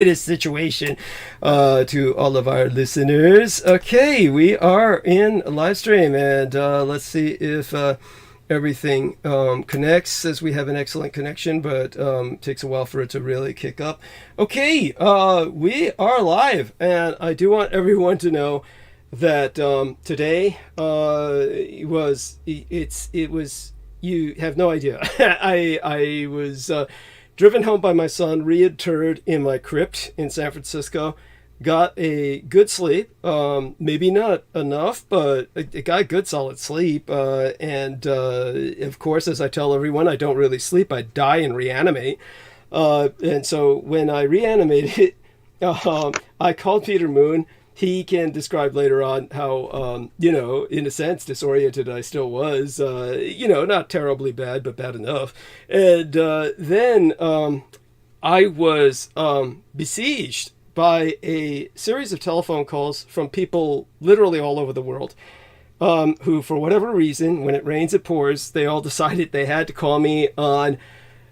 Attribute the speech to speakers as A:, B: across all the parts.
A: this situation to all of our listeners. Okay, we are in a live stream, and let's see if everything connects, as we have an excellent connection, but takes a while for it to really kick up. Okay, we are live, and I do want everyone to know that today it was you have no idea. I was driven home by my son, reinterred in my crypt in San Francisco. Got a good sleep, maybe not enough, but I got good solid sleep. And of course, as I tell everyone, I don't really sleep. I die and reanimate. And so when I reanimated, I called Peter Moon. He can describe later on how, in a sense, disoriented I still was. Not terribly bad, but bad enough. And then I was besieged by a series of telephone calls from people literally all over the world, who, for whatever reason, when it rains, it pours, they all decided they had to call me on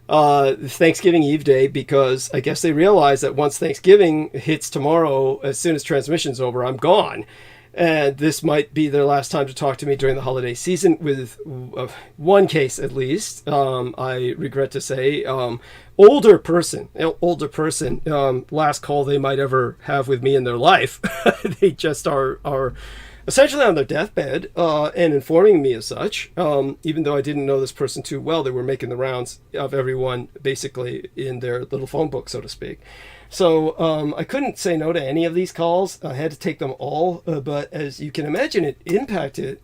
A: Thanksgiving Eve day, because I guess they realized that once Thanksgiving hits tomorrow, as soon as transmission's over, I'm gone. And this might be their last time to talk to me during the holiday season, with one case at least, I regret to say. Older person, last call they might ever have with me in their life. They just are essentially on their deathbed, and informing me as such. Even though I didn't know this person too well, they were making the rounds of everyone basically in their little phone book, so to speak. So I couldn't say no to any of these calls. I had to take them all, but as you can imagine, it impacted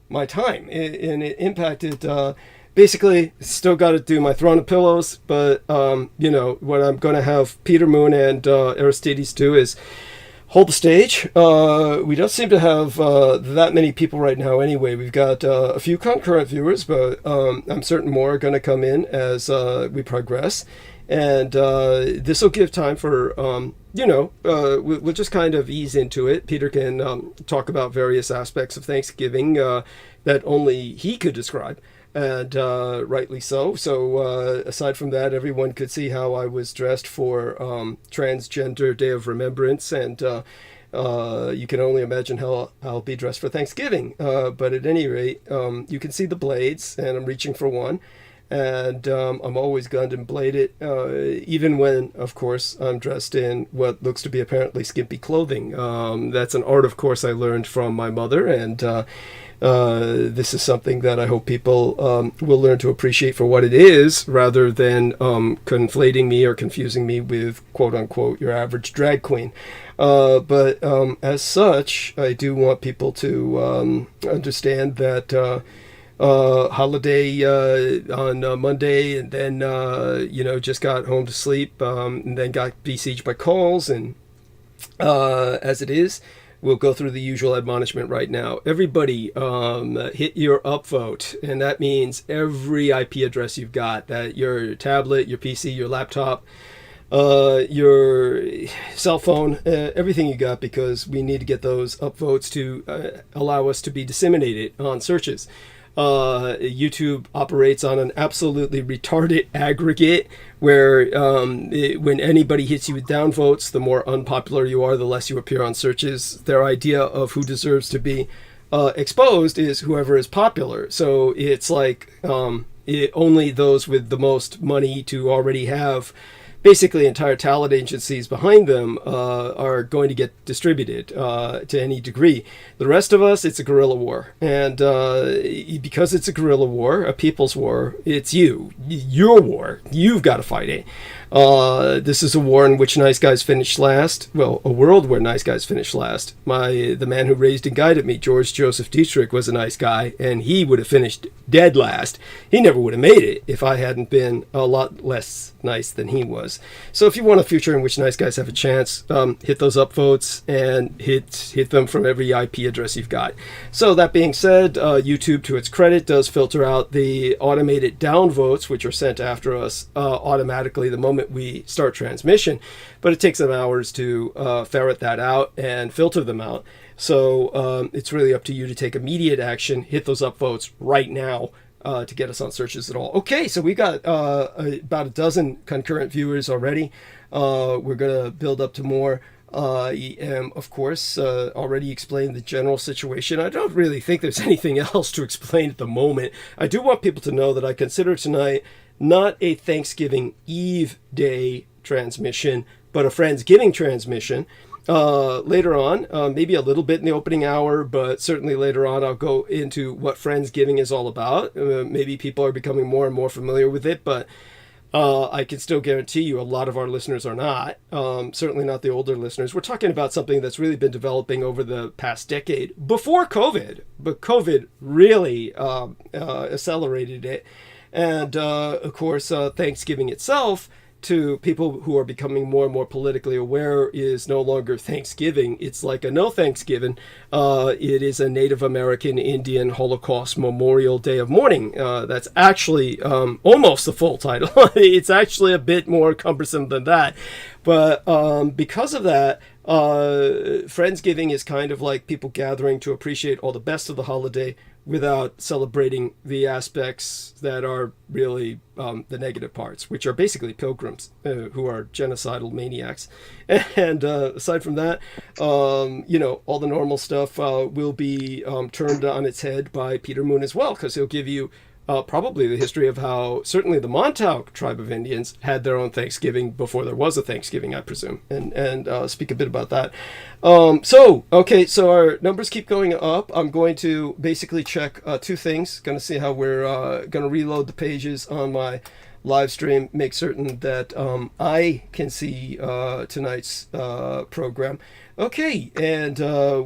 A: my time, and it impacted basically, still got to do my Throne of Pillows, but what I'm going to have Peter Moon and Aristides do is hold the stage. We don't seem to have that many people right now anyway. We've got a few concurrent viewers, but I'm certain more are going to come in as we progress. And this will give time for, we'll just kind of ease into it. Peter can talk about various aspects of Thanksgiving that only he could describe. And rightly so. So aside from that, everyone could see how I was dressed for Transgender Day of Remembrance, and you can only imagine how I'll be dressed for Thanksgiving. But at any rate, you can see the blades, and I'm reaching for one. And I'm always gunned and bladed, even when, of course, I'm dressed in what looks to be apparently skimpy clothing. That's an art, of course, I learned from my mother, and this is something that I hope people will learn to appreciate for what it is, rather than conflating me or confusing me with, quote-unquote, your average drag queen. But as such, I do want people to understand that holiday on Monday, and then just got home to sleep, and then got besieged by calls, and as it is, we'll go through the usual admonishment right now. Everybody, hit your upvote, and that means every IP address you've got, that your tablet, your PC, your laptop, your cell phone, everything you got, because we need to get those upvotes to allow us to be disseminated on searches. YouTube operates on an absolutely retarded aggregate where when anybody hits you with downvotes, the more unpopular you are, the less you appear on searches. Their idea of who deserves to be exposed is whoever is popular. So it's like only those with the most money to already have basically entire talent agencies behind them are going to get distributed to any degree. The rest of us, it's a guerrilla war. And because it's a guerrilla war, a people's war, it's your war. You've got to fight it. This is a war in which nice guys finish last. Well, a world where nice guys finish last. The man who raised and guided me, George Joseph Dietrich, was a nice guy, and he would have finished dead last. He never would have made it if I hadn't been a lot less nice than he was. So if you want a future in which nice guys have a chance, hit those upvotes and hit them from every IP address you've got. So that being said, YouTube, to its credit, does filter out the automated downvotes, which are sent after us automatically the moment we start transmission, but it takes them hours to ferret that out and filter them out. So it's really up to you to take immediate action. Hit those upvotes right now. to get us on searches at all. Okay, so we got about a dozen concurrent viewers already. We're going to build up to more. I am, of course, already explained the general situation. I don't really think there's anything else to explain at the moment. I do want people to know that I consider tonight not a Thanksgiving Eve day transmission, but a Friendsgiving transmission. Later on, maybe a little bit in the opening hour, but certainly later on I'll go into what Friendsgiving is all about. Maybe people are becoming more and more familiar with it, but I can still guarantee you a lot of our listeners are not, certainly not the older listeners. We're talking about something that's really been developing over the past decade before COVID, but COVID really accelerated it. And of course, Thanksgiving itself, to people who are becoming more and more politically aware, is no longer Thanksgiving. It's like a no Thanksgiving. It is a Native American Indian Holocaust Memorial Day of Mourning. That's actually almost the full title. It's actually a bit more cumbersome than that. But because of that, Friendsgiving is kind of like people gathering to appreciate all the best of the holiday without celebrating the aspects that are really the negative parts, which are basically pilgrims who are genocidal maniacs. And aside from that, all the normal stuff will be turned on its head by Peter Moon as well, because he'll give you probably the history of how certainly the Montauk tribe of Indians had their own Thanksgiving before there was a Thanksgiving, I presume, and speak a bit about that. So our numbers keep going up. I'm going to basically check two things. Going to see how we're going to reload the pages on my live stream, make certain that I can see tonight's program. Okay, and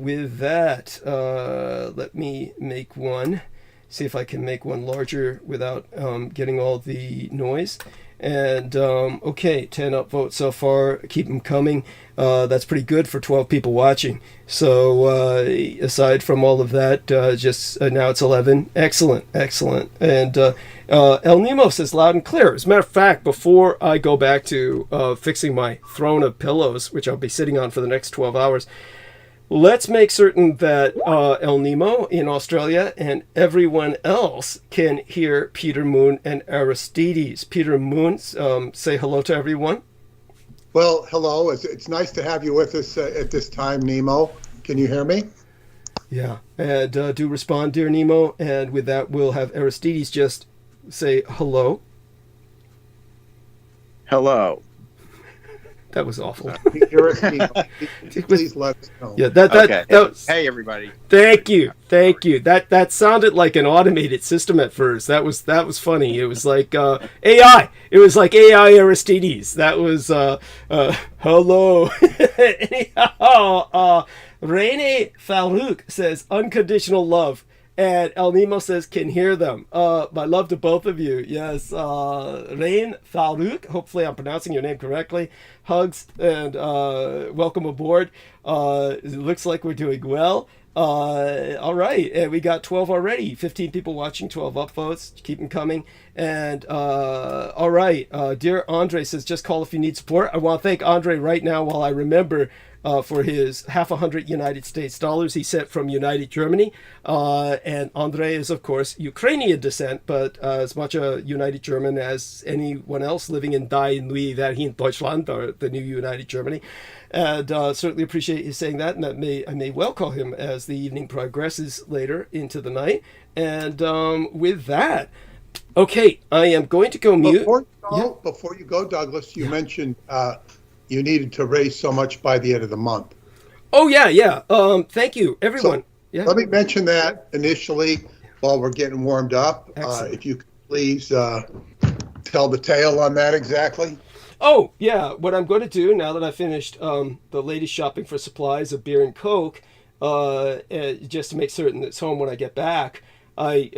A: with that, let me make one. See if I can make one larger without getting all the noise. And okay, 10 upvotes so far. Keep them coming. That's pretty good for 12 people watching. So aside from all of that, just now it's 11. Excellent. And El Nemo says loud and clear. As a matter of fact, before I go back to fixing my throne of pillows, which I'll be sitting on for the next 12 hours, let's make certain that El Nemo in Australia and everyone else can hear Peter Moon and Aristides. Peter Moon, say hello to everyone.
B: Well, hello. It's nice to have you with us at this time, Nemo. Can you hear me?
A: Yeah, and do respond, dear Nemo. And with that, we'll have Aristides just say hello.
C: Hello.
A: That was awful.
B: Please let us know.
A: Yeah, that was,
C: hey everybody.
A: Thank you. That sounded like an automated system at first. That was funny. It was like AI. It was like AI Aristides. That was hello. Anyhow, Rene Farouk says unconditional love. And El Nemo says, can hear them. My love to both of you. Yes, Rain Farouk. Hopefully I'm pronouncing your name correctly. Hugs and welcome aboard. It looks like we're doing well. All right. And we got 12 already. 15 people watching, 12 upvotes. Keep them coming. And all right. Dear Andre says, just call if you need support. I want to thank Andre right now while I remember for his $50 United States dollars he sent from United Germany. And Andre is, of course, Ukrainian descent, but as much a United German as anyone else living in Die Nui Verhin Deutschland, or the new United Germany. And certainly appreciate his saying that, and that I may well call him as the evening progresses later into the night. And with that, okay, I am going to go mute.
B: Before you go, Douglas, you mentioned you needed to raise so much by the end of the month.
A: Oh, yeah. Thank you, everyone.
B: So let me mention that initially while we're getting warmed up. If you could please tell the tale on that exactly.
A: Oh, yeah. What I'm going to do now that I finished the latest shopping for supplies of beer and Coke, just to make certain it's home when I get back, I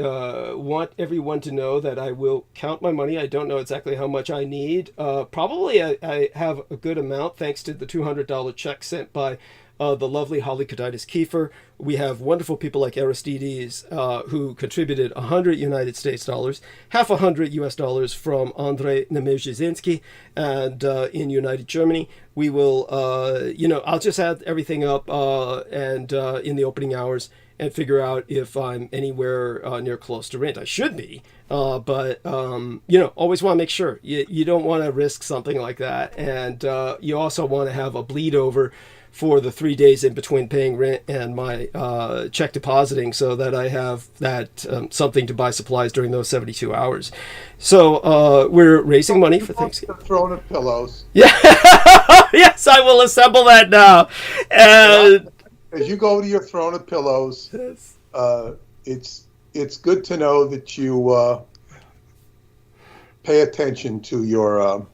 A: want everyone to know that I will count my money. I don't know exactly how much I need. Probably I have a good amount thanks to the $200 check sent by the lovely Holly Kaditis Kiefer. We have wonderful people like Aristides who contributed 100 United States dollars, half $100 from Andrei Nemezhizhinsky, and in United Germany. We will, I'll just add everything up and in the opening hours. and figure out if I'm anywhere near close to rent. I should be, but always want to make sure. You don't want to risk something like that, and you also want to have a bleed over for the 3 days in between paying rent and my check depositing, so that I have that something to buy supplies during those 72 hours. So we're raising money for Thanksgiving.
B: Throne of pillows.
A: Yeah, yes, I will assemble that now. And
B: as you go to your throne of pillows,
A: yes.
B: It's good to know that you pay attention to your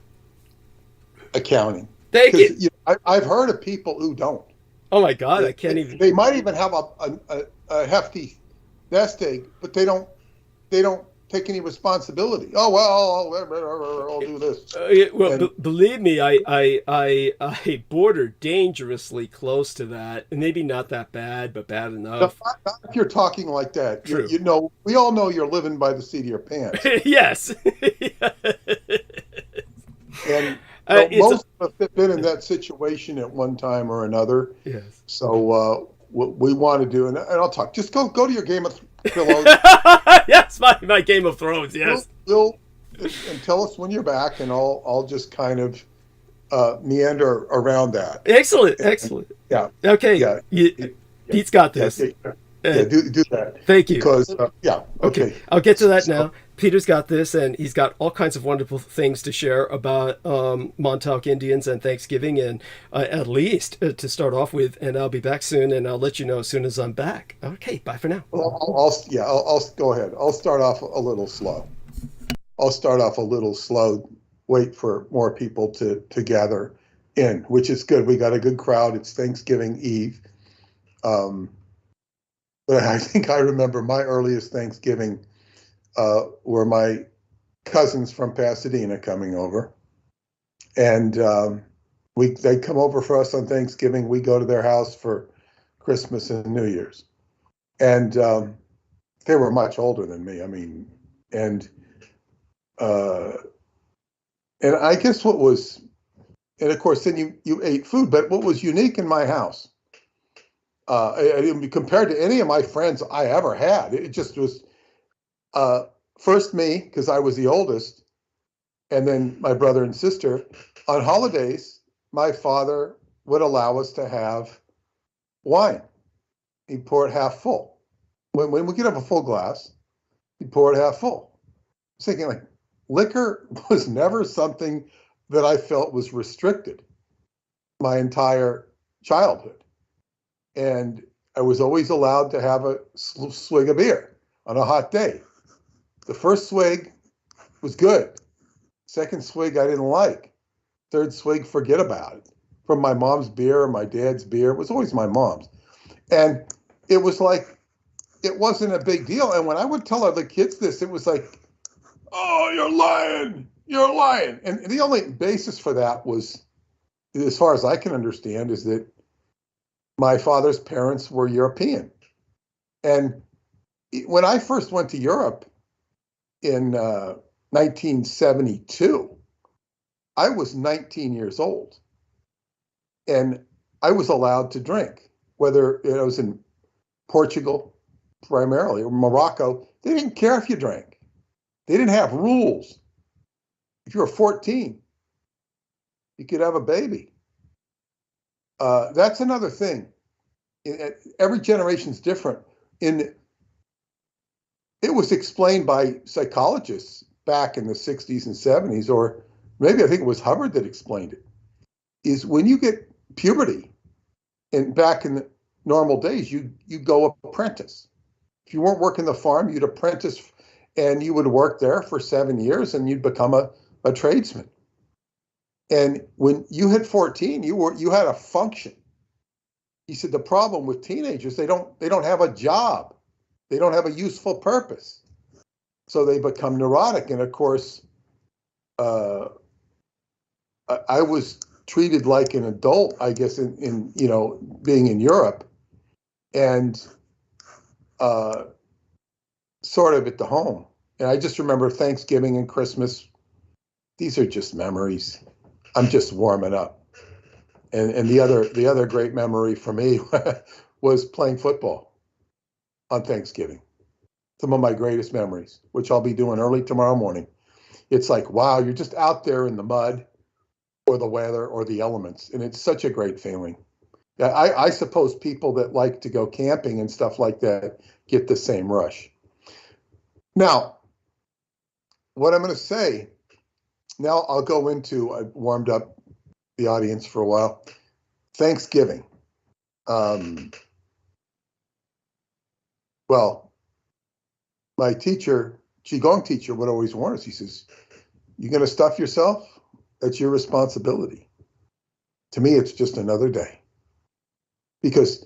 B: accounting.
A: Thank you.
B: I've heard of people who don't.
A: Oh my God, I can't even.
B: They might even have a hefty nest egg, but they don't take any responsibility. Oh well, I'll do this.
A: Believe me, I border dangerously close to that. Maybe not that bad, but bad enough.
B: Not if you're talking like that.
A: True.
B: We all know you're living by the seat of your pants.
A: Yes.
B: And most of us have been in that situation at one time or another.
A: Yes.
B: So what we want to do, and I'll talk. Just go to your Game of Thrones.
A: Yes, my Game of Thrones. Yes.
B: And tell us when you're back, and I'll just kind of meander around that.
A: Excellent.
B: Yeah.
A: Okay.
B: Yeah.
A: Pete's got this.
B: Yeah, do that.
A: Thank you.
B: Because okay.
A: I'll get to that now. Peter's got this, and he's got all kinds of wonderful things to share about Montauk Indians and Thanksgiving, and at least to start off with. And I'll be back soon, and I'll let you know as soon as I'm back. Okay, bye for now.
B: Well, I'll go ahead. I'll start off a little slow. Wait for more people to gather in, which is good. We got a good crowd. It's Thanksgiving Eve. But I think I remember my earliest Thanksgiving were my cousins from Pasadena coming over, and they come over for us on Thanksgiving. We go to their house for Christmas and New Year's, and they were much older than me. I mean, and I guess and of course then you ate food, but what was unique in my house, compared to any of my friends I ever had, it just was. First me, because I was the oldest, and then my brother and sister. On holidays, my father would allow us to have wine. He'd pour it half full. When we could have a full glass, he'd pour it half full. I was thinking, like, liquor was never something that I felt was restricted my entire childhood. And I was always allowed to have a swig of beer on a hot day. The first swig was good. Second swig I didn't like. Third swig, forget about it. From my mom's beer or my dad's beer, it was always my mom's. And it was like, it wasn't a big deal. And when I would tell other kids this, it was like, oh, you're lying. And the only basis for that was, as far as I can understand, is that my father's parents were European. And when I first went to Europe in 1972, I was 19 years old. And I was allowed to drink, whether it was in Portugal primarily or Morocco. They didn't care if you drank. They didn't have rules. If you were 14, you could have a baby. That's another thing. Every generation's different. It was explained by psychologists back in the 60s and 70s, or maybe I think it was Hubbard that explained it, is when you get puberty, and back in the normal days, you go apprentice. If you weren't working the farm, you'd apprentice, and you would work there for 7 years, and you'd become a tradesman. And when you hit 14, you had a function. He said the problem with teenagers, they don't have a job. They don't have a useful purpose. So they become neurotic. And of course, I was treated like an adult, I guess, in being in Europe, and sort of at the home. And I just remember Thanksgiving and Christmas. These are just memories. I'm just warming up. And the other great memory for me was playing football. on Thanksgiving. Some of my greatest memories, which I'll be doing early tomorrow morning. It's like, wow, you're just out there in the mud or the weather or the elements, and it's such a great feeling. Yeah, I suppose people that like to go camping and stuff like that get the same rush. Now, what I'm going to say, now I'll go into, I warmed up the audience for a while, Thanksgiving. Well, my teacher, Qigong teacher, would always warn us. He says, "You're going to stuff yourself? That's your responsibility." To me, it's just another day. Because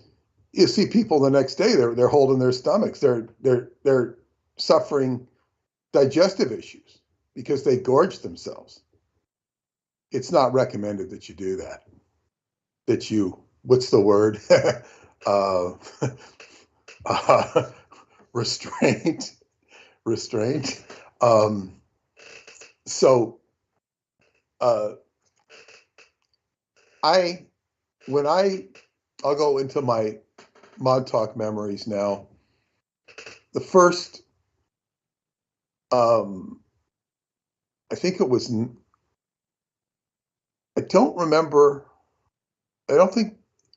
B: you see people the next day, they're holding their stomachs. They're suffering digestive issues because they gorge themselves. It's not recommended that you do that. That you, what's the word? Restraint. So I'll go into my Montauk memories now. The first, I think it was, I don't remember, I don't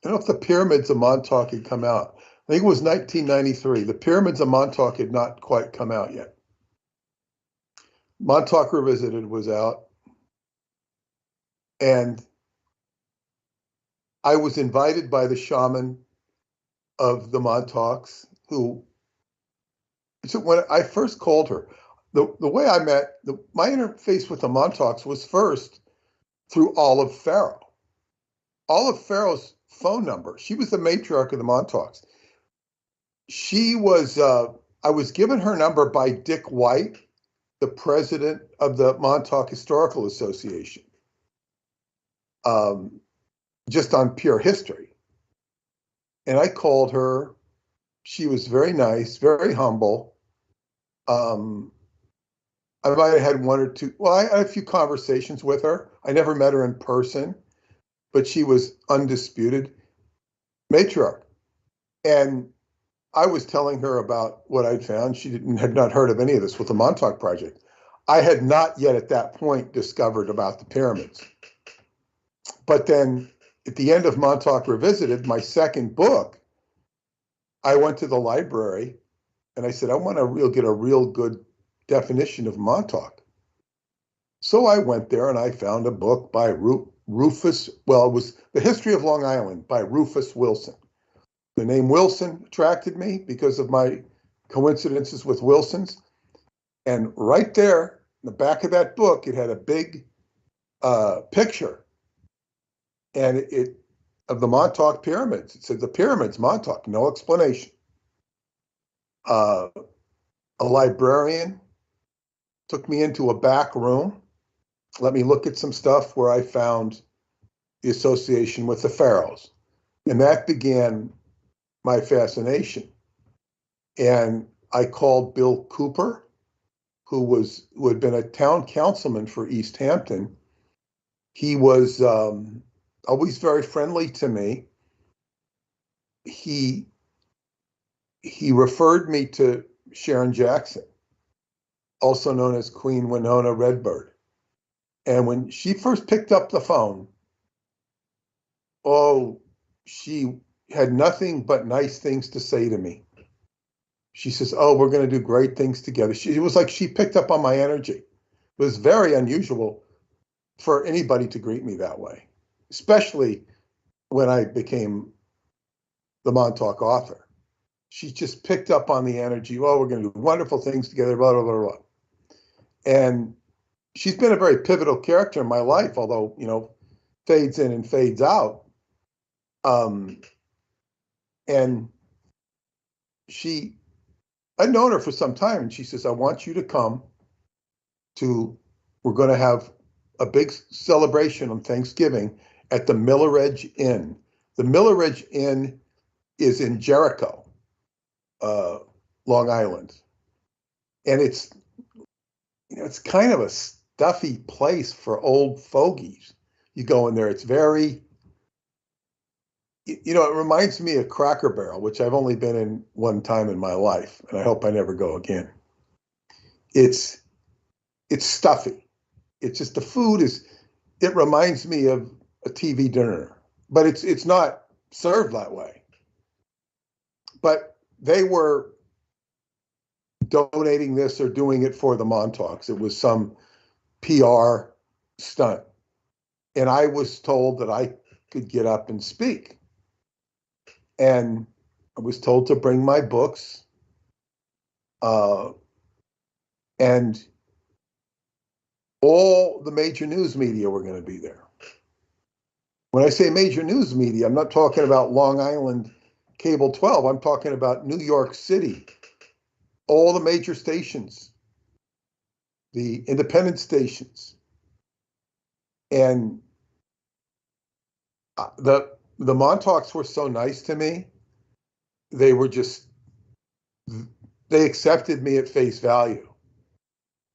B: know if the Pyramids of Montauk had come out. I think it was 1993. The Pyramids of Montauk had not quite come out yet. Montauk Revisited was out. And I was invited by the shaman of the Montauks, who, so when I first called her, the way I met, my interface with the Montauks was first through Olive Farrow. Olive Farrow's phone number, she was the matriarch of the Montauks. She was, I was given her number by Dick White, the president of the Montauk Historical Association, just on pure history. And I called her. She was very nice, very humble. I might have had one or two, well, I had a few conversations with her. I never met her in person, but she was undisputed matriarch. And I was telling her about what I'd found. She had not heard of any of this with the Montauk Project. I had not yet at that point discovered about the pyramids. But then at the end of Montauk Revisited, my second book, I went to the library and I said, I want to get a real good definition of Montauk. So I went there and I found a book by Rufus, well, it was The History of Long Island by Rufus Wilson. The name Wilson attracted me because of my coincidences with Wilsons. And right there, in the back of that book, it had a big picture. And it of the Montauk pyramids. It said the pyramids, Montauk, no explanation. A librarian took me into a back room, let me look at some stuff where I found the association with the pharaohs. And that began my fascination. And I called Bill Cooper, who had been a town councilman for East Hampton. He was always very friendly to me. He referred me to Sharon Jackson, also known as Queen Winona Redbird. And when she first picked up the phone, she had nothing but nice things to say to me. She says, we're going to do great things together. It was like she picked up on my energy. It was very unusual for anybody to greet me that way, especially when I became the Montauk author. She just picked up on the energy. We're going to do wonderful things together, blah, blah, blah, blah. And she's been a very pivotal character in my life, although, fades in and fades out. And I'd known her for some time, and she says, I want you to come we're going to have a big celebration on Thanksgiving at the MEMqədy Inn. The MEMqədy Inn is in Jericho, Long Island. And it's kind of a stuffy place for old fogies. You go in there, it's very You know, it reminds me of Cracker Barrel, which I've only been in one time in my life, and I hope I never go again. It's stuffy. It's just the food is. It reminds me of a TV dinner, but it's not served that way. But they were donating this or doing it for the Montauk's. It was some PR stunt, and I was told that I could get up and speak. And I was told to bring my books, and all the major news media were going to be there. When I say major news media, I'm not talking about Long Island Cable 12. I'm talking about New York City, all the major stations, the independent stations. And the Montauk's were so nice to me. They accepted me at face value,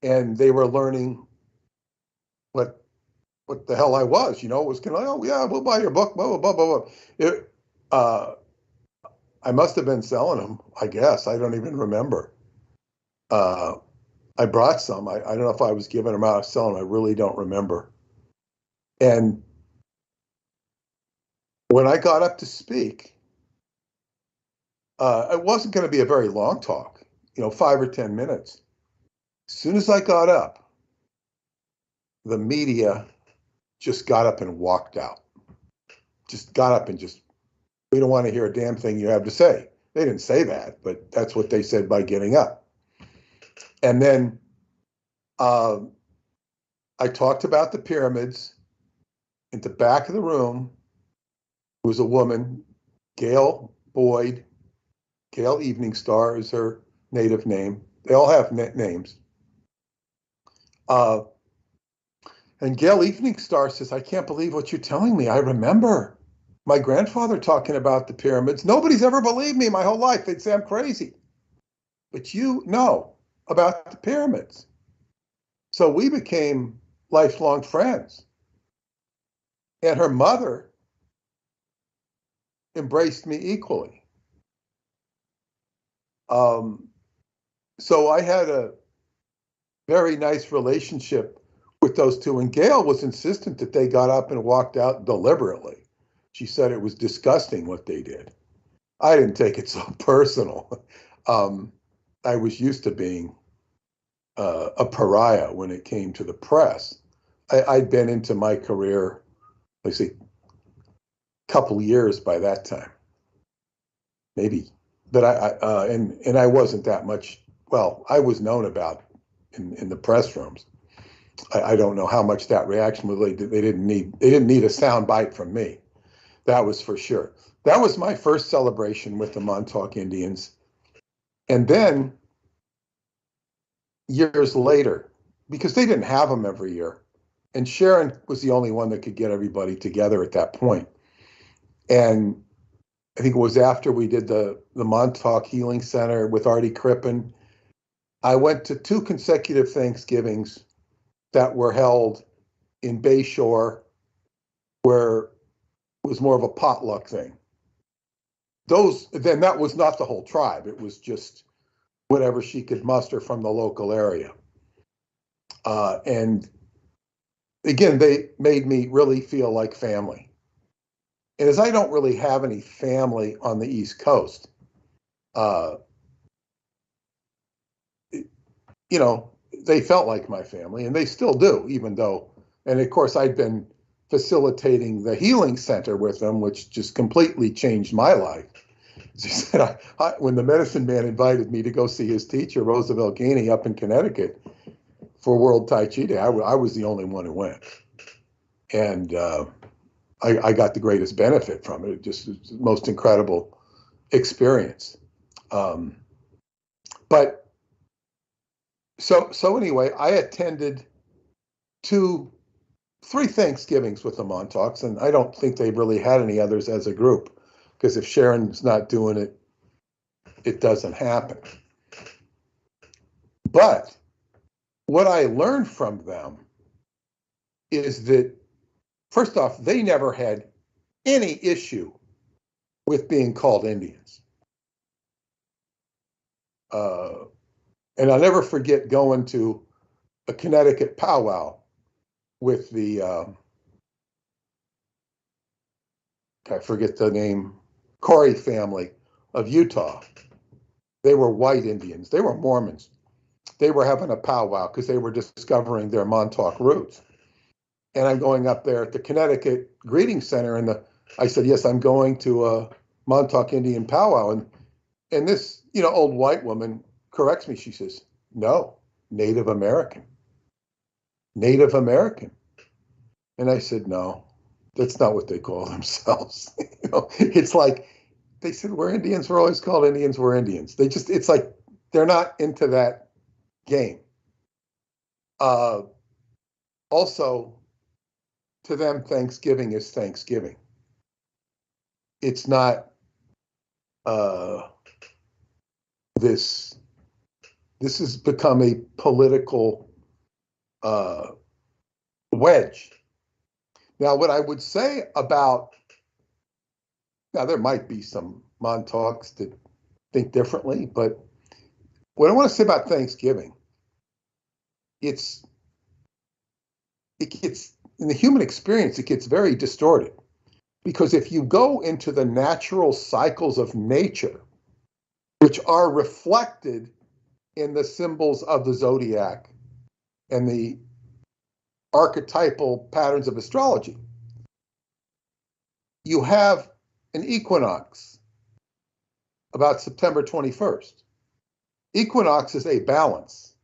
B: and they were learning what the hell I was. You know, it was kind of like, oh yeah, we'll buy your book, blah blah blah blah. I must have been selling them, I guess. I don't even remember. I brought some. I don't know if I was giving them out or selling them. I really don't remember. And when I got up to speak, it wasn't going to be a very long talk, 5 or 10 minutes. As soon as I got up, the media just got up and walked out. Just got up and we don't want to hear a damn thing you have to say. They didn't say that, but that's what they said by getting up. And then I talked about the pyramids. At the back of the room was a woman, Gail Boyd. Gail Evening Star is her native name. They all have names. And Gail Evening Star says, I can't believe what you're telling me. I remember my grandfather talking about the pyramids. Nobody's ever believed me my whole life. They'd say I'm crazy. But you know about the pyramids. So we became lifelong friends. And her mother embraced me equally. So I had a very nice relationship with those two. And Gail was insistent that they got up and walked out deliberately. She said it was disgusting what they did. I didn't take it so personal. I was used to being a pariah when it came to the press. I'd been into my career, let's see, a couple years by that time, maybe. But and I wasn't that much. Well, I was known about in the press rooms. I don't know how much that reaction was. They didn't need a sound bite from me. That was for sure. That was my first celebration with the Montauk Indians. And then years later, because they didn't have them every year, and Sharon was the only one that could get everybody together at that point. And I think it was after we did the Montauk Healing Center with Artie Crippen. I went to 2 consecutive Thanksgivings that were held in Bayshore, where it was more of a potluck thing. Then that was not the whole tribe. It was just whatever she could muster from the local area. And again, they made me really feel like family. And as I don't really have any family on the East Coast, they felt like my family, and they still do, even though, and of course, I'd been facilitating the healing center with them, which just completely changed my life. As he said, when the medicine man invited me to go see his teacher, Roosevelt Gainey, up in Connecticut for World Tai Chi Day, I was the only one who went. And I got the greatest benefit from it. It just was the most incredible experience. But so anyway, I attended 3 Thanksgivings with the Montauks, and I don't think they really had any others as a group, because if Sharon's not doing it, it doesn't happen. But what I learned from them is that, first off, they never had any issue with being called Indians. And I'll never forget going to a Connecticut powwow with the, I forget the name, Corey family of Utah. They were white Indians. They were Mormons. They were having a powwow because they were discovering their Montauk roots. And I'm going up there at the Connecticut Greeting Center, and I said, yes, I'm going to a Montauk Indian powwow. And this, old white woman corrects me. She says, no, Native American. Native American. And I said, no, that's not what they call themselves. It's like they said, we're Indians. We're always called Indians. We're Indians. It's like they're not into that game. Also, to them, Thanksgiving is Thanksgiving. It's not this has become a political wedge. Now, what I would say about, now there might be some Montauk's that think differently, but what I want to say about Thanksgiving, it gets, in the human experience, it gets very distorted. Because if you go into the natural cycles of nature, which are reflected in the symbols of the zodiac and the archetypal patterns of astrology, you have an equinox about September 21st. Equinox is a balance.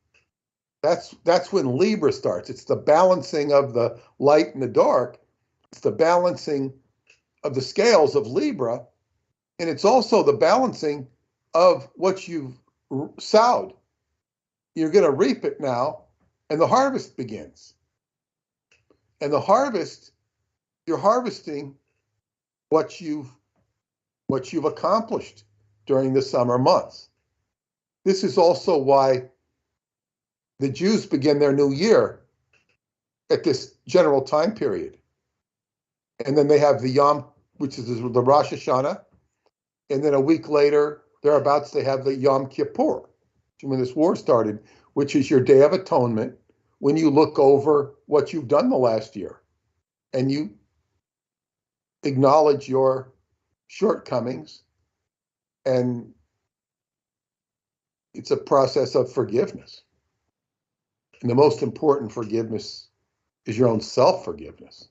B: That's when Libra starts. It's the balancing of the light and the dark. It's the balancing of the scales of Libra, and it's also the balancing of what you've sowed. You're going to reap it now, and the harvest begins. And the harvest, you're harvesting what you've accomplished during the summer months. This is also why the Jews begin their new year at this general time period. And then they have the Yom, which is the Rosh Hashanah. And then a week later, thereabouts, they have the Yom Kippur, when this war started, which is your Day of Atonement, when you look over what you've done the last year and you acknowledge your shortcomings. And it's a process of forgiveness. And the most important forgiveness is your own self-forgiveness.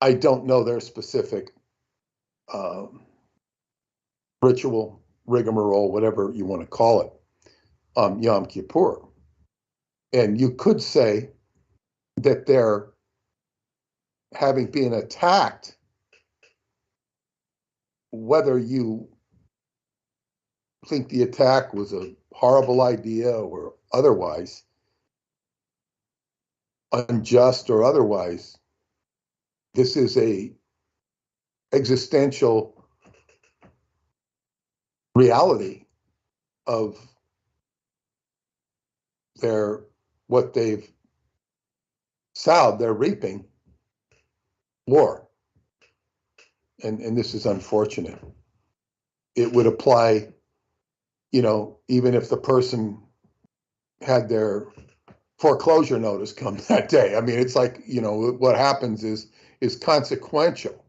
B: I don't know their specific ritual, rigmarole, whatever you want to call it, on Yom Kippur. And you could say that they're having been attacked, whether you think the attack was a horrible idea or otherwise, unjust or otherwise. This is a existential reality of what they've sowed, they're reaping war. And this is unfortunate. It would apply, even if the person had their foreclosure notice come that day. I mean, it's like, what happens is consequential.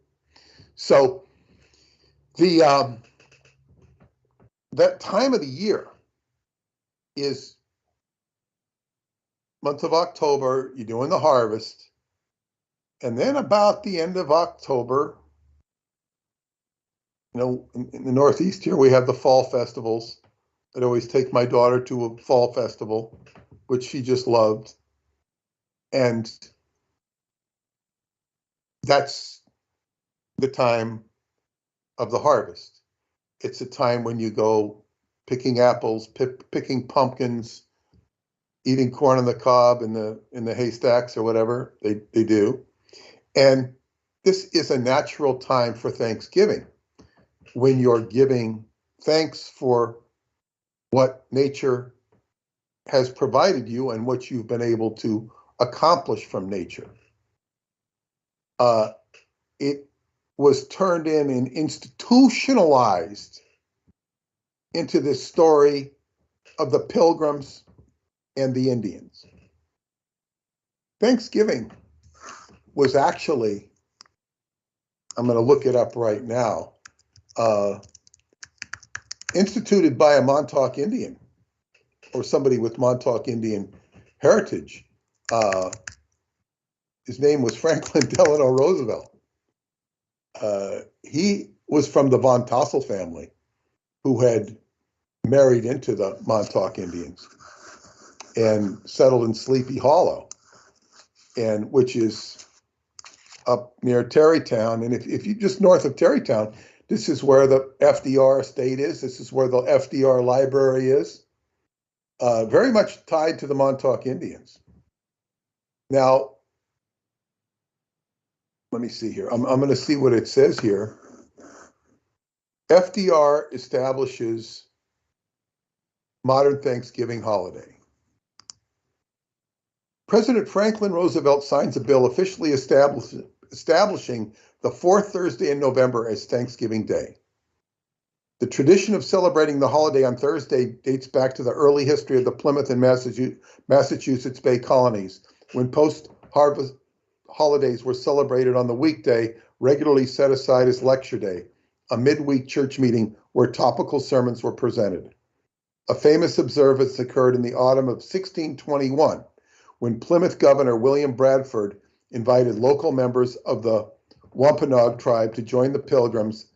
B: So that time of the year is month of October. You're doing the harvest, and then about the end of October, in the Northeast here, we have the fall festivals. I'd always take my daughter to a fall festival, which she just loved. And that's the time of the harvest. It's a time when you go picking apples, picking pumpkins, eating corn on the cob in the haystacks or whatever they do. And this is a natural time for Thanksgiving, when you're giving thanks for what nature has provided you and what you've been able to accomplish from nature. was turned in and institutionalized into this story of the Pilgrims and the Indians. Thanksgiving was actually, I'm going to look it up right now, instituted by a Montauk Indian or somebody with Montauk Indian heritage. His name was Franklin Delano Roosevelt. He was from the Von Tassel family, who had married into the Montauk Indians and settled in Sleepy Hollow, and which is up near Tarrytown. And if you just north of Tarrytown, this is where the FDR estate is. This is where the FDR library is. Very much tied to the Montauk Indians. Now, let me see here. I'm going to see what it says here. FDR establishes modern Thanksgiving holiday. President Franklin Roosevelt signs a bill officially establishing the fourth Thursday in November as Thanksgiving Day. The tradition of celebrating the holiday on Thursday dates back to the early history of the Plymouth and Massachusetts Bay colonies, when post-harvest holidays were celebrated on the weekday, regularly set aside as lecture day, a midweek church meeting where topical sermons were presented. A famous observance occurred in the autumn of 1621, when Plymouth Governor William Bradford invited local members of the Wampanoag tribe to join the Pilgrims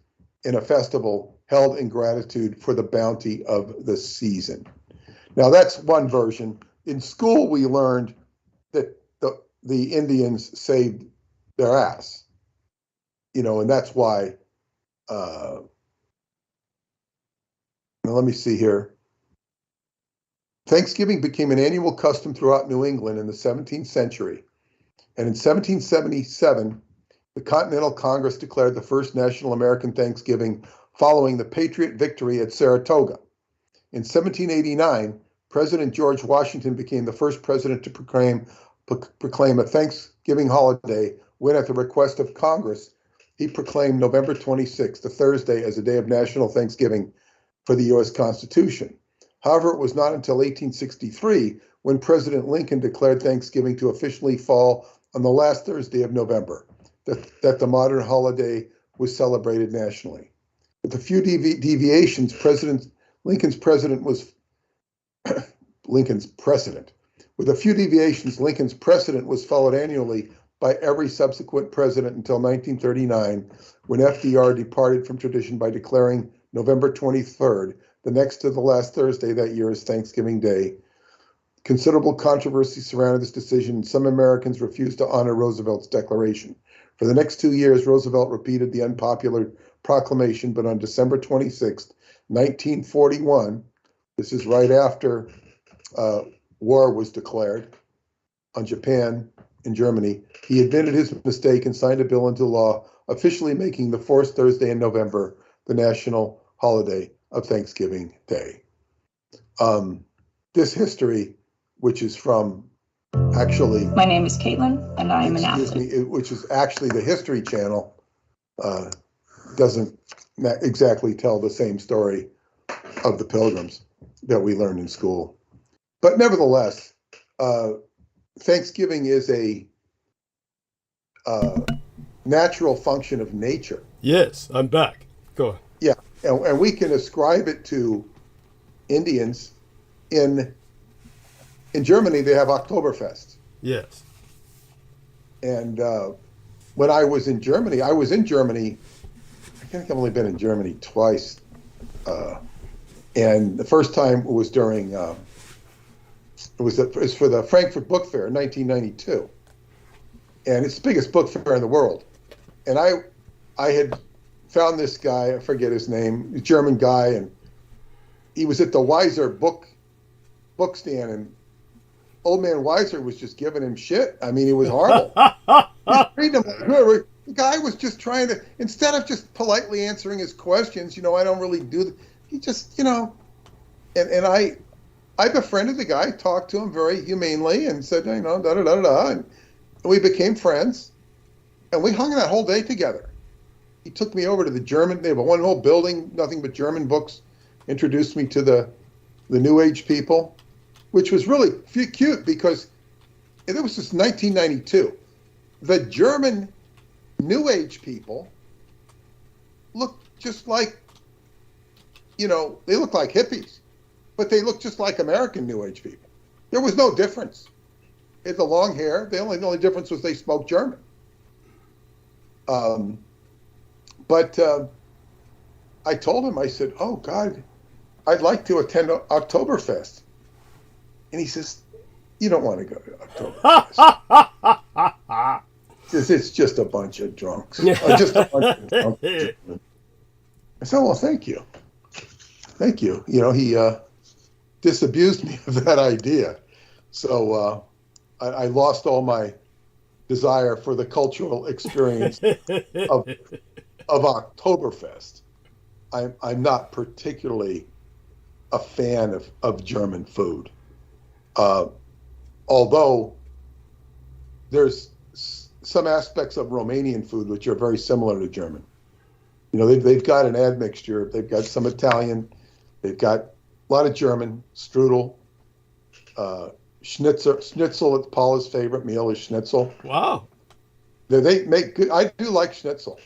B: in a festival held in gratitude for the bounty of the season. Now, that's one version. In school, we learned that the Indians saved their ass, and that's why. Now let me see here. Thanksgiving became an annual custom throughout New England in the 17th century, and in 1777, the Continental Congress declared the first national American Thanksgiving following the Patriot victory at Saratoga. In 1789, President George Washington became the first president to proclaim a Thanksgiving holiday when, at the request of Congress, he proclaimed November 26th, a Thursday, as a day of national Thanksgiving for the U.S. Constitution. However, it was not until 1863 when President Lincoln declared Thanksgiving to officially fall on the last Thursday of November that the modern holiday was celebrated nationally. With a few deviations, Lincoln's precedent was followed annually by every subsequent president until 1939, when FDR departed from tradition by declaring November 23rd, the next to the last Thursday that year, as Thanksgiving Day. Considerable controversy surrounded this decision, and some Americans refused to honor Roosevelt's declaration. For the next 2 years, Roosevelt repeated the unpopular proclamation, but on December 26, 1941, this is right after war was declared on Japan and Germany, he admitted his mistake and signed a bill into law, officially making the fourth Thursday in November the national holiday of Thanksgiving Day. This history, which is from actually...
C: My name is Caitlin, and I am an athlete.
B: Which is actually the History Channel, doesn't exactly tell the same story of the Pilgrims that we learned in school. But nevertheless, Thanksgiving is a natural function of nature.
A: Yes, I'm back. Go on.
B: Yeah, and we can ascribe it to Indians. In Germany, they have Oktoberfest.
A: Yes.
B: And when I was in Germany, I think I've only been in Germany twice. And the first time was during, it was for the Frankfurt Book Fair in 1992. And it's the biggest book fair in the world. And I had found this guy, I forget his name, a German guy, and he was at the Weiser book stand, and old man Weiser was just giving him shit. I mean, it was horrible. The guy was just trying to, instead of just politely answering his questions, I don't really do, he just, and I befriended the guy, talked to him very humanely, and said, da-da-da-da-da, and we became friends, and we hung that whole day together. he took me over to the German. They have one whole building, nothing but German books. Introduced me to the New Age people, which was really cute because it was just 1992. The German New Age people looked just like, they look like hippies, but they look just like American New Age people. There was no difference. They had the long hair. The only difference was they spoke German. But I told him, I said, oh, God, I'd like to attend Oktoberfest. And he says, you don't want to go to Oktoberfest. It's just a bunch of drunks. Just a bunch of drunks. I said, well, thank you. Thank you. He disabused me of that idea. So I lost all my desire for the cultural experience of Oktoberfest. I'm not particularly a fan of German food. Although there's some aspects of Romanian food which are very similar to German. They've got an admixture. They've got some Italian. They've got a lot of German, strudel, schnitzel. Schnitzel, it's Paula's favorite meal is schnitzel.
A: Wow.
B: They make good. I do like schnitzel.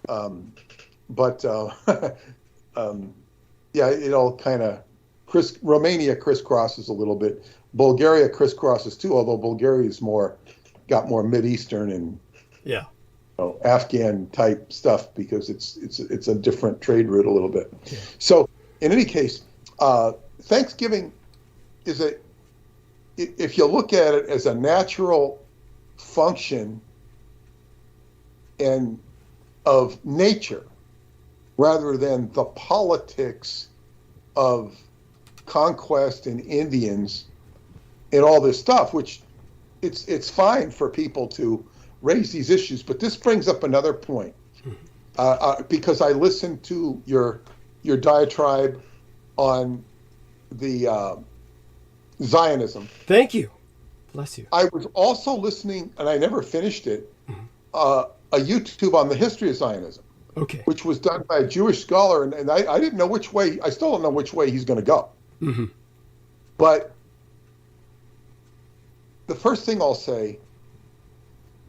B: But yeah, it all kind of Romania crisscrosses a little bit. Bulgaria crisscrosses too, although Bulgaria's got more Mideastern and Afghan type stuff because it's a different trade route a little bit. Yeah. So in any case, Thanksgiving is if you look at it as a natural function and of nature rather than the politics of conquest and Indians and all this stuff, which it's fine for people to raise these issues. But this brings up another point because I listened to your diatribe on the Zionism.
A: Thank you. Bless you.
B: I was also listening, and I never finished it, a YouTube on the history of Zionism.
A: Okay.
B: Which was done by a Jewish scholar, and I didn't know which way. I still don't know which way he's going to go.
A: Mm-hmm.
B: But the first thing I'll say,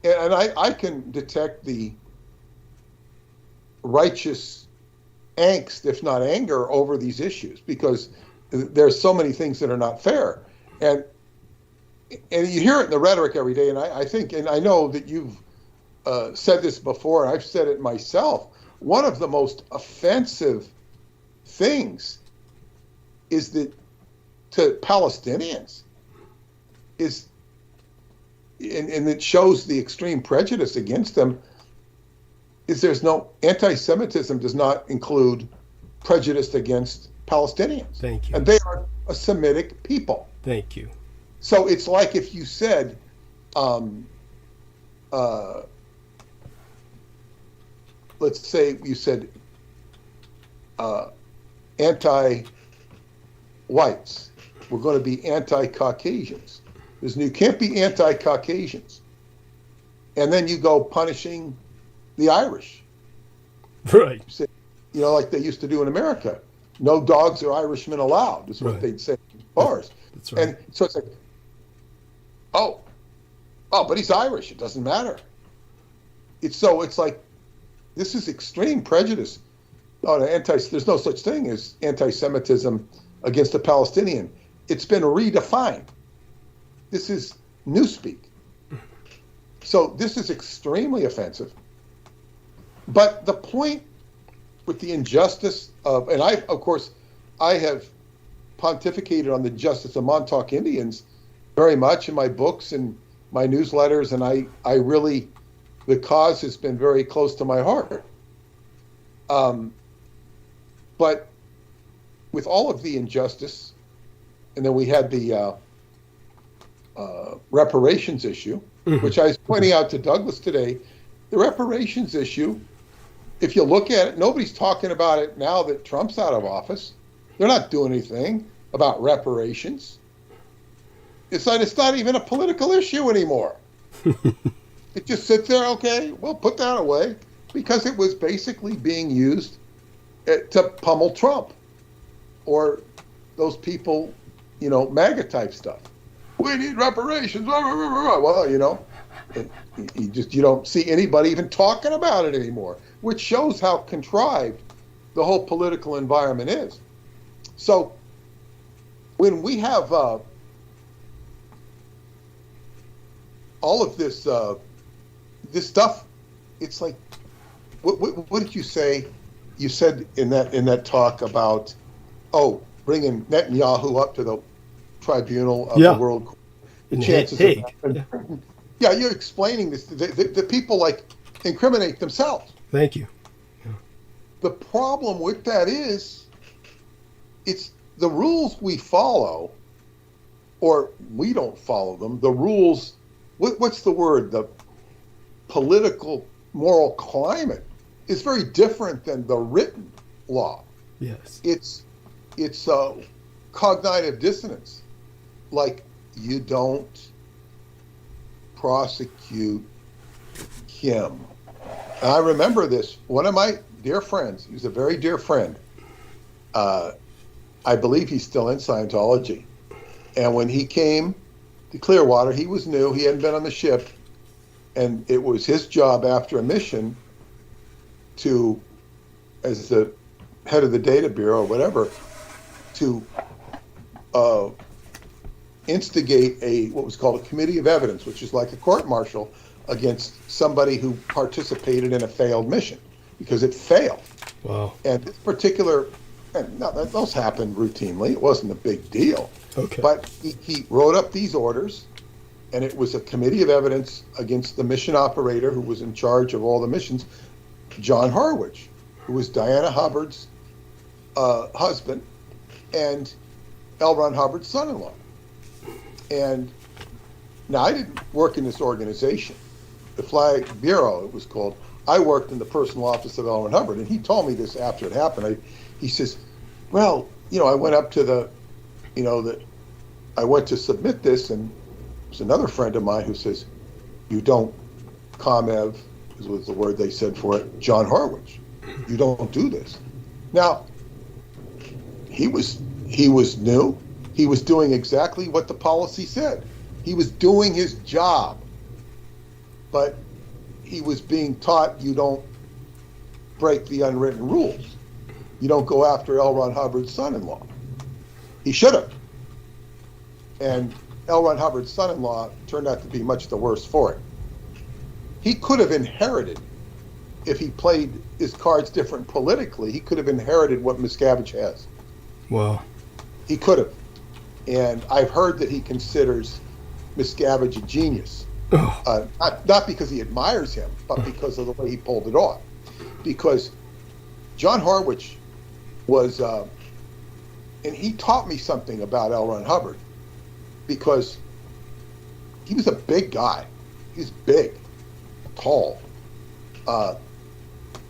B: and I can detect the righteous angst, if not anger, over these issues because there's so many things that are not fair, and you hear it in the rhetoric every day. And I think, and I know that you've said this before, and I've said it myself. One of the most offensive things is that to Palestinians is, and it shows the extreme prejudice against them, is there's no anti-Semitism does not include prejudice against Palestinians.
A: Thank you.
B: And they are a Semitic people.
A: Thank you.
B: So it's like if you said, let's say you said anti-whites, we're going to be anti-Caucasians. You can't be anti-Caucasians. And then you go punishing the Irish.
A: Right.
B: You say, like they used to do in America. No dogs or Irishmen allowed, is what they'd say in bars.
A: That's right.
B: And so it's like, oh, but he's Irish. It doesn't matter. It's like, this is extreme prejudice. There's no such thing as anti-Semitism against a Palestinian. It's been redefined. This is newspeak. So this is extremely offensive. But the point with the injustice of, and I have pontificated on the justice of Montauk Indians very much in my books and my newsletters, and I really, the cause has been very close to my heart. But with all of the injustice, and then we had the reparations issue, which I was pointing out to Douglas today, the reparations issue, if you look at it, nobody's talking about it now that Trump's out of office. They're not doing anything about reparations. It's not even a political issue anymore. It just sits there, okay, well, put that away. because it was basically being used to pummel Trump or those people, MAGA type stuff. We need reparations. Well, you don't see anybody even talking about it anymore, which shows how contrived the whole political environment is. So when we have all of this this stuff, it's like, what did you say? You said in that talk about, bringing Netanyahu up to the tribunal of the world court. The chances of that. Yeah, you're explaining this. The people incriminate themselves.
A: Thank you.
B: Yeah. The problem with that is, it's the rules we follow, or we don't follow them. The rules. What's the word? The political moral climate is very different than the written law.
A: Yes.
B: It's cognitive dissonance. Like, you don't prosecute him. And I remember this. One of my dear friends, he was a very dear friend. I believe he's still in Scientology. And when he came to Clearwater, he was new. He hadn't been on the ship. And it was his job after a mission to, as the head of the data bureau or whatever, to instigate what was called a committee of evidence, which is like a court-martial against somebody who participated in a failed mission because it failed.
A: Wow.
B: And this particular, those happened routinely. It wasn't a big deal.
A: Okay.
B: But he wrote up these orders, and it was a committee of evidence against the mission operator who was in charge of all the missions, John Harwich, who was Diana Hubbard's husband and L. Ron Hubbard's son-in-law. And now, I didn't work in this organization, the Flag Bureau, it was called. I worked in the personal office of L. Ron Hubbard, and he told me this after it happened. He says, well, I went up to I went to submit this, and there's another friend of mine who says, you don't COMEV, was the word they said for it, John Harwich. You don't do this. Now, he was new. He was doing exactly what the policy said. He was doing his job. But he was being taught, you don't break the unwritten rules. You don't go after L. Ron Hubbard's son-in-law. He should have. And L. Ron Hubbard's son-in-law turned out to be much the worse for it. He could have inherited, if he played his cards different politically, he could have inherited what Miscavige has.
A: Wow.
B: He could have. And I've heard that he considers Miscavige a genius. Not because he admires him, but because of the way he pulled it off. Because John Harwich was, and he taught me something about L. Ron Hubbard, because he was a big guy. He was big, tall,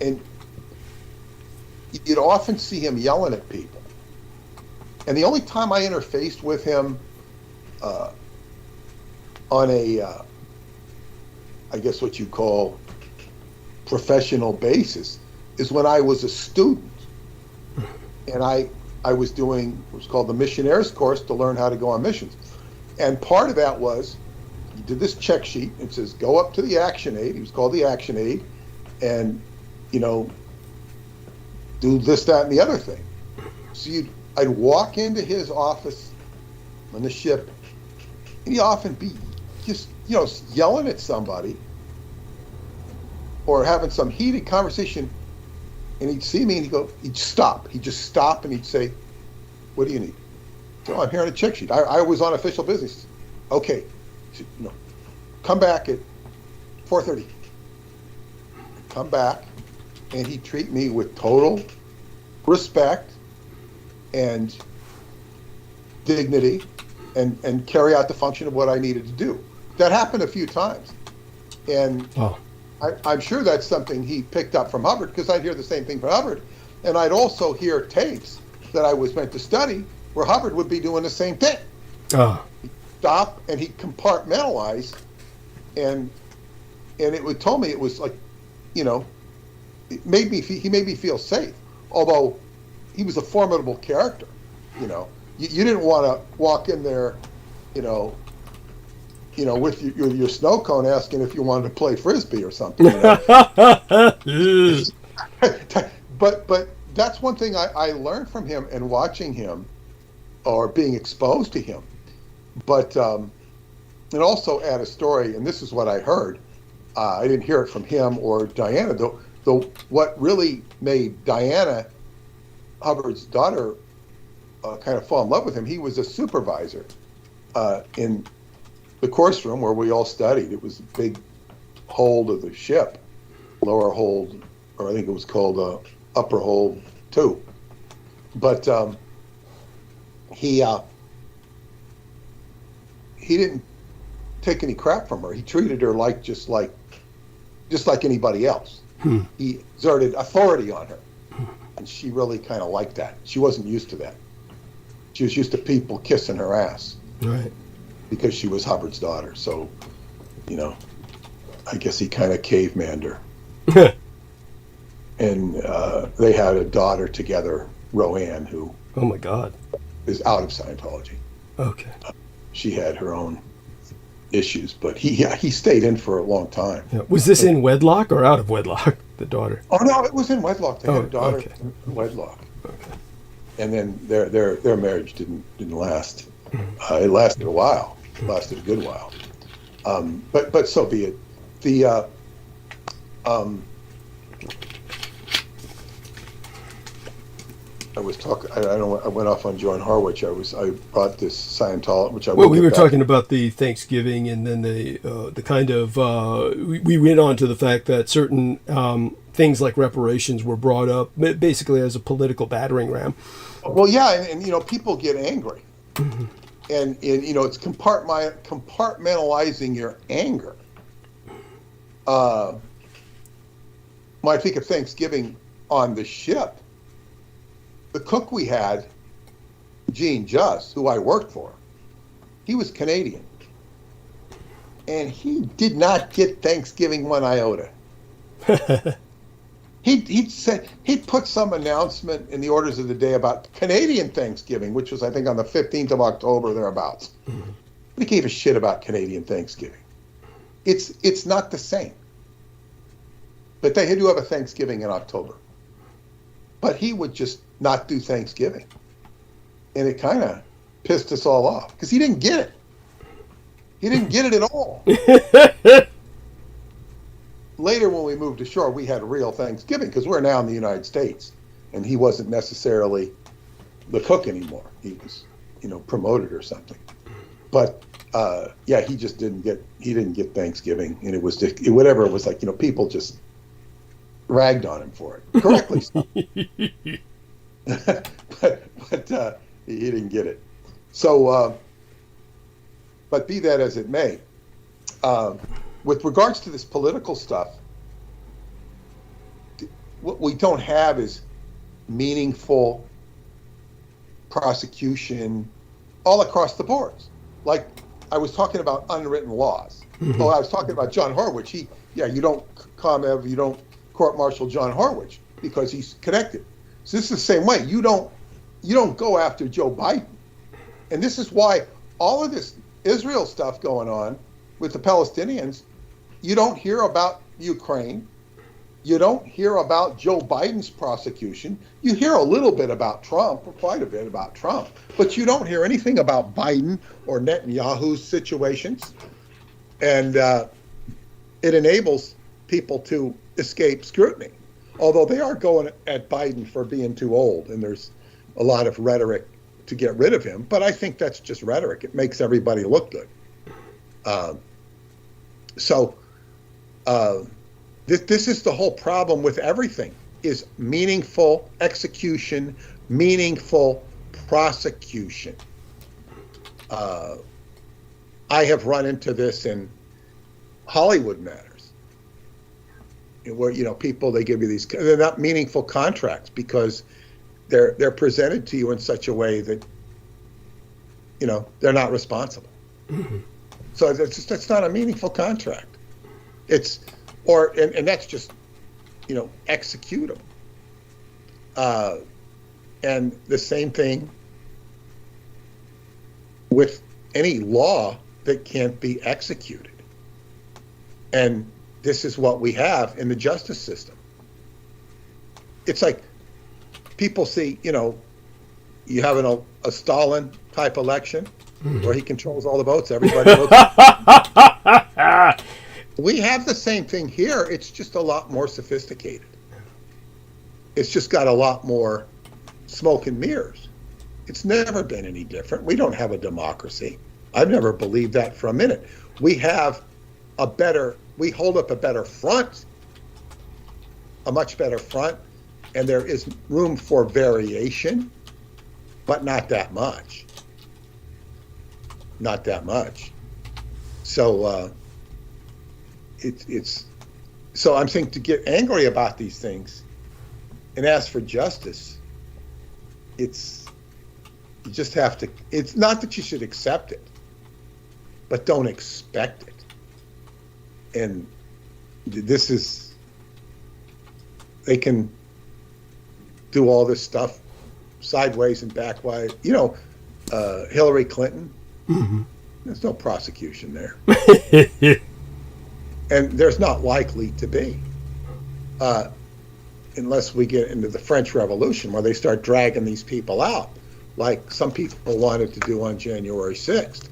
B: and you'd often see him yelling at people. And the only time I interfaced with him on a, I guess what you call professional basis, is when I was a student. And I was doing what was called the missionaires course to learn how to go on missions. And part of that was, you did this check sheet. It says, go up to the action aid. He was called the action aid. And, do this, that, and the other thing. So I'd walk into his office on the ship, and he'd often be just, yelling at somebody or having some heated conversation, and he'd see me and he'd stop. He'd just stop and he'd say, what do you need? So I'm here on a check sheet. I was on official business. Okay. He said, come back at 4:30. Come back, and he'd treat me with total respect and dignity and carry out the function of what I needed to do. That happened a few times. And I'm sure that's something he picked up from Hubbard, because I'd hear the same thing from Hubbard. And I'd also hear tapes that I was meant to study where Hubbard would be doing the same thing. He'd stop and he'd compartmentalize, and it would tell me it was like, he made me feel safe. Although he was a formidable character, you know. You didn't want to walk in there, you know, with your snow cone asking if you wanted to play frisbee or something. You know? But that's one thing I learned from him and watching him, or being exposed to him. But and also add a story, and this is what I heard. I didn't hear it from him or Diana, though. What really made Diana, Hubbard's daughter, kind of fall in love with him, he was a supervisor in the course room where we all studied. It was a big hold of the ship, lower hold, or I think it was called upper hold 2. But he didn't take any crap from her. He treated her just like anybody else. He exerted authority on her, and she really kind of liked that. She wasn't used to that. She was used to people kissing her ass,
A: right?
B: Because she was Hubbard's daughter. So, you know, I guess he kind of cavemaned her. And they had a daughter together, Roanne, who,
A: oh my God,
B: is out of Scientology.
A: Okay.
B: She had her own issues, but he stayed in for a long time.
A: Yeah. Was this in wedlock or out of wedlock, the daughter?
B: Oh no, it was in wedlock. They had a daughter in wedlock.
A: Okay.
B: And then their marriage didn't last. It lasted a while. It lasted a good while. But so be it. The I was talking. I don't know. I went off on John Harwich. I brought this Scientology, which I.
A: Well, we were talking about the Thanksgiving, and then the kind of we went on to the fact that certain things like reparations were brought up basically as a political battering ram.
B: Well, yeah, and you know, people get angry, and you know, it's compartmentalizing your anger. When I think of Thanksgiving on the ship, the cook we had, Gene Just, who I worked for, he was Canadian. And he did not get Thanksgiving 1 iota. He'd put some announcement in the orders of the day about Canadian Thanksgiving, which was, I think, on the 15th of October, thereabouts. But he gave a shit about Canadian Thanksgiving. It's not the same. But they do have a Thanksgiving in October. But he would just not do Thanksgiving. And it kind of pissed us all off because he didn't get it. He didn't get it at all. Later, when we moved ashore, we had real Thanksgiving because we're now in the United States, and he wasn't necessarily the cook anymore. He was, you know, promoted or something. But yeah, he just didn't get Thanksgiving, and it was just, whatever it was like. You know, people just ragged on him for it, correctly so. but he didn't get it. So, but be that as it may, with regards to this political stuff, what we don't have is meaningful prosecution all across the boards. Like I was talking about unwritten laws. Oh, I was talking about John Harwich. You don't court-martial John Harwich because he's connected. So this is the same way. You don't go after Joe Biden. And this is why all of this Israel stuff going on with the Palestinians, you don't hear about Ukraine. You don't hear about Joe Biden's prosecution. You hear a little bit about Trump, or quite a bit about Trump, but you don't hear anything about Biden or Netanyahu's situations. And it enables people to escape scrutiny, although they are going at Biden for being too old, and there's a lot of rhetoric to get rid of him, but I think that's just rhetoric. It makes everybody look good. This is the whole problem with everything, is meaningful execution, meaningful prosecution. I have run into this in Hollywood matters, where, you know, people, they give you these, they're not meaningful contracts because they're presented to you in such a way that, you know, they're not responsible. So that's not a meaningful contract. And that's just execute them. And the same thing with any law that can't be executed. And this is what we have in the justice system. It's like people see, you have a Stalin type election where he controls all the votes, everybody votes. We have the same thing here. It's just a lot more sophisticated. It's just got a lot more smoke and mirrors. It's never been any different. We don't have a democracy. I've never believed that for a minute. We hold up a better front, a much better front, and there is room for variation, but not that much. Not that much. So so I'm saying, to get angry about these things and ask for justice, you just have to, it's not that you should accept it, but don't expect it. And they can do all this stuff sideways and backwise. Hillary Clinton, there's no prosecution there. And there's not likely to be, unless we get into the French Revolution, where they start dragging these people out, like some people wanted to do on January 6th.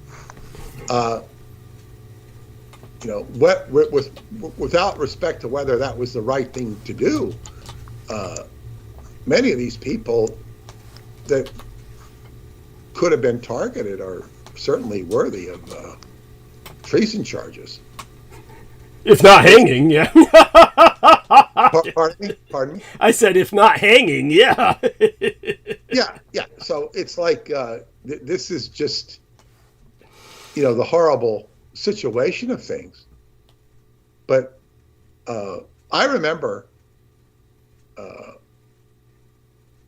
B: Without respect to whether that was the right thing to do, many of these people that could have been targeted are certainly worthy of treason charges.
A: If not hanging, yeah.
B: Pardon me?
A: I said, if not hanging, yeah.
B: Yeah. So it's like, this is just, the horrible situation of things. But I remember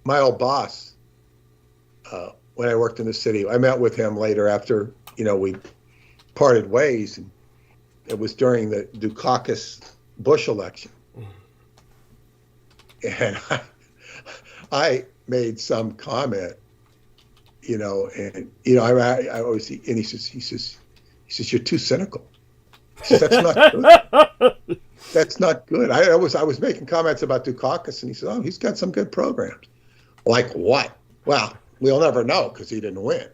B: my old boss, when I worked in the city. I met with him later after, we parted ways. And it was during the Dukakis Bush election. And I made some comment, and I always, and he says, you're too cynical. He says, that's not good. That's not good. I was making comments about Dukakis, and he said, oh, he's got some good programs. Like what? Well, we'll never know because he didn't win.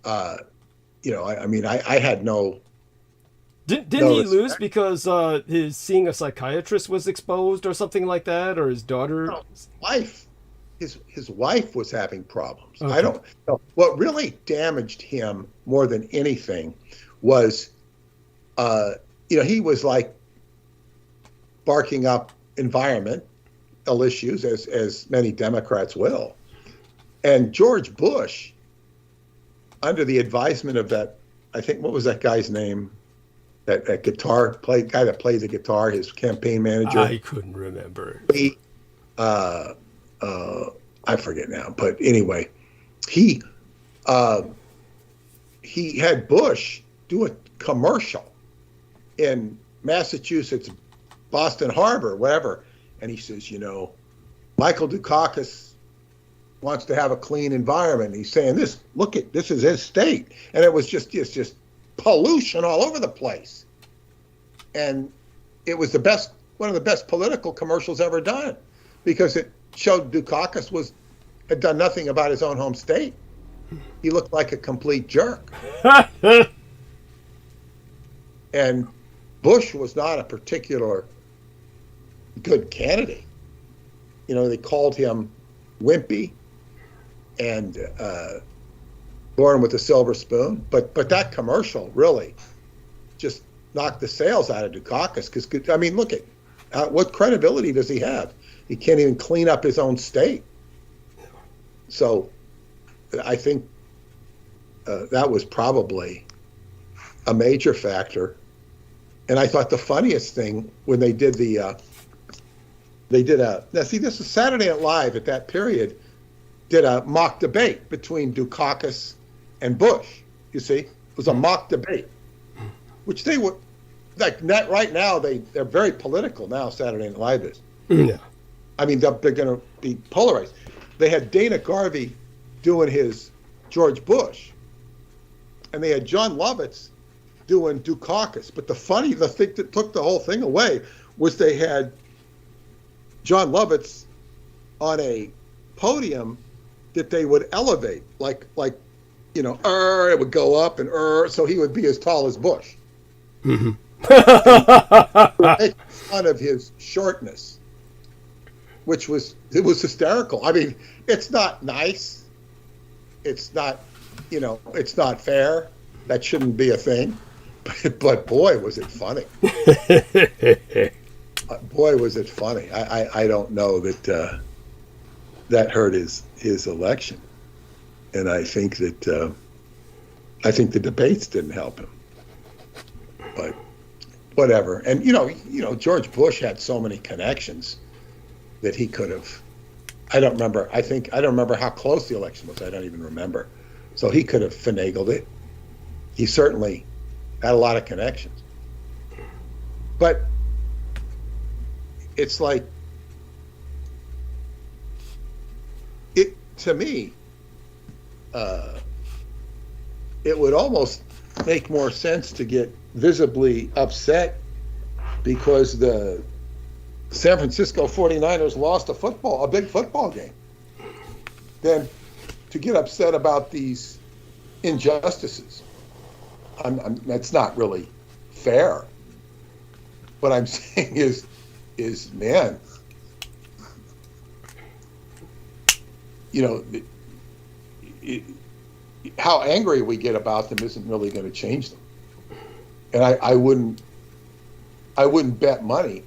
B: I had no.
A: Didn't he lose because his seeing a psychiatrist was exposed or something like that, or his daughter?
B: No, his wife was having problems.
A: Okay.
B: I don't know. What really damaged him more than anything was, he was like barking up environmental issues, as many Democrats will. And George Bush, under the advisement of that, I think, what was that guy's name? That guy that played the guitar, his campaign manager.
A: I couldn't remember.
B: I forget now, but anyway, he had Bush do a commercial in Massachusetts, Boston Harbor, whatever, and he says, Michael Dukakis wants to have a clean environment. He's saying this. Look at this is his state, and it was just pollution all over the place. And it was one of the best political commercials ever done, because it showed Dukakis had done nothing about his own home state. He looked like a complete jerk. And Bush was not a particular good candidate. They called him wimpy and born with a silver spoon. But that commercial really just knocked the sales out of Dukakis. Because, look at what credibility does he have? He can't even clean up his own state. So I think that was probably a major factor. And I thought the funniest thing when they did now see, this is Saturday Night Live at that period, did a mock debate between Dukakis and Bush. You see, it was a mock debate, which they like right now they're very political now. Saturday Night Live is.
A: Yeah.
B: I mean, they're going to be polarized. They had Dana Carvey doing his George Bush, and they had John Lovitz doing Dukakis. But the thing that took the whole thing away was they had John Lovitz on a podium that they would elevate, like it would go up and so he would be as tall as Bush.
A: Mm-hmm.
B: Make fun of his shortness, which was hysterical. I mean, it's not nice. It's not, it's not fair. That shouldn't be a thing. But boy, was it funny. Boy, was it funny. I don't know that that hurt his election, and I think that the debates didn't help him. But whatever. And George Bush had so many connections that he could have. I don't remember how close the election was. I don't even remember. So he could have finagled it. He certainly had a lot of connections. But it's like, to me, it would almost make more sense to get visibly upset because the San Francisco 49ers lost a big football game, than to get upset about these injustices. That's not really fair. What I'm saying is man, how angry we get about them isn't really going to change them. And I wouldn't bet money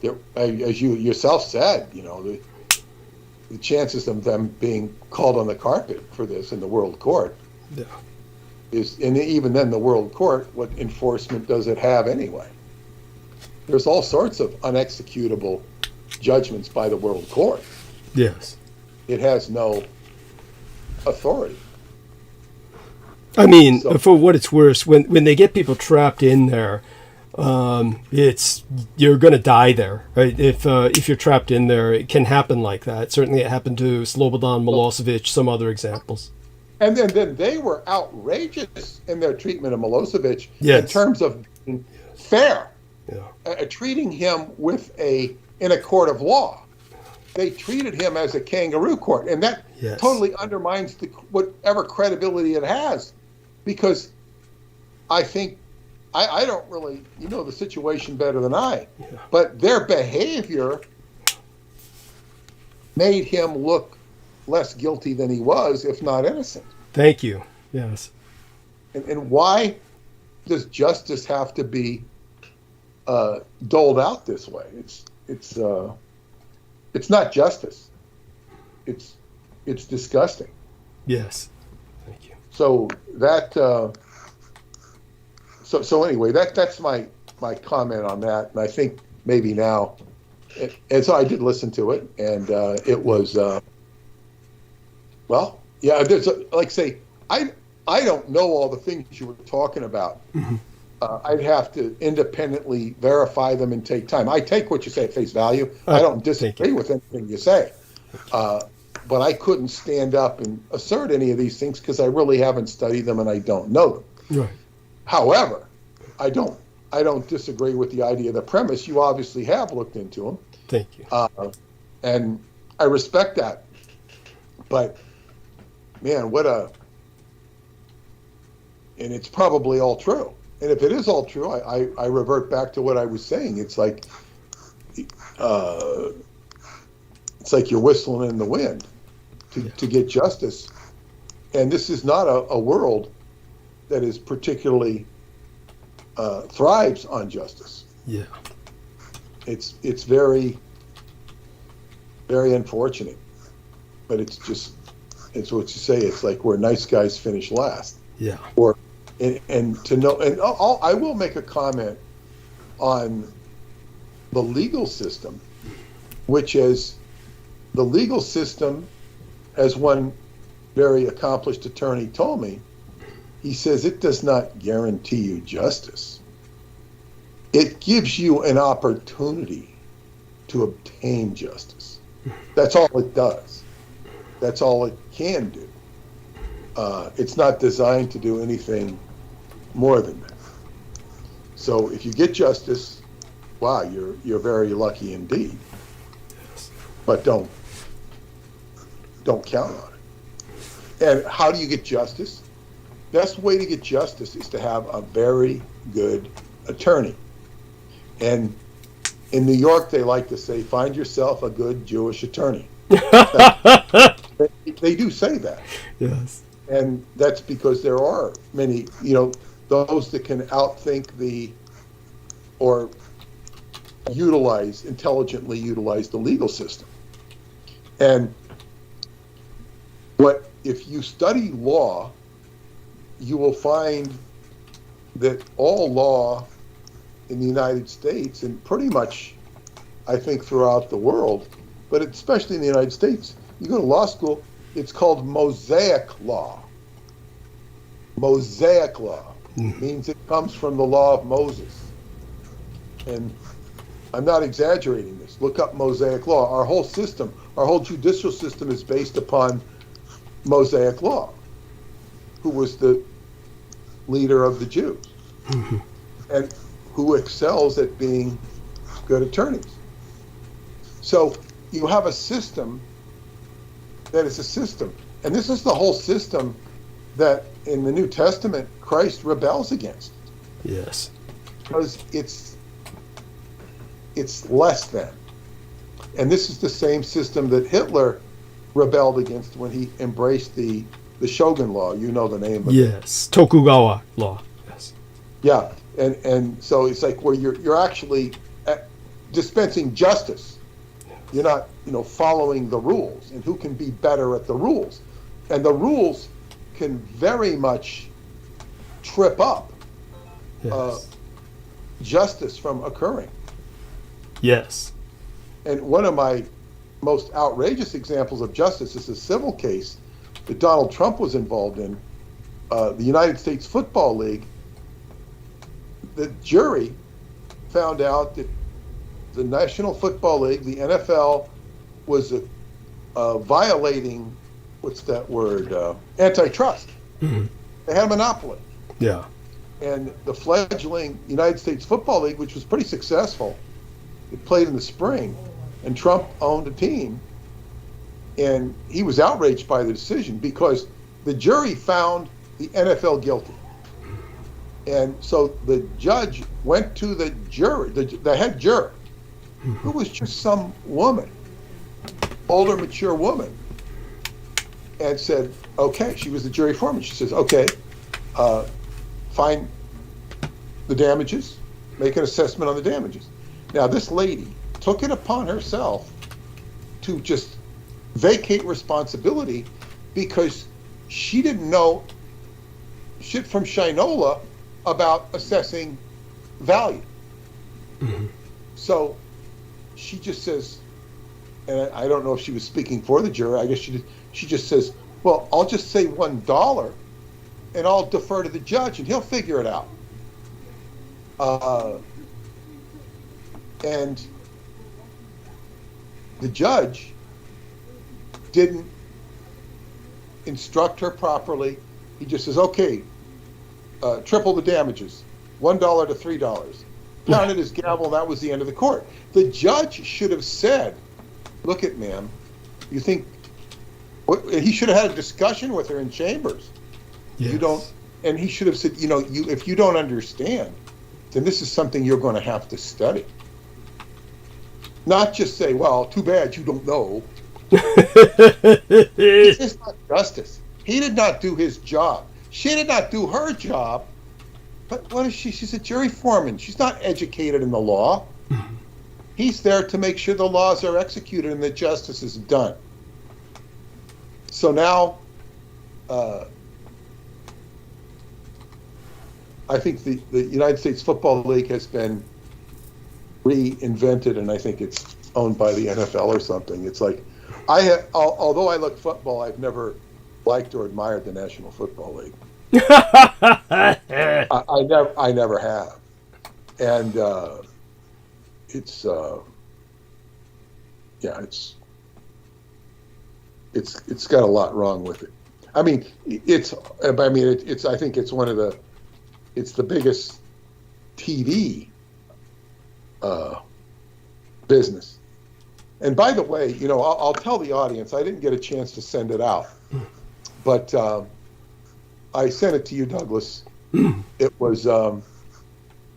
B: that, as you yourself said, the chances of them being called on the carpet for this in the World Court is, and even then the World Court, what enforcement does it have anyway? There's all sorts of unexecutable judgments by the World Court.
A: Yes.
B: It has no authority.
A: I mean, for what it's worth, when they get people trapped in there, you're going to die there, right? If you're trapped in there, it can happen like that. Certainly, it happened to Slobodan Milosevic. Some other examples. And
B: then they were outrageous in their treatment of Milosevic in terms of being fair, treating him in a court of law. They treated him as a kangaroo court, and that totally undermines whatever credibility it has, because I think I don't really, the situation better than I, but their behavior made him look less guilty than he was, if not innocent.
A: Thank you. Yes.
B: And why does justice have to be doled out this way? It's not justice. It's disgusting.
A: Yes. Thank you.
B: So that so anyway, that's my comment on that, and I think maybe now, and so I did listen to it, and it was there's I don't know all the things you were talking about.
A: Mm-hmm.
B: I'd have to independently verify them and take time. I take what you say at face value. I don't disagree with anything you say. But I couldn't stand up and assert any of these things because I really haven't studied them and I don't know them.
A: Right.
B: However, I don't disagree with the idea of the premise. You obviously have looked into them.
A: Thank you.
B: And I respect that. But, man, and it's probably all true. And if it is all true, I revert back to what I was saying. It's like you're whistling in the wind to get justice. And this is not a world that is particularly thrives on justice.
A: Yeah.
B: It's very, very unfortunate. But it's what you say. It's like where nice guys finish last.
A: Yeah.
B: And to know, and I will make a comment on the legal system, which is the legal system, as one very accomplished attorney told me, he says it does not guarantee you justice. it gives you an opportunity to obtain justice. That's all it does. That's all it can do. It's not designed to do anything more than that. So if you get justice, wow, you're very lucky indeed. But don't count on it. And how do you get justice? Best way to get justice is to have a very good attorney. And in New York, they like to say, find yourself a good Jewish attorney. They do say that.
A: Yes.
B: And that's because there are many, those that can outthink or intelligently utilize the legal system. And if you study law, you will find that all law in the United States, and pretty much, I think, throughout the world, but especially in the United States, you go to law school, it's called Mosaic law. Mosaic law means it comes from the law of Moses. And I'm not exaggerating this. Look up Mosaic law. Our whole system, our whole judicial system is based upon Mosaic law, who was the leader of the Jews, and who excels at being good attorneys. So you have a system that is a system. And this is the whole system that in the New Testament, Christ rebels against.
A: Yes.
B: Because it's less than. And this is the same system that Hitler rebelled against when he embraced the Shogun law. You know the name of it.
A: Yes. Tokugawa law. Yes.
B: Yeah. And so it's like where you're actually dispensing justice. You're not, following the rules, and who can be better at the rules. And the rules can very much trip up justice from occurring.
A: Yes.
B: And one of my most outrageous examples of justice is a civil case that Donald Trump was involved in, the United States Football League. The jury found out that the National Football League, the NFL, was violating, what's that word, antitrust.
A: Mm-hmm.
B: They had a monopoly.
A: Yeah.
B: And the fledgling United States Football League, which was pretty successful, it played in the spring, and Trump owned a team, and he was outraged by the decision because the jury found the NFL guilty. And so the judge went to the jury, the head juror, who was just some woman, older, mature woman, and said, okay, she was the jury foreman. She says, okay, find the damages, make an assessment on the damages. Now, this lady took it upon herself to just vacate responsibility because she didn't know shit from Shinola about assessing value.
A: Mm-hmm.
B: So she just says, and I don't know if she was speaking for the jury, I guess she just says, well, I'll just say $1 and I'll defer to the judge and he'll figure it out. And the judge didn't instruct her properly. He just says, okay, triple the damages, $1 to $3. Pounded his gavel, that was the end of the court. The judge should have said, look it, ma'am, you think, he should have had a discussion with her in chambers.
A: Yes.
B: You don't, and he should have said, if you don't understand, then this is something you're going to have to study. Not just say, well, too bad you don't know. This is not justice. He did not do his job. She did not do her job. But what is she? She's a jury foreman. She's not educated in the law. He's there to make sure the laws are executed and that justice is done. So now, I think the United States Football League has been reinvented, and I think it's owned by the NFL or something. It's like, although I like football, I've never liked or admired the National Football League. I never have. And it's got a lot wrong with it. I mean, it's I think it's it's the biggest TV business. And by the way, you know, I'll tell the audience, I didn't get a chance to send it out, but I sent it to you, Douglas. It was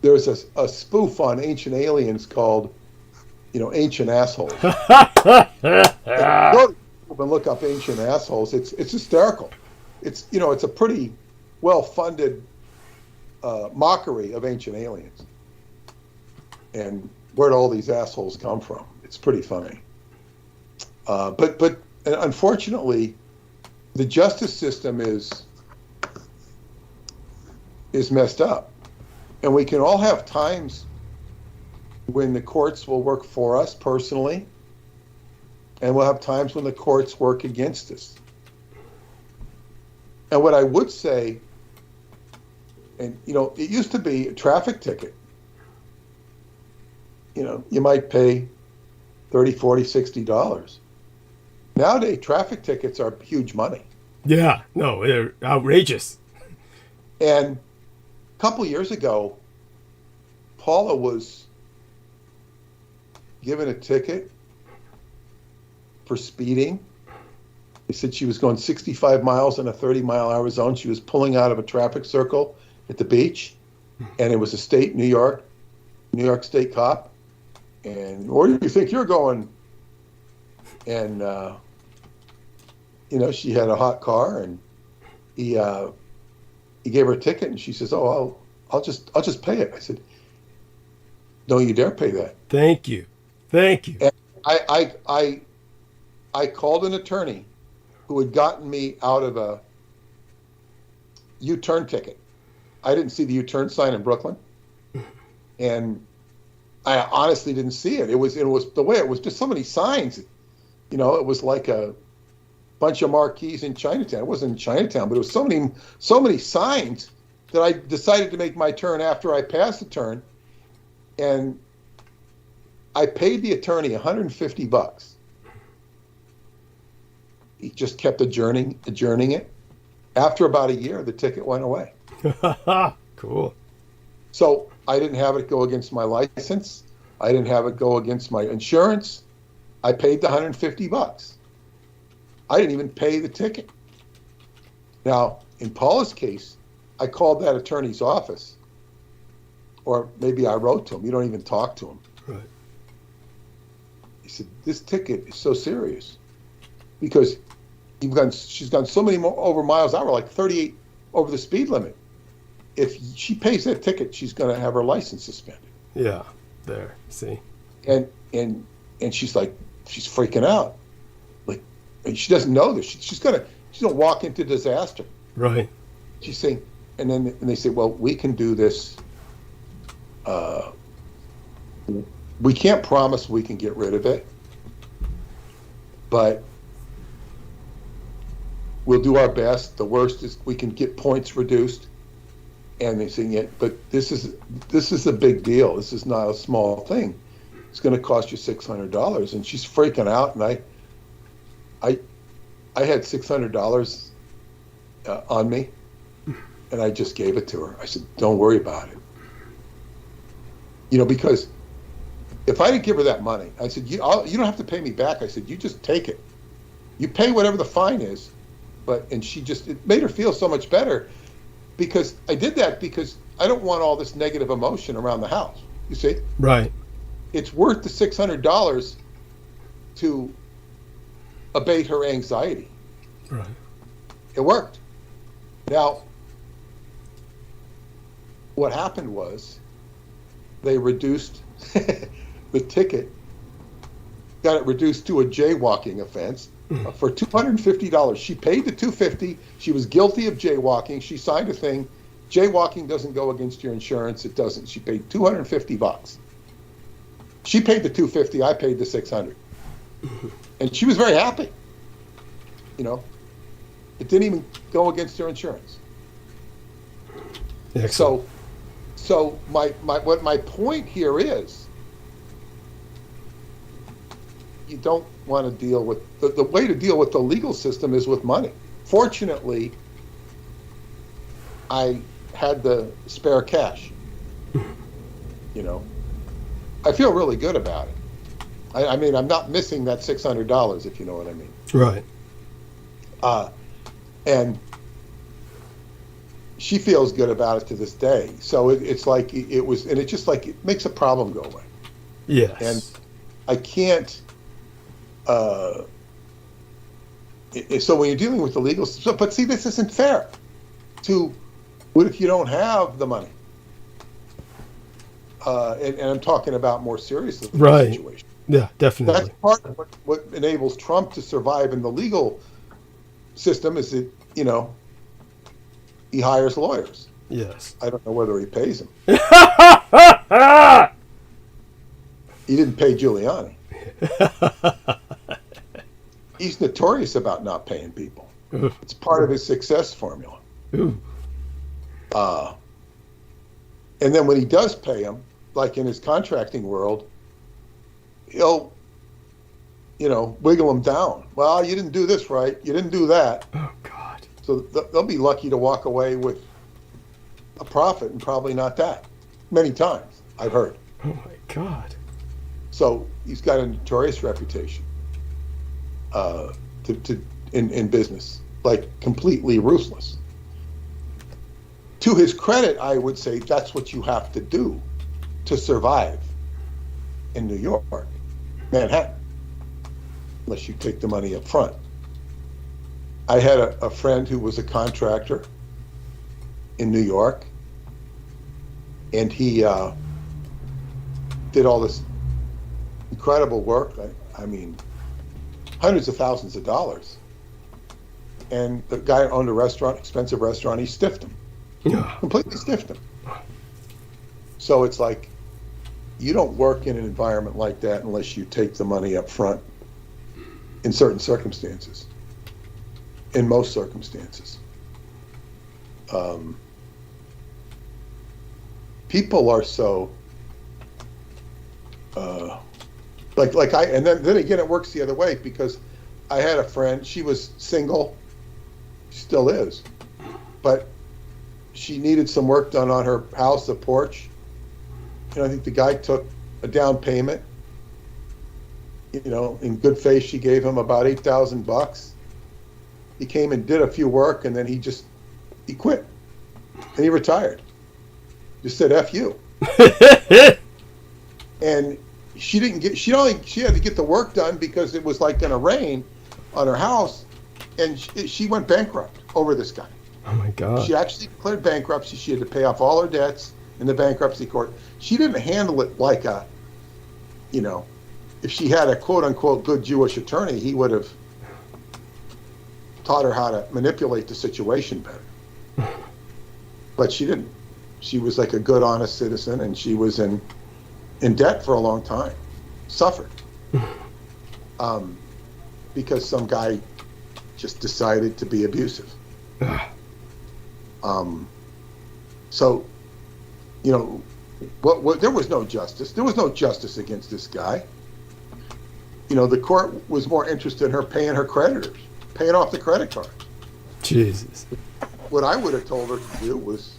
B: there's a spoof on Ancient Aliens called, you know, Ancient Assholes. And look up Ancient Assholes. It's hysterical. It's, you know, it's a pretty well-funded mockery of Ancient Aliens and where'd all these assholes come from. It's pretty funny. But unfortunately, the justice system is messed up, and we can all have times when the courts will work for us personally, and we'll have times when the courts work against us. And what I would say, and you know, it used to be a traffic ticket. You know, you might pay $30, $40, $60. Nowadays, traffic tickets are huge money.
A: Yeah, no, they're outrageous.
B: And a couple years ago, Paula was given a ticket for speeding. They said she was going 65 miles in a 30-mile-an-hour zone. She was pulling out of a traffic circle at the beach, and it was a New York State cop. And where do you think you're going? And you know, she had a hot car, and he gave her a ticket, and she says, "Oh, I'll just pay it." I said, "Don't you dare pay that."
A: Thank you.
B: And I called an attorney who had gotten me out of a U-turn ticket. I didn't see the U-turn sign in Brooklyn, and I honestly didn't see it. It was the way it was, just so many signs. You know, it was like a bunch of marquees in Chinatown. It wasn't in Chinatown, but it was so many signs that I decided to make my turn after I passed the turn, and I paid the attorney $150. He just kept adjourning it. After about a year, the ticket went away.
A: Cool.
B: So I didn't have it go against my license. I didn't have it go against my insurance. I paid the $150. I didn't even pay the ticket. Now, in Paula's case, I called that attorney's office, or maybe I wrote to him. You don't even talk to him.
A: Right.
B: He said, "This ticket is so serious because she's gone so many more over miles an hour, like 38 over the speed limit. If she pays that ticket, she's going to have her license suspended."
A: Yeah, there. See.
B: And she's like, she's freaking out, like, and she doesn't know this. She's gonna walk into disaster.
A: Right.
B: She's saying, and they say, "Well, we can do this. We can't promise we can get rid of it, but we'll do our best. The worst is we can get points reduced." And they say, "Yeah, but this is a big deal. This is not a small thing. It's going to cost you $600." And she's freaking out. And I had $600 on me, and I just gave it to her. I said, "Don't worry about it." You know, because if I didn't give her that money, I said, you don't have to pay me back. I said, "You just take it. You pay whatever the fine is." And it made her feel so much better, because I did that because I don't want all this negative emotion around the house. You see?
A: Right.
B: It's worth the $600 to abate her anxiety.
A: Right.
B: It worked. Now, what happened was they reduced the ticket, got it reduced to a jaywalking offense for $250. She paid the $250. She was guilty of jaywalking. She signed a thing. Jaywalking doesn't go against your insurance. It doesn't. She paid $250. She paid the $250. I paid the $600, and she was very happy. You know, it didn't even go against her insurance.
A: Excellent.
B: So So what my point here is, you don't want to deal with the way to deal with the legal system is with money. Fortunately, I had the spare cash. You know, I feel really good about it. I mean, I'm not missing that $600, if you know what I mean.
A: Right.
B: And she feels good about it to this day. So it's like it was, and it's just like it makes a problem go away.
A: Yes.
B: And I can't. So when you're dealing with the legal system, but see, this isn't fair. What if you don't have the money? And I'm talking about more seriously the situation.
A: Yeah, definitely.
B: That's part of what enables Trump to survive in the legal system is that, you know, he hires lawyers.
A: Yes.
B: I don't know whether he pays them. He didn't pay Giuliani. He's notorious about not paying people. It's part of his success formula. And then when he does pay them, like in his contracting world, he'll, you know, wiggle them down. Well, you didn't do this right. You didn't do that.
A: Oh, God.
B: So they'll be lucky to walk away with a profit and probably not that. Many times, I've heard.
A: Oh, my God.
B: So he's got a notorious reputation in business, like completely ruthless. To his credit, I would say that's what you have to do to survive in New York, Manhattan, unless you take the money up front. I had a friend who was a contractor in New York, and he did all this incredible work. I mean, hundreds of thousands of dollars. And the guy owned a restaurant, expensive restaurant, he stiffed him.
A: Yeah.
B: Completely stiffed him. So it's like, you don't work in an environment like that unless you take the money up front in certain circumstances. In most circumstances. People are so and then again it works the other way, because I had a friend, she was single, she still is, but she needed some work done on her house, the porch. And I think the guy took a down payment. You know, in good faith, she gave him about $8,000. He came and did a few work, and then he quit, and he retired. Just said "F you." And she had to get the work done because it was like going to rain on her house, and she went bankrupt over this guy.
A: Oh, my God.
B: She actually declared bankruptcy. She had to pay off all her debts in the bankruptcy court. She didn't handle it like a, you know, if she had a quote-unquote good Jewish attorney, he would have taught her how to manipulate the situation better. But she didn't. She was like a good, honest citizen, and she was in debt for a long time. Suffered. Because some guy just decided to be abusive. So, you know, there was no justice. There was no justice against this guy. You know, the court was more interested in her paying her creditors, paying off the credit cards.
A: Jesus.
B: What I would have told her to do was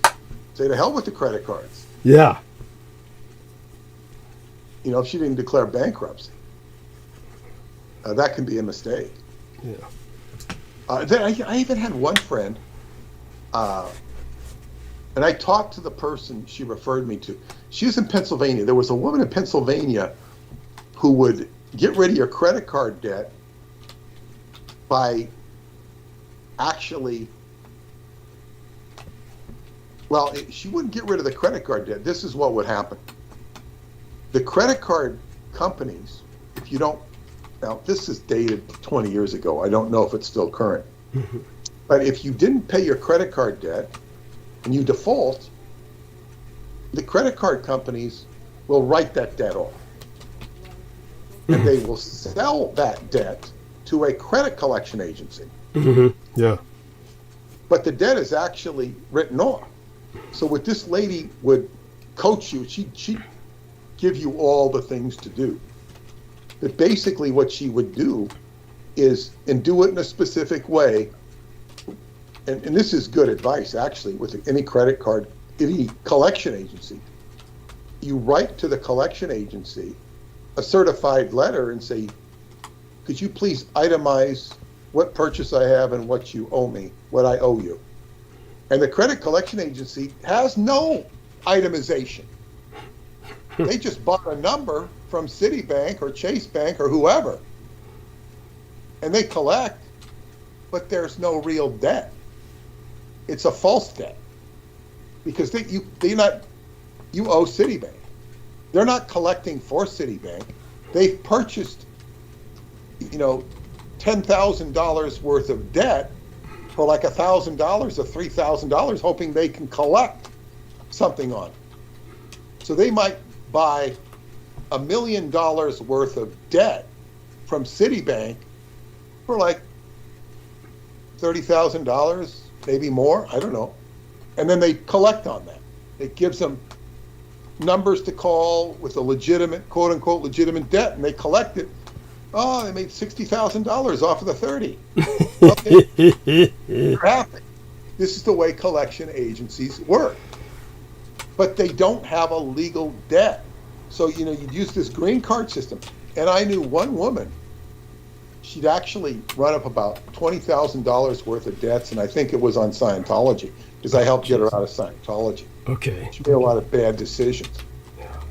B: say to hell with the credit cards.
A: Yeah.
B: You know, if she didn't declare bankruptcy, that can be a mistake.
A: Yeah.
B: Then I even had one friend, and I talked to the person she referred me to. She was in Pennsylvania. There was a woman in Pennsylvania who would get rid of your credit card debt by actually, well, she wouldn't get rid of the credit card debt. This is what would happen. The credit card companies, if you don't, now this is dated 20 years ago. I don't know if it's still current. But if you didn't pay your credit card debt and you default, the credit card companies will write that debt off. And they will sell that debt to a credit collection agency.
A: Yeah.
B: But the debt is actually written off. So what this lady would coach you. She'd give you all the things to do. But basically what she would do is, and do it in a specific way, and this is good advice actually with any credit card, any collection agency. You write to the collection agency a certified letter and say, could you please itemize what purchase I have and what you owe me, what I owe you. And the credit collection agency has no itemization. They just bought a number from Citibank or Chase Bank or whoever, and they collect, but there's no real debt. It's a false debt because you owe Citibank. They're not collecting for Citibank. They've purchased, $10,000 worth of debt for like $1,000 or $3,000, hoping they can collect something on it. So they might buy $1 million worth of debt from Citibank for like $30,000, maybe more, I don't know. And then they collect on that. It gives them numbers to call with a legitimate, quote unquote, legitimate debt, and they collect it. Oh, they made $60,000 off of the 30. Okay. They're happy. This is the way collection agencies work. But they don't have a legal debt. So, you'd use this green card system. And I knew one woman, she'd actually run up about $20,000 worth of debts, and I think it was on Scientology, because I helped get her out of Scientology.
A: Okay.
B: She made a lot of bad decisions.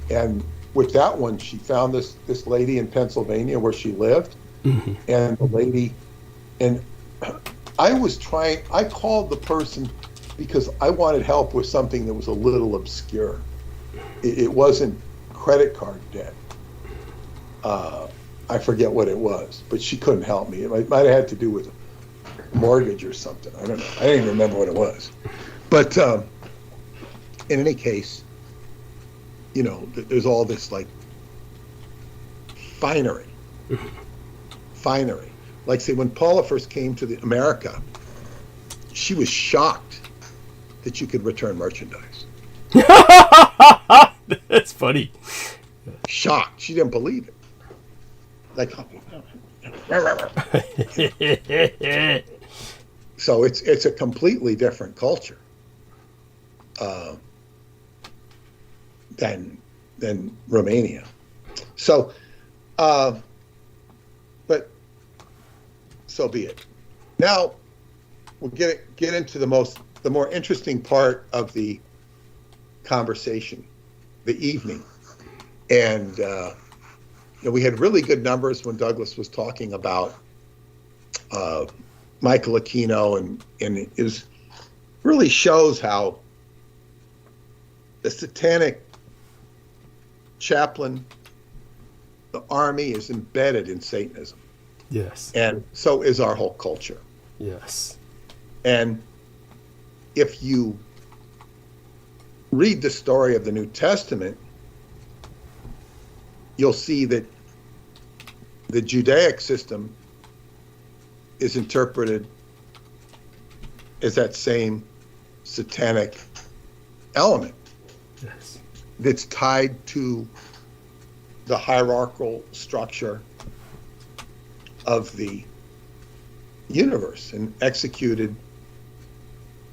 B: And with that one, she found this lady in Pennsylvania where she lived. Mm-hmm. And the lady, and I called the person because I wanted help with something that was a little obscure. It wasn't credit card debt. I forget what it was, but she couldn't help me. It might have had to do with a mortgage or something. I don't know. I didn't even remember what it was. But in any case, there's all this like finery. Like, say, when Paula first came to America, she was shocked that you could return merchandise.
A: That's funny.
B: Shocked. She didn't believe it. Like, so it's a completely different culture than Romania. So, but so be it. Now we'll get into the more interesting part of the conversation, the evening, and we had really good numbers when Douglas was talking about Michael Aquino, and it really shows how the satanic chaplain, the army, is embedded in Satanism.
A: Yes.
B: And so is our whole culture.
A: Yes.
B: And if you read the story of the New Testament, you'll see that the Judaic system is interpreted as that same satanic element.
A: Yes.
B: That's tied to the hierarchical structure of the universe and executed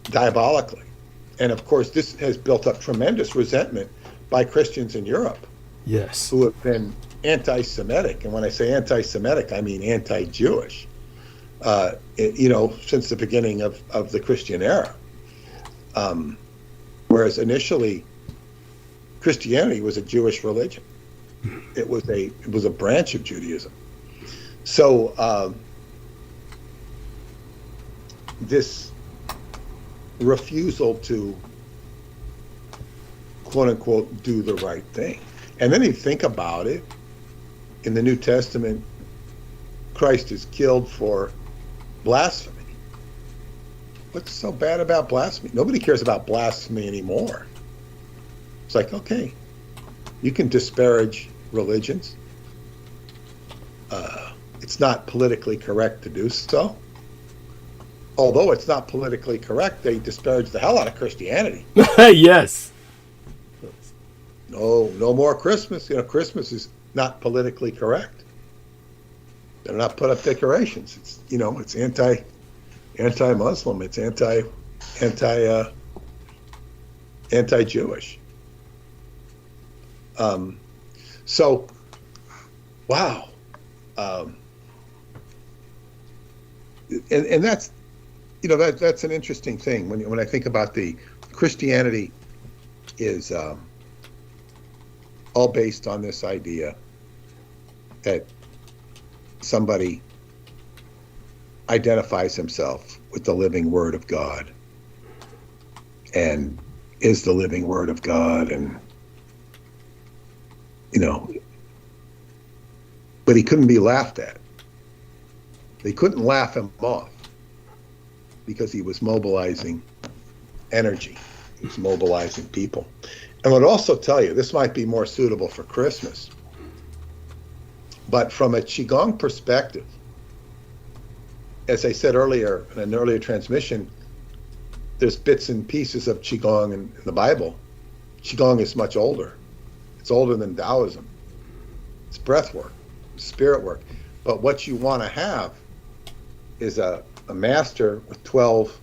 B: diabolically. And of course, this has built up tremendous resentment by Christians in Europe.
A: Yes.
B: Who have been anti-Semitic. And when I say anti-Semitic, I mean anti-Jewish, since the beginning of the Christian era. Whereas initially, Christianity was a Jewish religion. It was a branch of Judaism. So this refusal to, quote unquote, do the right thing. And then you think about it, in the New Testament, Christ is killed for blasphemy. What's so bad about blasphemy? Nobody cares about blasphemy anymore. It's like, okay, you can disparage religions. It's not politically correct to do so. Although it's not politically correct, they disparage the hell out of Christianity.
A: Yes.
B: No more Christmas. Christmas is not politically correct. They're not put up decorations. It's it's anti-Muslim. It's anti-Jewish. So, wow. And that's that's an interesting thing when I think about the Christianity is all based on this idea that somebody identifies himself with the living Word of God and is the living Word of God, and but he couldn't be laughed at. They couldn't laugh him off because he was mobilizing energy. He was mobilizing people. And I would also tell you, this might be more suitable for Christmas, but from a Qigong perspective, as I said earlier in an earlier transmission, there's bits and pieces of Qigong in the Bible. Qigong is much older. It's older than Taoism. It's breath work, spirit work. But what you want to have is a master with 12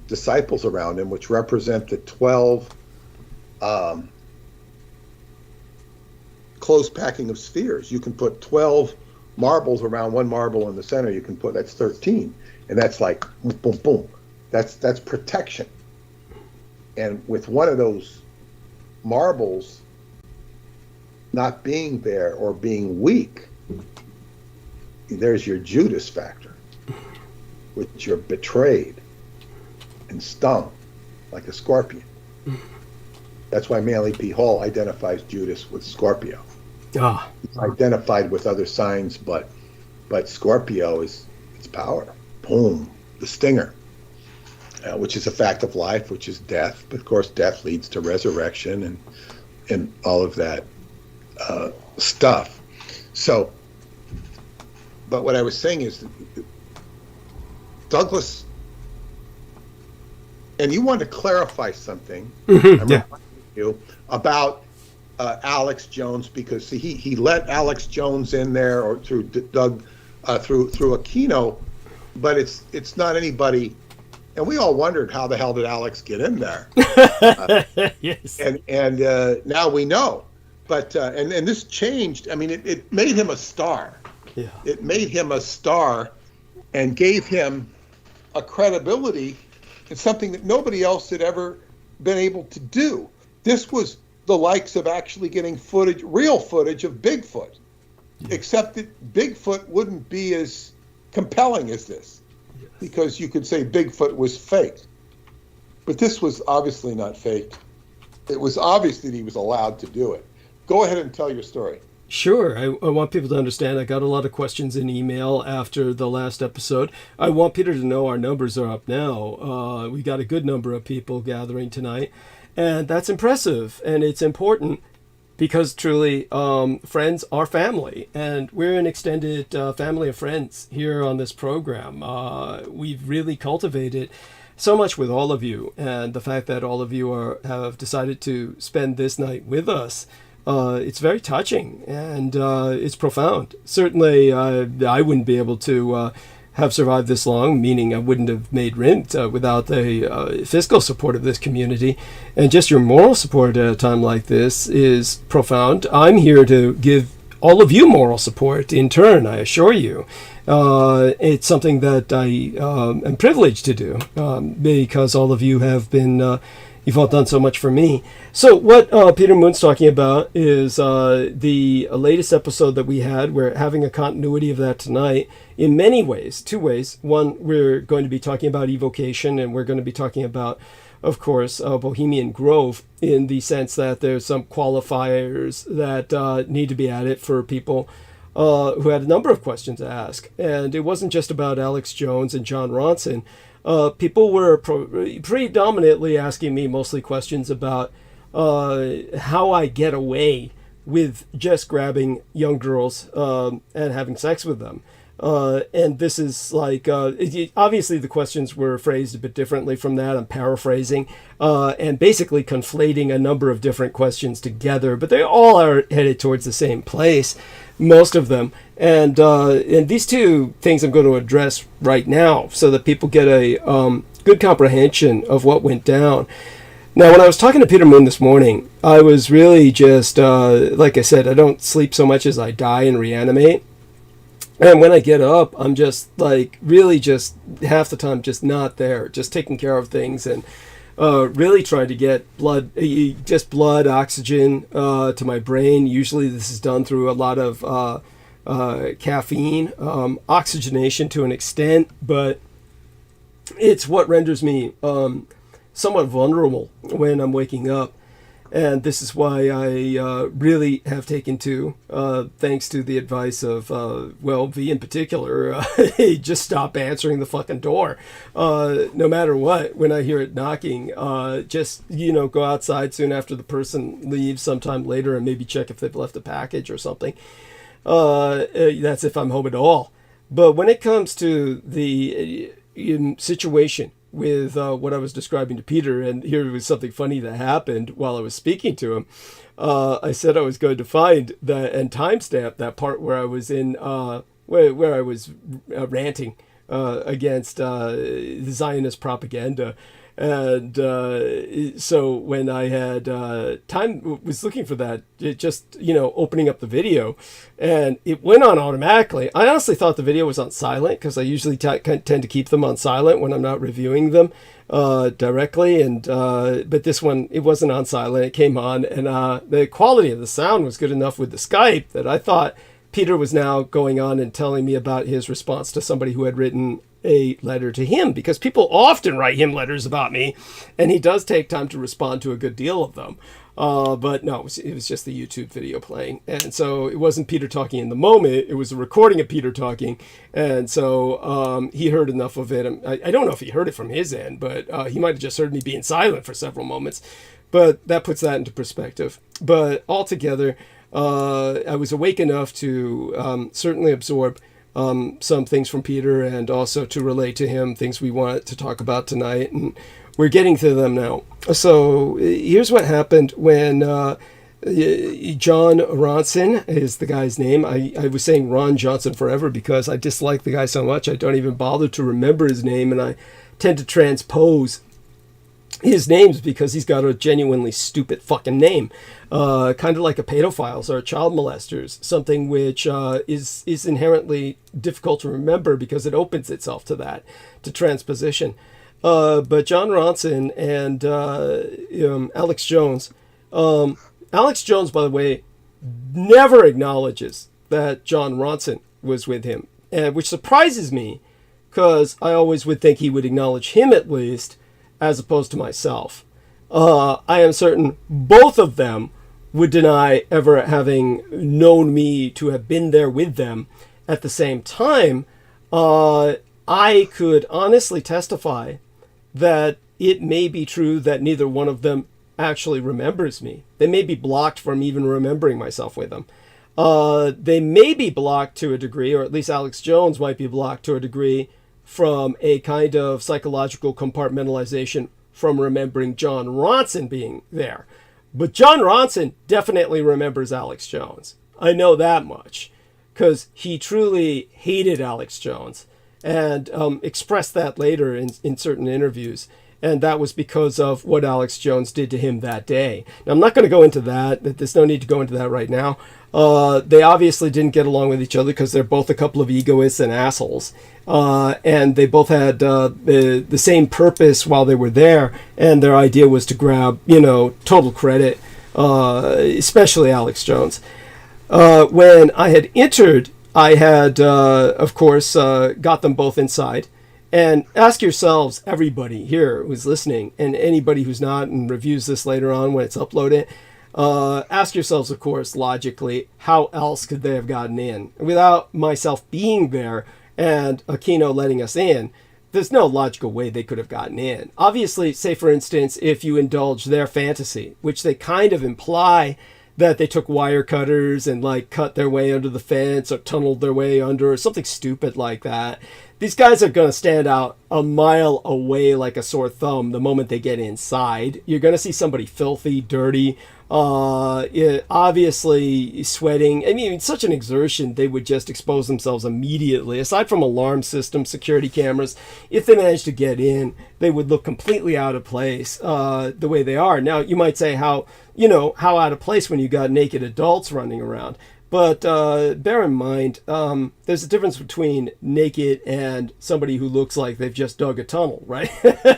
B: disciples around him, which represent the 12 close packing of spheres. You can put 12 marbles around one marble in the center. You can put, that's 13. And that's like, boom, boom, boom. That's protection. And with one of those marbles not being there or being weak, there's your Judas factor, which you're betrayed and stung like a scorpion. That's why Manly P. Hall identifies Judas with Scorpio. He's identified with other signs, but Scorpio is its power. Boom, the stinger, which is a fact of life, which is death. But of course, death leads to resurrection and all of that stuff. So, but what I was saying is, Douglas, and you want to clarify something. You about Alex Jones, because he let Alex Jones in there, or through Doug, through Aquino, but it's not anybody. And we all wondered, how the hell did Alex get in there?
A: Yes.
B: And now we know. But and this changed. I mean, it made him a star.
A: Yeah.
B: It made him a star, and gave him a credibility in something that nobody else had ever been able to do. This was the likes of actually getting footage, real footage of Bigfoot, except that Bigfoot wouldn't be as compelling as this, because you could say Bigfoot was faked. But this was obviously not faked. It was obvious that he was allowed to do it. Go ahead and tell your story.
A: Sure. I want people to understand. I got a lot of questions in email after the last episode. I want Peter to know our numbers are up now. We got a good number of people gathering tonight, and that's impressive. And it's important because truly, friends are family, and we're an extended family of friends here on this program. We've really cultivated so much with all of you, and the fact that all of you have decided to spend this night with us. It's very touching, and it's profound. Certainly, I wouldn't be able to have survived this long, meaning I wouldn't have made rent without the fiscal support of this community. And just your moral support at a time like this is profound. I'm here to give all of you moral support in turn, I assure you. It's something that I am privileged to do because all of you have been... You've all done so much for me. So what Peter Moon's talking about is the latest episode that we had. We're having a continuity of that tonight in many ways, two ways. One, we're going to be talking about evocation, and we're going to be talking about, of course, Bohemian Grove, in the sense that there's some qualifiers that need to be added for people who had a number of questions to ask. And it wasn't just about Alex Jones and John Ronson. People were predominantly asking me mostly questions about how I get away with just grabbing young girls and having sex with them. And this is like, obviously the questions were phrased a bit differently from that. I'm paraphrasing, and basically conflating a number of different questions together, but they all are headed towards the same place, most of them. And these two things I'm going to address right now so that people get a good comprehension of what went down. Now, when I was talking to Peter Moon this morning, I was really just, like I said, I don't sleep so much as I die and reanimate. And when I get up, I'm just like really just half the time just not there, just taking care of things and really trying to get blood oxygen to my brain. Usually this is done through a lot of caffeine, oxygenation to an extent, but it's what renders me somewhat vulnerable when I'm waking up. And this is why I really have taken to, thanks to the advice of, V in particular, just stop answering the fucking door. No matter what, when I hear it knocking, just, go outside soon after the person leaves sometime later and maybe check if they've left a package or something. That's if I'm home at all. But when it comes to the situation with what I was describing to Peter, and here was something funny that happened while I was speaking to him. I said I was going to find that and timestamp that part where I was in where I was ranting against the Zionist propaganda. And so when I had was looking for that, it just, opening up the video, and it went on automatically. I honestly thought the video was on silent because I usually tend to keep them on silent when I'm not reviewing them directly. And but this one, it wasn't on silent. It came on, and the quality of the sound was good enough with the Skype that I thought Peter was now going on and telling me about his response to somebody who had written a letter to him, because people often write him letters about me, and he does take time to respond to a good deal of them. But no, it was just the YouTube video playing. And so it wasn't Peter talking in the moment. It was a recording of Peter talking. And so he heard enough of it. I don't know if he heard it from his end, but he might have just heard me being silent for several moments. But that puts that into perspective. But altogether, I was awake enough to certainly absorb some things from Peter, and also to relate to him things we want to talk about tonight, and we're getting to them now. So here's what happened when John Ronson is the guy's name. I was saying Ron Johnson forever because I dislike the guy so much I don't even bother to remember his name, and I tend to transpose his names because he's got a genuinely stupid fucking name, kind of like a pedophiles or child molesters, something which is inherently difficult to remember because it opens itself to that, to transposition. But John Ronson and Alex Jones. Alex Jones, by the way, never acknowledges that John Ronson was with him, which surprises me because I always would think he would acknowledge him at least, as opposed to myself. I am certain both of them would deny ever having known me to have been there with them. At the same time, I could honestly testify that it may be true that neither one of them actually remembers me. They may be blocked from even remembering myself with them. They may be blocked to a degree, or at least Alex Jones might be blocked to a degree, from a kind of psychological compartmentalization from remembering John Ronson being there. But John Ronson definitely remembers Alex Jones. I know that much, because he truly hated Alex Jones and expressed that later in certain interviews. And that was because of what Alex Jones did to him that day. Now, I'm not going to go into that. There's no need to go into that right now. They obviously didn't get along with each other because they're both a couple of egoists and assholes. And they both had the same purpose while they were there. And their idea was to grab, total credit, especially Alex Jones. When I had entered, I had, of course, got them both inside. And ask yourselves, everybody here who's listening, and anybody who's not and reviews this later on when it's uploaded, ask yourselves, of course, logically, how else could they have gotten in? Without myself being there and Aquino letting us in, there's no logical way they could have gotten in. Obviously, say for instance, if you indulge their fantasy, which they kind of imply that they took wire cutters and like cut their way under the fence or tunneled their way under or something stupid like that. These guys are going to stand out a mile away like a sore thumb the moment they get inside. You're going to see somebody filthy, dirty, obviously sweating. I mean, such an exertion, they would just expose themselves immediately. Aside from alarm systems, security cameras, if they managed to get in, they would look completely out of place the way they are. Now, you might say how out of place when you got naked adults running around. But bear in mind, there's a difference between naked and somebody who looks like they've just dug a tunnel, right?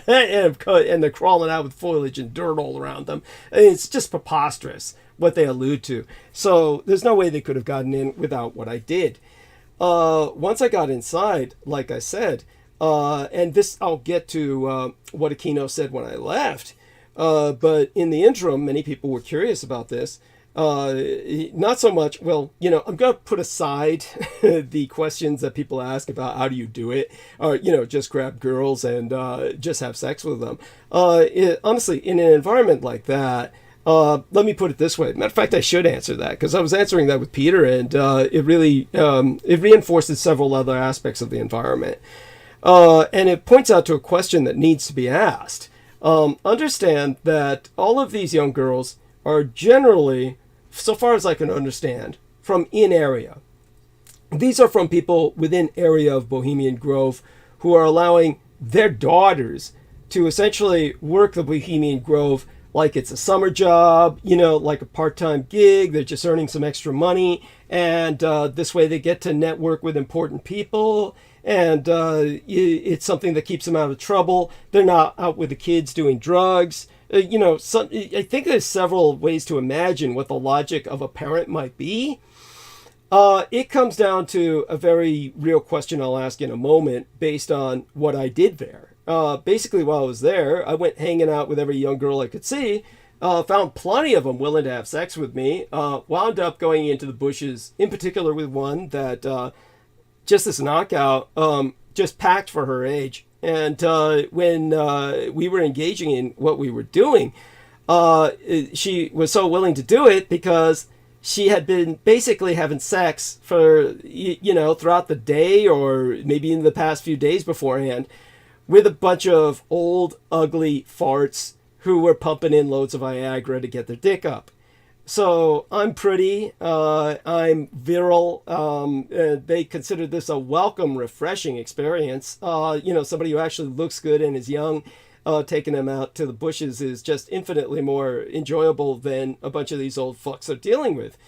A: and they're crawling out with foliage and dirt all around them. It's just preposterous what they allude to. So there's no way they could have gotten in without what I did. Once I got inside, like I said, and this I'll get to what Aquino said when I left. But in the interim, many people were curious about this. Not so much, well, I'm going to put aside the questions that people ask about how do you do it, or, just grab girls and just have sex with them. Honestly, in an environment like that, let me put it this way. Matter of fact, I should answer that because I was answering that with Peter, and it really it reinforces several other aspects of the environment. And it points out to a question that needs to be asked. Understand that all of these young girls are generally, so far as I can understand, from in area. These are from people within area of Bohemian Grove who are allowing their daughters to essentially work the Bohemian Grove like it's a summer job, like a part-time gig. They're just earning some extra money, and this way they get to network with important people, and it's something that keeps them out of trouble. They're not out with the kids doing drugs. I think there's several ways to imagine what the logic of a parent might be. It comes down to a very real question I'll ask in a moment based on what I did there. Basically, while I was there, I went hanging out with every young girl I could see, found plenty of them willing to have sex with me, wound up going into the bushes, in particular with one that just this knockout, just packed for her age. And when we were engaging in what we were doing, she was so willing to do it because she had been basically having sex for, throughout the day or maybe in the past few days beforehand with a bunch of old, ugly farts who were pumping in loads of Viagra to get their dick up. So I'm pretty, I'm virile, they consider this a welcome, refreshing experience. Somebody who actually looks good and is young, taking them out to the bushes is just infinitely more enjoyable than a bunch of these old fucks are dealing with.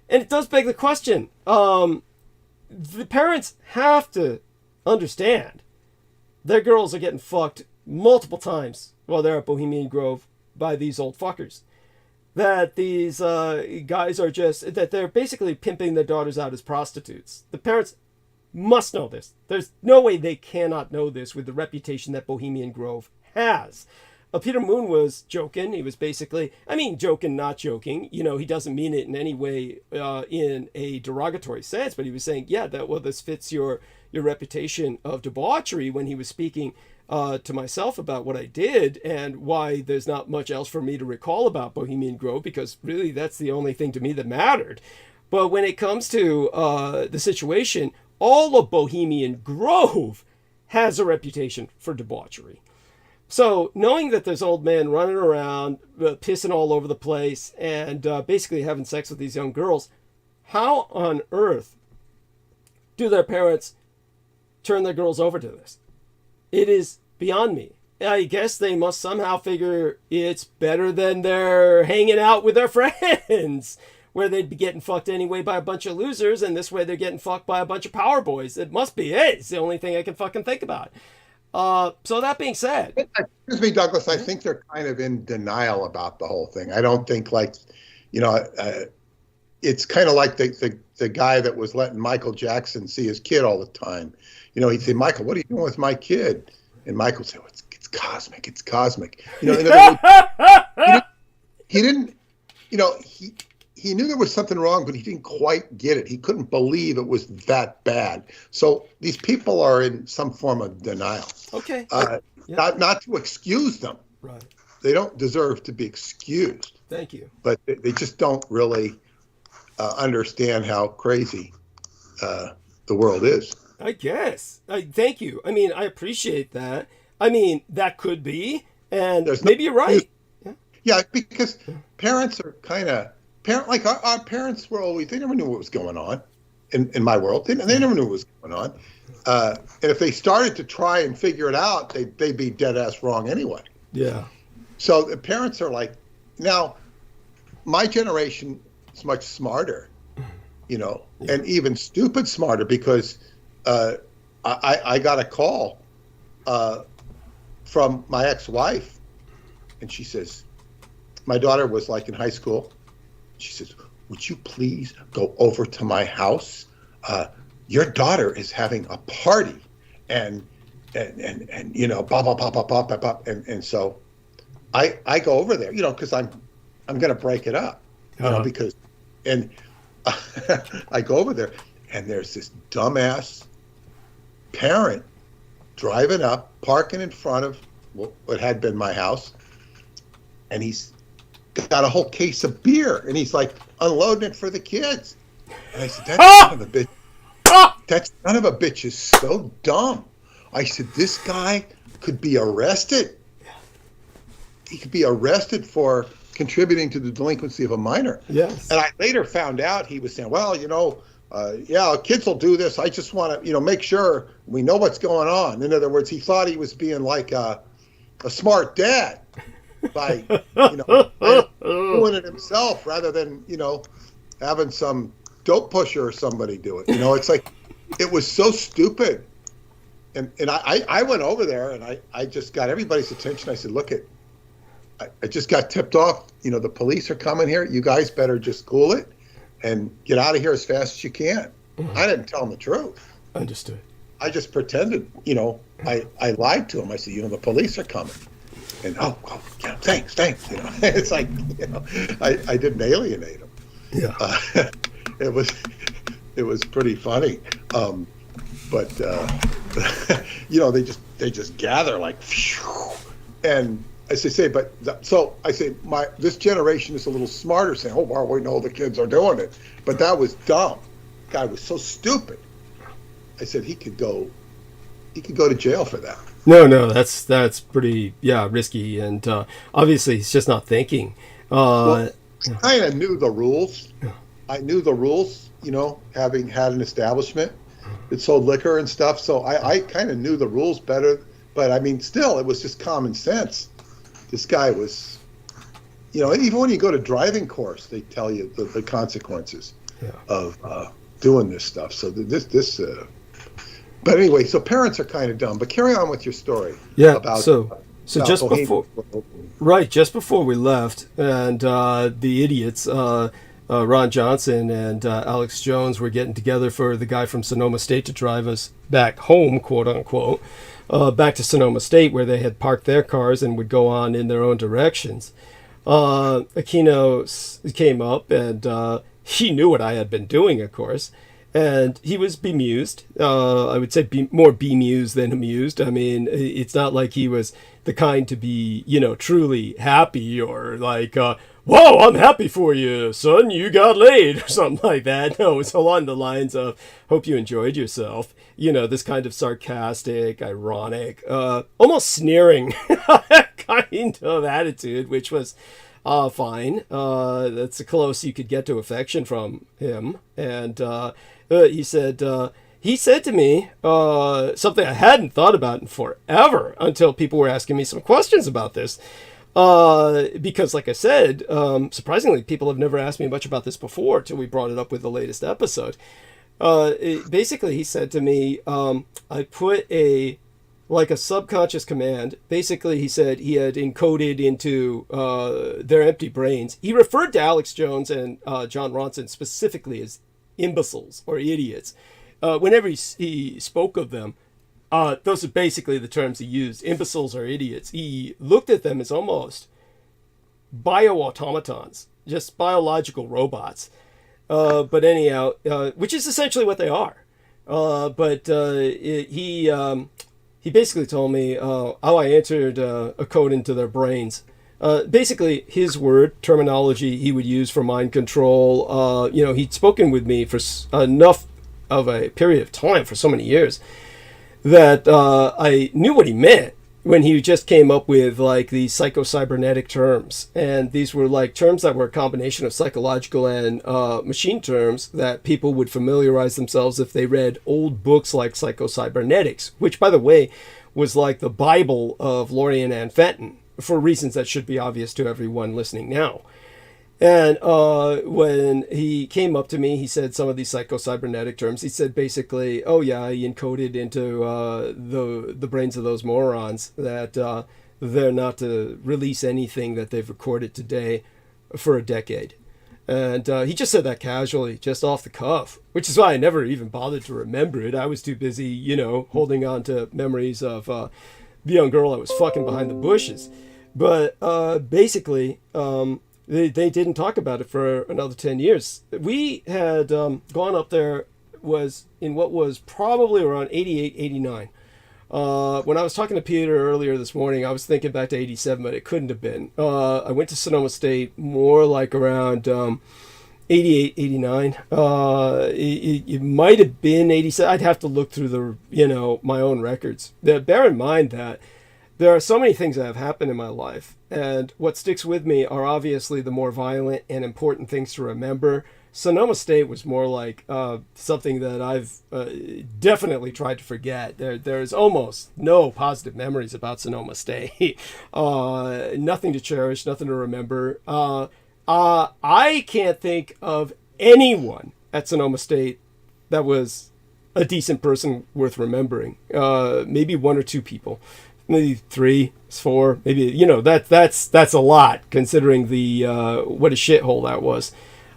A: And it does beg the question, the parents have to understand their girls are getting fucked multiple times while they're at Bohemian Grove by these old fuckers. That these guys are that they're basically pimping their daughters out as prostitutes. The parents must know this. There's no way they cannot know this with the reputation that Bohemian Grove has. Peter Moon was joking. He was basically, joking, not joking. He doesn't mean it in any way in a derogatory sense, but he was saying, this fits your reputation of debauchery when he was speaking to myself about what I did and why there's not much else for me to recall about Bohemian Grove, because really that's the only thing to me that mattered. But when it comes to the situation, all of Bohemian Grove has a reputation for debauchery. So knowing that there's old men running around, pissing all over the place, and basically having sex with these young girls, how on earth do their parents turn their girls over to this? It is beyond me. I guess they must somehow figure it's better than they're hanging out with their friends, where they'd be getting fucked anyway by a bunch of losers, and this way they're getting fucked by a bunch of power boys. It must be it. It's the only thing I can fucking think about. So that being said...
B: Excuse me, Douglas, I think they're kind of in denial about the whole thing. I don't think it's kind of like the guy that was letting Michael Jackson see his kid all the time. He'd say, Michael, what are you doing with my kid? And Michael would say, well, it's cosmic. It's cosmic. In other words, he didn't, he knew there was something wrong, but he didn't quite get it. He couldn't believe it was that bad. So these people are in some form of denial.
A: Okay.
B: Not to excuse them.
A: Right.
B: don't deserve to be excused.
A: Thank you.
B: But they just don't really understand how crazy the world is.
A: I guess. Thank you. I mean, I appreciate that. I mean, that could be, and maybe you're right.
B: Yeah, because parents are kind of like our parents were always, they never knew what was going on in my world. They never knew what was going on. And if they started to try and figure it out, they'd be dead ass wrong anyway.
A: Yeah. So
B: the parents are like, now my generation is much smarter, and even stupid smarter, because I got a call from my ex-wife, and she says, my daughter was like in high school. She says, would you please go over to my house? Your daughter is having a party, and blah, blah, blah, blah, blah, blah, blah. And so I go over there, because I'm going to break it up, because, and I go over there, and there's this dumbass parent driving up, parking in front of what had been my house, and he's got a whole case of beer, and he's like unloading it for the kids. And I said, that son of a bitch is so dumb. I said, this guy could be arrested. He could be arrested for contributing to the delinquency of a minor.
A: Yes.
B: And I later found out he was saying, well, kids will do this. I just want to, make sure we know what's going on. In other words, he thought he was being like a smart dad by, doing it himself rather than, having some dope pusher or somebody do it. It's like, it was so stupid. And I went over there, and I just got everybody's attention. I said, look, I just got tipped off. The police are coming here. You guys better just cool it and get out of here as fast as you can. Mm-hmm. I didn't tell them the truth.
A: Understood.
B: I just pretended, I lied to him. I said, the police are coming. And, yeah, thanks. It's like, I didn't alienate him.
A: Yeah.
B: It was pretty funny. But they just gather like, phew. And as I say, this generation is a little smarter, saying, oh, well, we know the kids are doing it. But that was dumb. The guy was so stupid. I said he could go to jail for that.
A: No, that's pretty, risky. And obviously he's just not thinking.
B: I kind of knew the rules. I knew the rules, having had an establishment that sold liquor and stuff. So I kind of knew the rules better. But I mean, still, it was just common sense. This guy was, even when you go to driving course, they tell you the consequences of doing this stuff. So but anyway, so parents are kind of dumb. But carry on with your story.
A: Yeah.
B: About,
A: so just before we left, and the idiots, Ron Johnson and Alex Jones, were getting together for the guy from Sonoma State to drive us back home, quote unquote. Back to Sonoma State, where they had parked their cars and would go on in their own directions. Aquino came up, and he knew what I had been doing, of course, and he was bemused. I would say more bemused than amused. I mean, it's not like he was the kind to be, truly happy or like, whoa, I'm happy for you, son, you got laid, or something like that. No, it's along the lines of, hope you enjoyed yourself. This kind of sarcastic, ironic, almost sneering kind of attitude, which was fine. That's the close you could get to affection from him. And he said to me something I hadn't thought about in forever until people were asking me some questions about this. Because, like I said, surprisingly, people have never asked me much about this before till we brought it up with the latest episode. Basically, he said to me, I put a subconscious command. Basically, he said he had encoded into their empty brains. He referred to Alex Jones and John Ronson specifically as imbeciles or idiots. Whenever he spoke of them, those are basically the terms he used. Imbeciles or idiots. He looked at them as almost bioautomatons, just biological robots. But anyhow, which is essentially what they are. He basically told me how I entered a code into their brains basically his word terminology he would use for mind control. He'd spoken with me for enough of a period of time, for so many years, that I knew what he meant when he just came up with like these psychocybernetic terms. And these were like terms that were a combination of psychological and machine terms that people would familiarize themselves if they read old books like Psychocybernetics, which, by the way, was like the Bible of Lorien and Fenton, for reasons that should be obvious to everyone listening now. And when he came up to me, he said some of these psychocybernetic terms. He said basically, oh yeah, he encoded into the brains of those morons that they're not to release anything that they've recorded today for a decade. And he just said that casually, just off the cuff, which is why I never even bothered to remember it. I was too busy, holding on to memories of the young girl I was fucking behind the bushes. But basically... They didn't talk about it for another 10 years. We had gone up there, was in what was probably around 88, 89. When I was talking to Peter earlier this morning, I was thinking back to 87, but it couldn't have been. I went to Sonoma State more like around 88, 89. It might have been 87. I'd have to look through my own records. Bear in mind that there are so many things that have happened in my life, and what sticks with me are obviously the more violent and important things to remember. Sonoma State was more like something that I've definitely tried to forget. There's almost no positive memories about Sonoma State. Nothing to cherish, nothing to remember. I can't think of anyone at Sonoma State that was a decent person worth remembering. Maybe one or two people. Maybe 3, 4, maybe, that's a lot considering the what a shithole that was.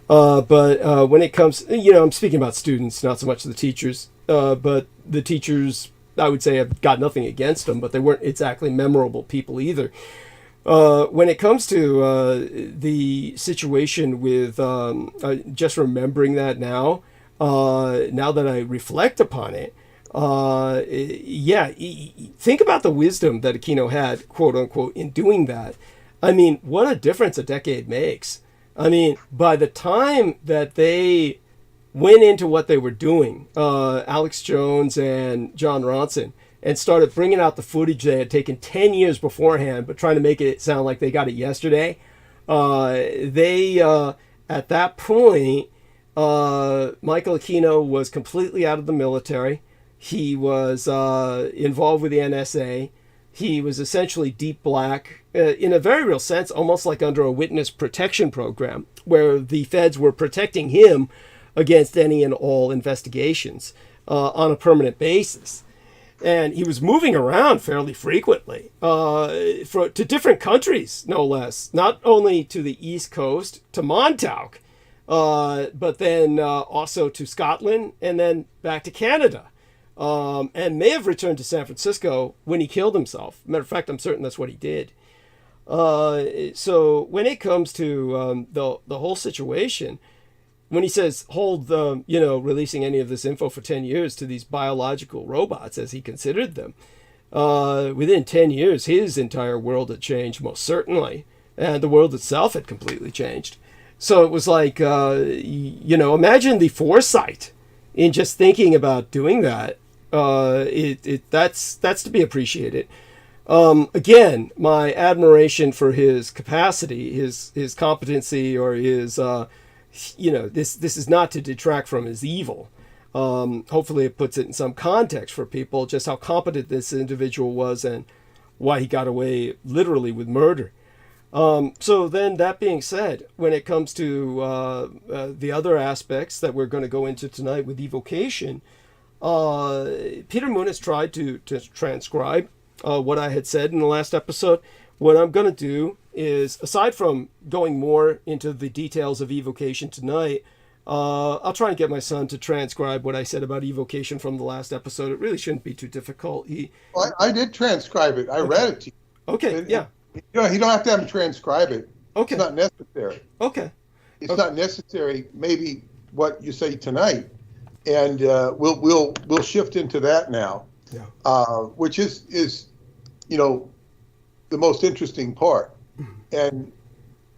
A: But when it comes, I'm speaking about students, not so much the teachers. But the teachers, I would say, I've got nothing against them, but they weren't exactly memorable people either. When it comes to the situation with just remembering that now that I reflect upon it, think about the wisdom that Aquino had, quote unquote, in doing that. I mean, what a difference a decade makes. I mean, by the time that they went into what they were doing, Alex Jones and John Ronson, and started bringing out the footage they had taken 10 years beforehand, but trying to make it sound like they got it yesterday, at that point, Michael Aquino was completely out of the military. He was involved with the NSA. He was essentially deep black, in a very real sense, almost like under a witness protection program, where the feds were protecting him against any and all investigations on a permanent basis. And he was moving around fairly frequently to different countries, no less. Not only to the East Coast, to Montauk, but then also to Scotland, and then back to Canada. And may have returned to San Francisco when he killed himself. Matter of fact, I'm certain that's what he did. So when it comes to the whole situation, when he says hold releasing any of this info for 10 years to these biological robots, as he considered them, within 10 years, his entire world had changed, most certainly. And the world itself had completely changed. So it was like, imagine the foresight in just thinking about doing that. That's to be appreciated. Again, my admiration for his capacity, his competency, or his, this is not to detract from his evil. Hopefully it puts it in some context for people, just how competent this individual was and why he got away literally with murder. So then, that being said, when it comes to the other aspects that we're going to go into tonight with evocation, Peter Moon has tried to transcribe what I had said in the last episode. What I'm going to do is, aside from going more into the details of evocation tonight, I'll try and get my son to transcribe what I said about evocation from the last episode. It really shouldn't be too difficult.
B: I did transcribe it. I read it to you.
A: Okay, yeah.
B: You don't have to have him transcribe it.
A: Okay.
B: It's not necessary.
A: Okay.
B: It's not necessary. Maybe what you say tonight, and we'll shift into that now. Yeah. Which is the most interesting part. And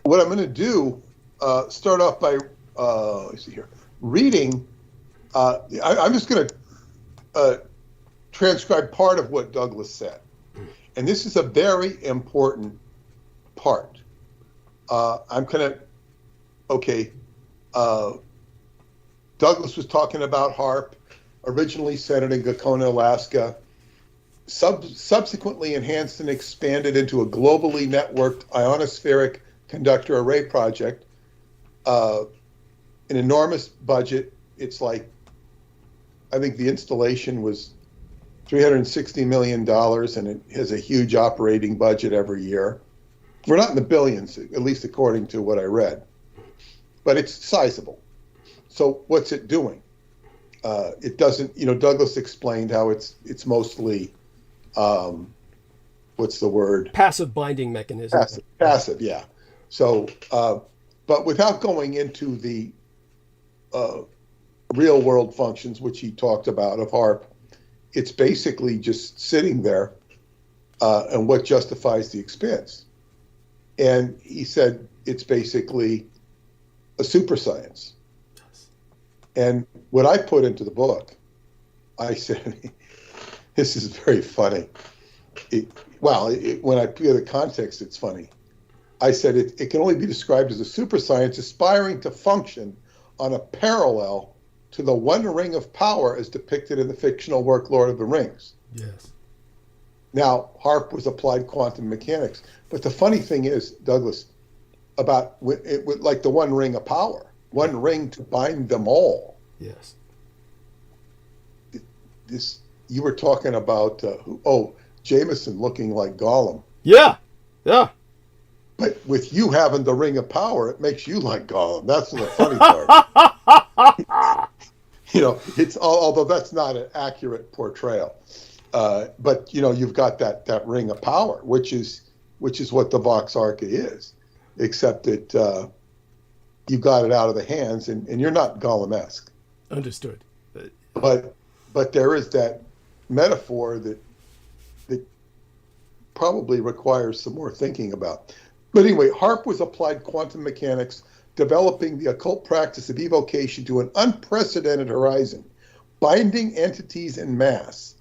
B: what I'm going to do, start off by, let's see here, reading. I'm just going to transcribe part of what Douglas said. And this is a very important part. I'm going to, okay, Douglas was talking about HAARP, originally centered in Gakona, Alaska, subsequently enhanced and expanded into a globally networked ionospheric conductor array project, an enormous budget. It's like, I think the installation was $360 million, and it has a huge operating budget every year. We're not in the billions, at least according to what I read, but it's sizable. So what's it doing? It doesn't, Douglas explained how it's mostly, what's the word?
A: Passive binding mechanism.
B: Passive, yeah. So, but without going into the real world functions, which he talked about of HAARP, it's basically just sitting there, and what justifies the expense. And he said it's basically a super science. And what I put into the book, I said, this is very funny. When I put the context, it's funny. I said it can only be described as a super science aspiring to function on a parallel to the One Ring of Power as depicted in the fictional work Lord of the Rings.
A: Yes.
B: Now, HAARP was applied quantum mechanics. But the funny thing is, Douglas, about it with like the One Ring of Power, one ring to bind them all.
A: Yes.
B: You were talking about, Jameson looking like Gollum.
A: Yeah. Yeah.
B: But with you having the Ring of Power, it makes you like Gollum. That's the funny part. It's although that's not an accurate portrayal. But you've got that Ring of Power, which is what the Vox Arca is, except that you got it out of the hands, and you're not Gollum-esque.
A: Understood.
B: But there is that metaphor that probably requires some more thinking about. But anyway, HAARP was applied quantum mechanics, developing the occult practice of evocation to an unprecedented horizon, binding entities en masse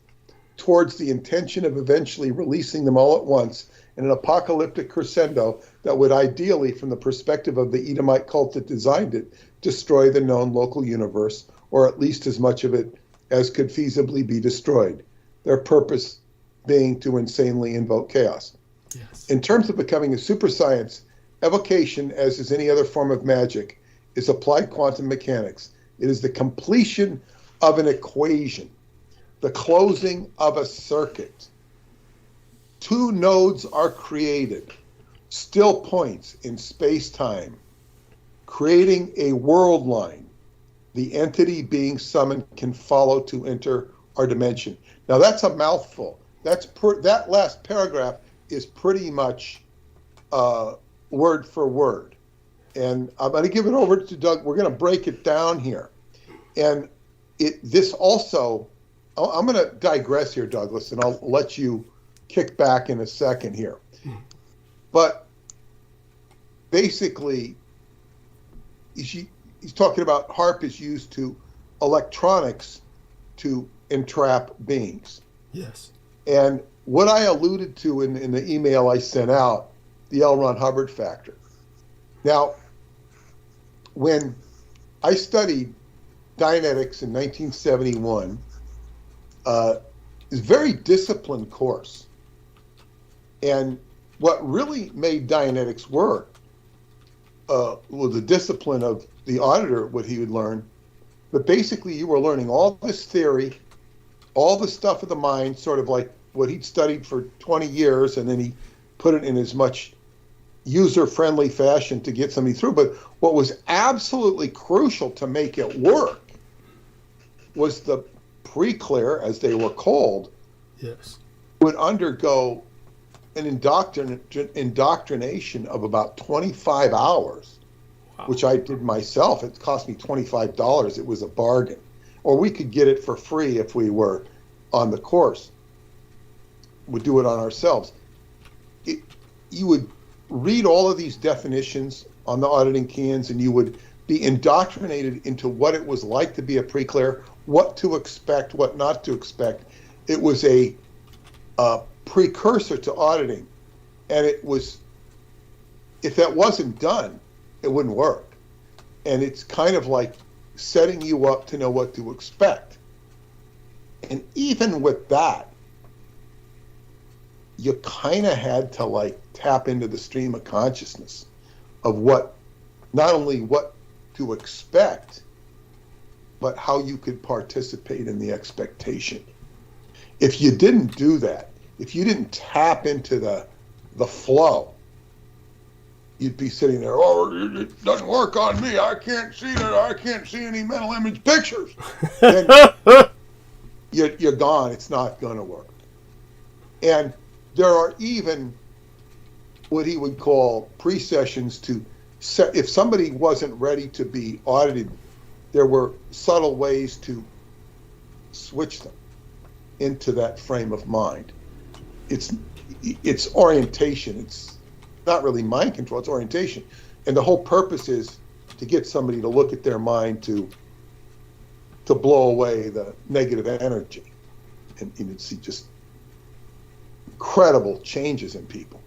B: towards the intention of eventually releasing them all at once in an apocalyptic crescendo that would ideally, from the perspective of the Edomite cult that designed it, destroy the known local universe, or at least as much of it as could feasibly be destroyed, their purpose being to insanely invoke chaos.
A: Yes.
B: In terms of becoming a super science, evocation, as is any other form of magic, is applied quantum mechanics. It is the completion of an equation, the closing of a circuit. Two nodes are created, still points in space-time, creating a world line. The entity being summoned can follow to enter our dimension. Now that's a mouthful. That last paragraph is pretty much word for word. And I'm going to give it over to Doug. We're going to break it down here. And this also, I'm going to digress here, Douglas, and I'll let you kick back in a second here. But basically, he's talking about HAARP is used to electronics to entrap beings.
A: Yes.
B: And what I alluded to in the email I sent out, the L. Ron Hubbard factor. Now, when I studied Dianetics in 1971, it's a very disciplined course. And what really made Dianetics work was the discipline of the auditor, what he would learn. But basically, you were learning all this theory, all the stuff of the mind, sort of like what he'd studied for 20 years, and then he put it in as much user-friendly fashion to get somebody through. But what was absolutely crucial to make it work was the pre-clear, as they were called,
A: yes,
B: would undergo an indoctrination of about 25 hours, wow, which I did myself. It cost me $25. It was a bargain. Or we could get it for free if we were on the course. We'd do it on ourselves. You would read all of these definitions on the auditing cans, and you would be indoctrinated into what it was like to be a pre-clear, what to expect, what not to expect. It was a precursor to auditing, and it was, if that wasn't done, it wouldn't work. And it's kind of like setting you up to know what to expect. And even with that, you kind of had to like tap into the stream of consciousness of what, not only what to expect, but how you could participate in the expectation. If you didn't do that, if you didn't tap into the flow, you'd be sitting there, oh, it doesn't work on me. I can't see that. I can't see any mental image pictures. Then you're gone. It's not going to work. And there are even what he would call pre-sessions to set, if somebody wasn't ready to be audited, there were subtle ways to switch them into that frame of mind. It's orientation. It's not really mind control, it's orientation. And the whole purpose is to get somebody to look at their mind to blow away the negative energy. And you'd see just incredible changes in people,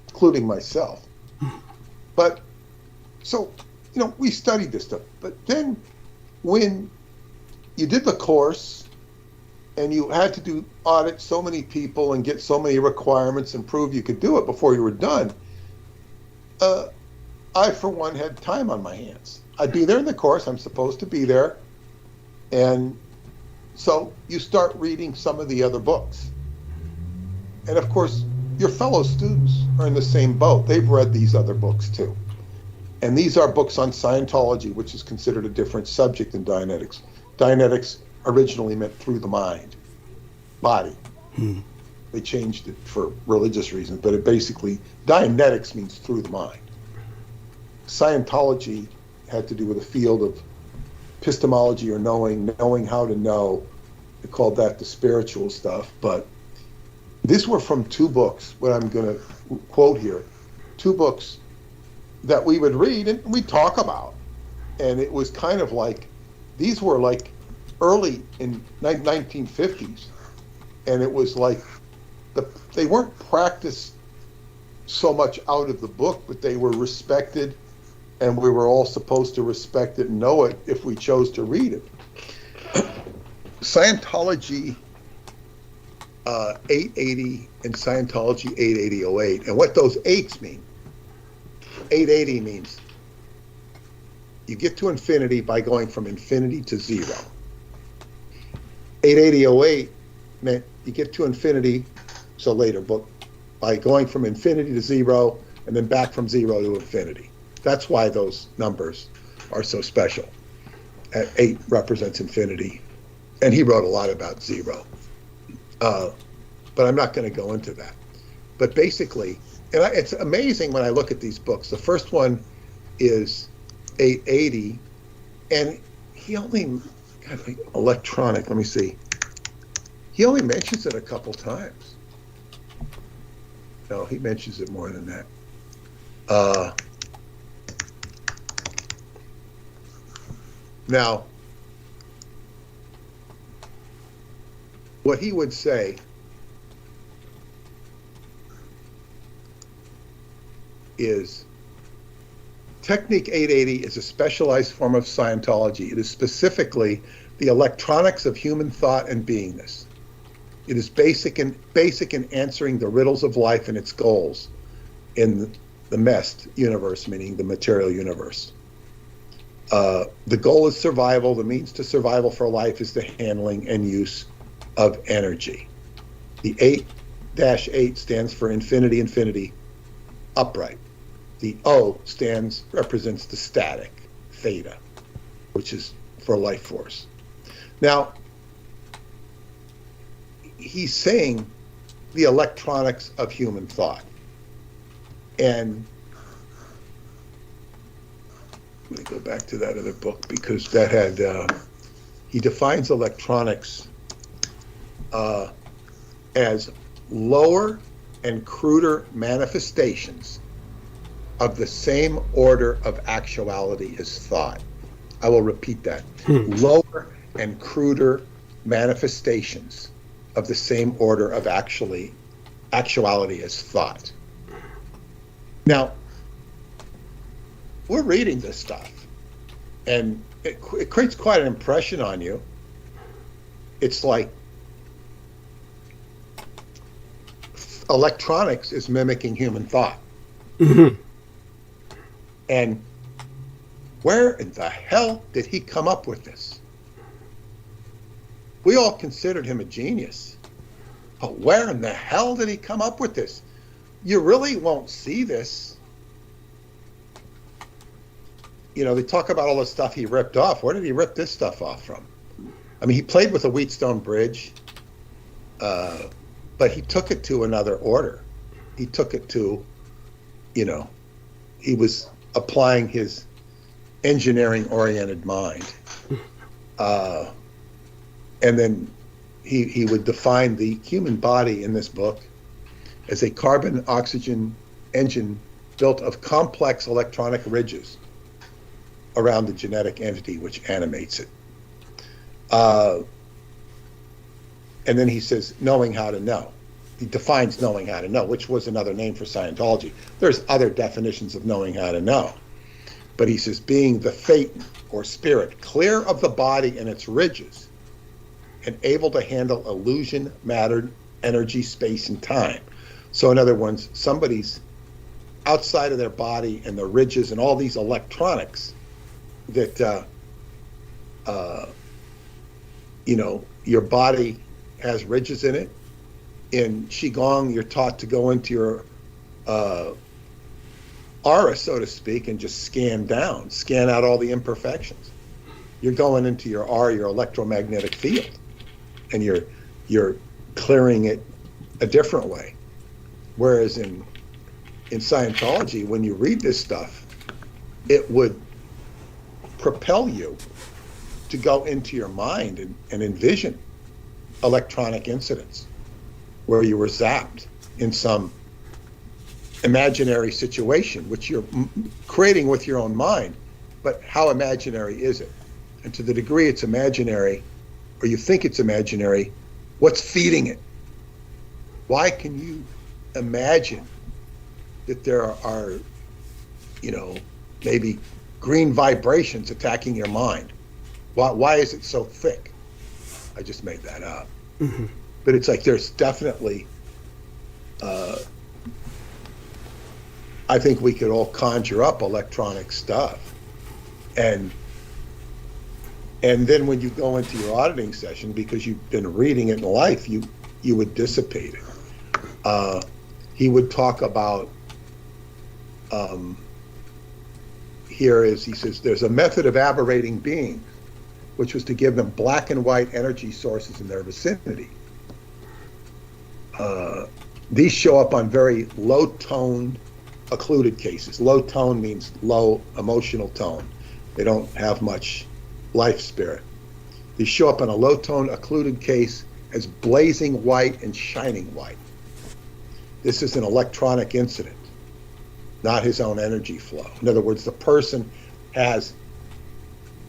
B: including myself. But so, we studied this stuff. But then when you did the course and you had to audit so many people and get so many requirements and prove you could do it before you were done, I, for one, had time on my hands. I'd be there in the course. I'm supposed to be there. And so you start reading some of the other books. And of course, your fellow students are in the same boat. They've read these other books too. And these are books on Scientology, which is considered a different subject than Dianetics. Dianetics originally meant through the mind, body. They changed it for religious reasons, but it basically, Dianetics means through the mind. Scientology had to do with a field of epistemology, or knowing how to know. They called that the spiritual stuff. But these were from two books, what I'm going to quote here, two books that we would read and we talk about. And it was kind of like, these were like early in 1950s, and it was like they weren't practiced so much out of the book, but they were respected, and we were all supposed to respect it and know it if we chose to read it. Scientology 880 and Scientology 880-08, and what those 8s mean. 880 means you get to infinity by going from infinity to zero. 880-08 meant you get to infinity, so later, but by going from infinity to zero and then back from zero to infinity. That's why those numbers are so special. 8 represents infinity, and he wrote a lot about zero. But I'm not going to go into that. But basically, it's amazing when I look at these books. The first one is 880, and he only got electronic. Let me see. He only mentions it a couple times. No, he mentions it more than that. Now, what he would say is, Technique 880 is a specialized form of Scientology. It is specifically the electronics of human thought and beingness. It is basic in answering the riddles of life and its goals in the MEMSPD universe, meaning the material universe. The goal is survival. The means to survival for life is the handling and use of energy. The 8-8 stands for infinity, infinity, upright. The O represents the static, theta, which is for life force. Now, he's saying the electronics of human thought. And let me go back to that other book, because that had, he defines electronics as lower and cruder manifestations of the same order of actuality as thought. I will repeat that. Lower and cruder manifestations of the same order of actuality as thought. Now, we're reading this stuff, and it creates quite an impression on you. It's like electronics is mimicking human thought.
A: Mm-hmm.
B: And where in the hell did he come up with this? We all considered him a genius. But where in the hell did he come up with this? You really won't see this. You know, they talk about all the stuff he ripped off. Where did he rip this stuff off from? I mean, he played with the Wheatstone Bridge, but he took it to another order. He took it to, you know, he was applying his engineering-oriented mind. And then he would define the human body in this book as a carbon-oxygen engine built of complex electronic ridges around the genetic entity which animates it. And then he says, knowing how to know. He defines knowing how to know, which was another name for Scientology. There's other definitions of knowing how to know. But he says, being the Phaeton, or spirit, clear of the body and its ridges, and able to handle illusion, matter, energy, space, and time. So in other words, somebody's outside of their body and the ridges and all these electronics that, you know, your body has ridges in it. In Qigong, you're taught to go into your aura, so to speak, and just scan out all the imperfections. You're going into your aura, your electromagnetic field, and you're clearing it a different way. Whereas in Scientology, when you read this stuff, it would propel you to go into your mind and envision electronic incidents where you were zapped in some imaginary situation, which you're creating with your own mind. But how imaginary is it? And to the degree it's imaginary, or you think it's imaginary, what's feeding it? Why can you imagine that there are, you know, maybe green vibrations attacking your mind? Why is it so thick? I just made that up. Mm-hmm. But it's like there's definitely, I think we could all conjure up electronic stuff. And then when you go into your auditing session, because you've been reading it in life, you would dissipate it. He would talk about, he says, there's a method of aberrating beings, which was to give them black and white energy sources in their vicinity. These show up on very low-toned, occluded cases. Low tone means low emotional tone. They don't have much life spirit. These show up on a low-tone, occluded case as blazing white and shining white. This is an electronic incident, not his own energy flow. In other words, the person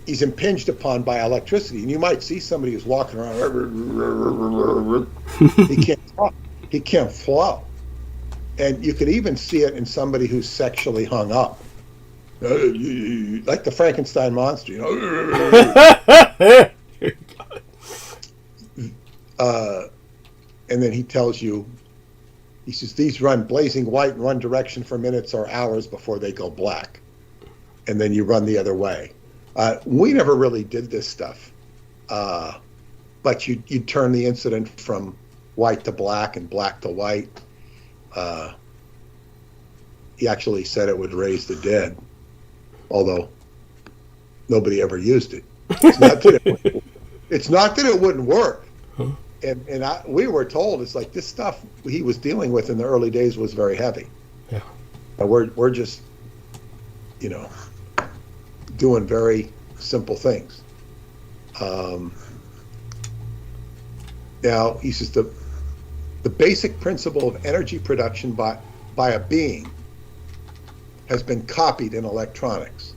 B: he's impinged upon by electricity. And you might see somebody who's walking around, he can't talk, he can't flow. And you could even see it in somebody who's sexually hung up. Like the Frankenstein monster, you know. And then he tells you, he says, these run blazing white in one direction for minutes or hours before they go black. And then you run the other way. We never really did this stuff. But you turn the incident from white to black and black to white. He actually said it would raise the dead, although nobody ever used it. It's not that it wouldn't work. Huh? And we were told, it's like this stuff he was dealing with in the early days was very heavy. Yeah. And we're just, you know, doing very simple things. Now he says The basic principle of energy production by a being has been copied in electronics.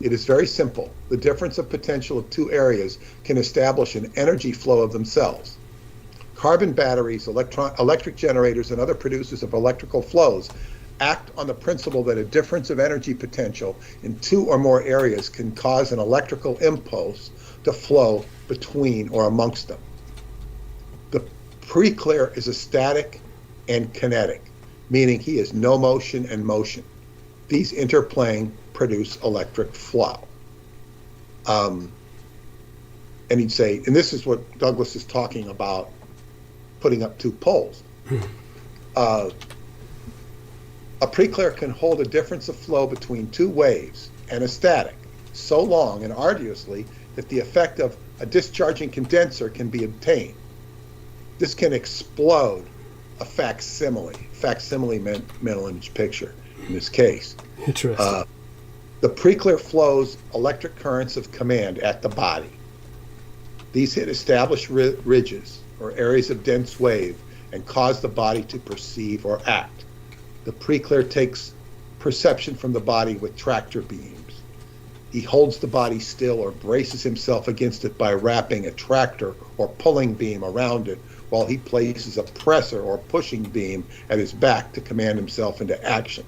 B: It is very simple. The difference of potential of two areas can establish an energy flow of themselves. Carbon batteries, electric generators, and other producers of electrical flows act on the principle that a difference of energy potential in two or more areas can cause an electrical impulse to flow between or amongst them. The pre-clear is a static and kinetic, meaning he is no motion and motion. These interplaying produce electric flow. And he'd say, and this is what Douglas is talking about, putting up two poles. A pre-clear can hold a difference of flow between two waves and a static so long and arduously that the effect of a discharging condenser can be obtained. This can explode a facsimile mental image picture in this case.
A: Interesting.
B: The pre-clear flows electric currents of command at the body. These hit established ridges or areas of dense wave and cause the body to perceive or act. The pre-clear takes perception from the body with tractor beams. He holds the body still or braces himself against it by wrapping a tractor or pulling beam around it while he places a pressor or pushing beam at his back to command himself into action.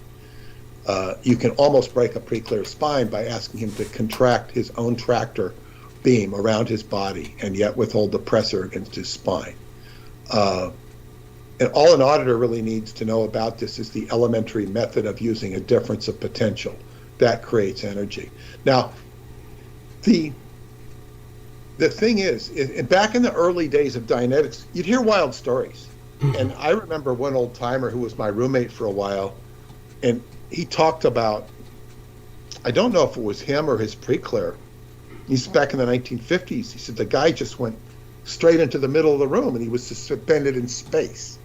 B: You can almost break a pre-clear spine by asking him to contract his own tractor beam around his body and yet withhold the pressor against his spine. And all an auditor really needs to know about this is the elementary method of using a difference of potential. That creates energy. Now, the thing is, back in the early days of Dianetics, you'd hear wild stories. And I remember one old timer who was my roommate for a while, and he talked about, I don't know if it was him or his pre-clear. He's back in the 1950s. He said the guy just went straight into the middle of the room and he was suspended in space.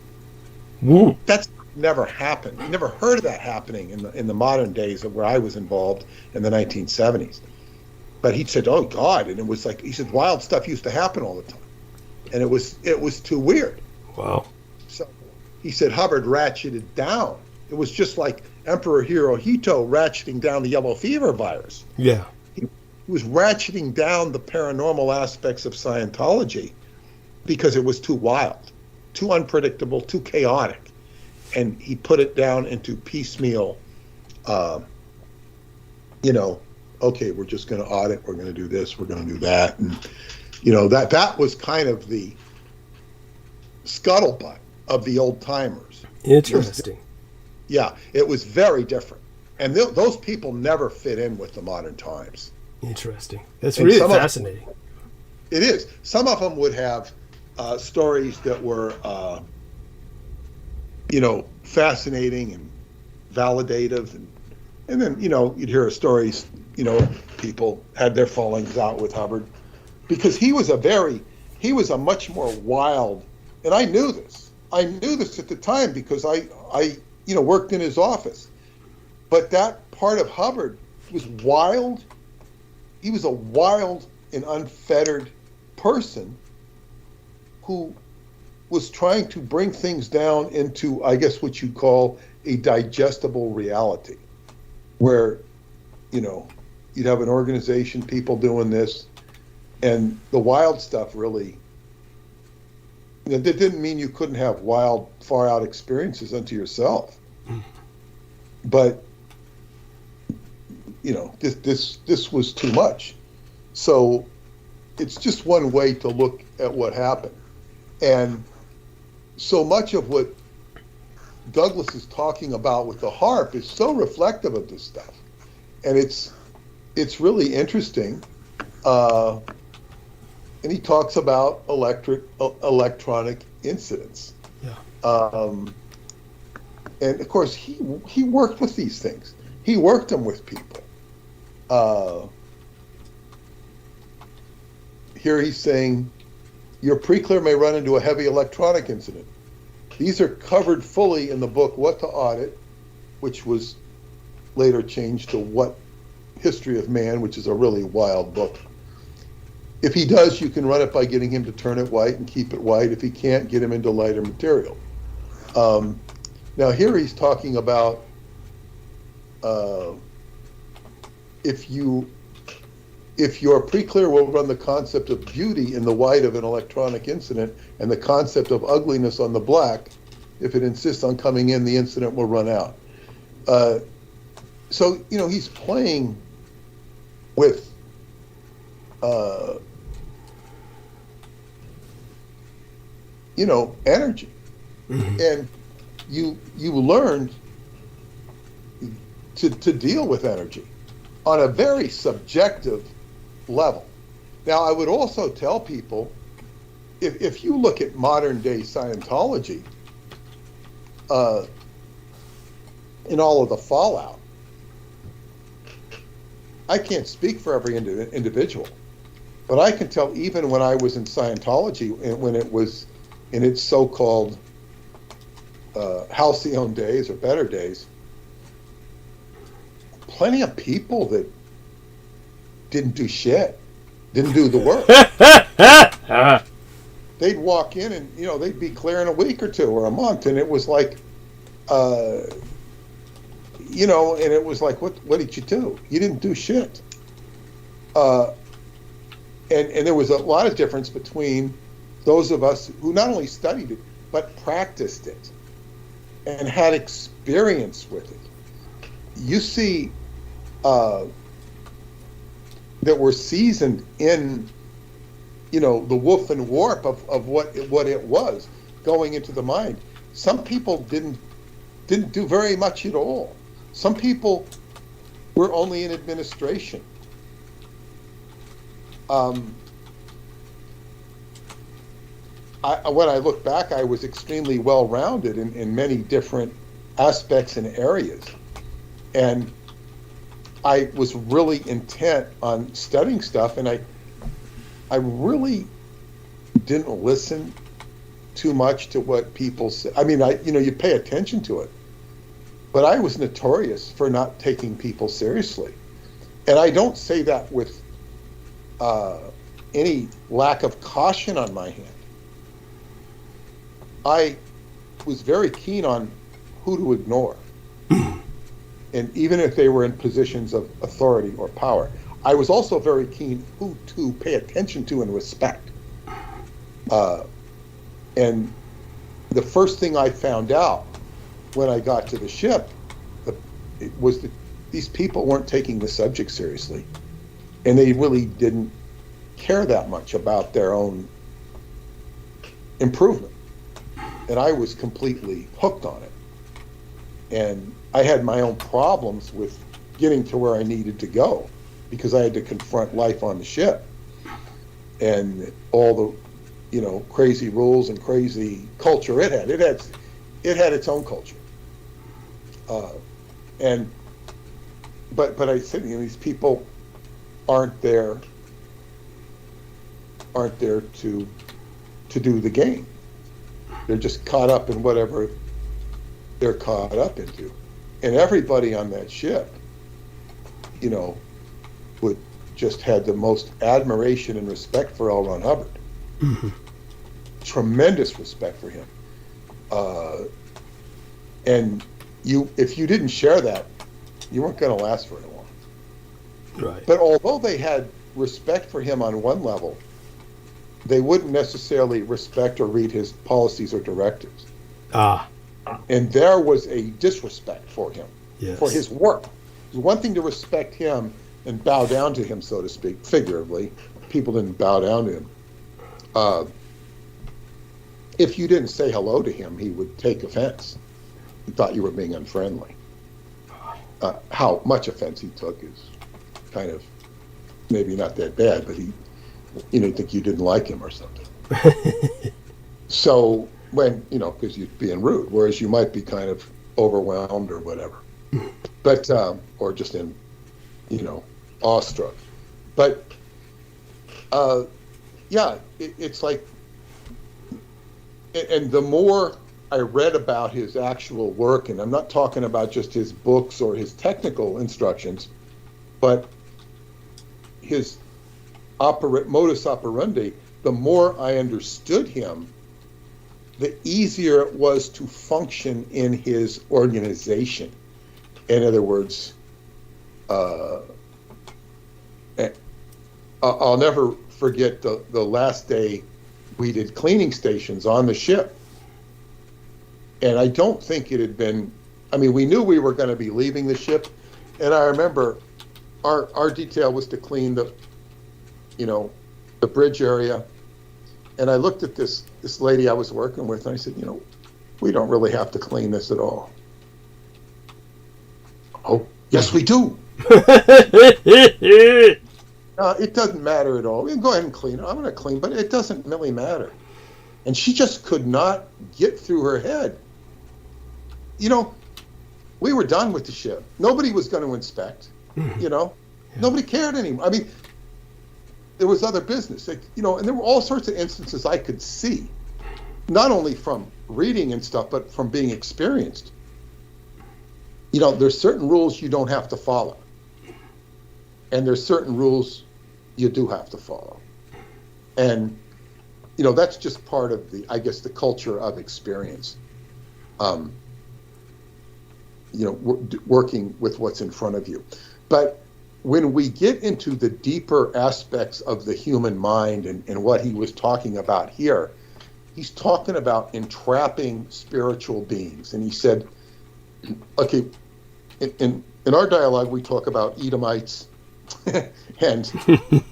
A: Whoa.
B: That's never happened. I never heard of that happening in the modern days of where I was involved in the 1970s. But he said, "Oh God!" And it was like he said, wild stuff used to happen all the time, and it was too weird.
A: Wow.
B: So he said Hubbard ratcheted down. It was just like Emperor Hirohito ratcheting down the yellow fever virus.
A: Yeah.
B: He was ratcheting down the paranormal aspects of Scientology because it was too wild, too unpredictable, too chaotic. And he put it down into piecemeal, okay, we're just going to audit, we're going to do this, we're going to do that. And, that was kind of the scuttlebutt of the old timers.
A: Interesting.
B: It was very different. And those people never fit in with the modern times.
A: Interesting. That's really fascinating.
B: It is. Some of them would have stories that were, fascinating and validative. And then, you'd hear stories, people had their fallings out with Hubbard because he was a much more wild, and I knew this. I knew this at the time because I worked in his office. But that part of Hubbard was wild. He was a wild and unfettered person who was trying to bring things down into, I guess, what you'd call a digestible reality, where, you'd have an organization, people doing this, and the wild stuff really, that didn't mean you couldn't have wild, far out experiences unto yourself. But, this was too much. So it's just one way to look at what happened. And so much of what Douglas is talking about with the harp is so reflective of this stuff. And it's really interesting. And he talks about electronic incidents.
A: Yeah.
B: And of course, he worked with these things. He worked them with people. Here he's saying, your pre-clear may run into a heavy electronic incident. These are covered fully in the book, What to Audit, which was later changed to What History of Man, which is a really wild book. If he does, you can run it by getting him to turn it white and keep it white. If he can't, get him into lighter material. Now here he's talking about if your pre-clear will run the concept of beauty in the white of an electronic incident and the concept of ugliness on the black. If it insists on coming in, the incident will run out. So, he's playing with energy. Mm-hmm. And you learned to deal with energy on a very subjective level. Now, I would also tell people, if you look at modern day Scientology, in all of the fallout, I can't speak for every individual, but I can tell even when I was in Scientology, when it was in its so-called halcyon days or better days, plenty of people that didn't do shit, didn't do the work. They'd walk in and, they'd be clear in a week or two or a month. And it was like, and it was like, what did you do? You didn't do shit. And there was a lot of difference between those of us who not only studied it, but practiced it and had experience with it. You see, that were seasoned in, the woof and warp of what it was going into the mind. Some people didn't do very much at all. Some people were only in administration. When I look back, I was extremely well-rounded in many different aspects and areas. And I was really intent on studying stuff, and I really didn't listen too much to what people said. I mean, you pay attention to it, but I was notorious for not taking people seriously. And I don't say that with any lack of caution on my hand. I was very keen on who to ignore. And even if they were in positions of authority or power, I was also very keen who to pay attention to and respect. And the first thing I found out when I got to the ship was that these people weren't taking the subject seriously, and they really didn't care that much about their own improvement. And I was completely hooked on it. And I had my own problems with getting to where I needed to go because I had to confront life on the ship and all the, crazy rules and crazy culture it had. It had its own culture. But I said, these people aren't there to do the game. They're just caught up in whatever they're caught up into. And everybody on that ship, would just had the most admiration and respect for L. Ron Hubbard. Mm-hmm. Tremendous respect for him. And if you didn't share that, you weren't going to last very long. Right. But although they had respect for him on one level, they wouldn't necessarily respect or read his policies or directives. And there was a disrespect for him, yes, for his work. It was one thing to respect him and bow down to him, so to speak, figuratively. People didn't bow down to him. If you didn't say hello to him, he would take offense. He thought you were being unfriendly. How much offense he took is kind of maybe not that bad, but he, think you didn't like him or something. So when, because you're being rude, whereas you might be kind of overwhelmed or whatever, but, or just in, awestruck. But, it's like, and the more I read about his actual work, and I'm not talking about just his books or his technical instructions, but his modus operandi, the more I understood him, the easier it was to function in his organization. In other words, I'll never forget the last day we did cleaning stations on the ship. And I don't think it had been, I mean, we knew we were going to be leaving the ship. And I remember our detail was to clean the bridge area. And I looked at this lady I was working with, and I said, we don't really have to clean this at all. Oh, yes, we do. It doesn't matter at all. We can go ahead and clean it. I'm going to clean, but it doesn't really matter. And she just could not get through her head. We were done with the ship. Nobody was going to inspect, Yeah. Nobody cared anymore. I mean, there was other business, and there were all sorts of instances I could see, not only from reading and stuff, but from being experienced. There's certain rules you don't have to follow, and there's certain rules you do have to follow. And, that's just part of the culture of experience. Working with what's in front of you. But when we get into the deeper aspects of the human mind and what he was talking about here, he's talking about entrapping spiritual beings. And he said, okay, in our dialogue, we talk about Edomites and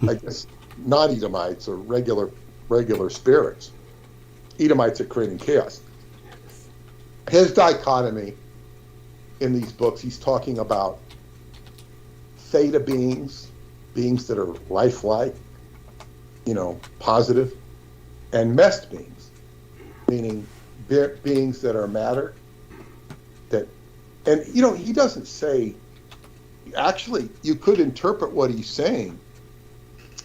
B: I guess not Edomites or regular spirits. Edomites are creating chaos. His dichotomy in these books, he's talking about theta beings that are lifelike, positive, and MEMqədy beings, meaning beings that are matter. And he doesn't say, actually, you could interpret what he's saying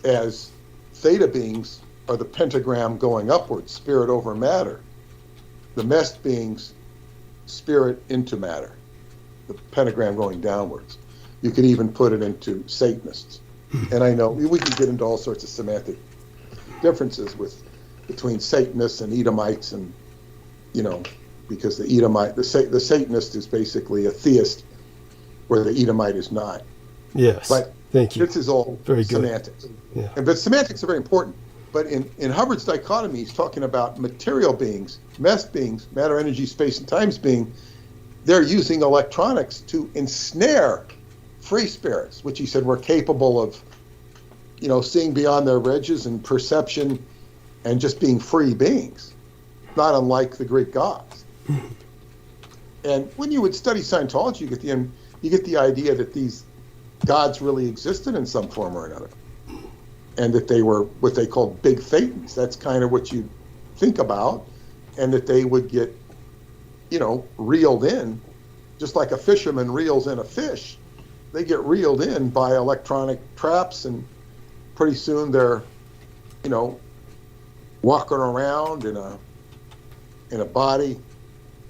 B: as theta beings are the pentagram going upwards, spirit over matter. The MEMqədy beings, spirit into matter, the pentagram going downwards. You could even put it into Satanists. And I know we can get into all sorts of semantic differences between Satanists and Edomites, and because the Satanist is basically a theist, where the Edomite is not.
A: Yes.
B: But
A: thank you.
B: This is all very semantics.
A: Yeah.
B: But semantics are very important. But in Hubbard's dichotomy, he's talking about material beings, MEMqədy beings, matter, energy, space, and times being. They're using electronics to ensnare free spirits, which he said were capable of, seeing beyond their edges and perception and just being free beings, not unlike the Greek gods. And when you would study Scientology, you get the idea that these gods really existed in some form or another, and that they were what they called big thetans. That's kind of what you think about, and that they would get reeled in, just like a fisherman reels in a fish. They get reeled in by electronic traps, and pretty soon they're, walking around in a body,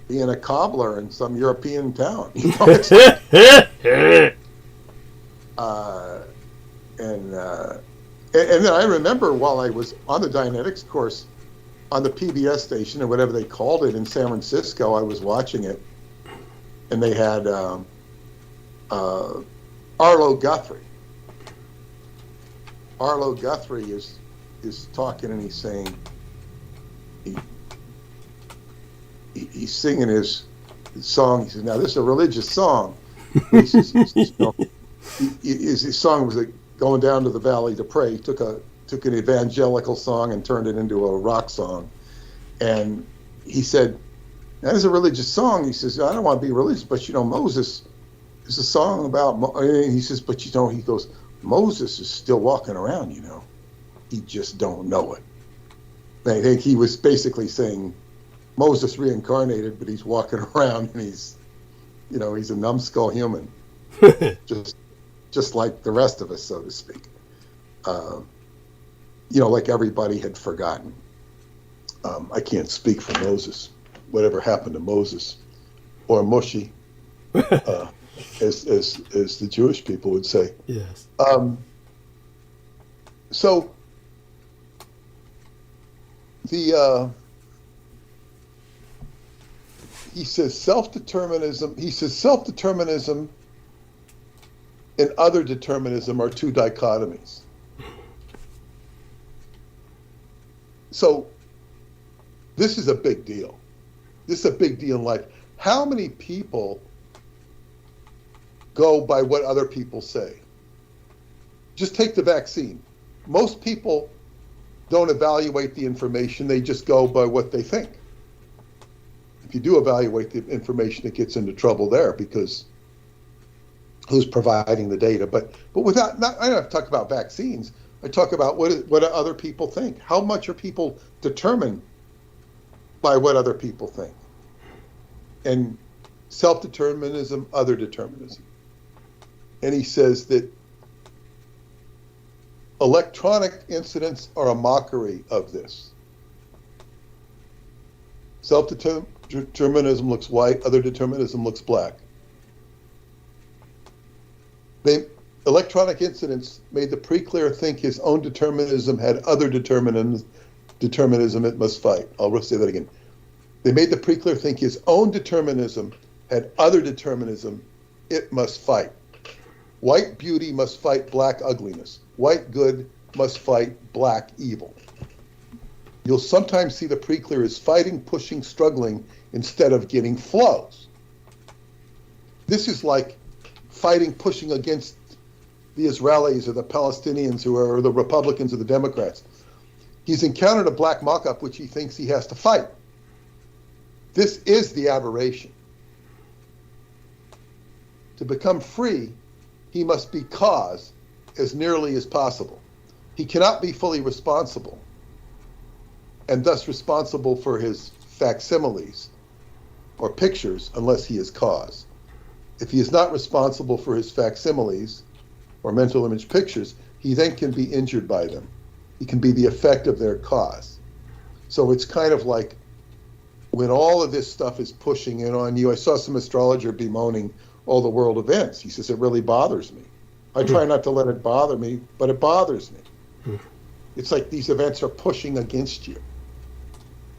B: being a cobbler in some European town. It's and then I remember while I was on the Dianetics course, on the PBS station or whatever they called it in San Francisco, I was watching it, and they had Arlo Guthrie. Arlo Guthrie is talking, and he's saying he's singing his song. He says, "Now this is a religious song." He says, his song was going down to the valley to pray. He took an evangelical song and turned it into a rock song. And he said, "That is a religious song." He says, "I don't want to be religious, but Moses is a song about." He says, "But he goes, Moses is still walking around. He just don't know it." I think he was basically saying Moses reincarnated, but he's walking around and he's a numbskull human, just like the rest of us, so to speak. Like everybody had forgotten. I can't speak for Moses. Whatever happened to Moses, or Moshe, as the Jewish people would say.
A: Yes.
B: So the he says self-determinism. He says self-determinism and other determinism are two dichotomies. So this is a big deal. This is a big deal in life. How many people go by what other people say? Just take the vaccine. Most people don't evaluate the information. They just go by what they think. If you do evaluate the information, it gets into trouble there because who's providing the data? But without, not, I don't have to talk about vaccines. I talk about what do other people think. How much are people determined by what other people think? And self-determinism, other determinism. And he says that electronic incidents are a mockery of this. Self-determinism looks white, other determinism looks black. Electronic incidents made the pre-clear think his own determinism had other determinism it must fight. I'll say that again. They made the pre-clear think his own determinism had other determinism it must fight. White beauty must fight black ugliness. White good must fight black evil. You'll sometimes see the pre-clear as fighting, pushing, struggling instead of getting flows. This is like fighting, pushing against the Israelis or the Palestinians or the Republicans or the Democrats. He's encountered a black mock-up which he thinks he has to fight. This is the aberration. To become free, he must be cause as nearly as possible. He cannot be fully responsible, and thus responsible for his facsimiles or pictures unless he is cause. If he is not responsible for his facsimiles or mental image pictures, he then can be injured by them. He can be the effect of their cause. So it's kind of like when all of this stuff is pushing in on you. I saw some astrologer bemoaning all the world events. He says, it really bothers me. I try not to let it bother me, but it bothers me. It's like these events are pushing against you.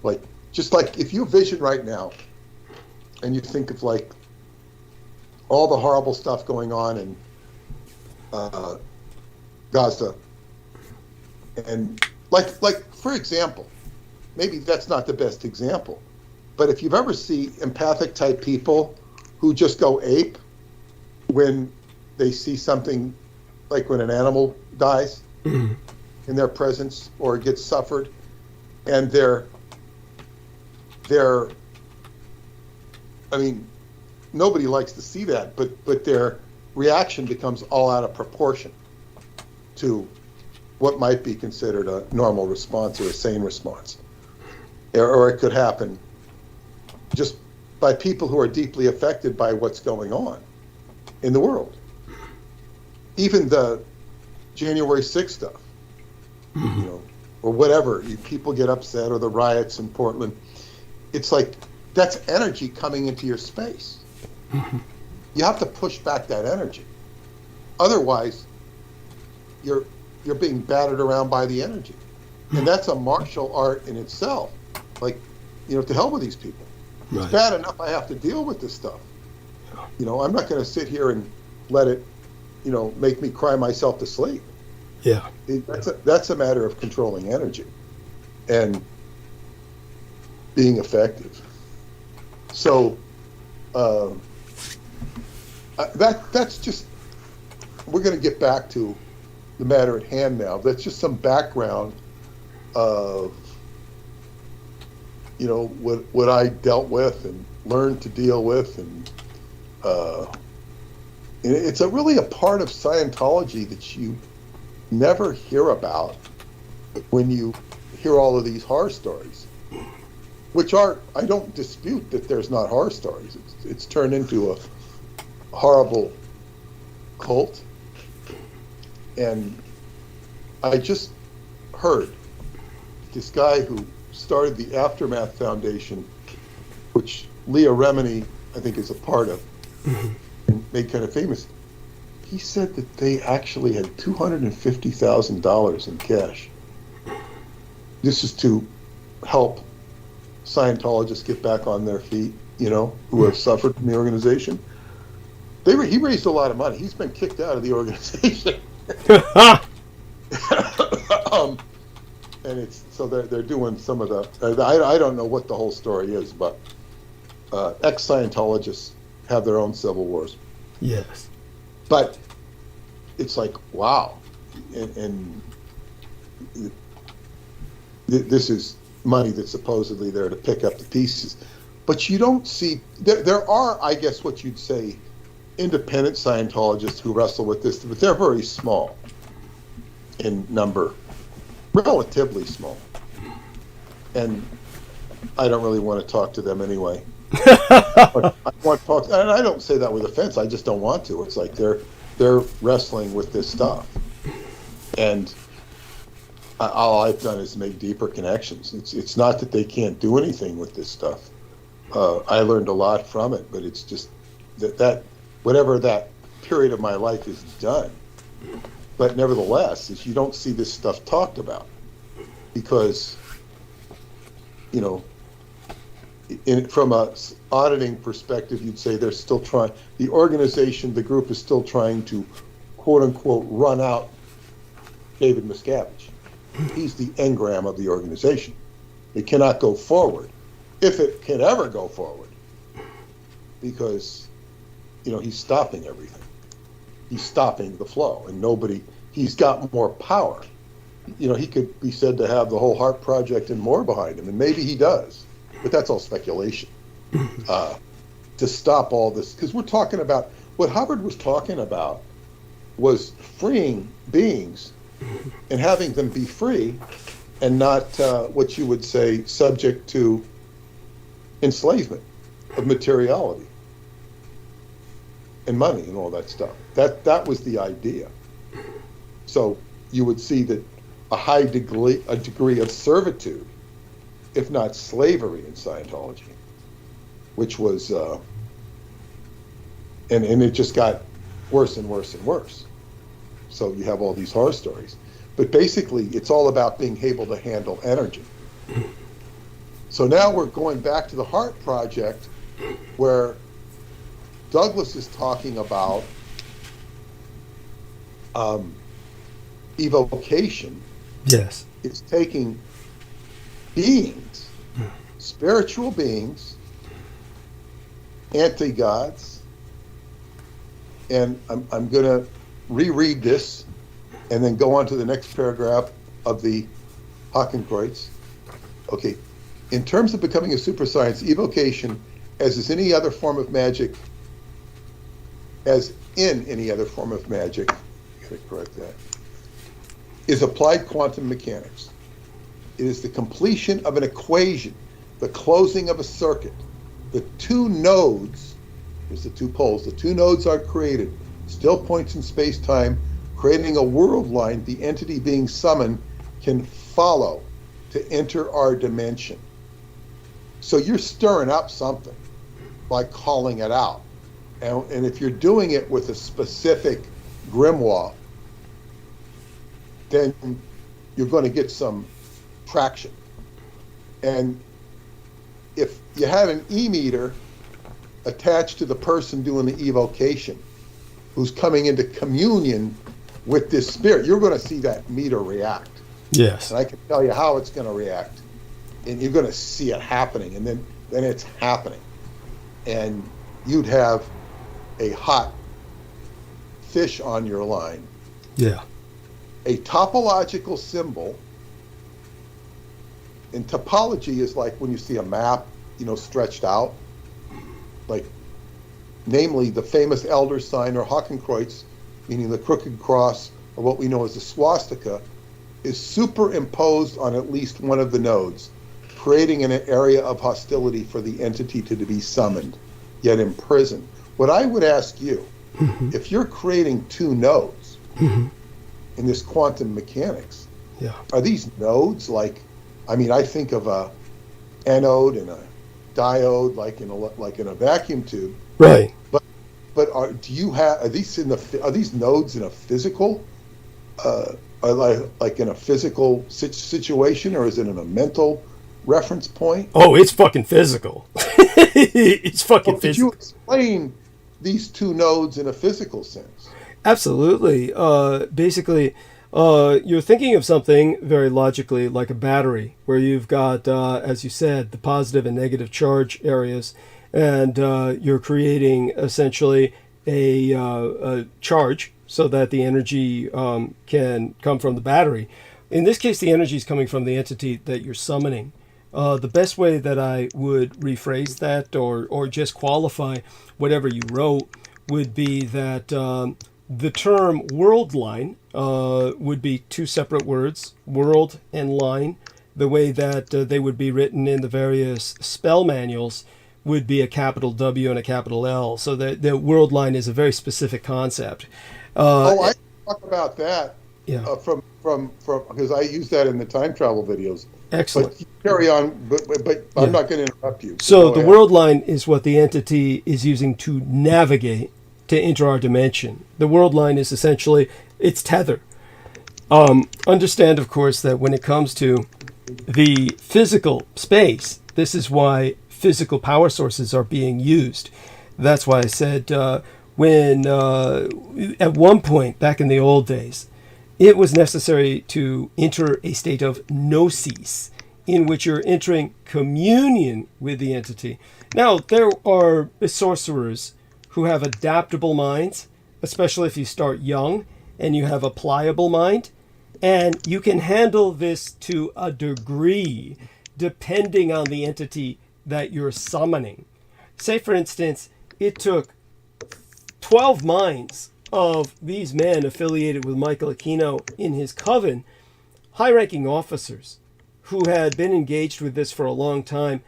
B: Like, just like if you vision right now and you think of like all the horrible stuff going on in Gaza, and like for example, maybe that's not the best example, but if you've ever seen empathic type people who just go ape when they see something, like when an animal dies in their presence or gets suffered, and they're I mean, nobody likes to see that, but their reaction becomes all out of proportion to what might be considered a normal response or a sane response. Or it could happen just by people who are deeply affected by what's going on in the world. Even the January 6th stuff, you know, or whatever, people get upset, or the riots in Portland. It's like, that's energy coming into your space. You have to push back that energy. Otherwise, you're being battered around by the energy. And that's a martial art in itself. Like, you know, to hell with these people. Right. It's bad enough I have to deal with this stuff. You know, I'm not going to sit here and let it, you know, make me cry myself to sleep.
A: Yeah.
B: That's a matter of controlling energy and being effective. So that's just, we're going to get back to the matter at hand now. That's just some background of, you know, what I dealt with and learned to deal with, and it's really a part of Scientology that you never hear about when you hear all of these horror stories, which are, I don't dispute that there's not horror stories. It's turned into a horrible cult. And I just heard this guy who started the Aftermath Foundation, which Leah Remini, I think, is a part of, and made kind of famous. he said that they actually had $250,000 in cash. This is to help Scientologists get back on their feet, who have suffered from the organization. He raised a lot of money. He's been kicked out of the organization. And it's so they're doing some of the. I don't know what the whole story is, but ex-Scientologists have their own civil wars.
A: Yes.
B: But it's like, wow, and this is money that's supposedly there to pick up the pieces. But you don't see, there are, I guess what you'd say, independent Scientologists who wrestle with this, but they're very small in number, relatively small. And I don't really want to talk to them anyway. But I want to talk, and I don't say that with offense, I just don't want to. It's like they're wrestling with this stuff. And all I've done is make deeper connections. It's not that they can't do anything with this stuff. I learned a lot from it, but it's just that whatever that period of my life is done. But nevertheless, is you don't see this stuff talked about because, from a auditing perspective, you'd say they're still trying. The organization, the group is still trying to, quote unquote, run out David Miscavige. He's the engram of the organization. It cannot go forward, if it can ever go forward, because, he's stopping everything. He's stopping the flow, and he's got more power. He could be said to have the whole Heart Project and more behind him, and maybe he does, but that's all speculation. To stop all this, because we're talking about, what Hubbard was talking about was freeing beings and having them be free and not what you would say subject to enslavement of materiality and money and all that stuff. That was the idea. So you would see that a degree of servitude, if not slavery, in Scientology, which was and it just got worse and worse and worse. So you have all these horror stories. But basically, it's all about being able to handle energy. So now we're going back to the Heart Project, where Douglas is talking about evocation.
A: Yes.
B: It's taking beings, spiritual beings, anti-gods, and I'm going to reread this and then go on to the next paragraph of the Hakenkreuz. Okay. In terms of becoming a super science, evocation, as in any other form of magic, gotta correct that, is applied quantum mechanics. It is the completion of an equation, the closing of a circuit. The two nodes, there's the two poles, the two nodes are created, still points in space-time, creating a world line the entity being summoned can follow to enter our dimension. So you're stirring up something by calling it out. And if you're doing it with a specific grimoire, then you're going to get some traction. And if you had an e-meter attached to the person doing the evocation, who's coming into communion with this spirit, you're going to see that meter react.
A: Yes.
B: And I can tell you how it's going to react. And you're going to see it happening. And then it's happening. And you'd have a hot fish on your line.
A: Yeah.
B: A topological symbol. And topology is like when you see a map, stretched out. Like, namely, the famous elder sign, or Hakenkreuz, meaning the crooked cross, or what we know as the swastika, is superimposed on at least one of the nodes, creating an area of hostility for the entity to be summoned, yet imprisoned. What I would ask you, if you're creating two nodes in this quantum mechanics, are these nodes like, I think of a anode and a diode like in a vacuum tube.
A: Right.
B: But but do you have, are these nodes in a physical, are like in a physical situation, or is it in a mental reference point?
A: Oh, it's fucking physical. It's fucking
B: Could
A: physical.
B: you explain these two nodes in a physical sense?
A: Absolutely. Basically, you're thinking of something very logically like a battery, where you've got, as you said, the positive and negative charge areas, and you're creating essentially a charge so that the energy can come from the battery. In this case, the energy is coming from the entity that you're summoning. The best way that I would rephrase that, or just qualify whatever you wrote, would be that the term world line would be two separate words, world and line. The way that they would be written in the various spell manuals would be a capital W and a capital L. So the world line is a very specific concept.
B: I talk about that.
A: Yeah.
B: From because I use that in the time travel videos.
A: Excellent.
B: But carry on, but I'm not going to interrupt you.
A: So the world line is what the entity is using to navigate to enter our dimension. The world line is essentially its tether. Understand, of course, that when it comes to the physical space, this is why physical power sources are being used. That's why I said when at one point back in the old days, it was necessary to enter a state of gnosis, in which you're entering communion with the entity. Now, there are sorcerers who have adaptable minds, especially if you start young and you have a pliable mind, and you can handle this to a degree depending on the entity that you're summoning. Say, for instance, it took 12 minds of these men affiliated with Michael Aquino in his coven, high-ranking officers who had been engaged with this for a long time,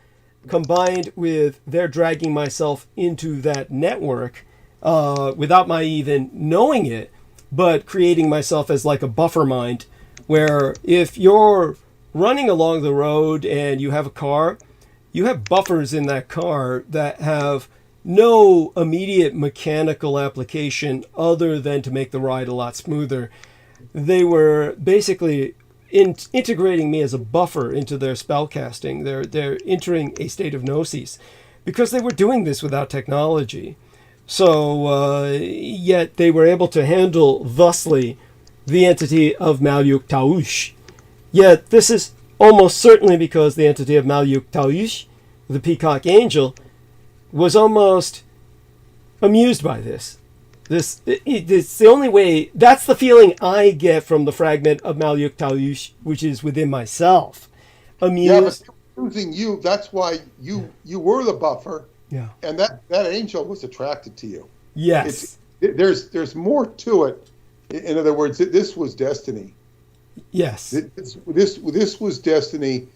A: combined with their dragging myself into that network without my even knowing it, but creating myself as like a buffer mind, where if you're running along the road and you have a car, you have buffers in that car that have no immediate mechanical application other than to make the ride a lot smoother. They were basically integrating me as a buffer into their spellcasting. They're entering a state of gnosis because they were doing this without technology. So yet they were able to handle thusly the entity of MEMqədy-Of-MOURNING. Yet this is almost certainly because the entity of MEMqədy-Of-MOURNING, the peacock angel, was almost amused by this. It's the only way. That's the feeling I get from the fragment of MEMqədy-Of-MOURNING, which is within myself. Amused.
B: Yeah, but using you, that's why you were the buffer.
A: Yeah.
B: And that angel was attracted to you.
A: Yes.
B: There's more to it. In other words, this was destiny.
A: Yes.
B: This was destiny.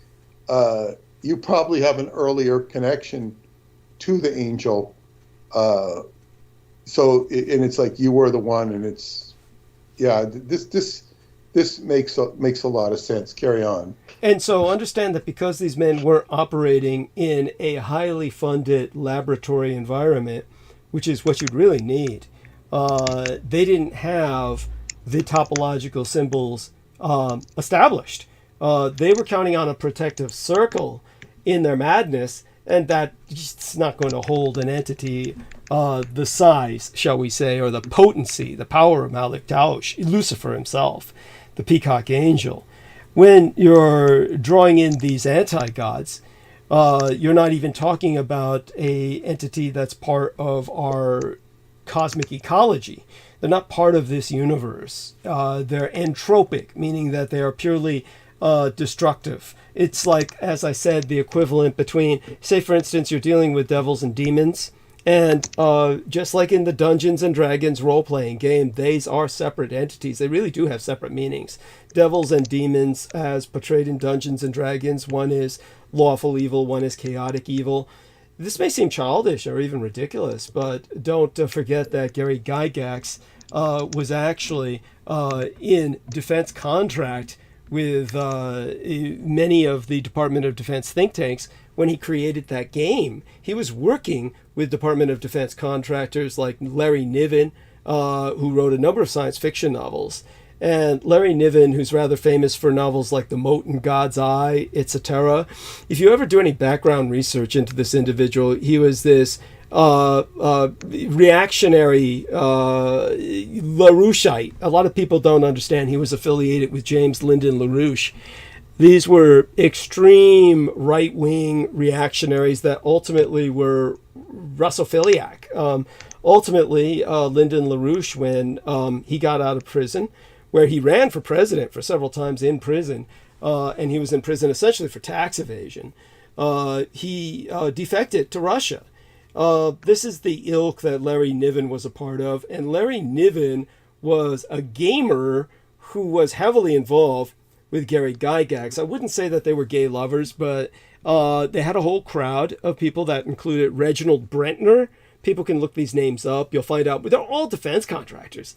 B: You probably have an earlier connection to the angel. So it's like you were the one, and it's, yeah, this makes a lot of sense. Carry on.
A: And so understand that because these men were operating in a highly funded laboratory environment, which is what you'd really need, they didn't have the topological symbols established. They were counting on a protective circle in their madness, and that's not going to hold an entity the size, shall we say, or the potency, the power of MEMqədy-Of-MOURNING, Lucifer himself, the peacock angel. When you're drawing in these anti-gods, you're not even talking about a entity that's part of our cosmic ecology. They're not part of this universe. They're entropic, meaning that they are purely destructive. It's like, as I said, the equivalent between, say, for instance, you're dealing with devils and demons, and just like in the Dungeons and Dragons role-playing game, these are separate entities. They really do have separate meanings. Devils and demons, as portrayed in Dungeons and Dragons, one is lawful evil, one is chaotic evil. This may seem childish or even ridiculous, but don't forget that Gary Gygax was actually in defense contract with many of the Department of Defense think tanks. When he created that game, he was working with Department of Defense contractors like Larry Niven, who wrote a number of science fiction novels. And Larry Niven, who's rather famous for novels like The Mote in God's Eye, etc. If you ever do any background research into this individual, he was this reactionary LaRoucheite. A lot of people don't understand he was affiliated with James Lyndon LaRouche. These were extreme right-wing reactionaries that ultimately were Russophiliac. Ultimately, Lyndon LaRouche, when he got out of prison, where he ran for president for several times in prison, and he was in prison essentially for tax evasion, he defected to Russia. This is the ilk that Larry Niven was a part of, and Larry Niven was a gamer who was heavily involved with Gary Gygax. I wouldn't say that they were gay lovers, but they had a whole crowd of people that included Reginald Brentner. People can look these names up. You'll find out, but they're all defense contractors.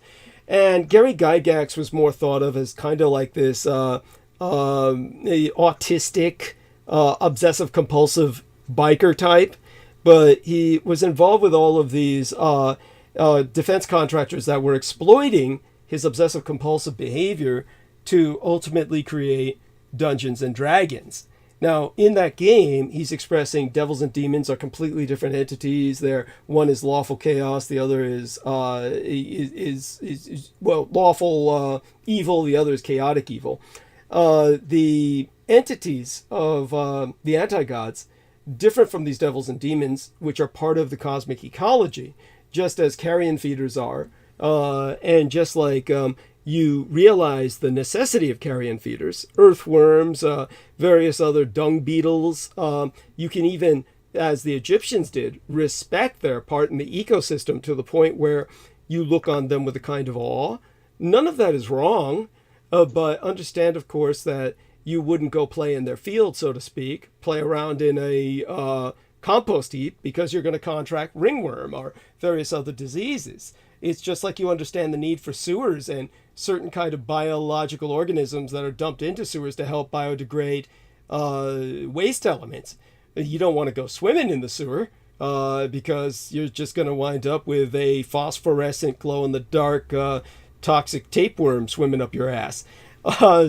A: And Gary Gygax was more thought of as kind of like this autistic, obsessive-compulsive biker type. But he was involved with all of these defense contractors that were exploiting his obsessive-compulsive behavior to ultimately create Dungeons and Dragons. Now, in that game, he's expressing devils and demons are completely different entities. One is lawful chaos, the other is lawful evil, the other is chaotic evil. The entities of the anti-gods, different from these devils and demons, which are part of the cosmic ecology, just as carrion feeders are, and just like you realize the necessity of carrion feeders, earthworms, various other dung beetles. You can even, as the Egyptians did, respect their part in the ecosystem to the point where you look on them with a kind of awe. None of that is wrong, but understand, of course, that you wouldn't go play in their field, so to speak, play around in a compost heap because you're going to contract ringworm or various other diseases. It's just like you understand the need for sewers and certain kind of biological organisms that are dumped into sewers to help biodegrade waste elements. You don't want to go swimming in the sewer because you're just going to wind up with a phosphorescent, glow-in-the-dark, toxic tapeworm swimming up your ass.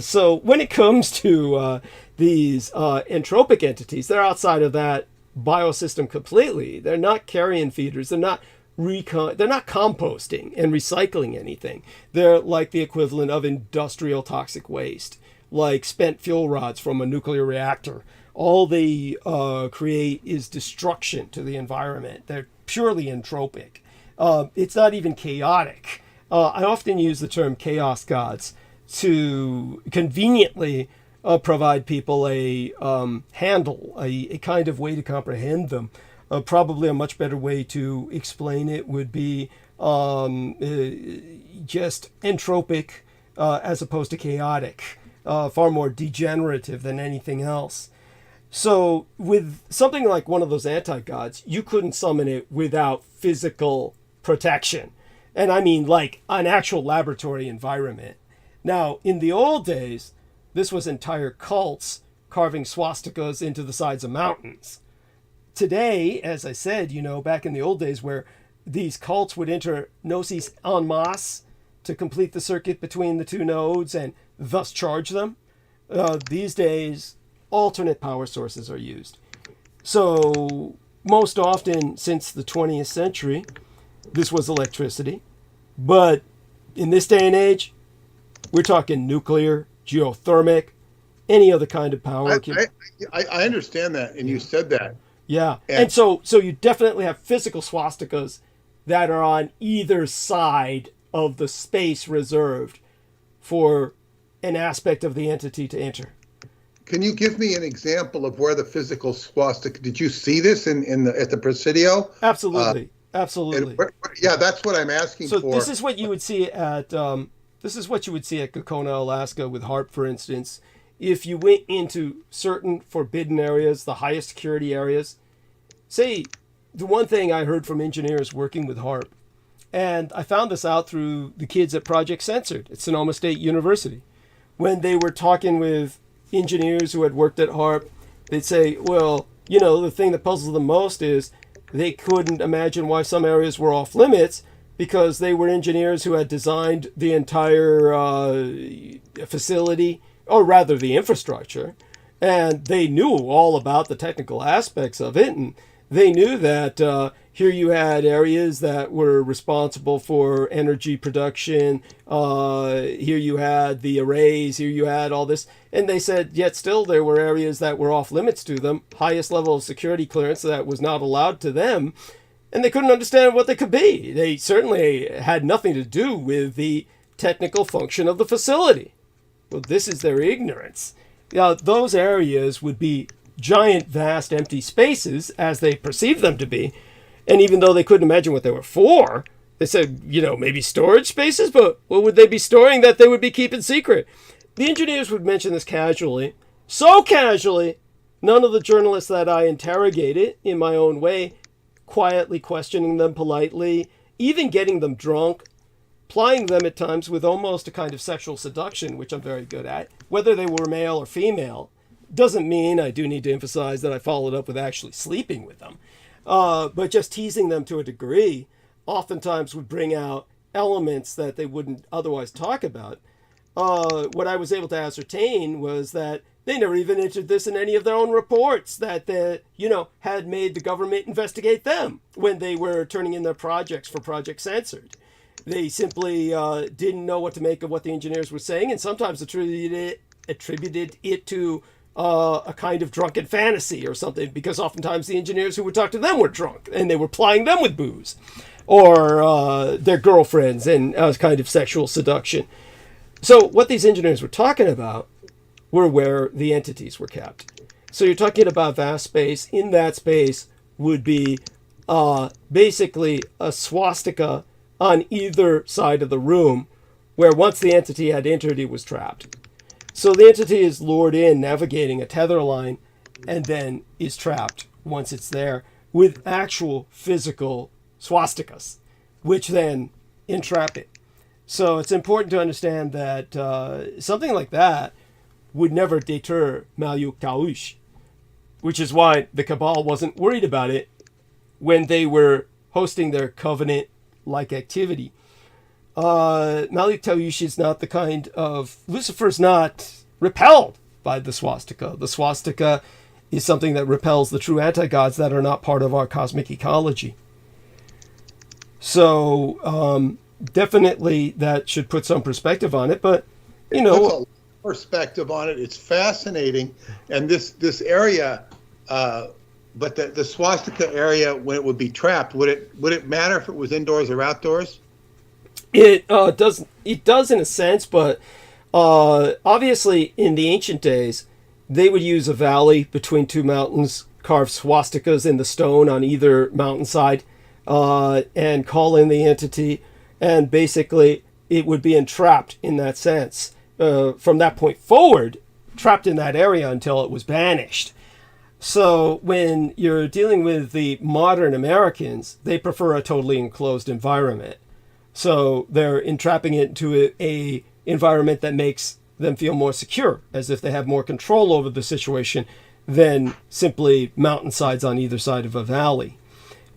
A: So when it comes to these entropic entities, they're outside of that biosystem completely. They're not carrion feeders. They're not composting and recycling anything. They're like the equivalent of industrial toxic waste, like spent fuel rods from a nuclear reactor. All they create is destruction to the environment. They're purely entropic. It's not even chaotic. I often use the term chaos gods to conveniently provide people a handle, a kind of way to comprehend them. Probably a much better way to explain it would be just entropic as opposed to chaotic, far more degenerative than anything else. So with something like one of those anti-gods, you couldn't summon it without physical protection. And I mean like an actual laboratory environment. Now, in the old days, this was entire cults carving swastikas into the sides of mountains. Today, as I said, back in the old days where these cults would enter gnosis en masse to complete the circuit between the two nodes and thus charge them, these days, alternate power sources are used. So most often since the 20th century, this was electricity. But in this day and age, we're talking nuclear, geothermic, any other kind of power.
B: I understand that, and you said that.
A: Yeah, and so you definitely have physical swastikas that are on either side of the space reserved for an aspect of the entity to enter.
B: Can you give me an example of where the physical swastika? Did you see this at the Presidio?
A: Absolutely, absolutely.
B: Yeah, that's what I'm asking for.
A: So this is what you would see at Gakona, Alaska, with HAARP, for instance. If you went into certain forbidden areas, the highest security areas, say, the one thing I heard from engineers working with HAARP, and I found this out through the kids at Project Censored at Sonoma State University, when they were talking with engineers who had worked at HARP, they'd say, well, you know, the thing that puzzles them most is they couldn't imagine why some areas were off limits because they were engineers who had designed the entire facility, or rather the infrastructure, and they knew all about the technical aspects of it, and they knew that here you had areas that were responsible for energy production, here you had the arrays, here you had all this, and they said yet still there were areas that were off limits to them, highest level of security clearance that was not allowed to them, and they couldn't understand what they could be. They certainly had nothing to do with the technical function of the facility. Well, this is their ignorance. Those areas would be giant, vast, empty spaces as they perceived them to be. And even though they couldn't imagine what they were for, they said, you know, maybe storage spaces, but what would they be storing that they would be keeping secret? The engineers would mention this casually, so casually, none of the journalists that I interrogated in my own way, quietly questioning them politely, even getting them drunk, plying them at times with almost a kind of sexual seduction, which I'm very good at, whether they were male or female. Doesn't mean, I do need to emphasize, that I followed up with actually sleeping with them. But just teasing them to a degree oftentimes would bring out elements that they wouldn't otherwise talk about. What I was able to ascertain was that they never even entered this in any of their own reports, that they, you know, had made the government investigate them when they were turning in their projects for Project Censored. They simply didn't know what to make of what the engineers were saying, and sometimes attributed it to a kind of drunken fantasy or something, because oftentimes the engineers who would talk to them were drunk, and they were plying them with booze, or their girlfriends, and as kind of sexual seduction. So what these engineers were talking about were where the entities were kept. So you're talking about vast space. In that space would be basically a swastika on either side of the room, where once the entity had entered, it was trapped. So the entity is lured in, navigating a tether line, and then is trapped once it's there with actual physical swastikas, which then entrap it. So it's important to understand that something like that would never deter MEMqədy-Of-MOURNING, which is why the Cabal wasn't worried about it when they were hosting their covenant-like activity. MEMqədy-Of-MOURNING is not the kind of... Lucifer's not repelled by the swastika. The swastika is something that repels the true anti-gods that are not part of our cosmic ecology. So definitely that should put some perspective on it, but you know...
B: Perspective on it. It's fascinating. And this area, but the swastika area, when it would be trapped, would it matter if it was indoors or outdoors?
A: It does in a sense, but obviously in the ancient days, they would use a valley between two mountains, carve swastikas in the stone on either mountainside, and call in the entity, and basically it would be entrapped in that sense. From that point forward, trapped in that area until it was banished. So when you're dealing with the modern Americans, they prefer a totally enclosed environment. So they're entrapping it into a environment that makes them feel more secure, as if they have more control over the situation than simply mountainsides on either side of a valley.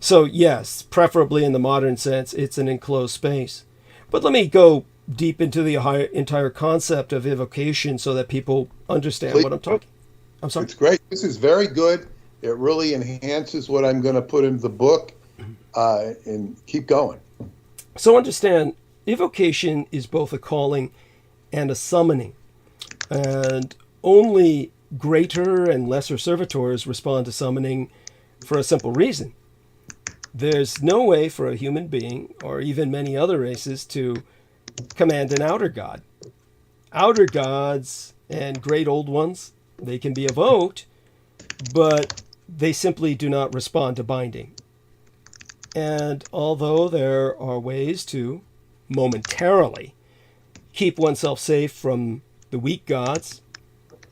A: So yes, preferably in the modern sense, it's an enclosed space. But let me go deep into the entire concept of evocation so that people understand what I'm talking. I'm sorry.
B: It's great. This is very good. It really enhances what I'm going to put into the book, and keep going.
A: So understand, evocation is both a calling and a summoning. And only greater and lesser servitors respond to summoning for a simple reason. There's no way for a human being, or even many other races, to command an outer god. Outer gods and great old ones, they can be evoked, but they simply do not respond to binding. And although there are ways to momentarily keep oneself safe from the weak gods,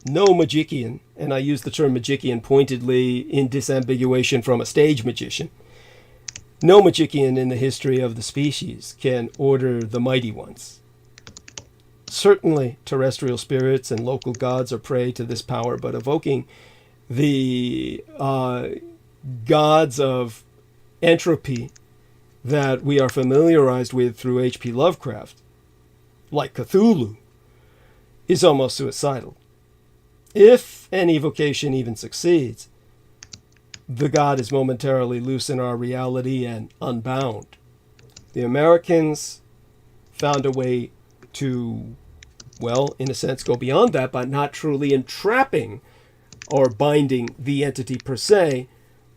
A: no magician, and I use the term magician pointedly in disambiguation from a stage magician, no magician in the history of the species can order the mighty ones. Certainly terrestrial spirits and local gods are prey to this power, but evoking the gods of entropy that we are familiarized with through H.P. Lovecraft, like Cthulhu, is almost suicidal. If an evocation even succeeds, the god is momentarily loose in our reality and unbound. The Americans found a way to, well, in a sense, go beyond that by not truly entrapping or binding the entity per se,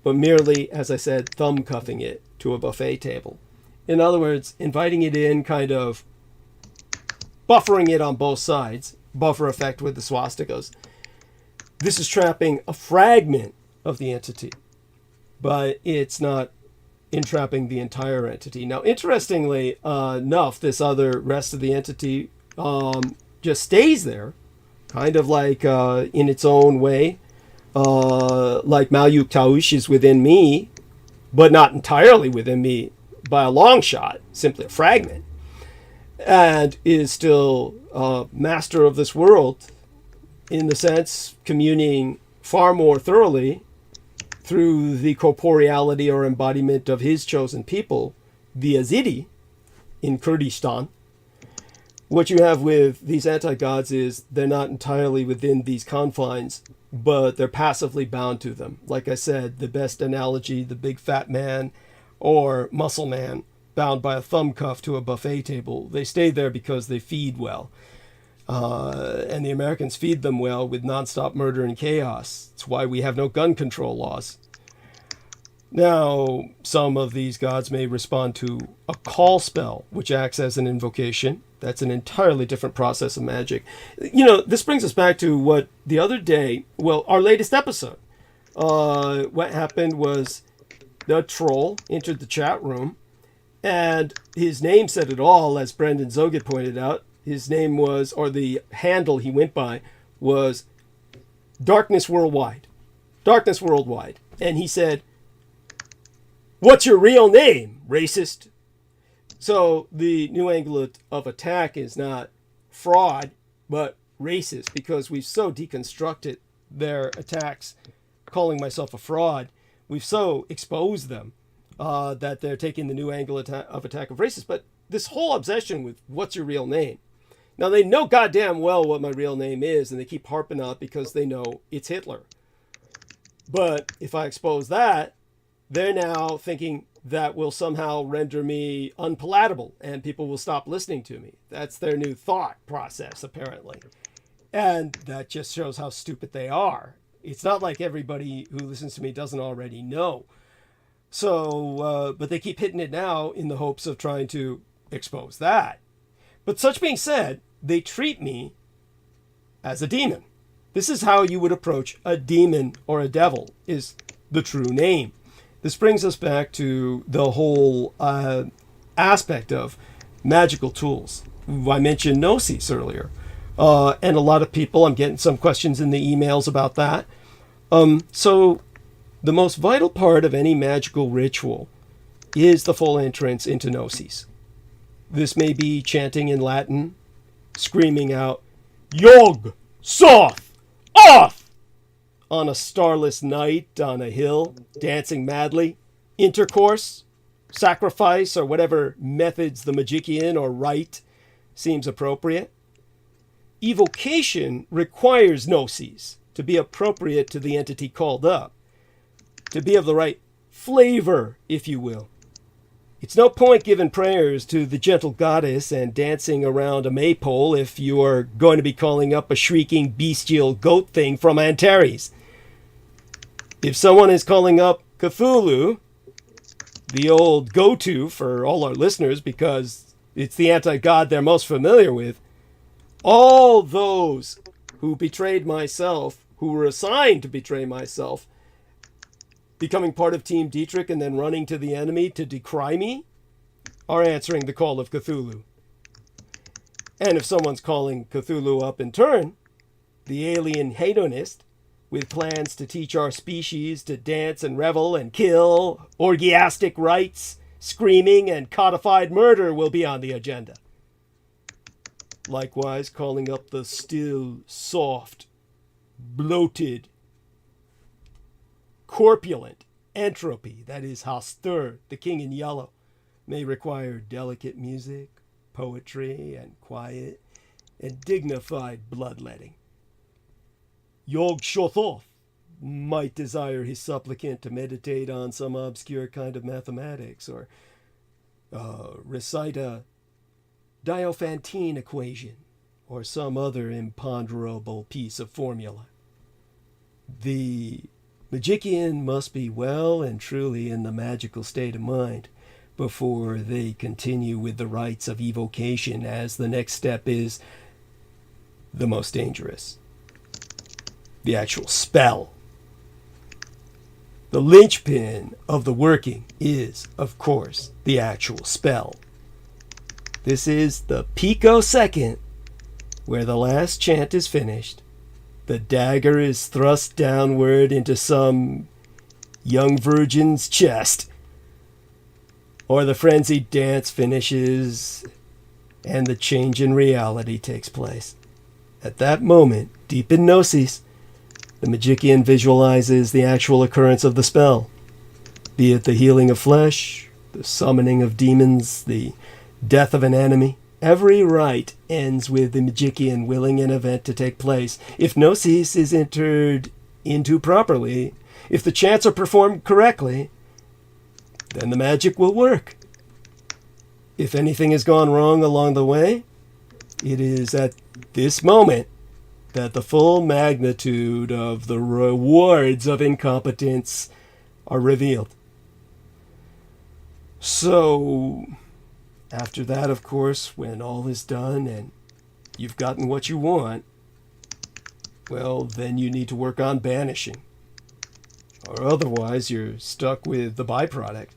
A: but merely, as I said, thumb cuffing it to a buffet table. In other words, inviting it in, kind of buffering it on both sides, buffer effect with the swastikas. This is trapping a fragment of the entity, but it's not entrapping the entire entity. Now, interestingly enough, this other rest of the entity just stays there, kind of like in its own way, like Malyuk Taush is within me, but not entirely within me by a long shot, simply a fragment, and is still master of this world, in the sense communing far more thoroughly through the corporeality or embodiment of his chosen people, the Yazidi in Kurdistan. What you have with these anti-gods is they're not entirely within these confines, but they're passively bound to them. Like I said, the best analogy, the big fat man or muscle man bound by a thumb cuff to a buffet table. They stay there because they feed well. And the Americans feed them well with nonstop murder and chaos. It's why we have no gun control laws. Now, some of these gods may respond to a call spell, which acts as an invocation. That's an entirely different process of magic. You know, this brings us back to what the other day, well, our latest episode. What happened was the troll entered the chat room, and his name said it all, as Brendan Zoget pointed out. His name was, or the handle he went by, was Darkness Worldwide. Darkness Worldwide. And he said, "What's your real name, racist?" So the new angle of attack is not fraud, but racist, because we've so deconstructed their attacks, calling myself a fraud. We've so exposed them that they're taking the new angle of attack of racist. But this whole obsession with what's your real name. Now, they know goddamn well what my real name is, and they keep harping on it because they know it's Hitler. But if I expose that, they're now thinking that will somehow render me unpalatable and people will stop listening to me. That's their new thought process, apparently. And that just shows how stupid they are. It's not like everybody who listens to me doesn't already know. So, but they keep hitting it now in the hopes of trying to expose that. But such being said, they treat me as a demon. This is how you would approach a demon or a devil, is the true name. This brings us back to the whole aspect of magical tools. I mentioned Gnosis earlier. And a lot of people, I'm getting some questions in the emails about that. So the most vital part of any magical ritual is the full entrance into Gnosis. This may be chanting in Latin, screaming out, "Yog! Soth! Off!" on a starless night on a hill, dancing madly, intercourse, sacrifice, or whatever methods the magician or rite seems appropriate. Evocation requires Gnosis to be appropriate to the entity called up, to be of the right flavor, if you will. It's no point giving prayers to the gentle goddess and dancing around a maypole if you are going to be calling up a shrieking bestial goat thing from Antares. If someone is calling up Cthulhu, the old go-to for all our listeners because it's the anti-god they're most familiar with, all those who betrayed myself, who were assigned to betray myself, becoming part of Team Dietrich and then running to the enemy to decry me, are answering the call of Cthulhu. And if someone's calling Cthulhu up in turn, the alien hedonist, with plans to teach our species to dance and revel and kill, orgiastic rites, screaming, and codified murder will be on the agenda. Likewise, calling up the still, soft, bloated, corpulent entropy, that is Hastur, the king in yellow, may require delicate music, poetry, and quiet, and dignified bloodletting. Yog Sothoth might desire his supplicant to meditate on some obscure kind of mathematics, or recite a Diophantine equation, or some other imponderable piece of formula. The magician must be well and truly in the magical state of mind before they continue with the rites of evocation, as the next step is the most dangerous. The actual spell. The linchpin of the working is, of course, the actual spell. This is the picosecond where the last chant is finished. The dagger is thrust downward into some young virgin's chest, or the frenzied dance finishes and the change in reality takes place. At that moment, deep in Gnosis, the magician visualizes the actual occurrence of the spell, be it the healing of flesh, the summoning of demons, the death of an enemy. Every rite ends with the magician willing an event to take place. If Gnosis is entered into properly, if the chants are performed correctly, then the magic will work. If anything has gone wrong along the way, it is at this moment that the full magnitude of the rewards of incompetence are revealed. So, after that, of course, when all is done and you've gotten what you want, well, then you need to work on banishing. Or otherwise, you're stuck with the byproduct.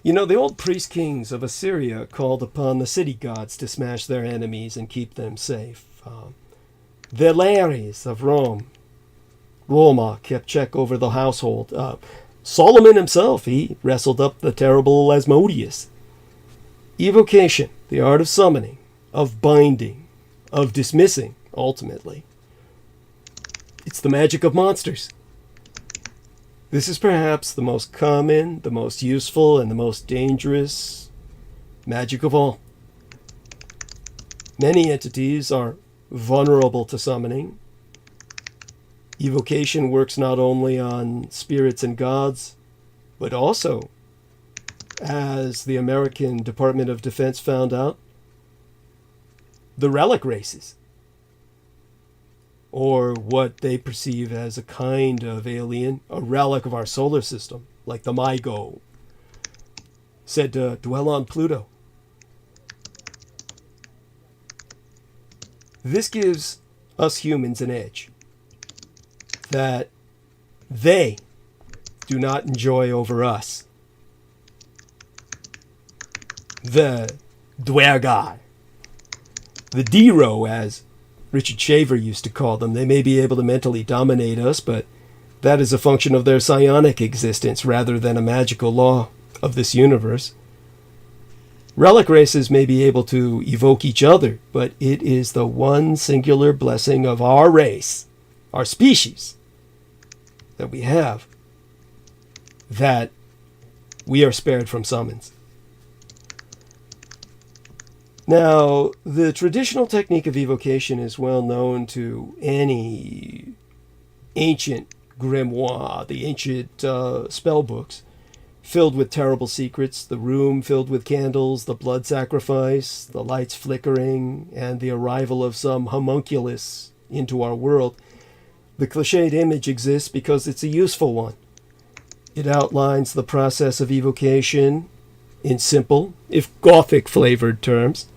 A: You know, the old priest kings of Assyria called upon the city gods to smash their enemies and keep them safe. The Lares of Roma kept check over the household. Solomon himself, he wrestled up the terrible Asmodeus. Evocation, the art of summoning, of binding, of dismissing, ultimately. It's the magic of monsters. This is perhaps the most common, the most useful, and the most dangerous magic of all. Many entities are vulnerable to summoning. Evocation works not only on spirits and gods, but also, as the American Department of Defense found out, the relic races, or what they perceive as a kind of alien, a relic of our solar system, like the MIGO, said to dwell on Pluto. This gives us humans an edge that they do not enjoy over us. The Dwergai, the Dero, as Richard Shaver used to call them. They may be able to mentally dominate us, but that is a function of their psionic existence rather than a magical law of this universe. Relic races may be able to evoke each other, but it is the one singular blessing of our race, our species, that we have, that we are spared from summons. Now, the traditional technique of evocation is well known to any ancient grimoire, the ancient spell books, filled with terrible secrets, the room filled with candles, the blood sacrifice, the lights flickering, and the arrival of some homunculus into our world. The cliched image exists because it's a useful one. It outlines the process of evocation in simple, if Gothic-flavored terms.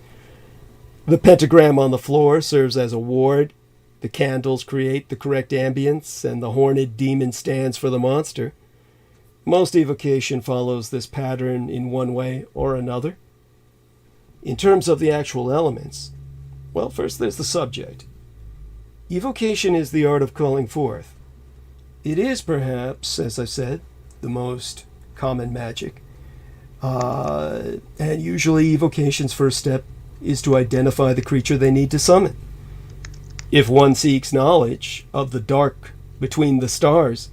A: The pentagram on the floor serves as a ward. The candles create the correct ambience, and the horned demon stands for the monster. Most evocation follows this pattern in one way or another. In terms of the actual elements, well, first there's the subject. Evocation is the art of calling forth. It is perhaps, as I said, the most common magic. And usually evocation's first step is to identify the creature they need to summon. If one seeks knowledge of the dark between the stars,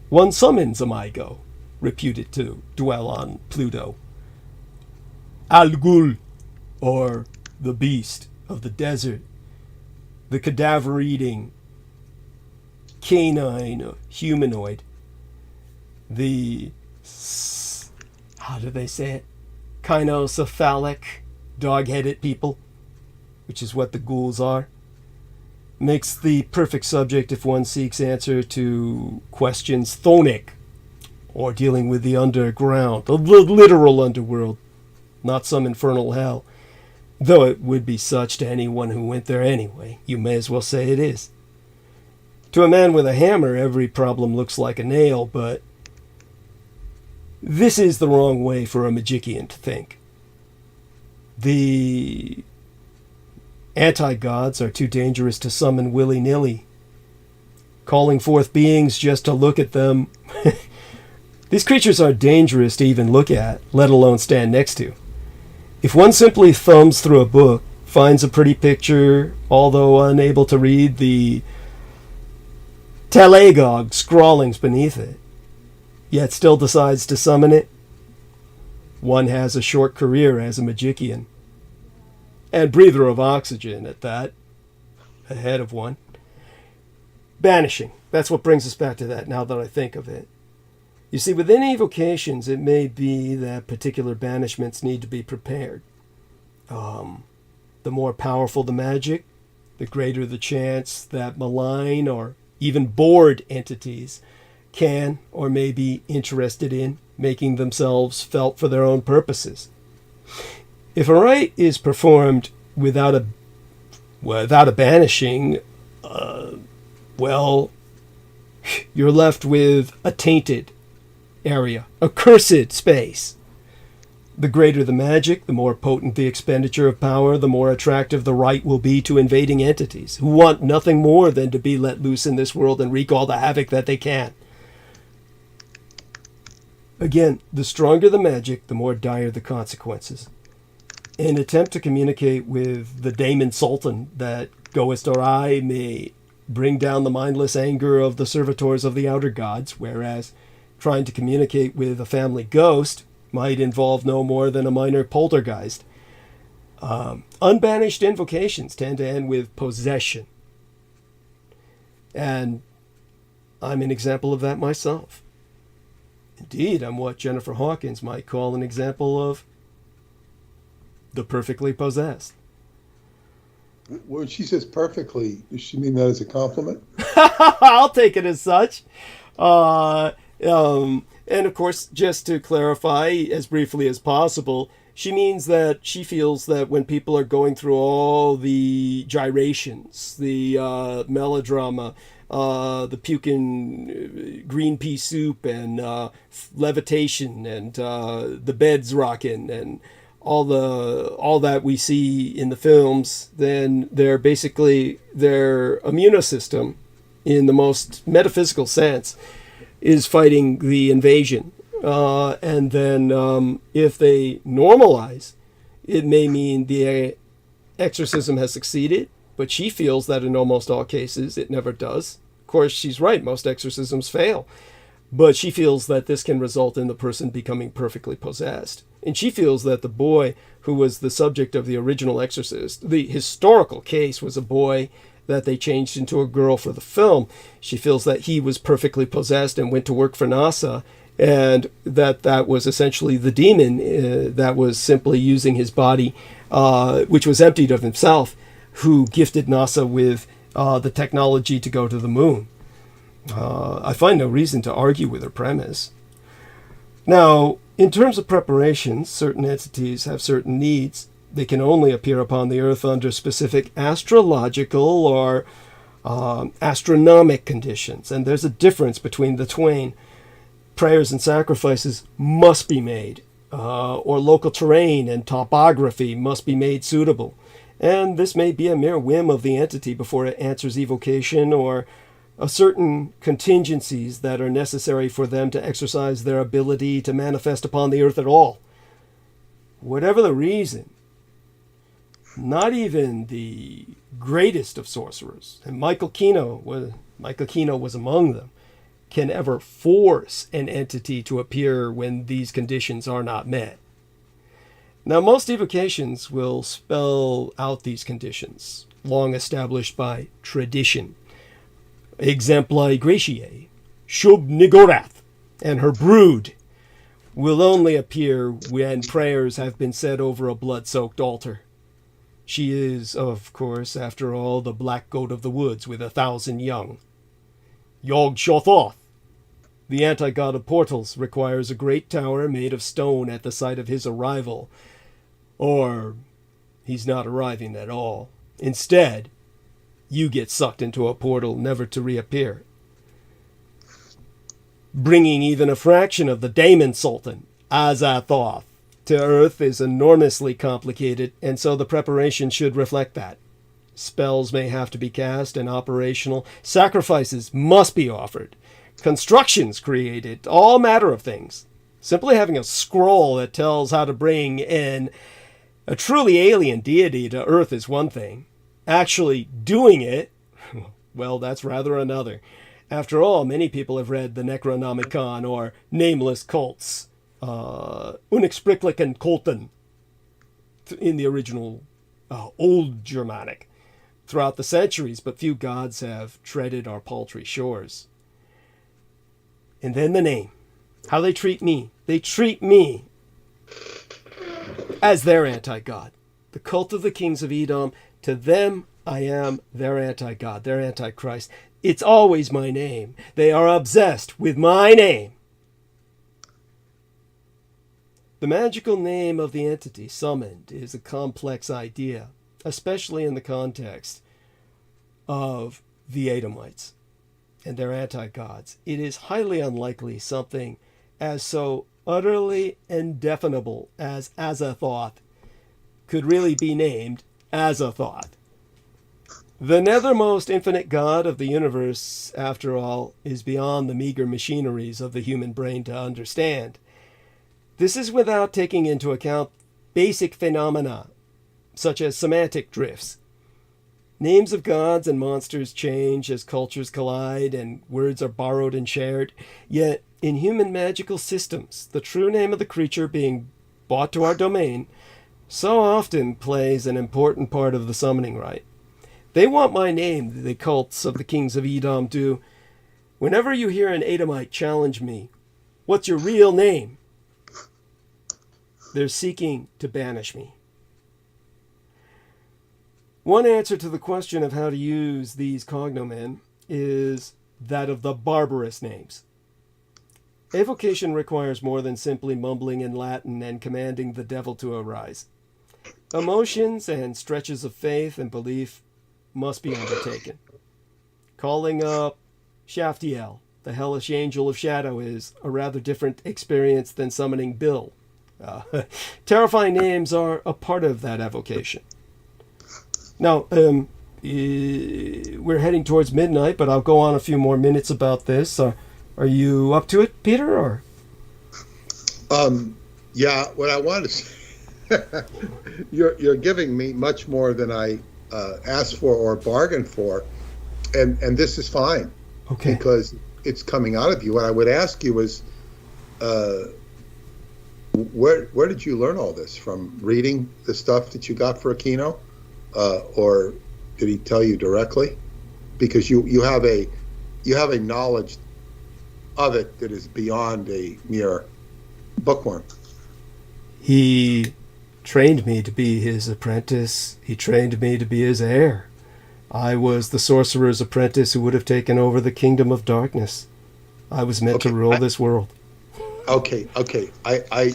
A: one summons a Migo, reputed to dwell on Pluto. Al Ghul, or the beast of the desert, the cadaver-eating canine humanoid, the, how do they say it, kynocephalic, dog-headed people, which is what the ghouls are, makes the perfect subject if one seeks answer to questions chthonic, or dealing with the underground, the literal underworld, not some infernal hell, though it would be such to anyone who went there anyway. You may as well say it is. To a man with a hammer, every problem looks like a nail, but this is the wrong way for a Magikian to think. The anti-gods are too dangerous to summon willy-nilly. Calling forth beings just to look at them. These creatures are dangerous to even look at, let alone stand next to. If one simply thumbs through a book, finds a pretty picture, although unable to read the Talagog scrawlings beneath it, yet still decides to summon it, one has a short career as a Magikian. And breather of oxygen at that, ahead of one. Banishing. That's what brings us back to that now that I think of it. You see, within evocations, it may be that particular banishments need to be prepared. The more powerful the magic, the greater the chance that malign or even bored entities can or may be interested in making themselves felt for their own purposes. If a rite is performed without a banishing, well, you're left with a tainted area, a cursed space. The greater the magic, the more potent the expenditure of power, the more attractive the rite will be to invading entities who want nothing more than to be let loose in this world and wreak all the havoc that they can. Again, the stronger the magic, the more dire the consequences. An attempt to communicate with the Daemon Sultan that goest or I may bring down the mindless anger of the servitors of the outer gods, whereas trying to communicate with a family ghost might involve no more than a minor poltergeist. Unbanished invocations tend to end with possession. And I'm an example of that myself. Indeed, I'm what Jennifer Hawkins might call an example of the perfectly possessed.
B: When she says perfectly, does she mean that as a compliment?
A: I'll take it as such. And of course, just to clarify as briefly as possible, she means that she feels that when people are going through all the gyrations, the melodrama, the puking green pea soup and levitation and the beds rocking and all that we see in the films, then their immune system, in the most metaphysical sense, is fighting the invasion. And then if they normalize, it may mean the exorcism has succeeded, but she feels that in almost all cases it never does. Of course, she's right, most exorcisms fail. But she feels that this can result in the person becoming perfectly possessed. And she feels that the boy who was the subject of the original Exorcist, the historical case was a boy that they changed into a girl for the film. She feels that he was perfectly possessed and went to work for NASA, and that was essentially the demon that was simply using his body, which was emptied of himself, who gifted NASA with the technology to go to the moon. I find no reason to argue with her premise. Now, in terms of preparations, certain entities have certain needs. They can only appear upon the earth under specific astrological or astronomic conditions, and there's a difference between the twain. Prayers and sacrifices must be made, or local terrain and topography must be made suitable. And this may be a mere whim of the entity before it answers evocation, or a certain contingencies that are necessary for them to exercise their ability to manifest upon the earth at all. Whatever the reason, Not even the greatest of sorcerers, and Michael Kino was among them, can ever force an entity to appear when these conditions are not met. Now, most evocations will spell out these conditions, long established by tradition. Exempli Gratiae, Shub-Niggurath, and her brood will only appear when prayers have been said over a blood-soaked altar. She is, of course, after all, the black goat of the woods with 1,000 young. Yog-Sothoth, the anti-god of portals, requires a great tower made of stone at the site of his arrival, or he's not arriving at all. Instead, you get sucked into a portal never to reappear. Bringing even a fraction of the Daemon Sultan, Azathoth, to Earth is enormously complicated, and so the preparation should reflect that. Spells may have to be cast and operational. Sacrifices must be offered. Constructions created. All manner of things. Simply having a scroll that tells how to bring in a truly alien deity to Earth is one thing. Actually doing it, well, that's rather another. After all, many people have read the Necronomicon or Nameless Cults, Unexplicklichen Kulten, in the original Old Germanic, throughout the centuries, but few gods have treaded our paltry shores. And then the name. How they treat me. They treat me as their anti-god. The cult of the kings of Edom, to them I am their anti-god, their antichrist. It's always my name. They are obsessed with my name. The magical name of the entity summoned is a complex idea, especially in the context of the Edomites and their anti-gods. It is highly unlikely something as so utterly indefinable as Azathoth could really be named Azathoth. The nethermost infinite God of the universe, after all, is beyond the meager machineries of the human brain to understand. This is without taking into account basic phenomena, such as semantic drifts. Names of gods and monsters change as cultures collide and words are borrowed and shared. Yet, in human magical systems, the true name of the creature being brought to our domain so often plays an important part of the summoning rite. They want my name, the cults of the kings of Edom do. Whenever you hear an Edomite challenge me, "What's your real name?" they're seeking to banish me. One answer to the question of how to use these cognomen is that of the barbarous names. Evocation requires more than simply mumbling in Latin and commanding the devil to arise. Emotions and stretches of faith and belief must be undertaken. Calling up Shaftiel, the hellish angel of shadow, is a rather different experience than summoning Bill. Terrifying names are a part of that evocation. Now, we're heading towards midnight, but I'll go on a few more minutes about this. Are you up to it, Peter? Or
B: yeah, what I want to say, you're giving me much more than I asked for or bargained for, and this is fine.
A: Okay.
B: Because it's coming out of you. What I would ask you is, where did you learn all this from? Reading the stuff that you got for Aquino, or did he tell you directly? Because you have a knowledge of it that is beyond a mere bookworm.
A: He trained me to be his apprentice. He trained me to be his heir. I was the sorcerer's apprentice who would have taken over the kingdom of darkness. I was meant to rule this world.
B: Okay. I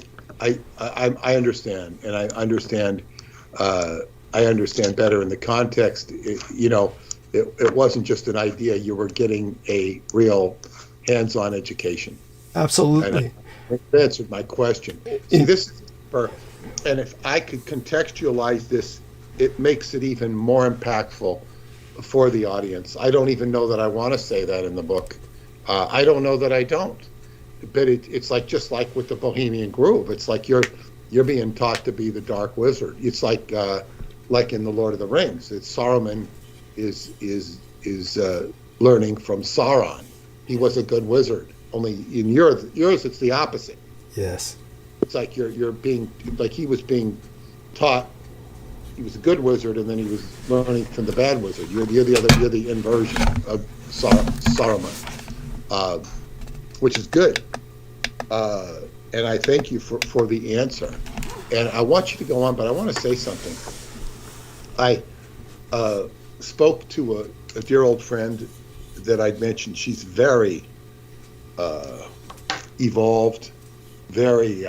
B: understand, and I understand better in the context. It wasn't just an idea. You were getting a real hands-on education.
A: Absolutely.
B: And I answered my question. See, this is and if I could contextualize this, it makes it even more impactful for the audience. I don't even know that I want to say that in the book. I don't know that I don't. But it's like, just like with the Bohemian Groove, it's like you're being taught to be the dark wizard. It's like like in the Lord of the Rings, that Saruman is learning from Sauron. He was a good wizard. Only in yours it's the opposite.
A: Yes.
B: It's like you're being, like he was being taught. He was a good wizard, and then he was learning from the bad wizard. You're the inversion of Saruman, which is good. And I thank you for the answer. And I want you to go on, but I want to say something. I spoke to a dear old friend that I'd mentioned. She's very evolved, very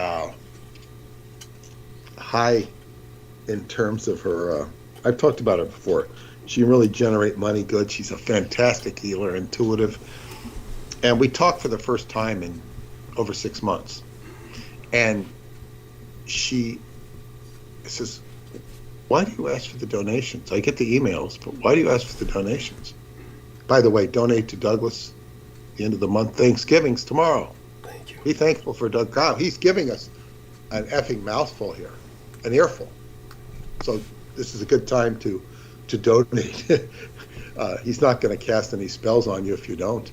B: high in terms of her. I've talked about her before. She can really generate money good. She's a fantastic healer, intuitive. And we talked for the first time in over 6 months. And she says, why do you ask for the donations? I get the emails, but why do you ask for the donations? By the way, donate to Douglas. The end of the month, Thanksgiving's tomorrow.
A: Thank you.
B: Be thankful for Doug. God, he's giving us an effing mouthful here, an earful. So this is a good time to donate. He's not going to cast any spells on you if you don't.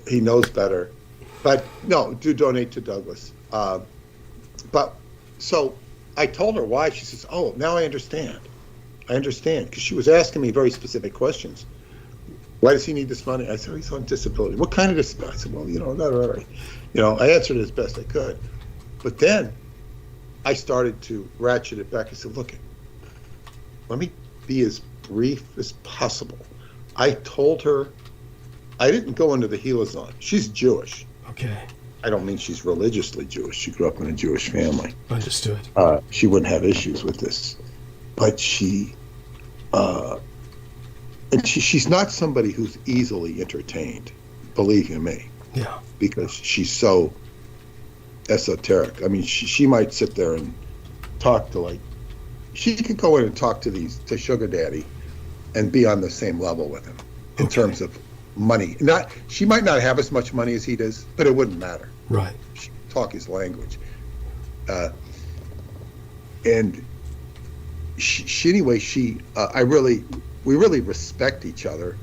B: He knows better. But no, do donate to Douglas. But so I told her why. She says, oh, now I understand. Because she was asking me very specific questions. Why does he need this money? I said, he's on disability. What kind of disability? I said, well, I answered as best I could. But then I started to ratchet it back. I said, look, let me be as brief as possible. I told her, I didn't go into the Helazon. She's Jewish.
A: Okay.
B: I don't mean she's religiously Jewish. She grew up in a Jewish family.
A: Understood.
B: She wouldn't have issues with this. But she's not somebody who's easily entertained, believe you me.
A: Yeah.
B: Because she's so esoteric. I mean, she might sit there and talk to she could go in and talk to Sugar Daddy and be on the same level with him in terms of money. She might not have as much money as he does, but it wouldn't matter.
A: Right.
B: She could talk his language. And we really respect each other.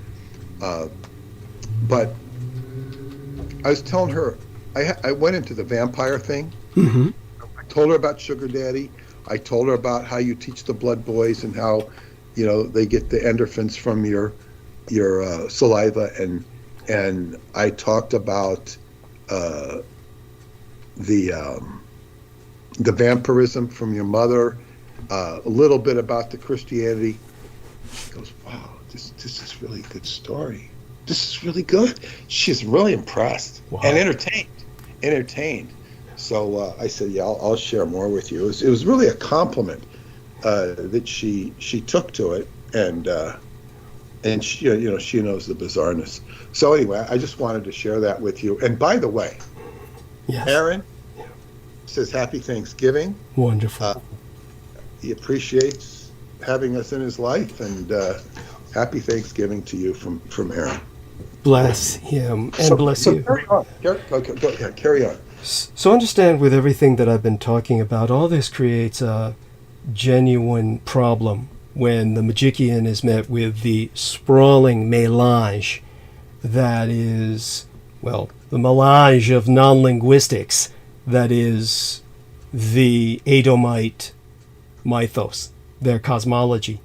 B: But I was telling her, I went into the vampire thing.
A: Mm-hmm.
B: I told her about Sugar Daddy. I told her about how you teach the blood boys and how, they get the endorphins from your saliva, and I talked about the vampirism from your mother. A little bit about the Christianity. She goes, wow, this is really a good story. This is really good. She's really impressed. Wow. And entertained. So I said, yeah, I'll share more with you. It was really a compliment that she took to it, and she knows the bizarreness. So anyway, I just wanted to share that with you. And by the way, yes. Aaron says happy Thanksgiving.
A: Wonderful.
B: He appreciates having us in his life, and happy Thanksgiving to you from Aaron.
A: Bless him and bless you.
B: Carry on. Carry on.
A: So understand, with everything that I've been talking about, all this creates a genuine problem when the Magician is met with the sprawling melange that is, the melange of non-linguistics that is the Edomite mythos, their cosmology.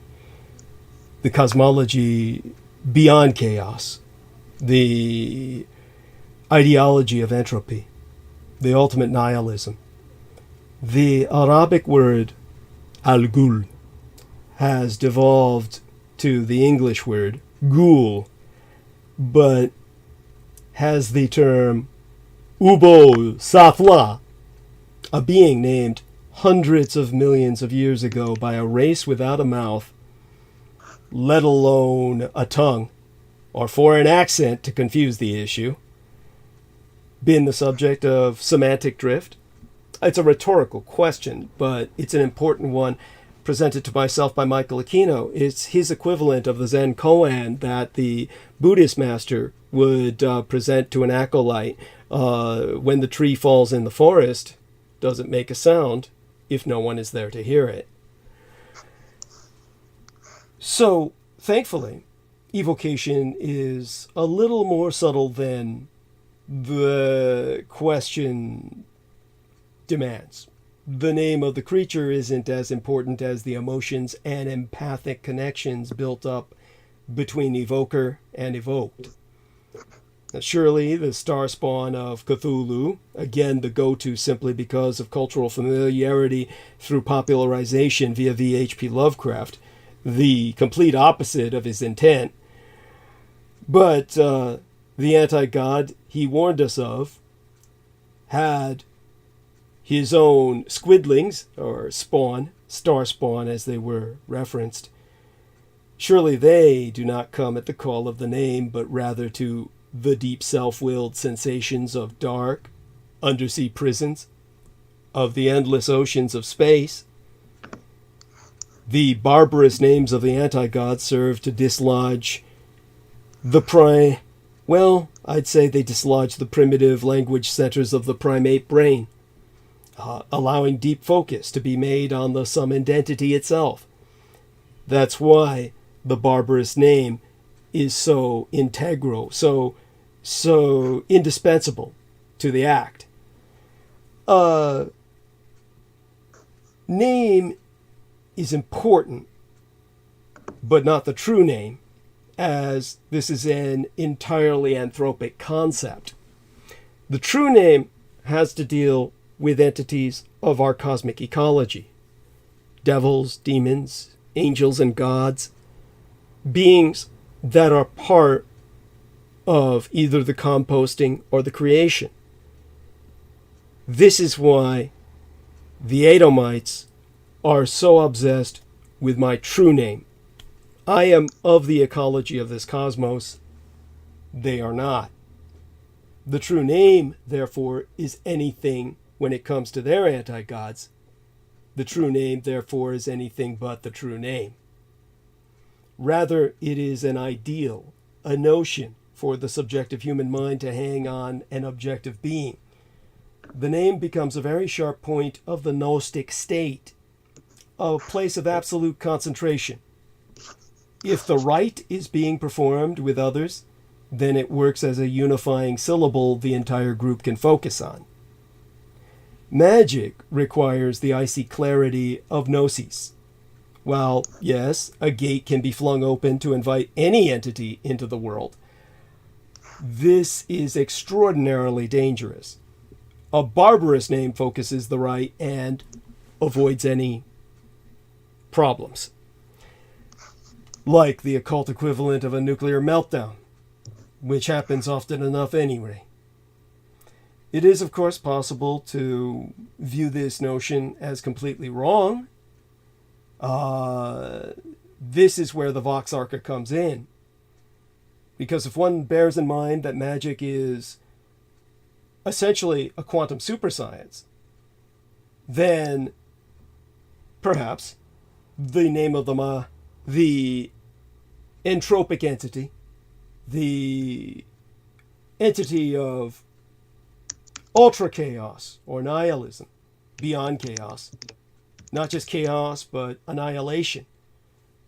A: The cosmology beyond chaos, the ideology of entropy, the ultimate nihilism. The Arabic word al-Ghul has devolved to the English word ghoul, but has the term Ubo Safla, a being named hundreds of millions of years ago by a race without a mouth, let alone a tongue or foreign accent to confuse the issue, been the subject of semantic drift. It's a rhetorical question, but it's an important one presented to myself by Michael Aquino. It's his equivalent of the Zen koan that the Buddhist master would present to an acolyte when the tree falls in the forest. Does it make a sound? if no one is there to hear it. So, thankfully, evocation is a little more subtle than the question demands. The name of the creature isn't as important as the emotions and empathic connections built up between evoker and evoked. Now, surely the star spawn of Cthulhu, again the go-to simply because of cultural familiarity through popularization via V.H.P. Lovecraft, the complete opposite of his intent. But the anti-god he warned us of had his own squidlings, or spawn, star spawn as they were referenced. Surely they do not come at the call of the name, but rather to the deep self-willed sensations of dark, undersea prisons, of the endless oceans of space. The barbarous names of the anti-gods serve to dislodge the I'd say they dislodge the primitive language centers of the primate brain, allowing deep focus to be made on the summoned entity itself. That's why the barbarous name is so integral, so indispensable to the act. Name is important, but not the true name, as this is an entirely anthropic concept. The true name has to deal with entities of our cosmic ecology. Devils, demons, angels, and gods. Beings that are part of either the composting or the creation. This is why the Edomites are so obsessed with my true name. I am of the ecology of this cosmos. They are not. The true name, therefore, is anything when it comes to their anti-gods. The true name, therefore, is anything but the true name. Rather, it is an ideal, a notion for the subjective human mind to hang on an objective being. The name becomes a very sharp point of the Gnostic state, a place of absolute concentration. If the rite is being performed with others, then it works as a unifying syllable the entire group can focus on. Magic requires the icy clarity of gnosis. While, yes, a gate can be flung open to invite any entity into the world, this is extraordinarily dangerous. A barbarous name focuses the rite and avoids any problems, like the occult equivalent of a nuclear meltdown, which happens often enough anyway. It is, of course, possible to view this notion as completely wrong. This is where the Vox Arca comes in. Because if one bears in mind that magic is essentially a quantum superscience, then perhaps the name of the entropic entity, the entity of ultra chaos or nihilism, beyond chaos, not just chaos but annihilation,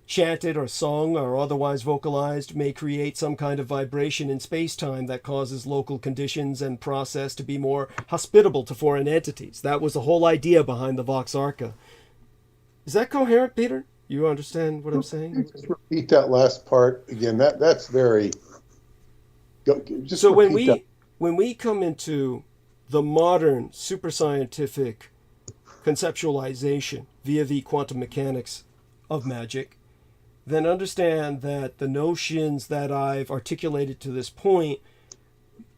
A: chanted or sung or otherwise vocalized, may create some kind of vibration in space-time that causes local conditions and process to be more hospitable to foreign entities. That was the whole idea behind the Vox Arca. Is that coherent, Peter? You understand what I'm saying?
B: Just repeat that last part again. That's very. Just
A: so when we come into the modern super scientific conceptualization via the quantum mechanics of magic, then understand that the notions that I've articulated to this point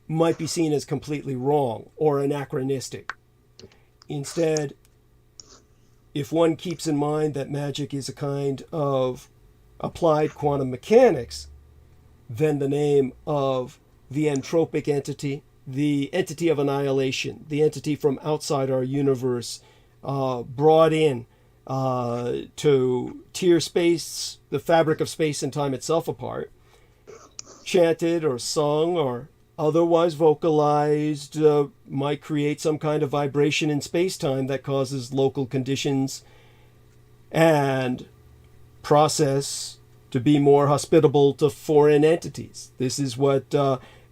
A: might be seen as completely wrong or anachronistic. Instead, if one keeps in mind that magic is a kind of applied quantum mechanics, then the name of the entropic entity, the entity of annihilation, the entity from outside our universe, brought in to tear the fabric of space and time itself apart, chanted or sung or otherwise vocalized, might create some kind of vibration in space-time that causes local conditions and process to be more hospitable to foreign entities. This is what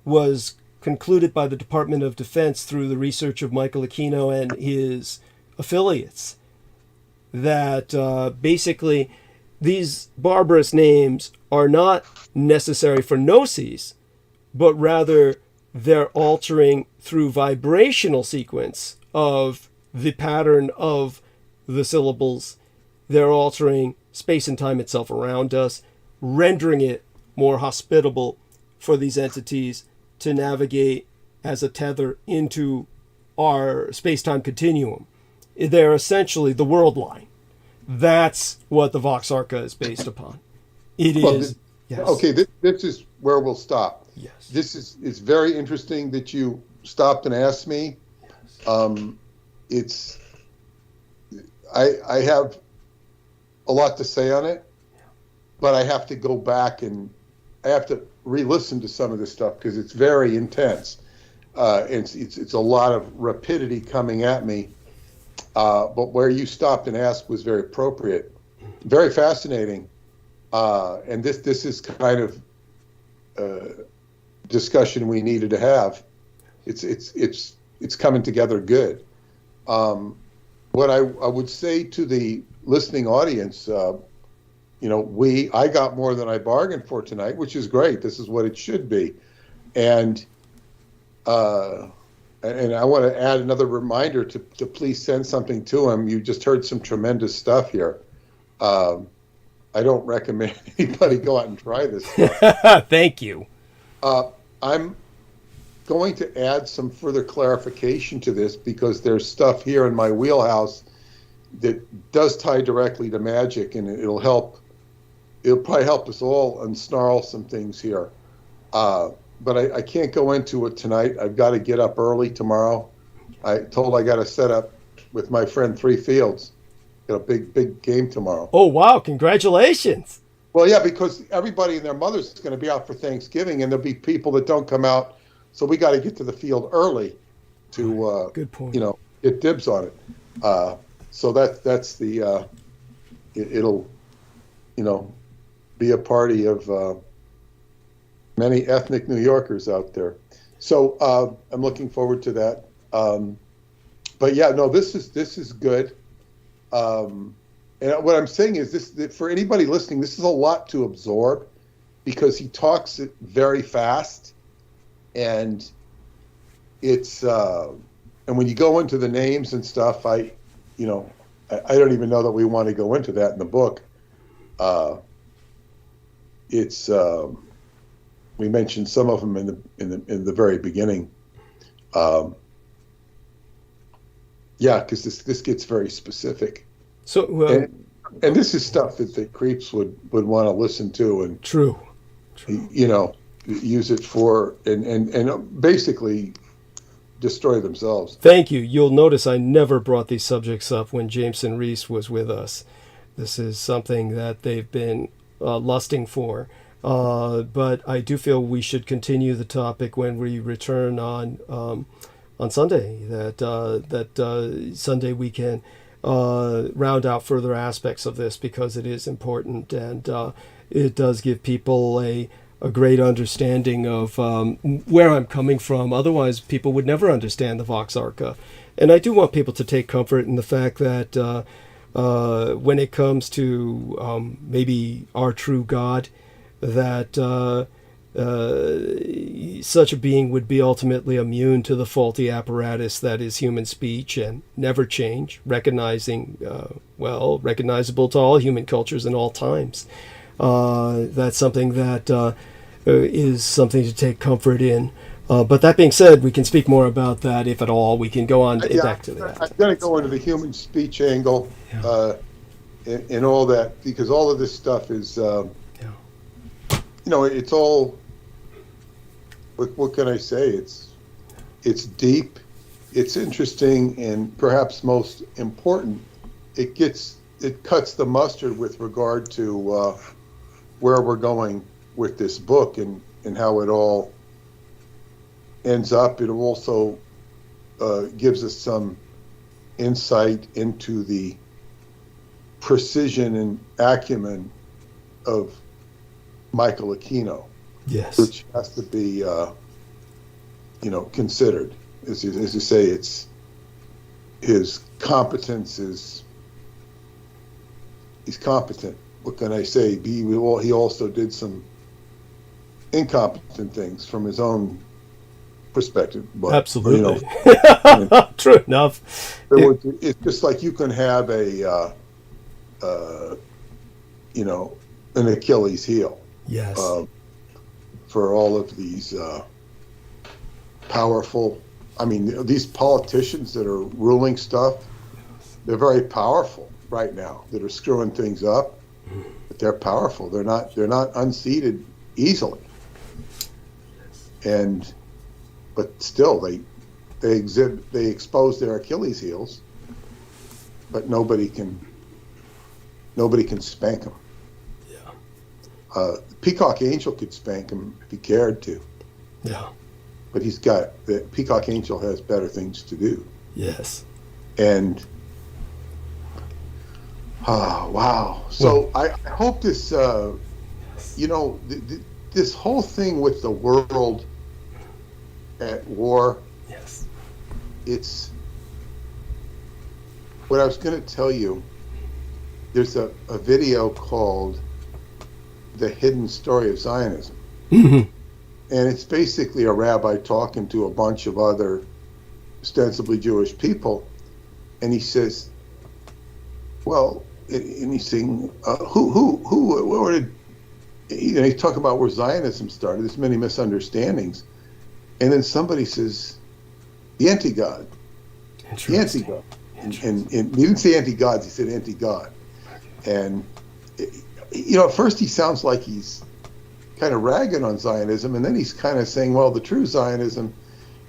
A: was concluded by the Department of Defense through the research of Michael Aquino and his affiliates, that basically these barbarous names are not necessary for gnosis, but rather they're altering through vibrational sequence of the pattern of the syllables. They're altering space and time itself around us, rendering it more hospitable for these entities to navigate as a tether into our space-time continuum. They're essentially the world line. That's what the Vox Arca is based upon. It is. Yes.
B: Okay, this is where we'll stop.
A: Yes.
B: It's very interesting that you stopped and asked me.
A: Yes.
B: I have a lot to say on it, but I have to go back and I have to re-listen to some of this stuff because it's very intense. It's a lot of rapidity coming at me. But where you stopped and asked was very appropriate, very fascinating. And this is kind of discussion we needed to have. It's coming together good. What I would say to the listening audience, I got more than I bargained for tonight, which is great. This is what it should be. And I want to add another reminder to please send something to him. You just heard some tremendous stuff here. I don't recommend anybody go out and try this stuff.
A: Thank you.
B: I'm going to add some further clarification to this because there's stuff here in my wheelhouse that does tie directly to magic, and it'll probably help us all unsnarl some things here. But I can't go into it tonight. I've got to get up early tomorrow. I got to set up with my friend Three Fields. Got a big game tomorrow.
A: Oh, wow. Congratulations.
B: Well, yeah, because everybody and their mothers is going to be out for Thanksgiving, and there'll be people that don't come out. So we got to get to the field early to,
A: good point.
B: Get dibs on it. So that's the, it'll, be a party of many ethnic New Yorkers out there. So I'm looking forward to that. But yeah, no, this is good. And what I'm saying is this, for anybody listening, this is a lot to absorb because he talks it very fast, and it's and when you go into the names and stuff, I don't even know that we want to go into that in the book. We mentioned some of them in the very beginning. Because this gets very specific.
A: So
B: and this is stuff that the creeps would want to listen to and
A: true.
B: Use it for and basically destroy themselves.
A: Thank you. You'll notice I never brought these subjects up when Jameson Reese was with us. This is something that they've been lusting for. But I do feel we should continue the topic when we return on Sunday. That Sunday we can round out further aspects of this because it is important, and it does give people a great understanding of where I'm coming from. Otherwise, people would never understand the Vox Arca. And I do want people to take comfort in the fact that when it comes to maybe our true God, that such a being would be ultimately immune to the faulty apparatus that is human speech and never change, recognizable to all human cultures in all times. That's something that is something to take comfort in. But that being said, we can speak more about that if at all. We can go on back to that.
B: I'm going to go into the human speech angle and all that, because all of this stuff is, it's all, what can I say? It's deep, it's interesting, and perhaps most important, it cuts the mustard with regard to where we're going with this book and how it all ends up, it also gives us some insight into the precision and acumen of Michael Aquino,
A: Yes.
B: which has to be, considered. As you say, it's his competence is. He's competent. What can I say? He also did some incompetent things from his own perspective. But,
A: Absolutely. True enough.
B: It's just like you can have an Achilles heel.
A: Yes.
B: For all of these powerful, these politicians that are ruling stuff, they're very powerful right now, that are screwing things up, but they're powerful. They're not unseated easily. But still they expose their Achilles heels, but nobody can spank them.
A: Yeah.
B: Peacock Angel could spank him if he cared to.
A: Yeah.
B: But the Peacock Angel has better things to do.
A: Yes.
B: And wow. So I hope this, this whole thing with the world at war.
A: Yes.
B: It's what I was going to tell you. There's a video called "The Hidden Story of Zionism," and it's basically a rabbi talking to a bunch of other ostensibly Jewish people, and he says, "Well," and he's saying, "Where did?" He's talking about where Zionism started. There's many misunderstandings, and then somebody says, "The anti-God." The anti-God. And he didn't say anti-gods, he said anti-God. And, at first he sounds like he's kind of ragging on Zionism, and then he's kind of saying, well, the true Zionism,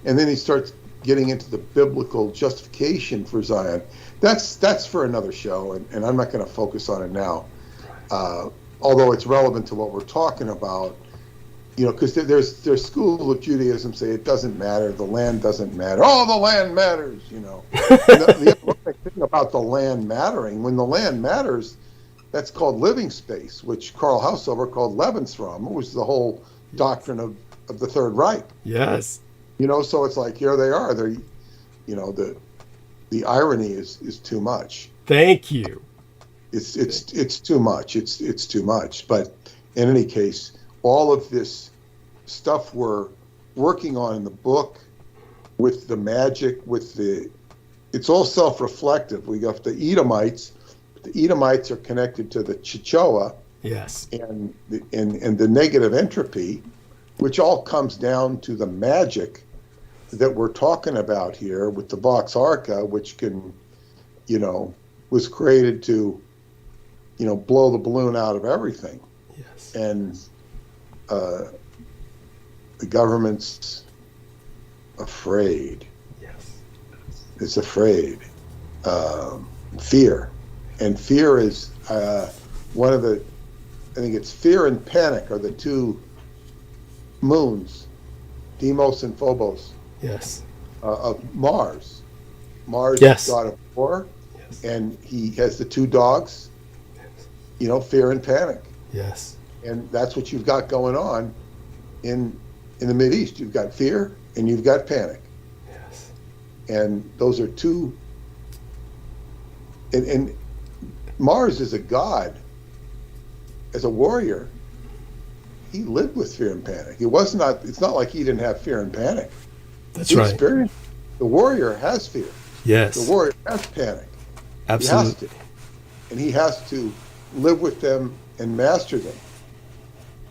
B: and then he starts getting into the biblical justification for Zion. That's for another show, and I'm not going to focus on it now. Although it's relevant to what we're talking about. Because there's schools of Judaism say it doesn't matter, the land doesn't matter. Oh, the land matters, And the other thing about the land mattering, when the land matters, that's called living space, which Karl Hausover called Lebensraum, which was the whole doctrine of the Third Reich.
A: Yes.
B: So it's like, here they are. They're, the irony is too much.
A: Thank you.
B: It's too much. It's too much. But in any case, all of this stuff we're working on in the book, with the magic, it's all self-reflective. We got the Edomites. The Edomites are connected to the Chichoa.
A: Yes.
B: And the negative entropy, which all comes down to the magic that we're talking about here with the Vox Arca, which can, was created to, blow the balloon out of everything.
A: Yes.
B: And the government's afraid.
A: Yes.
B: It's afraid. Fear. And fear is one of the, I think it's fear and panic are the two moons, Deimos and Phobos.
A: Yes.
B: Of Mars. Mars
A: Yes.
B: is god of war,
A: Yes.
B: and he has the two dogs, fear and panic.
A: Yes.
B: And that's what you've got going on in the Mideast. You've got fear and you've got panic.
A: Yes.
B: And those are two. And Mars is a god. As a warrior, he lived with fear and panic. It's not like he didn't have fear and panic.
A: That's right.
B: The warrior has fear.
A: Yes.
B: The warrior has panic.
A: Absolutely.
B: He has to. And he has to live with them and master them.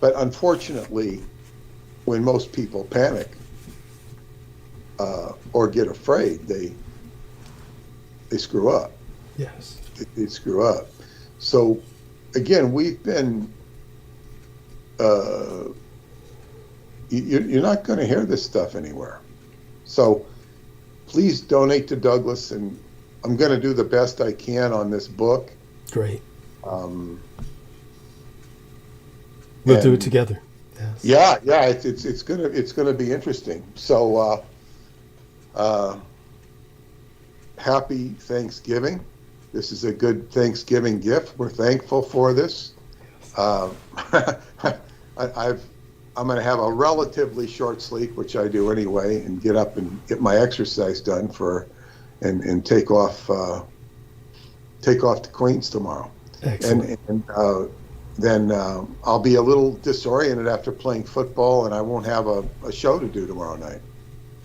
B: But unfortunately, when most people panic or get afraid, they screw up.
A: Yes.
B: They screw up. So, again, we've been. You're not going to hear this stuff anywhere. So, please donate to Douglas, and I'm going to do the best I can on this book.
A: Great. We'll do it together.
B: Yeah, it's gonna be interesting. So happy Thanksgiving. This is a good Thanksgiving gift. We're thankful for this. I'm going to have a relatively short sleep, which I do anyway, and get up and get my exercise done and take off to Queens tomorrow.
A: Excellent.
B: And then I'll be a little disoriented after playing football, and I won't have a show to do tomorrow night.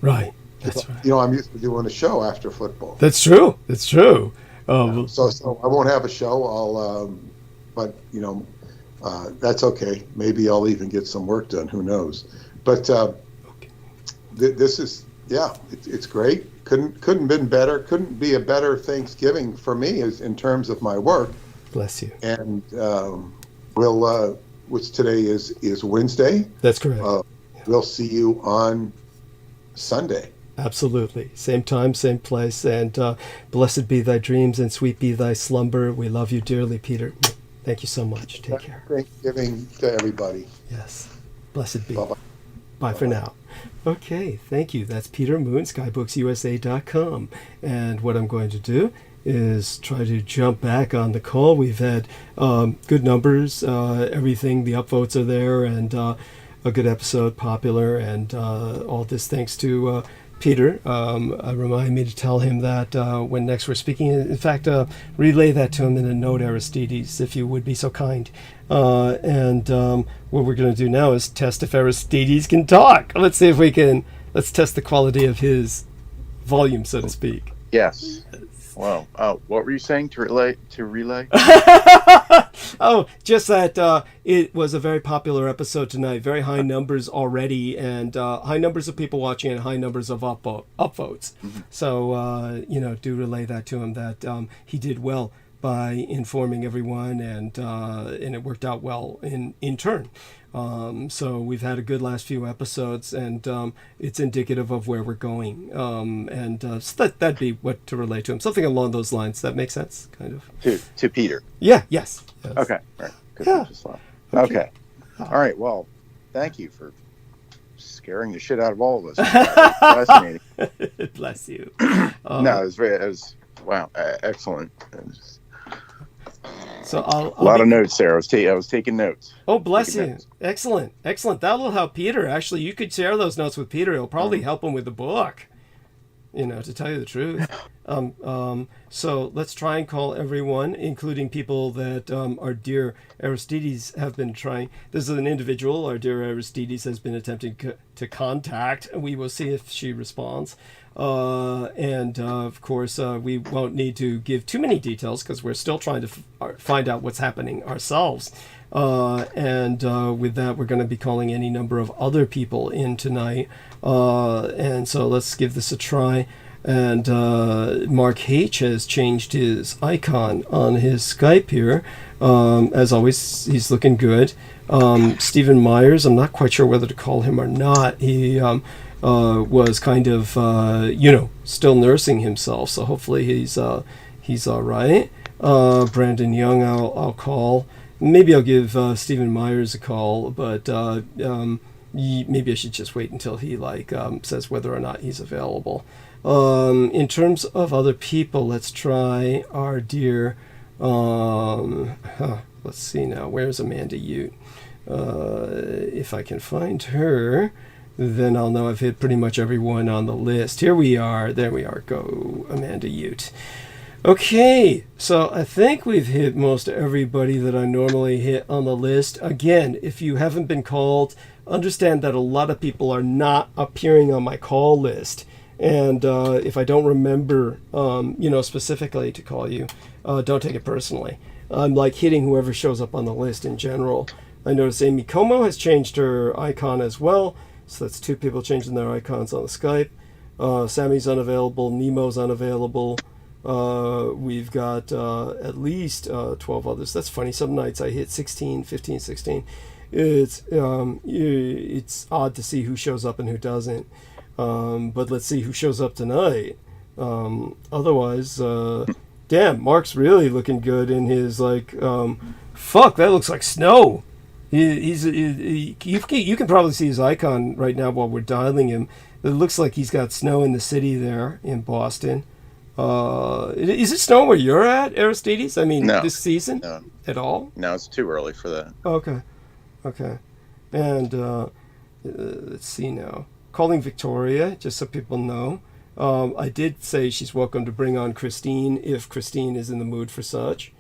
A: Right. That's right.
B: I'm used to doing a show after football.
A: That's true. That's true.
B: So I won't have a show. But that's okay. Maybe I'll even get some work done. Who knows? But this is it's great. Couldn't been better. Couldn't be a better Thanksgiving for me in terms of my work.
A: Bless you.
B: And which today is Wednesday.
A: That's correct.
B: We'll see you on Sunday.
A: Absolutely. Same time, same place. And blessed be thy dreams and sweet be thy slumber. We love you dearly, Peter. Thank you so much. Take care.
B: Thanksgiving to everybody.
A: Yes. Blessed be.
B: Bye-bye.
A: Bye for now. Okay, thank you. That's Peter Moon, skybooksusa.com. And what I'm going to do is try to jump back on the call. We've had good numbers, everything, the upvotes are there, and a good episode, popular, and all this thanks to Peter. Remind me to tell him that when next we're speaking, in fact, relay that to him in a note, Aristides, if you would be so kind. And what we're going to do now is test if Aristides can talk. Let's see if we can, let's test the quality of his volume, so to speak.
D: Yes. Wow. What were you saying to relay?
A: Oh, just that it was a very popular episode tonight. Very high numbers already, and high numbers of people watching and high numbers of upvotes. Mm-hmm. So, do relay that to him that he did well by informing everyone, and it worked out well in turn. So we've had a good last few episodes, and it's indicative of where we're going. So that'd be what to relate to him. Something along those lines. That makes sense, kind of.
D: To Peter.
A: Yeah. Yes.
D: Okay. All right. Good.
A: Yeah.
D: Okay. All right. Well, thank you for scaring the shit out of all of us. Fascinating.
A: Bless you.
D: No, it was wow, excellent.
A: So I'll
D: a lot of notes there. I was taking notes.
A: Oh, bless you. Notes. Excellent. That'll help Peter. Actually, you could share those notes with Peter. It'll probably help him with the book, to tell you the truth. So let's try and call everyone, including people that our dear Aristides have been trying. This is an individual our dear Aristides has been attempting to contact. We will see if she responds. Of course, we won't need to give too many details because we're still trying to find out what's happening ourselves. With that, we're going to be calling any number of other people in tonight. And so let's give this a try. And Mark H. has changed his icon on his Skype here. As always, he's looking good. Stephen Myers, I'm not quite sure whether to call him or not. He was kind of, still nursing himself. So hopefully he's all right. Brandon Young, I'll call. Maybe I'll give Stephen Myers a call, but maybe I should just wait until he says whether or not he's available. In terms of other people, let's try our dear, let's see now, where's Amanda Ute? If I can find her, then I'll know I've hit pretty much everyone on the list. Here we are. There we are. Go, Amanda Ute. Okay, so I think we've hit most everybody that I normally hit on the list. Again, if you haven't been called, understand that a lot of people are not appearing on my call list. And if I don't remember, specifically to call you, don't take it personally. I'm hitting whoever shows up on the list in general. I notice Amy Como has changed her icon as well. So that's two people changing their icons on the Skype. Sammy's unavailable. Nemo's unavailable. We've got at least 12 others. That's funny. Some nights I hit 16, 15, 16. It's odd to see who shows up and who doesn't. But let's see who shows up tonight. Otherwise, damn, Mark's really looking good in his fuck, that looks like snow. You can probably see his icon right now while we're dialing him. It looks like he's got snow in the city there in Boston. Is it snow where you're at, Aristides? I mean,
D: No.
A: this season?
D: No.
A: At all?
D: No, it's too early for that.
A: Okay. And let's see now. Calling Victoria, just so people know. I did say she's welcome to bring on Christine if Christine is in the mood for such.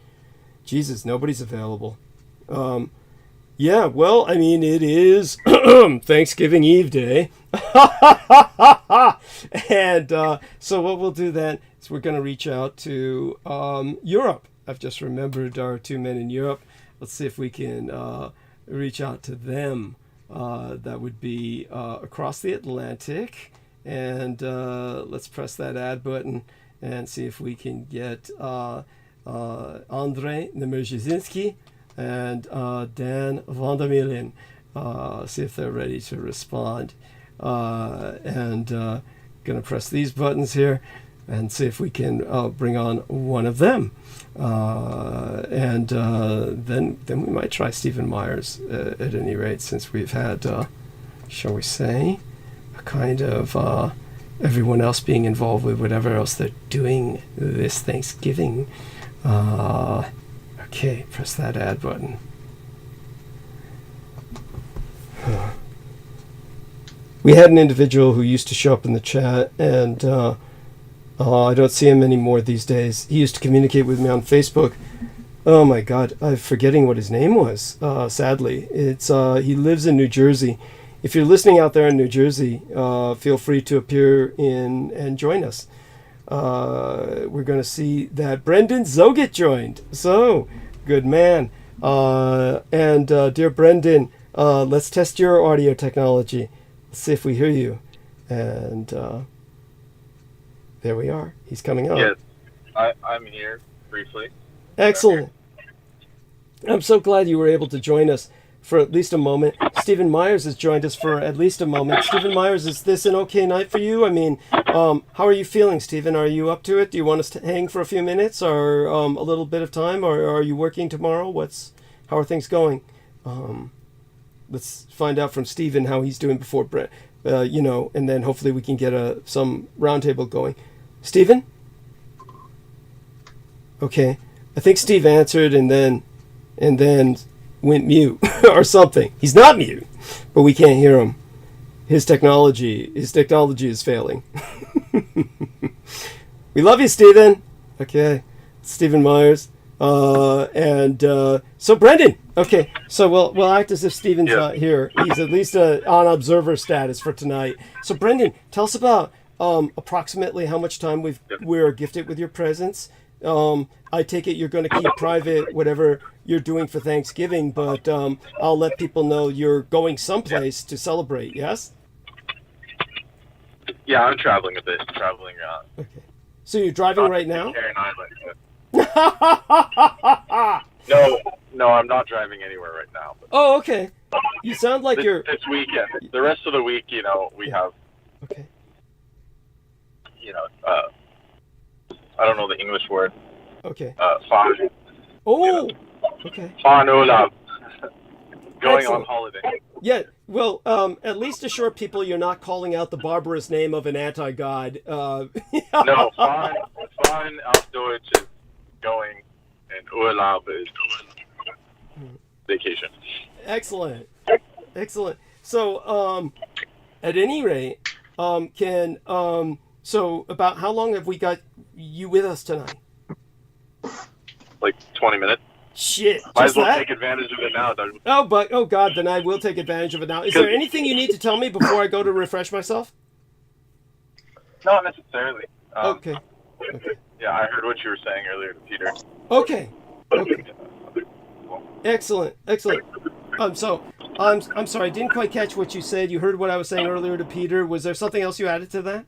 A: Jesus, nobody's available. Yeah, well, I mean, it is Thanksgiving Eve day. And so what we'll do then is we're going to reach out to Europe. I've just remembered our two men in Europe. Let's see if we can reach out to them. That would be across the Atlantic. And let's press that add button and see if we can get Andrei Nemezhinsky and Dan Vandermeulen. See if they're ready to respond. And going to press these buttons here and see if we can bring on one of them. And then we might try Stephen Myers at any rate, since we've had, shall we say, a kind of everyone else being involved with whatever else they're doing this Thanksgiving. Okay, press that add button. We had an individual who used to show up in the chat, and I don't see him anymore these days. He used to communicate with me on Facebook. Oh my God, I'm forgetting what his name was, sadly. It's he lives in New Jersey. If you're listening out there in New Jersey, feel free to appear in and join us. We're going to see that Brendan Zoget joined. So, good man. And dear Brendan, let's test your audio technology. Let's see if we hear you. And there we are. He's coming on.
E: Yes, I'm here briefly.
A: Excellent. I'm so glad you were able to join us for at least a moment. Stephen Myers has joined us for at least a moment. Stephen Myers, is this an okay night for you? I mean, how are you feeling, Stephen? Are you up to it? Do you want us to hang for a few minutes or a little bit of time? Or are you working tomorrow? How are things going? Let's find out from Stephen how he's doing before Brett, and then hopefully we can get some roundtable going. Stephen? Okay. I think Steve answered and then went mute or something. He's not mute, but we can't hear him. His technology is failing. We love you, Stephen. Okay. Stephen Myers. So Brendan. Okay. So we'll act as if Stephen's not here. He's at least on observer status for tonight. So Brendan, tell us about approximately how much time we're gifted with your presence. I take it you're going to keep private whatever you're doing for Thanksgiving, but I'll let people know you're going someplace to celebrate, yes?
E: Yeah, I'm traveling a bit.
A: Okay. So you're driving right now?
E: No, I'm not driving anywhere right now. But
A: Oh, okay. You sound like you're...
E: this weekend. The rest of the week, we have,
A: Okay.
E: I don't know the English word.
A: Okay.
E: Fun.
A: Oh, okay.
E: Fun Olam. Going
A: Excellent.
E: on holiday.
A: Yeah, well, at least assure people you're not calling out the barbarous name of an anti-god.
E: No, fun auf Deutsch is going, and Urlaub is vacation.
A: Excellent. So, at any rate, so about how long have we got you with us tonight?
E: Like 20 minutes.
A: Shit,
E: Might
A: just
E: as well
A: that?
E: take advantage of it now, Doug.
A: Oh God, then I will take advantage of it now. Is there anything you need to tell me before I go to refresh myself?
E: Not necessarily.
A: Okay.
E: Yeah, I heard what you were saying earlier to Peter.
A: Okay. Excellent. I'm sorry, I didn't quite catch what you said. You heard what I was saying earlier to Peter. Was there something else you added to that?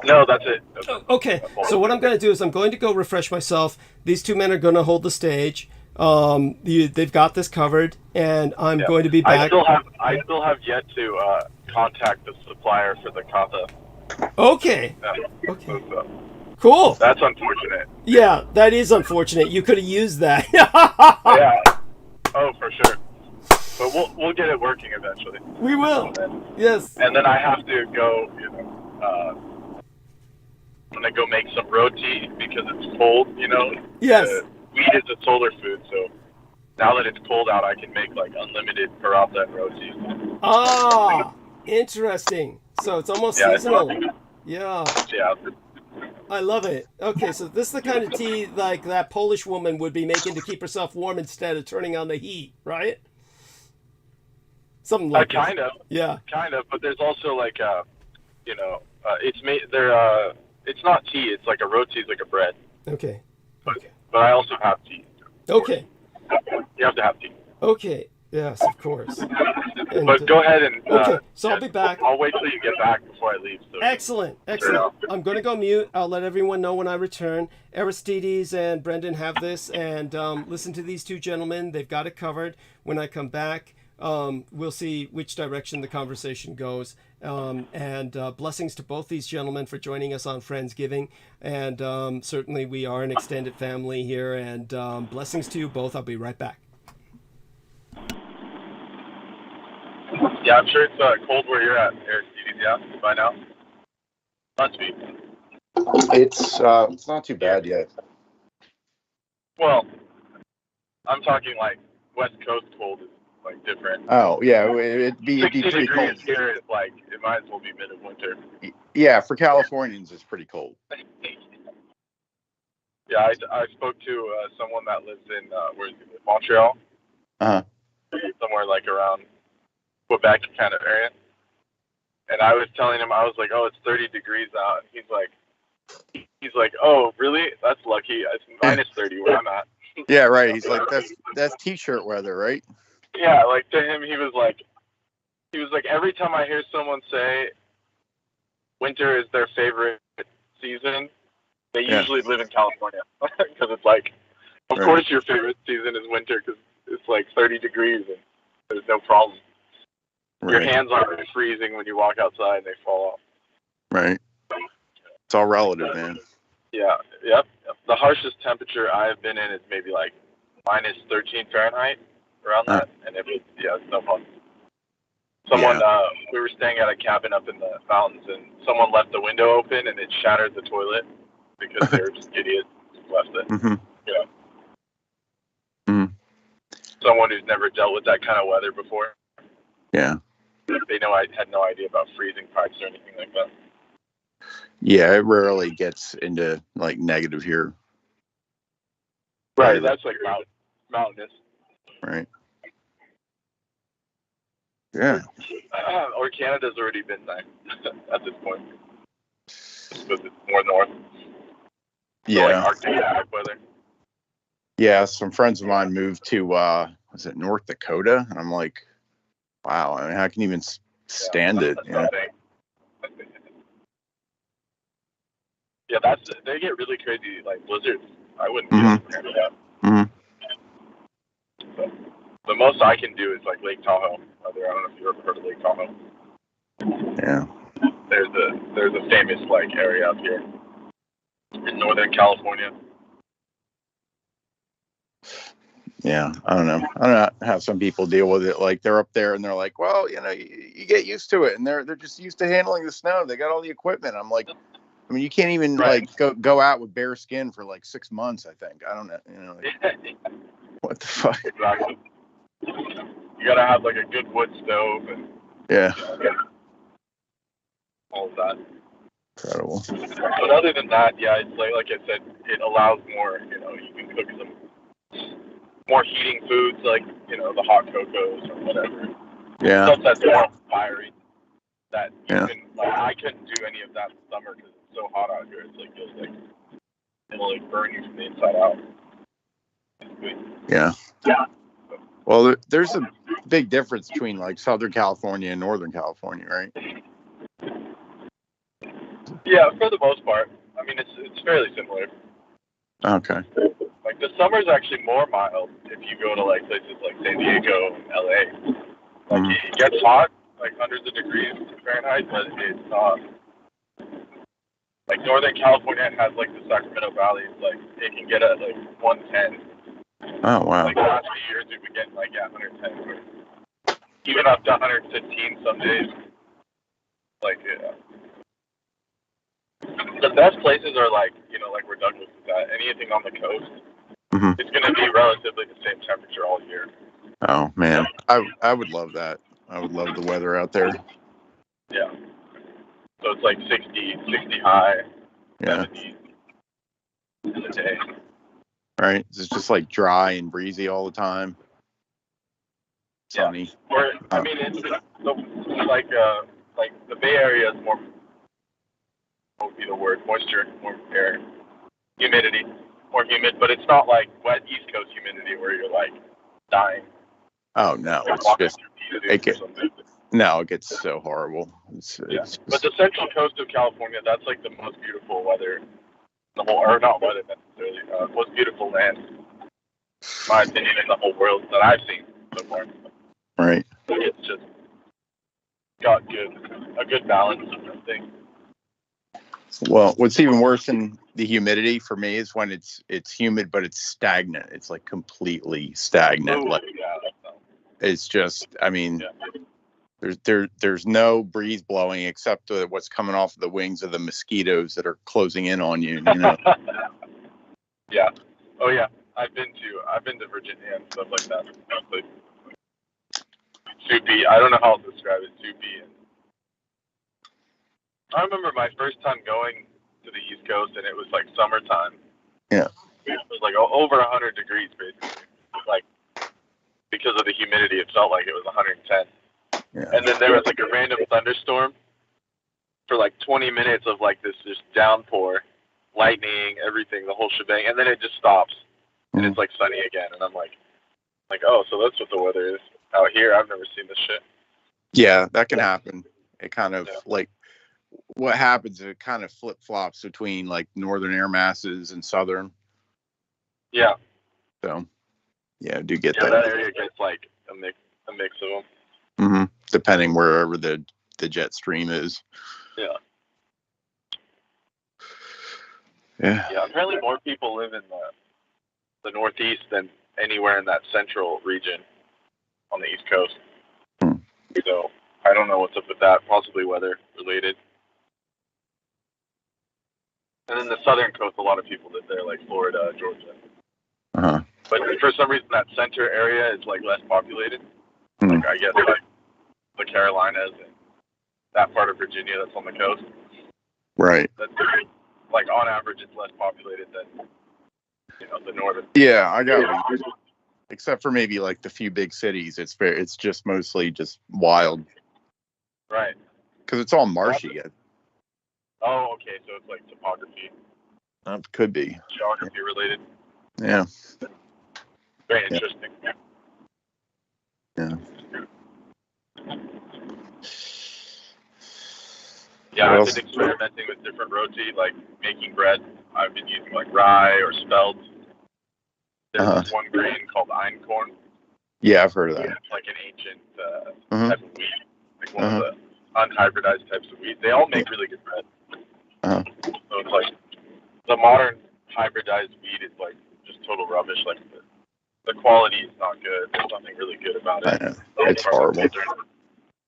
E: No, that's it.
A: Okay, so what I'm going to do is I'm going to go refresh myself. These two men are going to hold the stage. They've got this covered, and I'm going to be back.
E: I still have yet to contact the supplier for the kata.
A: Okay.
E: Yeah.
A: Okay.
E: So,
A: Cool.
E: that's unfortunate.
A: Yeah, that is unfortunate. You could have used that.
E: Yeah. Oh, for sure. But we'll get it working eventually.
A: We will. Yes.
E: And then I have to go, I'm gonna go make some roti because it's cold.
A: Yes.
E: Wheat is a solar food, so now that it's cold out, I can make like unlimited paratha and roti.
A: Ah, interesting. So it's almost seasonal. Yeah.
E: Yeah.
A: I love it. Okay, so this is the kind of tea like that Polish woman would be making to keep herself warm instead of turning on the heat, right? Something like that.
E: Kind of.
A: Yeah.
E: Kind of, but there's also like it's made it's not tea. It's like a roti, it's like a bread.
A: Okay.
E: But I also have tea.
A: Okay.
E: You have to have tea.
A: Okay. Yes, of course. And,
E: but go ahead and.
A: Okay, so I'll be back.
E: I'll wait till you get back before I leave. So
A: Excellent. I'm going to go mute. I'll let everyone know when I return. Aristides and Brendan have this, and listen to these two gentlemen. They've got it covered. When I come back, we'll see which direction the conversation goes. And blessings to both these gentlemen for joining us on Friendsgiving. And certainly we are an extended family here. And blessings to you both. I'll be right back.
E: Yeah, I'm sure it's cold where you're at, Aristides. Yeah, by now. Must be.
D: It's not too bad yet.
E: Well, I'm talking like West Coast cold is like different.
D: Oh yeah, it'd be
E: 60
D: pretty
E: degrees
D: cold.
E: here is like it might as well be mid of winter.
D: Yeah, for Californians, it's pretty cold.
E: Yeah, I spoke to someone that lives in where is it, Montreal. Somewhere like around Quebec kind of area. And I was telling him, I was like, oh, it's 30 degrees out. He's like, oh, really? That's lucky. It's minus 30 where I'm at.
D: Yeah, right. He's like, that's t-shirt weather, right?
E: Yeah, like to him, he was like, every time I hear someone say winter is their favorite season, they usually live in California. Because it's like, of course your favorite season is winter because it's like 30 degrees and there's no problem. Right. Your hands aren't freezing when you walk outside and they fall off.
D: Right. It's all relative, man.
E: Yeah. Yep. The harshest temperature I've been in is maybe like minus 13 Fahrenheit, around that. And it's no fun. Someone, we were staying at a cabin up in the mountains and someone left the window open and it shattered the toilet because they were just idiots who left it.
D: Mm-hmm.
E: Yeah.
D: Mm-hmm.
E: Someone who's never dealt with that kind of weather before.
D: Yeah.
E: They know I had no idea about freezing pipes or anything like that.
D: Yeah, it rarely gets into like negative here.
E: Right, that's like mountainous.
D: Right. Yeah.
E: Or Canada's already been nice at this point. Because it's more north.
D: Yeah.
E: So like Arctic weather.
D: Yeah, some friends of mine moved to was it North Dakota? And I'm like, wow, I mean, how can you even stand it?
E: Yeah, they get really crazy, like blizzards. I wouldn't be able to handle that. So, the most I can do is like Lake Tahoe. I don't know if you've ever heard of Lake Tahoe.
D: Yeah.
E: There's a famous like area up here in Northern California.
D: Yeah, I don't know how some people deal with it. Like they're up there and they're like, well, you get used to it, and they're just used to handling the snow. They got all the equipment. I'm like, I mean, you can't even like go out with bare skin for like 6 months. I think I don't know. What the fuck?
E: Exactly. You gotta have like a good wood stove and all of that.
D: Incredible.
E: But other than that, yeah, it's like I said, it allows more. You can cook some more heating foods like the hot cocos or whatever.
D: Yeah.
E: Stuff that's more fiery. That I couldn't do any of that in summer because it's so hot out here. It's like it'll like burn you from the inside out.
D: Yeah.
E: Yeah.
D: Well, there's a big difference between like Southern California and Northern California, right?
E: Yeah, for the most part. I mean, it's fairly similar.
D: Okay.
E: Like the summer's actually more mild if you go to like places like San Diego and LA. Like it gets hot, like hundreds of degrees Fahrenheit, but it's not. Like Northern California has like the Sacramento Valley, like it can get at like 110.
D: Oh wow.
E: Like the last few years we've been getting like 110. even up to 115 some days. Like, the best places are like, like where Douglas is at. Anything on the coast, it's going to be relatively the same temperature all year.
D: Oh man, I would love that. I would love the weather out there.
E: Yeah. So it's like 60 high,
D: Yeah.
E: 70 in the day.
D: Right. It's just like dry and breezy all the time. Sunny.
E: Yeah. Or I mean, it's like the Bay Area is more. What would be the word? Moisture, more air, humidity, more humid. But it's not like wet East Coast humidity where you're like dying.
D: Oh no, it's just it gets so horrible. It's
E: But the central coast of California, that's like the most beautiful weather, or not weather necessarily, most beautiful land, in my opinion, in the whole world that I've seen so far.
D: Right.
E: It's just got a good balance of everything.
D: Well, what's even worse than the humidity for me is when it's humid, but it's stagnant. It's like completely stagnant.
E: Ooh,
D: like
E: yeah.
D: it's just, I mean, there's no breeze blowing except what's coming off the wings of the mosquitoes that are closing in on you.
E: Yeah. Oh yeah. I've been to Virginia and stuff like that. Like, soupy. I don't know how to describe it. Soupy. And I remember my first time going to the East Coast, and it was like summertime.
D: Yeah.
E: It was like over 100 degrees, basically. Like, because of the humidity, it felt like it was 110.
D: Yeah.
E: And then there was like a random thunderstorm for like 20 minutes of like this just downpour, lightning, everything, the whole shebang, and then it just stops, and it's like sunny again, and I'm like, oh, so that's what the weather is out here. I've never seen this shit.
D: Yeah, that can happen. It kind of like what happens. It kind of flip flops between like northern air masses and southern.
E: Yeah.
D: So, yeah, I do get
E: that.
D: that.
E: That area gets like a mix of them.
D: Mm-hmm. Depending wherever the jet stream is.
E: Yeah.
D: Yeah.
E: Yeah. Apparently, more people live in the Northeast than anywhere in that central region on the East Coast. So I don't know what's up with that. Possibly weather related. And then the southern coast, a lot of people live there, like Florida, Georgia.
D: Uh-huh.
E: But for some reason, that center area is like less populated. Like I guess like the Carolinas and that part of Virginia that's on the coast.
D: Right.
E: That's like on average, it's less populated than the northern.
D: Yeah, I got it. Except for maybe like the few big cities, it's just mostly just wild.
E: Right.
D: Because it's all marshy.
E: Oh, okay. So it's like topography.
D: Could be.
E: Geography related.
D: Yeah.
E: Very interesting.
D: Yeah.
E: Yeah, I've been experimenting with different roti, like making bread. I've been using like rye or spelt. There's this one grain called einkorn.
D: Yeah, I've heard of that.
E: It's like an ancient type of wheat, like one of the unhybridized types of wheat. They all make really good bread. So it's like the modern hybridized wheat is like just total rubbish. Like the quality is not good. There's nothing really good about it.
D: It's horrible.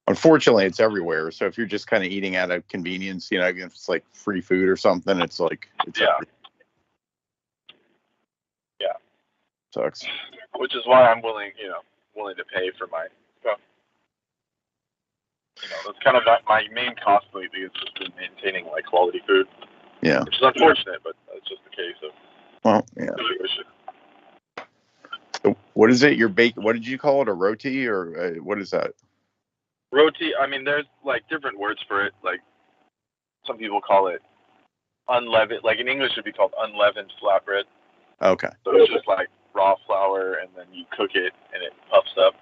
D: Unfortunately, it's everywhere. So if you're just kind of eating out of convenience, if it's like free food or something, it's like everywhere.
E: Yeah.
D: Sucks.
E: Which is why I'm willing to pay for my stuff. That's kind of my main cost lately is just been maintaining like quality food.
D: Yeah.
E: Which is unfortunate, but that's just the case of.
D: Well, yeah. So what is it? What did you call it? A roti or what is that?
E: Roti. I mean, there's like different words for it. Like some people call it unleavened. Like in English, it would be called unleavened flatbread.
D: Okay.
E: So it's just like raw flour, and then you cook it, and it puffs up.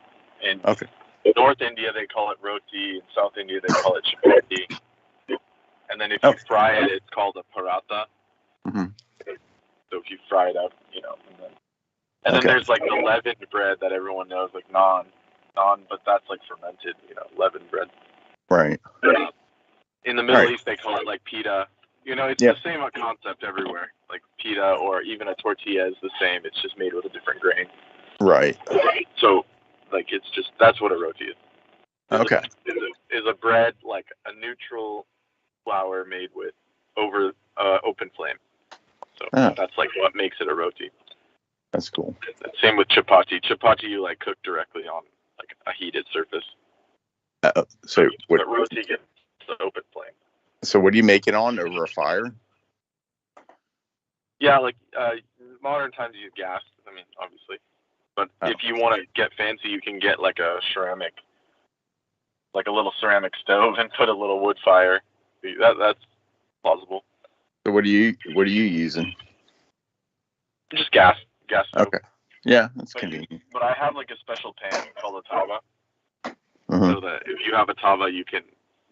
E: In North India, they call it roti. In South India, they call it chapati. And then if you fry it, it's called a paratha. So if you fry it up, and then there's like the leavened bread that everyone knows, like naan, but that's like fermented, leavened bread.
D: Right.
E: In the Middle East, they call it like pita. It's the same concept everywhere. Like pita or even a tortilla is the same. It's just made with a different grain.
D: Right.
E: So, like, it's just, that's what a roti is.
D: Okay.
E: Is a bread like a neutral flour made with over open flame. So that's like what makes it a roti.
D: That's cool.
E: And same with chapati. Chapati you like cook directly on like a heated surface.
D: So
E: but roti gets the open flame.
D: So what do you make it on, over a fire?
E: Yeah, like modern times you use gas. I mean, obviously, but if you want to get fancy, you can get like a ceramic, like a little ceramic stove, and put a little wood fire. That's plausible.
D: So what are you using?
E: Just gas stove.
D: Okay. Yeah, that's convenient.
E: But I have like a special pan called a tava,
D: Mm-hmm.
E: so that if you have a tava, you can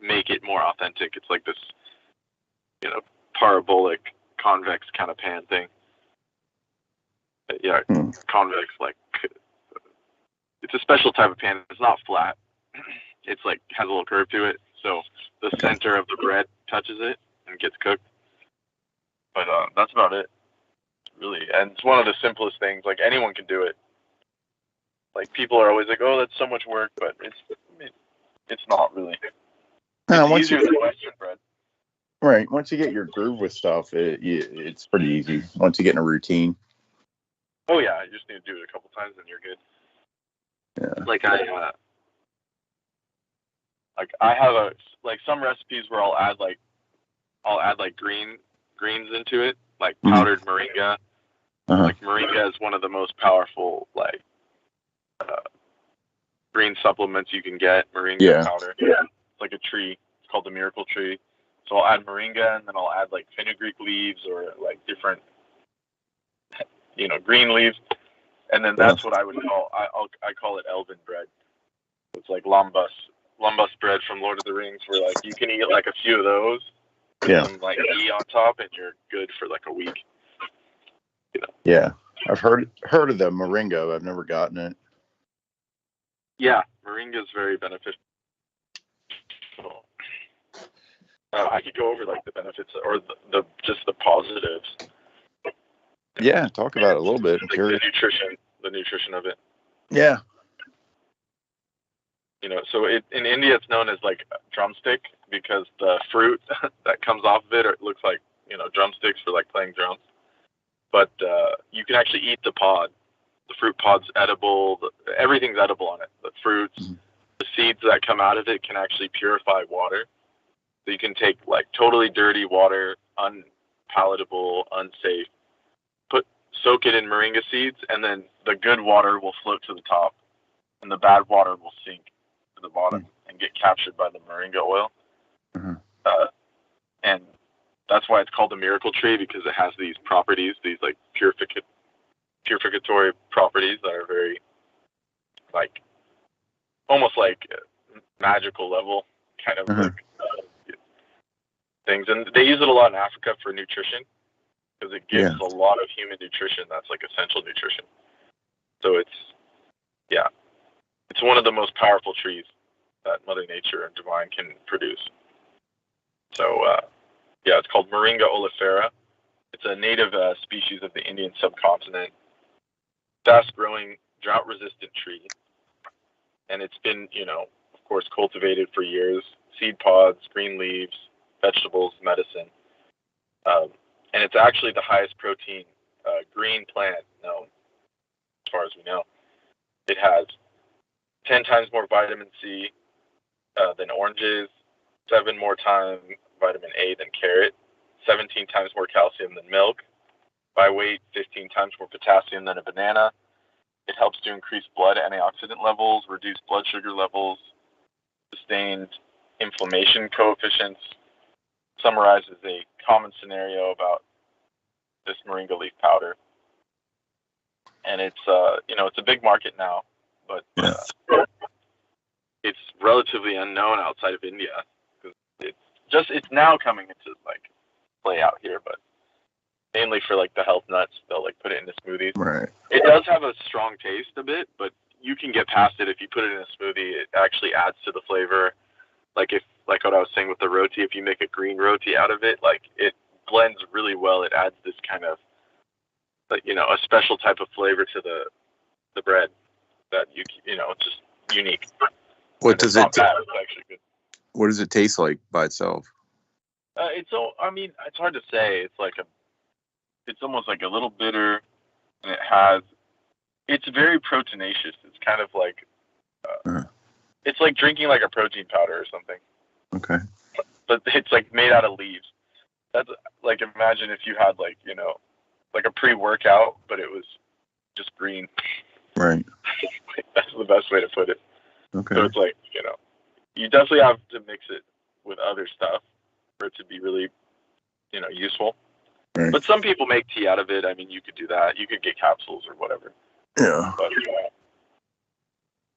E: make it more authentic. It's like this, parabolic, convex kind of pan thing. Yeah, convex, like, it's a special type of pan. It's not flat. It's like, has a little curve to it. So the center of the bread touches it and gets cooked. But that's about it, really. And it's one of the simplest things. Like, anyone can do it. Like, people are always like, oh, that's so much work. But it's not really. It's easier than Western bread.
D: Right. Once you get your groove with stuff, it's pretty easy. Once you get in a routine.
E: Oh yeah, you just need to do it a couple times and you're good.
D: Yeah.
E: Like I have some recipes where I'll add greens into it, like powdered moringa.
D: Uh-huh.
E: Like moringa is one of the most powerful green supplements you can get. Moringa powder. Yeah. It's like a tree. It's called the miracle tree. So I'll add moringa, and then I'll add like fenugreek leaves or like different, green leaves, and then that's what I would call. I call it elven bread. It's like lambas bread from Lord of the Rings, where like you can eat like a few of those, with some like ghee on top, and you're good for like a week.
D: Yeah, I've heard of the moringa. I've never gotten it.
E: Yeah, moringa is very beneficial. I could go over like the benefits or the just the positives.
D: Yeah, talk about it a little bit.
E: Like the nutrition of it.
D: Yeah.
E: So in India it's known as like drumstick because the fruit that comes off of it looks like drumsticks for like playing drums. But you can actually eat the pod. The fruit pod's edible. Everything's edible on it. The fruits, the seeds that come out of it can actually purify water. So you can take like totally dirty water, unpalatable, unsafe, soak it in moringa seeds, and then the good water will float to the top, and the bad water will sink to the bottom and get captured by the moringa oil. And that's why it's called the miracle tree, because it has these properties, these like purificatory properties that are very like almost like magical level kind of like things. And they use it a lot in Africa for nutrition, because it gives a lot of human nutrition that's like essential nutrition. So it's one of the most powerful trees that Mother Nature and Divine can produce. So it's called Moringa oleifera. It's a native species of the Indian subcontinent, fast-growing, drought-resistant tree, and it's been, of course, cultivated for years. Seed pods, green leaves, vegetables, medicine. And it's actually the highest protein green plant known, as far as we know. It has 10 times more vitamin C than oranges, 7 more times vitamin A than carrot, 17 times more calcium than milk. By weight, 15 times more potassium than a banana. It helps to increase blood antioxidant levels, reduce blood sugar levels, sustained inflammation coefficients. Summarizes a common scenario about this moringa leaf powder. And it's it's a big market now, but it's relatively unknown outside of India, because it's now coming into like play out here, but mainly for like the health nuts, they'll like put it into smoothies.
D: Right.
E: It does have a strong taste a bit, but you can get past it if you put it in a smoothie. It actually adds to the flavor. Like what I was saying with the roti, if you make a green roti out of it, like it blends really well. It adds this kind of, a special type of flavor to the bread that it's just unique.
D: What does
E: it's
D: it?
E: not bad. It's actually good.
D: What does it taste like by itself?
E: I mean, it's hard to say. It's almost like a little bitter, and it's very proteinaceous. It's kind of like, it's like drinking like a protein powder or something.
D: Okay.
E: But it's like made out of leaves. That's like, imagine if you had like, you know, like a pre-workout, but it was just green.
D: Right.
E: That's the best way to put it.
D: Okay.
E: So it's like, you know, you definitely have to mix it with other stuff for it to be really, you know, useful.
D: Right.
E: But some people make tea out of it. I mean, you could do that. You could get capsules or whatever.
D: Yeah.
E: But,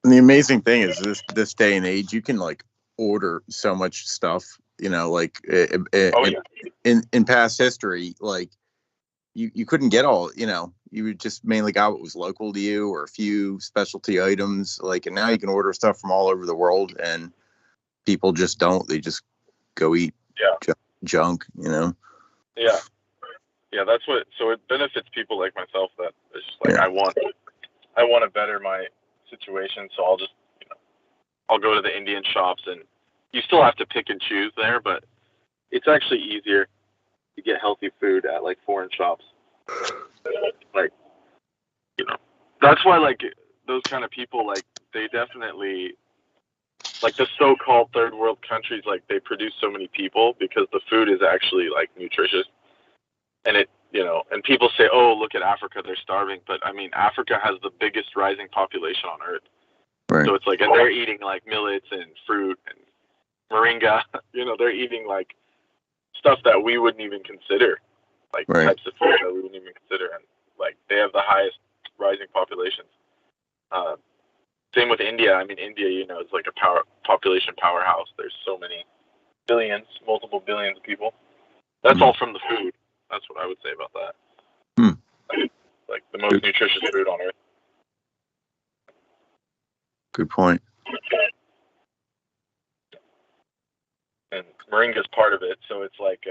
D: and the amazing thing is this day and age, you can like order so much stuff, you know, like in past history, like you couldn't get all, you know, you just mainly got what was local to you or a few specialty items, like, and now you can order stuff from all over the world and people just don't, they just go eat junk, you know?
E: Yeah. Yeah. That's what, so it benefits people like myself that it's just like, I want to better my situation. So I'll just, you know, I'll go to the Indian shops, and you still have to pick and choose there, but it's actually easier to get healthy food at like foreign shops. Like, you know, that's why like those kind of people, like they definitely, like the so-called third world countries, like they produce so many people because the food is actually like nutritious. And it, you know, and people say, oh, look at Africa, they're starving. But I mean, Africa has the biggest rising population on earth.
D: Right.
E: So it's like, and they're eating like millets and fruit and moringa, you know, they're eating like stuff that we wouldn't even consider, like types of food that we wouldn't even consider. And like, they have the highest rising populations. Same with India. I mean, India, you know, is like a population powerhouse. There's so many billions, multiple billions of people. That's all from the food. That's what I would say about that. Like the most nutritious food on earth.
D: Good point.
E: And moringa is part of it. So it's like,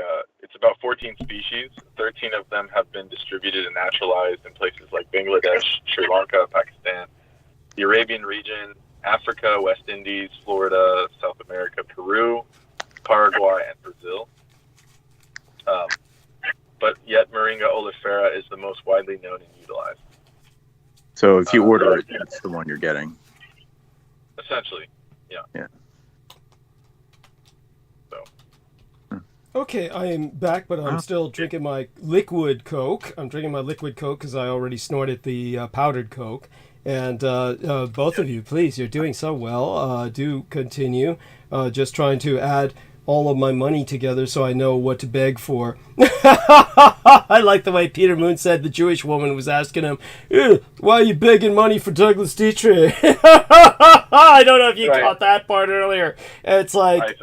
E: it's about 14 species. 13 of them have been distributed and naturalized in places like Bangladesh, Sri Lanka, Pakistan, the Arabian region, Africa, West Indies, Florida, South America, Peru, Paraguay, and Brazil. But yet Moringa oleifera is the most widely known and utilized.
D: So if you order it, that's the one you're getting.
E: Essentially, yeah.
D: Yeah.
E: So.
A: Okay, I am back, but I'm still drinking my liquid Coke. I'm drinking my liquid Coke because I already snorted the powdered Coke. And both of you, please, you're doing so well. Do continue. Just trying to add all of my money together so I know what to beg for. I like the way Peter Moon said the Jewish woman was asking him, why are you begging money for Douglas Dietrich? I don't know if you caught that part earlier. It's like,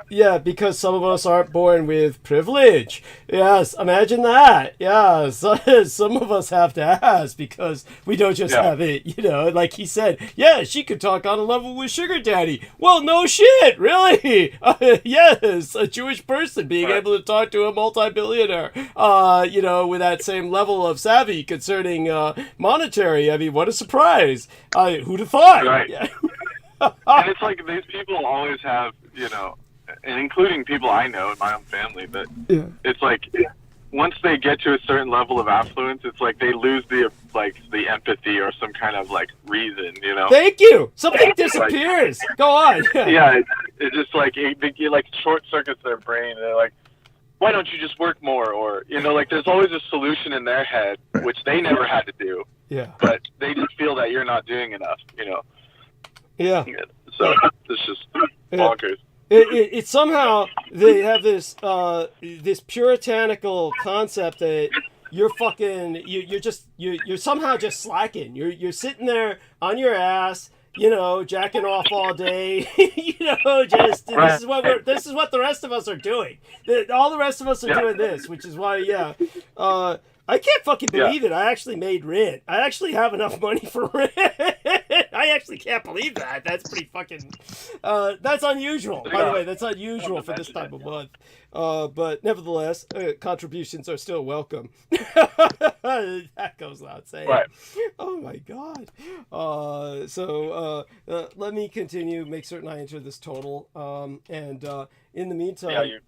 A: yeah, because some of us aren't born with privilege. Yes, imagine that. Yeah, so, some of us have to ask because we don't just have it, you know, like he said, yeah, she could talk on a level with Sugar Daddy. Well, no shit, really? Yes, a Jewish person being able to talk to a multi-billionaire, you know, with that same level of savvy concerning monetary. I mean, what a surprise. Who'd have thought?
E: Right.
A: Yeah.
E: And it's like these people always have, you know, and including people I know in my own family, but it's like once they get to a certain level of affluence, it's like they lose the empathy or some kind of like reason, you know.
A: Thank you. Something disappears. Go on.
E: Yeah, it's just like it like short circuits their brain. And they're like, why don't you just work more? Or, you know, like there's always a solution in their head, which they never had to do. Yeah. But they just feel that you're not doing enough, you know. Yeah. So it's just bonkers.
A: It somehow they have this this puritanical concept that you're fucking you're somehow just slacking. You're sitting there on your ass, you know, jacking off all day. You know, just this is what the rest of us are doing. All the rest of us are doing this, which is why I can't fucking believe it. I actually made rent. I actually have enough money for rent. I actually can't believe that. That's pretty fucking. That's unusual. By the way, that's unusual for this time of month. But nevertheless, contributions are still welcome. That goes without saying.
E: Right.
A: Oh my God. Let me continue. Make certain I enter this total. And in the meantime,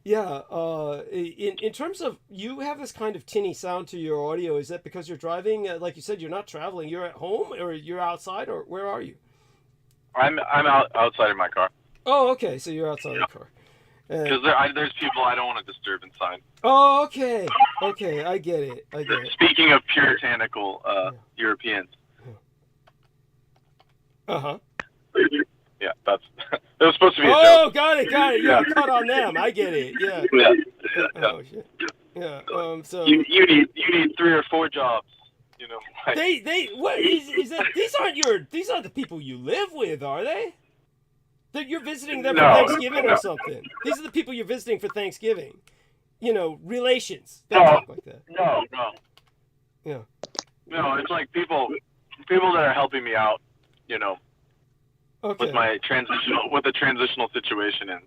A: in terms of, you have this kind of tinny sound to your audio. Is that because you're driving? Like you said, you're not traveling. You're at home, or you're outside, or where are you?
E: I'm outside of my car.
A: Oh, okay. So you're outside the car.
E: Because there's people I don't want to disturb inside.
A: Oh, okay. Okay, I get it.
E: Speaking of puritanical Europeans.
A: Uh-huh.
E: Yeah, it was supposed to be a joke.
A: Oh, got it. Yeah, cut on them. I get it. Yeah. Oh, shit. Yeah. So
E: you need 3 or 4 jobs. You know. Like,
A: what is that? These aren't the people you live with, are they? That you're visiting them for Thanksgiving or something. These are the people you're visiting for Thanksgiving. You know, relations. They talk like that.
E: No.
A: Yeah.
E: No, it's like people that are helping me out. You know.
A: Okay.
E: With the transitional situation, and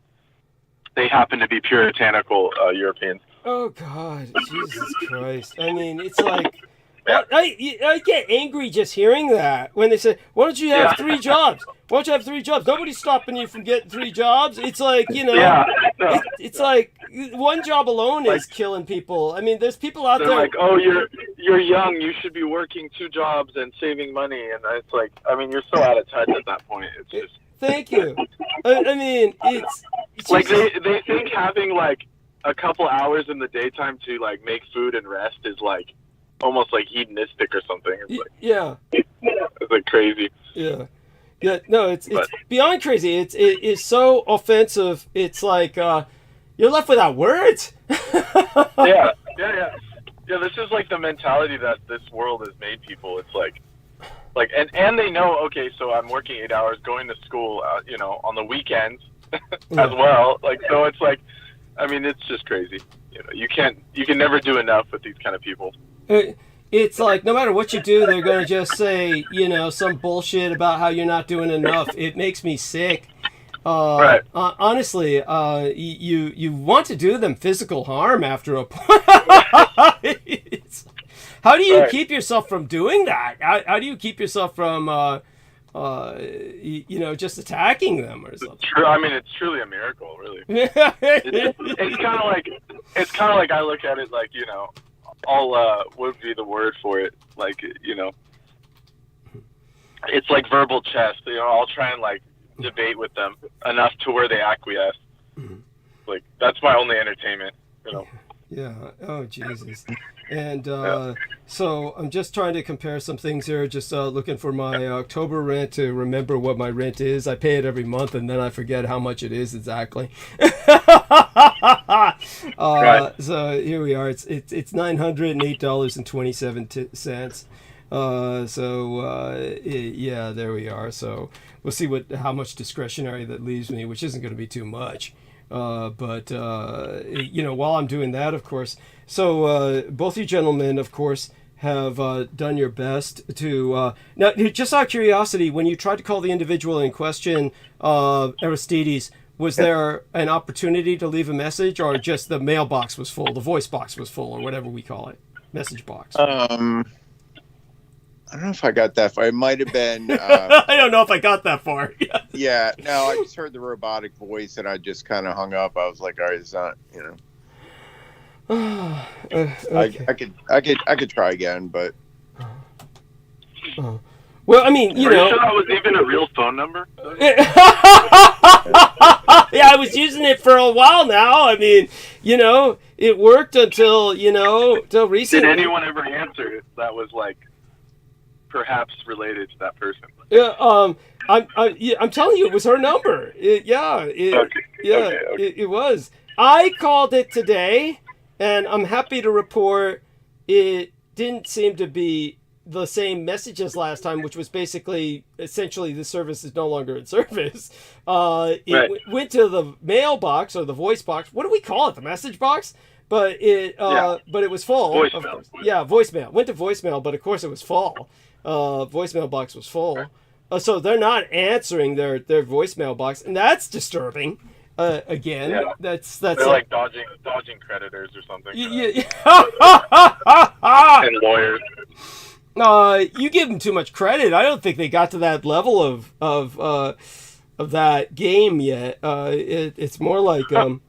E: they happen to be puritanical Europeans.
A: Oh God, Jesus Christ! I mean, it's like I get angry just hearing that when they say, "Why don't you have 3 jobs? Why don't you have 3 jobs? Nobody's stopping you from getting 3 jobs." It's like, you know, it's like 1 job alone is killing people. I mean, there's people out there.
E: They're like, "Oh, you're young. You should be working 2 jobs and saving money." And it's like, I mean, you're so out of touch at that point. It's just.
A: Thank you. I mean, it's
E: like they think having like a couple hours in the daytime to like make food and rest is like almost like hedonistic or something. It's like, it's like crazy.
A: Yeah. No, it's beyond crazy. It is so offensive. It's like you're left without words.
E: Yeah. This is like the mentality that this world has made people. It's like and they know, okay, so I'm working 8 hours, going to school, you know, on the weekends as well. Like, so it's like, I mean, it's just crazy. You know, you can never do enough with these kind of people.
A: It's like, no matter what you do, they're going to just say, you know, some bullshit about how you're not doing enough. It makes me sick.
E: Right.
A: Honestly, you want to do them physical harm after a point. How do you keep yourself from doing that? How do you keep yourself from, you know, just attacking them or something?
E: True. I mean, it's truly a miracle, really. It's kind of like I look at it like, you know, what would be the word for it? Like, you know, it's like verbal chess. You know, I'll try and like debate with them enough to where they acquiesce. Like, that's my only entertainment, you know.
A: Yeah. Oh, Jesus. And so I'm just trying to compare some things here, just looking for my October rent to remember what my rent is. I pay it every month, and then I forget how much it is exactly. So here we are. It's $908.27. Yeah, there we are. So we'll see how much discretionary that leaves me, which isn't going to be too much. But you know, while I'm doing that, of course, so both you gentlemen, of course, have done your best to now, just out of curiosity, when you tried to call the individual in question, Aristides, was there an opportunity to leave a message, or just the mailbox was full, the voice box was full, or whatever we call it, message box?
D: I don't know if I got that far. It might have been.
A: I don't know if I got that far.
D: Yeah, no, I just heard the robotic voice and I just kind of hung up. I was like, all right, it's not, you know.
A: Okay.
D: I could try again, but.
A: Well, I mean, you know.
E: Are you sure that was even a real phone number?
A: Yeah, I was using it for a while now. I mean, you know, it worked until, you know, till recently.
E: Did anyone ever answer it that was like perhaps related to that person?
A: Yeah, I'm telling you, it was her number. It was. I called it today, and I'm happy to report it didn't seem to be the same message as last time, which was basically, essentially, the service is no longer in service. It went to the mailbox or the voice box. What do we call it? The message box? But it was full.
E: Voicemail.
A: Yeah, voicemail. Went to voicemail, but of course it was full. voicemail box was full. So they're not answering their voicemail box, and that's disturbing. Again,
E: Yeah.
A: that's
E: They're like dodging creditors or something.
A: yeah.
E: And lawyers.
A: You give them too much credit. I don't think they got to that level of that game yet. It's more like the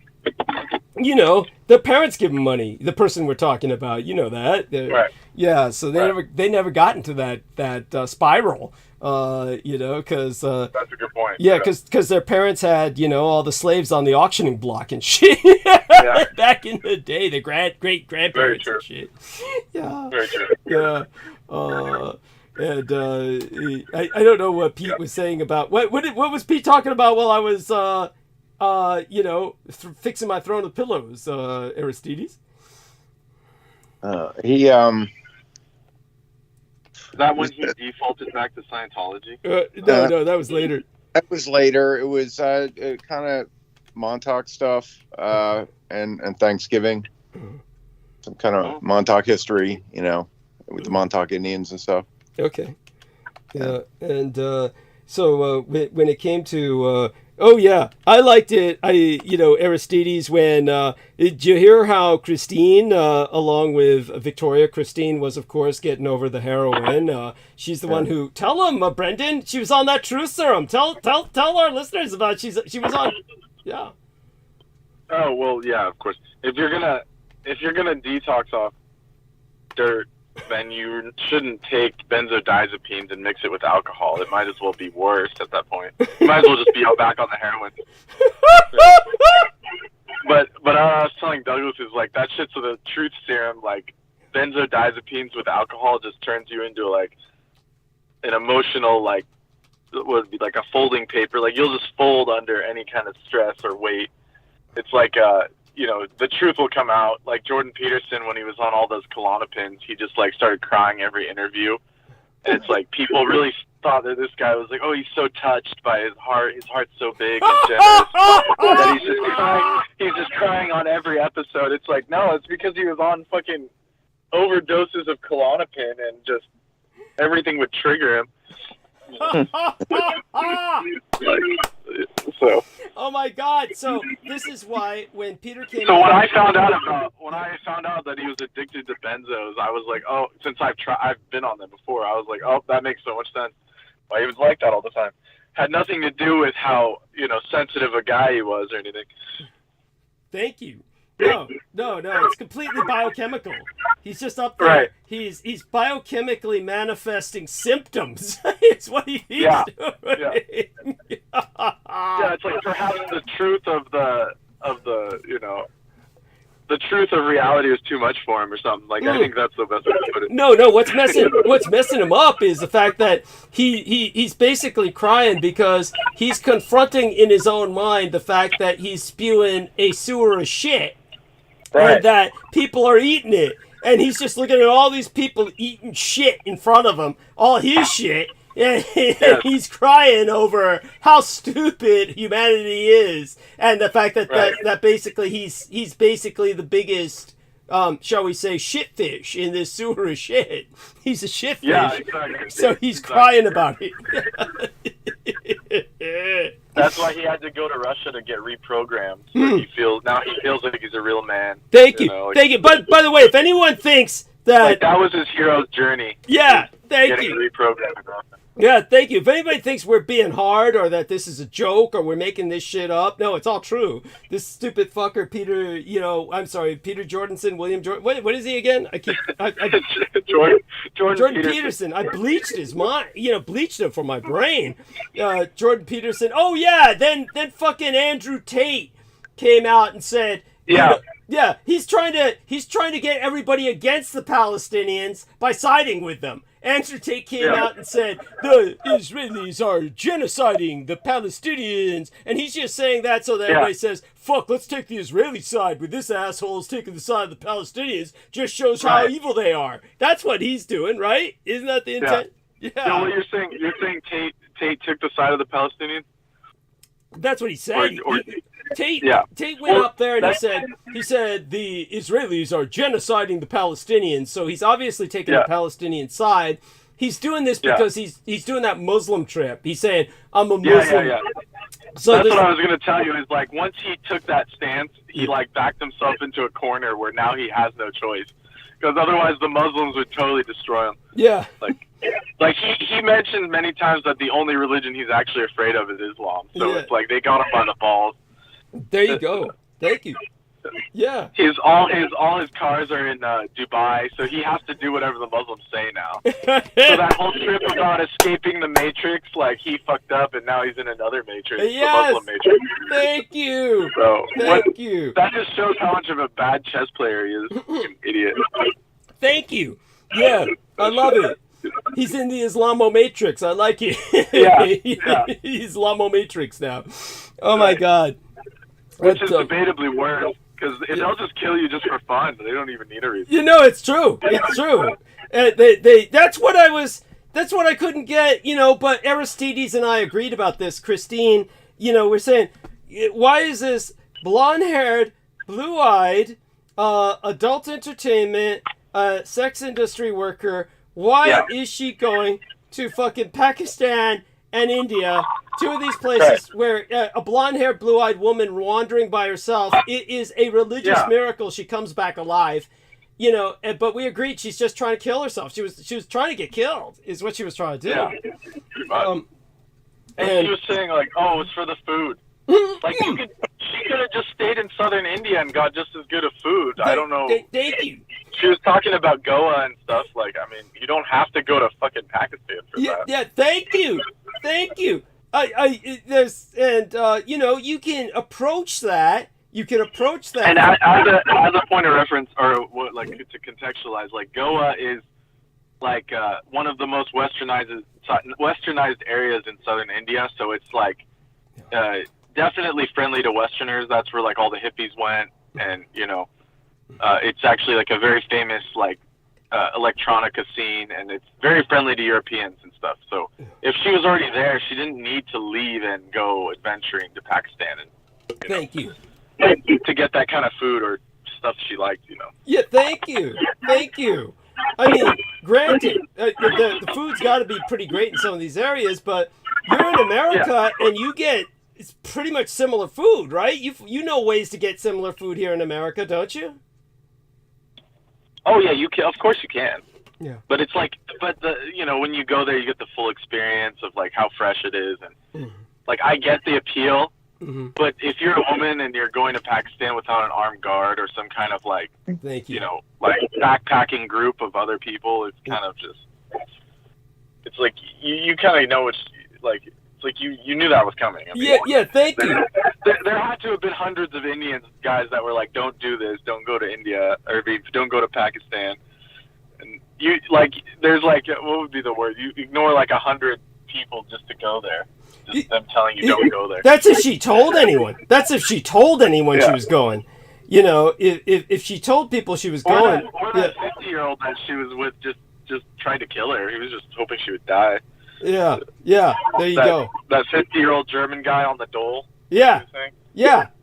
A: parents give them money. The person we're talking about, that.
E: Right.
A: Yeah. So they never got into that spiral. Because
E: that's a good point.
A: Yeah, because their parents had all the slaves on the auctioning block and shit.
E: Yeah.
A: Back in the day, the great grandparents and shit. Yeah.
E: Very true.
A: Yeah. And I don't know what Pete was saying about what was Pete talking about while I was fixing my throne of pillows, Aristides?
E: Is that when he defaulted back to Scientology?
A: No, that was later.
D: That was later. It was kind of Montauk stuff and Thanksgiving. Some kind of Montauk history, with the Montauk Indians and stuff.
A: Okay. Yeah, and so when it came to... oh yeah, I liked it. Aristides, when did you hear how Christine, along with Victoria, Christine was of course getting over the heroin. She's the one who tell him, Brendan, she was on that truth serum. Tell our listeners about she was on. Yeah.
E: Oh well, yeah, of course. If you're gonna detox off dirt, then you shouldn't take benzodiazepines and mix it with alcohol. It might as well be worse at that point. You might as well just be back on the heroin. But I was telling Douglas is like that shit's the truth serum. Like benzodiazepines with alcohol just turns you into like an emotional what would be like a folding paper. Like you'll just fold under any kind of stress or weight. It's like the truth will come out. Like Jordan Peterson, when he was on all those Klonopins, he just started crying every interview. And it's like people really thought that this guy was like, oh, he's so touched by his heart. His heart's so big and generous that he's just crying. He's just crying on every episode. It's like, no, it's because he was on fucking overdoses of Klonopin and just everything would trigger him. So.
A: Oh my God! So this is why when Peter came.
E: So when I found out that he was addicted to benzos, I was like, oh, since I've been on them before, I was like, oh, that makes so much sense. Why he was like that all the time. Had nothing to do with how sensitive a guy he was or anything.
A: Thank you. No, it's completely biochemical. He's just up there.
E: Right.
A: He's biochemically manifesting symptoms. It's what he's doing.
E: Yeah. Yeah, it's like perhaps the truth of the truth of reality is too much for him or something. Like I think that's the best way to put it.
A: No, what's messing him up is the fact that he's basically crying because he's confronting in his own mind the fact that he's spewing a sewer of shit.
E: Right.
A: And that people are eating it. And he's just looking at all these people eating shit in front of him, all his shit, and he's crying over how stupid humanity is, and the fact that that basically he's basically the biggest, shall we say, shitfish in this sewer of shit. He's a shitfish.
E: Yeah, exactly.
A: So he's crying about it.
E: That's why he had to go to Russia to get reprogrammed. So he feels like he's a real man.
A: Thank you. Thank you. But by the way, if anyone thinks that
E: that was his hero's journey.
A: Yeah, thank you.
E: Getting reprogrammed.
A: Yeah, thank you. If anybody thinks we're being hard or that this is a joke or we're making this shit up, no, it's all true. This stupid fucker, Peter, Peter Jordanson, William Jordan. What is he again? Jordan Peterson. I bleached his mind, bleached him for my brain. Jordan Peterson. Oh yeah, then fucking Andrew Tate came out and said, yeah, he's trying to get everybody against the Palestinians by siding with them. Andrew Tate came out and said, the Israelis are genociding the Palestinians. And he's just saying that so that everybody says, fuck, let's take the Israeli side with this asshole's taking the side of the Palestinians. Just shows how evil they are. That's what he's doing, right? Isn't that the intent? Yeah.
E: No, what you're saying Tate took the side of the Palestinians?
A: That's what he said. Tate went up there and he said the Israelis are genociding the Palestinians. So he's obviously taking the Palestinian side. he's doing this because he's doing that Muslim trip. He's saying, I'm a Muslim.
E: Yeah.
A: So
E: that's what I was going to tell you is like once he took that stance, he like backed himself into a corner where now he has no choice because otherwise the Muslims would totally destroy him.
A: Yeah.
E: Like he mentioned many times that the only religion he's actually afraid of is Islam. So it's like they got him by the balls.
A: There you go. Thank you. Yeah.
E: All his cars are in Dubai, so he has to do whatever the Muslims say now. So that whole trip about escaping the Matrix, like he fucked up and now he's in another Matrix, the Muslim Matrix.
A: Thank you.
E: So
A: Thank you.
E: That just shows how much of a bad chess player he is. Fucking idiot.
A: Thank you. Yeah, I love it. He's in the Islamo Matrix. I like it. He's Islamo Matrix now. Oh my God.
E: Which is debatably worse. Because they'll just kill you just for fun. They don't even need a reason.
A: You know, it's true. It's true. That's what I couldn't get, you know, but Aristides and I agreed about this. Christine, you know, we're saying, why is this blonde-haired, blue-eyed, adult entertainment, sex industry worker, why is she going to fucking Pakistan and India, two of these places where a blonde-haired, blue-eyed woman wandering by herself, it is a religious miracle she comes back alive, you know. But we agreed she's just trying to kill herself. She was trying to get killed, is what she was trying to do.
E: Yeah. And she was saying like, oh, it's for the food. Like she could have just stayed in southern India and got just as good of food. I don't know.
A: Thank you.
E: She was talking about Goa and stuff. Like, I mean, you don't have to go to fucking Pakistan for that.
A: Yeah, thank you. You know, you can approach that. And
E: as a point of reference, or what, like to contextualize, like Goa is like one of the most westernized areas in southern India. So it's like definitely friendly to Westerners. That's where like all the hippies went, and you know, it's actually like a very famous like electronica scene, and it's very friendly to Europeans and stuff. So if she was already there, she didn't need to leave and go adventuring to Pakistan and
A: thank you
E: to get that kind of food or stuff she liked, you know.
A: Yeah, thank you. I mean, granted, the food's got to be pretty great in some of these areas, but you're in America and you get it's pretty much similar food, right? You know ways to get similar food here in America, don't you?
E: Oh yeah, you can. Of course you can.
A: Yeah.
E: But it's like, you know, when you go there, you get the full experience of like how fresh it is, and like I get the appeal. But if you're a woman and you're going to Pakistan without an armed guard or some kind of like, you know, like backpacking group of other people, it's kind of just, it's like you kind of know it's like you knew that was coming. I mean,
A: thank you.
E: There had to have been hundreds of Indian guys that were like, don't do this, don't go to India, or don't go to Pakistan. And you like, there's like, what would be the word? You ignore like 100 people just to go there. Just them telling you don't go there.
A: That's if she told anyone. She was going. You know, if she told people she was going.
E: Or that 50-year-old that she was with just tried to kill her. He was just hoping she would die.
A: Yeah. There you go.
E: That 50-year-old German guy on the dole.
A: Yeah.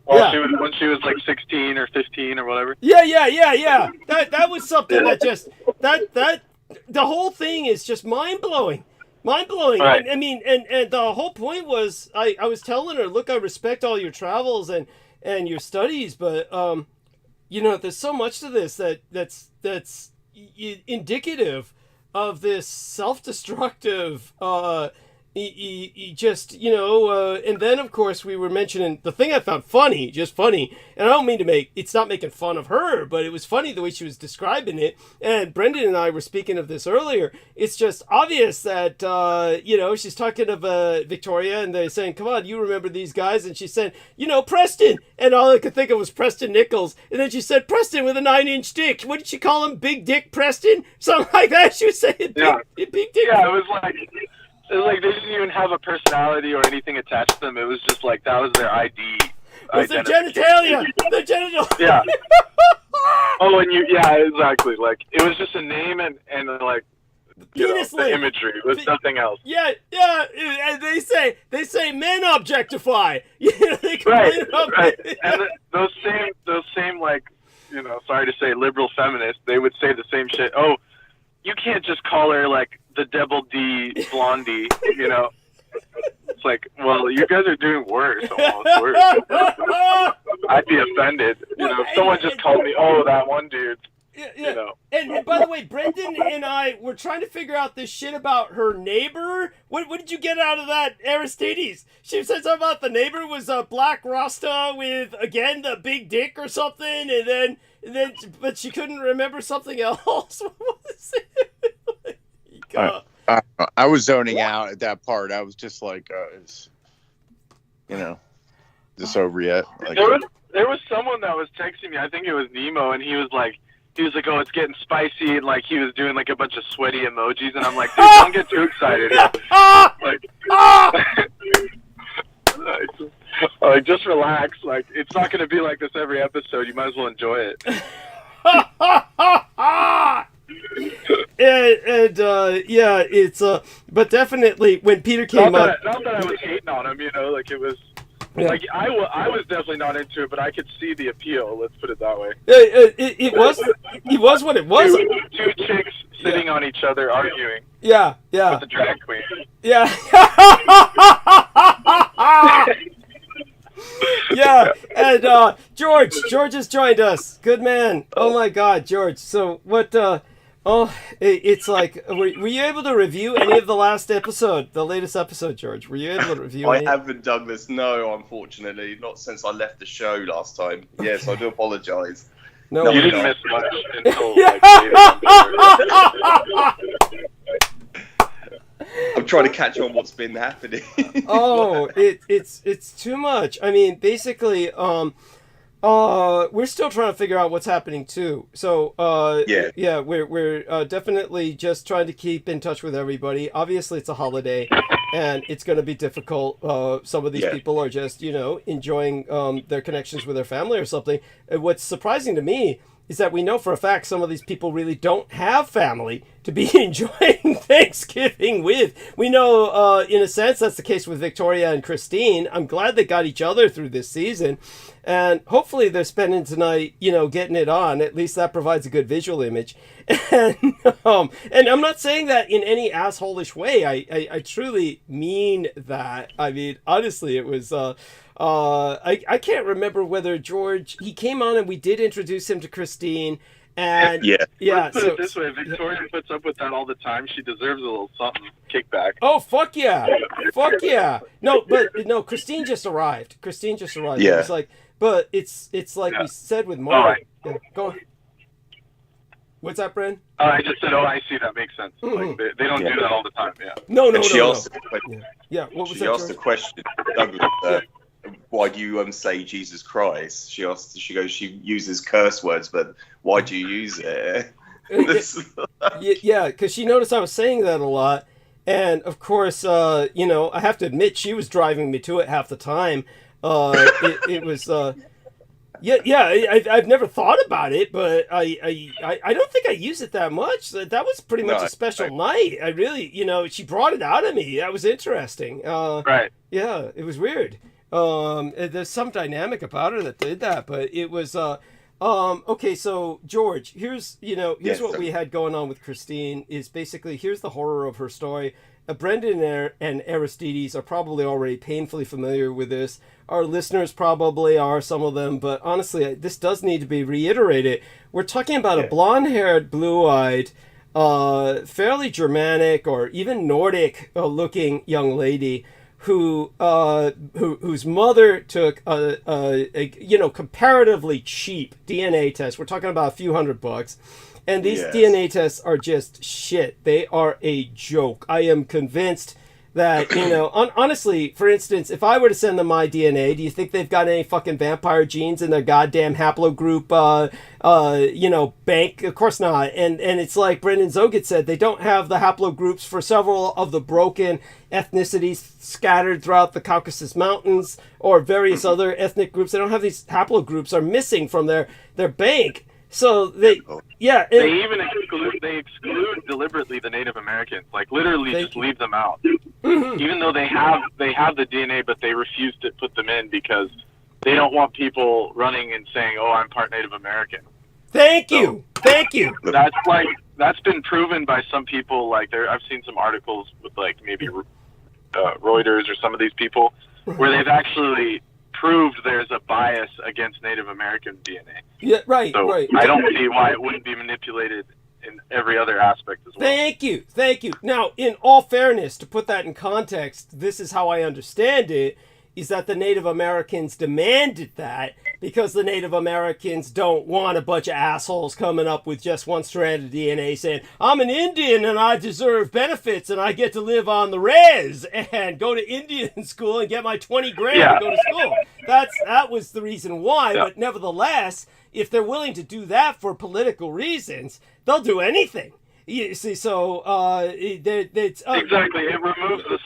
E: When she was like 16 or 15 or whatever.
A: Yeah. That was something that just that the whole thing is just mind blowing. Right. I mean, and the whole point was I was telling her, look, I respect all your travels and your studies, but you know, there's so much to this that's indicative of this self-destructive just, you know, and then of course we were mentioning the thing I found funny, and I don't mean to it's not making fun of her, but it was funny the way she was describing it, and Brendan and I were speaking of this earlier. It's just obvious that, you know, she's talking of Victoria, and they're saying, come on, you remember these guys, and she said, you know, Preston, and all I could think of was Preston Nichols, and then she said, Preston with a 9-inch dick. What did she call him? Big Dick Preston? Something like that. She was saying big dick.
E: Yeah, it was like they didn't even have a personality or anything attached to them. It was just like that was their ID.
A: It was their genitalia. Their genital.
E: Yeah. Oh, and exactly. Like it was just a name and like the imagery. It was nothing else.
A: Yeah. And they say men objectify. You know, they
E: right. And those same like, you know, sorry to say, liberal feminists, they would say the same shit. Oh, you can't just call her like the Double D Blondie, you know. It's like, well, you guys are doing worse, almost worse. I'd be offended, you know, if someone just called me, oh, that one dude.
A: Yeah.
E: You know.
A: And by the way, Brendan and I were trying to figure out this shit about her neighbor. What did you get out of that, Aristides? She said something about the neighbor was a black Rasta with, again, the big dick or something, and then but she couldn't remember something else. What was it?
D: I was zoning out at that part. I was just like, it's, you know, is this over yet? Like,
E: there was someone that was texting me. I think it was Nemo, and he was like, oh, it's getting spicy, and like he was doing like a bunch of sweaty emojis, and I'm like, dude, don't get too excited. Like, just relax. Like, it's not gonna be like this every episode. You might as well enjoy it.
A: Yeah, it's but definitely when Peter came up.
E: Not that I was hating on him, you know, like it was. Yeah. Like I was definitely not into it, but I could see the appeal. Let's put it that way.
A: It was what it was.
E: Two chicks sitting on each other arguing.
A: Yeah.
E: With the drag queen.
A: Yeah. Yeah, and George has joined us. Good man. Oh my God, George. So what? It's like, were you able to review any of the latest episode, George? Were you able to review?
F: I haven't, Douglas. No, unfortunately, not since I left the show last time. Yes, I do apologise.
E: No, you didn't miss much until
F: I'm trying to catch on what's been happening.
A: Oh, it's too much. I mean, basically, we're still trying to figure out what's happening too. So, we're definitely just trying to keep in touch with everybody. Obviously, it's a holiday, and it's going to be difficult. Some of these people are just, you know, enjoying their connections with their family or something. And what's surprising to me is that we know for a fact some of these people really don't have family to be enjoying Thanksgiving with. We know, in a sense, that's the case with Victoria and Christine. I'm glad they got each other through this season. And hopefully they're spending tonight, you know, getting it on. At least that provides a good visual image. And I'm not saying that in any asshole-ish way. I truly mean that. I mean, honestly, it was... I can't remember whether George, he came on and we did introduce him to Christine, and
E: Let's put it this way, Victoria puts up with that all the time. She deserves a little something kickback.
A: Oh, fuck yeah. No, Christine just arrived. Yeah. It was like, but it's like we said with Mark.
E: Right.
A: Yeah, go on. What's that, Bren?
E: I just said, I see, that makes sense.
A: Mm-hmm.
E: Like, they don't do that all the time, yeah.
A: No.
F: Yeah, what was
A: she asked
F: the question, Douglas, why do you say Jesus Christ? She uses curse words, but why do you use it?
A: Yeah, because she noticed I was saying that a lot. And of course, you know, I have to admit, she was driving me to it half the time. It was, I've never thought about it, but I don't think I use it that much. That was pretty much a special night. I really, you know, she brought it out of me. That was interesting.
E: Right.
A: Yeah, it was weird. There's some dynamic about her that did that, but it was, okay, so George, here's what we had going on with Christine is basically, here's the horror of her story. Brendan and Aristides are probably already painfully familiar with this. Our listeners probably are, some of them, but honestly, this does need to be reiterated. We're talking about a blonde-haired, blue-eyed, fairly Germanic or even Nordic looking young lady whose mother took a comparatively cheap DNA test. We're talking about a few $100, and these DNA tests are just shit. They are a joke. I am convinced that, you know, honestly, for instance, if I were to send them my DNA, do you think they've got any fucking vampire genes in their goddamn haplogroup, bank? Of course not. And it's like Brendan Zoget said, they don't have the haplogroups for several of the broken ethnicities scattered throughout the Caucasus Mountains or various other ethnic groups. They don't have these haplogroups are missing from their bank. So they even exclude deliberately the Native Americans, like literally just leave them out. Mm-hmm. Even though they have the DNA, but they refuse to put them in because they don't want people running and saying, "Oh, I'm part Native American." Thank you.
E: That's like that's been proven by some people. Like I've seen some articles with like maybe Reuters or some of these people where they've actually proved there's a bias against Native American DNA.
A: Yeah, right,
E: so
A: right.
E: I don't see why it wouldn't be manipulated in every other aspect as well.
A: Thank you. Now, in all fairness, to put that in context, this is how I understand it, is that the Native Americans demanded that because the Native Americans don't want a bunch of assholes coming up with just one strand of DNA saying, I'm an Indian and I deserve benefits and I get to live on the res and go to Indian school and get my 20 grand to go to school. That was the reason why, but nevertheless, if they're willing to do that for political reasons, they'll do anything. You see, so it's
E: exactly. It removes the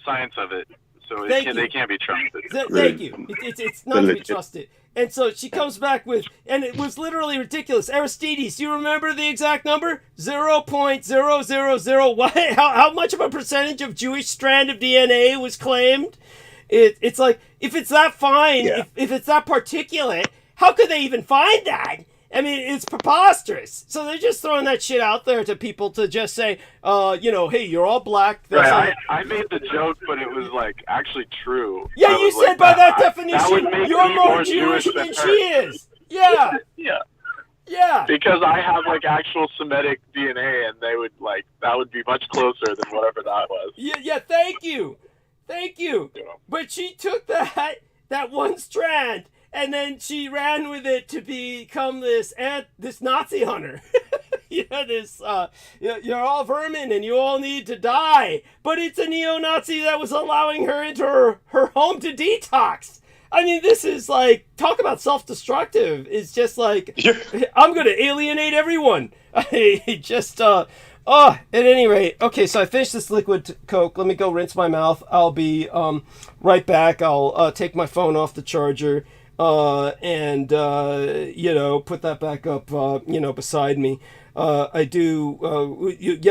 E: science of it, so they can't be trusted.
A: Thank you. It's not to be trusted. And so she comes back with, and it was literally ridiculous. Aristides, do you remember the exact number? 0.0001. How much of a percentage of Jewish strand of DNA was claimed? It's like, if it's that fine, if it's that particulate, how could they even find that? I mean, it's preposterous. So they're just throwing that shit out there to people to just say, hey, you're all black.
E: Right, I made the joke, but it was like actually true.
A: Yeah, you said by that definition, you're more Jewish than she is. Yeah. Yeah.
E: Because I have like actual Semitic DNA, and they would like that would be much closer than whatever that was.
A: Yeah. Thank you. But she took that one strand. And then she ran with it to become this Nazi hunter. You're all vermin and you all need to die. But it's a neo-Nazi that was allowing her into her home to detox. I mean, this is like, talk about self-destructive. It's just like, I'm going to alienate everyone. At any rate, okay, so I finished this liquid Coke. Let me go rinse my mouth. I'll be right back. I'll take my phone off the charger. Put that back up, beside me.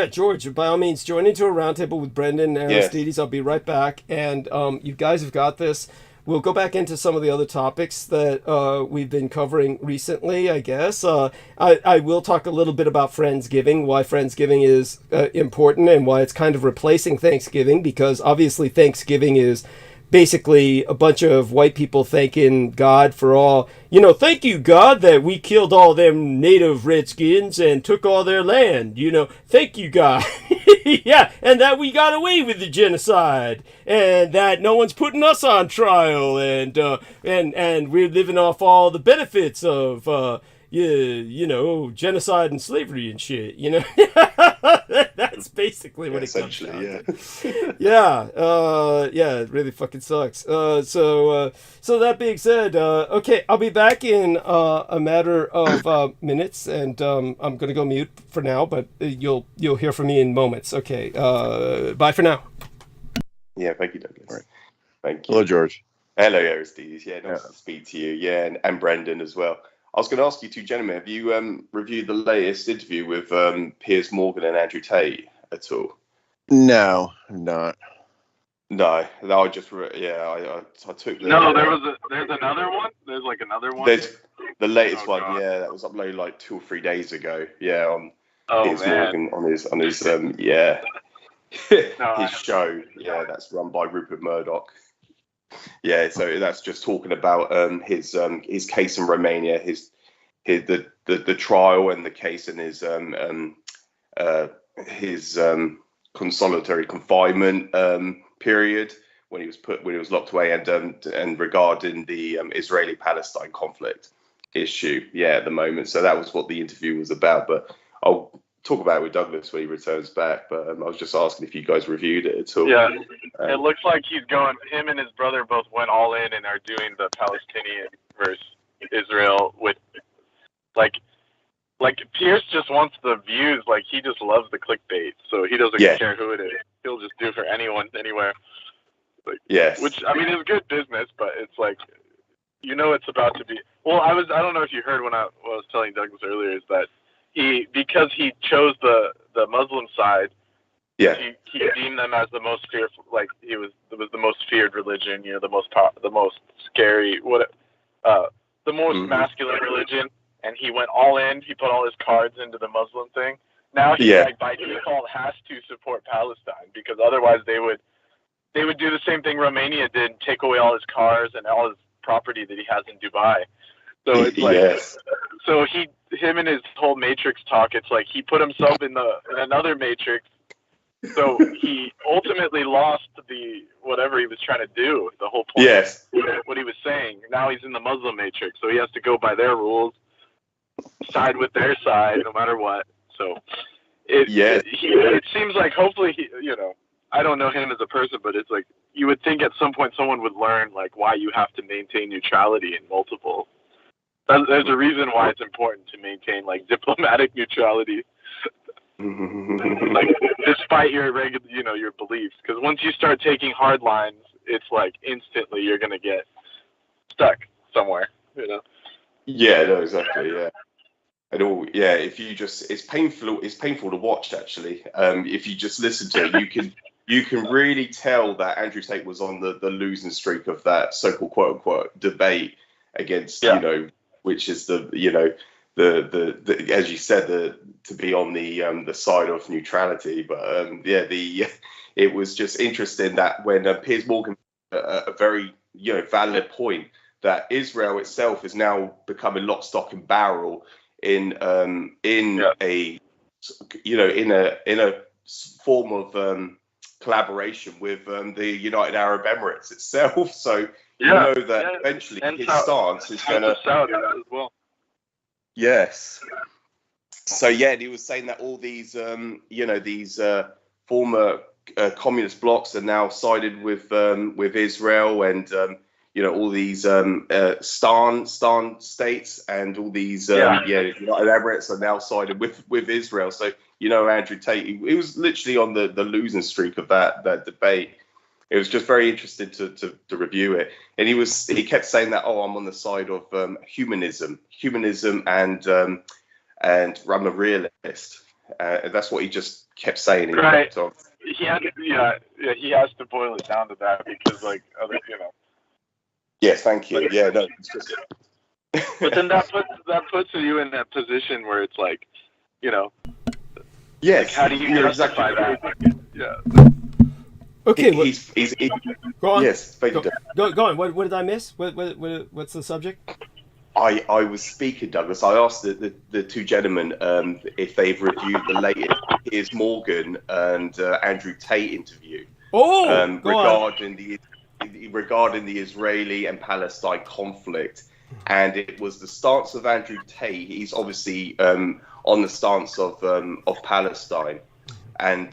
A: George, by all means, join into a roundtable with Brendan and Aristides. Yes. I'll be right back. And you guys have got this. We'll go back into some of the other topics that we've been covering recently, I guess. I will talk a little bit about Friendsgiving, why Friendsgiving is important and why it's kind of replacing Thanksgiving, because obviously Thanksgiving is basically a bunch of white people thanking God for all, thank you, God, that we killed all them native redskins and took all their land, thank you, God. Yeah, and that we got away with the genocide, and that no one's putting us on trial, and we're living off all the benefits of, genocide and slavery and shit, That's basically what it comes down to. Yeah, it really fucking sucks. So that being said, okay, I'll be back in a matter of minutes, and I'm gonna go mute for now, but you'll hear from me in moments. Okay, bye for now.
F: Yeah, thank you, Douglas.
D: Right.
F: Thank you.
D: Hello, George.
F: Hello, Aristides. Yeah, nice to speak to you. Yeah, and Brendan as well. I was going to ask you two gentlemen, have you reviewed the latest interview with Piers Morgan and Andrew Tate at all?
D: No, I'm not.
F: No, I just I took the.
E: No, there's another one. There's like another one.
F: There's the latest one. God. Yeah, that was uploaded like 2 or 3 days ago. Yeah, on Piers Morgan on his his show. Yeah, that's run by Rupert Murdoch. Yeah, so that's just talking about his case in Romania, the trial and the case in his consolatory confinement period when he was locked away, and regarding the Israeli-Palestine conflict issue. Yeah, at the moment. So that was what the interview was about. But I'll talk about it with Douglas when he returns back. But I was just asking if you guys reviewed it at all.
E: Yeah, it looks like him and his brother both went all in and are doing the Palestinian versus Israel with like Pierce just wants the views. Like he just loves the clickbait, so he doesn't care who it is. He'll just do it for anyone, anywhere. Like,
F: yes.
E: Which I mean is good business, but it's like it's about to be. Well, I don't know if you heard what I was telling Douglas earlier is that because he chose the Muslim side.
F: Yeah.
E: He deemed them as the most fearful, like it was the most feared religion, the most scary, the most masculine religion, and he went all in. He put all his cards into the Muslim thing. now he
F: Yeah.
E: like by default has to support Palestine, because otherwise they would do the same thing Romania did, and take away all his cars and all his property that he has in Dubai. So it's like,
F: Yes.
E: so him and his whole Matrix talk, it's like he put himself in another Matrix. So he ultimately lost whatever he was trying to do, the whole point.
F: Yes.
E: What he was saying. Now he's in the Muslim Matrix, so he has to go by their rules, side with their side, no matter what. So it seems like hopefully I don't know him as a person, but it's like you would think at some point someone would learn like why you have to maintain neutrality in multiple. There's a reason why it's important to maintain like diplomatic neutrality, like despite your your beliefs. Because once you start taking hard lines, it's like instantly you're gonna get stuck somewhere.
F: Yeah, no, exactly. Yeah. And if you it's painful to watch actually. If you just listen to it, you can really tell that Andrew Tate was on the losing streak of that so-called quote unquote debate against, which is the as you said, to be on the side of neutrality. But it was just interesting that when Piers Morgan a very valid point that Israel itself is now becoming lock, stock, and barrel in a form of collaboration with the United Arab Emirates itself. So that eventually his stance is going to
E: Saudi as well.
F: Yes. So he was saying that all these these former communist blocs are now sided with Israel, and all these Stan states and all these United Emirates are now sided with Israel. So Andrew Tate, he was literally on the losing streak of that debate. It was just very interesting to review it, and he kept saying that, I'm on the side of humanism, and I'm a realist. That's what he just kept saying.
E: Right. He has to boil it down to that, because like other
F: Yes, thank you. Yeah, no, it's just.
E: But then that puts you in that position where it's like,
F: Yes.
E: Like how do you justify that? Yeah.
A: Okay.
F: Go on. Yes.
A: Go on. What did I miss? What's the subject?
F: I was speaking, Douglas. I asked the two gentlemen if they've reviewed the latest Piers Morgan and Andrew Tate interview. Regarding the Israeli and Palestine conflict, and it was the stance of Andrew Tate. He's obviously on the stance of Palestine, and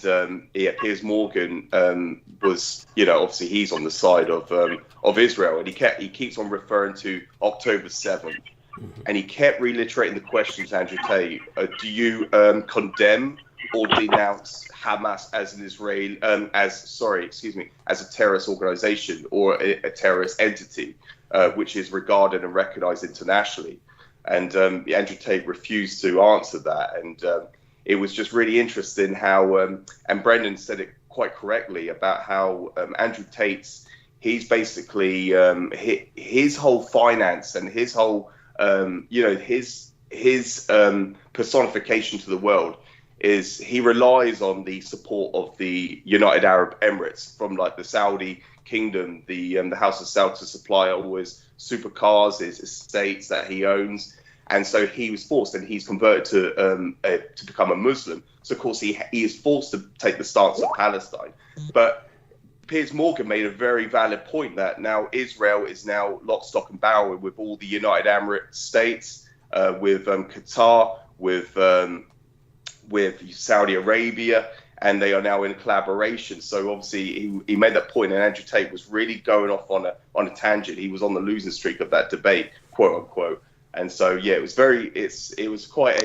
F: Piers Morgan was obviously he's on the side of Israel, and he keeps on referring to October 7th, and he kept reiterating the question to Andrew Tate: do you condemn or denounce Hamas as an as a terrorist organization or a terrorist entity, which is regarded and recognized internationally? And Andrew Tate refused to answer that, and it was just really interesting how, and Brendan said it quite correctly about how Andrew Tate's, he's basically his whole finance and his whole his personification to the world is he relies on the support of the United Arab Emirates, from like the Saudi kingdom, the House of Saud, to supply all his supercars, his estates that he owns. And so he was forced, and he's converted to become a Muslim. So of course he is forced to take the stance of Palestine. But Piers Morgan made a very valid point that now Israel is now lock, stock, and barrel with all the United Arab states, with Qatar, with Saudi Arabia, and they are now in collaboration. So obviously he made that point, and Andrew Tate was really going off on a tangent. He was on the losing streak of that debate, quote unquote. And so it was quite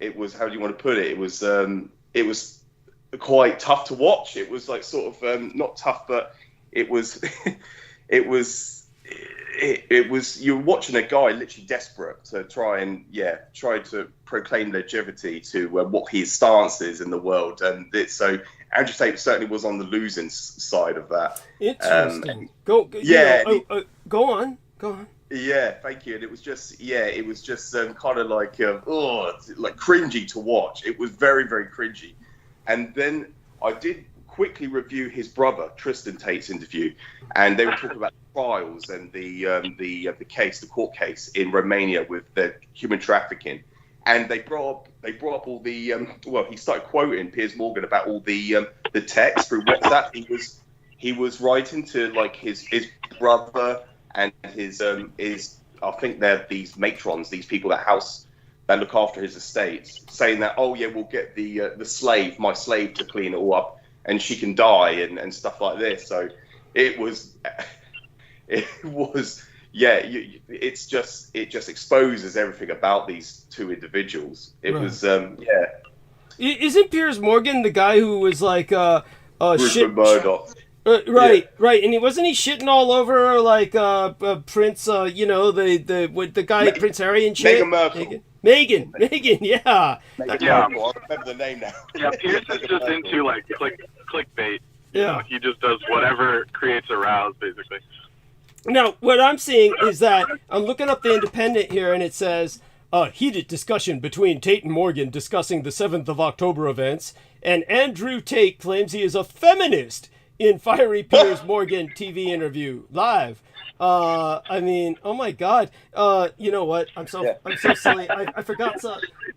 F: it was, how do you want to put it? It was quite tough to watch. It was like sort of not tough, but it was you're watching a guy literally desperate to try to proclaim legitimacy to what his stance is in the world, and so Andrew Tate certainly was on the losing side of that.
A: Interesting. Go on.
F: Yeah, thank you. And it was just kind of like like cringy to watch. It was very, very cringy. And then I did quickly review his brother Tristan Tate's interview, and they were talking about the trials and the court case in Romania with the human trafficking. And they brought up all the he started quoting Piers Morgan about all the text through WhatsApp he was writing to like his brother and his I think they're these matrons, these people that look after his estates, saying that, oh yeah, we'll get my slave to clean it all up and she can die and stuff like this. So it was it just exposes everything about these two individuals. It was
A: Isn't Piers Morgan the guy who was like
F: Rupert Murdoch?
A: Right, and he wasn't shitting all over like Prince, the guy Prince Harry and shit.
F: Meghan Markle.
A: Megan, yeah.
F: Meghan Markle. I remember the name now.
E: Yeah, Piers is just into like clickbait.
A: Yeah,
E: he just does whatever creates a rouse, basically.
A: Now, what I'm seeing is that I'm looking up the Independent here, and it says heated discussion between Tate and Morgan discussing the 7th of October events, and Andrew Tate claims he is a feminist in fiery Piers Morgan TV interview live. I mean, oh my God. You know what? I'm so silly. I forgot.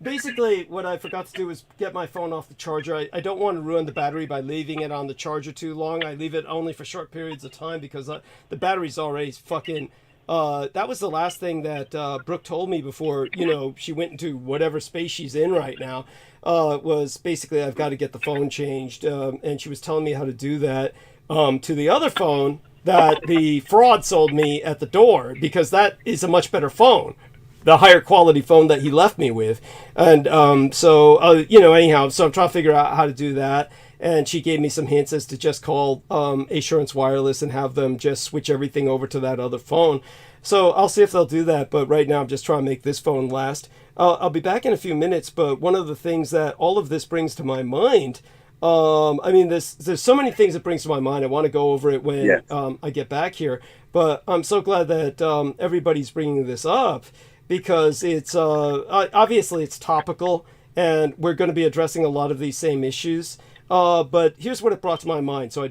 A: Basically, what I forgot to do was get my phone off the charger. I don't want to ruin the battery by leaving it on the charger too long. I leave it only for short periods of time because the battery's already fucking. That was the last thing that Brooke told me before, she went into whatever space she's in right now. Was basically I've got to get the phone changed, and she was telling me how to do that to the other phone that the fraud sold me at the door, because that is a much better phone, the higher quality phone that he left me with. And anyhow, so I'm trying to figure out how to do that. And she gave me some hints as to just call Assurance Wireless and have them just switch everything over to that other phone. So I'll see if they'll do that. But right now I'm just trying to make this phone last. I'll be back in a few minutes. But one of the things that all of this brings to my mind, there's so many things it brings to my mind. I want to go over it when I get back here. But I'm so glad that everybody's bringing this up, because it's obviously it's topical, and we're going to be addressing a lot of these same issues. But here's what it brought to my mind, so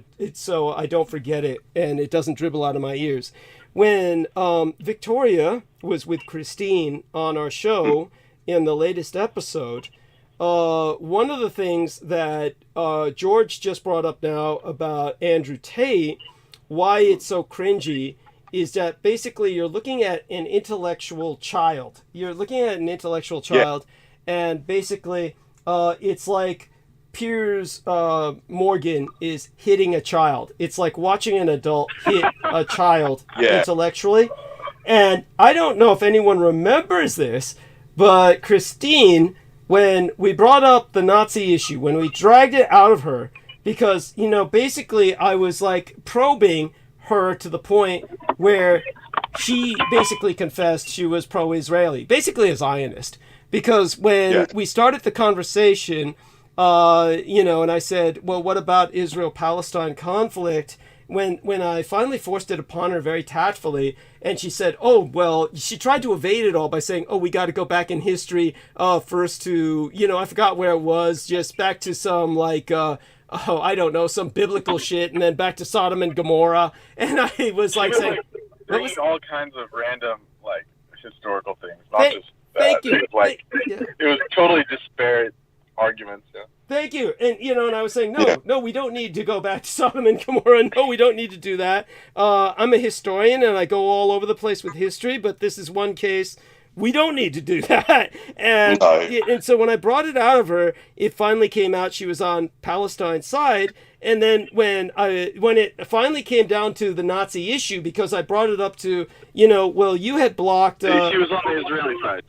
A: I don't forget it and it doesn't dribble out of my ears. When Victoria was with Christine on our show in the latest episode, one of the things that George just brought up now about Andrew Tate, why it's so cringy, is that basically you're looking at an intellectual child. And basically it's like Piers Morgan is hitting a child. It's like watching an adult hit a child intellectually. And I don't know if anyone remembers this, but Christine, when we brought up the Nazi issue, when we dragged it out of her, because, basically I was like probing her to the point where she basically confessed she was pro-Israeli, basically a Zionist. Because when we started the conversation, and I said, well, what about Israel-Palestine conflict? When I finally forced it upon her very tactfully, and she said, oh, well, she tried to evade it all by saying, oh, we got to go back in history first to, I forgot where it was, just back to some I don't know, some biblical shit, and then back to Sodom and Gomorrah. And I was like saying,
E: bringing all kinds of random historical things, not just that.
A: Thank you.
E: It was totally disparate arguments. Yeah.
A: Thank you. And, and I was saying, no, we don't need to go back to Sodom and Gomorrah. No, we don't need to do that. I'm a historian and I go all over the place with history, but this is one case we don't need to do that. And and so when I brought it out of her, it finally came out she was on Palestine's side. And then when it finally came down to the Nazi issue, because I brought it up to, well, you had blocked.
E: She was on the Israeli side.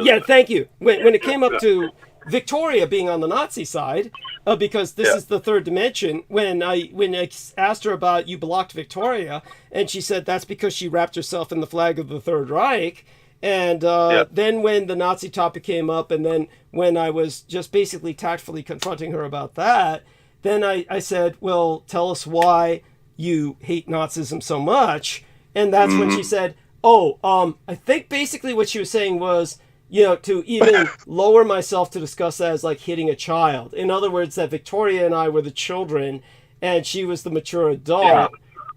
A: Yeah, thank you. When it came up to Victoria being on the Nazi side, because this is the third dimension, when I asked her about you blocked Victoria, and she said that's because she wrapped herself in the flag of the Third Reich. And then when the Nazi topic came up, and then when I was just basically tactfully confronting her about that, then I said, well, tell us why you hate Nazism so much. And that's when she said, I think basically what she was saying was, to even lower myself to discuss that as like hitting a child. In other words, that Victoria and I were the children, and she was the mature adult. Yeah.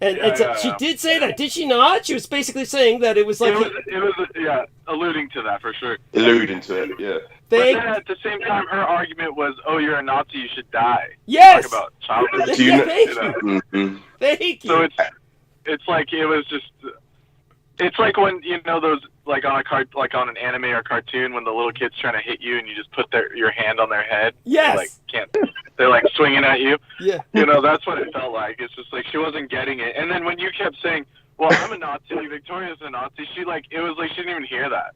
A: And so she did say that, did she not? She was basically saying that it was like...
E: It was alluding to that for sure.
F: Alluding to it, yeah.
E: But then at the same time, her argument was, "Oh, you're a Nazi, you should die."
A: Yes.
E: Talk about childhood.
A: Thank you.
F: Mm-hmm.
A: Thank you.
E: So it's like it was just. It's like when those like on an anime or cartoon when the little kid's trying to hit you and you just put your hand on their head.
A: Yes.
E: They're like swinging at you.
A: Yeah.
E: That's what it felt like. It's just like she wasn't getting it. And then when you kept saying, "Well, I'm a Nazi, Victoria's a Nazi," it was like she didn't even hear that.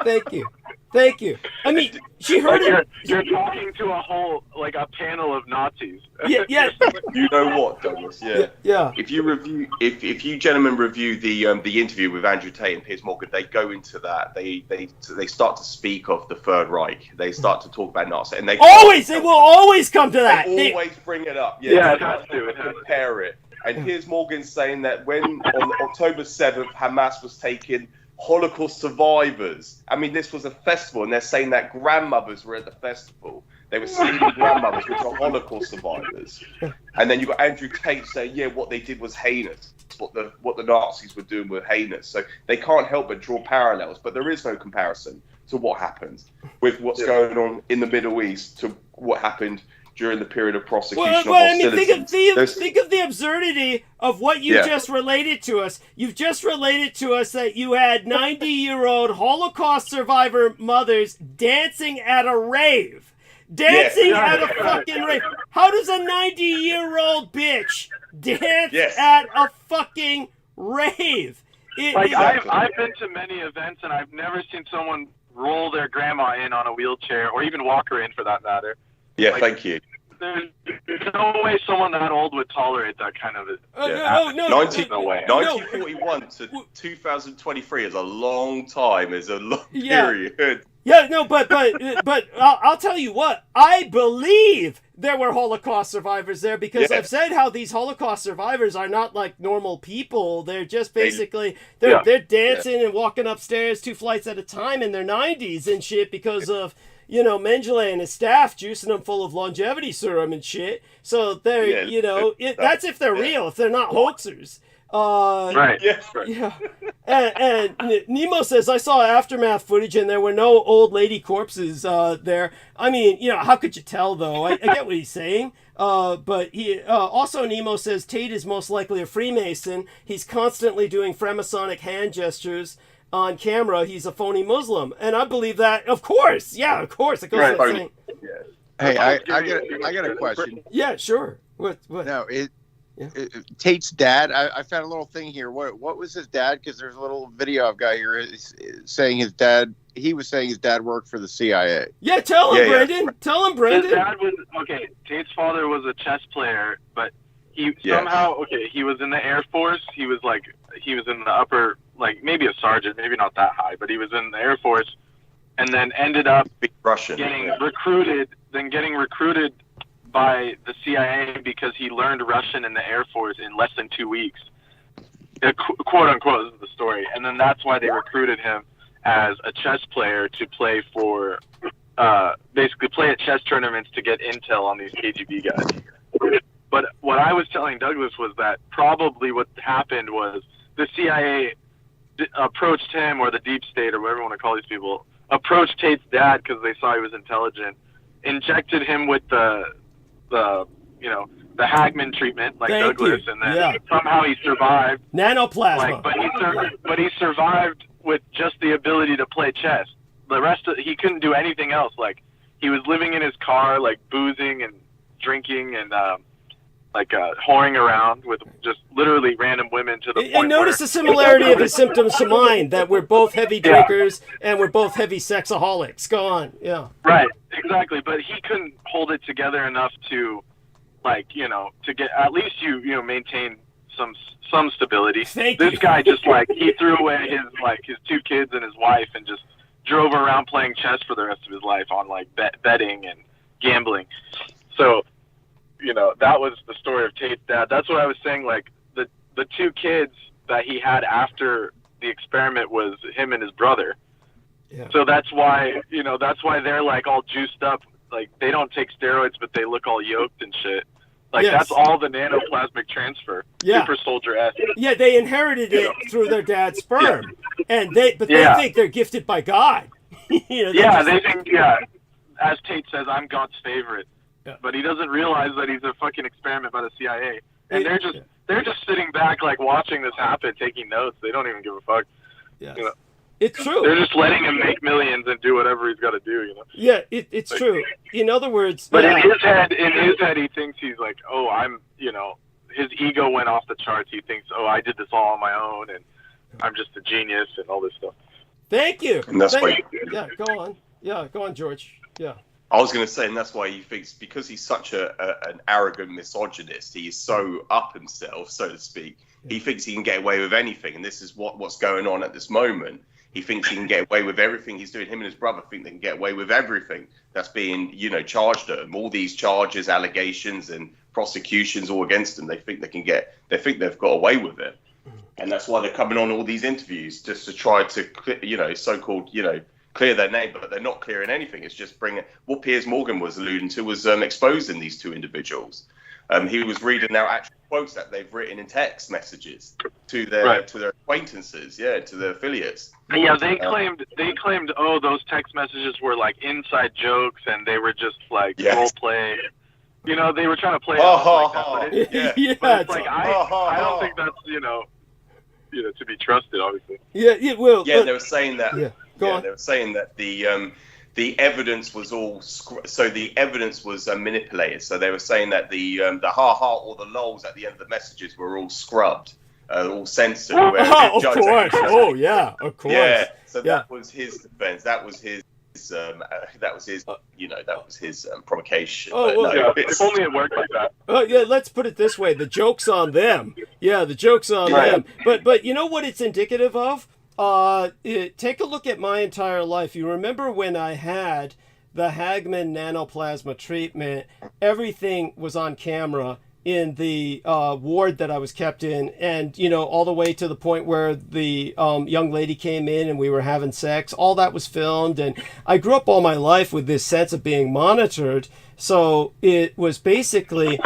A: Thank you. Thank you. I mean, she heard it.
E: You're talking to a panel of Nazis.
A: Yeah.
F: You know what, Douglas?
A: Yeah.
F: If you gentlemen review the interview with Andrew Tate and Piers Morgan, they go into that. They start to speak of the Third Reich. They start to talk about Nazis, and they will always come to that. They always bring it up.
E: Yeah, it has to.
F: Compare it. And Piers Morgan's saying that when on October 7th, Hamas was taking Holocaust survivors. I mean, this was a festival, and they're saying that grandmothers were at the festival. They were sleeping grandmothers, which are Holocaust survivors. And then you got Andrew Tate saying, "Yeah, what they did was heinous. What the Nazis were doing were heinous." So they can't help but draw parallels, but there is no comparison to what happened with what's going on in the Middle East to what happened during the period of prosecution of hostilities.
A: Think of the absurdity of what you just related to us. You've just related to us that you had 90-year-old Holocaust survivor mothers dancing at a rave. At a fucking rave. How does a 90-year-old bitch dance at a fucking rave?
E: I've been to many events, and I've never seen someone roll their grandma in on a wheelchair, or even walk her in for that matter.
F: Yeah, thank you.
E: There's no way someone that old would tolerate that kind of...
A: No way.
F: 1941 to 2023 is a long time, is a long period.
A: Yeah, no, but I'll tell you what, I believe there were Holocaust survivors there because I've said how these Holocaust survivors are not like normal people. They're just basically, they're dancing and walking upstairs 2 flights at a time in their 90s and shit because of... MEMqədy and his staff juicing them full of longevity serum and shit. So they're, that's if they're real, if they're not hoaxers.
E: Right.
F: Yes. Right.
A: Yeah. And Nemo says, I saw aftermath footage and there were no old lady corpses there. I mean, how could you tell though? I get what he's saying. But he also Nemo says Tate is most likely a Freemason. He's constantly doing Freemasonic hand gestures on camera. He's a phony Muslim, and I believe that. Of course, of course. It goes without saying.
D: Hey, I got a question.
A: Yeah, sure. What?
D: No, Tate's dad. I found a little thing here. What was his dad? Because there's a little video I've got here saying his dad. He was saying his dad worked for the CIA.
A: Yeah, tell him, Brendan. Tell him, Brendan.
E: His dad was Tate's father was a chess player, but he somehow he was in the Air Force. He was in the upper, like maybe a sergeant, maybe not that high, but he was in the Air Force, and then ended up getting recruited by the CIA because he learned Russian in the Air Force in less than 2 weeks. Quote unquote, this is the story. And then that's why they recruited him as a chess player to play for, basically play at chess tournaments to get intel on these KGB guys. But what I was telling Douglas was that probably what happened was the CIA approached him, or the deep state, or whatever you want to call these people, approached Tate's dad because they saw he was intelligent, injected him with the Hagman treatment, like Douglas, and then somehow he survived.
A: Nanoplasma.
E: But he survived with just the ability to play chess. The rest he couldn't do anything else. Like, he was living in his car, like boozing and drinking and whoring around with just literally random women to the point.
A: And notice the similarity of his symptoms to mine, that we're both heavy drinkers and we're both heavy sexaholics. Go on. Yeah.
E: Right. Exactly. But he couldn't hold it together enough to, to get, at least maintain some stability. This guy just he threw away his 2 kids and his wife and just drove around playing chess for the rest of his life on betting and gambling. So, that was the story of Tate's dad. That's what I was saying. The 2 kids that he had after the experiment was him and his brother.
A: Yeah.
E: So that's why, that's why they're like all juiced up. Like they don't take steroids, but they look all yoked and shit. Like that's all the nanoplasmic transfer.
A: Yeah.
E: Super Soldier-esque.
A: Yeah, they inherited it through their dad's sperm, and they think they're gifted by God. They
E: think as Tate says, I'm God's favorite, but he doesn't realize that he's a fucking experiment by the CIA, and they're just sitting back like watching this happen, taking notes. They don't even give a fuck.
A: Yeah, it's true.
E: They're just letting him make millions and do whatever he's got to do.
A: Yeah, it's true. In other words,
E: but in his head, he thinks he's like, oh, I'm, his ego went off the charts. He thinks, oh, I did this all on my own, and I'm just a genius and all this stuff.
A: Thank you.
F: And that's why.
A: Yeah, go on. Yeah, go on, George. Yeah.
F: I was going to say, and that's why he thinks, because he's such an arrogant misogynist, he's so up himself, so to speak. He thinks he can get away with anything, and this is what's going on at this moment. He thinks he can get away with everything he's doing. Him and his brother think they can get away with everything that's being, charged at them. All these charges, allegations, and prosecutions all against them. They think they've got away with it, and that's why they're coming on all these interviews just to try to, so-called, clear their name, but they're not clearing anything. It's just bringing what Piers Morgan was alluding to was exposing these two individuals. He was reading out actual quotes that they've written in text messages to their acquaintances, to their affiliates.
E: Yeah, they claimed, oh, those text messages were like inside jokes, and they were just like role play. They were trying to play it off like that. But it's like I don't think that's to be trusted, obviously.
A: Yeah, it will.
F: Yeah, they were saying that.
A: Yeah, go on.
F: They were saying that the evidence was all the evidence was manipulated. So they were saying that the ha or the lols at the end of the messages were all scrubbed, all censored.
A: Of course. Oh yeah, of course.
F: Yeah. So that was his defense. That was his provocation.
A: Oh, well,
E: if only it worked like that.
A: Oh yeah, let's put it this way: the joke's on them. Yeah, the joke's on them. But you know what it's indicative of? Take a look at my entire life. You remember when I had the Hagman nanoplasma treatment? Everything was on camera in the ward that I was kept in, and all the way to the point where the young lady came in and we were having sex. All that was filmed, and I grew up all my life with this sense of being monitored. So it was basically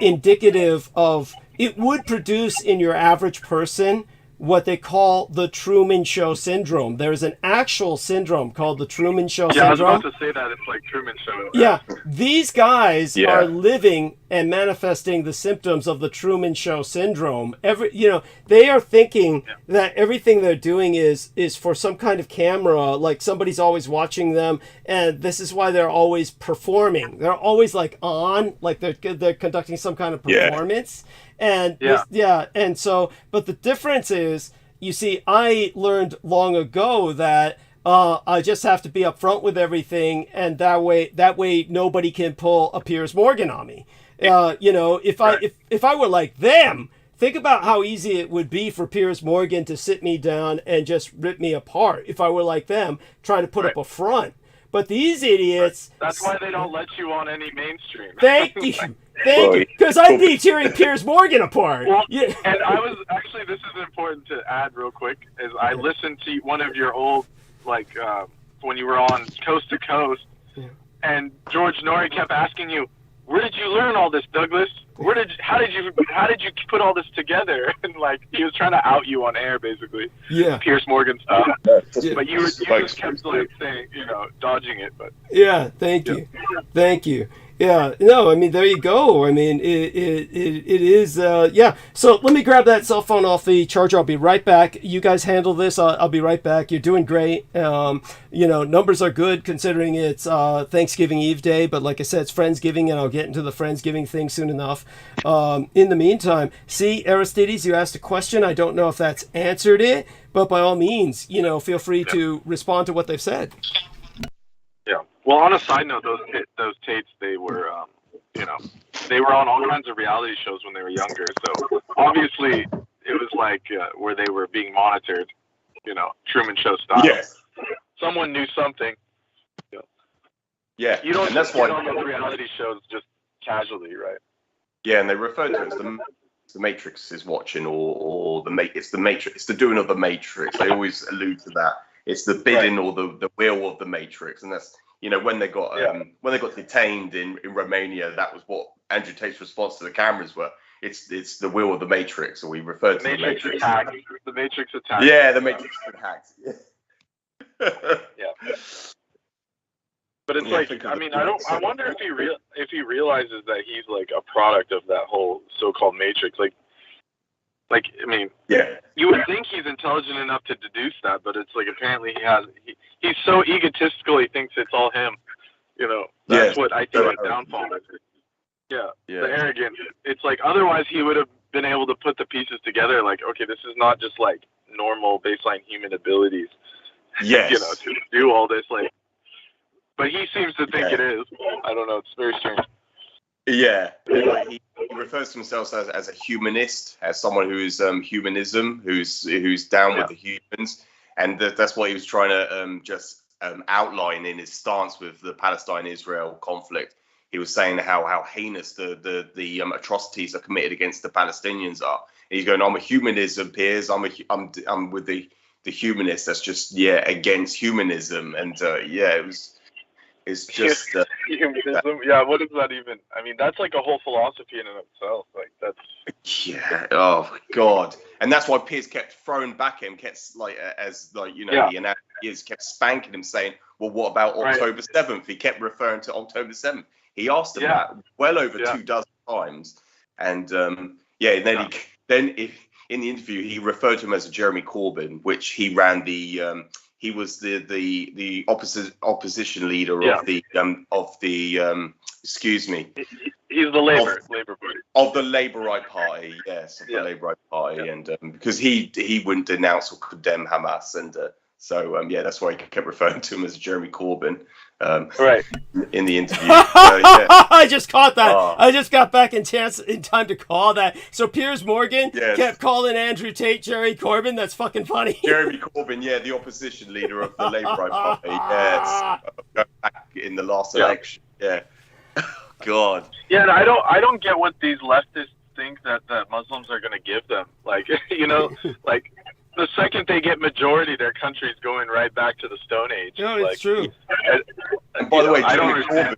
A: indicative of, it would produce in your average person what they call the Truman Show syndrome. There's an actual syndrome called the Truman Show syndrome.
E: Yeah, I was about to say that. It's like Truman Show.
A: Yeah, these guys are living and manifesting the symptoms of the Truman Show syndrome. They are thinking that everything they're doing is for some kind of camera, like somebody's always watching them, and this is why they're always performing. They're always like on, like they're conducting some kind of performance. And and so, but the difference is, you see, I learned long ago that I just have to be upfront with everything, and that way nobody can pull a Piers Morgan on me. If I were like them, think about how easy it would be for Piers Morgan to sit me down and just rip me apart. If I were like them, trying to put up a front. But these idiots...
E: That's why they don't let you on any mainstream.
A: Thank you. Thank you. Because I'd be tearing Piers Morgan apart.
E: Well, and I was... Actually, this is important to add real quick, is I listened to one of your old, when you were on Coast to Coast, and George Norrie kept asking you, where did you learn all this, Douglas? How did you put all this together? And he was trying to out you on air, basically. Yeah. Piers Morgan stuff. But you just kept saying, dodging it. But
A: thank you. Yeah, no, I mean, there you go. I mean, it is, So let me grab that cell phone off the charger. I'll be right back. You guys handle this. I'll be right back. You're doing great. Numbers are good considering it's Thanksgiving Eve day, but like I said, it's Friendsgiving, and I'll get into the Friendsgiving thing soon enough. In the meantime, see, Aristides, you asked a question. I don't know if that's answered it, but by all means, feel free to respond to what they've said.
E: Yeah. Well, on a side note, those Tates, they were, they were on all kinds of reality shows when they were younger. So obviously, it was where they were being monitored, Truman Show style.
F: Yes.
E: Someone knew something.
F: Yeah.
E: You don't
F: and
E: just
F: that's
E: get on those reality shows just casually, right?
F: Yeah, and they refer to it as the the Matrix is watching, or it's the Matrix. It's the doing of the Matrix. They always allude to that. It's the bidding or the will of the Matrix, and that's when they got detained in Romania. That was what Andrew Tate's response to the cameras were. It's the will of the Matrix, or we referred to the Matrix
E: attack. The Matrix attack.
F: Yeah, the Matrix attack.
E: Yeah. But it's I wonder if he realizes that he's like a product of that whole so-called Matrix. You would think he's intelligent enough to deduce that, but it's like apparently he's so egotistical he thinks it's all him. That's what I think his downfall is. Yeah, the arrogance. It's like otherwise he would have been able to put the pieces together. Like, okay, this is not just like normal baseline human abilities.
F: Yes.
E: To do all this but he seems to think it is. I don't know. It's very strange.
F: Yeah, he refers to himself as a humanist, as someone who is humanism, who's down with the humans, and that's what he was trying to just outline in his stance with the Palestine-Israel conflict. He was saying how heinous the atrocities are committed against the Palestinians are. And he's going, I'm a humanism, Piers. I'm with the humanists. That's just against humanism, and it's just
E: humanism. Yeah, what does that even? I mean, that's like a whole philosophy in and of itself. Like that's.
F: Yeah. Oh God. And that's why Piers kept throwing back at him, kept the analogy kept spanking him, saying, "Well, what about October 7th?" He kept referring to October 7th. He asked him that well over 2 dozen times, and then in the interview he referred to him as a Jeremy Corbyn, which he ran the. He was the opposition leader of the excuse me.
E: He's the Labour Party.
F: Of the Labourite Party, yes, of the Labourite Party, and because he wouldn't denounce or condemn Hamas, and that's why he kept referring to him as Jeremy Corbyn. In the interview.
A: I just caught that. I just got back in time to call that. So Piers Morgan kept calling Andrew Tate Jerry Corbyn. That's fucking funny.
F: Jeremy Corbyn, the opposition leader of the Labourite Party. Yes, back in the last election. Yeah. God.
E: Yeah, and I don't get what these leftists think that Muslims are going to give them. Like, like. The second they get majority, their country's going right back to the Stone Age.
A: No, it's true.
F: And by the way, Jeremy Corbyn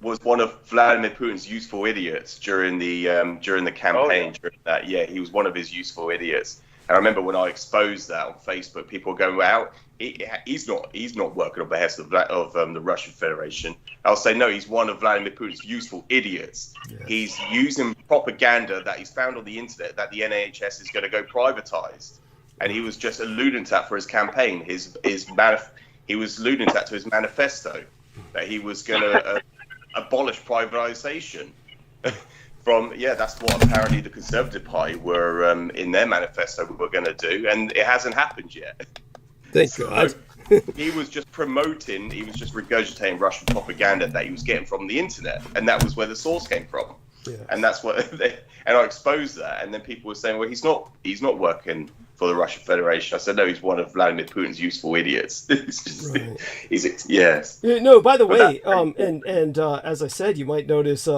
F: was one of Vladimir Putin's useful idiots during the campaign. During that, he was one of his useful idiots. And I remember when I exposed that on Facebook, people were going, "Well, he's not working on behest of the Russian Federation." I'll say, no, he's one of Vladimir Putin's useful idiots. Yes. He's using propaganda that he's found on the internet that the NHS is going to go privatized, and he was just alluding to that for his campaign. He was alluding to that to his manifesto, that he was going to abolish privatization. That's what apparently the Conservative Party were in their manifesto were going to do, and it hasn't happened yet.
A: Thank God.
F: He was just regurgitating Russian propaganda that he was getting from the internet, and that was where the source came from. Yeah. And that's what and I exposed that, and then people were saying, well, he's not working for the Russian Federation. I said, no, he's one of Vladimir Putin's useful idiots. Yes.
A: No, by the way, as I said, you might notice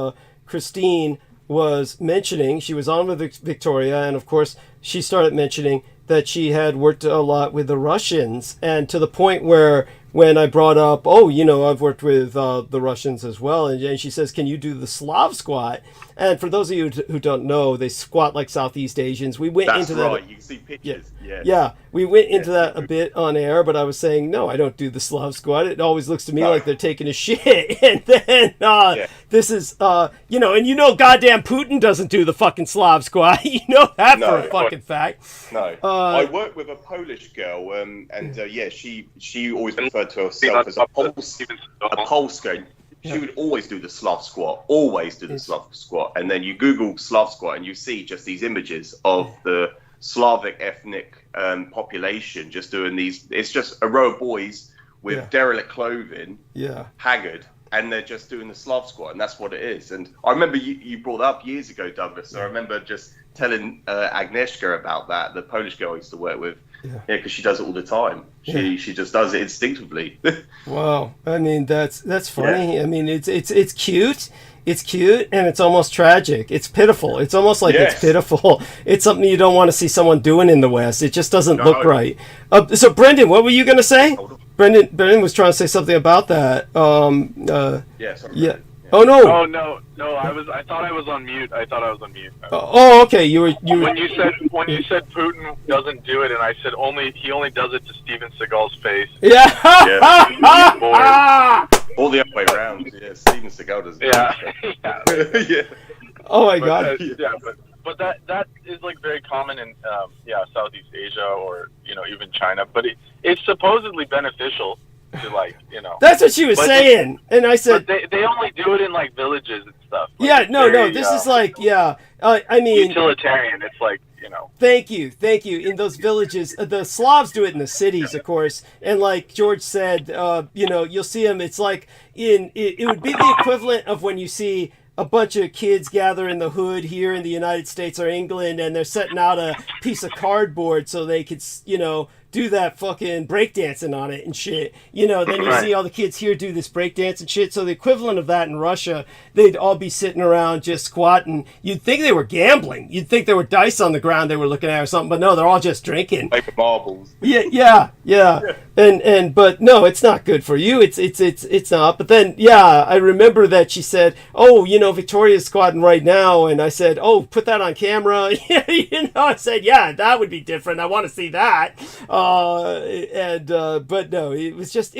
A: Christine was mentioning, she was on with Victoria, and of course she started mentioning that she had worked a lot with the Russians, and to the point where when I brought up, I've worked with the Russians as well, and she says, can you do the Slav squat? And for those of you who don't know, they squat like Southeast Asians. We went into that.
F: You can see pictures.
A: Yeah, we went into that a bit on air, but I was saying, no, I don't do the Slav squat. It always looks to me like they're taking a shit. And then this is, and goddamn Putin doesn't do the fucking Slav squat. You know that for a fucking fact.
F: No. I worked with a Polish girl, she always referred to herself as a Polska. She would always do the Slav squat, Slav squat. And then you Google Slav squat and you see just these images of the Slavic ethnic population just doing these. It's just a row of boys with derelict clothing, haggard, and they're just doing the Slav squat, and that's what it is. And I remember you brought that up years ago, Douglas. So I remember just telling Agnieszka about that, the Polish girl I used to work with. Because she does it all the time. She just does it instinctively.
A: Wow, I mean that's funny. I mean it's cute. It's cute, and it's almost tragic. It's pitiful. It's almost like
F: Yes.
A: it's pitiful. It's something you don't want to see someone doing in the West. It just doesn't look
F: No.
A: right. So, Brendan, what were you going to say? Brendan was trying to say something about that.
F: Yes.
A: Yeah. Oh no.
E: Oh no. I thought I was on mute.
A: Oh, okay. You were.
E: When you said Putin doesn't do it, and I said he only does it to Steven Seagal's face.
A: Yeah.
F: All the other way around. Yeah, Steven Seagal does.
E: Yeah.
F: Yeah.
A: Oh my God.
E: But that is like very common in Southeast Asia or even China. But it's supposedly beneficial to
A: That's what she was saying, and I said
E: they only do it in like villages and stuff. Like,
A: yeah, no, this is like I mean
E: utilitarian. It's like
A: Thank you. In those villages, the Slavs do it in the cities, of course, and like George said, you'll see them. It's like it would be the equivalent of when you see a bunch of kids gather in the hood here in the United States or England, and they're setting out a piece of cardboard so they could, do that fucking breakdancing on it and shit. Then you see all the kids here do this breakdance and shit. So the equivalent of that in Russia, they'd all be sitting around just squatting. You'd think they were gambling. You'd think there were dice on the ground they were looking at or something, but no, they're all just drinking.
F: Like marbles.
A: Yeah. And but no, it's not good for you. It's not. But then I remember that she said, "Oh, Victoria's squatting right now," and I said, "Oh, put that on camera." I said, "Yeah, that would be different. I want to see that." But no, it was just.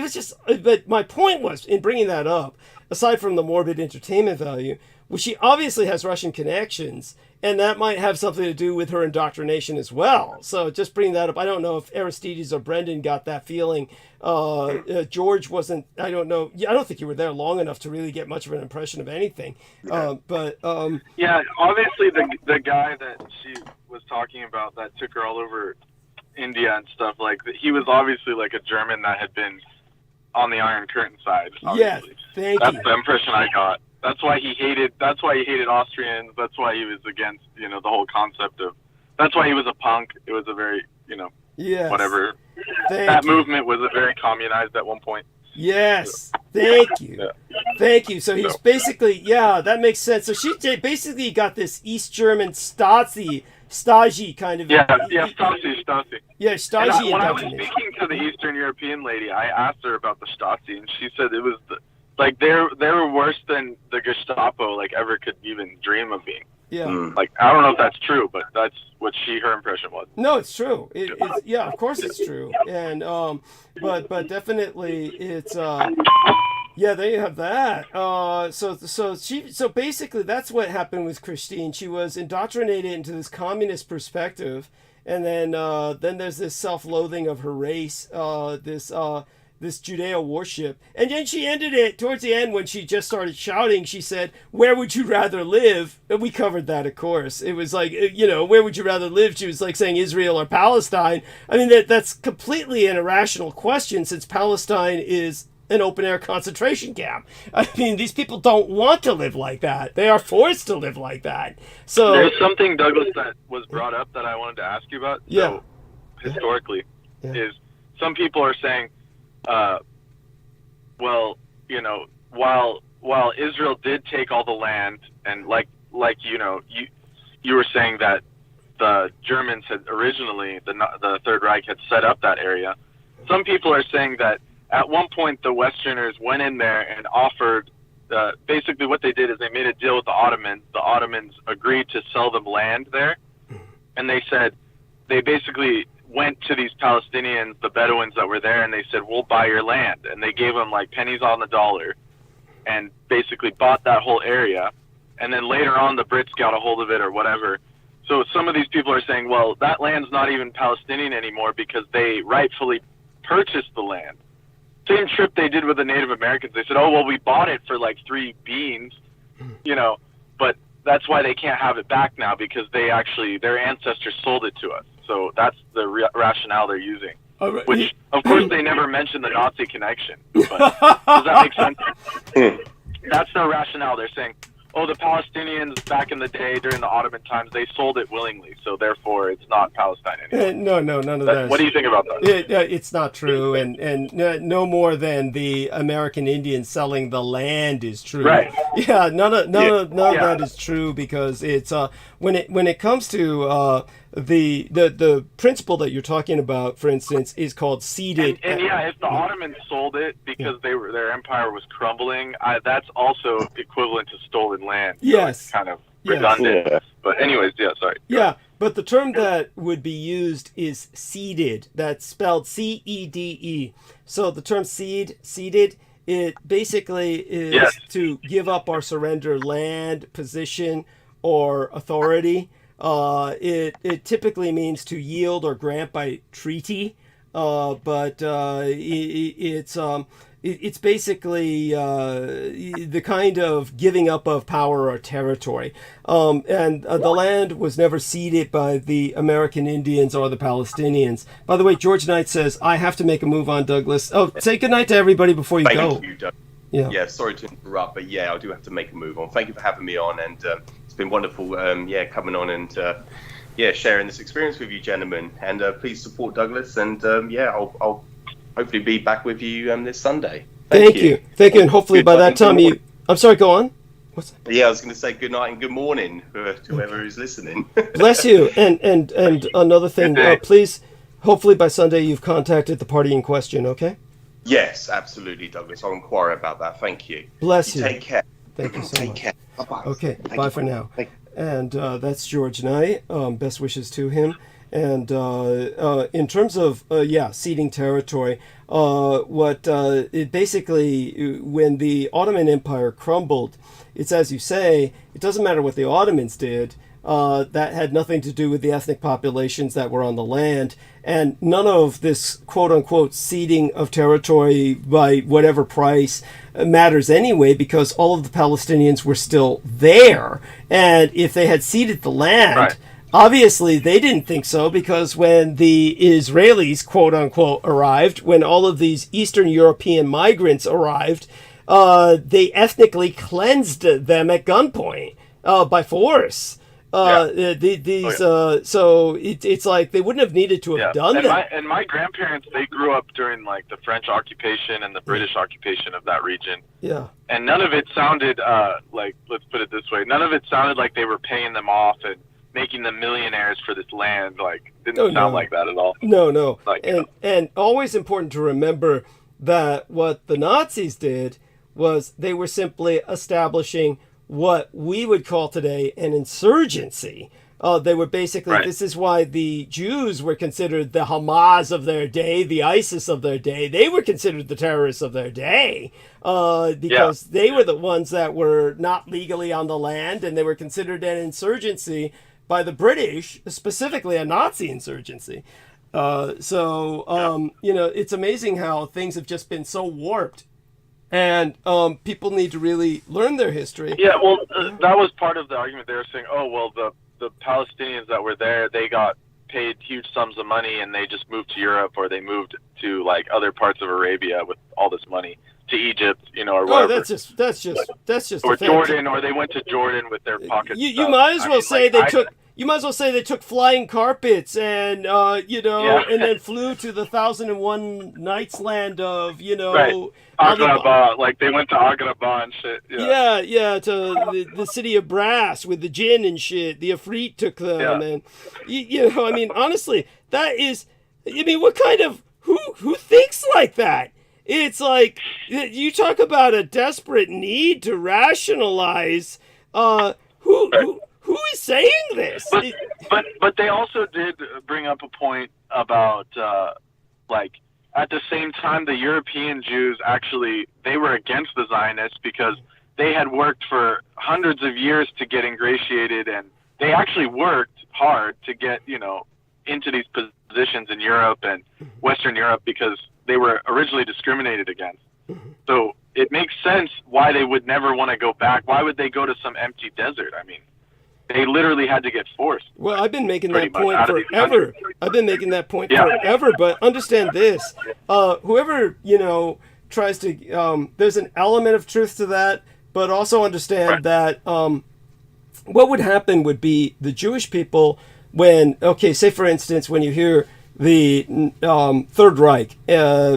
A: But my point was in bringing that up, aside from the morbid entertainment value, well, she obviously has Russian connections. And that might have something to do with her indoctrination as well. So just bring that up. I don't know if Aristides or Brendan got that feeling. George wasn't, I don't know. I don't think you were there long enough to really get much of an impression of anything.
E: Yeah, obviously the guy that she was talking about that took her all over India and stuff, like he was obviously like a German that had been on the Iron Curtain side. Obviously.
A: Yeah,
E: That's the impression I got. That's why he hated Austrians. That's why he was against, the whole concept of. That's why he was a punk. It was a very, whatever. That movement was a very communized at one point.
A: Yes. Thank you. Thank you. So he's basically, that makes sense. So she basically got this East German Stasi kind of.
E: Stasi.
A: Yeah, Stasi.
E: When I was speaking to the Eastern European lady, I asked her about the Stasi, and she said it was they were worse than the Gestapo ever could even dream of being.
A: Yeah.
E: I don't know if that's true, but that's what her impression was.
A: No, it's true. It's of course it's true. And but definitely it's there you have that. So basically that's what happened with Christine. She was indoctrinated into this communist perspective, and then there's this self-loathing of her race, this Judeo worship. And then she ended it towards the end when she just started shouting. She said, "Where would you rather live?" And we covered that, of course. It was like, where would you rather live? She was like saying Israel or Palestine. I mean, that's completely an irrational question, since Palestine is an open-air concentration camp. I mean, these people don't want to live like that. They are forced to live like that. So
E: there's something, Douglas, that was brought up that I wanted to ask you about.
A: Yeah.
E: So, historically, is some people are saying, while Israel did take all the land, and you were saying that the Germans had originally, the Third Reich had set up that area. Some people are saying that at one point the Westerners went in there and offered, basically what they did is they made a deal with the Ottomans. The Ottomans agreed to sell them land there, and they said, they basically went to these Palestinians, the Bedouins that were there, and they said, "We'll buy your land." And they gave them pennies on the dollar and basically bought that whole area. And then later on, the Brits got a hold of it or whatever. So some of these people are saying, well, that land's not even Palestinian anymore because they rightfully purchased the land. Same trip they did with the Native Americans. They said, "Oh, well, we bought it for 3 beans, but that's why they can't have it back now, because their ancestors sold it to us." So that's the rationale they're using. Which, of course, they never mention the Nazi connection. But does that make sense? That's their rationale. They're saying, the Palestinians back in the day during the Ottoman times, they sold it willingly, so therefore it's not Palestine anymore.
A: No, none of that.
E: What do you think about that?
A: It's not true, and no more than the American Indians selling the land is true.
E: Right.
A: Yeah, none of that is true, because it's when it comes to the principle that you're talking about, for instance, is called ceded.
E: And if the Ottomans sold it because their empire was crumbling, that's also equivalent to stolen land. So
A: yes.
E: it's kind of redundant.
D: Yeah.
E: But anyways, sorry.
A: Yeah, but the term that would be used is ceded. That's spelled C-E-D-E. So the term ceded, it basically is to give up or surrender land, position, or authority. It typically means to yield or grant by treaty, but it's basically the kind of giving up of power or territory. And the land was never ceded by the American Indians or the Palestinians. By the way, George Knight says, I have to make a move on, Douglas. Oh, say goodnight to everybody before you go.
F: Thank you, Doug.
A: Yeah.
F: Yeah, sorry to interrupt, but yeah, I do have to make a move on. Thank you for having me on, and it's been wonderful, coming on and sharing this experience with you, gentlemen. And please support Douglas, and I'll hopefully be back with you this Sunday.
A: Thank you, and hopefully by that time you. I'm sorry. Go on. What's that?
F: Yeah, I was going to say good night and good morning to whoever is listening.
A: Bless you, and another thing, please. Hopefully by Sunday you've contacted the party in question. Okay.
F: Yes, absolutely, Douglas. I'll inquire about that. Thank you.
A: Bless you.
F: Take care.
A: Thank you so
F: Take
A: much.
F: care. Bye-bye.
A: Okay,
F: Thank
A: bye
F: you.
A: for now.
F: Thank
A: And that's George Knight. Best wishes to him. And in terms of ceding territory, it basically, when the Ottoman Empire crumbled, it's as you say, it doesn't matter what the Ottomans did. That had nothing to do with the ethnic populations that were on the land, and none of this quote-unquote ceding of territory by whatever price matters anyway, because all of the Palestinians were still there, and if they had ceded the land, obviously they didn't think so, because when the Israelis quote-unquote arrived, when all of these Eastern European migrants arrived, they ethnically cleansed them at gunpoint by force. So it's like they wouldn't have needed to have done that.
E: And my grandparents, they grew up during like the French occupation and the British occupation of that region.
A: Yeah.
E: And none of it sounded like, let's put it this way, none of it sounded like they were paying them off and making them millionaires for this land. Like, didn't sound like that at all.
A: No.
E: Like,
A: and always important to remember that what the Nazis did was they were simply establishing what we would call today an insurgency. They were basically, this is why the Jews were considered the Hamas of their day, the ISIS of their day. They were considered the terrorists of their day because they were the ones that were not legally on the land, and they were considered an insurgency by the British, specifically a Nazi insurgency. It's amazing how things have just been so warped. And people need to really learn their history.
E: Yeah, well, that was part of the argument. They were saying, the Palestinians that were there, they got paid huge sums of money, and they just moved to Europe, or they moved to like other parts of Arabia with all you know, to Egypt, or wherever.
A: That's just
E: or Jordan, or they went to Jordan with their pockets.
A: You might as well say they took. You might as well say they took flying carpets and, and then flew to the 1001 Nights land of,
E: Agrabah, like they went to Agrabah and shit.
A: Yeah, to the city of brass with the jinn and shit. The Ifrit took them, and honestly, that is, what kind of who thinks like that? It's like you talk about a desperate need to rationalize. Who is saying this?
E: But they also did bring up a point about at the same time, the European Jews actually, they were against the Zionists because they had worked for hundreds of years to get ingratiated, and they actually worked hard to get, into these positions in Europe and Western Europe because they were originally discriminated against. So it makes sense why they would never want to go back. Why would they go to some empty desert? I mean, they literally had to get forced.
A: Well, I've been making that point forever. But understand this. Whoever, tries to, there's an element of truth to that, but also understand that what would happen would be the Jewish people when, okay, say for instance, when you hear the Third Reich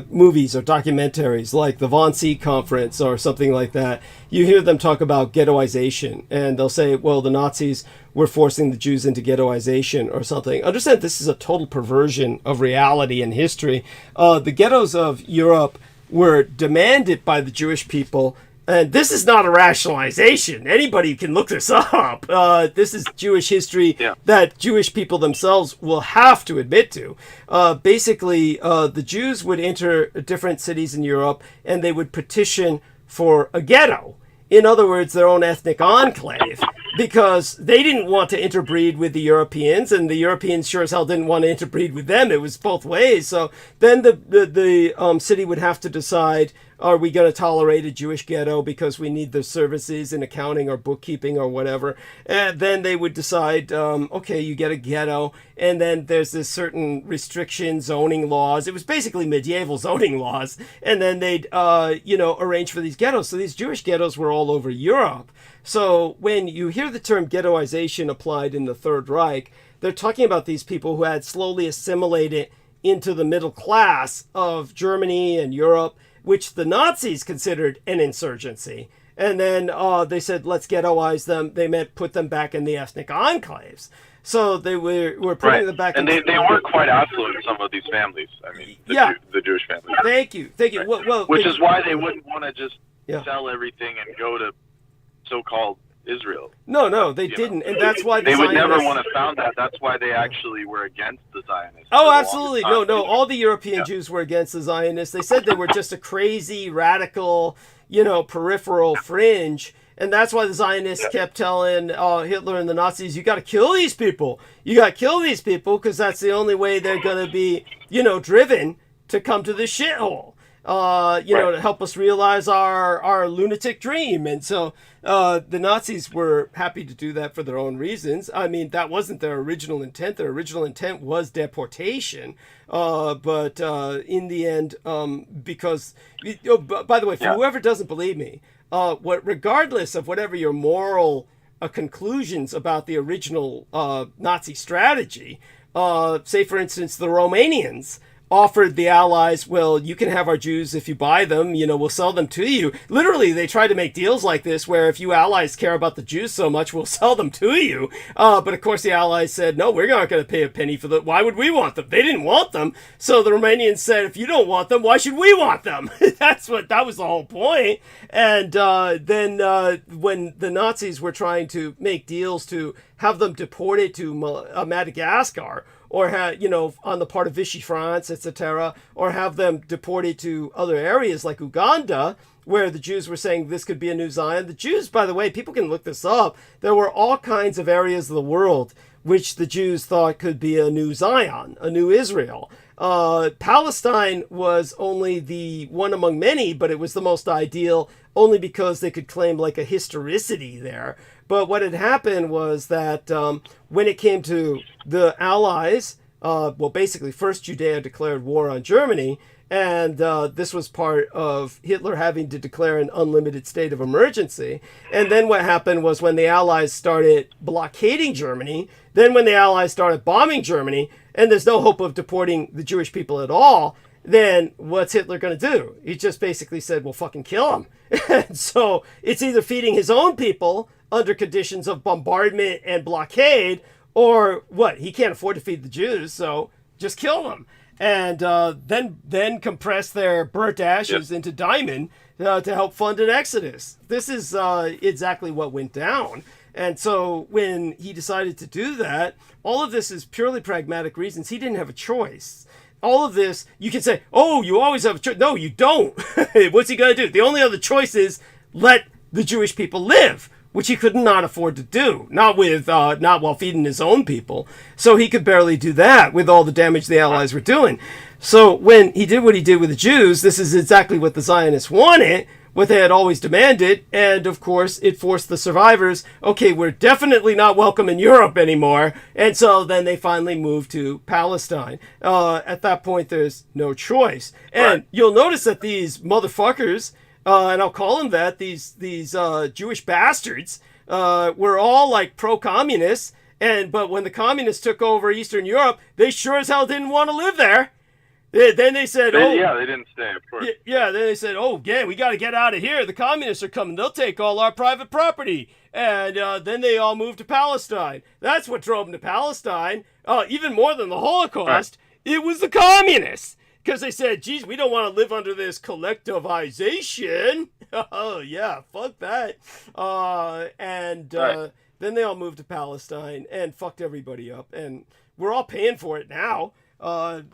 A: movies or documentaries like the Wannsee Conference or something like that, you hear them talk about ghettoization, and they'll say, well, the Nazis were forcing the Jews into ghettoization or something. Understand this is a total perversion of reality and history. The ghettos of Europe were demanded by the Jewish people. And this is not a rationalization. Anybody can look this up. This is Jewish history that Jewish people themselves will have to admit to. Basically, the Jews would enter different cities in Europe and they would petition for a ghetto. In other words, their own ethnic enclave, because they didn't want to interbreed with the Europeans, and the Europeans sure as hell didn't want to interbreed with them. It was both ways. So then the city would have to decide, are we going to tolerate a Jewish ghetto because we need their services in accounting or bookkeeping or whatever? And then they would decide, okay, you get a ghetto, and then there's this certain restriction zoning laws. It was basically medieval zoning laws. And then they'd, arrange for these ghettos. So these Jewish ghettos were all over Europe. So when you hear the term ghettoization applied in the Third Reich, they're talking about these people who had slowly assimilated into the middle class of Germany and Europe, which the Nazis considered an insurgency. And then they said, let's ghettoize them. They meant put them back in the ethnic enclaves. So they were putting them back
E: and
A: in.
E: They were quite affluent, some of these families. I mean, the Jewish families.
A: Thank you.
E: Right.
A: Well,
E: which is why they wouldn't want to just sell everything and go to so-called Israel.
A: No, they didn't. And that's why
E: they would never want to found that. That's why they actually were against the Zionists.
A: Oh, absolutely. No. All the European Jews were against the Zionists. They said they were just a crazy, radical, peripheral fringe. And that's why the Zionists kept telling Hitler and the Nazis, you got to kill these people. You got to kill these people because that's the only way they're going to be, driven to come to this shithole. To help us realize our lunatic dream. And so the Nazis were happy to do that for their own reasons. I mean, that wasn't their original intent. Their original intent was deportation. But in the end, because, by the way, for whoever doesn't believe me, regardless of whatever your moral conclusions about the original Nazi strategy, say, for instance, the Romanians offered the Allies, well, you can have our Jews if you buy them, we'll sell them to you. Literally, they tried to make deals like this where if you Allies care about the Jews so much, we'll sell them to you. But of course, the Allies said, no, we're not going to pay a penny for them. Why would we want them? They didn't want them. So the Romanians said, if you don't want them, why should we want them? That was the whole point. And then when the Nazis were trying to make deals to have them deported to Madagascar, or on the part of Vichy France, etc., or have them deported to other areas like Uganda, where the Jews were saying this could be a new Zion. The Jews, by the way, people can look this up. There were all kinds of areas of the world which the Jews thought could be a new Zion, a new Israel. Palestine was only the one among many, but it was the most ideal only because they could claim like a historicity there. But what had happened was that when it came to the Allies, basically first Judea declared war on Germany, and this was part of Hitler having to declare an unlimited state of emergency. And then what happened was when the Allies started blockading Germany, then when the Allies started bombing Germany, and there's no hope of deporting the Jewish people at all, then what's Hitler going to do? He just basically said, well, fucking kill them. And so it's either feeding his own people under conditions of bombardment and blockade, or what? He can't afford to feed the Jews, so just kill them. And then compress their burnt ashes into diamond to help fund an exodus. This is exactly what went down. And so when he decided to do that, all of this is purely pragmatic reasons. He didn't have a choice. All of this, you can say, oh, you always have a choice. No, you don't. What's he going to do? The only other choice is let the Jewish people live, which he could not afford to do, not while feeding his own people. So he could barely do that with all the damage the Allies were doing. So when he did what he did with the Jews, this is exactly what the Zionists wanted, what they had always demanded. And of course, it forced the survivors, okay, we're definitely not welcome in Europe anymore. And so then they finally moved to Palestine. At that point, there's no choice. And you'll notice that these motherfuckers, and I'll call them that, these Jewish bastards, were all like pro-communists, but when the communists took over Eastern Europe, they sure as hell didn't want to live there. Then they said,
E: they didn't stay, of course.
A: Yeah, then they said, we got to get out of here. The communists are coming. They'll take all our private property. And then they all moved to Palestine. That's what drove them to Palestine. Even more than the Holocaust, It was the communists. Because they said, geez, we don't want to live under this collectivization. Oh, yeah, fuck that. Then they all moved to Palestine and fucked everybody up. And we're all paying for it now.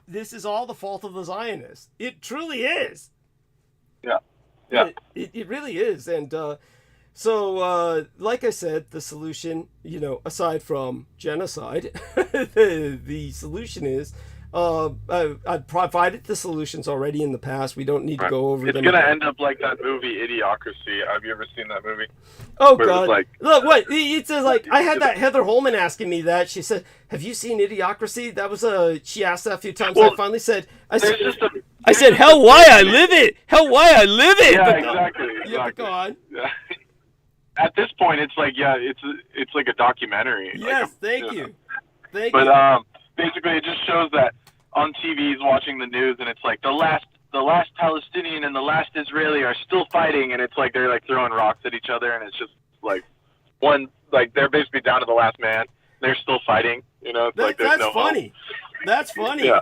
A: This is all the fault of the Zionists. It truly is.
E: Yeah.
A: It really is. And so, like I said, the solution, aside from genocide, the solution is, I've provided the solutions already in the past. We don't need to go over them.
E: It's going to end up like that movie, Idiocracy. Have you ever seen that movie?
A: Oh, God. Look, what? It says, I had that Heather Holman asking me that. She said, have you seen Idiocracy? That was she asked that a few times.
E: Well,
A: I finally said, I said, hell, why I live it? Hell, why I live it?
E: Yeah, exactly.
A: Yeah, go on.
E: Yeah. At this point, it's like, it's like a documentary.
A: Yes, thank you.
E: But basically, it just shows that on TV, he's watching the news, and it's like the last Palestinian and the last Israeli are still fighting, and it's like they're like throwing rocks at each other, and it's just like they're basically down to the last man. They're still fighting, It's like there's no
A: funny.
E: Hope.
A: That's funny.
E: Yeah.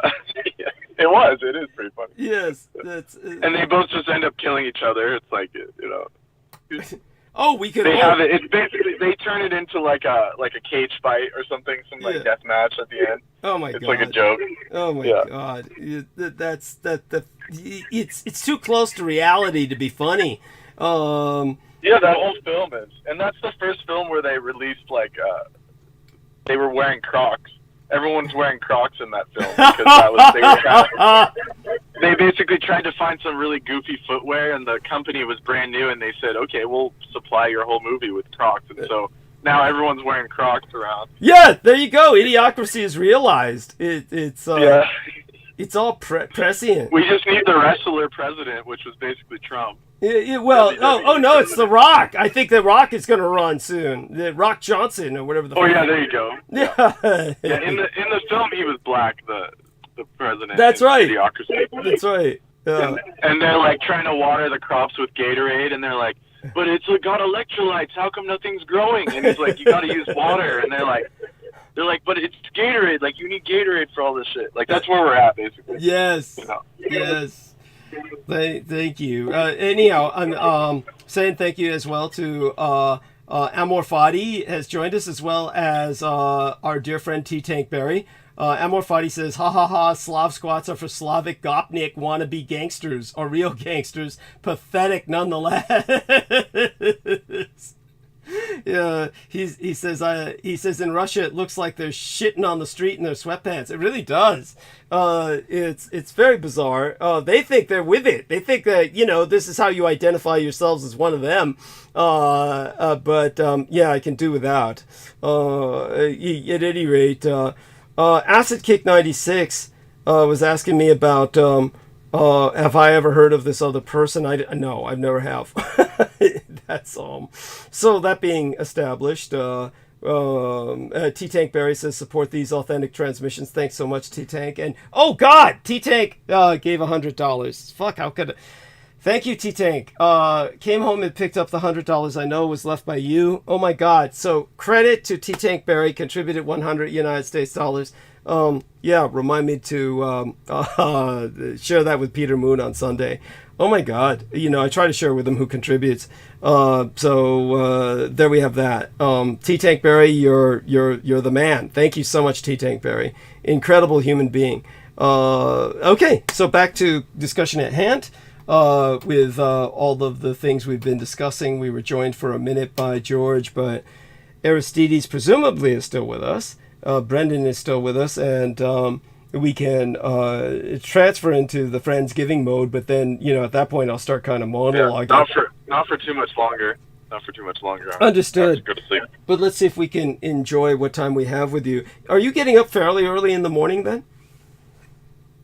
E: It is pretty funny.
A: Yes,
E: and they both just end up killing each other. It's like
A: we could.
E: They have it. It's basically they turn it into like a cage fight or something, some death match at the end.
A: Oh my God!
E: It's like a joke.
A: Oh my God! It's too close to reality to be funny.
E: Yeah, that whole film is, and that's the first film where they released they were wearing Crocs. Everyone's wearing Crocs in that film because they basically tried to find some really goofy footwear, and the company was brand new, and they said, okay, we'll supply your whole movie with Crocs, and so now everyone's wearing Crocs around.
A: Yeah, there you go. Idiocracy is realized. It's all prescient.
E: We just need the wrestler president, which was basically Trump.
A: No, it's The Rock. I think The Rock is going to run soon. The Rock Johnson or whatever the.
E: Oh yeah, there you go.
A: Yeah.
E: In the film, he was black. The president.
A: That's right.
E: Idiocracy.
A: That's right.
E: And they're like trying to water the crops with Gatorade, and they're like, but it's got electrolytes. How come nothing's growing? And he's like, you got to use water. And they're like, but it's Gatorade. Like, you need Gatorade for all this shit. Like, that's where we're at, basically.
A: Yes. Yes. Thank you. Anyhow, I'm saying thank you as well to MEMqədy has joined us, as well as our dear friend T-Tank Berry. MEMqədy says, ha ha ha, Slav squats are for Slavic Gopnik wannabe gangsters, or real gangsters. Pathetic nonetheless. Yeah, he says in Russia it looks like they're shitting on the street in their sweatpants. It really does. It's very bizarre. They think they're with it. They think that this is how you identify yourselves as one of them. But I can do without. At any rate, Acid Kick 96 was asking me about have I ever heard of this other person? No, I've never have. That's so that being established, T-Tank Berry says support these authentic transmissions. Thanks so much, T-Tank. And oh God, T-Tank gave $100. Fuck, how could thank you, T-Tank. Came home and picked up the $100 I know was left by you. Oh my God. So credit to T-Tank Berry, contributed 100 United States dollars. Remind me to share that with Peter Moon on Sunday. Oh my God. I try to share with him who contributes. So there we have that. T-Tank Berry, you're the man. Thank you so much, T-Tank Berry. Incredible human being. Okay, so back to discussion at hand. With all of the things we've been discussing. We were joined for a minute by George, but Aristides presumably is still with us. Brendan is still with us, and we can transfer into the Friendsgiving mode, but then, at that point I'll start kind of monologuing.
E: Not for too much longer.
A: Understood.
E: Go to sleep.
A: But let's see if we can enjoy what time we have with you. Are you getting up fairly early in the morning then?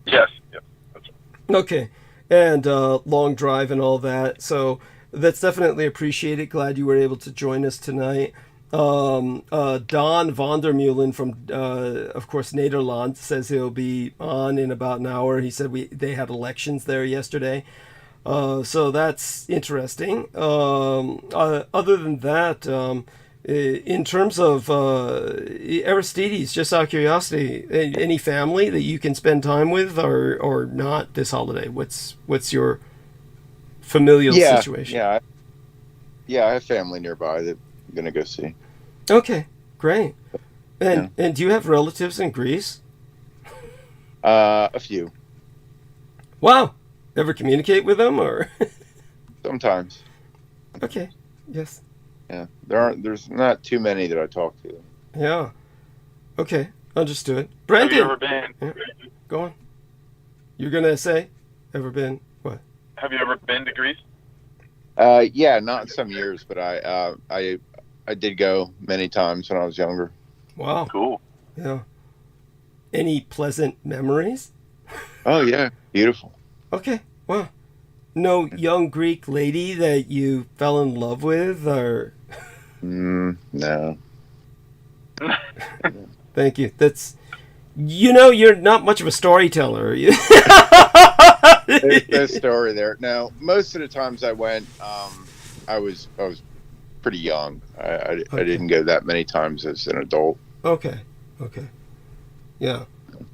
E: Yes. Yeah, that's right.
A: Okay. and long drive and all that. So that's definitely appreciated. Glad you were able to join us tonight. Don Vondermeulen from, of course, Nederland says he'll be on in about an hour. He said they had elections there yesterday. So that's interesting. Other than that, in terms of Aristides, just out of curiosity, any family that you can spend time with or not this holiday? What's your familial situation?
D: Yeah, I have family nearby that I'm going to go see.
A: Okay, great. And do you have relatives in Greece?
D: A few.
A: Wow. Ever communicate with them or?
D: Sometimes.
A: Okay. Yes.
D: Yeah. There's not too many that I talk to.
A: Yeah. Okay. Understood. Brendan.
E: Have you ever been?
A: Yeah. Go on. You're gonna say, ever been what?
E: Have you ever been to Greece?
D: Yeah, not in some years, but I did go many times when I was younger.
A: Wow.
E: Cool.
A: Yeah. Any pleasant memories?
D: Oh yeah, beautiful.
A: Okay. Wow. No young Greek lady that you fell in love with, or?
D: No.
A: Thank you. That's, you're not much of a storyteller.
D: There's no story there. No, most of the times I went, I was pretty young. I didn't go that many times as an adult.
A: Okay. Yeah.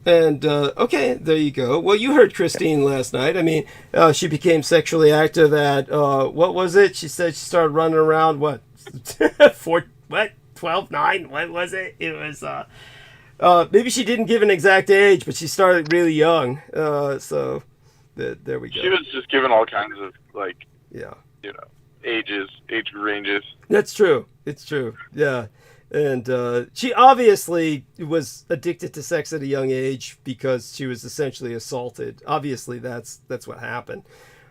A: And, okay, there you go. Well, you heard Christine last night. I mean, she became sexually active at, what was it? She said she started running around, 12, 9? What was it? It was, maybe she didn't give an exact age, but she started really young. So, there we go.
E: She was just given all kinds of, age ranges.
A: That's true. It's true. Yeah. And she obviously was addicted to sex at a young age because she was essentially assaulted. Obviously, that's what happened.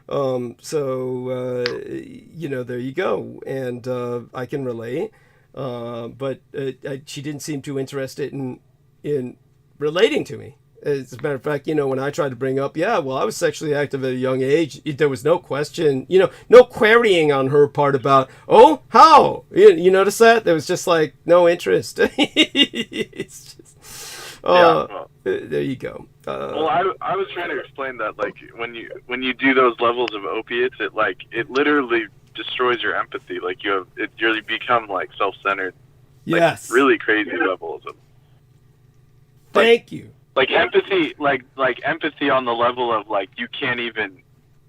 A: So there you go. And I can relate. But she didn't seem too interested in relating to me. As a matter of fact, when I tried to bring up, I was sexually active at a young age, there was no question, no querying on her part about, oh, how? You notice that? There was just like no interest. It's just, there you go.
E: Well, I was trying to explain that, like, when you do those levels of opiates, it literally destroys your empathy. Like, you become like self-centered.
A: Yes.
E: Like, really crazy levels of.
A: Thank you.
E: Like empathy, like empathy on the level of, like, you can't even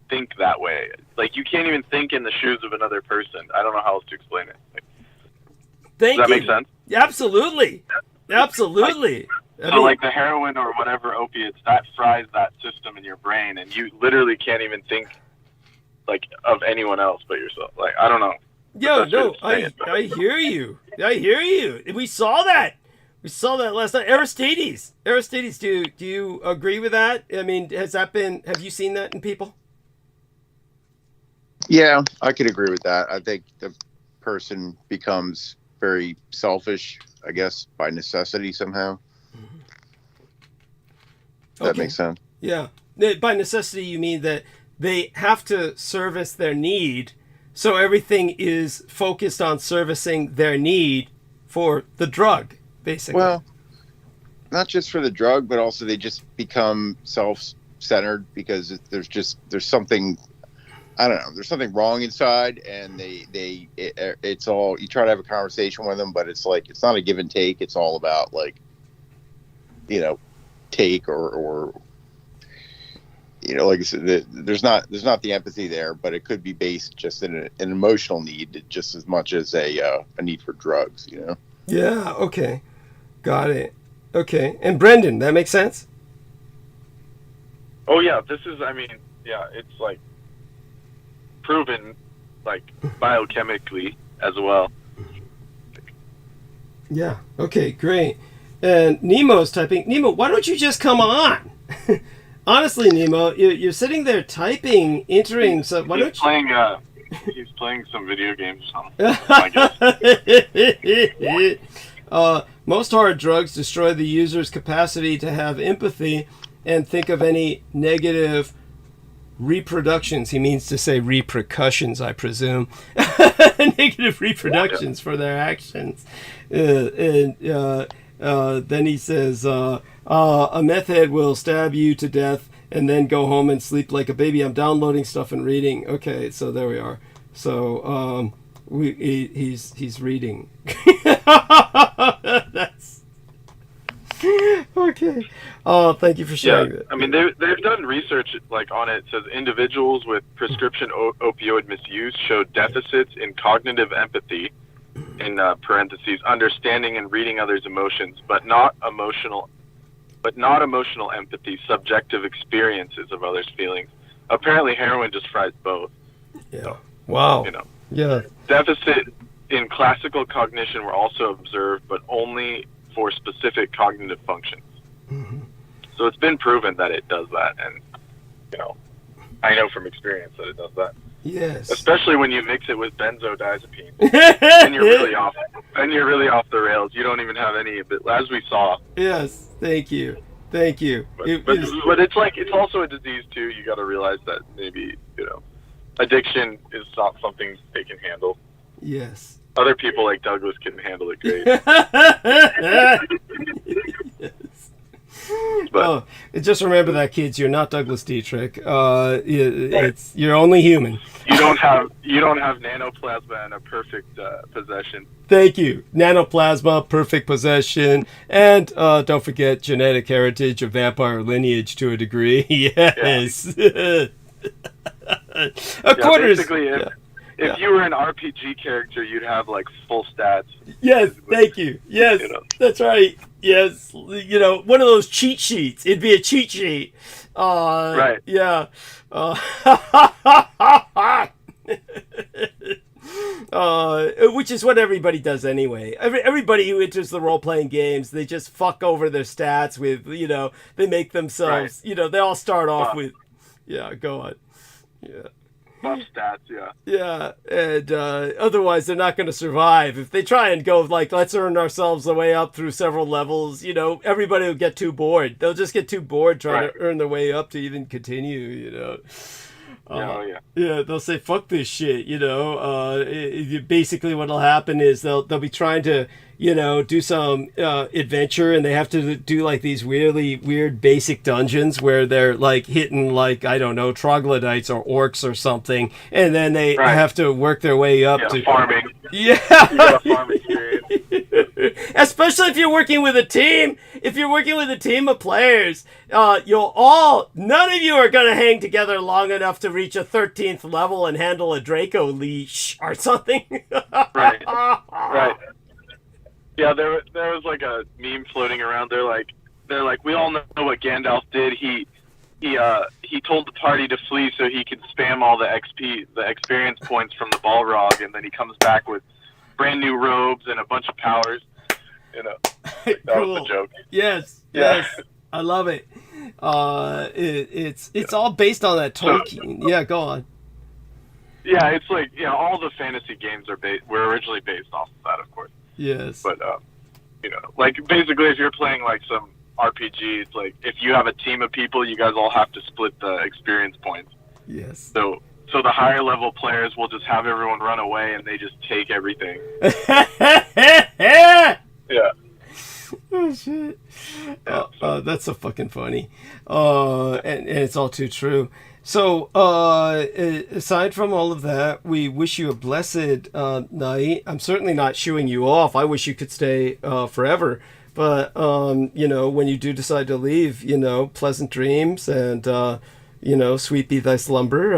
E: think that way. Like, you can't even think in the shoes of another person. I don't know how else to explain it. Does that make sense?
A: Absolutely. Absolutely.
E: Like the heroin or whatever opiates, that fries that system in your brain, and you literally can't even think, like, of anyone else but yourself. Like, I don't know.
A: I hear you. We saw that. We saw that last night. Aristides, do you agree with that? I mean, have you seen that in people?
D: Yeah, I could agree with that. I think the person becomes very selfish, I guess, by necessity somehow. That makes sense. Yeah.
A: By necessity, you mean that they have to service their need, so everything is focused on servicing their need for the drug, basically.
D: Well, not just for the drug, but also they just become self-centered because there's something, I don't know, there's something wrong inside, and it's all, you try to have a conversation with them, but it's like, it's not a give and take. It's all about, like, take or like I said, there's not the empathy there, but it could be based just in an emotional need just as much as a need for drugs,
A: Yeah. Okay. Got it. Okay. And Brendan, that makes sense?
E: Oh yeah, it's like proven, like, biochemically as well.
A: Yeah. Okay, great. And Nemo's typing. Nemo, why don't you just come on? Honestly, Nemo, you're sitting there typing, entering. So why don't you?
E: He's playing some video games or something.
A: Most hard drugs destroy the user's capacity to have empathy and think of any negative reproductions. He means to say repercussions, I presume. Negative reproductions for their actions. Then he says, a meth head will stab you to death and then go home and sleep like a baby. I'm downloading stuff and reading. Okay, so there we are. So he's reading. That's okay. Oh, thank you for sharing that.
E: I mean, they've done research like on it. It says individuals with prescription opioid misuse showed deficits in cognitive empathy, in parentheses, understanding and reading others' emotions, but not emotional empathy, subjective experiences of others' feelings. Apparently, heroin just fries both.
A: Yeah.
E: So,
A: wow.
E: You know.
A: Yeah.
E: Deficit in classical cognition were also observed, but only for specific cognitive functions.
A: Mm-hmm.
E: So it's been proven that it does that, and you know, I know from experience that it does that.
A: Yes.
E: Especially when you mix it with benzodiazepine, and you're really off. And you're really off the rails. You don't even have any of it, as we saw.
A: Yes. Thank you. Thank you.
E: But it's like it's also a disease too. You got to realize that maybe addiction is not something they can handle.
A: Yes.
E: Other people like Douglas can handle it great.
A: Yes.
E: But
A: just remember that, kids. You're not Douglas Dietrich. You're only human.
E: You don't have nanoplasma and a perfect possession.
A: Thank you. Nanoplasma, perfect possession, and don't forget genetic heritage of vampire lineage to a degree. Yes. Yeah.
E: Basically, if you were an RPG character, you'd have like full stats.
A: Yes, thank you. Yes, that's right. Yes, one of those cheat sheets. It'd be a cheat sheet.
E: Right.
A: Yeah. Which is what everybody does anyway. Everybody who enters the role-playing games, they just fuck over their stats with, they make themselves,
E: right.
A: They all start off with, go on. Yeah.
E: Buff stats, yeah.
A: Yeah, and otherwise they're not going to survive. If they try and go like, let's earn ourselves the way up through several levels, everybody will get too bored. They'll just get too bored trying to earn their way up to even continue, Yeah, they'll say, fuck this shit, basically what'll happen is they'll be trying to, do some adventure, and they have to do like these really weird basic dungeons where they're like hitting like, I don't know, troglodytes or orcs or something, and then they have to work their way up to
E: farming.
A: Yeah.
E: You got a farm experience.
A: Especially if you're working with a team. If you're working with a team of players, none of you are going to hang together long enough to reach a 13th level and handle a Draco leash or something.
E: Right. Yeah, there was like a meme floating around. They're like, we all know what Gandalf did. He told the party to flee so he could spam all the XP, the experience points from the Balrog, and then he comes back with brand new robes and a bunch of powers. That
A: cool.
E: was the joke.
A: Yes. I love it. It's all based on that Tolkien. Yeah, go on.
E: Yeah, it's like all the fantasy games were originally based off of that, of course.
A: Yes.
E: But like basically, if you're playing like some RPG, it's like if you have a team of people, you guys all have to split the experience points.
A: Yes.
E: So the higher level players will just have everyone run away and they just take everything. Yeah.
A: Oh shit. That's so fucking funny. And it's all too true. So, aside from all of that, we wish you a blessed night. I'm certainly not shooing you off. I wish you could stay forever. But, when you do decide to leave, pleasant dreams and, sweet be thy slumber.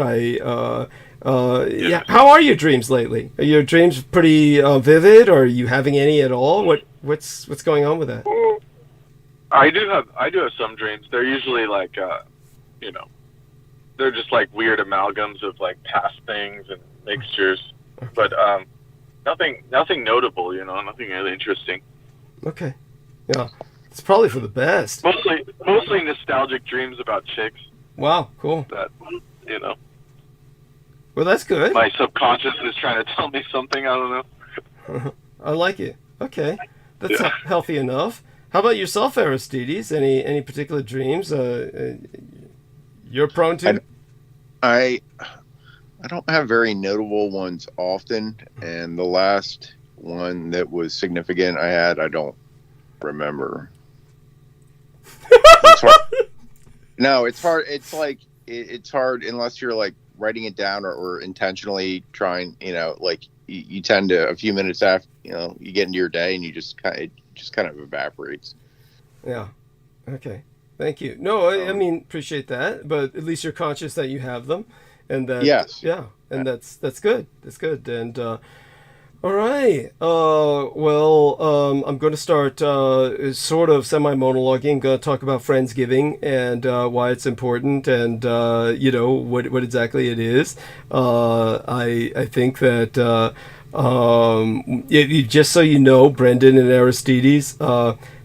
A: How are your dreams lately? Are your dreams pretty vivid, or are you having any at all? What's going on with that?
E: I do have some dreams. They're usually like, they're just like weird amalgams of like past things and mixtures, but nothing notable, nothing really interesting.
A: Okay, yeah, it's probably for the best.
E: Mostly nostalgic dreams about chicks.
A: Wow, cool.
E: That
A: Well, that's good.
E: My subconscious is trying to tell me something. I don't know.
A: I like it. Okay, that's healthy enough. How about yourself, Aristides? Any particular dreams you're prone to?
D: I don't have very notable ones often, and the last one that was significant I don't remember. It's hard. No, it's hard. It's like it's hard unless you're like writing it down or intentionally trying. Like you tend to a few minutes after you get into your day and it just kind of evaporates.
A: Yeah. Okay. Thank you. No, I mean, appreciate that, but at least you're conscious that you have them, and that.
D: Yes.
A: Yeah, and that's good. That's good. And all right. Well, I'm going to start sort of semi-monologuing. Going to talk about Friendsgiving and why it's important, and what exactly it is. I think that just so you know, Brendan and Aristides.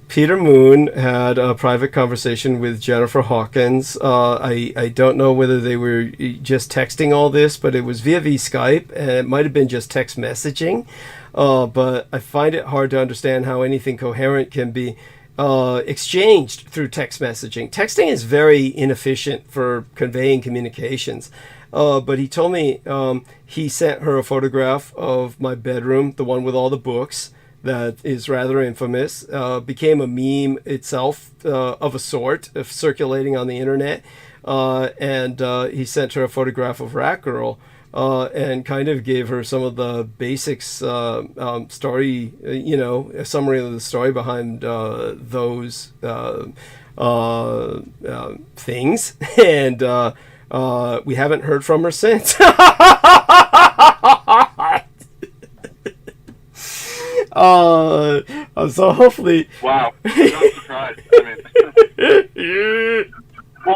A: Peter Moon had a private conversation with Jennifer Hawkins. I don't know whether they were just texting all this, but it was via Skype, and it might have been just text messaging. But I find it hard to understand how anything coherent can be exchanged through text messaging. Texting is very inefficient for conveying communications. But he told me he sent her a photograph of my bedroom, the one with all the books, that is rather infamous, became a meme itself of a sort, of circulating on the internet. And he sent her a photograph of Rat Girl and kind of gave her some of the basics, story, a summary of the story behind those things. And we haven't heard from her since. So hopefully.
E: Wow, I'm not surprised. I mean, well,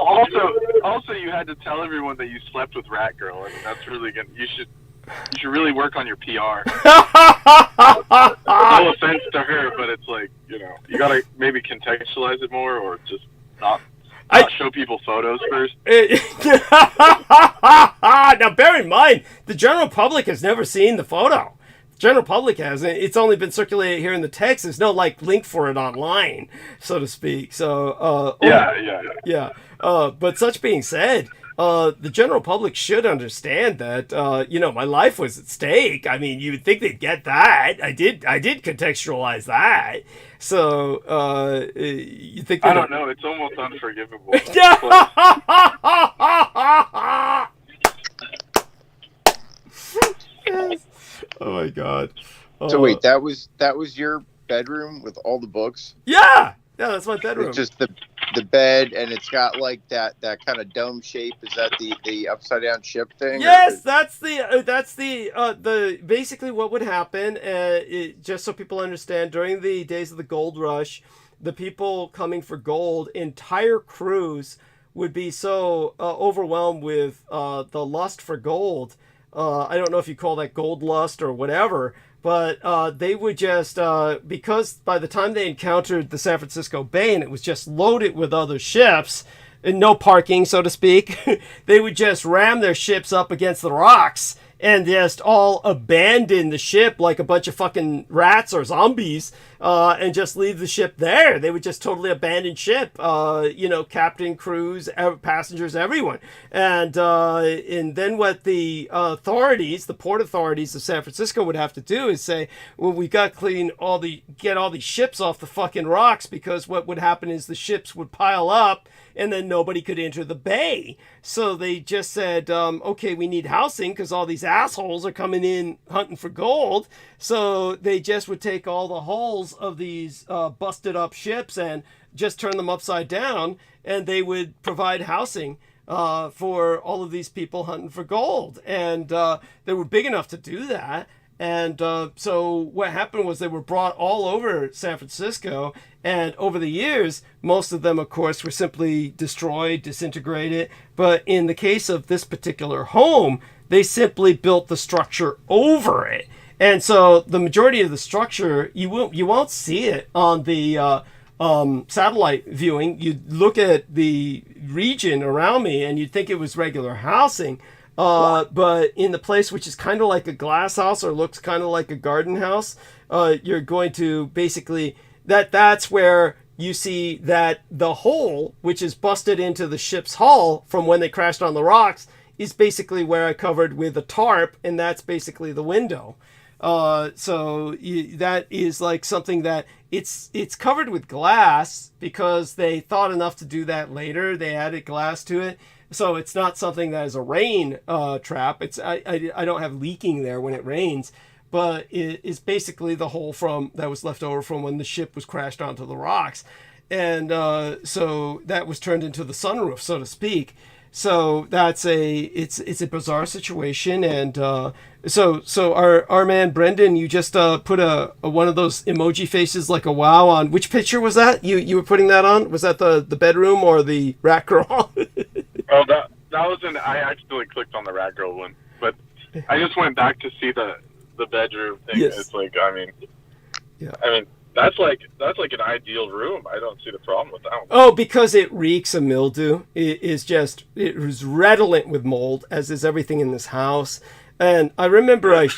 E: also you had to tell everyone that you slept with Rat Girl. I mean, that's really good. You should really work on your PR. No offense to her, but it's like you gotta maybe contextualize it more, or just not show people photos first.
A: Now, bear in mind, the general public has never seen the photo. General public hasn't. It's only been circulated here in the text. There's no link for it online, so to speak. So yeah. But such being said, the general public should understand that my life was at stake. I mean, you would think they'd get that. I did contextualize that. So you think?
E: I don't know. It's almost unforgivable.
A: Yes. Oh my God!
D: So wait, that was your bedroom with all the books?
A: Yeah, that's my bedroom.
D: It's just the bed, and it's got like that kind of dome shape. Is that the upside down ship thing?
A: Yes, that's the basically what would happen. Just so people understand, during the days of the gold rush, the people coming for gold, entire crews would be so overwhelmed with the lust for gold. I don't know if you call that gold lust or whatever, but they would just, because by the time they encountered the San Francisco Bay and it was just loaded with other ships, and no parking, so to speak, they would just ram their ships up against the rocks and just all abandon the ship like a bunch of fucking rats or zombies, and just leave the ship there. They would just totally abandon ship, captain, crews, passengers, everyone. And then what the authorities, the port authorities of San Francisco would have to do is say, well, we got to get all these ships off the fucking rocks, because what would happen is the ships would pile up and then nobody could enter the bay. So they just said, okay, we need housing because all these assholes are coming in hunting for gold. So they just would take all the hulls of these busted up ships and just turn them upside down, and they would provide housing for all of these people hunting for gold. And they were big enough to do that. And so what happened was they were brought all over San Francisco, and over the years, most of them, of course, were simply destroyed, disintegrated. But in the case of this particular home, they simply built the structure over it. And so the majority of the structure, you won't see it on the satellite viewing. You look at the region around me, and you'd think it was regular housing. But in the place which is kind of like a glass house or looks kind of like a garden house, you're going to basically, that's where you see that the hole, which is busted into the ship's hull from when they crashed on the rocks, is basically where I covered with a tarp, and that's basically the window. So that is like something that it's covered with glass because they thought enough to do that later. They added glass to it. So it's not something that is a rain trap. I don't have leaking there when it rains, but it is basically the hole that was left over from when the ship was crashed onto the rocks. And so that was turned into the sunroof, so to speak. So it's a bizarre situation. And so our man Brendan, you just put a one of those emoji faces like a wow on. Which picture was that? You were putting that on? Was that the bedroom or the rat girl?
E: Oh, that was I accidentally clicked on the rat girl one, but I just went back to see the bedroom thing.
A: Yes.
E: It's like, I mean, that's like an ideal room. I don't see the problem with that one.
A: Oh, because it reeks of mildew. It was redolent with mold, as is everything in this house. And I remember I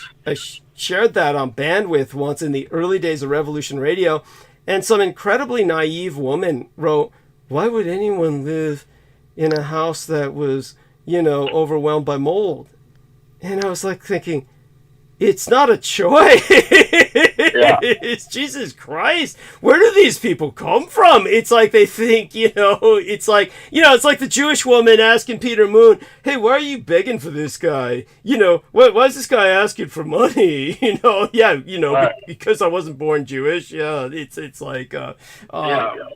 A: shared that on Bandwidth once in the early days of Revolution Radio, and some incredibly naive woman wrote, "Why would anyone live in a house that was, overwhelmed by mold?" And I was like thinking, it's not a choice. It's Jesus Christ. Where do these people come from? It's like they think, it's like the Jewish woman asking Peter Moon, "Hey, why are you begging for this guy? Why is this guy asking for money?" Because I wasn't born Jewish. Yeah, it's like,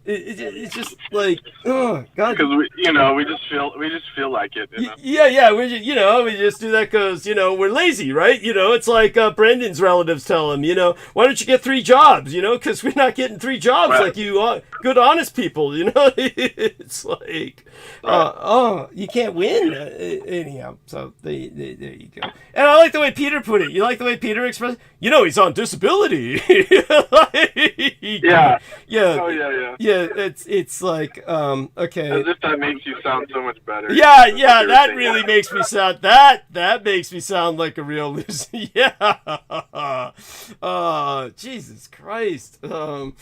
A: it's just like, oh God.
E: Because we just feel like it.
A: Yeah, we just do that because we're lazy, right? It's like Brendan's relatives tell him, why don't you get 3 jobs? Because we're not getting 3 jobs like you good, honest people. It's like, you can't win anyhow. So there you go. And I like the way Peter put it. You like the way Peter expressed? He's on disability.
E: Yeah.
A: Yeah.
E: Oh yeah.
A: Yeah. It's like okay.
E: As if that makes you sound so much better.
A: Yeah. That really makes me sound that makes me sound like a real loser. Yeah. Jesus Christ. And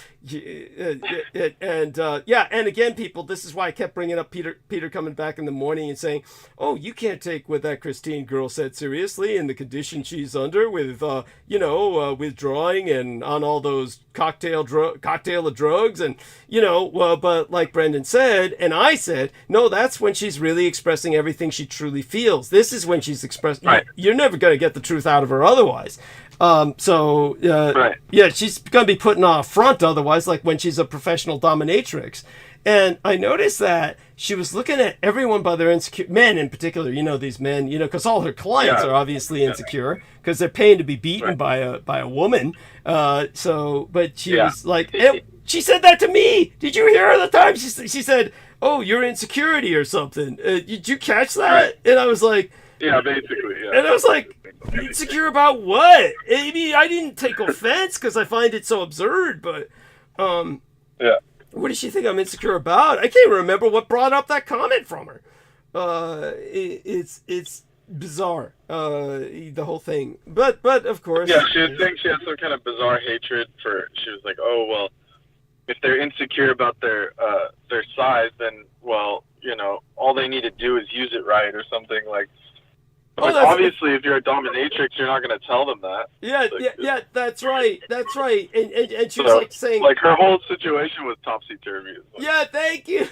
A: again, people, this is why I kept bringing up Peter coming back in the morning and saying, "Oh, you can't take what that Christine girl said seriously in the condition she's under with withdrawing and on all those cocktail of drugs and but like Brendan said and I said, no, that's when she's really expressing everything she truly feels. This is when she's expressing. Right. You're never going to get the truth out of her otherwise. Yeah, she's going to be putting on a front otherwise, like when she's a professional dominatrix. And I noticed that she was looking at everyone by their insecure men in particular. These men, because all her clients are obviously insecure because they're paying to be beaten by a woman. But she was like, she said that to me. Did you hear her the time? She said, "Oh, you're insecurity or something." Did you catch that? Right. And I was like,
E: yeah, basically, yeah.
A: And I was like, insecure about what? I mean, I didn't take offense because I find it so absurd, but
E: yeah.
A: What does she think I'm insecure about? I can't even remember what brought up that comment from her. It's bizarre, the whole thing. But of course,
E: yeah, she would think she had some kind of bizarre hatred for. She was like, "Oh well, if they're insecure about their size, then all they need to do is use it right or something like." But obviously, if you're a dominatrix, you're not going to tell them that.
A: Yeah, yeah, that's right. And she was like saying,
E: like her whole situation was topsy turvy.
A: Yeah, thank you,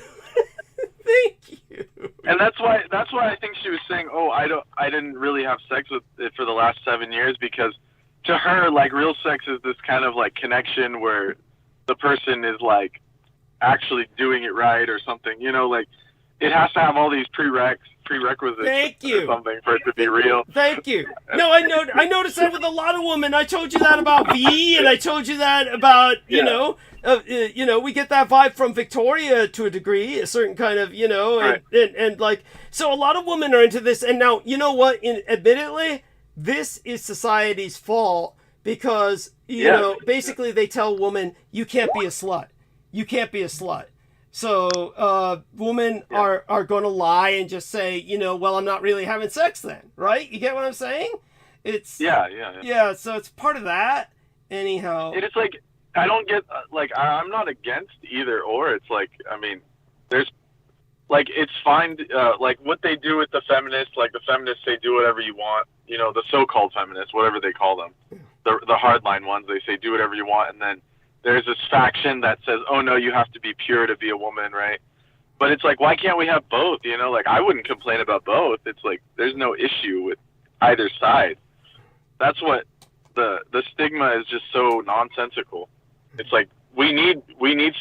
A: thank you.
E: And that's why I think she was saying, "Oh, I didn't really have sex with it for the last 7 years," because to her, like, real sex is this kind of like connection where the person is like actually doing it right or something. Like it has to have all these prerequisites.
A: Thank you.
E: Or something for it to be real.
A: Thank you. No, I noticed that with a lot of women. I told you that about V, and I told you that about we get that vibe from Victoria to a degree, a certain kind of and like so. A lot of women are into this, and now you know what? Admittedly, this is society's fault because basically they tell women you can't be a slut. You can't be a slut. So women are going to lie and just say, well, I'm not really having sex then, right? You get what I'm saying? It's yeah. So it's part of that, anyhow.
E: It's like I don't get I'm not against either or. It's like, I mean, there's like it's fine. Like what they do with the feminists, like the feminists say do whatever you want. You know, the so-called feminists, whatever they call them, the hardline ones, they say do whatever you want, and then there's this faction that says, oh no, you have to be pure to be a woman, right? But it's like, why can't we have both? You know, like I wouldn't complain about both. It's like there's no issue with either side. That's what the stigma is, just so nonsensical. It's like we need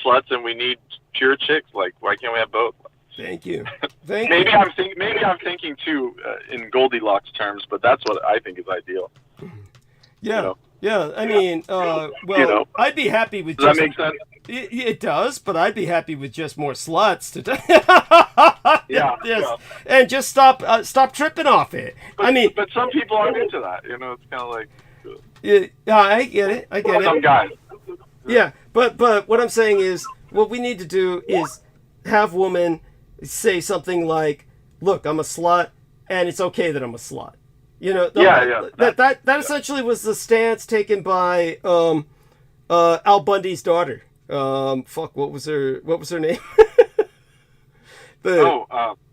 E: sluts and we need pure chicks. Like why can't we have both?
A: Thank you.
E: Maybe I'm thinking too in Goldilocks terms, but that's what I think is ideal.
A: Yeah.
E: You know?
A: Yeah, I mean, well,
E: You know?
A: I'd be happy with
E: Does
A: just...
E: that make sense?
A: It does, but I'd be happy with just more sluts to...
E: Yeah,
A: yes.
E: yeah.
A: And just stop tripping off it.
E: But, but some people aren't into that. You know, it's kind of like...
A: Yeah, I get it.
E: Some guys.
A: Yeah, but what I'm saying is, what we need to do is have women say something like, look, I'm a slut, and it's okay that I'm a slut. You know, that essentially was the stance taken by Al Bundy's daughter. What was her name?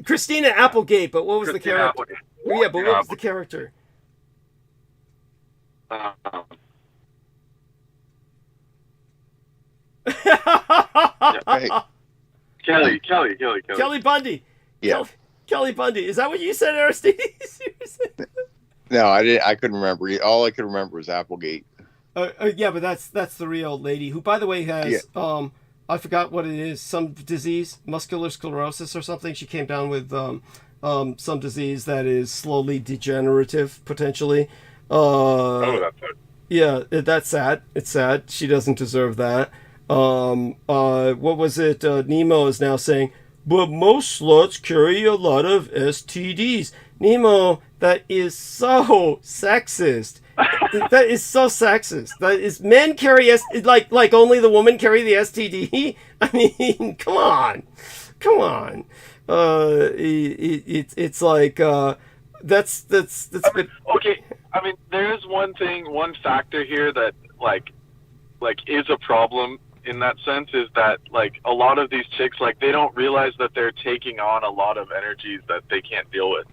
A: Christina Applegate. But what was the character?
E: Applegate.
A: Yeah, but what was the character?
D: Hey.
A: Kelly Bundy.
D: Yeah.
A: Kelly Bundy. Is that what you said, Aristides?
D: No, I didn't. I couldn't remember. All I could remember was Applegate.
A: Yeah, but that's the real lady who, by the way, has I forgot what it is, some disease, muscular sclerosis or something. She came down with some disease that is slowly degenerative, potentially.
E: That's it.
A: Yeah, that's sad. It's sad. She doesn't deserve that. What was it? Nemo is now saying, but most sluts carry a lot of STDs. Nemo, that is so sexist. That is so sexist. That is, men carry like only the woman carry the STD. I mean, come on. It's like that's
E: okay. I mean, there's one factor here that like is a problem in that sense, is that like a lot of these chicks, like they don't realize that they're taking on a lot of energies that they can't deal with.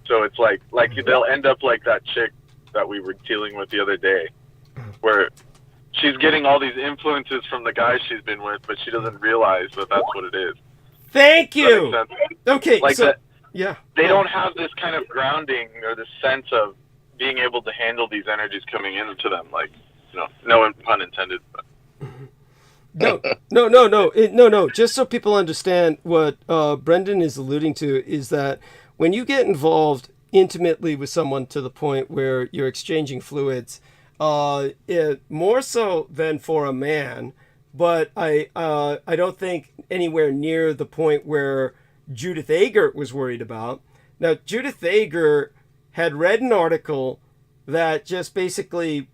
E: So it's like they'll end up like that chick that we were dealing with the other day, where she's getting all these influences from the guys she's been with, but she doesn't realize that that's what it is.
A: Thank you. Okay,
E: like
A: so
E: that,
A: yeah,
E: they don't have this kind of grounding or this sense of being able to handle these energies coming into them. Like, you know, no pun intended. But.
A: No. Just so people understand what Brendan is alluding to is that when you get involved intimately with someone to the point where you're exchanging fluids, more so than for a man, but I don't think anywhere near the point where Judith Agert was worried about. Now, Judith Agert had read an article that just basically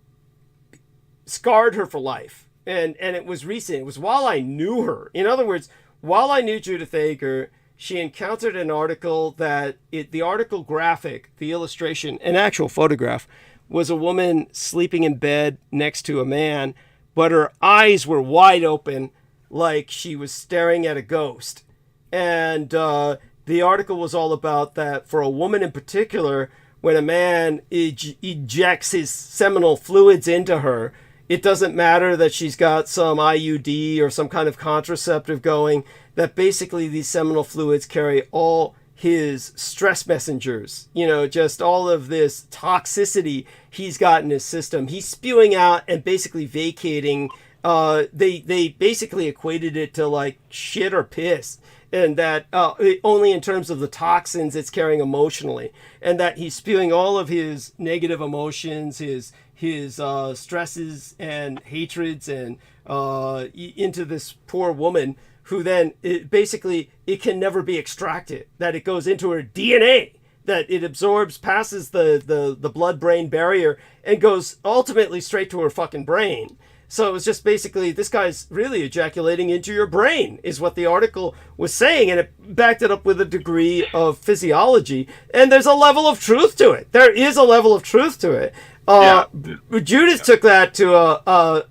A: scarred her for life. And it was recent. It was while I knew her. In other words, while I knew Judith Agert, she encountered an article that the article graphic, the illustration, an actual photograph, was a woman sleeping in bed next to a man, but her eyes were wide open like she was staring at a ghost. And the article was all about that for a woman in particular, when a man ejects his seminal fluids into her, it doesn't matter that she's got some IUD or some kind of contraceptive going, that basically these seminal fluids carry all his stress messengers, you know, just all of this toxicity he's got in his system. He's spewing out and basically vacating. They basically equated it to like shit or piss. And that only in terms of the toxins it's carrying emotionally. And that he's spewing all of his negative emotions, his stresses and hatreds and into this poor woman who then it can never be extracted, that it goes into her DNA, that it absorbs, passes the blood-brain barrier and goes ultimately straight to her fucking brain. So it was just basically, this guy's really ejaculating into your brain, is what the article was saying, and it backed it up with a degree of physiology. And there's a level of truth to it. There is a level of truth to it. Judith took that to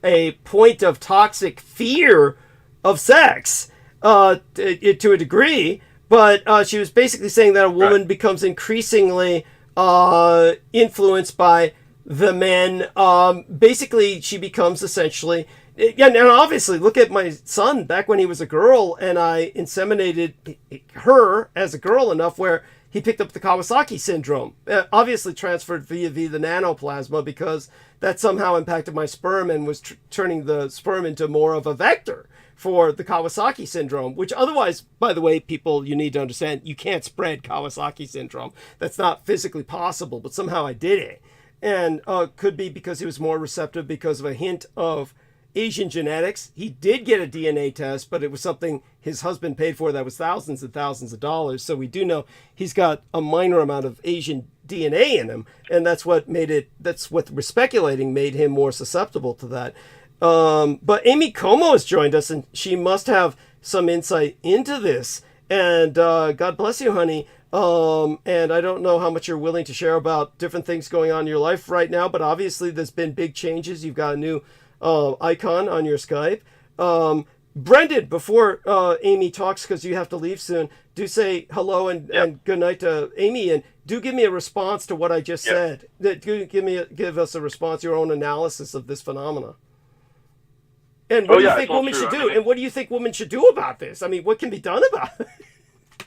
A: a point of toxic fear of sex. to a degree, but she was basically saying that a woman becomes increasingly influenced by the men. Basically, she becomes essentially... Yeah, and obviously, look at my son back when he was a girl, and I inseminated her as a girl enough where he picked up the Kawasaki syndrome. Obviously transferred via the nanoplasma, because that somehow impacted my sperm and was turning the sperm into more of a vector for the Kawasaki syndrome, which otherwise, by the way, people, you need to understand, you can't spread Kawasaki syndrome. That's not physically possible, but somehow I did it. And could be because he was more receptive because of a hint of Asian genetics. He did get a DNA test, but it was something his husband paid for that was thousands and thousands of dollars. So we do know he's got a minor amount of Asian DNA in him, and that's what we're speculating made him more susceptible to that. But Amy Como has joined us, and she must have some insight into this. And God bless you, honey. And I don't know how much you're willing to share about different things going on in your life right now, but obviously there's been big changes. You've got a new icon on your Skype. Brendan, before Amy talks, because you have to leave soon, do say hello and good night to Amy, and do give me a response to what I just said. Give us a response, your own analysis of this phenomena. And what do you think women should do? And what do you think women should do about this? I mean, what can be done about it?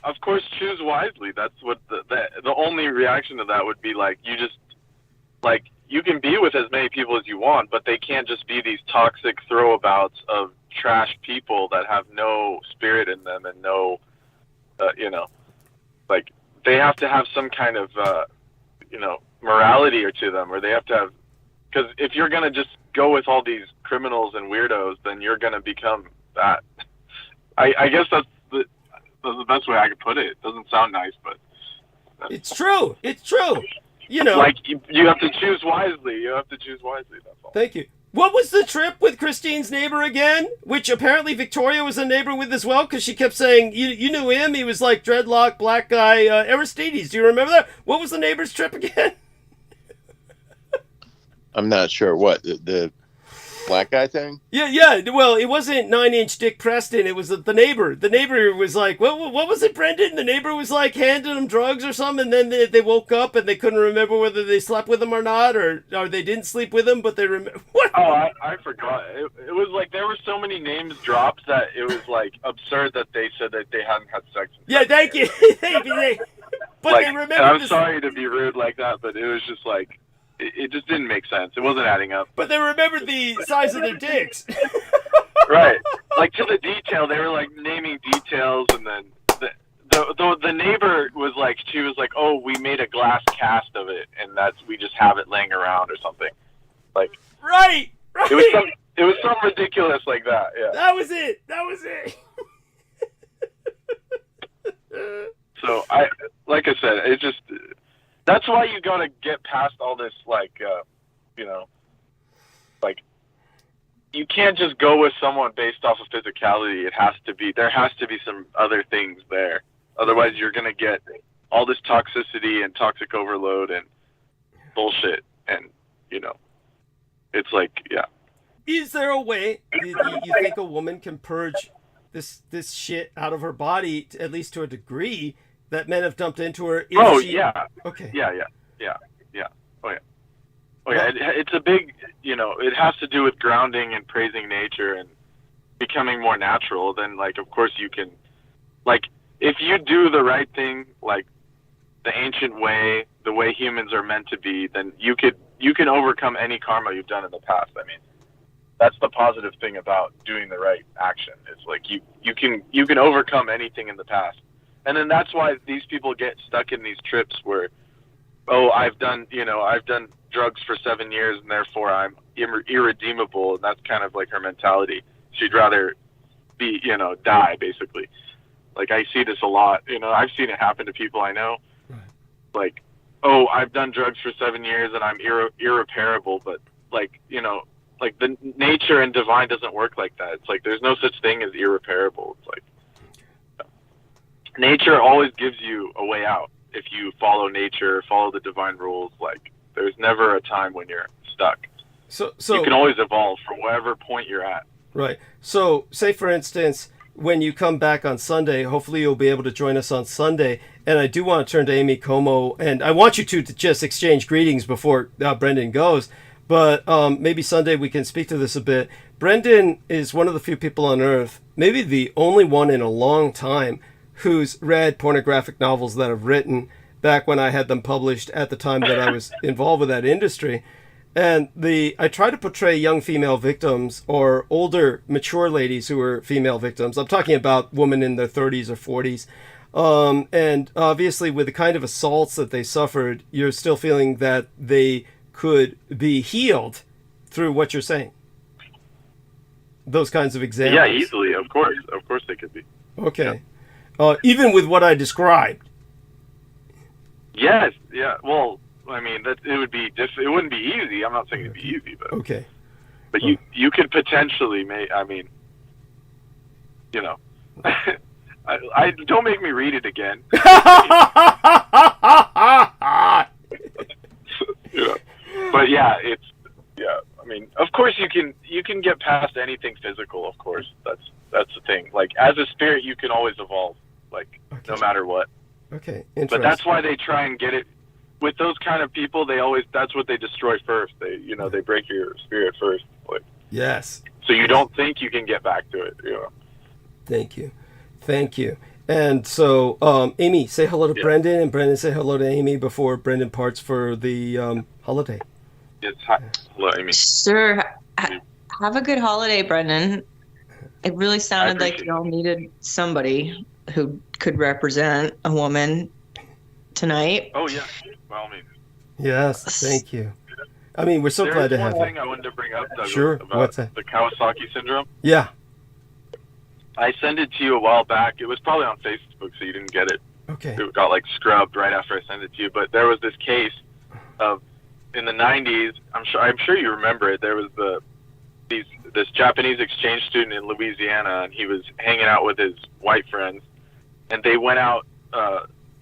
E: Of course, choose wisely. That's what the only reaction to that would be. Like, you just, like, you can be with as many people as you want, but they can't just be these toxic throwabouts of trash people that have no spirit in them and no, like, they have to have some kind of, morality or to them, or they have to have, because if you're going to just go with all these criminals and weirdos, then you're going to become that. I guess that's the best way I could put it. It doesn't sound nice, but
A: it's true. It's true.
E: Like, you have to choose wisely. That's all.
A: Thank you. What was the trip with Christine's neighbor again? Which apparently Victoria was a neighbor with as well, because she kept saying, you knew him. He was like dreadlock, black guy, Aristides. Do you remember that? What was the neighbor's trip again?
D: I'm not sure. What, the black guy thing?
A: Yeah. Well, it wasn't 9-inch Dick Preston. It was the neighbor. The neighbor was like, what was it, Brendan? The neighbor was like handing them drugs or something, and then they woke up and they couldn't remember whether they slept with him or not, or they didn't sleep with him, but they remember. What?
E: Oh, I forgot. It was like there were so many names dropped that it was like absurd that they said that they hadn't had sex.
A: Yeah, thank you. But
E: like,
A: they remember.
E: I'm sorry to be rude like that, but it was just like, it just didn't make sense. It wasn't adding up.
A: But they remembered the size of their dicks.
E: Right. Like, to the detail, they were like naming details, and then the neighbor was like, she was like, oh, we made a glass cast of it, and we just have it laying around or something. Like,
A: right.
E: It was some ridiculous like that. Yeah.
A: That was it.
E: So like I said, it just, that's why you gotta get past all this, like, like, you can't just go with someone based off of physicality. There has to be some other things there. Otherwise, you're gonna get all this toxicity and toxic overload and bullshit, and it's like, yeah.
A: Is there a way you think a woman can purge this shit out of her body, at least to a degree, that men have dumped into her?
E: Yeah.
A: Okay.
E: Yeah. Oh yeah. It's a big, it has to do with grounding and praising nature and becoming more natural. Then, like, of course you can, like, if you do the right thing, like the ancient way, the way humans are meant to be, then you can overcome any karma you've done in the past. I mean, that's the positive thing about doing the right action. It's like you can overcome anything in the past. And then that's why these people get stuck in these trips where, oh, I've done drugs for 7 years and therefore I'm irredeemable. And that's kind of like her mentality. She'd rather be, die, basically. Like, I see this a lot. I've seen it happen to people I know. Like, oh, I've done drugs for 7 years and I'm irreparable. But, like, like, the nature and divine doesn't work like that. It's like there's no such thing as irreparable. It's like, nature always gives you a way out if you follow nature, follow the divine rules. Like, there's never a time when you're stuck. So you can always evolve from whatever point you're at.
A: Right. So, say for instance, when you come back on Sunday, hopefully you'll be able to join us on Sunday. And I do want to turn to Amy Como, and I want you to just exchange greetings before Brendan goes. But maybe Sunday we can speak to this a bit. Brendan is one of the few people on Earth, maybe the only one in a long time, who's read pornographic novels that I've written back when I had them published at the time that I was involved with that industry. And I try to portray young female victims or older, mature ladies who are female victims. I'm talking about women in their 30s or 40s. And obviously with the kind of assaults that they suffered, you're still feeling that they could be healed through what you're saying. Those kinds of examples.
E: Yeah, easily, of course. Of course they could be.
A: Okay. Yeah. Even with what I described.
E: Yes, yeah. Well, I mean, it wouldn't be easy. I'm not saying it'd be easy, but
A: okay.
E: But you could potentially I mean, you know, I don't make me read it again. You know, but yeah, I mean, of course you can get past anything physical. Of course, that's the thing. Like as a spirit, you can always evolve. Like no matter what.
A: Okay.
E: But that's why they try and get it. With those kind of people, that's what they destroy first. They break your spirit first. Like,
A: yes.
E: So you don't think you can get back to it. You know.
A: Thank you. And so, Amy, say hello to Brendan, and Brendan, say hello to Amy before Brendan parts for the holiday.
E: Yes. Hi. Hello, Amy.
G: Sure. Have a good holiday, Brendan. It really sounded like y'all needed somebody who could represent a woman tonight.
E: Oh yeah, by all means.
A: Yes, thank you. I mean, we're so glad to have you.
E: There's one thing I wanted to bring up, Douglas,
A: sure.
E: about
A: What's that?
E: The Kawasaki syndrome.
A: Yeah.
E: I sent it to you a while back. It was probably on Facebook, so you didn't get it.
A: Okay.
E: It got like scrubbed right after I sent it to you. But there was this case of in the 90s. I'm sure you remember it. There was this Japanese exchange student in Louisiana, and he was hanging out with his white friends, and they went out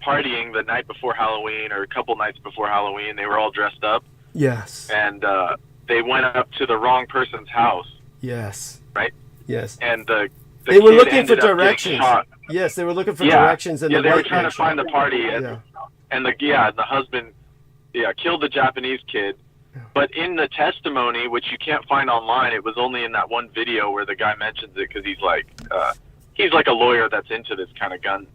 E: partying the night before Halloween or a couple nights before Halloween. They were all dressed up.
A: Yes.
E: And they went up to the wrong person's house.
A: Yes.
E: Right?
A: Yes.
E: And
A: they were looking for directions. Yes, they were looking for directions. And
E: they were trying to find the party. And the husband killed the Japanese kid. But in the testimony, which you can't find online, it was only in that one video where the guy mentions it because he's like a lawyer that's into this kind of gun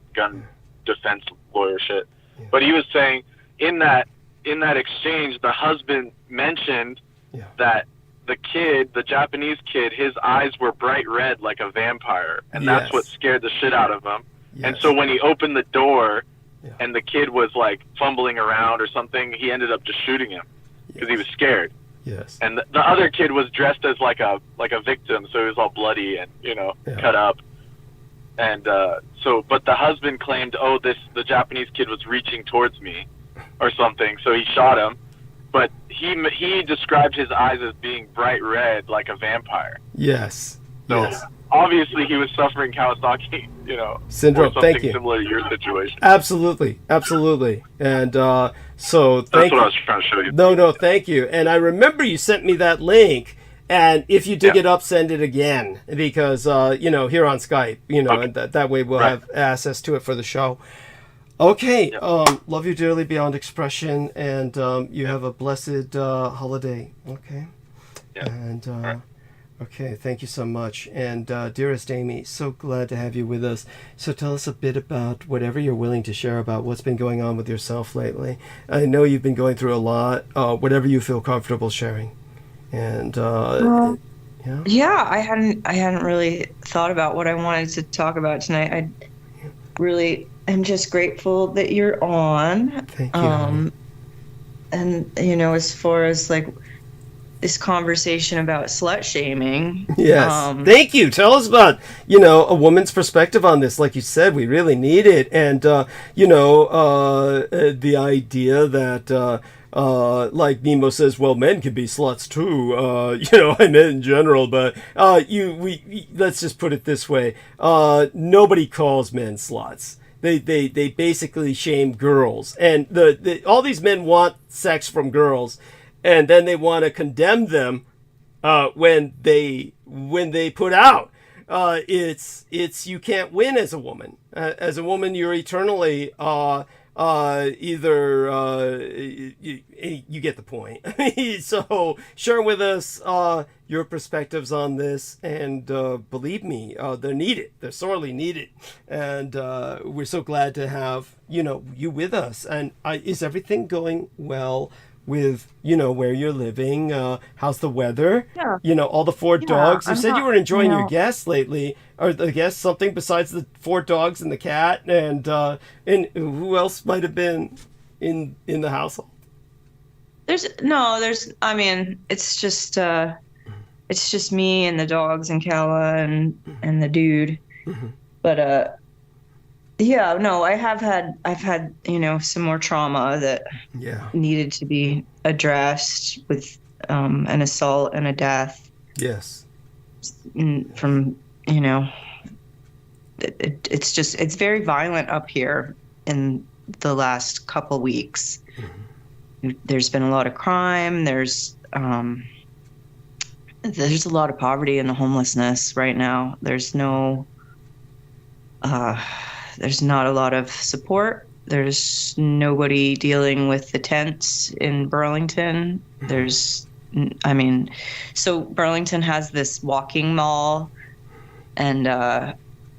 E: defense lawyer shit. Yeah. But he was saying in that exchange, the husband mentioned that the Japanese kid, his eyes were bright red like a vampire, and that's what scared the shit out of him. Yes. And so when he opened the door and the kid was like fumbling around or something, he ended up just shooting him because he was scared.
A: Yes.
E: And the other kid was dressed as like a victim, so he was all bloody and cut up. And but the husband claimed, the Japanese kid was reaching towards me or something, so he shot him. But he described his eyes as being bright red like a vampire.
A: Yes.
E: So obviously he was suffering Kawasaki,
A: syndrome.
E: Or something
A: Thank you.
E: Similar to your situation.
A: Absolutely. And so
E: that's what I was trying to show you.
A: No, thank you. And I remember you sent me that link. And if you dig it up, send it again because here on Skype, and that way we'll have access to it for the show. Okay, love you dearly beyond expression, and you have a blessed holiday. Okay, and okay, thank you so much. And dearest Amy, so glad to have you with us. So tell us a bit about whatever you're willing to share about what's been going on with yourself lately. I know you've been going through a lot. Whatever you feel comfortable sharing. And
G: I hadn't really thought about what I wanted to talk about tonight. I really am just grateful that you're on.
A: Thank you.
G: And as far as like this conversation about slut shaming.
A: Yes. Thank you. Tell us about, a woman's perspective on this. Like you said, we really need it. And the idea that like Nemo says, well, men can be sluts too. I meant in general, but let's just put it this way: nobody calls men sluts. They basically shame girls, and all these men want sex from girls, and then they want to condemn them when they put out. it's you can't win as a woman. As a woman, you're eternally either you get the point. So share with us your perspectives on this, and believe me, they're needed. They're sorely needed, and we're so glad to have you with us. And is everything going well with where you're living? How's the weather?
G: Yeah.
A: All the 4 dogs. You said you were enjoying your guests lately. Are the guests something besides the 4 dogs and the cat? And who else might have been in the household?
G: I mean, it's just me and the dogs and Kala and the dude. Mm-hmm. But yeah, no, I've had some more trauma that needed to be addressed with an assault and a death.
A: Yes.
G: From it's very violent up here in the last couple weeks. Mm-hmm. There's been a lot of crime. There's a lot of poverty and homelessness right now. There's not a lot of support. There's nobody dealing with the tents in Burlington. So Burlington has this walking mall, and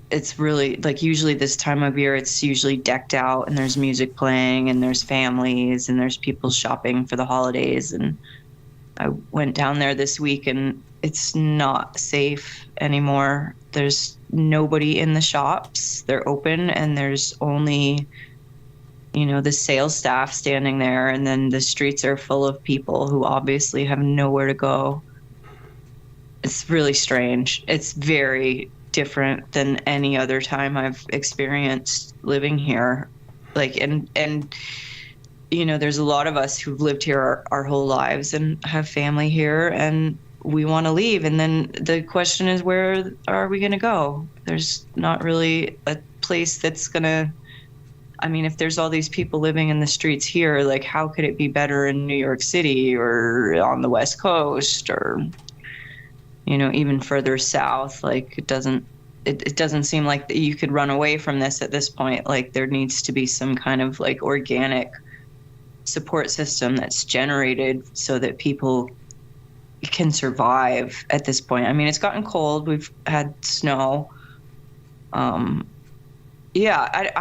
G: it's really usually this time of year, it's usually decked out and there's music playing and there's families and there's people shopping for the holidays. And I went down there this week and it's not safe anymore. There's nobody in the shops. They're open and there's only, the sales staff standing there, and then the streets are full of people who obviously have nowhere to go. It's really strange. It's very different than any other time I've experienced living here. And there's a lot of us who've lived here our whole lives and have family here, and we want to leave. And then the question is, where are we going to go? There's not really a place that's going to, if there's all these people living in the streets here, how could it be better in New York City or on the West Coast or, even further south? It doesn't seem like you could run away from this at this point. There needs to be some kind of organic support system that's generated so that people can survive at this point. It's gotten cold. We've had snow. I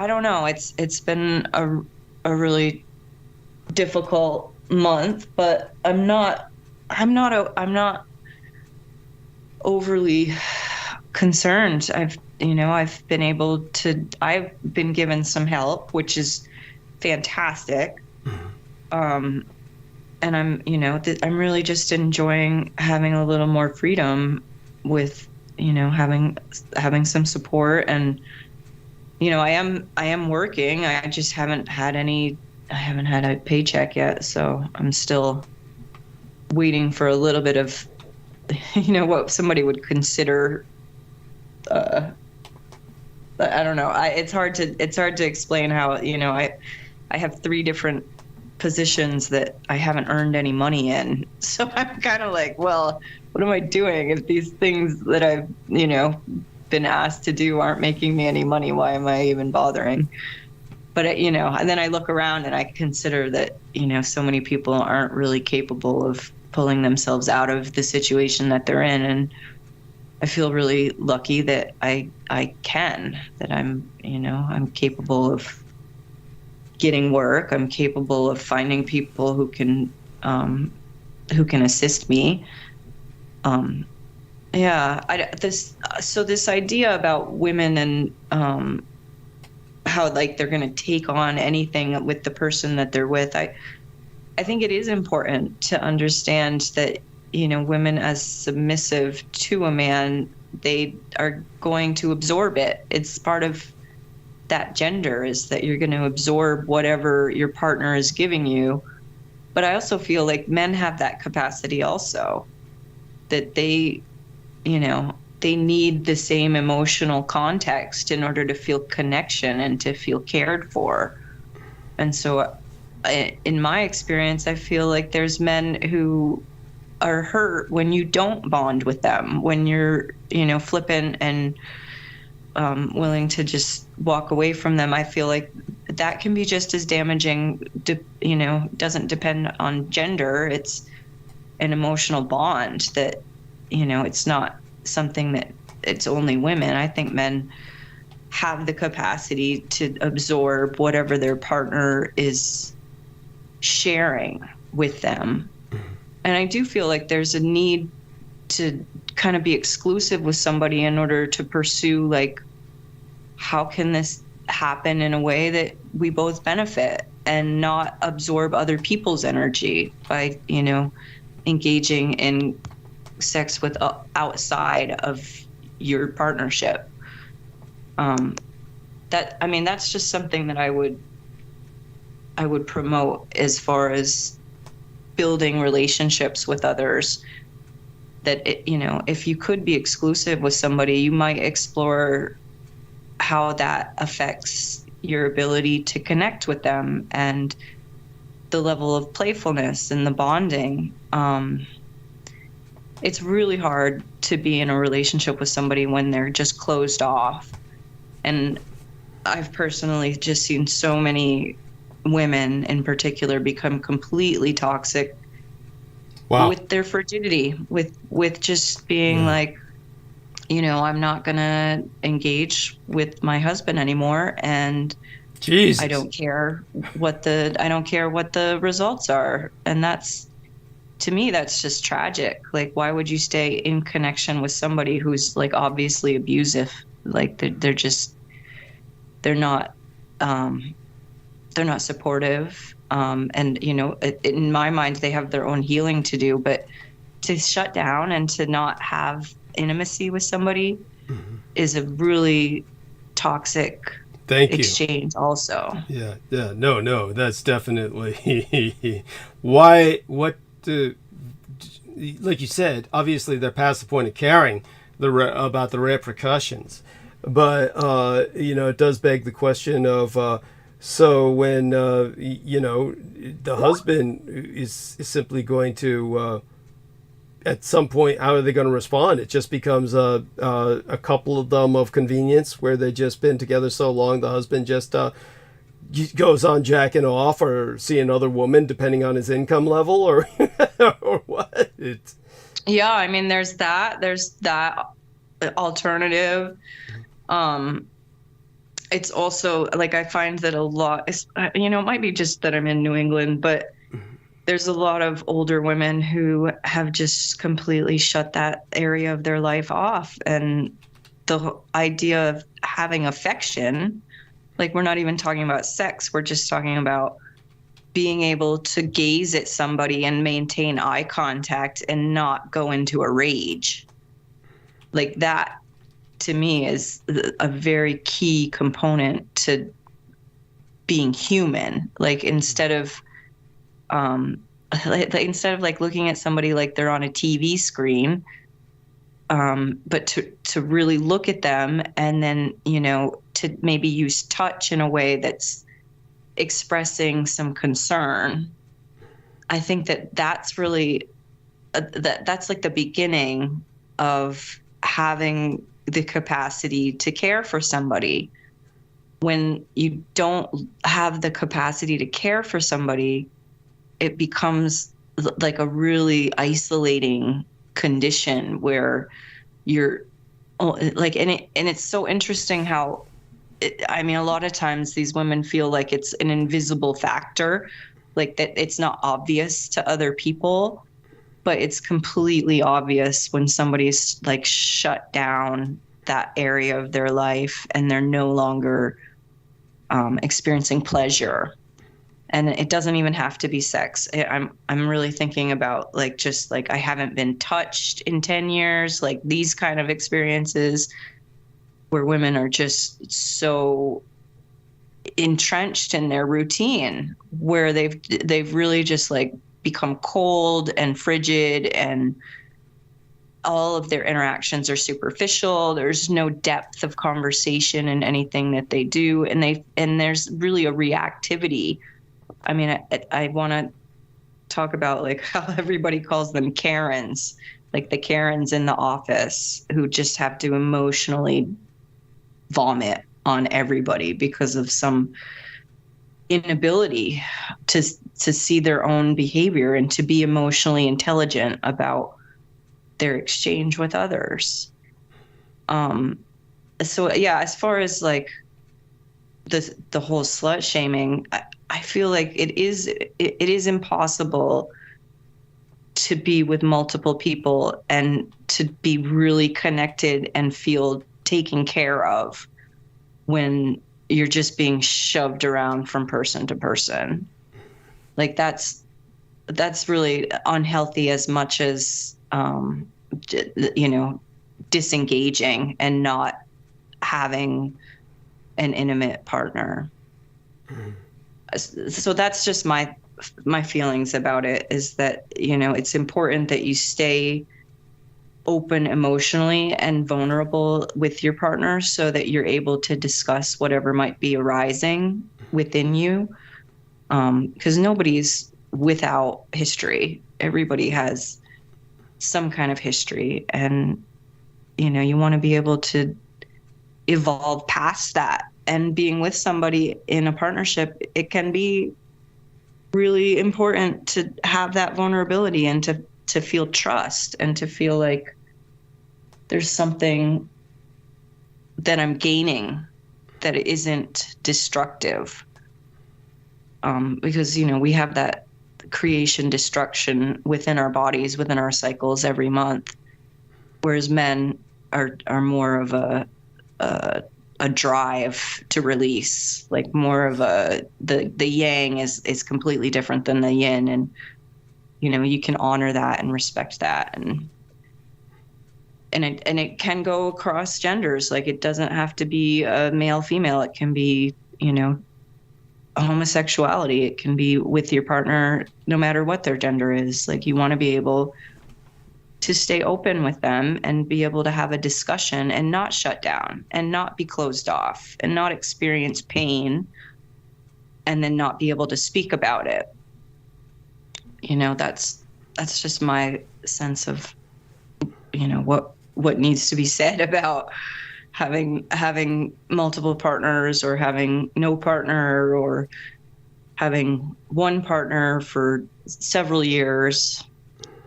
G: don't know. It's been a really difficult month, but I'm not overly concerned. I've been given some help, which is fantastic. And I'm really just enjoying having a little more freedom with, having some support. And, I am working. I just haven't had a paycheck yet. So I'm still waiting for a little bit of, what somebody would consider, I don't know. It's hard to explain how, I have 3 different positions that I haven't earned any money in. So I'm kind of well, what am I doing if these things that I've, been asked to do aren't making me any money? Why am I even bothering? But, and then I look around and I consider that, so many people aren't really capable of pulling themselves out of the situation that they're in. And I feel really lucky that I can, that I'm capable of getting work. I'm capable of finding people who can assist me. This idea about women and how they're going to take on anything with the person that they're with. I think it is important to understand that, women as submissive to a man, they are going to absorb it. It's part of that gender, is that you're going to absorb whatever your partner is giving you. But I also feel like men have that capacity also, that they need the same emotional context in order to feel connection and to feel cared for. And so in my experience, I feel like there's men who are hurt when you don't bond with them, when you're, flippant and willing to just walk away from them. I feel like that can be just as damaging, doesn't depend on gender. It's an emotional bond that, it's not something that it's only women. I think men have the capacity to absorb whatever their partner is sharing with them. And I do feel like there's a need to kind of be exclusive with somebody in order to pursue, like, how can this happen in a way that we both benefit and not absorb other people's energy by, engaging in sex with outside of your partnership. That's just something that I would promote as far as building relationships with others. That if you could be exclusive with somebody, you might explore how that affects your ability to connect with them and the level of playfulness and the bonding. It's really hard to be in a relationship with somebody when they're just closed off. And I've personally just seen so many women in particular become completely toxic. Wow. With their frigidity, with just being like, I'm not gonna engage with my husband anymore, and Jesus. I don't care what the results are. And to me, that's just tragic. Like, why would you stay in connection with somebody who's, like, obviously abusive? Like, they're not supportive. And, in my mind, they have their own healing to do, but to shut down and to not have intimacy with somebody is a really toxic exchange also.
A: Yeah. No, that's definitely why, like you said, obviously they're past the point of caring about the repercussions, but, it does beg the question of, so when, the husband is simply going to, at some point, how are they going to respond? It just becomes a couple of them of convenience where they've just been together so long, the husband just goes on jacking off or seeing other women, depending on his income level, or or what?
G: Yeah, there's that alternative. It's also, like, I find that a lot, it might be just that I'm in New England, but there's a lot of older women who have just completely shut that area of their life off. And the idea of having affection, like, we're not even talking about sex, we're just talking about being able to gaze at somebody and maintain eye contact and not go into a rage. Like, that, to me, is a very key component to being human. Like, instead of looking at somebody like they're on a TV screen, but to really look at them and then, to maybe use touch in a way that's expressing some concern. I think that's really, that's like the beginning of having the capacity to care for somebody. When you don't have the capacity to care for somebody, it becomes like a really isolating condition where you're like, and it's so interesting how, a lot of times these women feel like it's an invisible factor, like that it's not obvious to other people, but it's completely obvious when somebody's, like, shut down that area of their life and they're no longer experiencing pleasure. And it doesn't even have to be sex. I'm really thinking about, like, just like, I haven't been touched in 10 years, like these kind of experiences where women are just so entrenched in their routine, where they've really just, like, become cold and frigid, and all of their interactions are superficial. There's no depth of conversation in anything that they do, and there's really a reactivity. I want to talk about like how everybody calls them Karens, like the Karens in the office who just have to emotionally vomit on everybody because of some inability to see their own behavior and to be emotionally intelligent about their exchange with others. So yeah, as far as like the whole slut shaming, I feel like it is impossible to be with multiple people and to be really connected and feel taken care of when you're just being shoved around from person to person. Like that's really unhealthy as much as, you know, disengaging and not having an intimate partner. So that's just my feelings about it, is that, you know, it's important that you stay open emotionally and vulnerable with your partner so that you're able to discuss whatever might be arising within you. Because nobody's without history. Everybody has some kind of history, and, you know, you want to be able to evolve past that. And being with somebody in a partnership, it can be really important to have that vulnerability and to feel trust and to feel like there's something that I'm gaining that isn't destructive. Because, you know, we have that creation destruction within our bodies, within our cycles every month, whereas men are more of a drive to release, like more of the yang is completely different than the yin, and, you know, you can honor that and respect that, and it can go across genders. Like, it doesn't have to be a male female. It can be, you know, a homosexuality. It can be with your partner no matter what their gender is. Like, you want to be able to stay open with them and be able to have a discussion and not shut down and not be closed off and not experience pain and then not be able to speak about it. You know, that's just my sense of, you know, what needs to be said about having multiple partners, or having no partner, or having one partner for several years.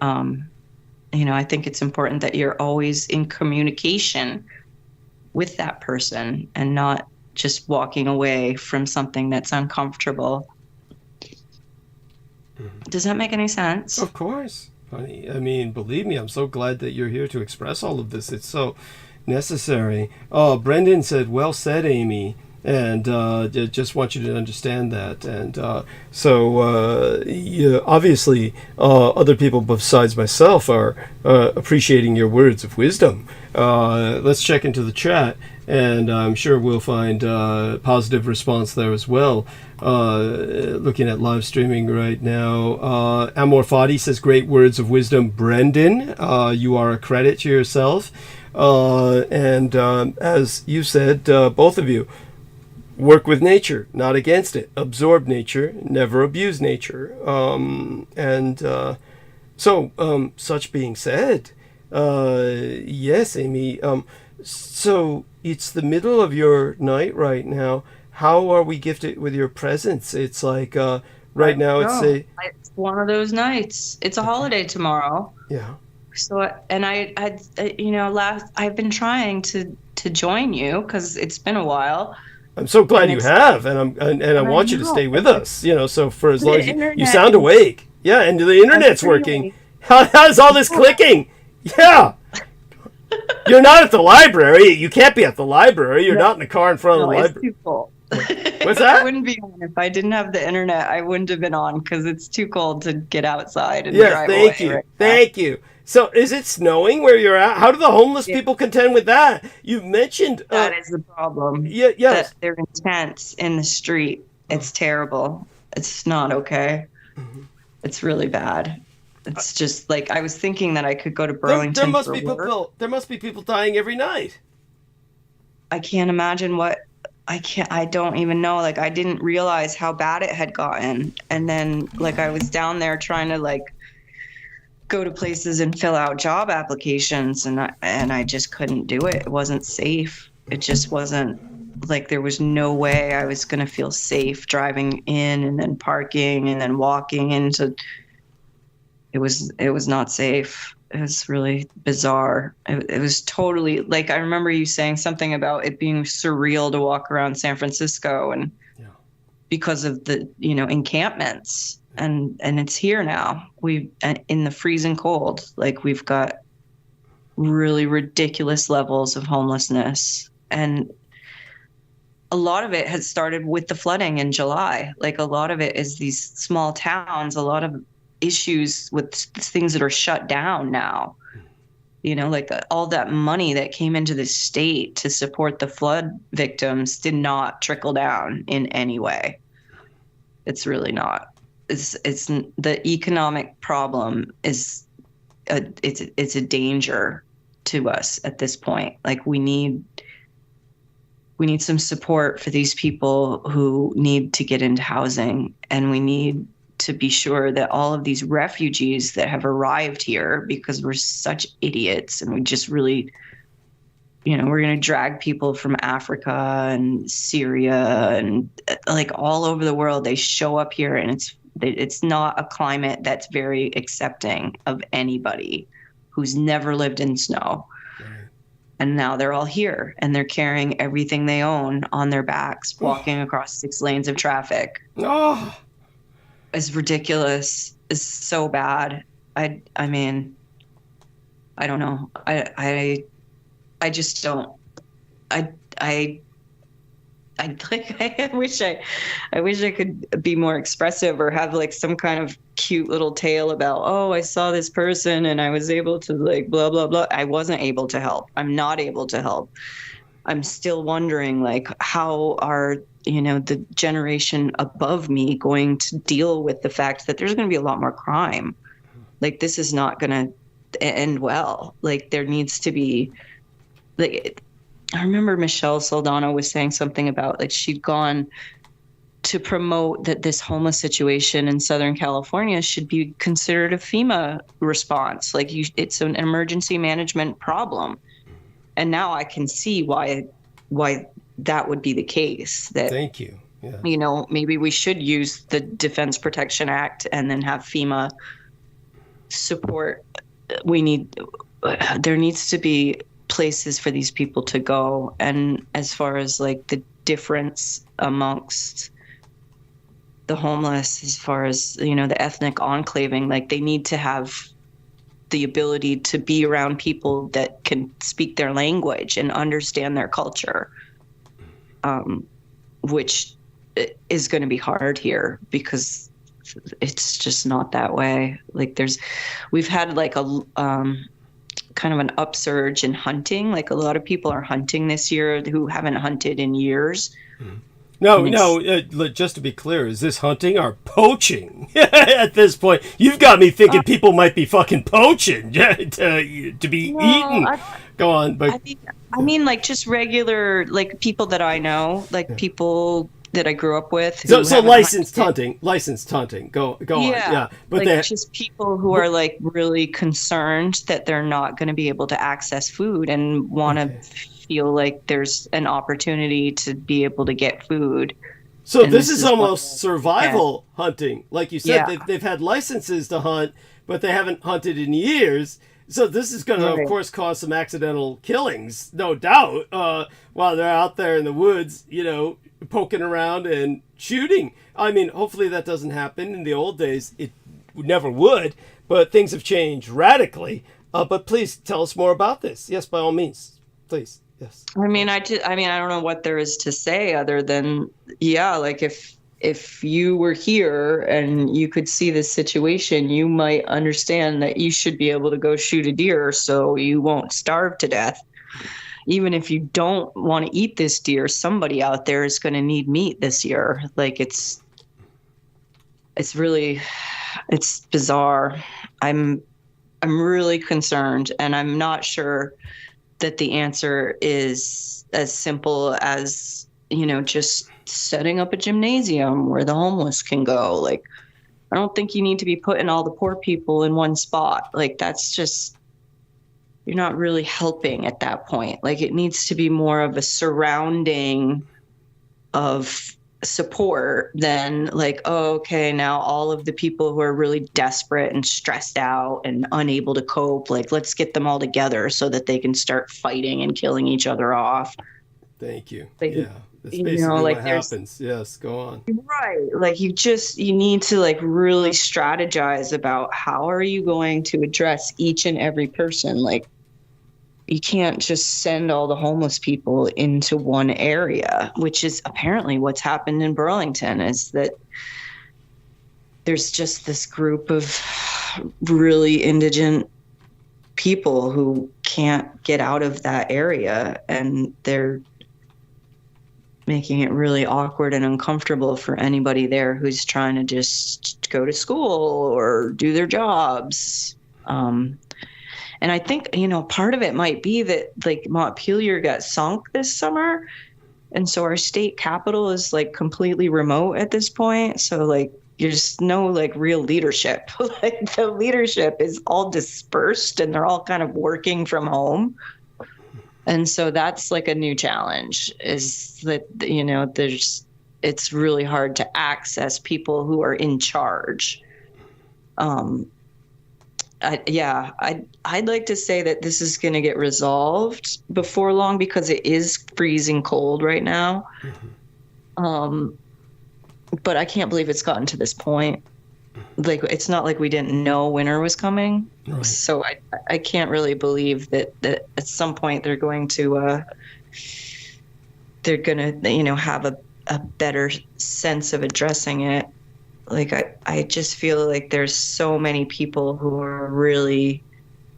G: You know, I think it's important that you're always in communication with that person and not just walking away from something that's uncomfortable. Does that make any sense?
A: Of course, honey. I mean, believe me, I'm so glad that you're here to express all of this. It's so necessary. Brendan said, well said, Amy. And just want you to understand that. And yeah, obviously, other people besides myself are appreciating your words of wisdom. Let's check into the chat, and I'm sure we'll find positive response there as well. Looking at live streaming right now, MEMqədy says, great words of wisdom, Brendan. You are a credit to yourself. And as you said, both of you, work with nature, not against it. Absorb nature, never abuse nature. So, such being said, yes, Amy. So it's the middle of your night right now. How are we gifted with your presence? It's like right now. It's
G: one of those nights. It's a holiday tomorrow.
A: Yeah.
G: So, and I you know, I've been trying to join you because it's been a while.
A: I'm so glad you have, and I want you to stay with us. You know, so for as long as you sound awake, yeah, and the internet's working. How's all this clicking? Yeah, you're not at the library. You can't be at the library. You're not in the car in front of the library.
G: It's too cold.
A: What's that?
G: I wouldn't be on if I didn't have the internet. I wouldn't have been on because it's too cold to get outside and drive away.
A: Thank you, thank you. So, is it snowing where you're at? How do the homeless people contend with that? You mentioned
G: that is the problem.
A: Yeah, yes.
G: That they're in tents in the street. It's terrible. It's not okay. It's really bad. It's just like, I was thinking that I could go to Burlington.
A: There must be people. There must be people dying every night.
G: I can't imagine what I don't even know. Like, I didn't realize how bad it had gotten. And then, like, I was down there trying to, like, go to places and fill out job applications, and I just couldn't do it. It wasn't safe. It just wasn't, like, there was no way I was going to feel safe driving in and then parking and then walking into. It was not safe. It was really bizarre. It was totally, like, I remember you saying something about it being surreal to walk around San Francisco, and because of the, encampments, and it's here now. In the freezing cold, like, we've got really ridiculous levels of homelessness, and a lot of it has started with the flooding in July. Like, a lot of it is these small towns, a lot of issues with things that are shut down now, like all that money that came into the state to support the flood victims did not trickle down in any way. It's really not. It's the economic problem is it's a danger to us at this point. Like, we need some support for these people who need to get into housing, and we need to be sure that all of these refugees that have arrived here, because we're such idiots, and we just really, we're going to drag people from Africa and Syria and, like, all over the world. They show up here, and it's not a climate that's very accepting of anybody who's never lived in snow. Right. And now they're all here, and they're carrying everything they own on their backs, walking across 6 lanes of traffic.
A: Oh.
G: It's ridiculous. It's so bad. I mean, I don't know. I just don't. I wish I could be more expressive, or have, like, some kind of cute little tale about, oh, I saw this person and I was able to, like, blah blah blah. I wasn't able to help. I'm not able to help. I'm still wondering, like, how are the generation above me going to deal with the fact that there's going to be a lot more crime? Like, this is not going to end well. Like, there needs to be, like, I remember Michelle Saldana was saying something about, like, she'd gone to promote that this homeless situation in Southern California should be considered a FEMA response. Like, it's an emergency management problem. And now I can see why that would be the case. That,
A: thank you. Yeah.
G: Maybe we should use the Defense Protection Act and then have FEMA support. There needs to be places for these people to go. And as far as, like, the difference amongst the homeless, as far as, the ethnic enclaving, like, they need to have the ability to be around people that can speak their language and understand their culture, which is going to be hard here because it's just not that way. Like, we've had, like, a kind of an upsurge in hunting. Like, a lot of people are hunting this year who haven't hunted in years.
A: No, just to be clear, is this hunting or poaching at this point? You've got me thinking people might be fucking poaching to be eaten. Go on. But
G: I mean, like, just regular, like, people that I know, like, people that I grew up with.
A: So licensed hunting. Go on. Yeah. But
G: like, just people who are, like, really concerned that they're not going to be able to access food and want to feel like there's an opportunity to be able to get food.
A: So this is almost survival hunting. Like you said, they've had licenses to hunt, but they haven't hunted in years. So this is going to, of course, cause some accidental killings, no doubt, while they're out there in the woods, poking around and shooting. I mean, hopefully that doesn't happen. In the old days, it never would, but things have changed radically. But please tell us more about this. Yes, by all means, please. Yes.
G: I mean, I don't know what there is to say other than, like, if you were here and you could see this situation, you might understand that you should be able to go shoot a deer so you won't starve to death. Even if you don't want to eat this deer, somebody out there is going to need meat this year. Like, it's bizarre. I'm really concerned, and I'm not sure that the answer is as simple as, just setting up a gymnasium where the homeless can go. Like, I don't think you need to be putting all the poor people in one spot. Like, that's just, you're not really helping at that point. Like, it needs to be more of a surrounding of support than like, oh, okay, now all of the people who are really desperate and stressed out and unable to cope, like, let's get them all together so that they can start fighting and killing each other off.
A: Thank you.
G: Like,
A: yeah, that's basically what happens. Yes, go on.
G: Right. Like, you need to like really strategize about how are you going to address each and every person. Like, you can't just send all the homeless people into one area, which is apparently what's happened in Burlington, is that there's just this group of really indigent people who can't get out of that area, and they're making it really awkward and uncomfortable for anybody there who's trying to just go to school or do their jobs. And I think, part of it might be that like Montpelier got sunk this summer. And so our state capital is like completely remote at this point. So like there's no like real leadership. Like the leadership is all dispersed and they're all kind of working from home. And so that's like a new challenge, is that, it's really hard to access people who are in charge. I'd like to say that this is going to get resolved before long, because it is freezing cold right now. But I can't believe it's gotten to this point. Like, it's not like we didn't know winter was coming. Right. So I can't really believe that at some point they're going to have a better sense of addressing it. Like, I just feel like there's so many people who are really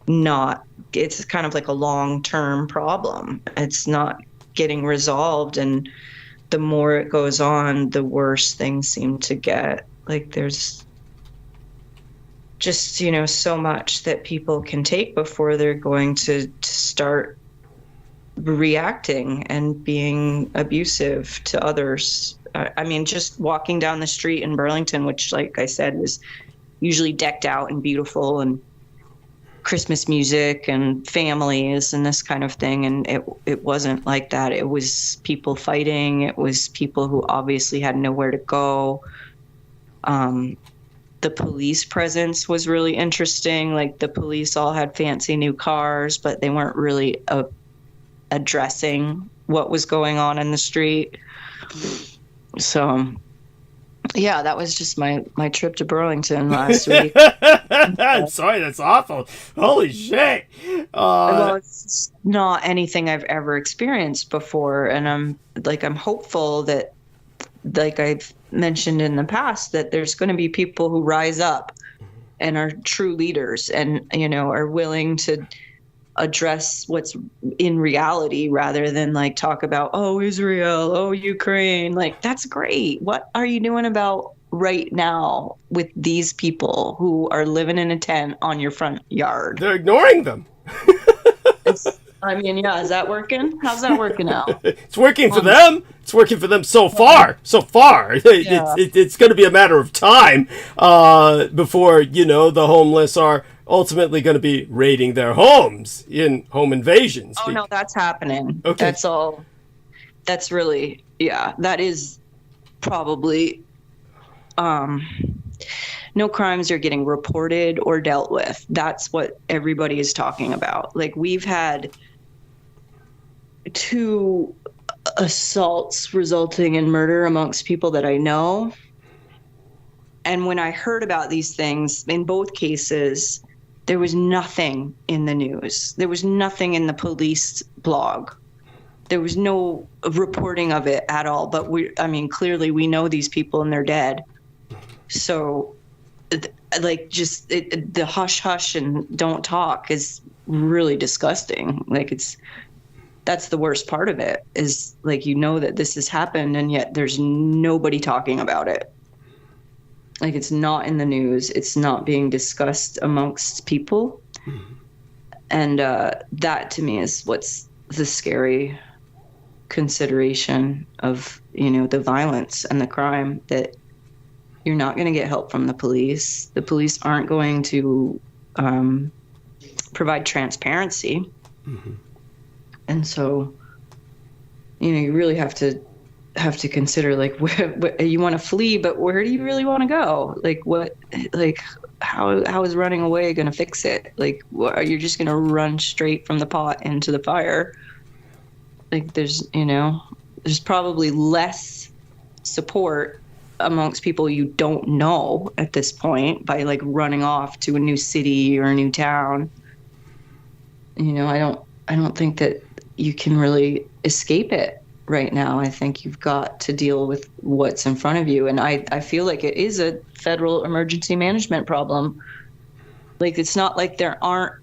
G: not, it's kind of like a long-term problem. It's not getting resolved, and the more it goes on, the worse things seem to get. Like, there's just, so much that people can take before they're going to start reacting and being abusive to others. I mean, just walking down the street in Burlington, which, like I said, was usually decked out and beautiful and Christmas music and families and this kind of thing. And it wasn't like that. It was people fighting. It was people who obviously had nowhere to go. The police presence was really interesting. Like, the police all had fancy new cars, but they weren't really addressing what was going on in the street. So, yeah, that was just my trip to Burlington last week.
A: I'm sorry, that's awful. Holy shit.
G: Well, it's not anything I've ever experienced before. And I'm hopeful that, like I've mentioned in the past, that there's going to be people who rise up and are true leaders and, are willing to address what's in reality rather than like talk about, oh, Israel, oh, Ukraine. Like, that's great. What are you doing about right now with these people who are living in a tent on your front yard? They're
A: ignoring them.
G: Is that working? How's that working out?
A: It's working for them. It's working for them so far. Yeah. It's going to be a matter of time before, the homeless are ultimately going to be raiding their homes in home invasions.
G: Oh, no, that's happening.
A: Okay.
G: That's all. That's really, that is probably, no crimes are getting reported or dealt with. That's what everybody is talking about. Like, we've had 2 assaults resulting in murder amongst people that I know. And when I heard about these things, in both cases, there was nothing in the news. There was nothing in the police blog. There was no reporting of it at all. But clearly we know these people and they're dead. So, the hush hush and don't talk is really disgusting. Like, that's the worst part of it, is like, that this has happened and yet there's nobody talking about it. Like, it's not in the news. It's not being discussed amongst people. And that to me is what's the scary consideration of, you know, the violence and the crime, that you're not going to get help from the police. The police aren't going to provide transparency. Mm-hmm. And so, you know, you really have to consider, like, where you want to flee, but where do you really want to go? Like, what, like, how is running away going to fix it? Like, are you just going to run straight from the pot into the fire? Like, there's probably less support amongst people you don't know at this point by, like, running off to a new city or a new town. You know, I don't think that you can really escape it right now. I think you've got to deal with what's in front of you. And I feel like it is a federal emergency management problem. Like, it's not like there aren't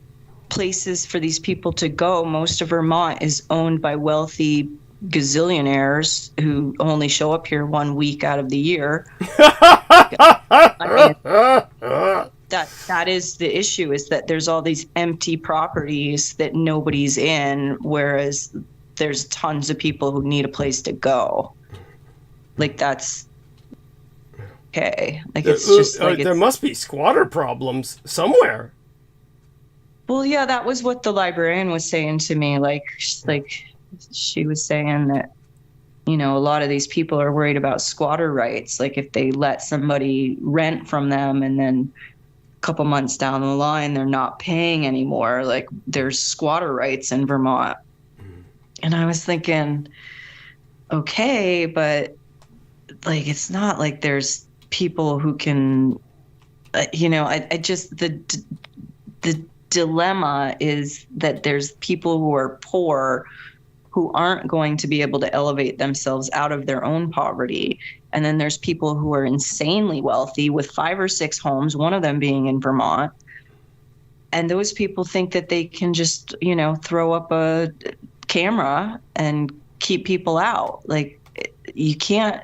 G: places for these people to go. Most of Vermont is owned by wealthy gazillionaires who only show up here 1 week out of the year. I mean, that is the issue, is that there's all these empty properties that nobody's in, whereas there's tons of people who need a place to go. Like, that's okay. Like, it's just like,
A: there must be squatter problems somewhere.
G: Well, yeah, that was what the librarian was saying to me. Like she was saying that, you know, a lot of these people are worried about squatter rights. Like, if they let somebody rent from them and then a couple months down the line they're not paying anymore, like, there's squatter rights in Vermont. And I was thinking, okay, but, like, it's not like there's people who can, you know, I just, the dilemma is that there's people who are poor who aren't going to be able to elevate themselves out of their own poverty. And then there's people who are insanely wealthy with 5 or 6 homes, one of them being in Vermont. And those people think that they can just, you know, throw up a camera and keep people out. Like, you can't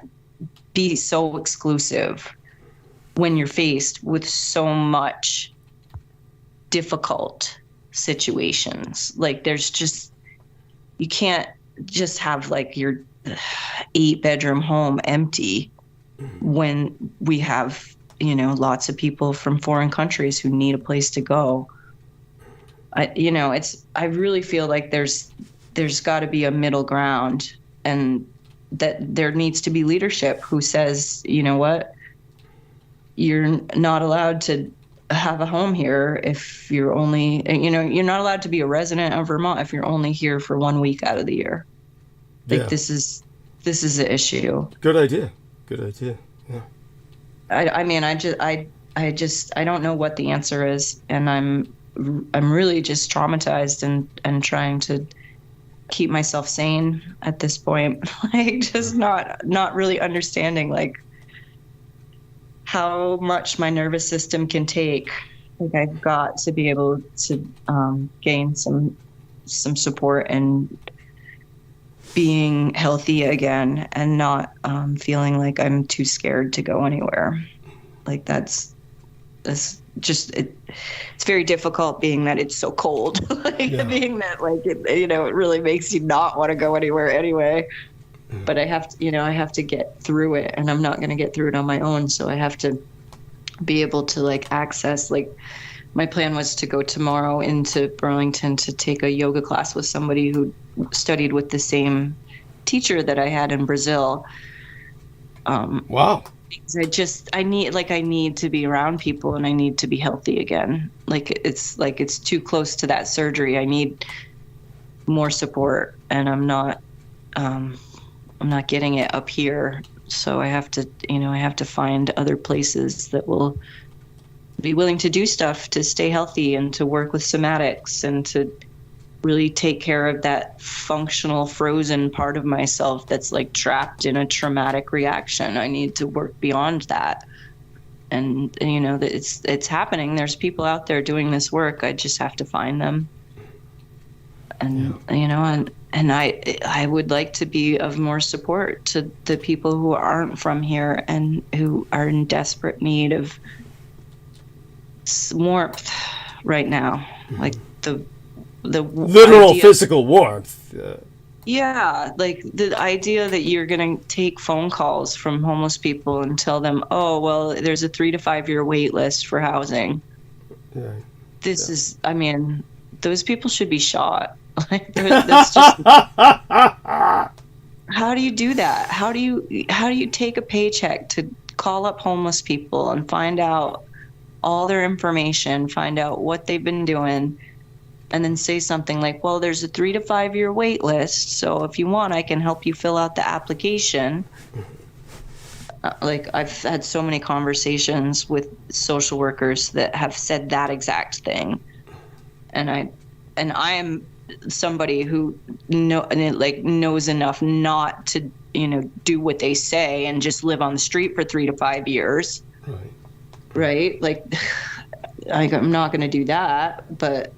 G: be so exclusive when you're faced with so much difficult situations. Like, there's just, you can't just have, like, your 8-bedroom home empty when we have, you know, lots of people from foreign countries who need a place to go. I really feel like there's got to be a middle ground, and that there needs to be leadership who says, you know what, you're not allowed to have a home here if you're only, you know, you're not allowed to be a resident of Vermont if you're only here for 1 week out of the year. Like, this is the issue.
A: Good idea. Yeah.
G: I mean, I don't know what the answer is, and I'm really just traumatized and trying to keep myself sane at this point. Like, just not really understanding, like, how much my nervous system can take. Like, I've got to be able to gain some support and being healthy again, and not feeling like I'm too scared to go anywhere. Like, that's just, it's very difficult, being that it's so cold. Being that, like, it really makes you not want to go anywhere anyway. But I have to get through it, and I'm not going to get through it on my own. So I have to be able to, like, access, like, my plan was to go tomorrow into Burlington to take a yoga class with somebody who studied with the same teacher that I had in Brazil.
A: Wow.
G: I need to be around people, and I need to be healthy again. It's too close to that surgery. I need more support, and I'm not getting it up here. So I have to find other places that will be willing to do stuff to stay healthy and to work with somatics and to really take care of that functional frozen part of myself that's, like, trapped in a traumatic reaction. I need to work beyond that. And that it's happening. There's people out there doing this work. I just have to find them. And and I would like to be of more support to the people who aren't from here and who are in desperate need of warmth right now. Like, the
A: literal physical warmth.
G: Yeah, like the idea that you're going to take phone calls from homeless people and tell them, oh, well, there's a 3 to 5 year wait list for housing.
A: Right.
G: This is, I mean, those people should be shot. Like, that's just, how do you do that? How do you take a paycheck to call up homeless people and find out all their information, find out what they've been doing, and then say something like, well, there's a 3 to 5 year wait list, so if you want, I can help you fill out the application. Like, I've had so many conversations with social workers that have said that exact thing. And I am somebody who knows enough not to, do what they say and just live on the street for 3 to 5 years. Right? Like, I'm not going to do that, but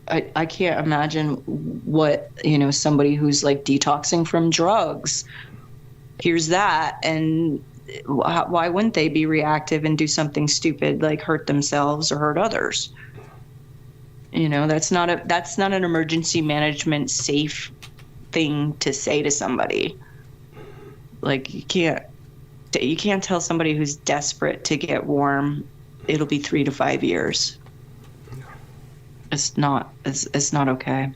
G: I can't imagine what, somebody who's like detoxing from drugs hears that, and why wouldn't they be reactive and do something stupid like hurt themselves or hurt others? That's not an emergency management safe thing to say to somebody. Like, you can't tell somebody who's desperate to get warm, it'll be 3 to 5 years. It's not okay.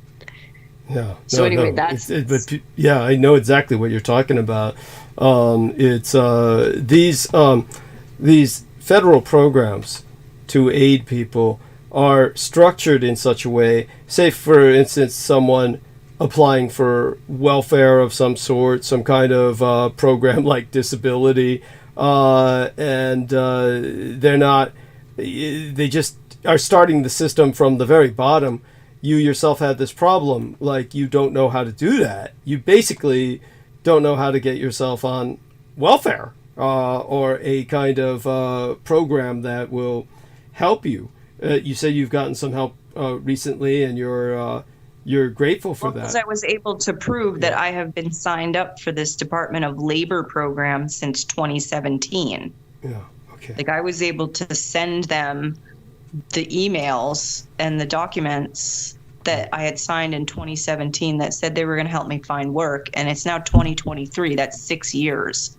A: Yeah.
G: So anyway, that's.
A: But yeah, I know exactly what you're talking about. It's these federal programs to aid people are structured in such a way. Say, for instance, someone applying for welfare of some sort, some kind of program like disability, and they're not. They just are starting the system from the very bottom. You yourself had this problem, like you don't know how to do that. You basically don't know how to get yourself on welfare or a kind of program that will help you. You say you've gotten some help recently, and you're grateful for that.
G: Because I was able to prove that I have been signed up for this Department of Labor program since 2017.
A: Yeah. Okay.
G: Like, I was able to send them the emails and the documents that I had signed in 2017 that said they were going to help me find work, and it's now 2023. That's 6 years.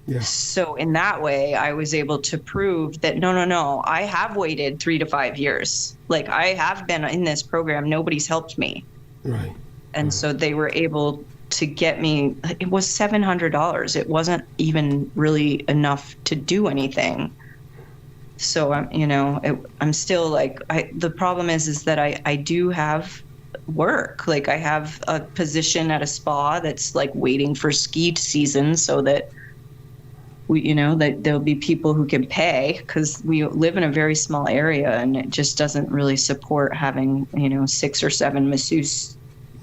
A: Yeah.
G: So in that way, I was able to prove that no, I have waited 3 to 5 years. Like, I have been in this program. Nobody's helped me.
A: Right.
G: And so they were able to get me. It was $700. It wasn't even really enough to do anything. So I'm still like, the problem is that I do have work. Like, I have a position at a spa that's like waiting for ski season so that that there'll be people who can pay, because we live in a very small area and it just doesn't really support having 6 or 7 massage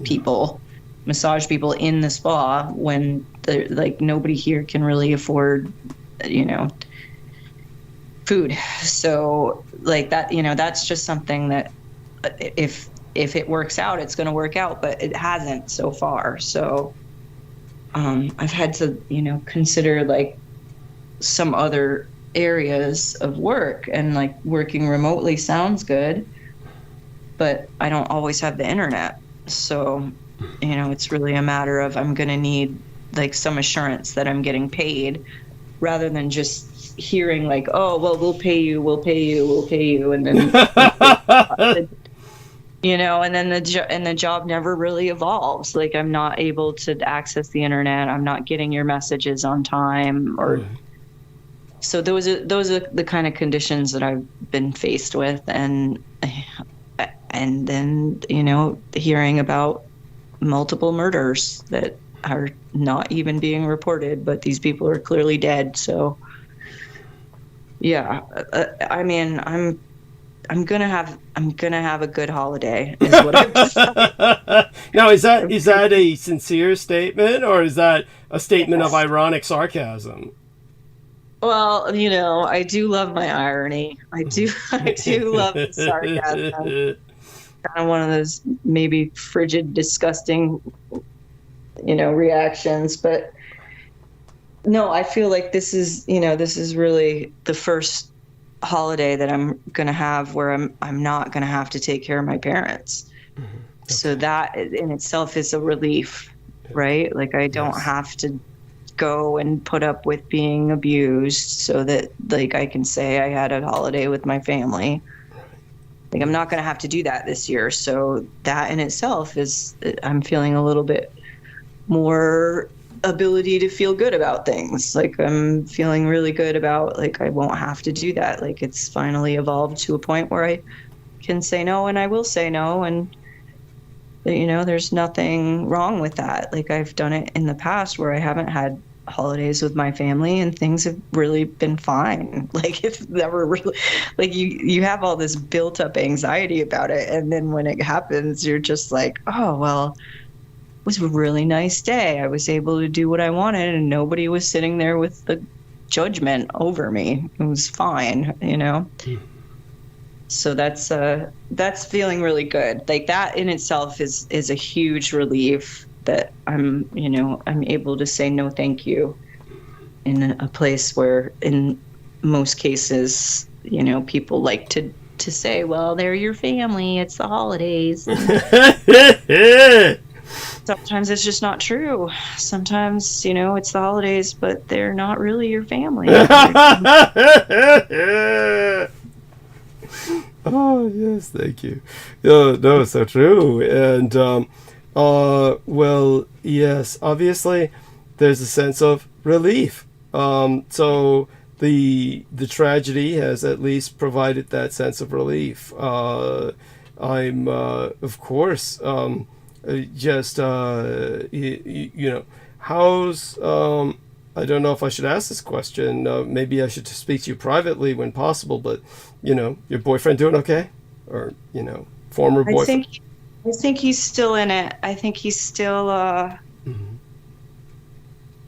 G: people in the spa when nobody here can really afford food. So like that, that's just something that if it works out, it's going to work out, but it hasn't so far. So I've had to consider like some other areas of work, and like working remotely sounds good, but I don't always have the internet. So it's really a matter of I'm going to need like some assurance that I'm getting paid, rather than just hearing like, oh, well, we'll pay you, and then and then the job never really evolves. Like, I'm not able to access the internet, I'm not getting your messages on time, or so those are the kind of conditions that I've been faced with. And then hearing about multiple murders that are not even being reported, but these people are clearly dead. So yeah, I mean, I'm gonna have a good holiday, is what I'm deciding.
A: Now, is that a sincere statement, or is that a statement of ironic sarcasm?
G: Well, I do love my irony. I do love the sarcasm. Kind of one of those maybe frigid, disgusting, reactions. But no, I feel like this is really the first holiday that I'm gonna have where I'm not gonna have to take care of my parents. So that in itself is a relief, right? Like I don't have to go and put up with being abused so that like I can say I had a holiday with my family. Like I'm not going to have to do that this year. So that in itself is, I'm feeling a little bit more ability to feel good about things. Like I'm feeling really good about like I won't have to do that. Like it's finally evolved to a point where I can say no, and I will say no, and you know there's nothing wrong with that. Like I've done it in the past where I haven't had holidays with my family and things have really been fine. Like it's never really, like you have all this built up anxiety about it, and then when it happens you're just like, oh well, it was a really nice day. I was able to do what I wanted and nobody was sitting there with the judgment over me. It was fine, you know? So that's feeling really good. Like that in itself is a huge relief that I'm able to say no thank you in a place where in most cases, you know, people like to say, well, they're your family, it's the holidays. Sometimes it's just not true. Sometimes, you know, it's the holidays, but they're not really your family.
A: Oh, yes, thank you. No, it's so true. And, well, yes, obviously, there's a sense of relief. So the tragedy has at least provided that sense of relief. I'm, of course, just you know, how's I don't know if I should ask this question. Maybe I should speak to you privately when possible, but you know, your boyfriend doing okay? Or, you know, former boyfriend?
G: I think he's still in it. I think he's still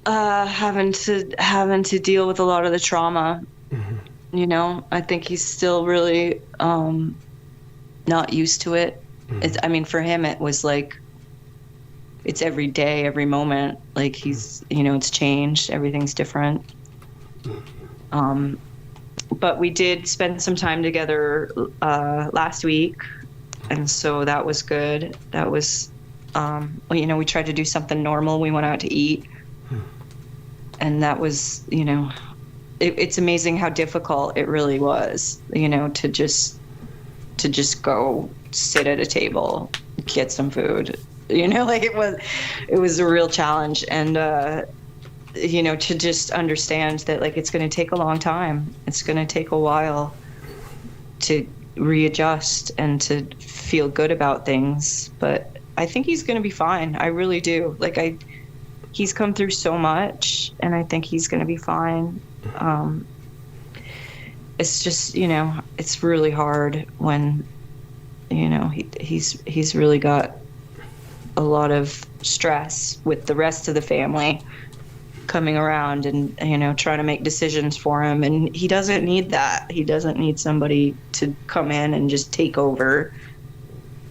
G: having to deal with a lot of the trauma. You know, I think he's still really not used to it. I mean, for him it was like it's every day, every moment. Like he's, you know, it's changed. Everything's different. But we did spend some time together last week, and so that was good. That was, well, you know, we tried to do something normal. We went out to eat, and that was, you know, it's amazing how difficult it really was, you know, to just go sit at a table, get some food. You know, like it was a real challenge, and you know, to just understand that like it's going to take a long time. It's going to take a while to readjust and to feel good about things. But I think he's going to be fine. I really do. Like he's come through so much, and I think he's going to be fine. It's just, you know, it's really hard when, you know, he's really got a lot of stress with the rest of the family coming around and, you know, trying to make decisions for him. And he doesn't need that. He doesn't need somebody to come in and just take over.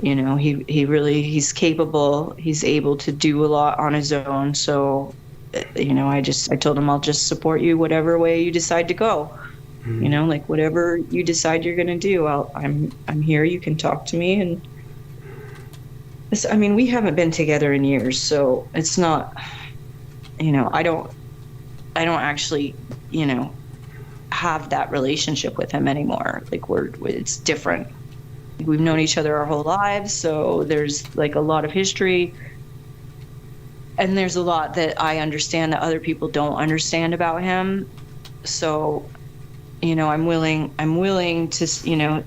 G: You know, he's capable. He's able to do a lot on his own. So, you know, I told him I'll just support you whatever way you decide to go. You know, like whatever you decide you're going to do, I'm here. You can talk to me. And I mean, we haven't been together in years, so it's not, you know, I don't actually, you know, have that relationship with him anymore. Like it's different. We've known each other our whole lives, so there's like a lot of history, and there's a lot that I understand that other people don't understand about him. So, you know, I'm willing to, you know,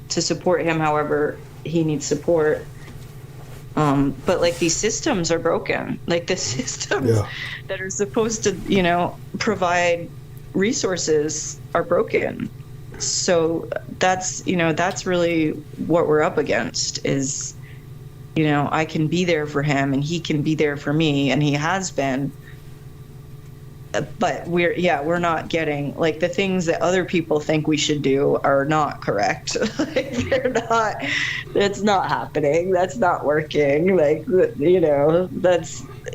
G: to support him however he needs support. But like these systems are broken. Like the systems that are supposed to, you know, provide resources are broken. So that's, you know, that's really what we're up against is, you know, I can be there for him and he can be there for me, and he has been. But we're not getting, like, the things that other people think we should do are not correct. Like, it's not happening. That's not working. Like, you know,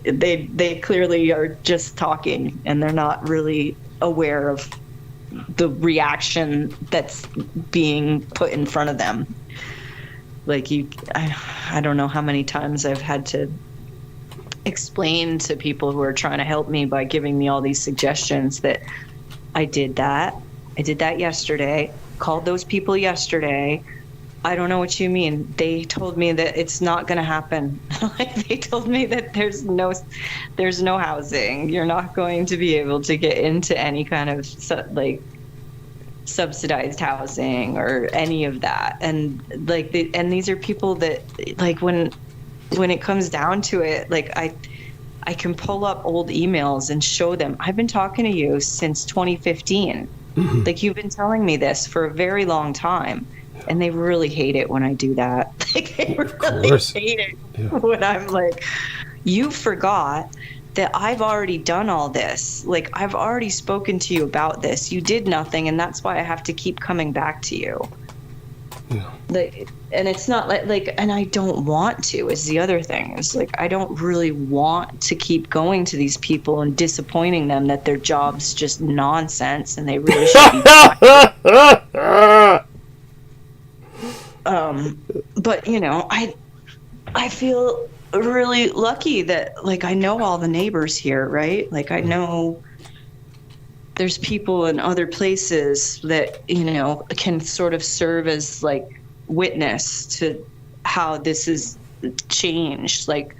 G: they clearly are just talking, and they're not really aware of the reaction that's being put in front of them. Like I don't know how many times I've had to explain to people who are trying to help me by giving me all these suggestions that I did that yesterday, called those people yesterday. I don't know what you mean. They told me that it's not going to happen. Like, they told me that there's no housing. You're not going to be able to get into any kind of subsidized housing or any of that. And and these are people that, like, when it comes down to it, like, I can pull up old emails and show them, I've been talking to you since 2015. Mm-hmm. Like, you've been telling me this for a very long time. And they really hate it when I do that. Like, they really hate it when I'm like, you forgot that I've already done all this. Like, I've already spoken to you about this. You did nothing, and that's why I have to keep coming back to you. Yeah. Like, and it's not like, and I don't want to, is the other thing. It's like, I don't really want to keep going to these people and disappointing them that their job's just nonsense and they really should be but you know, I feel really lucky that, like, I know all the neighbors here, right? Like, I know there's people in other places that, you know, can sort of serve as like witness to how this is changed. Like,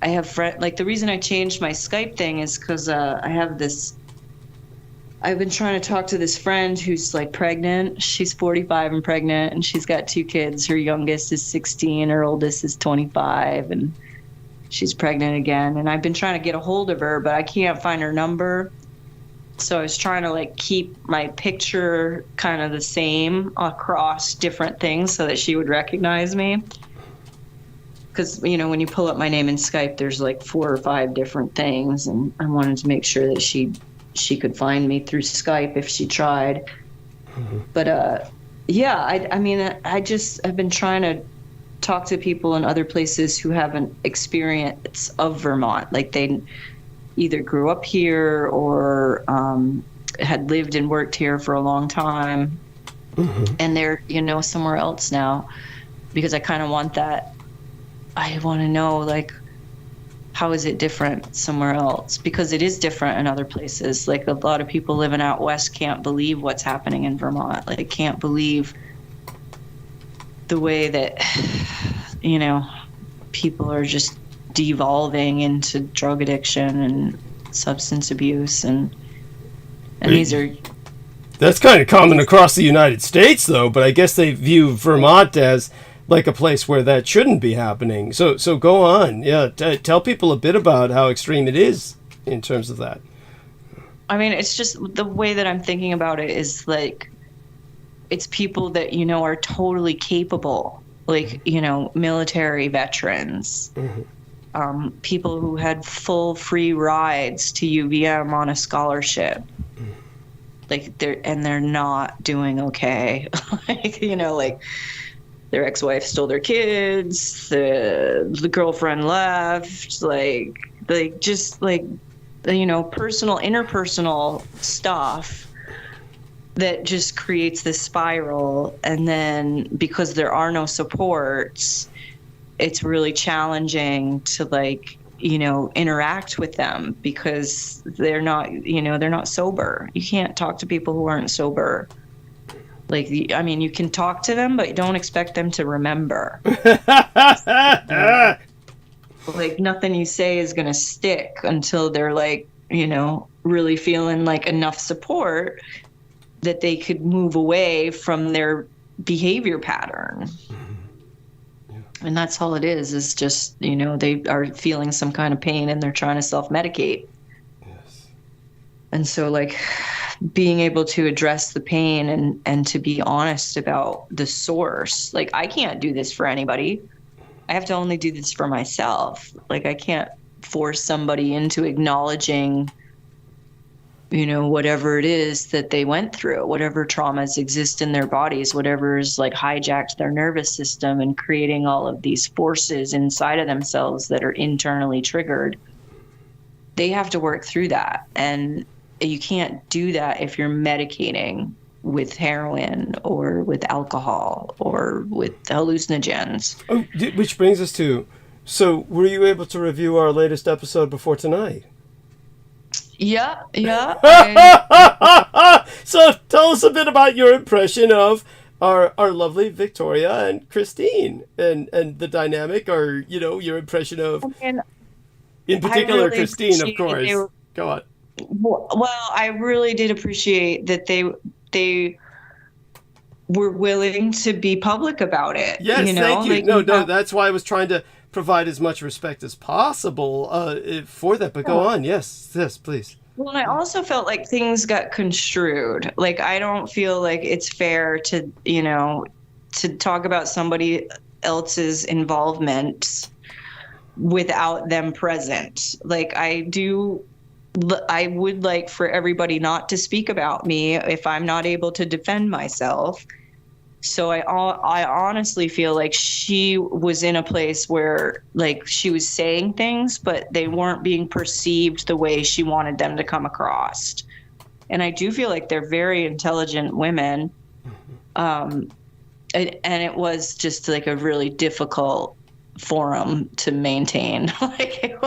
G: I have like, the reason I changed my Skype thing is because I've been trying to talk to this friend who's like pregnant. She's 45 and pregnant, and she's got 2 kids. Her youngest is 16, her oldest is 25, and she's pregnant again. And I've been trying to get a hold of her, but I can't find her number. So I was trying to like keep my picture kind of the same across different things so that she would recognize me. Because, you know, when you pull up my name in Skype, there's like 4 or 5 different things, and I wanted to make sure that she could find me through Skype if she tried. Mm-hmm. But yeah, I mean, I've been trying to talk to people in other places who have an experience of Vermont. Like, they either grew up here or had lived and worked here for a long time. Mm-hmm. And they're, you know, somewhere else now, because I kind of want that. I want to know, like, how is it different somewhere else? Because it is different in other places. Like, a lot of people living out west can't believe what's happening in Vermont. Like, can't believe the way that, you know, people are just devolving into drug addiction and substance abuse. And these are...
A: That's kind of common across the United States, though, but I guess they view Vermont as like a place where that shouldn't be happening. So go on. Yeah, tell people a bit about how extreme it is in terms of that.
G: I mean, it's just the way that I'm thinking about it is like, it's people that, you know, are totally capable, like, you know, military veterans, mm-hmm. People who had full free rides to UVM on a scholarship. Mm-hmm. Like, they're not doing okay. Like, you know, like, their ex-wife stole their kids, the girlfriend left, like just like, you know, interpersonal stuff that just creates this spiral. And then because there are no supports, it's really challenging to, like, you know, interact with them because they're not, you know, they're not sober. You can't talk to people who aren't sober. Like, I mean, you can talk to them, but don't expect them to remember. Like, nothing you say is going to stick until they're, like, you know, really feeling like enough support that they could move away from their behavior pattern. Yeah. And that's all it is just, you know, they are feeling some kind of pain and they're trying to self-medicate. Yes. And so, like, being able to address the pain and to be honest about the source. Like, I can't do this for anybody. I have to only do this for myself. Like, I can't force somebody into acknowledging, you know, whatever it is that they went through, whatever traumas exist in their bodies, whatever's like hijacked their nervous system and creating all of these forces inside of themselves that are internally triggered. They have to work through that. And you can't do that if you're medicating with heroin or with alcohol or with hallucinogens.
A: Oh, which brings us to, so were you able to review our latest episode before tonight?
G: Yeah.
A: So tell us a bit about your impression of our lovely Victoria and Christine, and the dynamic, or your impression of, in particular, really Christine, of course. Go on.
G: Well, I really did appreciate that they were willing to be public about it.
A: Yes, thank you. No, that's why I was trying to provide as much respect as possible for that. But go on. Yes, please.
G: Well, and I also felt like things got construed. Like, I don't feel like it's fair to, to talk about somebody else's involvement without them present. Like, I would like for everybody not to speak about me if I'm not able to defend myself. So I honestly feel like she was in a place where, like, she was saying things, but they weren't being perceived the way she wanted them to come across. And I do feel like they're very intelligent women. And it was just like a really difficult forum to maintain. Like, it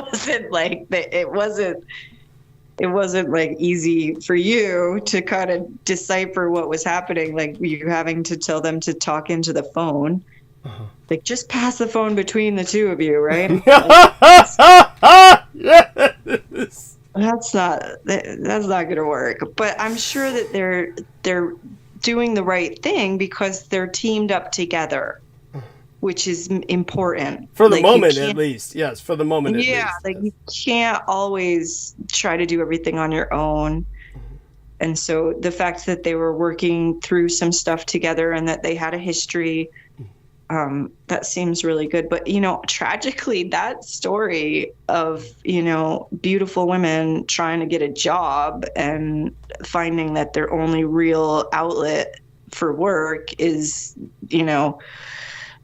G: wasn't like easy for you to kind of decipher what was happening. Like, you having to tell them to talk into the phone. Like, just pass the phone between the two of you, right?
A: Yes.
G: That's not going to work. But I'm sure that they're doing the right thing because they're teamed up together, which is important.
A: For the moment, at least. Yes, for the moment, at least.
G: Yeah, like, you can't always try to do everything on your own. And so the fact that they were working through some stuff together and that they had a history, that seems really good. But, tragically, that story of, beautiful women trying to get a job and finding that their only real outlet for work is,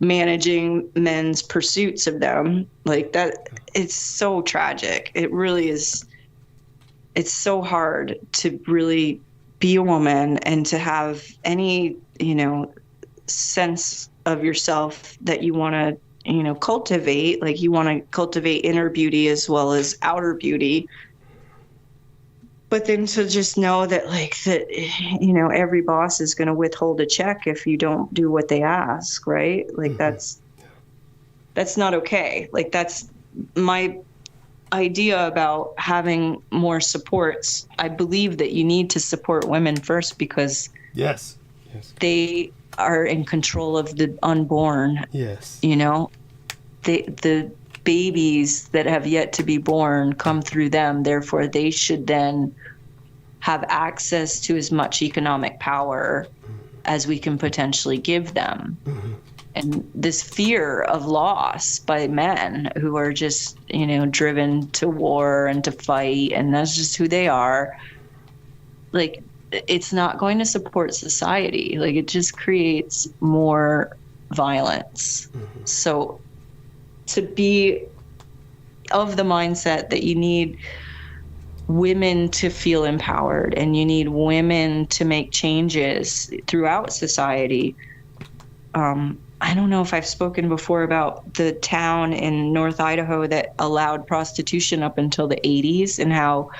G: managing men's pursuits of them, like that, it's so tragic. It really is. It's so hard to really be a woman and to have any, sense of yourself that you want to, cultivate. Like, you want to cultivate inner beauty as well as outer beauty. But then to just know that, like, that, every boss is going to withhold a check if you don't do what they ask, right? Like, that's not okay. Like, that's my idea about having more supports. I believe that you need to support women first because
A: yes,
G: they are in control of the unborn.
A: Yes.
G: The babies that have yet to be born come through them. Therefore, they should then have access to as much economic power as we can potentially give them. And this fear of loss by men who are just, driven to war and to fight, and that's just who they are. Like, it's not going to support society. Like, it just creates more violence. So to be of the mindset that you need women to feel empowered and you need women to make changes throughout society. I don't know if I've spoken before about the town in North Idaho that allowed prostitution up until the 80s, and how,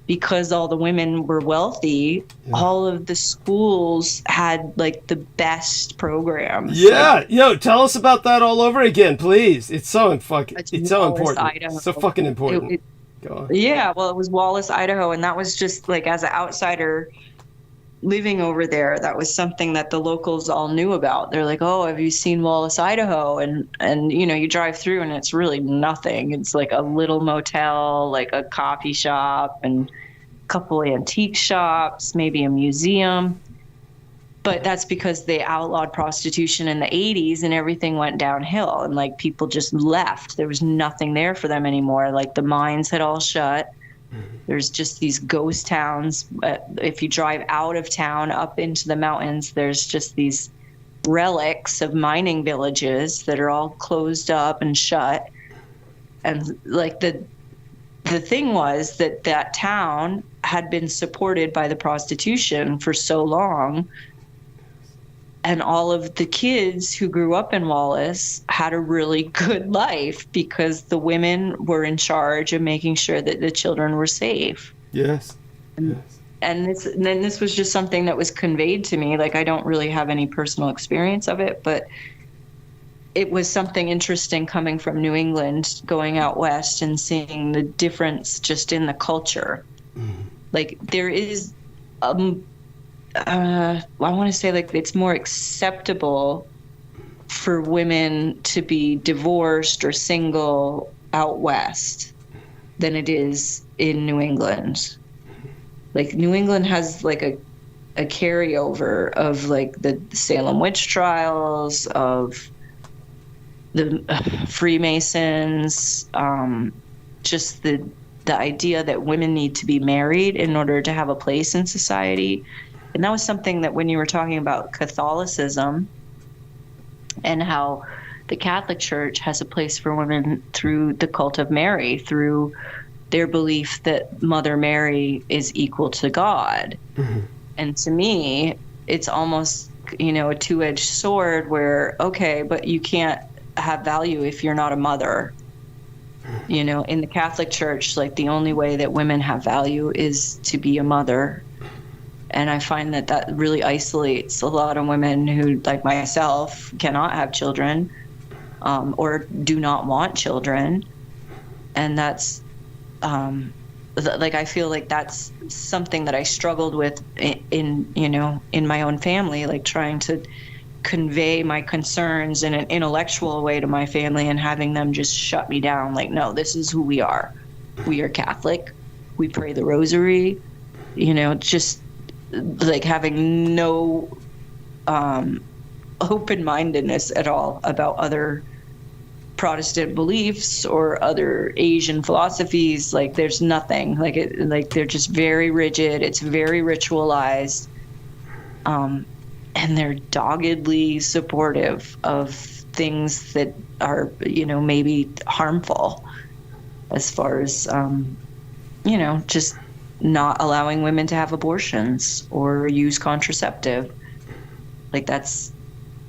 G: because all the women were wealthy, all of the schools had, like, the best programs.
A: Yeah, tell us about that all over again, please. It's so important.
G: Idaho.
A: So fucking important. Go on.
G: Yeah, well, it was Wallace, Idaho, and that was just, like, as an outsider living over there, that was something that the locals all knew about. They're like, "Oh, have you seen Wallace, Idaho?" And you drive through and it's really nothing. It's like a little motel, like a coffee shop, and a couple antique shops, maybe a museum. But that's because they outlawed prostitution in the 80s and everything went downhill, and, like, people just left. There was nothing there for them anymore. Like, the mines had all shut. There's just these ghost towns. If you drive out of town up into the mountains, there's just these relics of mining villages that are all closed up and shut. And, like, the thing was that town had been supported by the prostitution for so long. And all of the kids who grew up in Wallace had a really good life because the women were in charge of making sure that the children were safe.
A: Yes.
G: And then this was just something that was conveyed to me. Like, I don't really have any personal experience of it, but it was something interesting coming from New England, going out west and seeing the difference just in the culture. Like, there is I want to say, like, it's more acceptable for women to be divorced or single out west than it is in New England. Like, New England has like a carryover of like the Salem witch trials, of the Freemasons, just the idea that women need to be married in order to have a place in society. And that was something that when you were talking about Catholicism and how the Catholic Church has a place for women through the cult of Mary, through their belief that Mother Mary is equal to God. And to me, it's almost, a two-edged sword where, okay, but you can't have value if you're not a mother. In the Catholic Church, like, the only way that women have value is to be a mother. And I find that really isolates a lot of women who, like myself, cannot have children, or do not want children. And that's, I feel like that's something that I struggled with in my own family, like trying to convey my concerns in an intellectual way to my family and having them just shut me down. Like, no, this is who we are. We are Catholic. We pray the rosary, just like having no open-mindedness at all about other Protestant beliefs or other Asian philosophies. Like, there's nothing like they're just very rigid. It's very ritualized, and they're doggedly supportive of things that are maybe harmful, as far as just not allowing women to have abortions or use contraceptive. Like,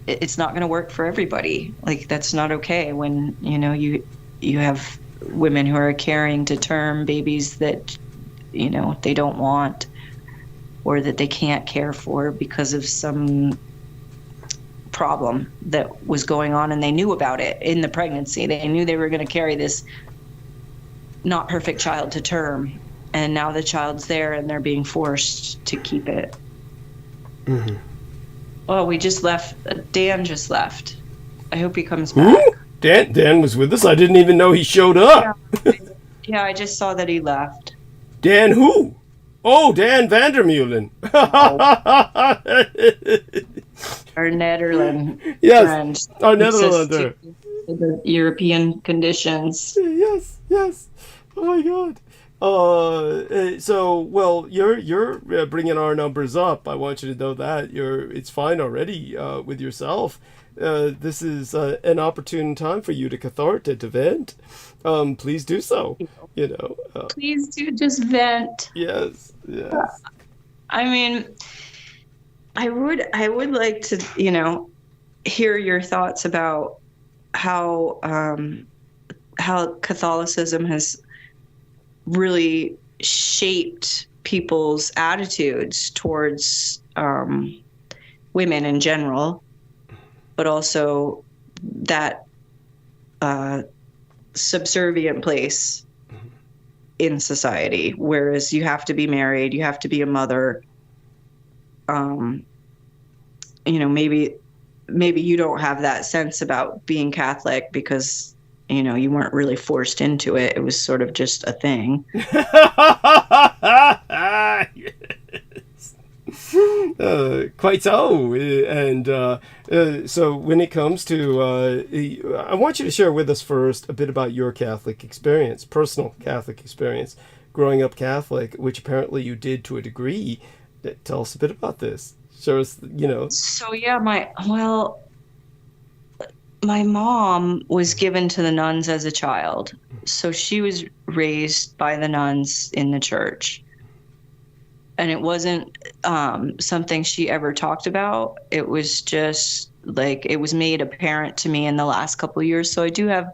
G: it's not going to work for everybody. Like, that's not okay when, you have women who are carrying to term babies that, they don't want or that they can't care for because of some problem that was going on, and they knew about it in the pregnancy. They knew they were going to carry this not perfect child to term. And now the child's there and they're being forced to keep it. Oh, we just left. Dan just left. I hope he comes back.
A: Ooh, Dan was with us. I didn't even know he showed up.
G: Yeah, I just saw that he left.
A: Dan who? Oh, Dan Vandermeulen.
G: Our Netherlands friend.
A: Our Netherlander.
G: The European conditions.
A: Yes. Oh my God. So you're bringing our numbers up. I want you to know that it's fine already with yourself. This is an opportune time for you to cathartic, to vent. Please do so.
G: Please do just vent.
A: Yes.
G: I mean, I would like to hear your thoughts about how Catholicism has really shaped people's attitudes towards women in general, but also that subservient place in society, whereas you have to be married, you have to be a mother. Maybe you don't have that sense about being Catholic because you weren't really forced into it. It was sort of just a thing.
A: Yes. Quite so. And so when it comes to, I want you to share with us first a bit about your Catholic experience, personal Catholic experience, growing up Catholic, which apparently you did to a degree. Tell us a bit about this. Show us,
G: So yeah, my mom was given to the nuns as a child. So she was raised by the nuns in the church. and it wasn't something she ever talked about. It was just like, it was made apparent to me in the last couple of years. So I do have,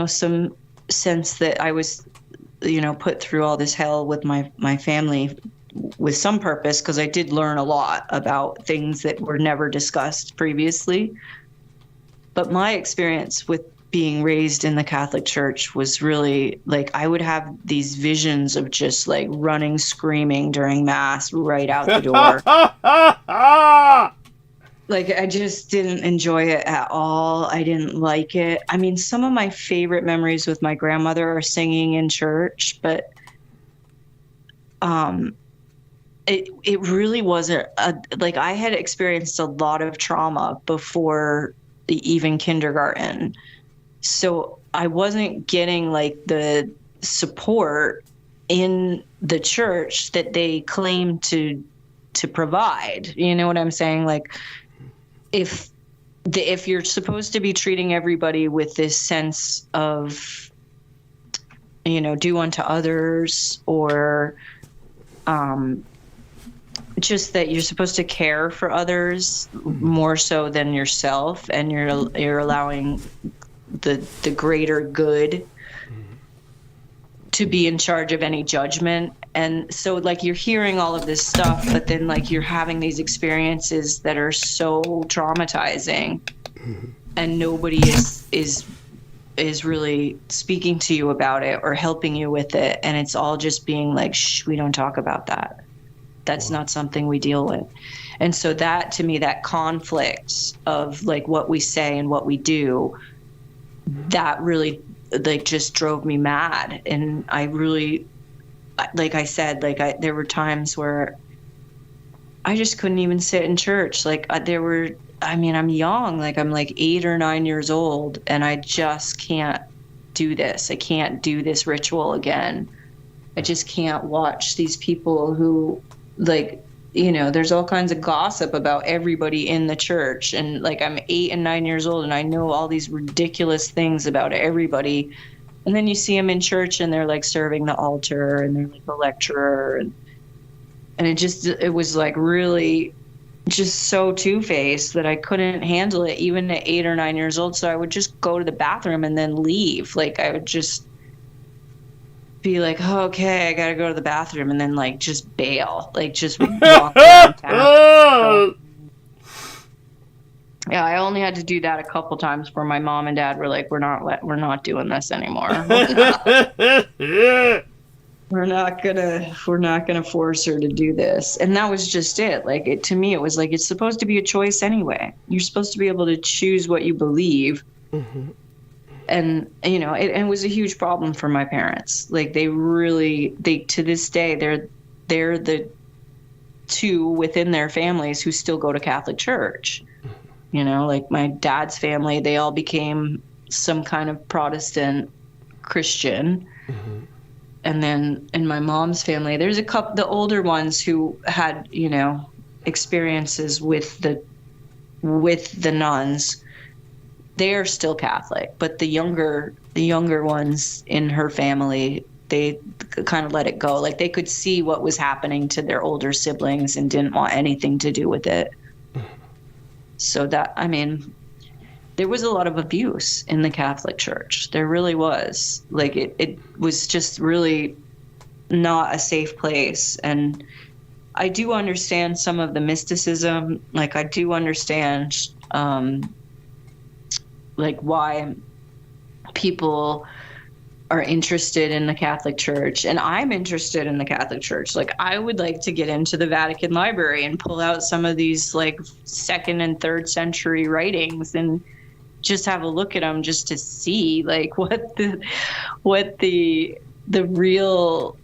G: some sense that I was, put through all this hell with my family with some purpose, because I did learn a lot about things that were never discussed previously. But my experience with being raised in the Catholic Church was really like, I would have these visions of just like running, screaming during Mass right out the door. Like, I just didn't enjoy it at all. I didn't like it. I mean, some of my favorite memories with my grandmother are singing in church, but it really wasn't like, I had experienced a lot of trauma before even kindergarten. So I wasn't getting like the support in the church that they claim to provide. You know what I'm saying? Like, if you're supposed to be treating everybody with this sense of, do unto others, or just that you're supposed to care for others more so than yourself, and you're allowing the greater good to be in charge of any judgment. And so like, you're hearing all of this stuff, but then like, you're having these experiences that are so traumatizing, and nobody is really speaking to you about it or helping you with it. And it's all just being like, shh, we don't talk about that. That's not something we deal with. And so that, to me, that conflict of like what we say and what we do, that really like just drove me mad. And I really, like I said, like there were times where I just couldn't even sit in church. Like I'm young, like I'm like 8 or 9 years old, and I just can't do this. I can't do this ritual again. I just can't watch these people who, like, there's all kinds of gossip about everybody in the church. And like, I'm 8 and 9 years old, and I know all these ridiculous things about everybody. And then you see them in church, and they're like serving the altar, and they're like a lecturer. And it was like really just so two-faced that I couldn't handle it, even at 8 or 9 years old. So I would just go to the bathroom and then leave. Like, I would just be like, oh, okay, I gotta go to the bathroom, and then like just bail, like just walk around town. Yeah, I only had to do that a couple times before my mom and dad were like, we're not doing this anymore. We're not gonna force her to do this. And that was just it. Like, to me, it was like, it's supposed to be a choice anyway. You're supposed to be able to choose what you believe. Mm-hmm. And, it was a huge problem for my parents. Like, they to this day, they're the two within their families who still go to Catholic church. Like my dad's family, they all became some kind of Protestant Christian. Mm-hmm. And then in my mom's family, there's a couple, the older ones who had, experiences with the nuns. They are still Catholic, but the younger ones in her family, they kind of let it go. Like, they could see what was happening to their older siblings and didn't want anything to do with it. So that, there was a lot of abuse in the Catholic Church. There really was. Like, it was just really not a safe place. And I do understand some of the mysticism. Like, I do understand, like, why people are interested in the Catholic Church, and I'm interested in the Catholic Church. Like, I would like to get into the Vatican Library and pull out some of these like 2nd and 3rd century writings and just have a look at them, just to see like what the real,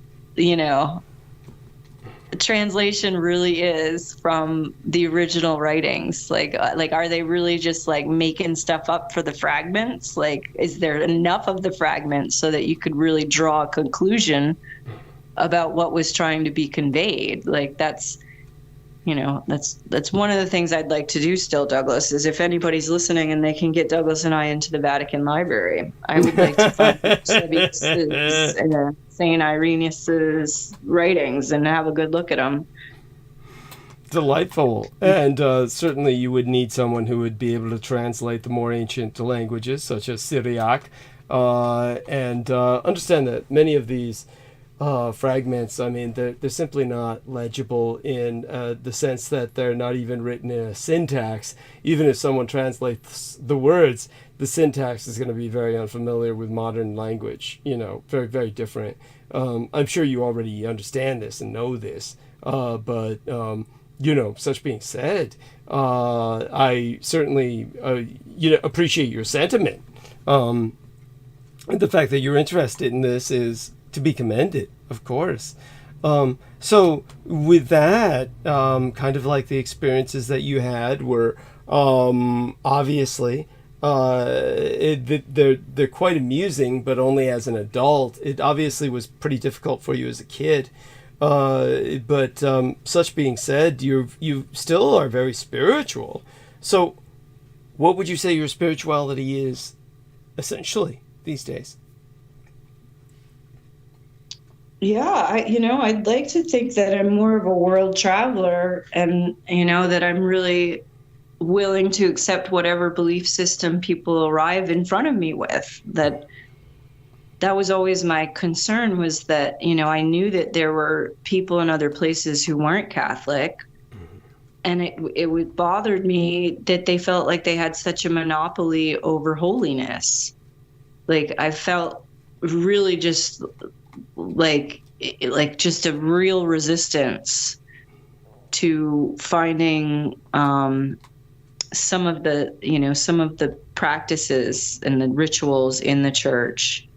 G: translation really is from the original writings. Like are they really just like making stuff up for the fragments? Like, is there enough of the fragments so that you could really draw a conclusion about what was trying to be conveyed? Like, that's that's one of the things I'd like to do still, Douglas, is if anybody's listening and they can get Douglas and I into the Vatican Library, I would like to find Eusebius's and St. Irenaeus's writings and have a good look at them.
A: Delightful. And certainly you would need someone who would be able to translate the more ancient languages, such as Syriac, and understand that many of these fragments, I mean, they're simply not legible in the sense that they're not even written in a syntax. Even if someone translates the words, the syntax is going to be very unfamiliar with modern language, very, very different. I'm sure you already understand this and know this, but such being said, I certainly, appreciate your sentiment. The fact that you're interested in this is to be commended, of course. So with that, kind of like the experiences that you had were obviously they're quite amusing, but only as an adult. It obviously was pretty difficult for you as a kid. But such being said, you still are very spiritual. So what would you say your spirituality is essentially these days?
G: Yeah, I'd like to think that I'm more of a world traveler, and, that I'm really willing to accept whatever belief system people arrive in front of me with. That was always my concern, was that, I knew that there were people in other places who weren't Catholic, and it bothered me that they felt like they had such a monopoly over holiness. Like, I felt really just like just a real resistance to finding some of the practices and the rituals in the church,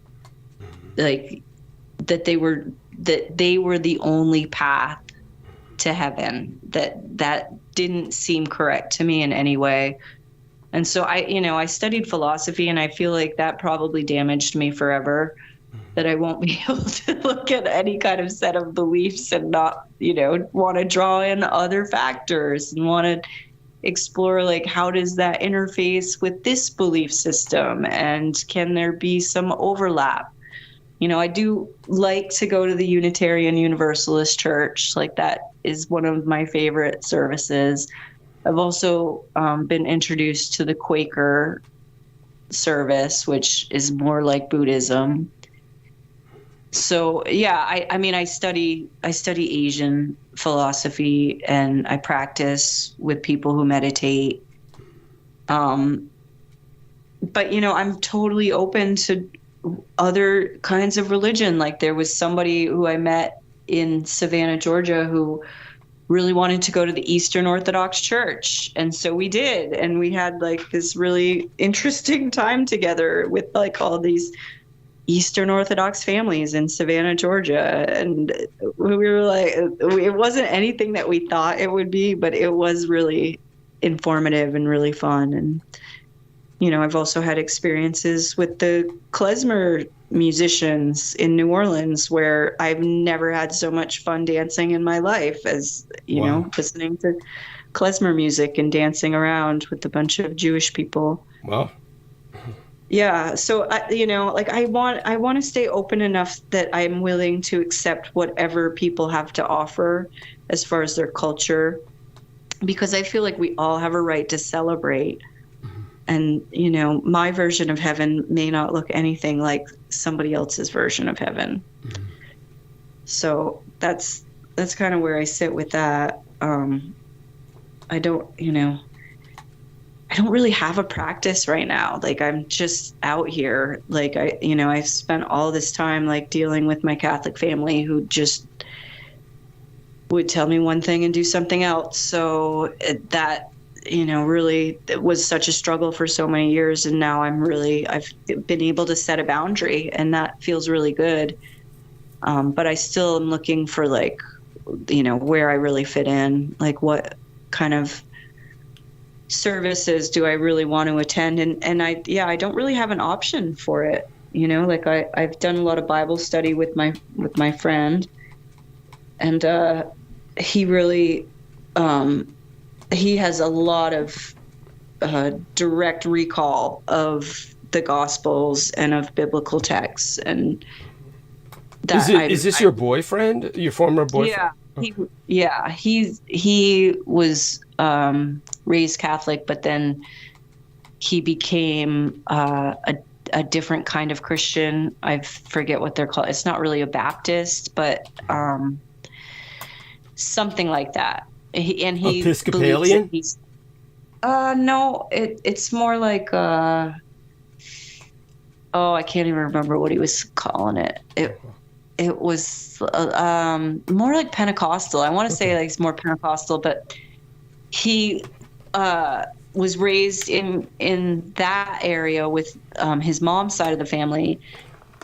G: like that they were the only path to heaven. That didn't seem correct to me in any way. And so I studied philosophy, and I feel like that probably damaged me forever, that I won't be able to look at any kind of set of beliefs and not, want to draw in other factors and want to explore, like, how does that interface with this belief system, and can there be some overlap? I do like to go to the Unitarian Universalist Church. Like, that is one of my favorite services. I've also been introduced to the Quaker service, which is more like Buddhism. So yeah, I study Asian philosophy, and I practice with people who meditate. But I'm totally open to other kinds of religion. Like, there was somebody who I met in Savannah, Georgia, who really wanted to go to the Eastern Orthodox Church, and so we did, and we had like this really interesting time together with like all these Eastern Orthodox families in Savannah, Georgia. And we were like, it wasn't anything that we thought it would be, but it was really informative and really fun. And, I've also had experiences with the klezmer musicians in New Orleans, where I've never had so much fun dancing in my life as, listening to klezmer music and dancing around with a bunch of Jewish people.
A: Wow.
G: Yeah. So, I want to stay open enough that I'm willing to accept whatever people have to offer as far as their culture, because I feel like we all have a right to celebrate. And, my version of heaven may not look anything like somebody else's version of heaven. So that's kind of where I sit with that. I don't really have a practice right now. Like, I'm just out here. Like, I've spent all this time like dealing with my Catholic family, who just would tell me one thing and do something else. So that, really, it was such a struggle for so many years. And now I've been able to set a boundary, and that feels really good. But I still am looking for like, where I really fit in, like what kind of services do I really want to attend? And I don't really have an option for it. Like I've done a lot of Bible study with my friend, and he really he has a lot of direct recall of the Gospels and of biblical texts, and that
A: is this your boyfriend, your former boyfriend?
G: Yeah, he was raised Catholic, but then he became a different kind of Christian. I forget what they're called. It's not really a Baptist, but something like that. He
A: Episcopalian?
G: No, it's more like I can't even remember what he was calling it. It was more like Pentecostal. I want to say like it's more Pentecostal, but he was raised in that area with his mom's side of the family,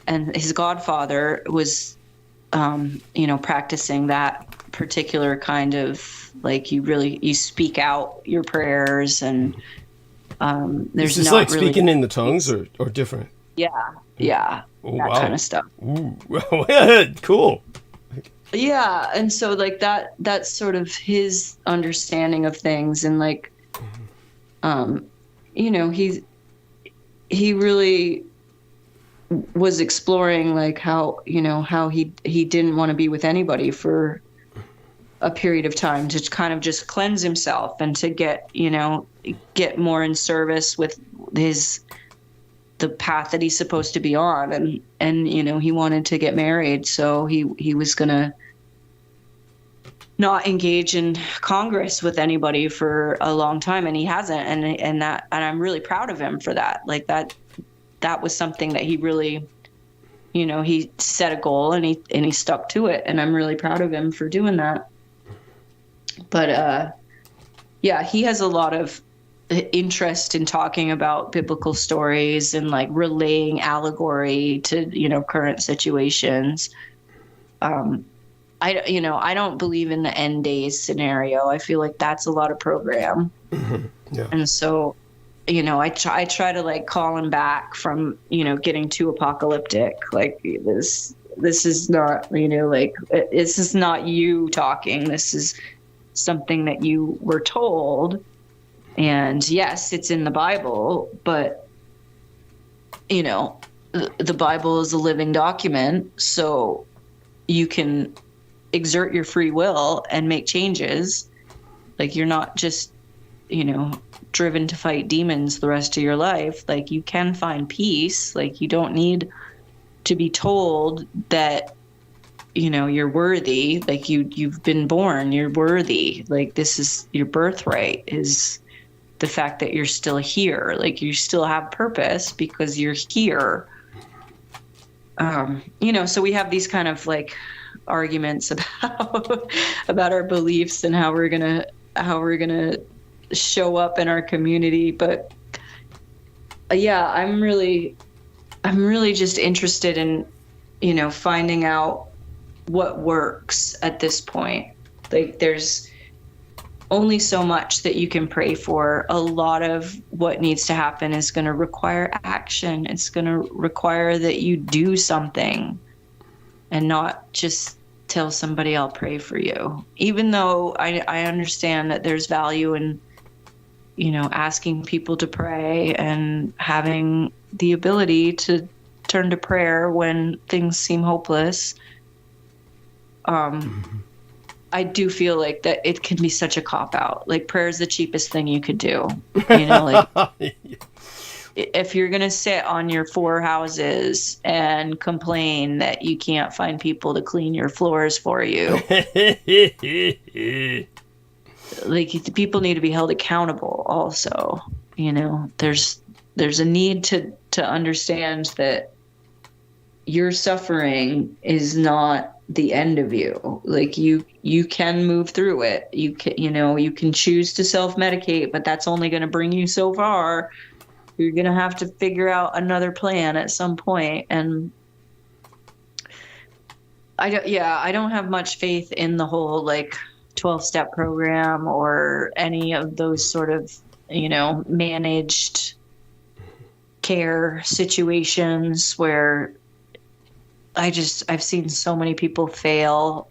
G: and his godfather was practicing that particular kind of, like, you speak out your prayers, and there's
A: is this
G: not
A: like
G: really
A: speaking in the tongues or different?
G: Yeah,
A: Oh,
G: that
A: wow.
G: kind of stuff.
A: Ooh, cool.
G: Yeah, and so like that's sort of his understanding of things, and like he really was exploring like how he didn't want to be with anybody for a period of time, to kind of just cleanse himself and to get more in service with the path that he's supposed to be on, and he wanted to get married, so he was gonna not engage in Congress with anybody for a long time, and he hasn't, and I'm really proud of him for that. Like that was something that he really, he set a goal and he stuck to it, and I'm really proud of him for doing that. But yeah, he has a lot of interest in talking about biblical stories and like relaying allegory to current situations. I don't believe in the end days scenario. I feel like that's a lot of program.
A: Yeah.
G: And so I try to like call him back from getting too apocalyptic. Like this is not this is not you talking. This is something that you were told. And yes, it's in the Bible, but the Bible is a living document, so you can exert your free will and make changes. Like, you're not just driven to fight demons the rest of your life. Like, you can find peace. Like, you don't need to be told that you're worthy. Like, you've been born, you're worthy. Like, this is your birthright, is the fact that you're still here. Like, you still have purpose because you're here. So we have these kind of like arguments about our beliefs and how we're gonna show up in our community. But yeah, I'm really just interested in finding out what works at this point. Like, there's only so much that you can pray for. A lot of what needs to happen is going to require action. It's going to require that you do something and not just tell somebody I'll pray for you. Even though I understand that there's value in, asking people to pray and having the ability to turn to prayer when things seem hopeless. I do feel like that it can be such a cop-out. Like, prayer is the cheapest thing you could do. Like, if you're going to sit on your 4 houses and complain that you can't find people to clean your floors for you, like, people need to be held accountable also. There's a need to understand that your suffering is not the end of you. Like, you can move through it. You can choose to self-medicate, but that's only going to bring you so far. You're going to have to figure out another plan at some point. And I don't have much faith in the whole like 12-step program or any of those sort of, managed care situations where I've seen so many people fail,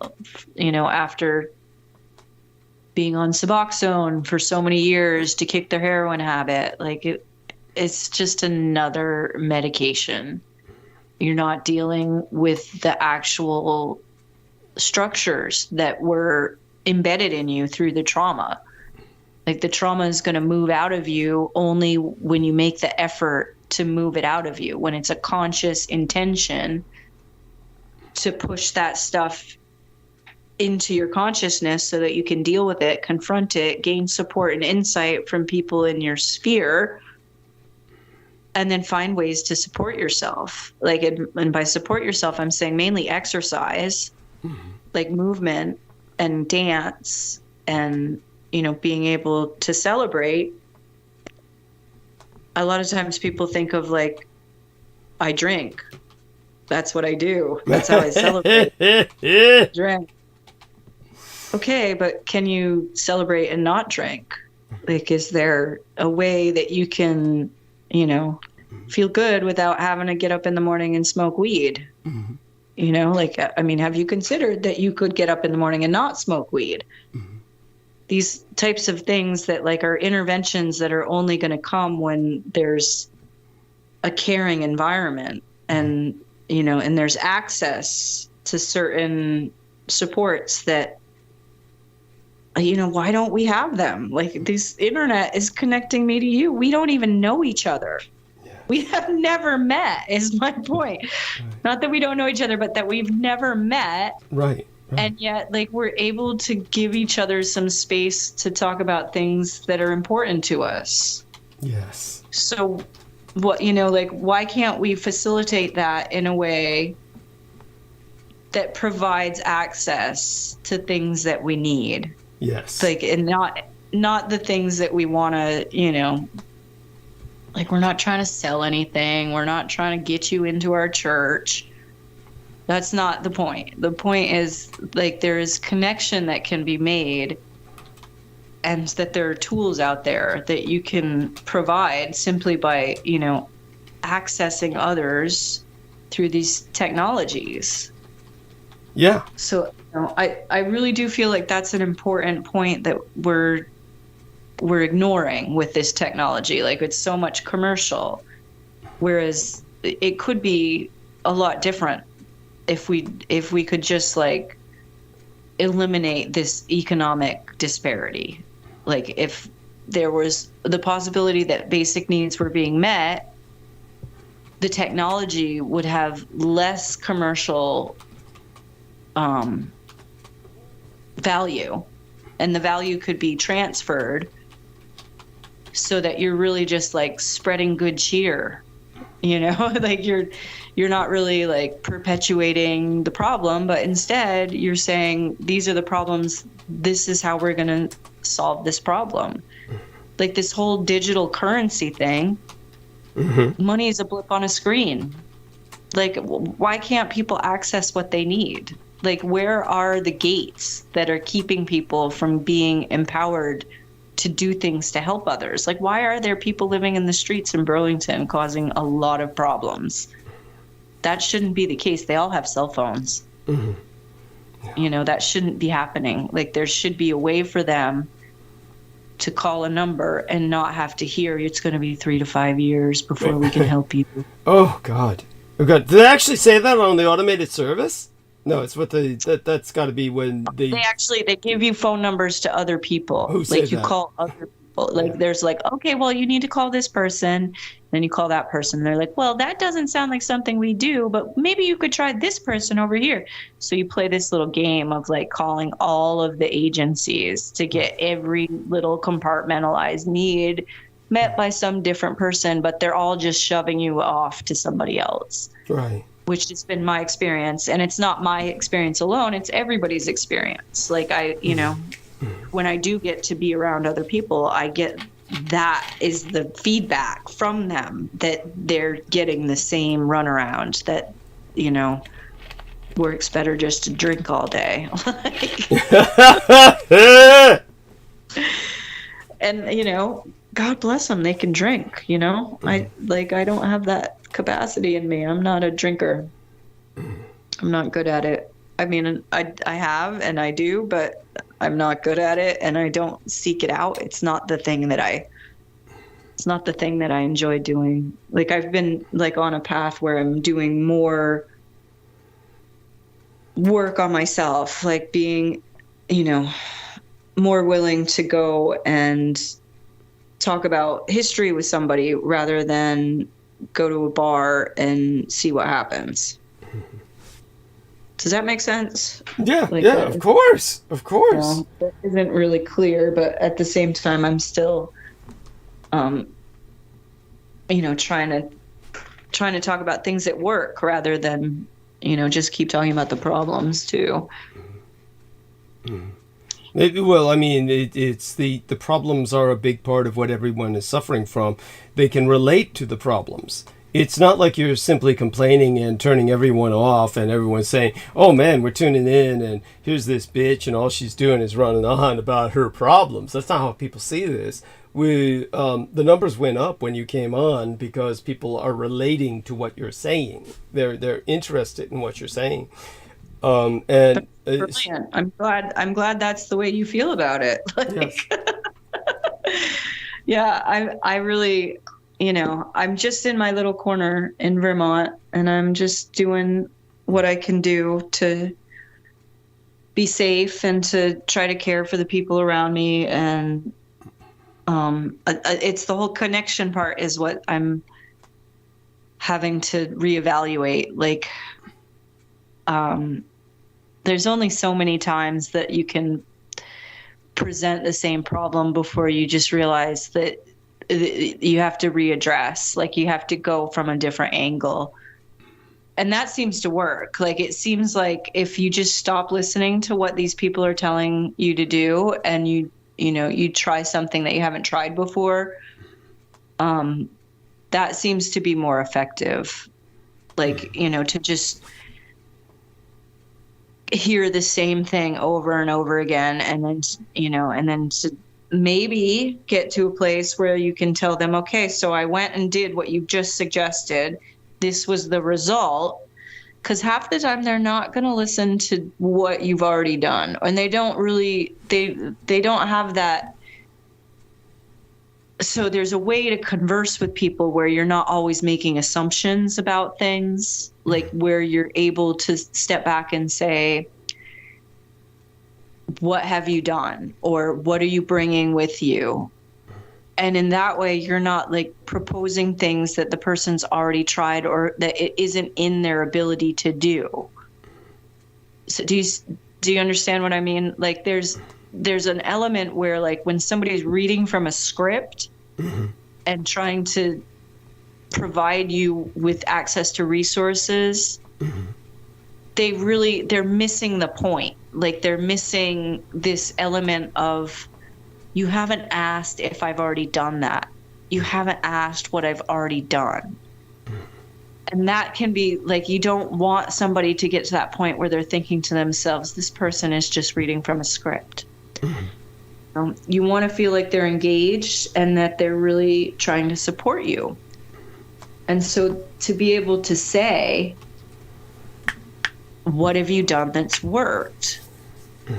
G: after being on Suboxone for so many years to kick their heroin habit. Like it's just another medication. You're not dealing with the actual structures that were embedded in you through the trauma. Like the trauma is going to move out of you only when you make the effort to move it out of you, when it's a conscious intention to push that stuff into your consciousness so that you can deal with it, confront it, gain support and insight from people in your sphere, and then find ways to support yourself. Like, and by support yourself, I'm saying mainly exercise, like movement and dance, and, you know, being able to celebrate. A lot of times people think of like, I drink. That's what I do. That's how I celebrate. Drink. Okay, but can you celebrate and not drink? Like, is there a way that you can, you know, feel good without having to get up in the morning and smoke weed? Mm-hmm. You know, like, I mean, have you considered that you could get up in the morning and not smoke weed? Mm-hmm. These types of things that like are interventions that are only going to come when there's a caring environment and, you know, and there's access to certain supports that, you know, why don't we have them? Like, this internet is connecting me to you. We don't even know each other. Yeah. We have never met, is my point. Right. Not that we don't know each other, but that we've never met.
A: Right.
G: And yet, like, we're able to give each other some space to talk about things that are important to us.
A: Yes.
G: So, what, you know, like, why can't we facilitate that in a way that provides access to things that we need?
A: Yes.
G: Like, and not the things that we want to, you know, like, we're not trying to sell anything. We're not trying to get you into our church. That's not the point. The point is, like, there is connection that can be made, and that there are tools out there that you can provide simply by, you know, accessing others through these technologies.
A: Yeah.
G: So, you know, I really do feel like that's an important point that we're ignoring with this technology. Like, it's so much commercial, whereas it could be a lot different if we could just like eliminate this economic disparity. Like, if there was the possibility that basic needs were being met, the technology would have less commercial value, and the value could be transferred so that you're really just like spreading good cheer, you know, like you're not really like perpetuating the problem, but instead you're saying, these are the problems, this is how we're going to solve this problem. Like this whole digital currency thing, money is a blip on a screen. Like, why can't people access what they need? Like, where are the gates that are keeping people from being empowered to do things to help others? Like, why are there people living in the streets in Burlington causing a lot of problems? That shouldn't be the case. They all have cell phones. Mm-hmm. Yeah. You know, that shouldn't be happening. Like, there should be a way for them to call a number and not have to hear it's going to be 3 to 5 years before we can help you.
A: Oh, God. Oh, God. Did they actually say that on the automated service? No, it's what that's got to be when they
G: give you phone numbers to other people.
A: Who say
G: like you
A: that?
G: Call other people. Like, yeah. There's like, okay, well, you need to call this person. Then you call that person. They're like, well, that doesn't sound like something we do, but maybe you could try this person over here. So you play this little game of like calling all of the agencies to get every little compartmentalized need met by some different person, but they're all just shoving you off to somebody else.
A: Right.
G: Which has been my experience. And it's not my experience alone, it's everybody's experience. Like, you know, when I do get to be around other people, I get that is the feedback from them, that they're getting the same runaround, that, you know, works better just to drink all day. And, you know, God bless them, they can drink, you know. I don't have that capacity in me. I'm not a drinker. I'm not good at it. I mean, I have and I do, but I'm not good at it, and I don't seek it out. It's not the thing that I enjoy doing. Like, I've been like on a path where I'm doing more work on myself, like being, more willing to go and talk about history with somebody rather than go to a bar and see what happens. Does that make sense?
A: Yeah, of course.
G: That isn't really clear, but at the same time, I'm still, trying to talk about things that work rather than, just keep talking about the problems too.
A: It's the problems are a big part of what everyone is suffering from. They can relate to the problems. It's not like you're simply complaining and turning everyone off and everyone's saying, oh man, we're tuning in and here's this bitch and all she's doing is running on about her problems. That's not how people see this. The numbers went up when you came on because people are relating to what you're saying. They're interested in what you're saying. And
G: brilliant. I'm glad that's the way you feel about it.
A: Yes.
G: Yeah, I really, I'm just in my little corner in Vermont, and I'm just doing what I can do to be safe and to try to care for the people around me. And it's the whole connection part is what I'm having to reevaluate. Like, there's only so many times that you can present the same problem before you just realize that you have to readdress, like you have to go from a different angle. And that seems to work. Like, it seems like if you just stop listening to what these people are telling you to do and you try something that you haven't tried before, that seems to be more effective. Like, to just hear the same thing over and over again, and then to maybe get to a place where you can tell them, okay, so I went and did what you just suggested. This was the result. Because half the time they're not going to listen to what you've already done, and they don't really, they don't have that. So there's a way to converse with people where you're not always making assumptions about things, like where you're able to step back and say, what have you done? Or what are you bringing with you? And in that way, you're not like proposing things that the person's already tried or that it isn't in their ability to do. So do you understand what I mean? Like, there's an element where, like, when somebody's reading from a script and trying to provide you with access to resources, they're missing the point. Like, they're missing this element of, you haven't asked if I've already done that. You haven't asked what I've already done. And that can be like, you don't want somebody to get to that point where they're thinking to themselves, this person is just reading from a script. You want to feel like they're engaged and that they're really trying to support you. And so to be able to say, what have you done that's worked?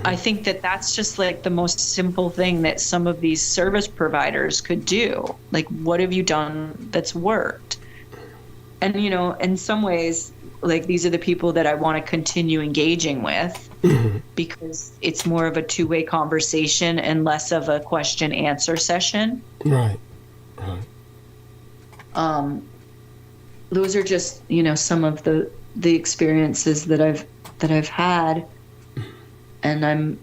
G: I think that that's just like the most simple thing that some of these service providers could do. Like, what have you done that's worked? And, in some ways, like, these are the people that I want to continue engaging with because it's more of a two-way conversation and less of a question-answer session.
A: Right.
G: Those are just, some of the experiences that I've had. And I'm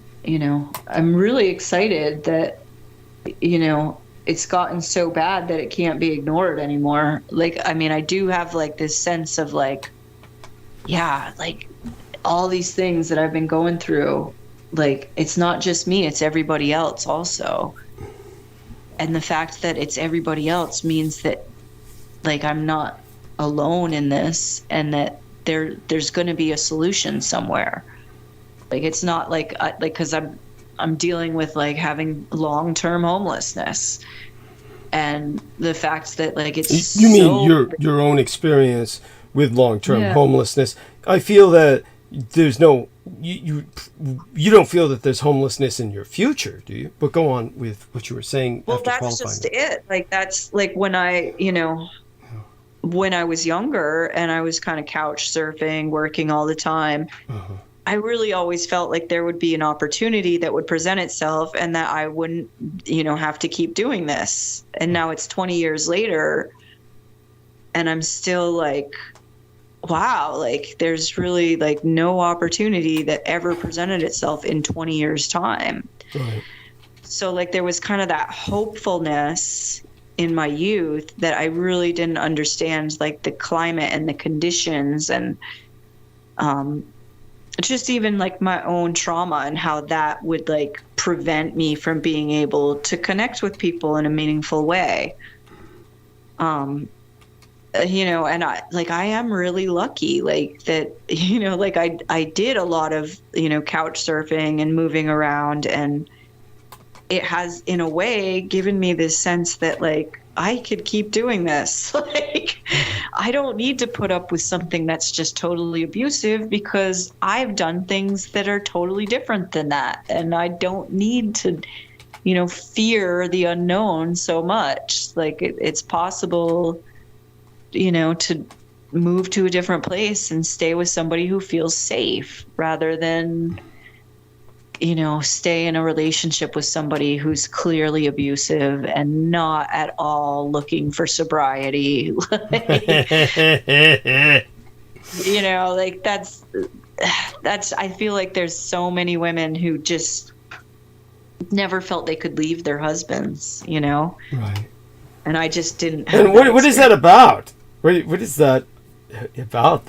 G: really excited that, it's gotten so bad that it can't be ignored anymore. Like, I mean, I do have like this sense of like, yeah, like all these things that I've been going through, like, it's not just me, it's everybody else also. And the fact that it's everybody else means that, like, I'm not alone in this, and that there's going to be a solution somewhere. Like, it's not like, because I'm dealing with like having long-term homelessness, and the fact that like you
A: mean your own experience with long-term homelessness. I feel that there's no, you don't feel that there's homelessness in your future, do you? But go on with what you were saying.
G: Well,
A: after
G: that's
A: qualifying.
G: just it. Like, that's like when when I was younger and I was kind of couch surfing, working all the time, I really always felt like there would be an opportunity that would present itself and that I wouldn't, have to keep doing this. And now it's 20 years later and I'm still like, wow, like there's really like no opportunity that ever presented itself in 20 years time.
A: Right.
G: So like there was kind of that hopefulness in my youth that I really didn't understand, like the climate and the conditions and just even like my own trauma and how that would like prevent me from being able to connect with people in a meaningful way. And I am really lucky, like that, like I did a lot of, couch surfing and moving around, and it has in a way given me this sense that like I could keep doing this. Like I don't need to put up with something that's just totally abusive because I've done things that are totally different than that. And I don't need to, fear the unknown so much. Like it's possible, to move to a different place and stay with somebody who feels safe rather than, stay in a relationship with somebody who's clearly abusive and not at all looking for sobriety. Like that's, I feel like there's so many women who just never felt they could leave their husbands,
A: Right.
G: And I just didn't have
A: And what is that about? What is that about?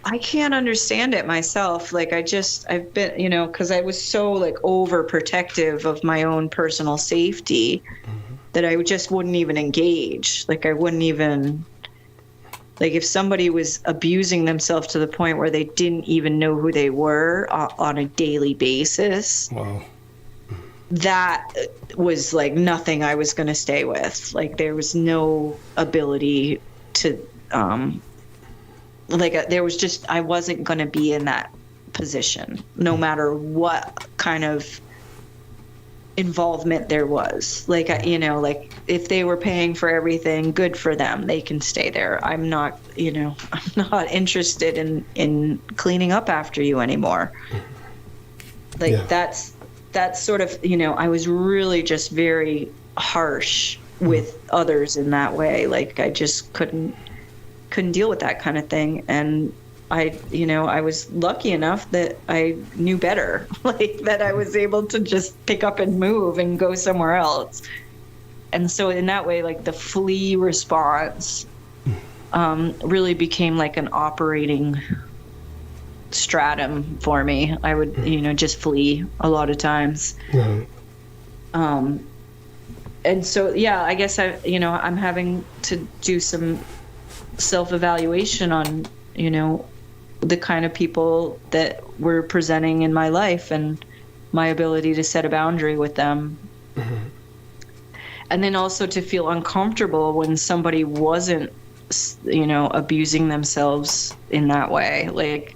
G: I can't understand it myself. Like I've been, because I was so like overprotective of my own personal safety that I just wouldn't even engage. Like I wouldn't even, like if somebody was abusing themselves to the point where they didn't even know who they were on a daily basis.
A: Wow. That
G: was like nothing I was going to stay with. Like there was no ability to, there was just, I wasn't going to be in that position, no matter what kind of involvement there was. Like, like if they were paying for everything, good for them. They can stay there. I'm not, I'm not interested in cleaning up after you anymore. Like that's sort of, I was really just very harsh with others in that way. Like I just couldn't deal with that kind of thing. And I was lucky enough that I knew better, like that I was able to just pick up and move and go somewhere else. And so in that way, like the flee response really became like an operating stratum for me. I would, just flee a lot of times. And so, yeah, I guess I'm having to do some self-evaluation on, the kind of people that were presenting in my life and my ability to set a boundary with them. And then also to feel uncomfortable when somebody wasn't, abusing themselves in that way. Like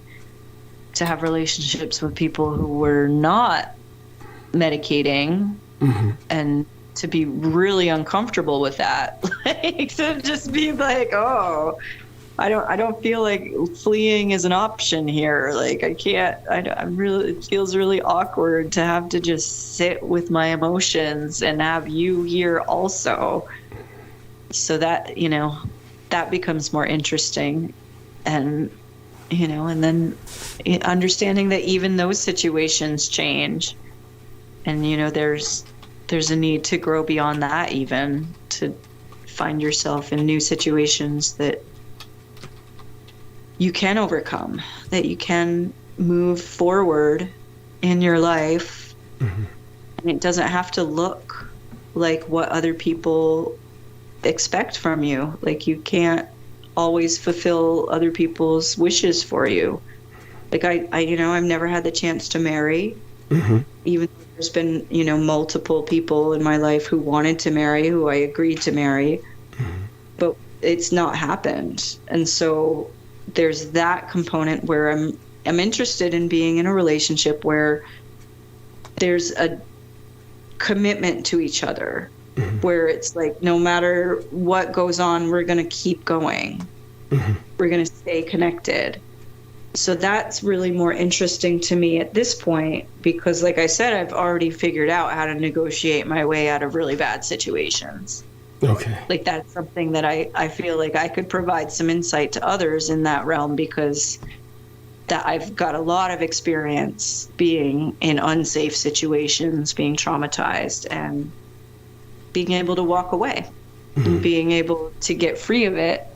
G: to have relationships with people who were not medicating and to be really uncomfortable with that. Like to just be like, oh, I don't feel like fleeing is an option here. Like I can't, it feels really awkward to have to just sit with my emotions and have you here also. So that, that becomes more interesting. And, and then understanding that even those situations change. And, there's a need to grow beyond that, even to find yourself in new situations that you can overcome, that you can move forward in your life. And it doesn't have to look like what other people expect from you. Like you can't always fulfill other people's wishes for you. Like I've never had the chance to marry, even though there's been, multiple people in my life who wanted to marry, who I agreed to marry, but it's not happened. And so there's that component where I'm am interested in being in a relationship where there's a commitment to each other, where it's like, no matter what goes on, we're going to keep going. We're going to stay connected. So that's really more interesting to me at this point, because like I said, I've already figured out how to negotiate my way out of really bad situations.
A: Okay.
G: Like that's something that I feel like I could provide some insight to others in that realm, because that I've got a lot of experience being in unsafe situations, being traumatized, and being able to walk away and being able to get free of it,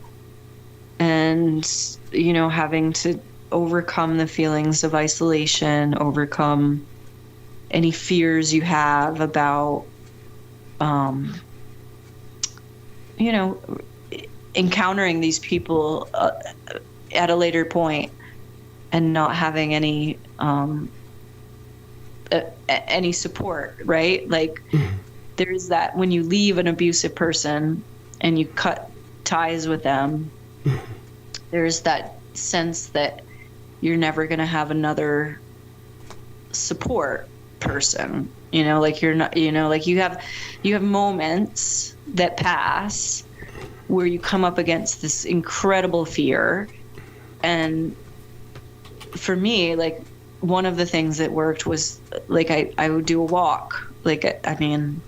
G: and, you know, having to overcome the feelings of isolation, overcome any fears you have about, you know, encountering these people at a later point and not having any support, right? Like there's that when you leave an abusive person and you cut ties with them, there's that sense that you're never going to have another support person, you know, like you're not, you know, like you have moments that pass where you come up against this incredible fear. And for me, like one of the things that worked was like I would do a walk. Like, I mean,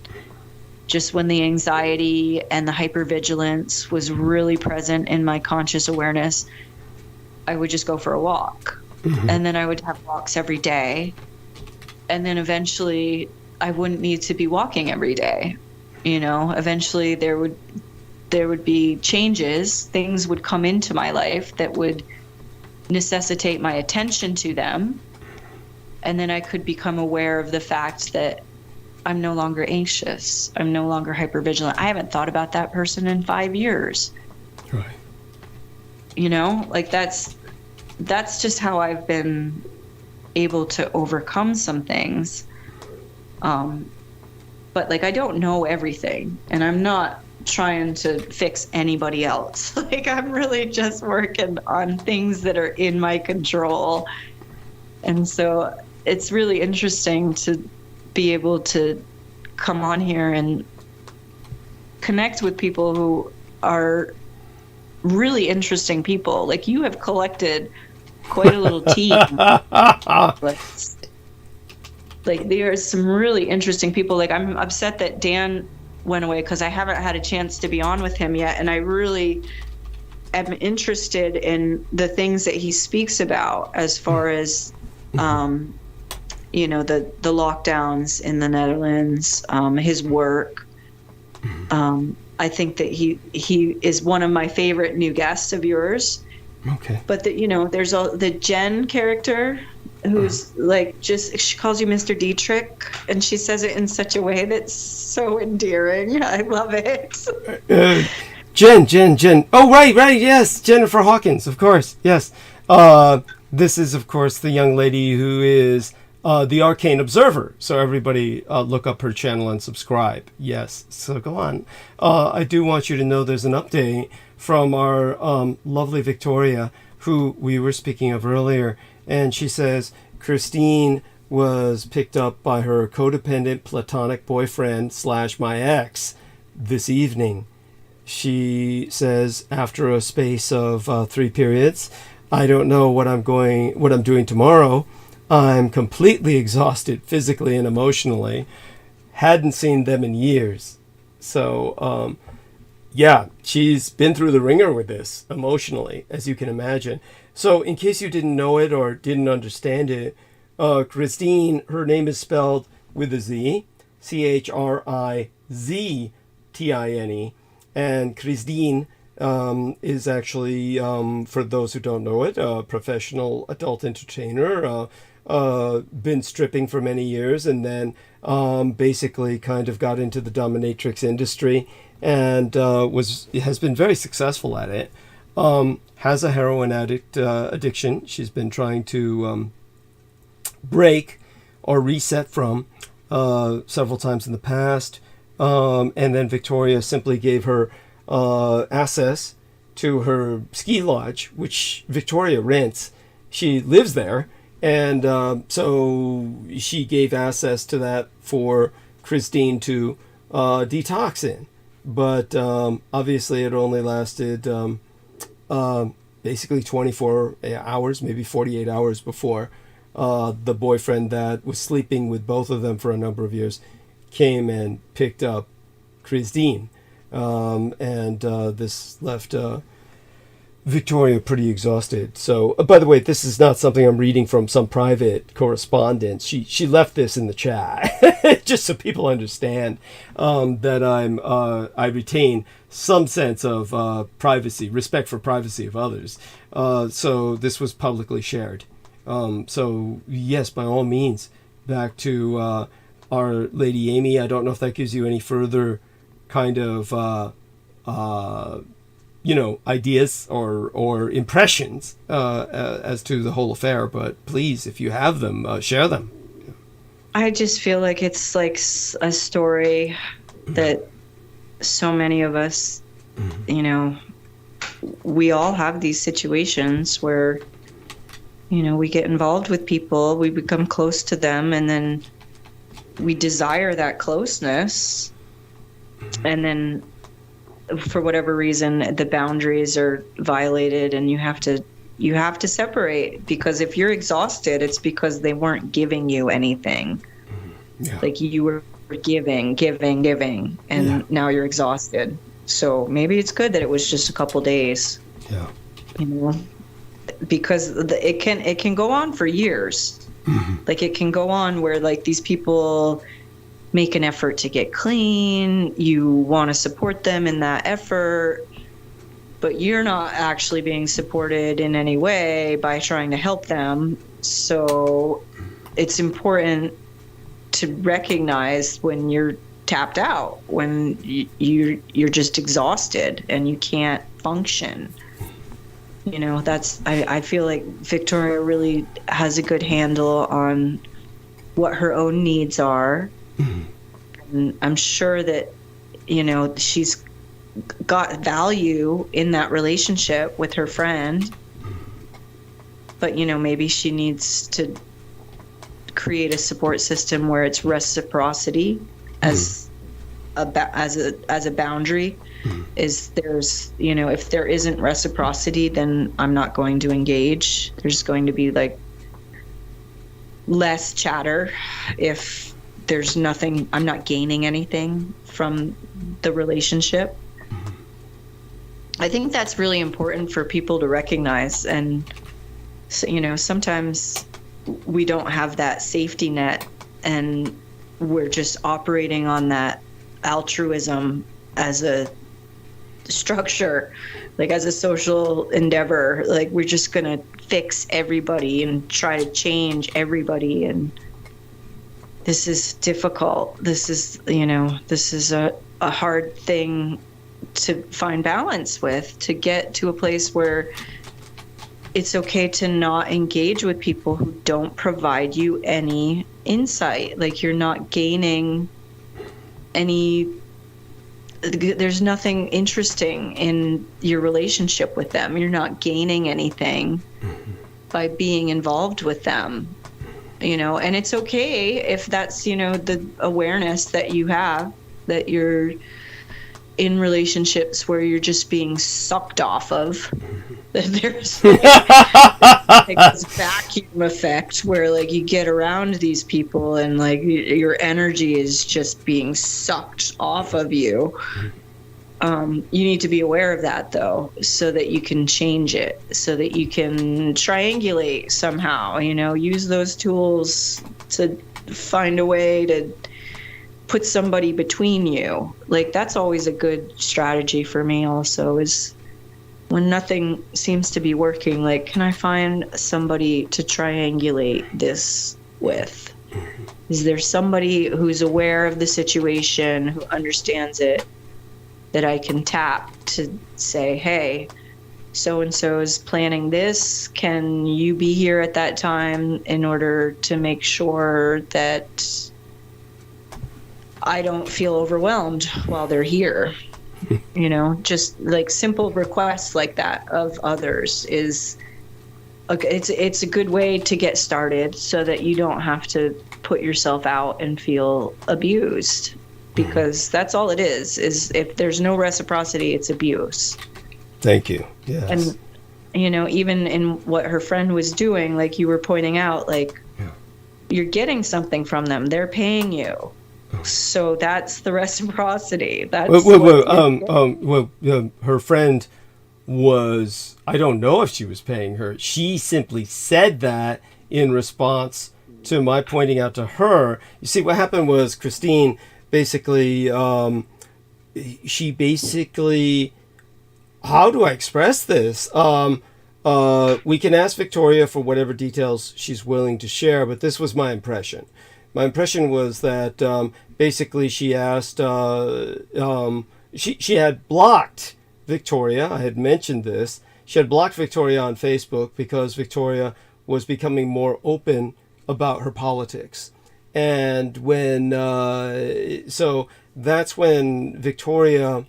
G: just when the anxiety and the hypervigilance was really present in my conscious awareness, I would just go for a walk. And then I would have walks every day. And then eventually I wouldn't need to be walking every day. You know, eventually there would be changes, things would come into my life that would necessitate my attention to them. And then I could become aware of the fact that I'm no longer anxious. I'm no longer hypervigilant. I haven't thought about that person in 5 years.
A: Right.
G: You know, like that's just how I've been able to overcome some things. But like, I don't know everything, and I'm not trying to fix anybody else. Like, I'm really just working on things that are in my control. And so it's really interesting to be able to come on here and connect with people who are really interesting people. Like, you have collected quite a little team. Like there are some really interesting people. Like, I'm upset that Dan went away because I haven't had a chance to be on with him yet, and I really am interested in the things that he speaks about as far as you know, the lockdowns in the Netherlands, his work. I think that he is one of my favorite new guests of yours.
A: Okay.
G: But you know, there's the Jen character who's like, just, she calls you Mr. Dietrich, and she says it in such a way that's so endearing. I love it.
A: Jen. Oh, right, yes, Jennifer Hawkins, of course, yes. This is, of course, the young lady who is the Arcane Observer. So everybody look up her channel and subscribe. Yes, so go on. I do want you to know there's an update from our lovely Victoria, who we were speaking of earlier. And she says Christine was picked up by her codependent platonic boyfriend / my ex this evening. She says, after a space of 3 periods, I don't know what I'm doing tomorrow. I'm completely exhausted physically and emotionally. Hadn't seen them in years. So, yeah, she's been through the ringer with this emotionally, as you can imagine. So in case you didn't know it or didn't understand it, Christine, her name is spelled with a Z, Chrisiztine. And Christine is actually, for those who don't know it, a professional adult entertainer, been stripping for many years, and then basically kind of got into the dominatrix industry, and has been very successful at it. Has a heroin addiction she's been trying to break or reset from several times in the past. And then Victoria simply gave her access to her ski lodge, which Victoria rents she lives there, and so she gave access to that for Christine to detox in. But obviously it only lasted basically 24 hours, maybe 48 hours before the boyfriend that was sleeping with both of them for a number of years came and picked up Christine. And this left Victoria pretty exhausted. So, by the way, this is not something I'm reading from some private correspondence. She left this in the chat, just so people understand that I retain some sense of privacy, respect for privacy of others. So this was publicly shared. So yes, by all means, back to Our Lady Amy. I don't know if that gives you any further kind of ideas or impressions as to the whole affair, but please, if you have them, share them.
G: I just feel like it's like a story that so many of us, we all have these situations where, we get involved with people, we become close to them, and then we desire that closeness, and then for whatever reason the boundaries are violated, and you have to separate, because if you're exhausted, it's because they weren't giving you anything. Yeah. Like you were giving, and now you're exhausted. So maybe it's good that it was just a couple days. Yeah. Because it can go on for years. Mm-hmm. Like it can go on where like these people make an effort to get clean, you want to support them in that effort, but you're not actually being supported in any way by trying to help them. So it's important to recognize when you're tapped out, when you're just exhausted and you can't function. I feel like Victoria really has a good handle on what her own needs are. Mm-hmm. And I'm sure that, she's got value in that relationship with her friend. But, maybe she needs to create a support system where it's reciprocity as a boundary. Is there's, if there isn't reciprocity, then I'm not going to engage. There's going to be like less chatter. If there's nothing, I'm not gaining anything from the relationship. I think that's really important for people to recognize. And, sometimes we don't have that safety net, and we're just operating on that altruism as a structure, like as a social endeavor. Like we're just gonna fix everybody and try to change everybody, and this is difficult. This is a hard thing to find balance with, to get to a place where it's okay to not engage with people who don't provide you any insight. Like you're not gaining there's nothing interesting in your relationship with them. You're not gaining anything by being involved with them, and it's okay if that's, the awareness that you have, that you're in relationships where you're just being sucked off of. There's like this vacuum effect where like you get around these people and like your energy is just being sucked off of you. You need to be aware of that though, so that you can change it, so that you can triangulate somehow, use those tools to find a way to put somebody between you. Like that's always a good strategy for me also, is when nothing seems to be working, like, can I find somebody to triangulate this with? Is there somebody who's aware of the situation, who understands it, that I can tap to say, hey, so-and-so is planning this. Can you be here at that time in order to make sure that I don't feel overwhelmed while they're here? Just like simple requests like that of others is Like it's a good way to get started so that you don't have to put yourself out and feel abused, because that's all it is if there's no reciprocity, it's abuse.
A: Thank you. Yes.
G: And you know, even in what her friend was doing, like you were pointing out, like you're getting something from them, they're paying you, so that's the reciprocity. That's
A: her friend was, I don't know if she was paying her. She simply said that in response to my pointing out to her. You see, what happened was Christine basically, she basically, how do I express this? We can ask Victoria for whatever details she's willing to share, but this was my impression. My impression was that basically she asked, she had blocked Victoria. I had mentioned this. She had blocked Victoria on Facebook because Victoria was becoming more open about her politics. And when, so that's when Victoria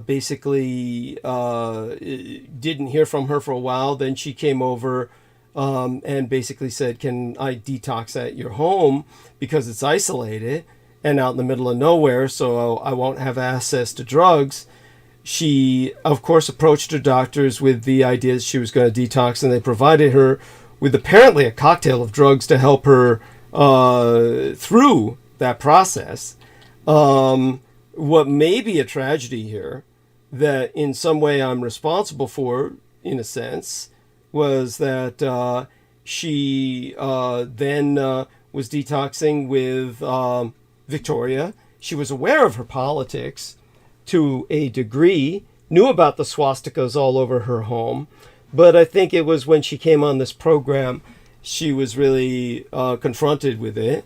A: basically didn't hear from her for a while. Then she came over and basically said, can I detox at your home because it's isolated and out in the middle of nowhere, so I won't have access to drugs. She, of course, approached her doctors with the idea that she was going to detox, and they provided her with apparently a cocktail of drugs to help her through that process. What may be a tragedy here, that in some way I'm responsible for, in a sense, was that she then was detoxing with Victoria. She was aware of her politics to a degree, knew about the swastikas all over her home, but I think it was when she came on this program, she was really confronted with it.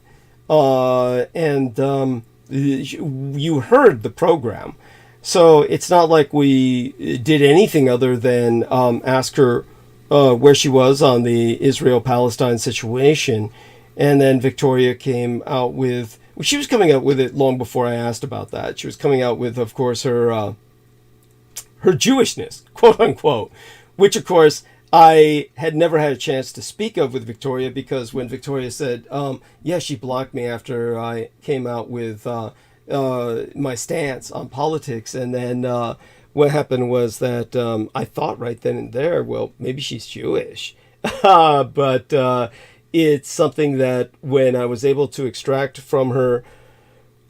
A: You heard the program. So it's not like we did anything other than ask her where she was on the Israel-Palestine situation. And then Victoria came out with, well, she was coming out with it long before I asked about that. She was coming out with, of course, her Jewishness, quote unquote, which, of course, I had never had a chance to speak of with Victoria, because when Victoria said, yeah, she blocked me after I came out with my stance on politics. And then what happened was that I thought right then and there, well, maybe she's Jewish. But it's something that when I was able to extract from her,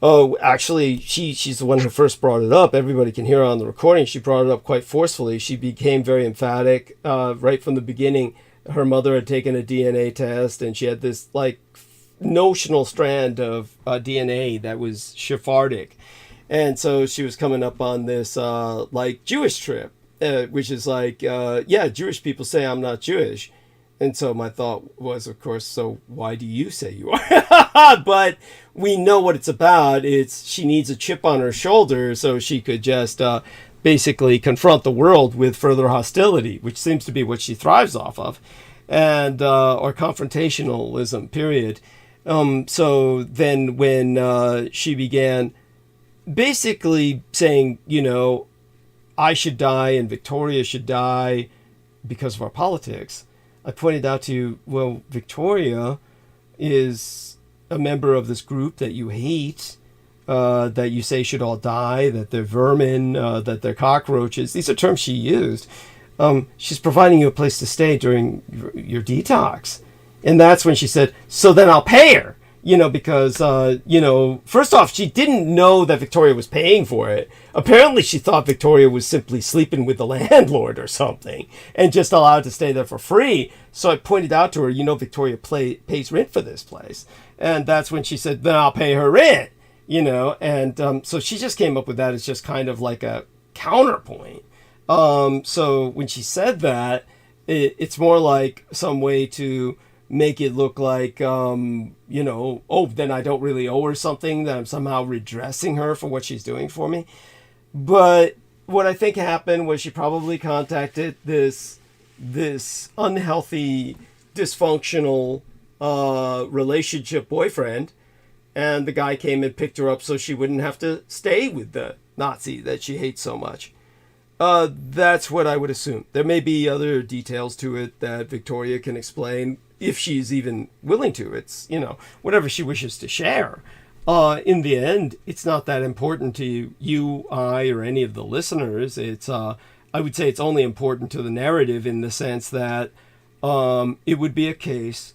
A: oh, actually, she's the one who first brought it up. Everybody can hear on the recording. She brought it up quite forcefully. She became very emphatic right from the beginning. Her mother had taken a DNA test, and she had this like notional strand of DNA that was Sephardic. And so she was coming up on this like Jewish trip, which is like, yeah, Jewish people say I'm not Jewish. And so my thought was, of course, so why do you say you are? But we know what it's about. It's she needs a chip on her shoulder so she could just basically confront the world with further hostility, which seems to be what she thrives off of, and or confrontationalism, period. So then when she began basically saying, you know, I should die and Victoria should die because of our politics, I pointed out to you, well, Victoria is a member of this group that you hate, that you say should all die, that they're vermin, that they're cockroaches. These are terms she used. She's providing you a place to stay during your detox. And that's when she said, so then I'll pay her. You know, because, you know, first off, she didn't know that Victoria was paying for it. Apparently, she thought Victoria was simply sleeping with the landlord or something and just allowed to stay there for free. So I pointed out to her, you know, Victoria pays rent for this place. And that's when she said, then I'll pay her rent, you know. And so she just came up with that as just kind of like a counterpoint. So when she said that, it's more like some way to make it look like, you know, oh, then I don't really owe her something, that I'm somehow redressing her for what she's doing for me. But what I think happened was she probably contacted this unhealthy, dysfunctional relationship boyfriend, and the guy came and picked her up so she wouldn't have to stay with the Nazi that she hates so much. That's what I would assume. There may be other details to it that Victoria can explain if she's even willing to. It's, whatever she wishes to share. In the end, it's not that important to you, I, or any of the listeners. It's, I would say it's only important to the narrative in the sense that it would be a case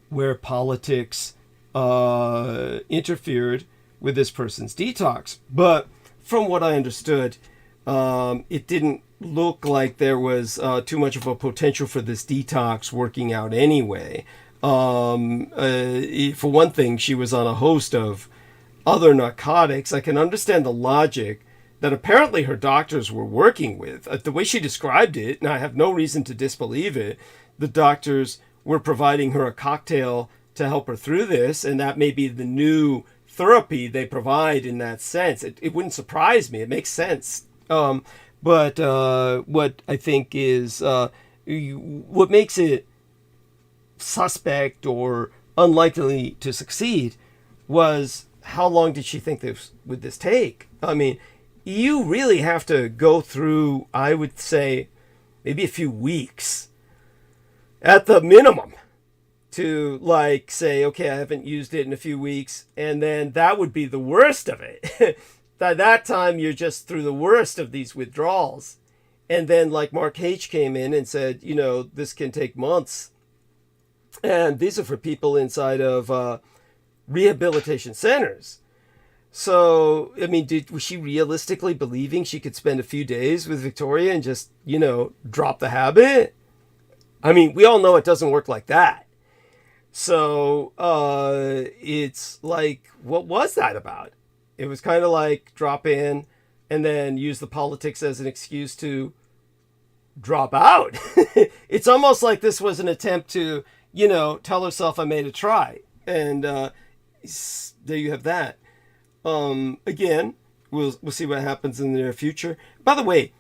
A: where politics interfered with this person's detox. But from what I understood, it didn't look like there was too much of a potential for this detox working out anyway. For one thing, she was on a host of other narcotics. I can understand the logic that apparently her doctors were working with. The way she described it, and I have no reason to disbelieve it, the doctors were providing her a cocktail to help her through this, and that may be the new therapy they provide in that sense. It wouldn't surprise me. It makes sense. But what I think is what makes it suspect or unlikely to succeed was how long did she think would this take? I mean, you really have to go through, I would say, maybe a few weeks at the minimum to say, okay, I haven't used it in a few weeks. And then that would be the worst of it. By that time, you're just through the worst of these withdrawals. And then Mark H. came in and said, this can take months. And these are for people inside of rehabilitation centers. So, I mean, was she realistically believing she could spend a few days with Victoria and just, drop the habit? I mean, we all know it doesn't work like that. So, it's what was that about? It was kind of like drop in and then use the politics as an excuse to drop out. It's almost like this was an attempt to, tell herself I made a try. And there you have that. Again, we'll see what happens in the near future. By the way,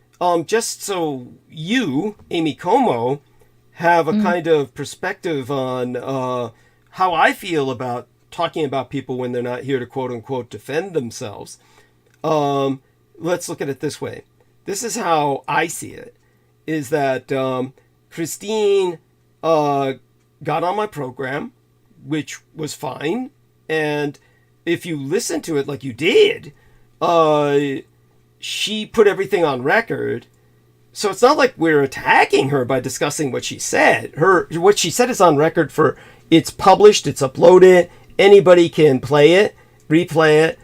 A: just so you, Amy Como, have a kind of perspective on how I feel about talking about people when they're not here to quote unquote defend themselves. Let's look at it this way. This is how I see it, is that Christine got on my program, which was fine. And if you listen to it like you did, she put everything on record. So it's not like we're attacking her by discussing what she said. What she said is on record it's published, it's uploaded. Anybody can play it, replay it,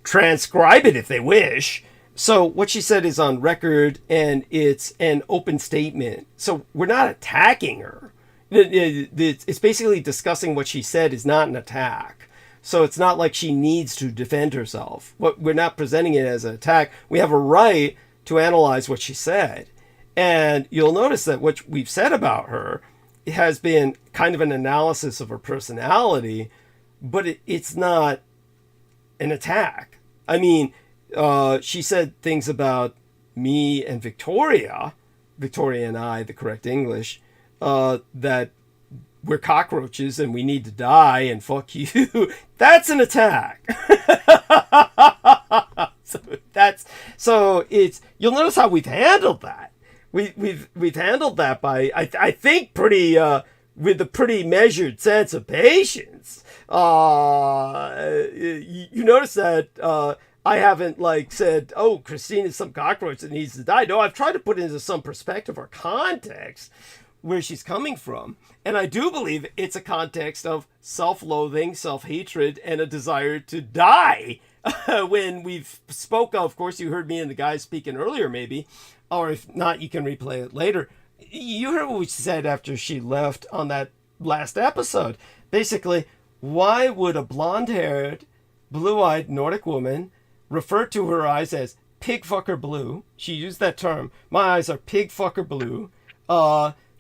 A: transcribe it if they wish. So what she said is on record and it's an open statement. So we're not attacking her. It's basically discussing what she said is not an attack. So it's not like she needs to defend herself. We're not presenting it as an attack. We have a right to analyze what she said. And you'll notice that what we've said about her has been kind of an analysis of her personality, but it's not an attack. I mean, she said things about me and Victoria and I, the correct English, that we're cockroaches and we need to die and fuck you. That's an attack. So you'll notice how we've handled that. We've handled that by I think pretty with a pretty measured sense of patience. You notice that I haven't said, oh, Christine is some cockroach that needs to die. No, I've tried to put it into some perspective or context where she's coming from. And I do believe it's a context of self-loathing, self-hatred, and a desire to die. When we've of course, you heard me and the guys speaking earlier, maybe, or if not, you can replay it later. You heard what we said after she left on that last episode. Basically, why would a blonde-haired, blue-eyed Nordic woman refer to her eyes as pig fucker blue? She used that term. My eyes are pig fucker blue.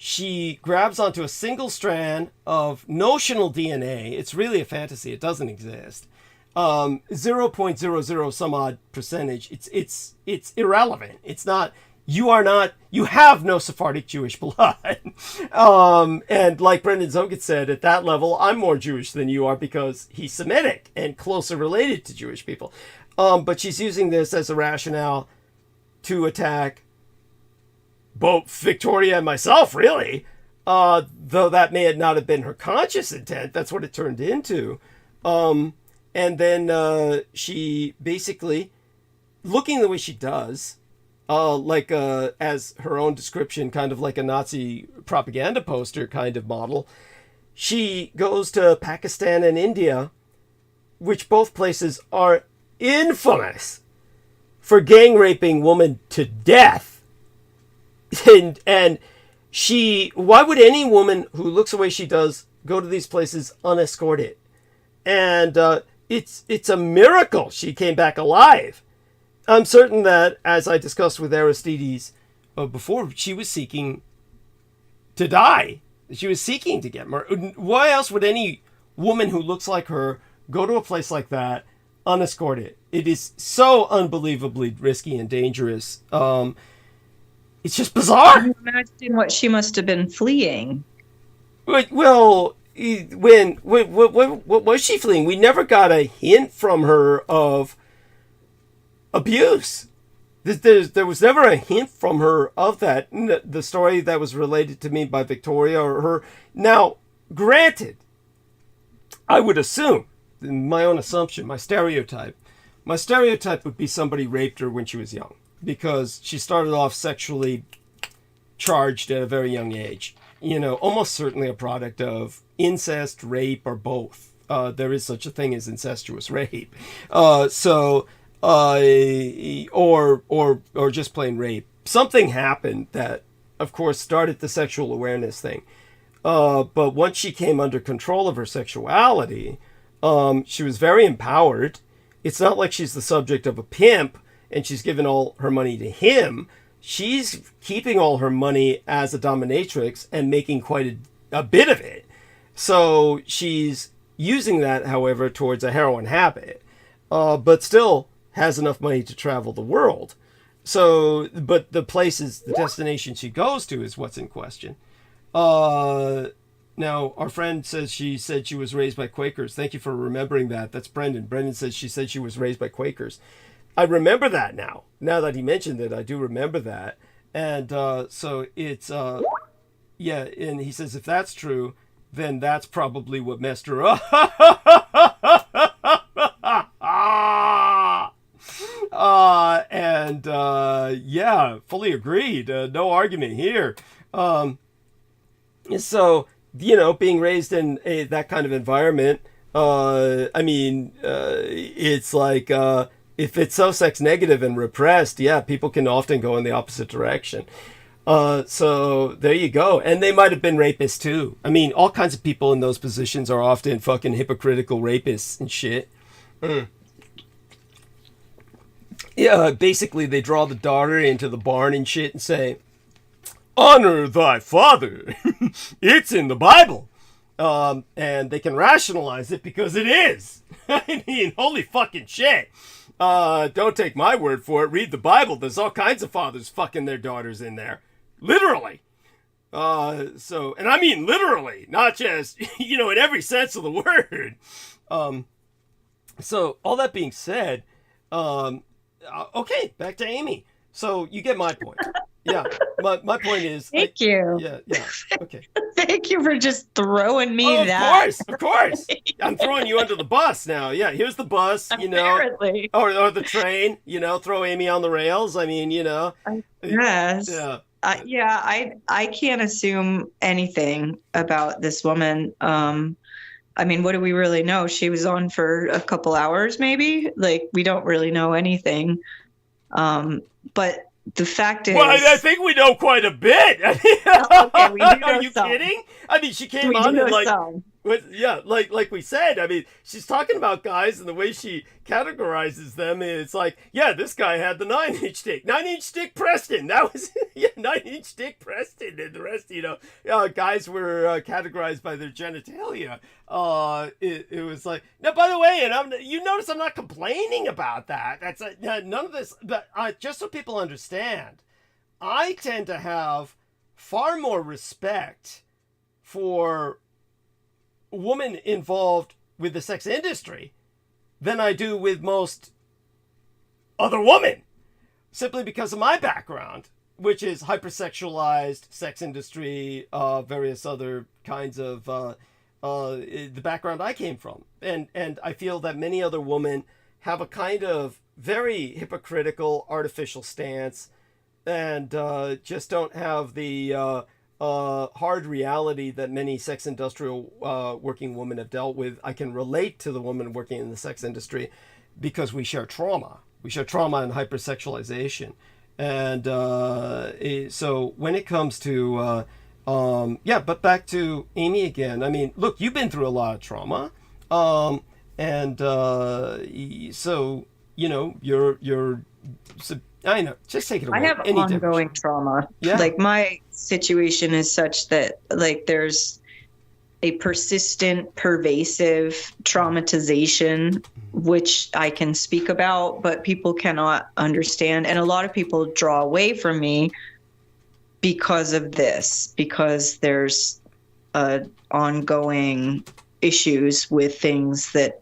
A: She grabs onto a single strand of notional DNA. It's really a fantasy. It doesn't exist. 0.00 some odd percentage. It's irrelevant. It's not, you have no Sephardic Jewish blood. And like Brendan Zoget said, at that level, I'm more Jewish than you are because he's Semitic and closer related to Jewish people. But she's using this as a rationale to attack both Victoria and myself, really. Though that may not have been her conscious intent. That's what it turned into. And then she basically, looking the way she does, as her own description, kind of like a Nazi propaganda poster kind of model, she goes to Pakistan and India, which both places are infamous for gang raping women to death. And why would any woman who looks the way she does go to these places unescorted? And it's a miracle she came back alive. I'm certain that, as I discussed with Aristides before, she was seeking to die. She was seeking to get murdered. Why else would any woman who looks like her go to a place like that unescorted? It is so unbelievably risky and dangerous. It's just bizarre.
G: Can you imagine what she must have been fleeing?
A: Well, what was she fleeing? We never got a hint from her of abuse. There was never a hint from her of that. The story that was related to me by Victoria or her. Now, granted, I would assume, my own assumption, my stereotype would be somebody raped her when she was young, because she started off sexually charged at a very young age. Almost certainly a product of incest, rape, or both. There is such a thing as incestuous rape. Or just plain rape. Something happened that, of course, started the sexual awareness thing. But once she came under control of her sexuality, she was very empowered. It's not like she's the subject of a pimp and she's given all her money to him. She's keeping all her money as a dominatrix and making quite a bit of it. So she's using that, however, towards a heroin habit, but still has enough money to travel the world. So, but the destination she goes to is what's in question. Now, our friend says she said she was raised by Quakers. Thank you for remembering that. That's Brendan. Brendan says she said she was raised by Quakers. I remember that now. Now that he mentioned it, I do remember that. And so it's, and he says if that's true, then that's probably what messed her up. Fully agreed. No argument here. So, being raised in that kind of environment, it's like, if it's so sex negative and repressed, people can often go in the opposite direction. So there you go. And they might have been rapists too. All kinds of people in those positions are often fucking hypocritical rapists and shit. Yeah, basically they draw the daughter into the barn and shit and say, honor thy father. It's in the Bible. And they can rationalize it because it is. Holy fucking shit. Don't take my word for it. Read the Bible. There's all kinds of fathers fucking their daughters in there. Literally. And I mean literally, not just, in every sense of the word. So all that being said, okay, back to Amy. So you get my point. Yeah, my point is...
G: Thank you.
A: Yeah, okay.
G: Thank you for just throwing me
A: Of course. I'm throwing you under the bus now. Yeah, here's the bus,
G: Apparently.
A: Or the train, throw Amy on the rails.
G: Yes.
A: Yeah.
G: I can't assume anything about this woman. What do we really know? She was on for a couple hours, maybe? We don't really know anything. But the fact is...
A: Well, I think we know quite a bit.
G: Okay, we do know
A: Are you
G: some.
A: kidding? She came
G: We
A: on
G: do
A: and
G: know some.
A: like we said, she's talking about guys and the way she categorizes them. It's like, this guy had the 9-inch dick. 9-inch dick Preston. That was, 9-inch dick Preston. And the rest, guys were categorized by their genitalia. It was like, now, by the way, and you notice I'm not complaining about that. That's none of this, but just so people understand, I tend to have far more respect for women involved with the sex industry than I do with most other women. simply because of my background, which is hypersexualized, sex industry, various other kinds of the background I came from. And I feel that many other women have a kind of very hypocritical, artificial stance, and just don't have the hard reality that many sex industrial working women have dealt with. I can relate to the woman working in the sex industry because we share trauma. We share trauma and hypersexualization. And so when it comes to, but back to Amy again. I mean, look, you've been through a lot of trauma. So, I know, just take it away.
G: I have ongoing trauma.
A: Yeah.
G: Like, my situation is such that, like, there's a persistent, pervasive traumatization, which I can speak about, but people cannot understand. And a lot of people draw away from me because of this, because there's ongoing issues with things that,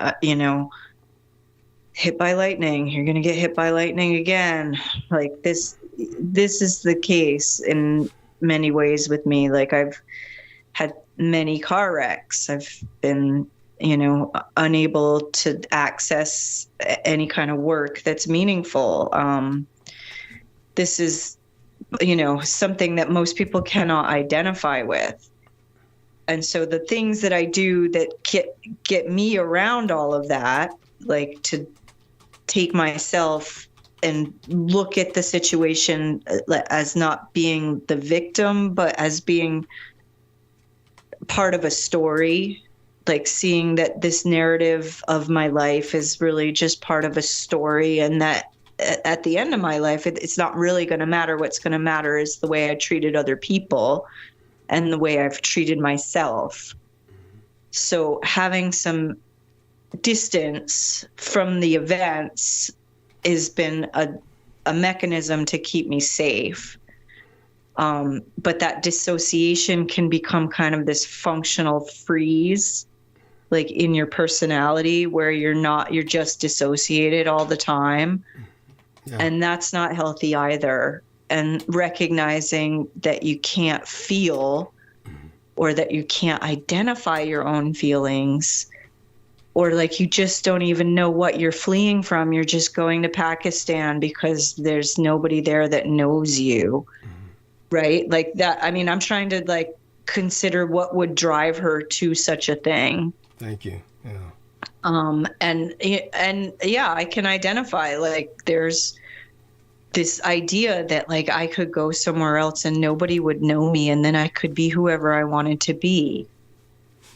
G: hit by lightning, you're going to get hit by lightning again. Like, this is the case in many ways with me. Like, I've had many car wrecks. I've been, unable to access any kind of work that's meaningful. This is, something that most people cannot identify with. And so the things that I do that get me around all of that, like to take myself and look at the situation as not being the victim, but as being part of a story, like seeing that this narrative of my life is really just part of a story, and that at the end of my life, it's not really going to matter. What's going to matter is the way I treated other people and the way I've treated myself. So having some distance from the events has been a mechanism to keep me safe. But that dissociation can become kind of this functional freeze, like in your personality, where you're just dissociated all the time. Yeah. And that's not healthy either. And recognizing that you can't feel, or that you can't identify your own feelings, or like you just don't even know what you're fleeing from. You're just going to Pakistan because there's nobody there that knows you. Right? Like that. I mean, I'm trying to like consider what would drive her to such a thing.
A: Thank you. Yeah.
G: And yeah, I can identify, like, there's this idea that like I could go somewhere else and nobody would know me, and then I could be whoever I wanted to be.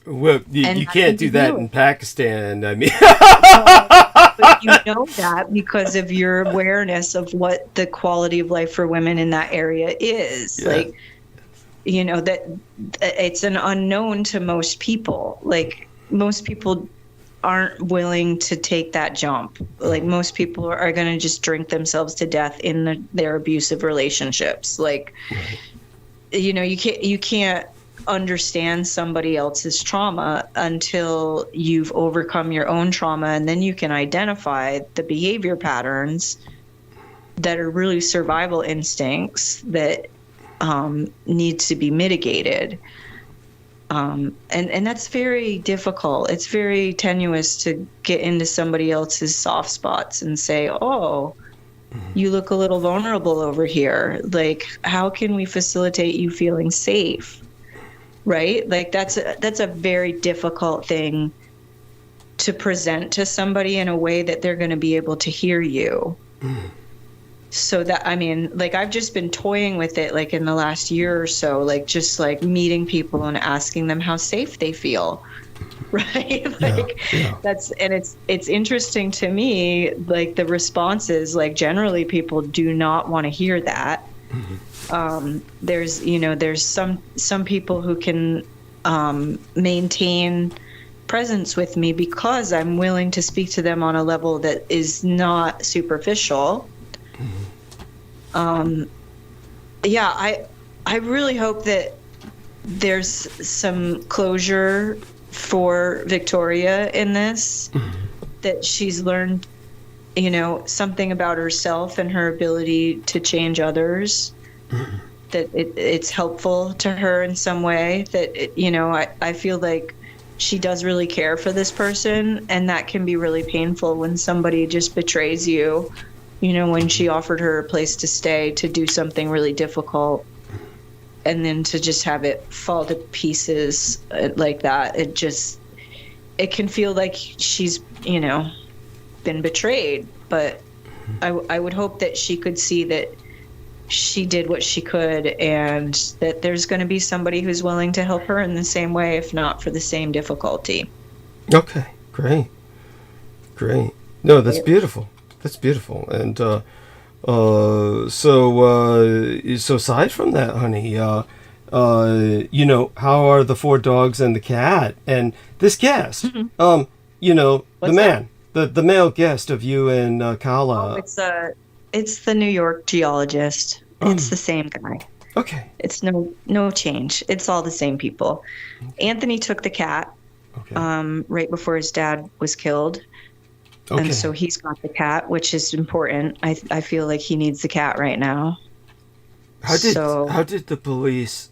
A: Well, you can't do that in Pakistan. I mean,
G: but you know that because of your awareness of what the quality of life for women in that area is. Yeah. Like, that it's an unknown to most people. Like, most people aren't willing to take that jump. Like, most people are going to just drink themselves to death in their abusive relationships. Like, you can't understand somebody else's trauma until you've overcome your own trauma, and then you can identify the behavior patterns that are really survival instincts that need to be mitigated. And that's very difficult. It's very tenuous to get into somebody else's soft spots and say, oh, you look a little vulnerable over here. Like, how can we facilitate you feeling safe? Right? Like, that's a very difficult thing to present to somebody in a way that they're going to be able to hear you. So that, I mean, like, I've just been toying with it, like, in the last year or so, like, just like meeting people and asking them how safe they feel. Right? Like, it's interesting to me, like, the responses, like, generally people do not want to hear that. There's some people who can maintain presence with me because I'm willing to speak to them on a level that is not superficial. I really hope that there's some closure for Victoria in this, that she's learned something about herself and her ability to change others, that it's helpful to her in some way, that, I feel like she does really care for this person, and that can be really painful when somebody just betrays you. When she offered her a place to stay to do something really difficult, and then to just have it fall to pieces like that, it can feel like she's, been betrayed. But I would hope that she could see that she did what she could, and that there's going to be somebody who's willing to help her in the same way, if not for the same difficulty.
A: Okay, great. No, that's beautiful. That's beautiful. And so aside from that, honey, how are the 4 dogs and the cat and this guest?
G: What's
A: the man, the male guest of you and Kala.
G: It's the New York geologist. It's the same guy.
A: Okay.
G: It's no change. It's all the same people. Anthony took the cat right before his dad was killed. Okay. And so he's got the cat, which is important. I feel like he needs the cat right now.
A: How did the police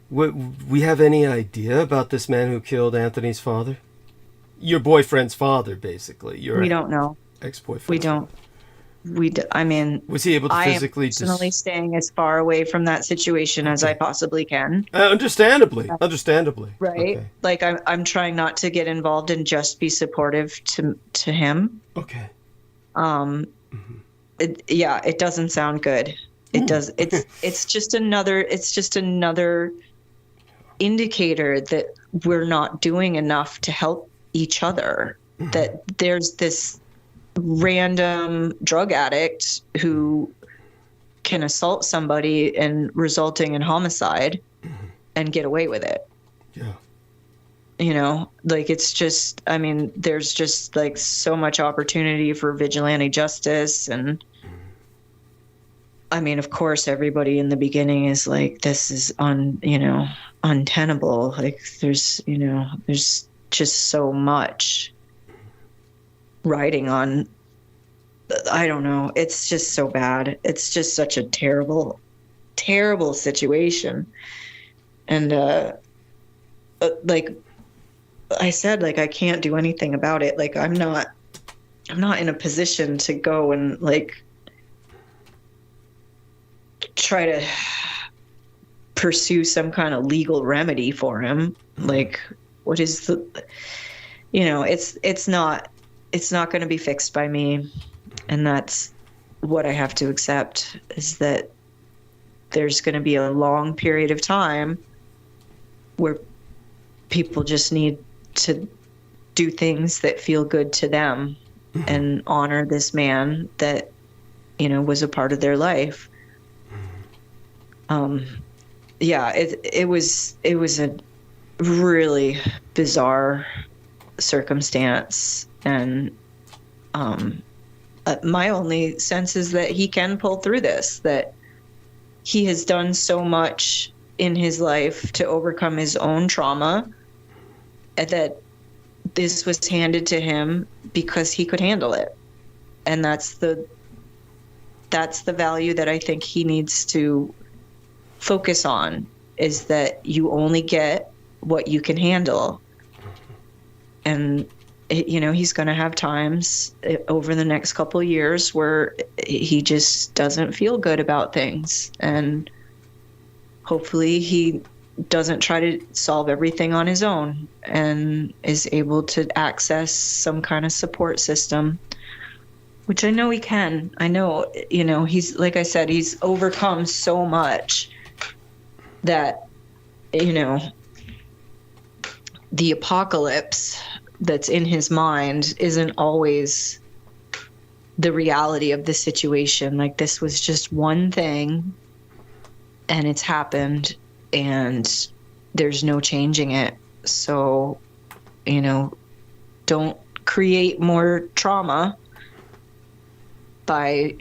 A: we have any idea about this man who killed Anthony's father? Your boyfriend's father, basically.
G: We don't know.
A: Ex-boyfriend.
G: We don't.
A: Was he able to physically?
G: I am personally staying as far away from that situation as I possibly can.
A: Understandably.
G: Right. Okay. Like I'm trying not to get involved and just be supportive to him.
A: Okay.
G: It doesn't sound good. It does. It's just another indicator that we're not doing enough to help each other. That there's this random drug addict who can assault somebody and resulting in homicide and get away with it.
A: Yeah.
G: It's just, there's just like so much opportunity for vigilante justice. And of course, everybody in the beginning is like, this is untenable. Like there's just so much riding on, I don't know. It's just so bad. It's just such a terrible, terrible situation. And, like I said, like, I can't do anything about it. Like, I'm not in a position to go and like try to pursue some kind of legal remedy for him. Like, what is the, it's not going to be fixed by me. And that's what I have to accept, is that there's going to be a long period of time where people just need to do things that feel good to them and honor this man that, was a part of their life. It was a really bizarre circumstance. And, my only sense is that he can pull through this, that he has done so much in his life to overcome his own trauma, that this was handed to him because he could handle it. And that's the value that I think he needs to focus on, is that you only get what you can handle. And he's going to have times over the next couple of years where he just doesn't feel good about things. And hopefully he doesn't try to solve everything on his own and is able to access some kind of support system, which I know he can. I know, he's, like I said, he's overcome so much that, the apocalypse that's in his mind isn't always the reality of the situation. Like, this was just one thing and it's happened and there's no changing it. So, don't create more trauma by,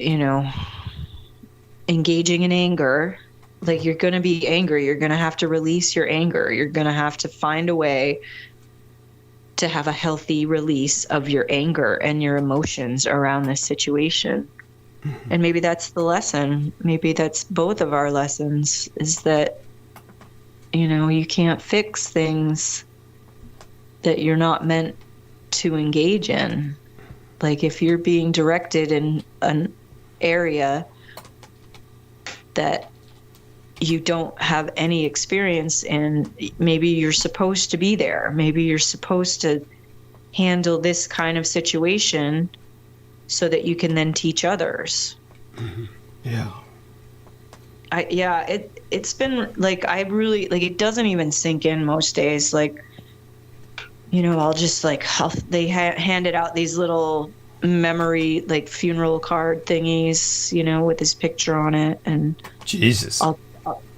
G: engaging in anger. Like, you're going to be angry. You're going to have to release your anger. You're going to have to find a way to have a healthy release of your anger and your emotions around this situation. And maybe that's the lesson. Maybe that's both of our lessons, is that, you know, you can't fix things that you're not meant to engage in. Like if you're being directed in an area that you don't have any experience in, maybe you're supposed to be there. Maybe you're supposed to handle this kind of situation so that you can then teach others.
A: Yeah.
G: It's been like, I really, like, it doesn't even sink in most days. Like, you know, I'll just like, they handed out these little memory, like funeral card thingies, you know, with his picture on it. And
A: Jesus.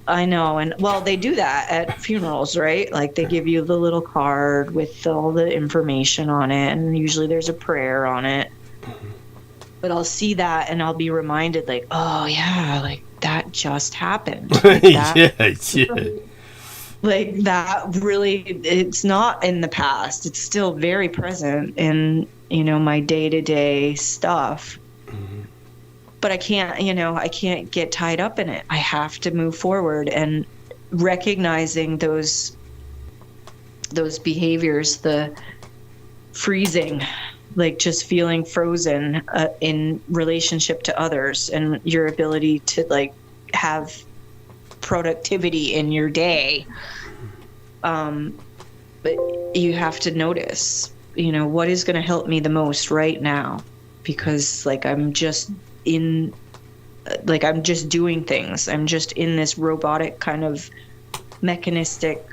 G: I know. And well, they do that at funerals, right? Like they give you the little card with all the information on it. And usually there's a prayer on it. But I'll see that and I'll be reminded, like, oh yeah, like that just happened. Like that,
A: yeah.
G: Like that really, it's not in the past. It's still very present in, you know, my day-to-day stuff. But I can't get tied up in it. I have to move forward, and recognizing those behaviors, the freezing, like just feeling frozen in relationship to others, and your ability to like have productivity in your day. But you have to notice, you know, what is going to help me the most right now, because like I'm just doing things. I'm just in this robotic kind of mechanistic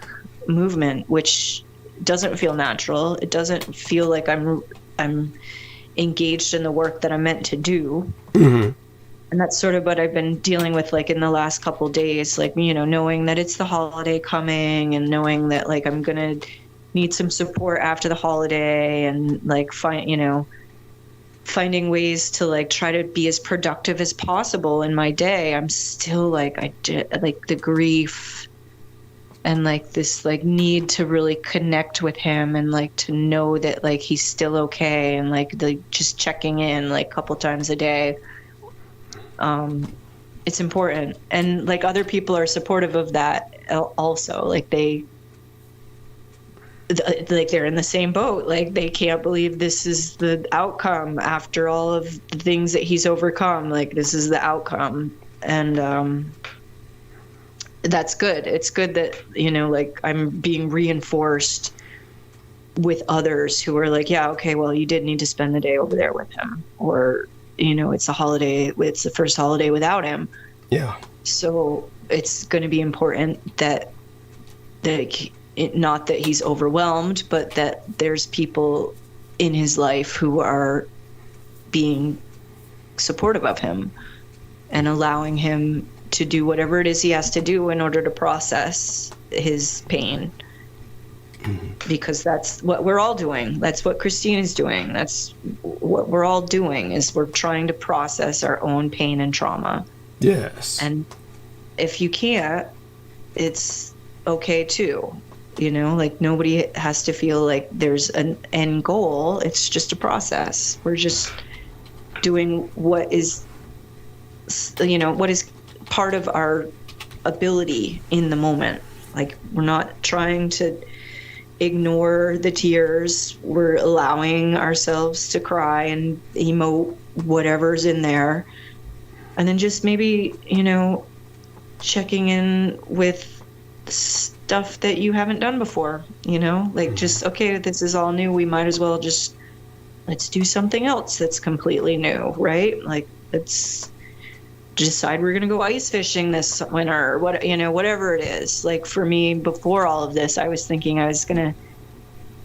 G: movement, which doesn't feel natural. It doesn't feel like I'm engaged in the work that I'm meant to do. And that's sort of what I've been dealing with, like in the last couple of days, like, you know, knowing that it's the holiday coming, and knowing that like I'm gonna need some support after the holiday, and like finding ways to like try to be as productive as possible in my day. I'm still like, like the grief and like this like need to really connect with him, and like to know that like he's still okay, and like just checking in like a couple times a day. It's important, and like other people are supportive of that also. Like they're in the same boat. Like they can't believe this is the outcome after all of the things that he's overcome. Like this is the outcome. And that's good. It's good that, you know, like I'm being reinforced with others who are like, yeah, okay, well, you did need to spend the day over there with him, or, you know, it's a holiday, it's the first holiday without him.
A: Yeah.
G: So it's going to be important that not that he's overwhelmed, but that there's people in his life who are being supportive of him and allowing him to do whatever it is he has to do in order to process his pain. Because that's what we're all doing. That's what Christine is doing. That's what we're all doing, is we're trying to process our own pain and trauma.
A: Yes.
G: And if you can't, it's okay too. You know, like nobody has to feel like there's an end goal. It's just a process. We're just doing what is, you know, what is part of our ability in the moment. Like we're not trying to ignore the tears. We're allowing ourselves to cry and emote whatever's in there. And then just maybe, you know, checking in with stuff that you haven't done before, you know, like just, okay, this is all new. We might as well just, let's do something else that's completely new, right? Like let's decide we're going to go ice fishing this winter, or what, you know, whatever it is. Like for me, before all of this, I was thinking I was going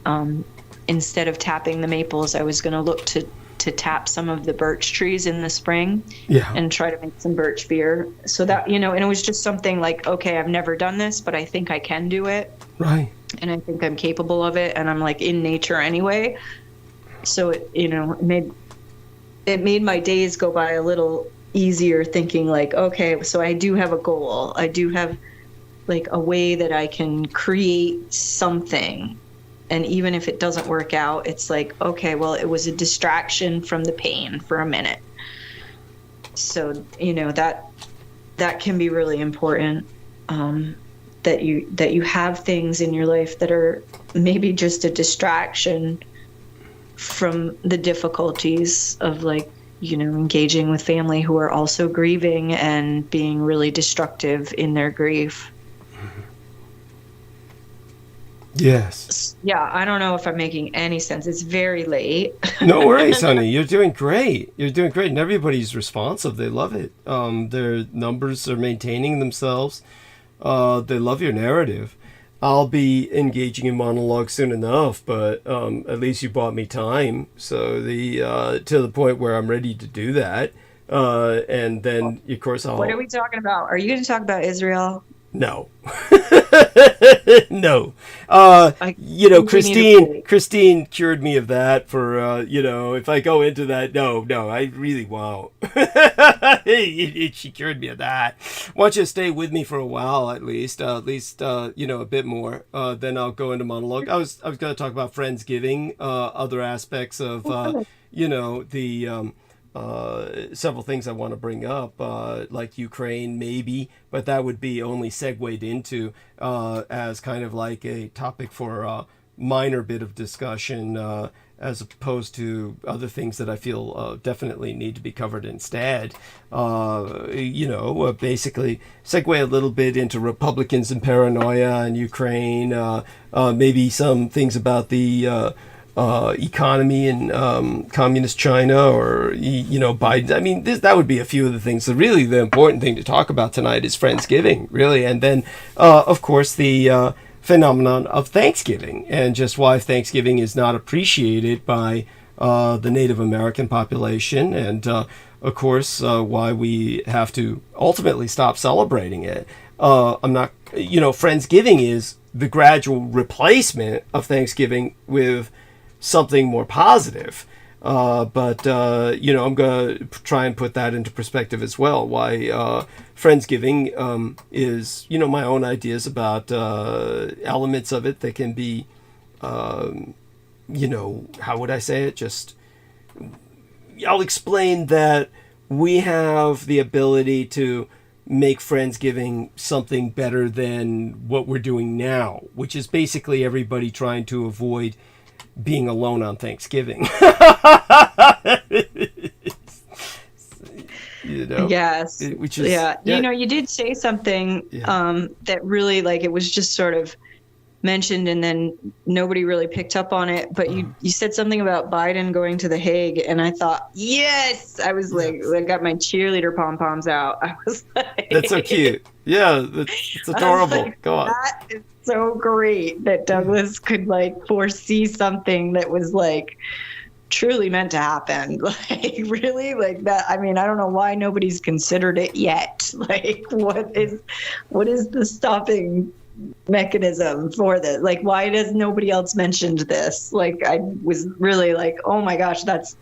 G: to, instead of tapping the maples, I was going to look to tap some of the birch trees in the spring, and try to make some birch beer. So that, you know, and it was just something like, okay, I've never done this, but I think I can do it.
A: Right.
G: And I think I'm capable of it. And I'm like in nature anyway. So it, you know, it made my days go by a little easier, thinking like, okay, so I do have a goal. I do have like a way that I can create something And even if it doesn't work out, it's like, okay, well, it was a distraction from the pain for a minute. So, you know, that can be really important, that you have things in your life that are maybe just a distraction from the difficulties of, like, you know, engaging with family who are also grieving and being really destructive in their grief.
A: Yes.
G: Yeah, I don't know if I'm making any sense. It's very late.
A: No worries, honey. You're doing great. You're doing great. And everybody's responsive. They love it. Their numbers are maintaining themselves. They love your narrative. I'll be engaging in monologue soon enough, but at least you bought me time. So to the point where I'm ready to do that. And then, of course,
G: What are we talking about? Are you going to talk about Israel?
A: No. No. You know, Christine cured me of that for, you know, if I go into that, no, I really won't. She cured me of that. Why don't you stay with me for a while, at least, you know, a bit more. Then I'll go into monologue. I was going to talk about Friendsgiving, other aspects of, you know, the, several things I want to bring up, like Ukraine, maybe, but that would be only segued into as kind of like a topic for a minor bit of discussion, as opposed to other things that I feel definitely need to be covered instead. You know, basically segue a little bit into Republicans and paranoia and Ukraine, maybe some things about the economy in communist China, or, you know, Biden. I mean, that would be a few of the things. So really the important thing to talk about tonight is Friendsgiving, really. And then, of course, the phenomenon of Thanksgiving, and just why Thanksgiving is not appreciated by the Native American population. And, of course, why we have to ultimately stop celebrating it. I'm not, you know, Friendsgiving is the gradual replacement of Thanksgiving with something more positive. But you know, I'm going to try and put that into perspective as well. Why Friendsgiving is, you know, my own ideas about elements of it that can be, you know, how would I say it? Just, I'll explain that we have the ability to make Friendsgiving something better than what we're doing now, which is basically everybody trying to avoid being alone on Thanksgiving. You know? Yes. Which is,
G: yeah. You know, you did say something that really, like, it was just sort of mentioned and then nobody really picked up on it, but you said something about Biden going to The Hague, and I thought, yes, I was like, I got my cheerleader pom-poms out. I was like,
A: that's so cute. Yeah, it's adorable.
G: Like,
A: go on.
G: That is so great that Douglas could, like, foresee something that was, like, truly meant to happen. Like, really, like that. I mean, I don't know why nobody's considered it yet. Like, what is the stopping mechanism for this? Like, why does nobody else mentioned this? Like, I was really like, oh my gosh, that's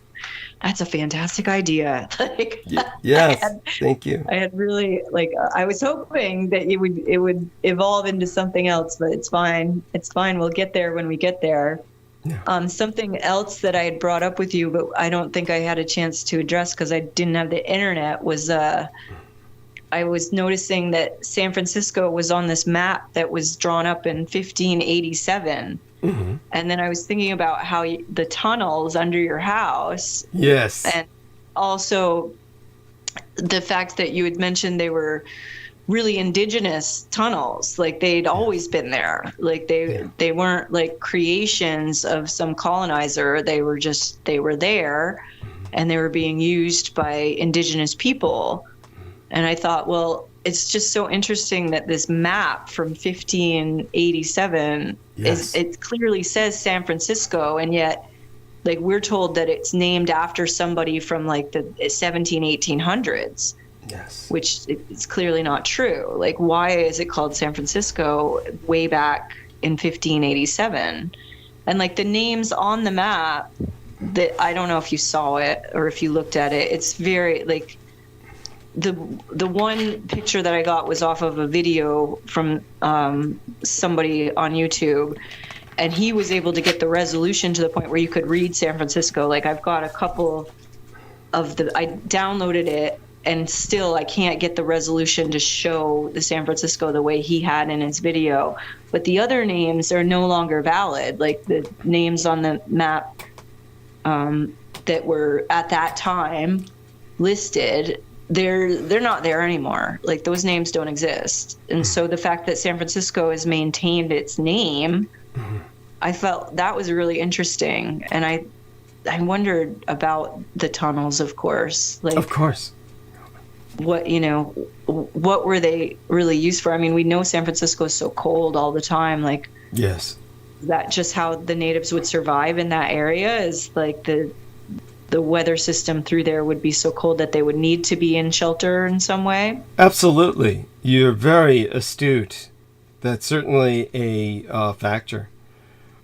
G: a fantastic idea. Like,
A: yes, thank you.
G: I had really, like, I was hoping that it would evolve into something else, but it's fine. We'll get there when we get there. Yeah. Something else that I had brought up with you, but I don't think I had a chance to address because I didn't have the internet, was I was noticing that San Francisco was on this map that was drawn up in 1587. Mm-hmm. And then I was thinking about how the tunnels under your house.
A: Yes.
G: And also the fact that you had mentioned they were really indigenous tunnels. Like, they'd always been there. Like, they weren't like creations of some colonizer. They were there, and they were being used by indigenous people. And I thought, well, it's just so interesting that this map from 1587 it clearly says San Francisco, and yet, like, we're told that it's named after somebody from, like, the 1800s.
A: Yes.
G: Which is clearly not true. Like, why is it called San Francisco way back in 1587? And, like, the names on the map, that I don't know if you saw it or if you looked at it, it's very, like, the one picture that I got was off of a video from somebody on YouTube, and he was able to get the resolution to the point where you could read San Francisco. Like, I've got a couple of I downloaded it, and still I can't get the resolution to show the San Francisco the way he had in his video. But the other names are no longer valid. Like, the names on the map that were at that time listed, they're not there anymore. Like, those names don't exist. And so the fact that San Francisco has maintained its name, I felt that was really interesting. And I wondered about the tunnels, of course. Like,
A: of course.
G: What, what were they really used for? I mean, we know San Francisco is so cold all the time. Like,
A: yes,
G: is that just how the natives would survive in that area? Is like the weather system through there would be so cold that they would need to be in shelter in some way?
A: Absolutely. You're very astute. That's certainly a factor.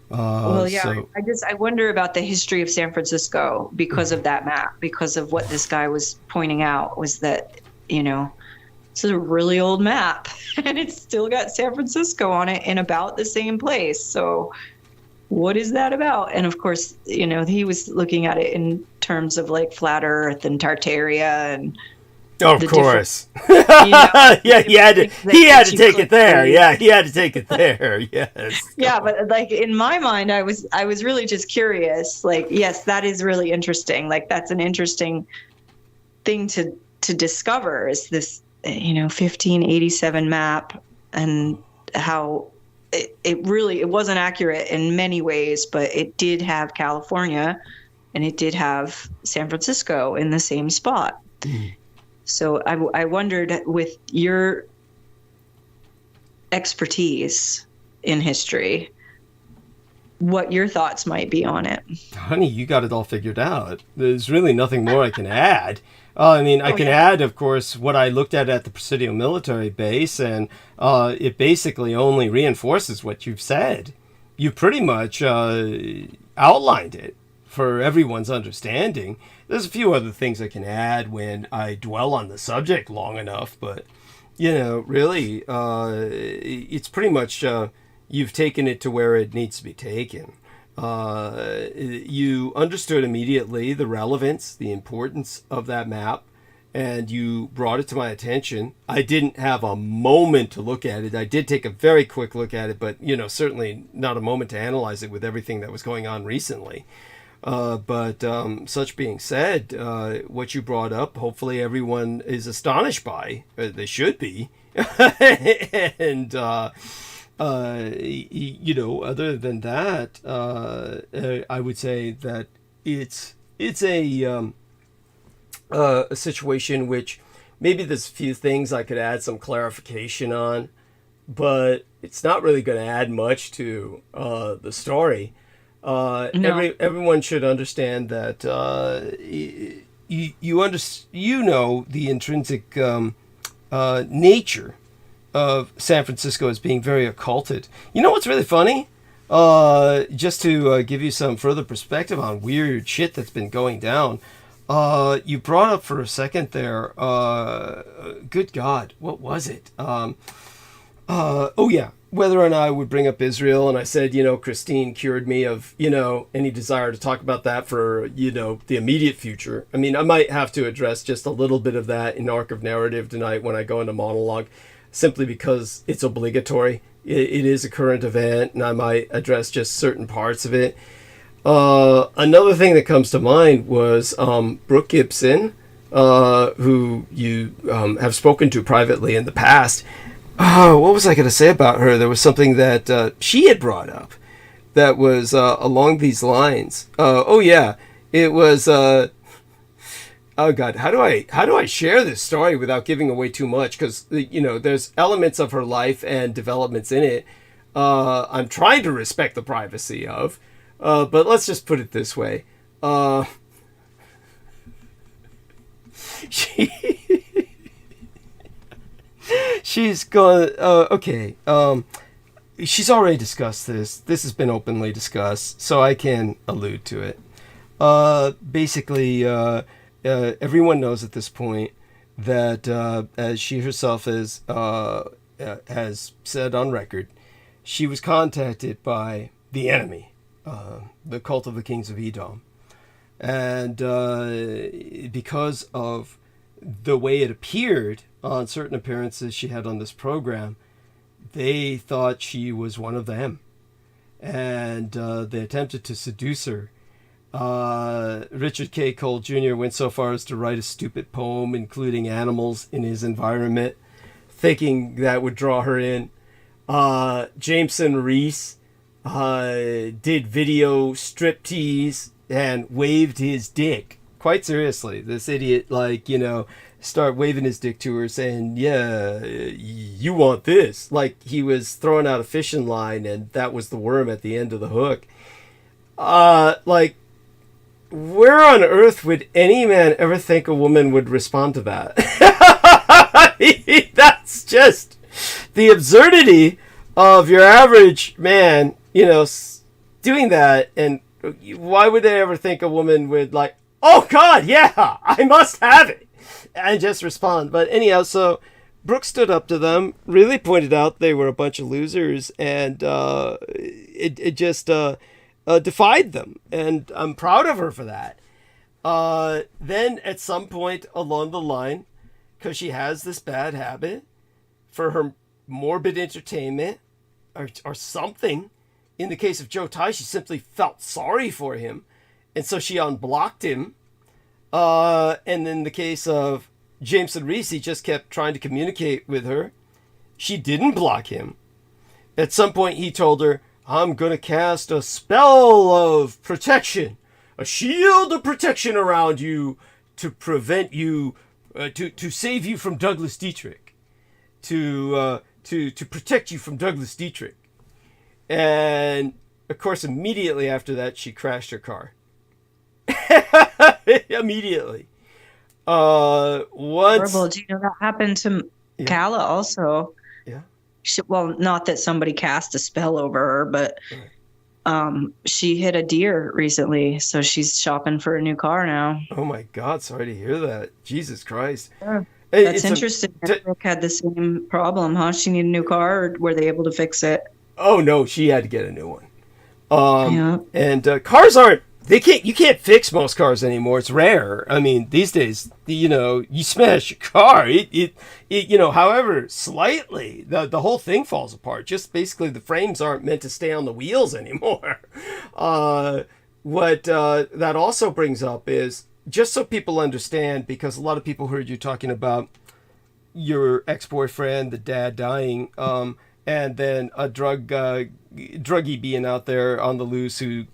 G: Well, yeah,
A: so,
G: I wonder about the history of San Francisco because of that map, because of what this guy was pointing out, was that, it's a really old map and it's still got San Francisco on it in about the same place. So what is that about? And of course, he was looking at it in terms of like flat Earth and Tartaria and
A: of course. Yeah, he had to take it there. Yeah, he had to take it there. Yes.
G: Yeah, but like in my mind, I was really just curious. Like, yes, that is really interesting. Like, that's an interesting thing to discover, is this 1587 map, and how it wasn't accurate in many ways, but it did have California and it did have San Francisco in the same spot. So I wondered, with your expertise in history, what your thoughts might be on it.
A: Honey, you got it all figured out. There's really nothing more I can add. I can add, of course, what I looked at the Presidio military base, and it basically only reinforces what you've said. You pretty much outlined it for everyone's understanding. There's a few other things I can add when I dwell on the subject long enough, but, really, it's pretty much you've taken it to where it needs to be taken. You understood immediately the relevance, the importance of that map, and you brought it to my attention. I didn't have a moment to look at it. I did take a very quick look at it, but, certainly not a moment to analyze it with everything that was going on recently. But such being said, what you brought up, hopefully everyone is astonished by. They should be. And, other than that, I would say that it's a situation which maybe there's a few things I could add some clarification on, but it's not really going to add much to the story. No. Everyone should understand that you know the intrinsic nature of San Francisco as being very occulted. You know what's really funny? Just to give you some further perspective on weird shit that's been going down. You brought up for a second there, good God, what was it? Whether or not I would bring up Israel, and I said, Christine cured me of, any desire to talk about that for, the immediate future. I mean, I might have to address just a little bit of that in Arc of Narrative tonight when I go into monologue, simply because it's obligatory. It is a current event, and I might address just certain parts of it. Another thing that comes to mind was Brooke Gibson, who you have spoken to privately in the past. Oh, what was I going to say about her? There was something that she had brought up that was along these lines. It was. Oh God, how do I share this story without giving away too much? Because there's elements of her life and developments in it. I'm trying to respect the privacy of, but let's just put it this way. She's gone. Okay. She's already discussed this. This has been openly discussed, so I can allude to it. Basically, everyone knows at this point that, as she herself has said on record, she was contacted by the enemy, the cult of the kings of Edom. And because of the way it appeared on certain appearances she had on this program, they thought she was one of them. And they attempted to seduce her. Richard K. Cole Jr. went so far as to write a stupid poem including animals in his environment, thinking that would draw her in. Jameson Reese did video striptease and waved his dick. Quite seriously, this idiot, start waving his dick to her saying, yeah, you want this. Like he was throwing out a fishing line and that was the worm at the end of the hook. Where on earth would any man ever think a woman would respond to that? That's just the absurdity of your average man, doing that. And why would they ever think a woman would oh God, yeah, I must have it, and just respond? But anyhow, so Brooke stood up to them, really pointed out they were a bunch of losers, and it just defied them, and I'm proud of her for that. Then at some point along the line, because she has this bad habit, for her morbid entertainment or something, in the case of Joe Tai, she simply felt sorry for him, and so she unblocked him. And in the case of Jameson Reese, he just kept trying to communicate with her. She didn't block him. At some point he told her, I'm going to cast a spell of protection, a shield of protection around you to prevent you, to save you from Douglas Dietrich, to protect you from Douglas Dietrich. And of course, immediately after that, she crashed her car. Immediately.
G: Horrible. Do you know that happened to Kala also?
A: Yeah.
G: Well, not that somebody cast a spell over her, but she hit a deer recently, so she's shopping for a new car now.
A: Oh my God! Sorry to hear that. Jesus Christ.
G: Yeah. That's interesting. Brooke had the same problem, huh? She needed a new car, or were they able to fix it?
A: Oh no, she had to get a new one. And cars aren't. You can't fix most cars anymore. It's rare. I mean, these days, you smash your car, however slightly, the whole thing falls apart. Just basically the frames aren't meant to stay on the wheels anymore. What that also brings up is, just so people understand, because a lot of people heard you talking about your ex-boyfriend, the dad dying, and then a druggie being out there on the loose who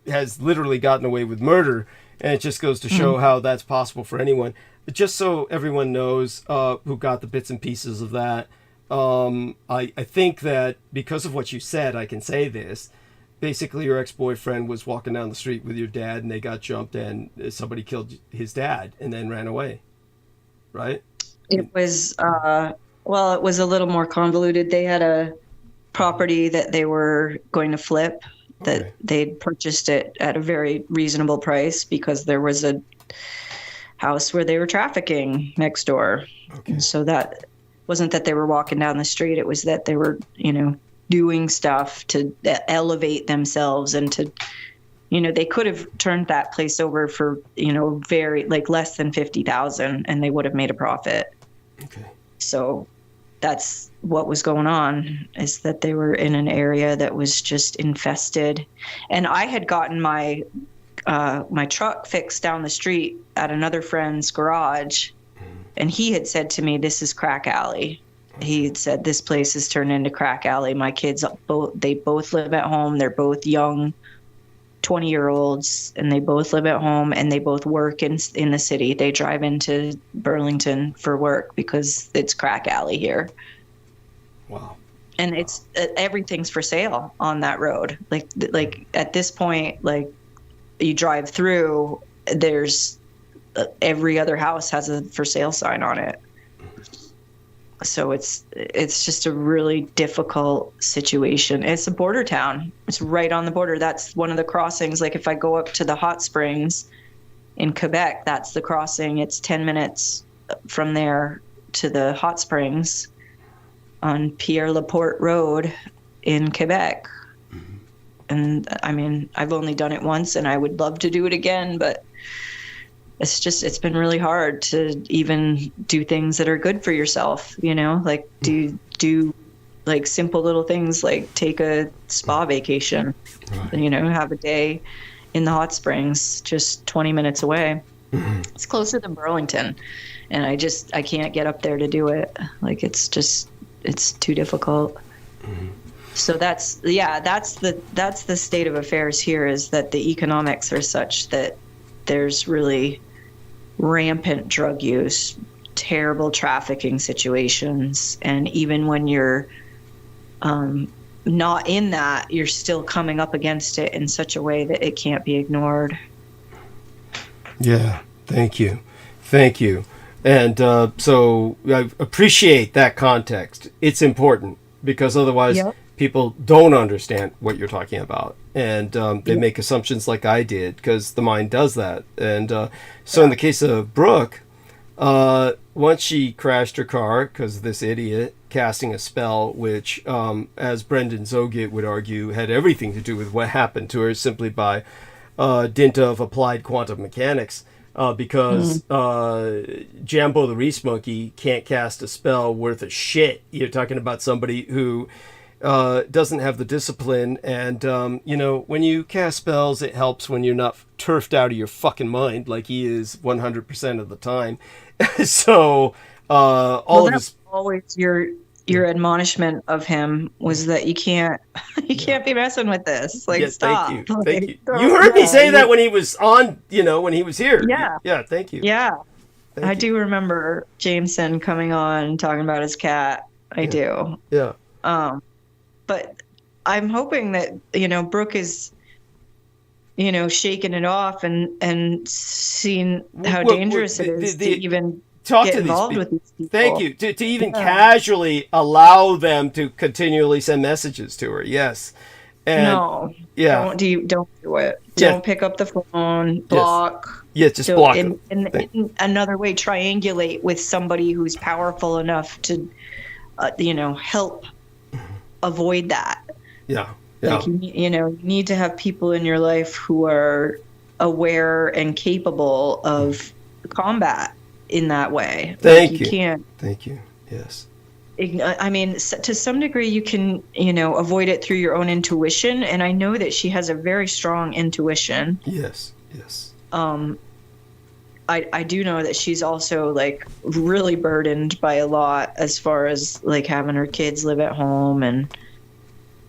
A: has literally gotten away with murder, and it just goes to show how that's possible for anyone. Just so everyone knows who got the bits and pieces of that, I think that because of what you said, I can say this. Basically, your ex-boyfriend was walking down the street with your dad, and they got jumped, and somebody killed his dad and then ran away, right?
G: It was, it was a little more convoluted. They had a property that they were going to flip, that they'd purchased it at a very reasonable price because there was a house where they were trafficking next door. Okay. So that wasn't that they were walking down the street. It was that they were, doing stuff to elevate themselves and to, they could have turned that place over for, very less than 50,000 and they would have made a profit.
A: Okay.
G: So that's what was going on, is that they were in an area that was just infested. And I had gotten my truck fixed down the street at another friend's garage, and he had said to me, this is crack alley. He had said, this place has turned into crack alley. My kids, they both live at home. They're both young 20-year-olds, and they both live at home, and they both work in the city. They drive into Burlington for work because it's crack alley here.
A: Wow.
G: And it's everything's for sale on that road. Like at this point, you drive through, there's every other house has a for sale sign on it. So it's just a really difficult situation. It's a border town. It's right on the border. That's one of the crossings. Like if I go up to the hot springs in Quebec, that's the crossing. It's 10 minutes from there to the hot springs on Pierre Laporte Road in Quebec. And I mean, I've only done it once, and I would love to do it again, but it's been really hard to even do things that are good for yourself, you know, like do like simple little things, like take a spa vacation, you know, have a day in the hot springs, just 20 minutes away. It's closer than Burlington, and I can't get up there to do it. Like, it's too difficult. So that's the state of affairs here, is that the economics are such that there's really rampant drug use, terrible trafficking situations, and even when you're not in that, you're still coming up against it in such a way that it can't be ignored.
A: Yeah, thank you. And so I appreciate that context. It's important, because otherwise people don't understand what you're talking about, and they make assumptions like I did, because the mind does that. And so in the case of Brooke, once she crashed her car because of this idiot casting a spell, which, as Brendan Zogit would argue, had everything to do with what happened to her simply by dint of applied quantum mechanics, because Jambo the Reese Monkey can't cast a spell worth a shit. You're talking about somebody who doesn't have the discipline, and you know, when you cast spells, it helps when you're not turfed out of your fucking mind like he is 100% of the time. So all of his
G: always your admonishment of him was that you can't be messing with this. Like, stop.
A: Thank you. You heard me say that when he was on, you know, when he was here. Yeah. Thank you.
G: Yeah. I do remember Jameson coming on and talking about his cat. I do.
A: Yeah.
G: But I'm hoping that, you know, Brooke is, you know, shaking it off and seeing how dangerous it is to even get involved with these people.
A: Thank you. To even casually allow them to continually send messages to her. Yes. And
G: don't do it. Don't pick up the phone. Block.
A: Yes, just block them.
G: In another way, triangulate with somebody who's powerful enough to, you know, help avoid that.
A: Yeah.
G: Like, you know, you need to have people in your life who are aware and capable of combat in that way.
A: Thank you.
G: Can't.
A: Thank you. Yes.
G: I mean, to some degree, you can, you know, avoid it through your own intuition. And I know that she has a very strong intuition.
A: Yes.
G: I do know that she's also, like, really burdened by a lot as far as, like, having her kids live at home and.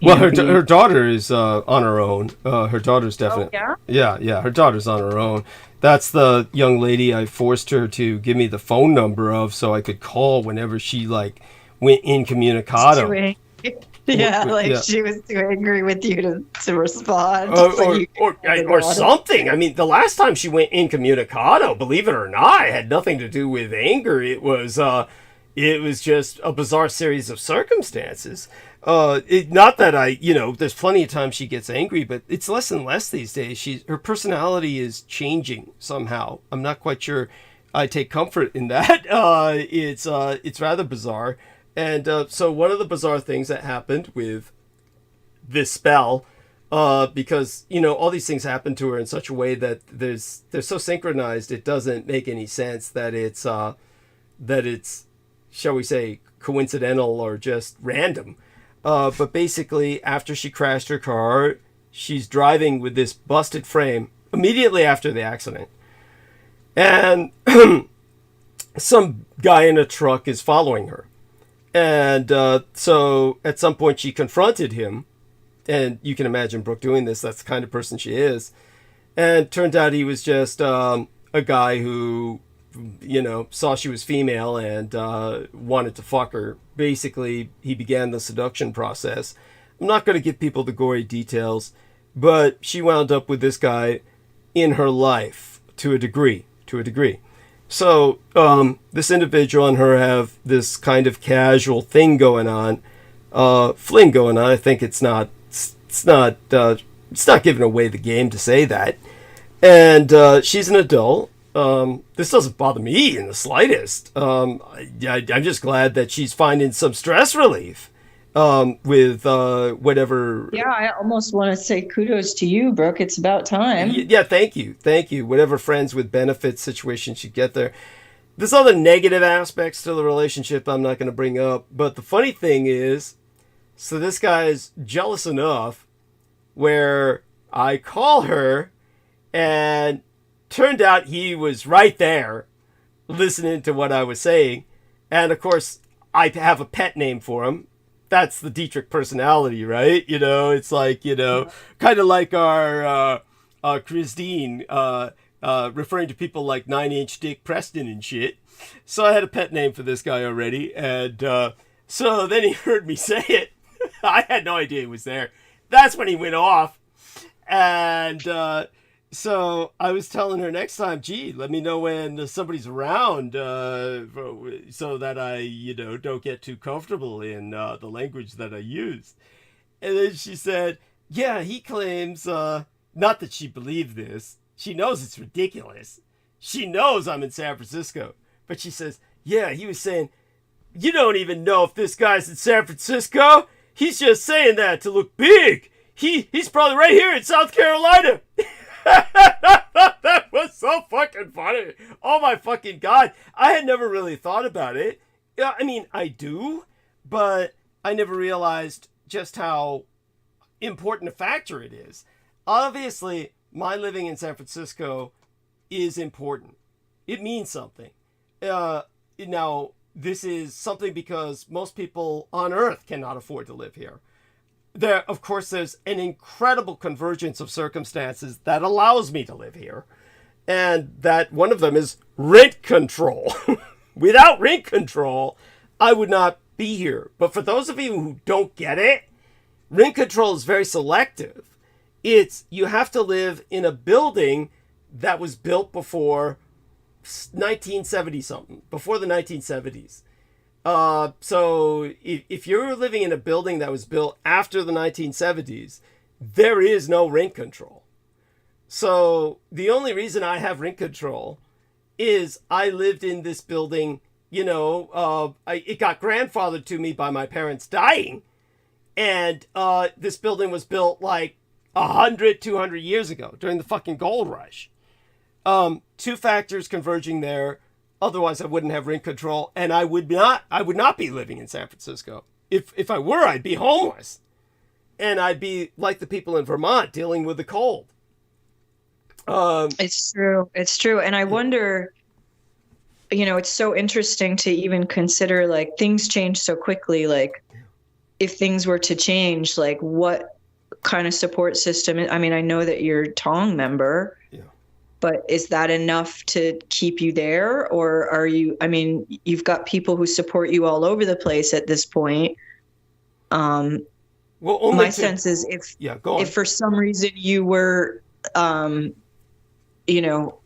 A: Her daughter is on her own. Her daughter's definitely.
G: Oh, yeah?
A: Yeah. Her daughter's on her own. That's the young lady I forced her to give me the phone number of so I could call whenever she, like, went incommunicado.
G: She was too angry with you to respond.
A: Or something. I mean, the last time she went incommunicado, believe it or not, it had nothing to do with anger. It was just a bizarre series of circumstances. Not that there's plenty of times she gets angry, but it's less and less these days. Her personality is changing somehow. I'm not quite sure I take comfort in that. It's rather bizarre. And so one of the bizarre things that happened with this spell, because, you know, all these things happen to her in such a way that they're so synchronized, it doesn't make any sense that it's, shall we say, coincidental or just random. But basically, after she crashed her car, she's driving with this busted frame immediately after the accident. And some guy in a truck is following her. And so at some point she confronted him. And you can imagine Brooke doing this. That's the kind of person she is. And turned out he was just a guy who, you know, saw she was female and wanted to fuck her. Basically, he began the seduction process. I'm not going to give people the gory details, but she wound up with this guy in her life to a degree. So this individual and her have this kind of casual thing going on, fling going on. I think it's not giving away the game to say that. And she's an adult. This doesn't bother me in the slightest. I'm just glad that she's finding some stress relief with whatever.
G: Yeah, I almost want to say kudos to you, Brooke. It's about time.
A: Yeah, thank you. Whatever friends with benefits situation should get there. There's other negative aspects to the relationship I'm not going to bring up. But the funny thing is, so this guy's jealous enough where I call her, and turned out he was right there listening to what I was saying. And of course, I have a pet name for him. That's the Dietrich personality, right? You know, it's like, you know, kind of like our Christine referring to people like 9-inch Dick Preston and shit. So I had a pet name for this guy already. And so then he heard me say it. I had no idea he was there. That's when he went off. And so I was telling her next time, gee, let me know when somebody's around so that I, you know, don't get too comfortable in the language that I use. And then she said, yeah, he claims, not that she believed this. She knows it's ridiculous. She knows I'm in San Francisco. But she says, yeah, he was saying, you don't even know if this guy's in San Francisco. He's just saying that to look big. He's probably right here in South Carolina. That was so fucking funny. Oh my fucking God. I had never really thought about it. I mean, I do, but I never realized just how important a factor it is. Obviously, my living in San Francisco is important. It means something. Now, this is something because most people on Earth cannot afford to live here. There, of course, there's an incredible convergence of circumstances that allows me to live here. And that one of them is rent control. Without rent control, I would not be here. But for those of you who don't get it, rent control is very selective. It's, you have to live in a building that was built before 1970 something, before the 1970s. So if you're living in a building that was built after the 1970s, there is no rent control. So the only reason I have rent control is I lived in this building, you know, it got grandfathered to me by my parents dying. And this building was built like 100, 200 years ago during the fucking gold rush. Two factors converging there. Otherwise, I wouldn't have rent control, and I would not be living in San Francisco. If I were, I'd be homeless, and I'd be like the people in Vermont dealing with the cold.
G: It's true, and I wonder. You know, it's so interesting to even consider, like, things change so quickly. Like, if things were to change, like, what kind of support system? I mean, I know that you're a Tong member. Yeah. But is that enough to keep you there? Or are you, I mean, you've got people who support you all over the place at this point. Well, my sense is if for some reason you were, you know,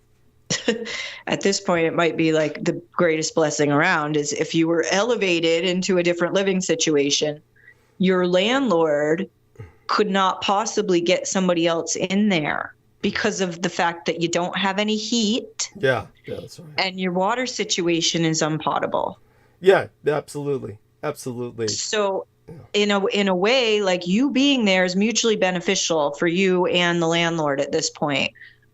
G: at this point, it might be like the greatest blessing around is if you were elevated into a different living situation, your landlord could not possibly get somebody else in there, because of the fact that you don't have any heat. Yeah, that's right. And your water situation is unpotable.
A: Yeah, absolutely.
G: So in a way, like, you being there is mutually beneficial for you and the landlord at this point.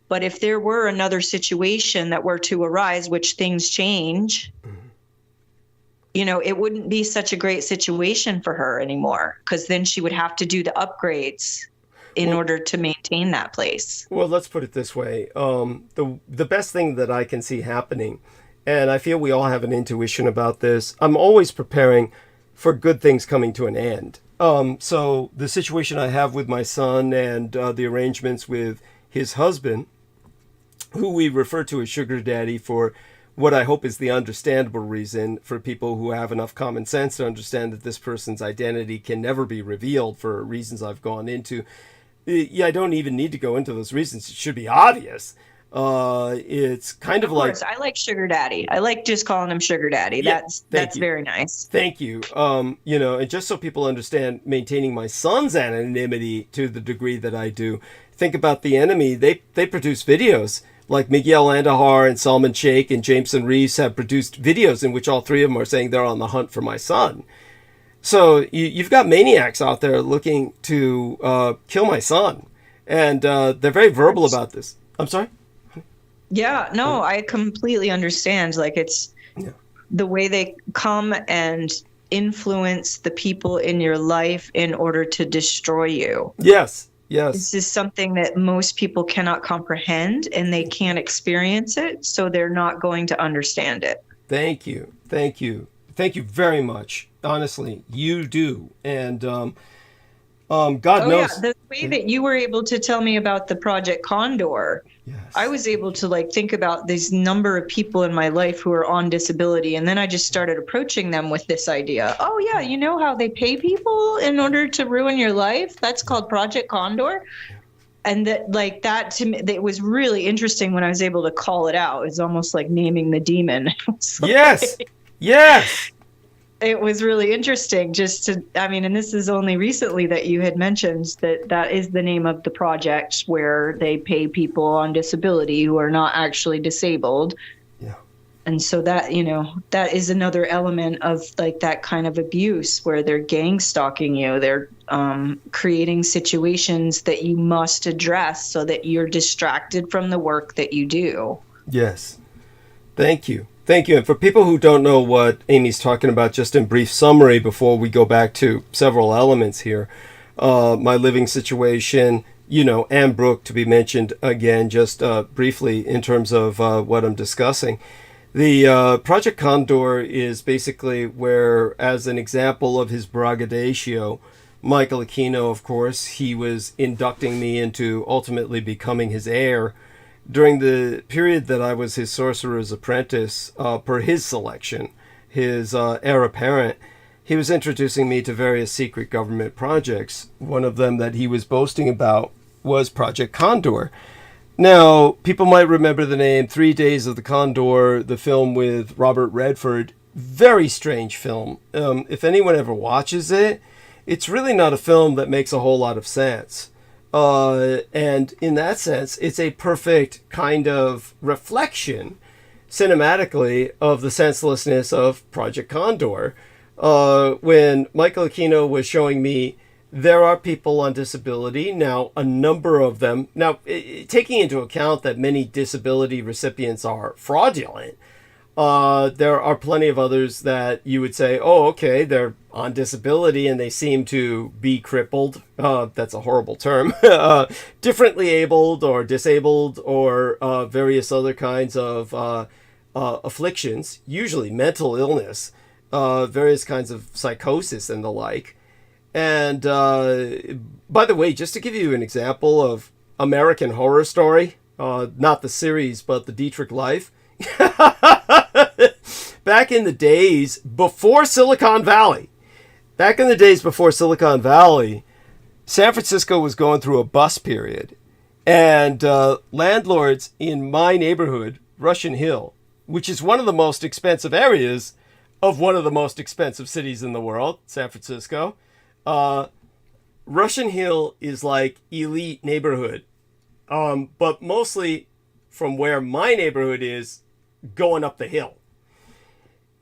G: But if there were another situation that were to arise, which things change, you know, it wouldn't be such a great situation for her anymore, because then she would have to do the upgrades in order to maintain that place.
A: Well, let's put it this way. The best thing that I can see happening, and I feel we all have an intuition about this, I'm always preparing for good things coming to an end. So the situation I have with my son and the arrangements with his husband, who we refer to as sugar daddy for what I hope is the understandable reason for people who have enough common sense to understand that this person's identity can never be revealed for reasons I've gone into. Yeah, I don't even need to go into those reasons. It should be obvious. It's kind of like...
G: I like sugar daddy. I like just calling him sugar daddy.
A: Yeah,
G: that's very nice.
A: Thank you. You know, and just so people understand, maintaining my son's anonymity to the degree that I do, think about the enemy. They produce videos like Miguel Andahar and Salman Sheikh and Jameson Reese have produced videos in which all three of them are saying they're on the hunt for my son. So you've got maniacs out there looking to kill my son, and they're very verbal about this. I'm sorry?
G: Yeah, no, I completely understand. Like, it's the way they come and influence the people in your life in order to destroy you.
A: Yes, yes.
G: This is something that most people cannot comprehend, and they can't experience it, so they're not going to understand it.
A: Thank you. Thank you. Thank you very much. Honestly, you do. And God knows.
G: Yeah, the way that you were able to tell me about the Project Condor,
A: Yes.
G: I was able to like think about this number of people in my life who are on disability, and then I just started approaching them with this idea. Oh yeah, you know how they pay people in order to ruin your life? That's called Project Condor. And that to me, it was really interesting when I was able to call it out. It's almost like naming the demon.
A: Yes. Yes.
G: It was really interesting and this is only recently that you had mentioned that is the name of the project, where they pay people on disability who are not actually disabled.
A: Yeah.
G: And so that, that is another element of like that kind of abuse, where they're gang stalking you. They're creating situations that you must address so that you're distracted from the work that you do.
A: Yes. Thank you. Thank you. And for people who don't know what Amy's talking about, just in brief summary before we go back to several elements here, my living situation, and Brooke to be mentioned again, just briefly in terms of what I'm discussing. The Project Condor is basically where, as an example of his braggadocio, Michael Aquino, of course, he was inducting me into ultimately becoming his heir during the period that I was his sorcerer's apprentice, per his selection, his heir apparent. He was introducing me to various secret government projects. One of them that he was boasting about was Project Condor. Now, people might remember the name 3 Days of the Condor, the film with Robert Redford. Very strange film. If anyone ever watches it, it's really not a film that makes a whole lot of sense. And in that sense, it's a perfect kind of reflection cinematically of the senselessness of Project Condor. When Michael Aquino was showing me there are people on disability, now a number of them, now taking into account that many disability recipients are fraudulent, there are plenty of others that you would say, oh, okay, they're on disability and they seem to be crippled. That's a horrible term. Differently abled or disabled or various other kinds of afflictions, usually mental illness, various kinds of psychosis and the like. And by the way, just to give you an example of American Horror Story, not the series, but the Dietrich life. Back in the days before Silicon Valley, San Francisco was going through a bust period. And landlords in my neighborhood, Russian Hill, which is one of the most expensive areas of one of the most expensive cities in the world, San Francisco, Russian Hill is like elite neighborhood. But mostly from where my neighborhood is, going up the hill.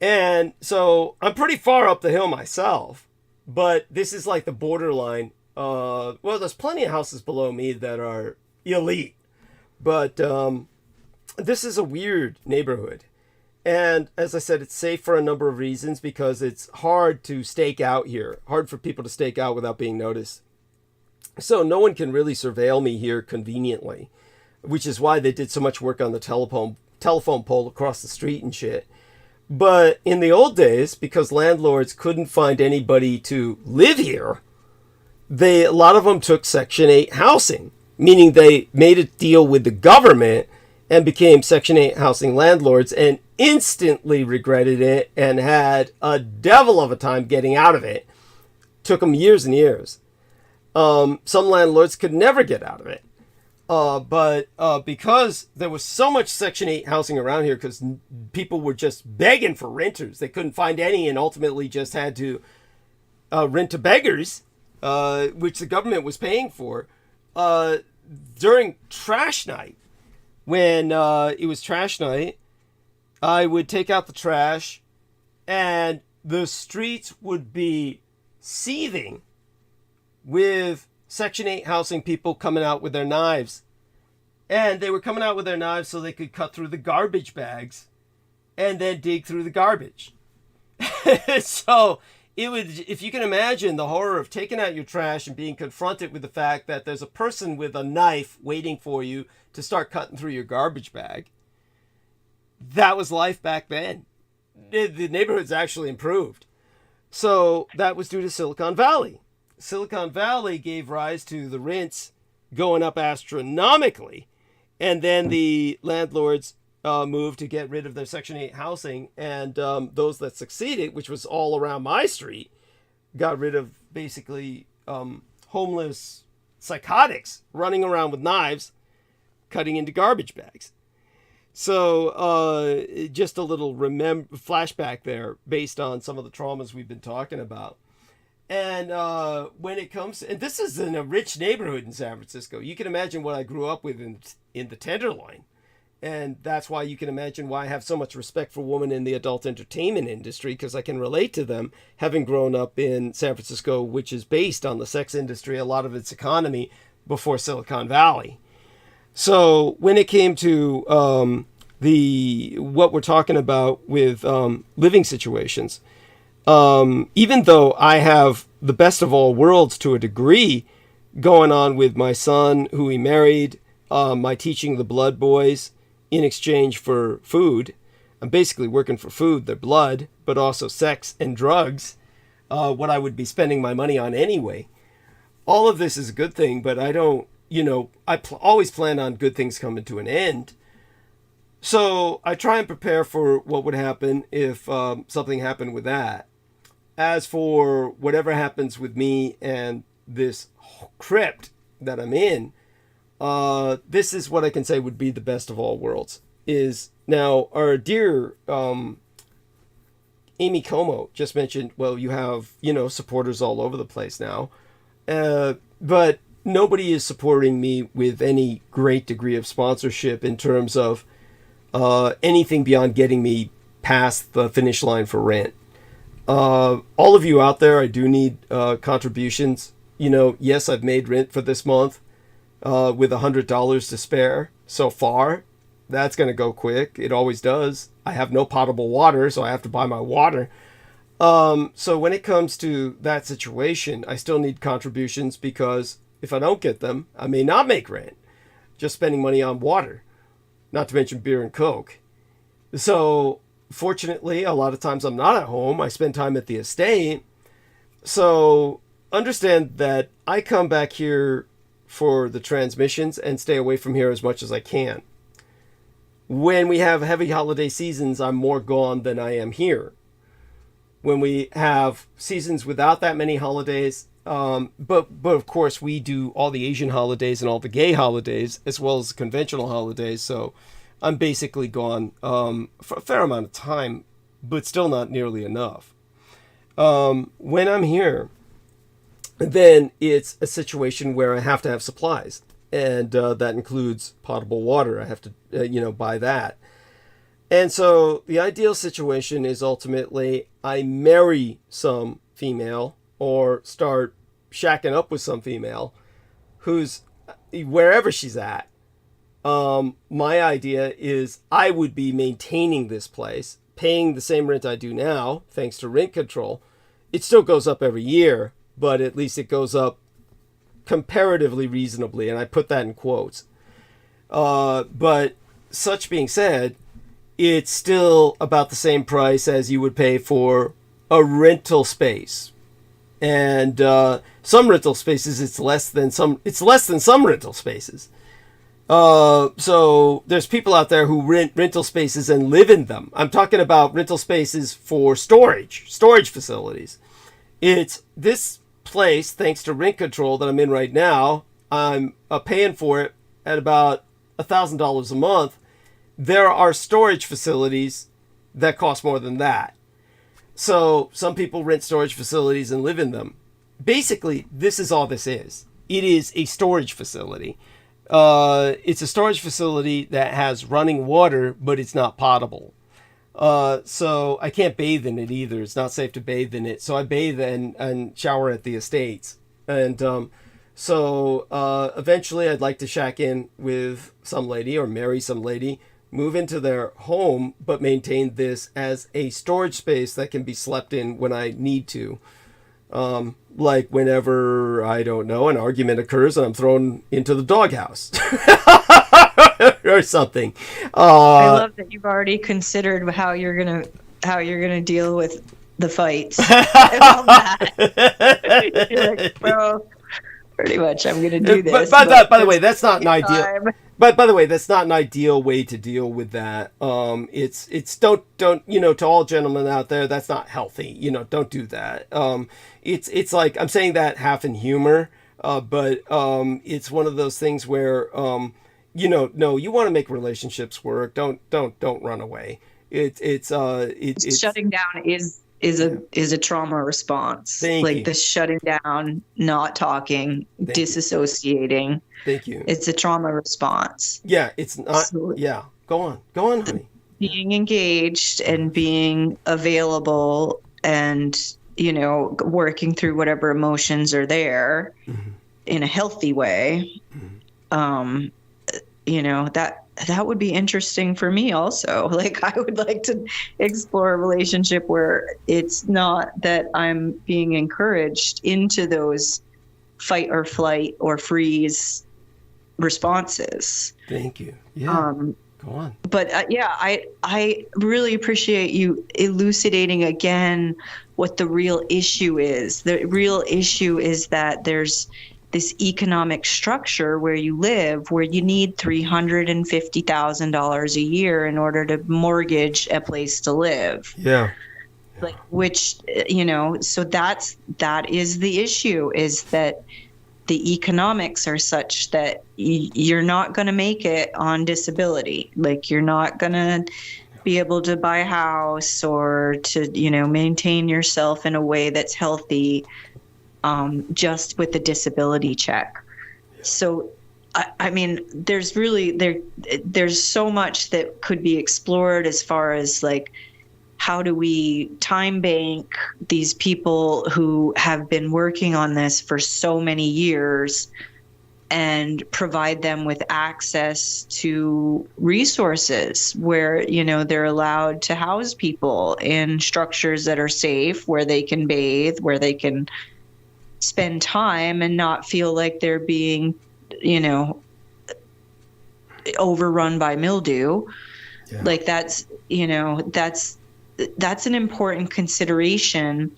A: And so I'm pretty far up the hill myself, but this is like the borderline. Well, there's plenty of houses below me that are elite, but this is a weird neighborhood. And as I said, it's safe for a number of reasons, because it's hard to stake out here, hard for people to stake out without being noticed. So no one can really surveil me here conveniently, which is why they did so much work on the telephone pole across the street and shit. But in the old days, because landlords couldn't find anybody to live here, a lot of them took Section 8 housing, meaning they made a deal with the government and became Section 8 housing landlords and instantly regretted it and had a devil of a time getting out of it. Took them years and years. Some landlords could never get out of it. But because there was so much Section 8 housing around here, because people were just begging for renters, they couldn't find any and ultimately just had to rent to beggars, which the government was paying for. During trash night, when it was trash night, I would take out the trash and the streets would be seething with Section 8 housing people coming out with their knives. And they were coming out with their knives so they could cut through the garbage bags and then dig through the garbage. So it would, if you can imagine the horror of taking out your trash and being confronted with the fact that there's a person with a knife waiting for you to start cutting through your garbage bag. That was life back then. The neighborhood's actually improved. So that was due to Silicon Valley. Silicon Valley gave rise to the rents going up astronomically. And then the landlords moved to get rid of their Section 8 housing. And those that succeeded, which was all around my street, got rid of basically homeless psychotics running around with knives, cutting into garbage bags. So just a little flashback there based on some of the traumas we've been talking about. And when it comes, and this is in a rich neighborhood in San Francisco. You can imagine what I grew up with in the Tenderloin. And that's why you can imagine why I have so much respect for women in the adult entertainment industry, because I can relate to them, having grown up in San Francisco, which is based on the sex industry, a lot of its economy before Silicon Valley. So when it came to what we're talking about with living situations, even though I have the best of all worlds to a degree going on with my son, who he married, my teaching the blood boys in exchange for food. I'm basically working for food, their blood, but also sex and drugs, what I would be spending my money on anyway. All of this is a good thing, but I don't, I always plan on good things coming to an end. So I try and prepare for what would happen if something happened with that. As for whatever happens with me and this crypt that I'm in, this is what I can say would be the best of all worlds. Is now our dear Amy Como just mentioned, well, you have, supporters all over the place now. But nobody is supporting me with any great degree of sponsorship in terms of anything beyond getting me past the finish line for rent. All of you out there, I do need contributions. Yes, I've made rent for this month with $100 to spare so far. That's going to go quick. It always does. I have no potable water, so I have to buy my water. So when it comes to that situation, I still need contributions, because if I don't get them, I may not make rent. Just spending money on water, not to mention beer and Coke. So fortunately, a lot of times I'm not at home. I spend time at the estate. So understand that I come back here for the transmissions and stay away from here as much as I can. When we have heavy holiday seasons, I'm more gone than I am here. When we have seasons without that many holidays, but of course we do all the Asian holidays and all the gay holidays as well as the conventional holidays. So I'm basically gone for a fair amount of time, but still not nearly enough. When I'm here, then it's a situation where I have to have supplies, and that includes potable water. I have to, buy that. And so the ideal situation is ultimately I marry some female or start shacking up with some female who's wherever she's at. My idea is I would be maintaining this place, paying the same rent I do now, thanks to rent control. It still goes up every year, but at least it goes up comparatively reasonably, and I put that in quotes. But such being said, it's still about the same price as you would pay for a rental space. And some rental spaces, it's less than some rental spaces. So there's people out there who rent rental spaces and live in them. I'm talking about rental spaces for storage facilities. It's this place, thanks to rent control that I'm in right now, I'm paying for it at about $1,000 a month. There are storage facilities that cost more than that. So some people rent storage facilities and live in them. Basically, this is all this is. It is a storage facility. It's a storage facility that has running water, but it's not potable. So I can't bathe in it either. It's not safe to bathe in it. So I bathe and shower at the estates. And so eventually I'd like to shack in with some lady or marry some lady, move into their home, but maintain this as a storage space that can be slept in when I need to. Like whenever, I don't know, an argument occurs and I'm thrown into the doghouse or something.
G: I love that you've already considered how you're gonna deal with the fights. I love that. You're like, bro, pretty much I'm gonna do this.
A: But by the way, that's not an ideal. But by the way, that's not an ideal way to deal with that. It's don't to all gentlemen out there, that's not healthy. Don't do that. It's like, I'm saying that half in humor, but it's one of those things where no, you want to make relationships work. Don't run away. It's
G: shutting down is a trauma response.
A: Thank you.
G: The shutting down, not talking, disassociating.
A: Thank you.
G: It's a trauma response.
A: Yeah, it's not. Yeah, go on, honey.
G: Being engaged and being available, and working through whatever emotions are there in a healthy way. That would be interesting for me also. I would like to explore a relationship where it's not that I'm being encouraged into those fight or flight or freeze responses.
A: Thank you. Yeah. Go on.
G: But I really appreciate you elucidating again what the real issue is. The real issue is that there's this economic structure where you live, where you need $350,000 a year in order to mortgage a place to live.
A: Yeah.
G: So that is the issue, is that the economics are such that you're not going to make it on disability. You're not going to be able to buy a house or to, maintain yourself in a way that's healthy, just with a disability check. So, I mean, there's so much that could be explored as far as how do we time bank these people who have been working on this for so many years and provide them with access to resources where, they're allowed to house people in structures that are safe, where they can bathe, where they can spend time and not feel like they're being, overrun by mildew. Yeah. That's an important consideration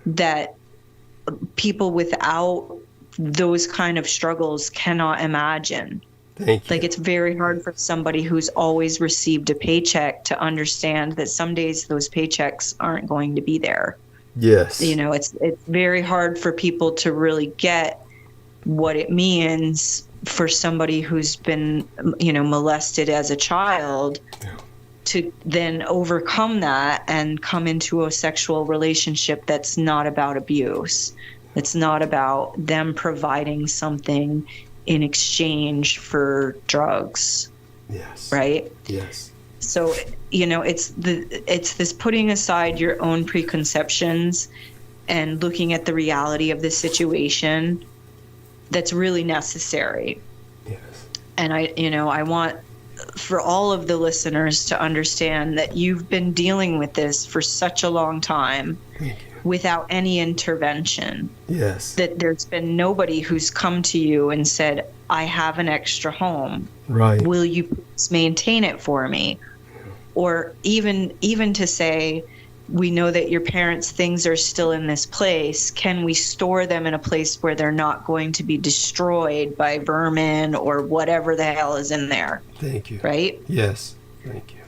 G: that people without those kind of struggles cannot imagine.
A: Thank you.
G: It's very hard for somebody who's always received a paycheck to understand that some days those paychecks aren't going to be there.
A: Yes.
G: It's very hard for people to really get what it means for somebody who's been, molested as a child. Yeah. To then overcome that and come into a sexual relationship that's not about abuse. It's not about them providing something in exchange for drugs.
A: Yes.
G: Right?
A: Yes.
G: So, it's this putting aside your own preconceptions and looking at the reality of the situation that's really necessary.
A: Yes.
G: And I want for all of the listeners to understand that you've been dealing with this for such a long time without any intervention.
A: Yes.
G: That there's been nobody who's come to you and said, I have an extra home.
A: Right.
G: Will you please maintain it for me? Or even to say, we know that your parents' things are still in this place. Can we store them in a place where they're not going to be destroyed by vermin or whatever the hell is in there?
A: Thank you.
G: Right?
A: Yes. Thank you.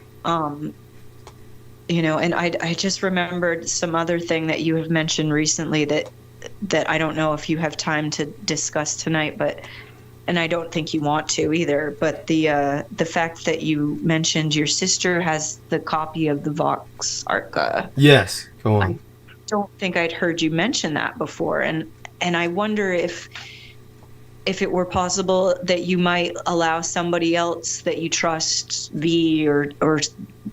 G: And I just remembered some other thing that you have mentioned recently that I don't know if you have time to discuss tonight, and I don't think you want to either, but the fact that you mentioned your sister has the copy of the Vox Arca.
A: Yes, go on.
G: I don't think I'd heard you mention that before, and I wonder if it were possible that you might allow somebody else that you trust, V or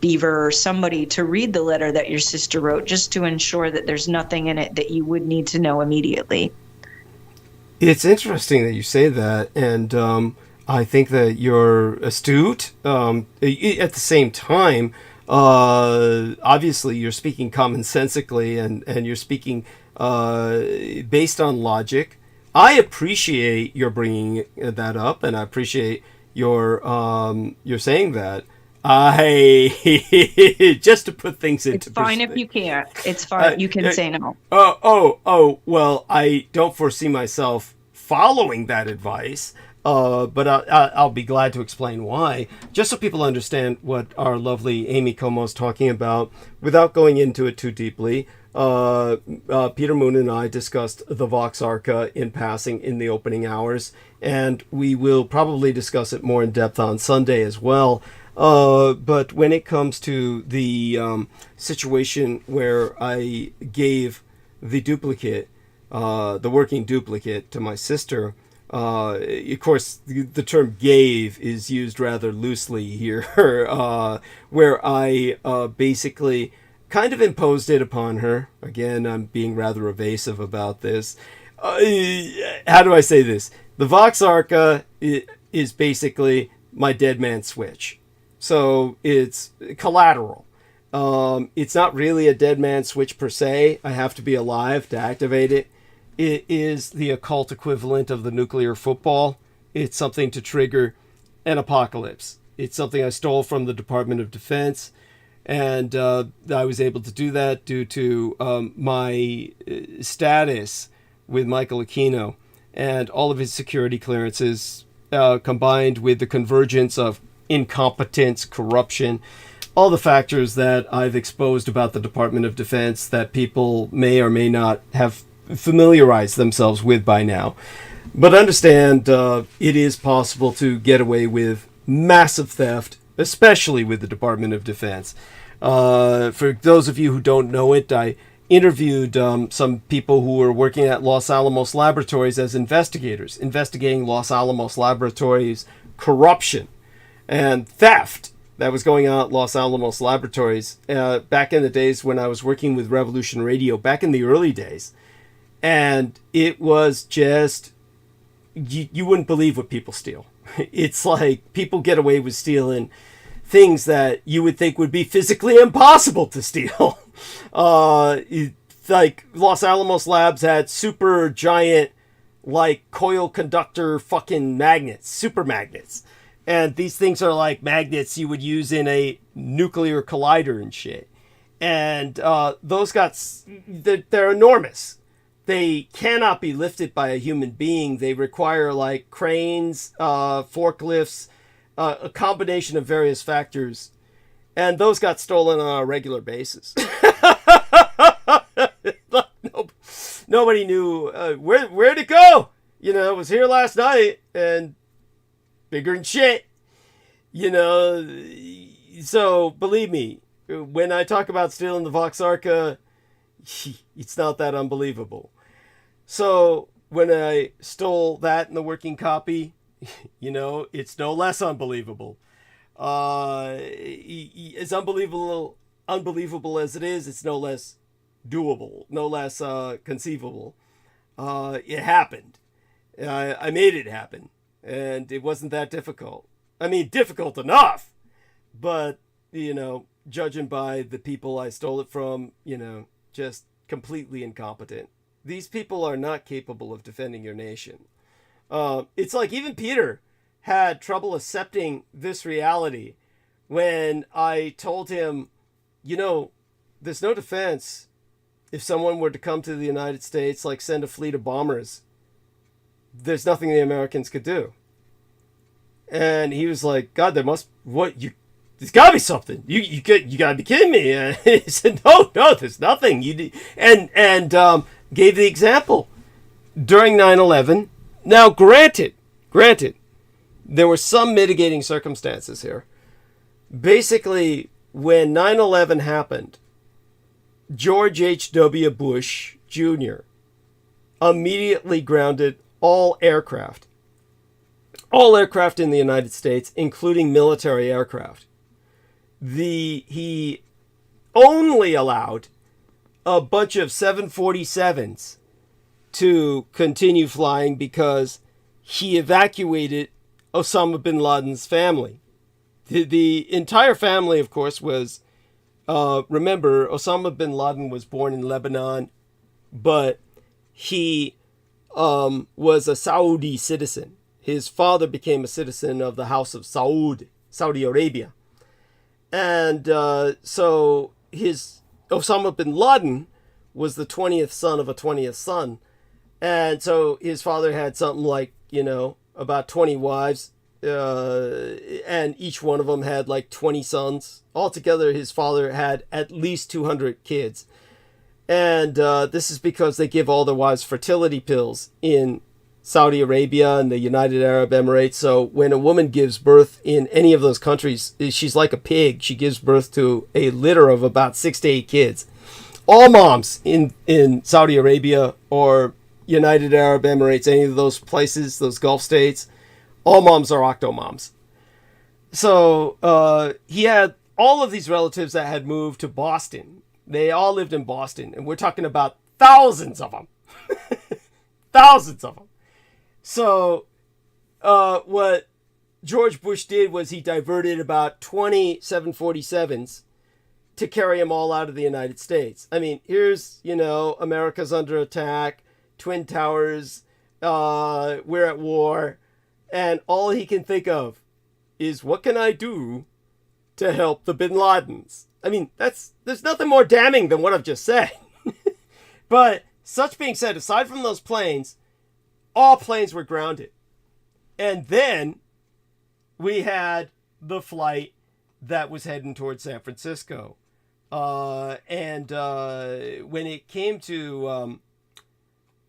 G: Beaver or somebody to read the letter that your sister wrote, just to ensure that there's nothing in it that you would need to know immediately.
A: It's interesting that you say that, and I think that you're astute. At the same time, obviously you're speaking commonsensically, and you're speaking based on logic. I appreciate your bringing that up, and I appreciate your saying that. Just to put things into
G: It's fine if you can't. It's fine. You can say no.
A: Well, I don't foresee myself following that advice, but I'll be glad to explain why, just so people understand what our lovely Amy Como is talking about without going into it too deeply. Peter Moon and I discussed the Vox Arca in passing in the opening hours, and we will probably discuss it more in depth on Sunday as well. But when it comes to the situation where I gave the duplicate, the working duplicate to my sister, of course, the term gave is used rather loosely here, where I basically kind of imposed it upon her. Again, I'm being rather evasive about this. How do I say this? The Vox Arca is basically my dead man switch. So it's collateral. It's not really a dead man switch per se. I have to be alive to activate it. It is the occult equivalent of the nuclear football. It's something to trigger an apocalypse. It's something I stole from the Department of Defense, and I was able to do that due to my status with Michael Aquino and all of his security clearances, combined with the convergence of incompetence, corruption, all the factors that I've exposed about the Department of Defense that people may or may not have familiarized themselves with by now. But understand, it is possible to get away with massive theft, especially with the Department of Defense. For those of you who don't know it, I interviewed some people who were working at Los Alamos Laboratories as investigators, investigating Los Alamos Laboratories corruption and theft that was going on at Los Alamos Laboratories back in the days when I was working with Revolution Radio, back in the early days. And it was just, you wouldn't believe what people steal. It's like people get away with stealing things that you would think would be physically impossible to steal. Like Los Alamos Labs had super giant, like coil conductor fucking magnets, super magnets. And these things are like magnets you would use in a nuclear collider and shit. And those they're enormous. They cannot be lifted by a human being. They require like cranes, forklifts, a combination of various factors. And those got stolen on a regular basis. Nobody knew where'd it go. You know, it was here last night and bigger than shit. You know, so believe me, when I talk about stealing the Vox Arca, it's not that unbelievable. So when I stole that in the working copy, you know, it's no less unbelievable. As unbelievable as it is, it's no less doable, no less conceivable. It happened. I made it happen, and it wasn't that difficult. I mean, difficult enough, but, you know, judging by the people I stole it from, you know, just completely incompetent. These people are not capable of defending your nation. It's like even Peter had trouble accepting this reality when I told him, you know, there's no defense if someone were to come to the United States, like send a fleet of bombers. There's nothing the Americans could do. And he was like, God, there's gotta be something. You gotta be kidding me. And he said, no, there's nothing. And gave the example during 9/11. Now, granted, there were some mitigating circumstances here. Basically, when 9/11 happened, George H.W. Bush Jr. immediately grounded all aircraft in the United States, including military aircraft. he only allowed a bunch of 747s to continue flying because he evacuated Osama bin Laden's family. The entire family, of course, was, remember, Osama bin Laden was born in Lebanon, but he was a Saudi citizen. His father became a citizen of the House of Saud, Saudi Arabia. And so Osama bin Laden was the 20th son of a 20th son. And so his father had something like, about 20 wives. And each one of them had like 20 sons. Altogether, his father had at least 200 kids. And this is because they give all their wives fertility pills in Saudi Arabia and the United Arab Emirates. So when a woman gives birth in any of those countries, she's like a pig. She gives birth to a litter of about 6 to 8 kids. All moms in Saudi Arabia or United Arab Emirates, any of those places, those Gulf states, all moms are octomoms. So he had all of these relatives that had moved to Boston. They all lived in Boston, and we're talking about thousands of them. Thousands of them. So what George Bush did was he diverted about 20 747s to carry them all out of the United States. I mean, here's, America's under attack, Twin Towers, we're at war, and all he can think of is, what can I do to help the Bin Ladens? I mean, there's nothing more damning than what I've just said. But such being said, aside from those planes, all planes were grounded. And then we had the flight that was heading towards San Francisco. And when it came to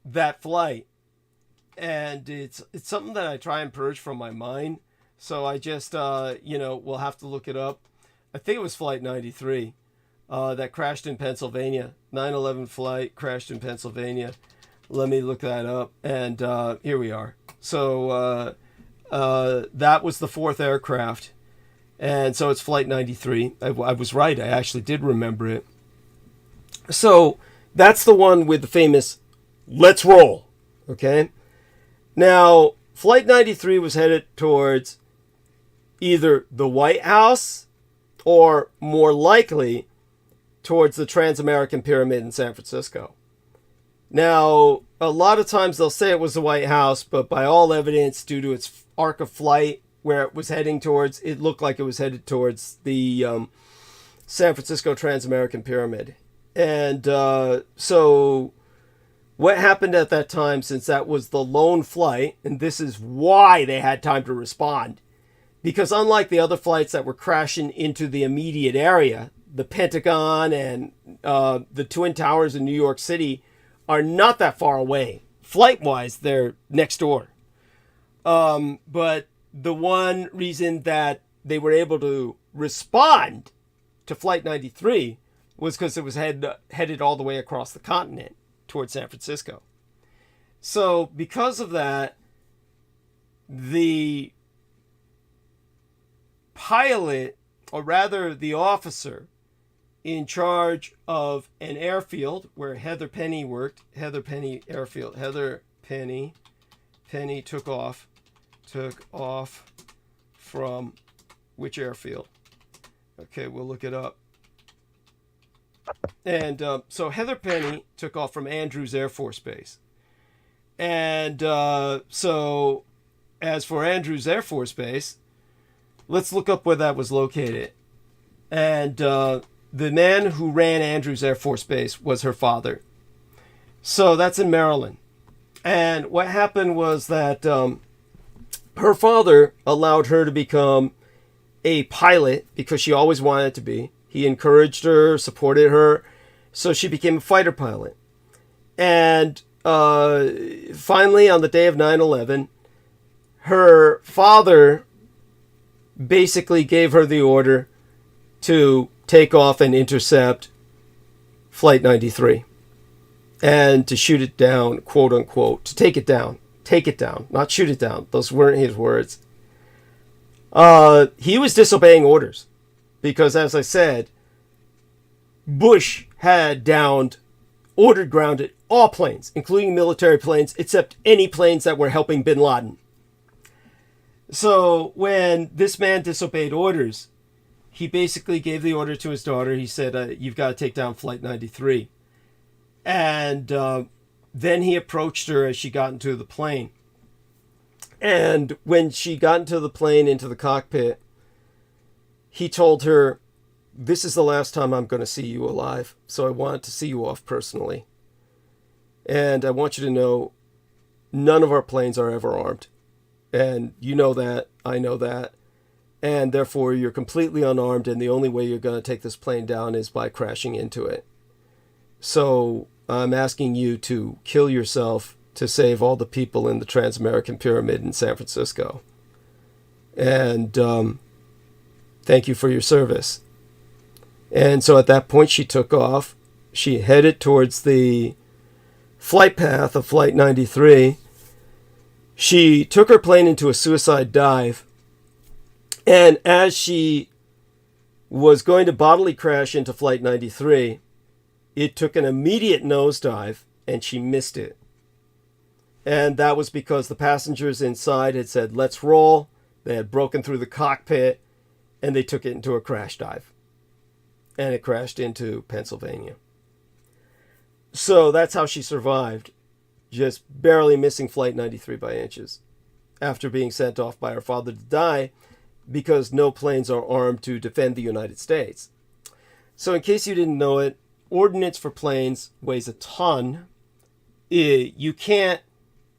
A: that flight, and it's something that I try and purge from my mind. So I just, we'll have to look it up. I think it was Flight 93 that crashed in Pennsylvania. 9/11 flight crashed in Pennsylvania. Let me look that up. And here we are. So that was the 4th aircraft. And so it's Flight 93. I was right. I actually did remember it. So that's the one with the famous "Let's roll." Okay. Now, Flight 93 was headed towards either the White House or, more likely, towards the Trans-American Pyramid in San Francisco. Now, a lot of times they'll say it was the White House, but by all evidence, due to its arc of flight, where it was heading towards, it looked like it was headed towards the San Francisco Trans-American Pyramid. And so what happened at that time, since that was the lone flight, and this is why they had time to respond, because unlike the other flights that were crashing into the immediate area, the Pentagon and the Twin Towers in New York City are not that far away. Flight-wise, they're next door. But the one reason that they were able to respond to Flight 93 was because it was headed all the way across the continent towards San Francisco. So because of that, the pilot, or rather the officer in charge of an airfield where Heather Penny worked, Heather Penny Airfield, Heather Penny took off from which airfield? Okay, we'll look it up. And so Heather Penny took off from Andrews Air Force Base. And so as for Andrews Air Force Base, let's look up where that was located. And the man who ran Andrews Air Force Base was her father. So that's in Maryland. And what happened was that her father allowed her to become a pilot because she always wanted to be. He encouraged her, supported her, so she became a fighter pilot. And finally, on the day of 9/11, her father basically gave her the order to take off and intercept Flight 93 and to shoot it down, quote unquote, to take it down, not shoot it down. Those weren't his words. He was disobeying orders. Because, as I said, Bush had ordered grounded all planes, including military planes, except any planes that were helping bin Laden. So when this man disobeyed orders, he basically gave the order to his daughter. He said, you've got to take down Flight 93. And then he approached her as she got into the plane. And when she got into the plane, into the cockpit, he told her, this is the last time I'm going to see you alive. So I wanted to see you off personally. And I want you to know, none of our planes are ever armed. And you know that, I know that. And therefore, you're completely unarmed, and the only way you're going to take this plane down is by crashing into it. So I'm asking you to kill yourself to save all the people in the Trans-American Pyramid in San Francisco. And thank you for your service. And so at that point, she took off. She headed towards the flight path of Flight 93. She took her plane into a suicide dive. And as she was going to bodily crash into Flight 93, it took an immediate nosedive, and she missed it. And that was because the passengers inside had said, let's roll. They had broken through the cockpit, and they took it into a crash dive. And it crashed into Pennsylvania. So that's how she survived, just barely missing Flight 93 by inches, after being sent off by her father to die, because no planes are armed to defend the United States. So in case you didn't know it, ordnance for planes weighs a ton. You can't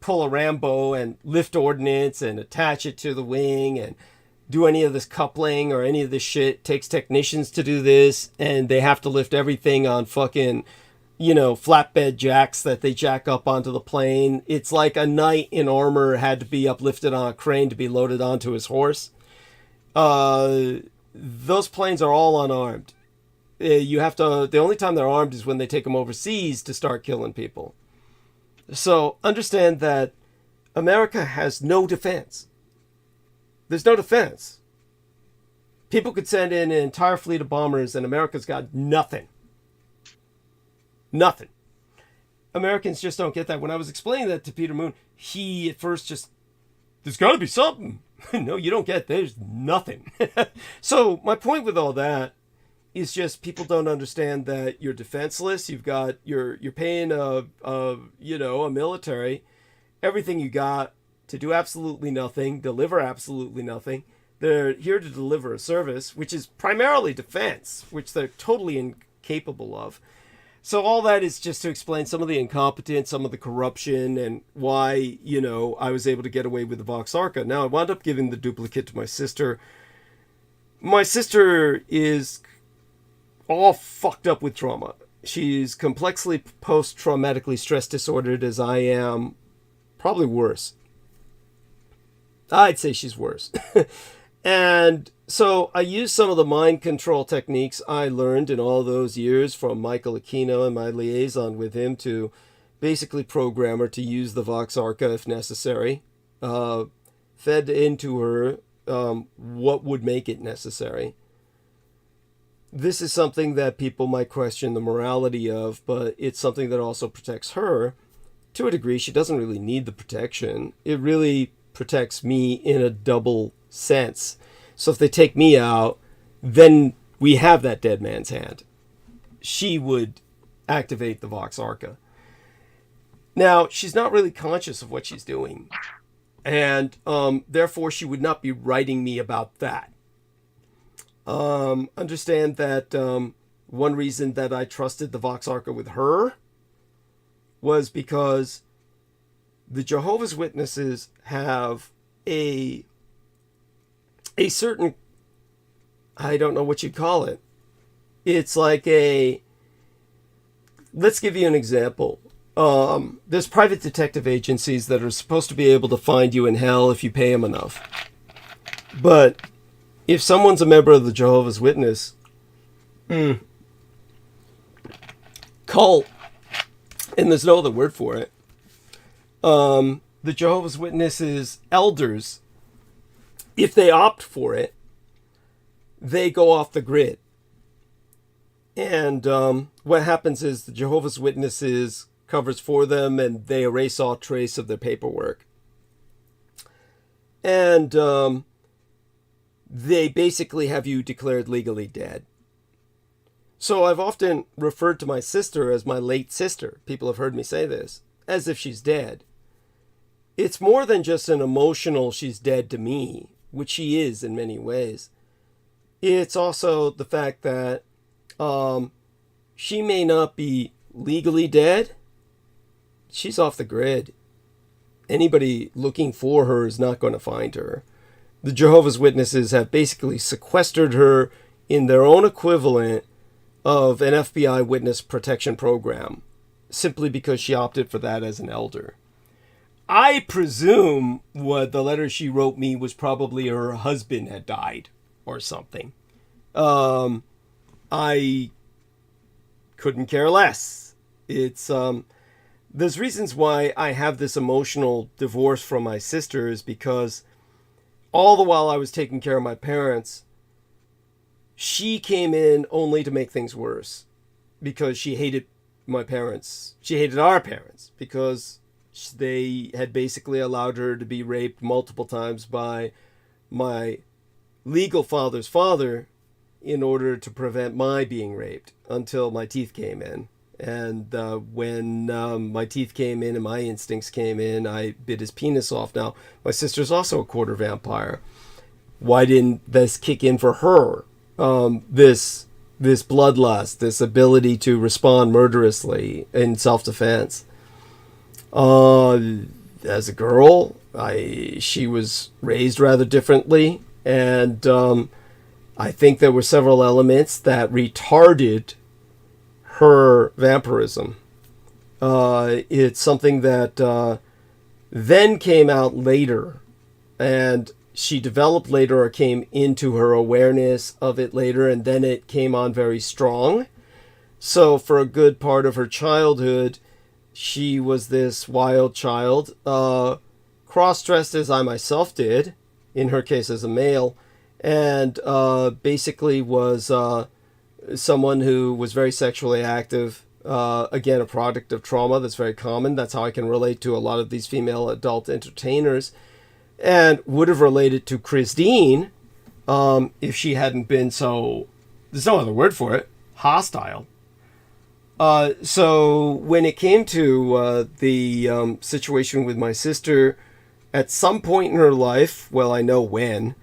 A: pull a Rambo and lift ordnance and attach it to the wing and do any of this coupling or any of this shit. It takes technicians to do this, and they have to lift everything on fucking, flatbed jacks that they jack up onto the plane. It's like a knight in armor had to be uplifted on a crane to be loaded onto his horse. Those planes are all unarmed. The only time they're armed is when they take them overseas to start killing people. So understand that America has no defense. There's no defense. People could send in an entire fleet of bombers, and America's got nothing. Nothing. Americans just don't get that. When I was explaining that to Peter Moon, he at first there's got to be something. No, you don't get, there's nothing. So my point with all that is just people don't understand that you're defenseless. You're paying a military everything you got to do absolutely nothing, deliver absolutely nothing. They're here to deliver a service, which is primarily defense, which they're totally incapable of. So all that is just to explain some of the incompetence, some of the corruption, and why, I was able to get away with the Vox Arca. Now, I wound up giving the duplicate to my sister. My sister is all fucked up with trauma. She's complexly post-traumatically stress disordered as I am. Probably worse. I'd say she's worse. And so I used some of the mind control techniques I learned in all those years from Michael Aquino and my liaison with him to basically program her to use the Vox Arca if necessary. Fed into her what would make it necessary. This is something that people might question the morality of, but it's something that also protects her. To a degree, she doesn't really need the protection. It really protects me in a double sense. So if they take me out, then we have that dead man's hand. She would activate the Vox Arca. Now, she's not really conscious of what she's doing. And therefore, she would not be writing me about that. Understand that one reason that I trusted the Vox Arca with her was because the Jehovah's Witnesses have a certain, I don't know what you'd call it. It's like let's give you an example. There's private detective agencies that are supposed to be able to find you in hell if you pay them enough. But if someone's a member of the Jehovah's Witness cult, and there's no other word for it, the Jehovah's Witnesses elders, if they opt for it, they go off the grid. And what happens is the Jehovah's Witnesses covers for them, and they erase all trace of their paperwork. And they basically have you declared legally dead. So I've often referred to my sister as my late sister. People have heard me say this, as if she's dead. It's more than just an emotional she's dead to me, which she is in many ways. It's also the fact that she may not be legally dead. She's off the grid. Anybody looking for her is not going to find her. The Jehovah's Witnesses have basically sequestered her in their own equivalent of an FBI witness protection program, simply because she opted for that as an elder. I presume what the letter she wrote me was probably her husband had died or something. I couldn't care less. It's there's reasons why I have this emotional divorce from my sister is because all the while I was taking care of my parents, she came in only to make things worse because she hated my parents. She hated our parents because they had basically allowed her to be raped multiple times by my legal father's father in order to prevent my being raped until my teeth came in. And when my teeth came in and my instincts came in, I bit his penis off. Now, my sister's also a quarter vampire. Why didn't this kick in for her? This bloodlust, this ability to respond murderously in self-defense. As a girl, she was raised rather differently, and I think there were several elements that retarded her vampirism. It's something that then came out later, and she developed later or came into her awareness of it later, and then it came on very strong. So for a good part of her childhood, she was this wild child, cross-dressed as I myself did, in her case as a male, and basically was someone who was very sexually active. Again, a product of trauma that's very common. That's how I can relate to a lot of these female adult entertainers, and would have related to Christine if she hadn't been so, there's no other word for it, hostile. So when it came to the situation with my sister, at some point in her life, well, I know when,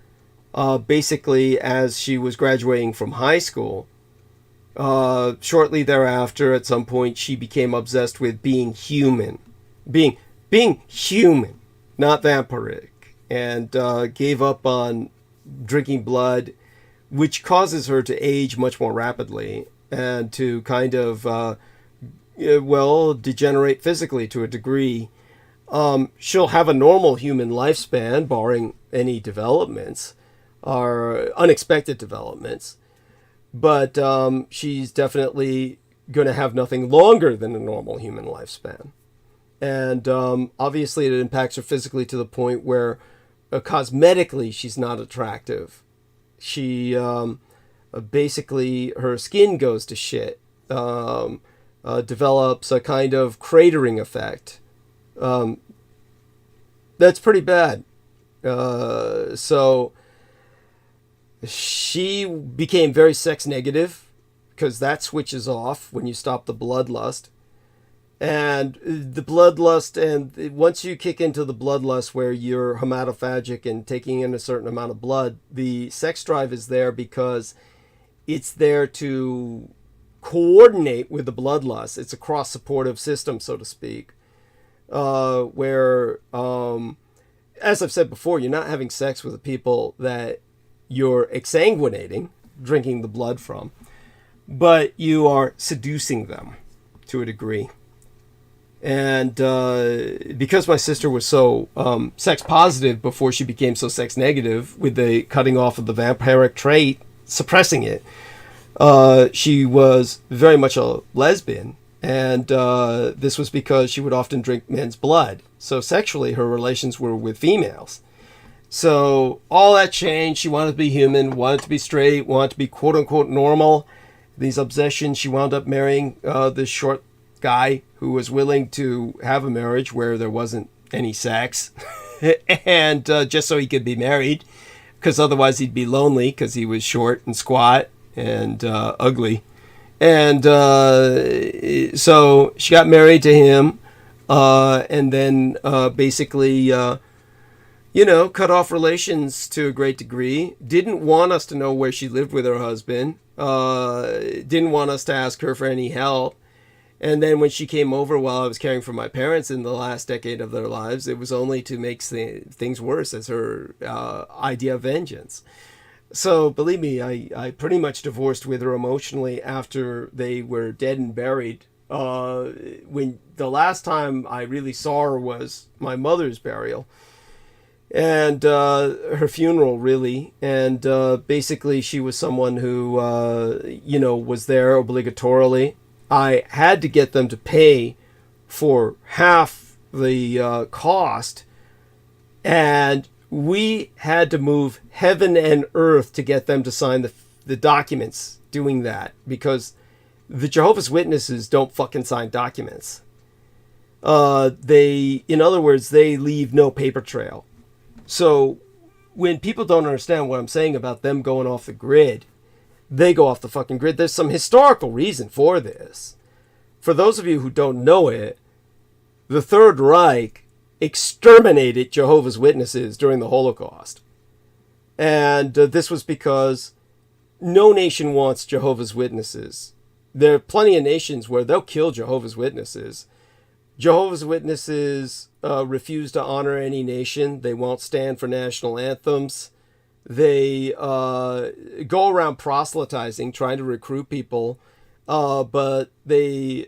A: basically as she was graduating from high school, shortly thereafter, at some point, she became obsessed with being human, being human, not vampiric, and gave up on drinking blood, which causes her to age much more rapidly and to kind of, degenerate physically to a degree. She'll have a normal human lifespan, barring any developments or unexpected developments. But she's definitely going to have nothing longer than a normal human lifespan. And obviously it impacts her physically to the point where cosmetically she's not attractive. She basically, her skin goes to shit, develops a kind of cratering effect. That's pretty bad. So she became very sex negative because that switches off when you stop the bloodlust. And the bloodlust, and once you kick into the bloodlust where you're hematophagic and taking in a certain amount of blood, the sex drive is there because it's there to coordinate with the bloodlust. It's a cross-supportive system, so to speak, where, as I've said before, you're not having sex with the people that you're exsanguinating, drinking the blood from, but you are seducing them to a degree. And because my sister was so sex positive before she became so sex negative, with the cutting off of the vampiric trait, suppressing it, she was very much a lesbian. And this was because she would often drink men's blood. So sexually, her relations were with females. So all that changed. She wanted to be human, wanted to be straight, wanted to be quote unquote normal. These obsessions, she wound up marrying this short guy who was willing to have a marriage where there wasn't any sex. And just so he could be married, because otherwise he'd be lonely because he was short and squat and ugly. And so she got married to him, and then basically, cut off relations to a great degree. Didn't want us to know where she lived with her husband. Didn't want us to ask her for any help. And then when she came over while I was caring for my parents in the last decade of their lives, it was only to make things worse as her idea of vengeance. So believe me, I pretty much divorced with her emotionally after they were dead and buried. When the last time I really saw her was my mother's burial and her funeral, really. And basically she was someone who, was there obligatorily. I had to get them to pay for half the cost, and we had to move heaven and earth to get them to sign the documents doing that, because the Jehovah's Witnesses don't fucking sign documents. In other words, they leave no paper trail. So when people don't understand what I'm saying about them going off the grid, they go off the fucking grid. There's some historical reason for this. For those of you who don't know it, the Third Reich exterminated Jehovah's Witnesses during the Holocaust. And this was because no nation wants Jehovah's Witnesses. There are plenty of nations where they'll kill Jehovah's Witnesses. Jehovah's Witnesses refuse to honor any nation. They won't stand for national anthems. They go around proselytizing, trying to recruit people, but they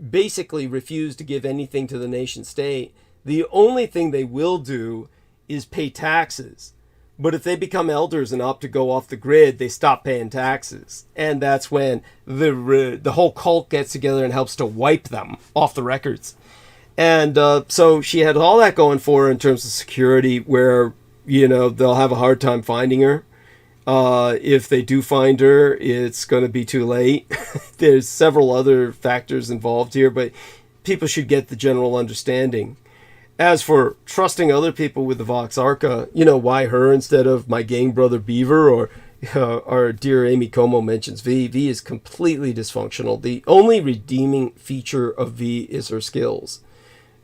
A: basically refuse to give anything to the nation state. The only thing they will do is pay taxes. But if they become elders and opt to go off the grid, they stop paying taxes. And that's when the whole cult gets together and helps to wipe them off the records. And so she had all that going for her in terms of security, where they'll have a hard time finding her. If they do find her, it's going to be too late. There's several other factors involved here, but people should get the general understanding. As for trusting other people with the Vox Arca, why her instead of my gang brother Beaver, or our dear Amy Como mentions V. V is completely dysfunctional. The only redeeming feature of V is her skills.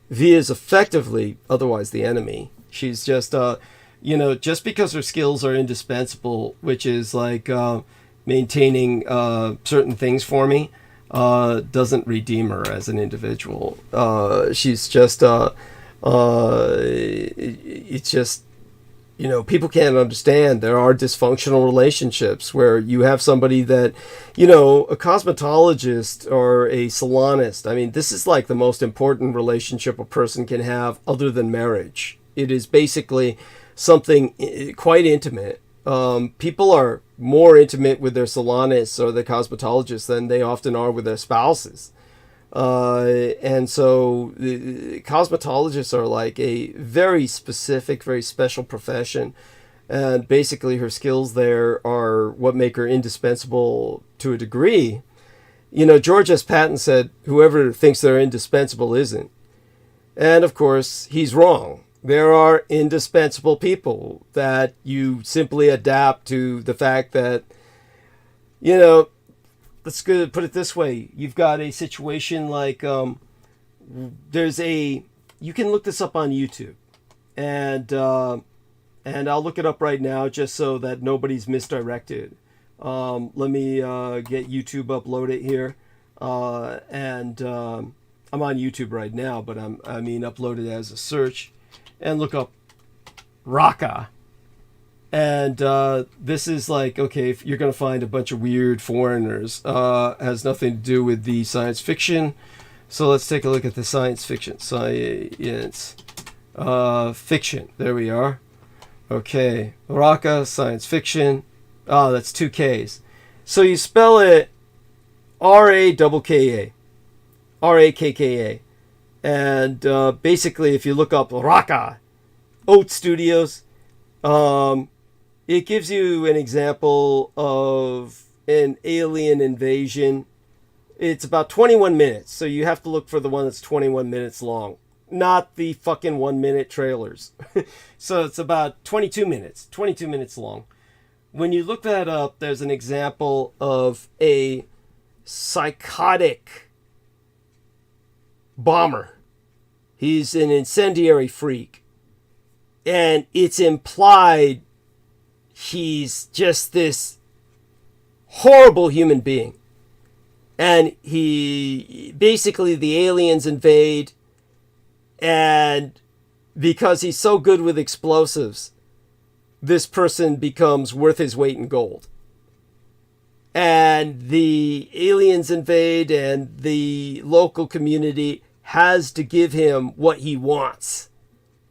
A: V is effectively otherwise the enemy. She's just just because her skills are indispensable, which is like maintaining certain things for me, doesn't redeem her as an individual. She's just, it's just, people can't understand. There are dysfunctional relationships where you have somebody that, a cosmetologist or a salonist. I mean, this is like the most important relationship a person can have other than marriage. It is basically something quite intimate. People are more intimate with their salonists or their cosmetologists than they often are with their spouses. And so the cosmetologists are like a very specific, very special profession. And basically her skills there are what make her indispensable to a degree. George S. Patton said, whoever thinks they're indispensable isn't. And of course, he's wrong. There are indispensable people that you simply adapt to the fact that, let's put it this way. You've got a situation like, you can look this up on YouTube. And I'll look it up right now just so that nobody's misdirected. Let me get YouTube uploaded here. I'm on YouTube right now, but upload it as a search. And look up Raqqa. And this is like, okay, you're going to find a bunch of weird foreigners. Has nothing to do with the science fiction. So let's take a look at the science fiction. Science fiction. There we are. Okay. Raqqa, science fiction. Oh, that's 2 Ks. So you spell it R-A-K-K-A. R-A-K-K-A. And basically, if you look up Raqqa, Oat Studios. It gives you an example of an alien invasion. It's about 21 minutes, so you have to look for the one that's 21 minutes long, not the fucking 1 minute trailers. So it's about 22 minutes long. When you look that up, there's an example of a psychotic bomber. He's an incendiary freak. And it's implied he's just this horrible human being. And he basically, the aliens invade, and because he's so good with explosives, this person becomes worth his weight in gold. And the aliens invade, and the local community has to give him what he wants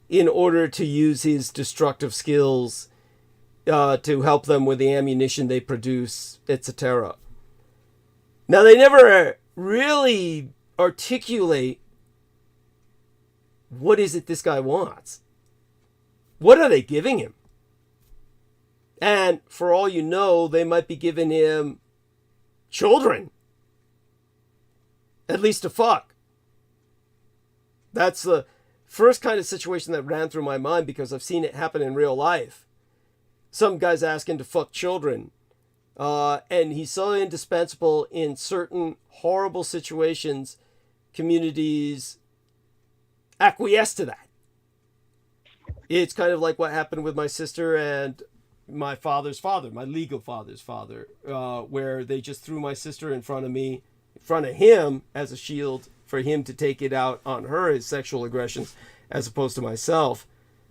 A: in order to use his destructive skills to help them with the ammunition they produce, etc. Now, they never really articulate what is it this guy wants. What are they giving him? And for all you know, they might be giving him children. At least to fuck. That's the first kind of situation that ran through my mind, because I've seen it happen in real life. Some guy's asking to fuck children. And he's so indispensable in certain horrible situations, communities acquiesce to that. It's kind of like what happened with my sister and my father's father, my legal father's father, where they just threw my sister in front of me, in front of him, as a shield for him to take it out on her, his sexual aggressions, as opposed to myself,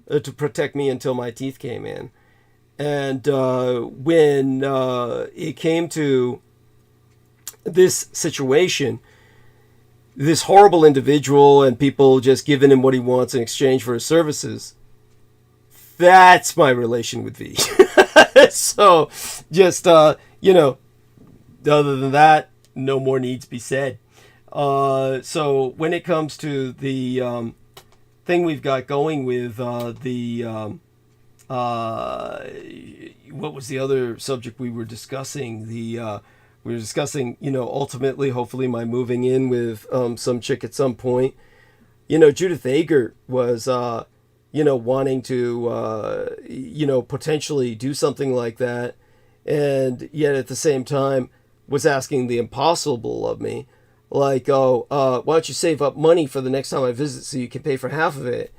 A: to protect me until my teeth came in. And when it came to this situation, this horrible individual and people just giving him what he wants in exchange for his services, that's my relation with V. So just, other than that, no more needs be said. So when it comes to the thing we've got going with what was the other subject we were discussing? We were discussing, ultimately, hopefully, my moving in with some chick at some point. Judith Agert was, wanting to, potentially do something like that, and yet at the same time was asking the impossible of me, like, why don't you save up money for the next time I visit so you can pay for half of it?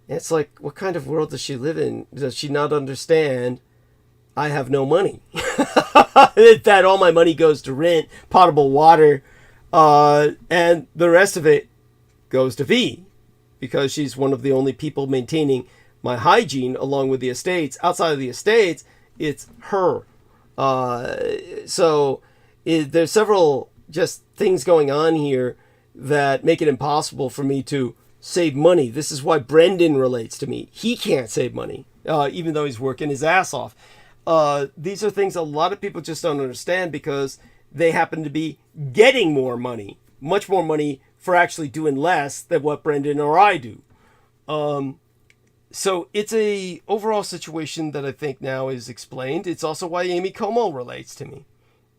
A: And it's like, what kind of world does she live in? Does she not understand I have no money? That all my money goes to rent, potable water, and the rest of it goes to V, because she's one of the only people maintaining my hygiene along with the estates. Outside of the estates, it's her. So there's several just things going on here that make it impossible for me to save money. This is why Brendan relates to me. He can't save money, even though he's working his ass off. These are things a lot of people just don't understand, because they happen to be getting more money, much more money, for actually doing less than what Brendan or I do. So it's a overall situation that I think now is explained. It's also why Amy Como relates to me.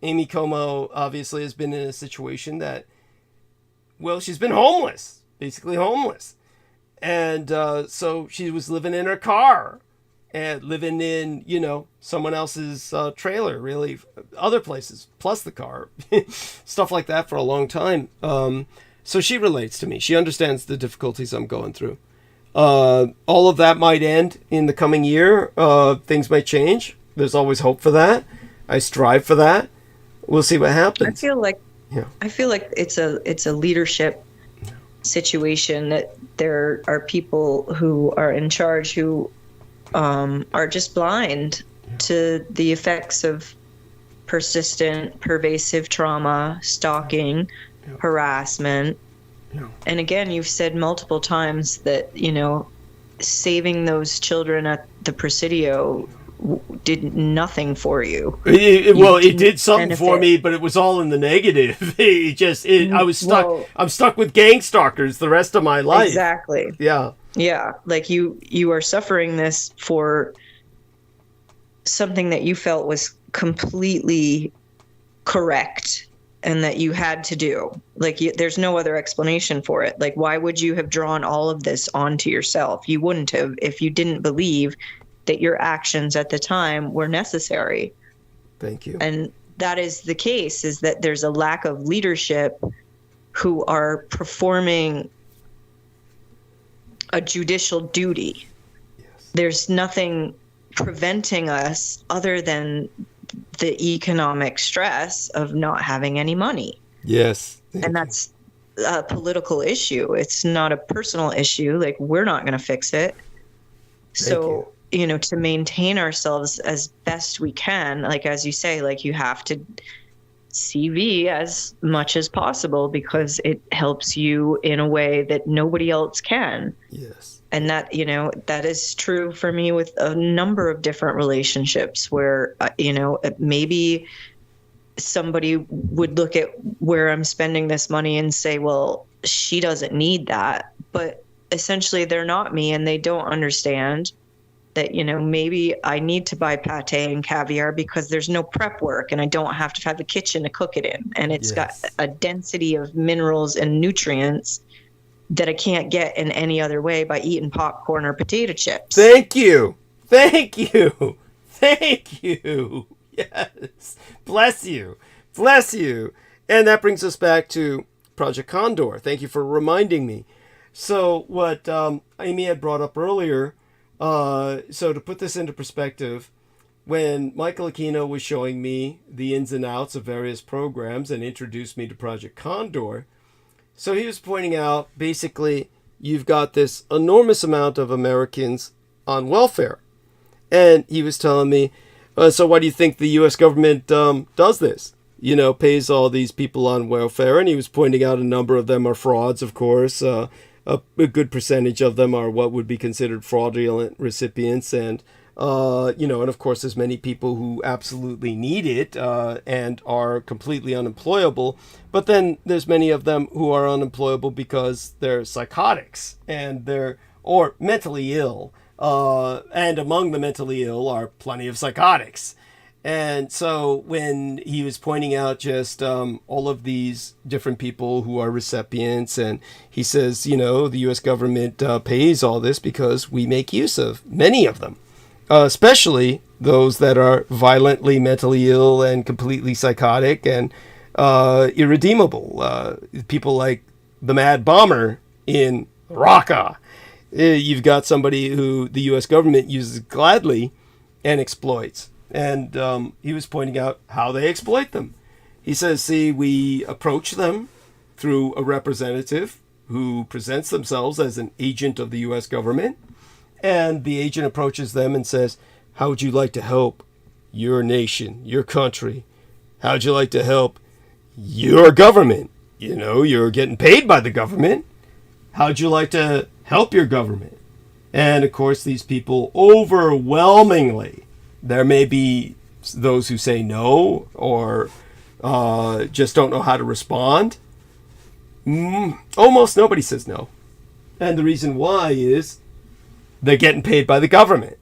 A: Amy Como obviously has been in a situation that, well, she's been homeless, basically homeless. And so she was living in her car and living in, someone else's trailer, really, other places, plus the car, stuff like that for a long time. So she relates to me. She understands the difficulties I'm going through. All of that might end in the coming year. Things might change. There's always hope for that. I strive for that. We'll see what happens.
G: I feel like it's a leadership situation, that there are people who are in charge who are just blind to the effects of persistent, pervasive trauma, stalking, harassment. And again, you've said multiple times that, saving those children at the Presidio did nothing for you.
A: It did something for me, but it was all in the negative. I was stuck. I'm stuck with gang stalkers the rest of my life.
G: Exactly.
A: Yeah.
G: Yeah, like you are suffering this for something that you felt was completely correct and that you had to do. Like there's no other explanation for it. Like, why would you have drawn all of this onto yourself? You wouldn't have if you didn't believe that your actions at the time were necessary.
A: Thank you.
G: And that is the case, is that there's a lack of leadership who are performing a judicial duty.
A: Yes.
G: There's nothing preventing us other than the economic stress of not having any money.
A: Yes.
G: And that's a political issue. It's not a personal issue. Like, we're not going to fix it. So, you know, to maintain ourselves as best we can, like, as you say, like, you have to CV as much as possible because it helps you in a way that nobody else can.
A: Yes.
G: And that, you know, that is true for me with a number of different relationships where, you know, maybe somebody would look at where I'm spending this money and say, well, she doesn't need that. But essentially they're not me, and they don't understand that, you know, maybe I need to buy pate and caviar because there's no prep work and I don't have to have a kitchen to cook it in. And it's got a density of minerals and nutrients that I can't get in any other way by eating popcorn or potato chips.
A: Thank you. Thank you. Thank you. Yes. Bless you. Bless you. And that brings us back to Project Condor. Thank you for reminding me. So what Amy had brought up earlier, so to put this into perspective, when Michael Aquino was showing me the ins and outs of various programs and introduced me to Project Condor, so he was pointing out, basically, you've got this enormous amount of Americans on welfare. And he was telling me, so why do you think the U.S. government does this? You know, pays all these people on welfare. And he was pointing out a number of them are frauds, of course. A good percentage of them are what would be considered fraudulent recipients. And, you know, and of course, there's many people who absolutely need it and are completely unemployable. But then there's many of them who are unemployable because they're psychotics and or mentally ill. And among the mentally ill are plenty of psychotics. And so when he was pointing out just all of these different people who are recipients, and he says, you know, the U.S. government pays all this because we make use of many of them, especially those that are violently mentally ill and completely psychotic and irredeemable. People like the Mad Bomber in Raqqa. You've got somebody who the U.S. government uses gladly and exploits. And he was pointing out how they exploit them. He says, see, we approach them through a representative who presents themselves as an agent of the U.S. government. And the agent approaches them and says, how would you like to help your nation, your country? How would you like to help your government? You know, you're getting paid by the government. How'd you like to help your government? And of course, these people overwhelmingly, there may be those who say no or just don't know how to respond. Almost nobody says no. And the reason why is they're getting paid by the government.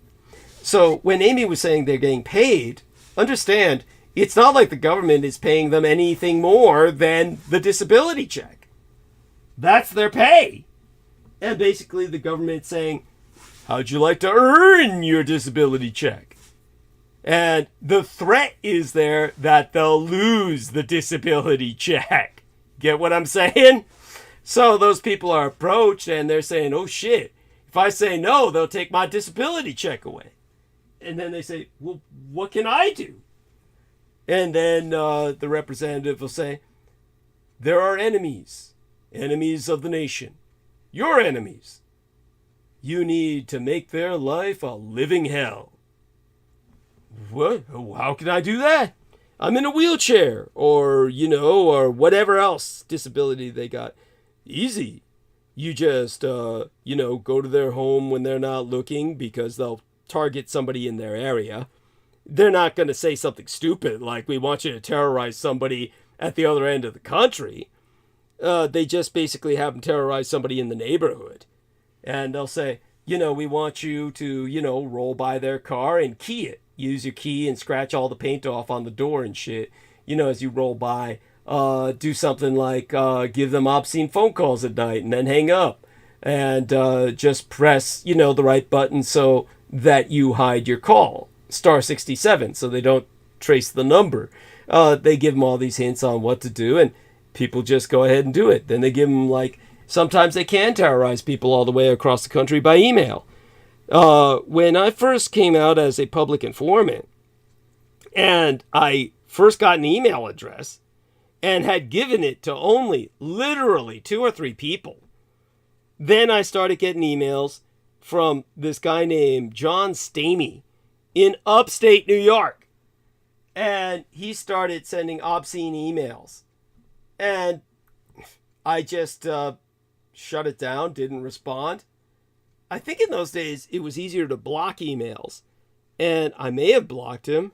A: So when Amy was saying they're getting paid, understand, it's not like the government is paying them anything more than the disability check. That's their pay. And basically the government's saying, how'd you like to earn your disability check? And the threat is there that they'll lose the disability check. Get what I'm saying? So those people are approached and they're saying, oh shit, if I say no, they'll take my disability check away. And then they say, well, what can I do? And then the representative will say, there are enemies of the nation, your enemies. You need to make their life a living hell. What? How can I do that? I'm in a wheelchair, or, you know, or whatever else disability they got. Easy. You just, you know, go to their home when they're not looking because they'll target somebody in their area. They're not going to say something stupid like, we want you to terrorize somebody at the other end of the country. They just basically have them terrorize somebody in the neighborhood. And they'll say, we want you to, roll by their car and key it. Use your key and scratch all the paint off on the door and shit, as you roll by. Do something like give them obscene phone calls at night and then hang up. And just press, the right button so that you hide your call. Star 67, so they don't trace the number. They give them all these hints on what to do, and people just go ahead and do it. Then they give them, sometimes they can terrorize people all the way across the country by email. When I first came out as a public informant, and I first got an email address, and had given it to only literally 2 or 3 people, then I started getting emails from this guy named John Stamey in upstate New York. And he started sending obscene emails. And I just shut it down, didn't respond. I think in those days it was easier to block emails. And I may have blocked him.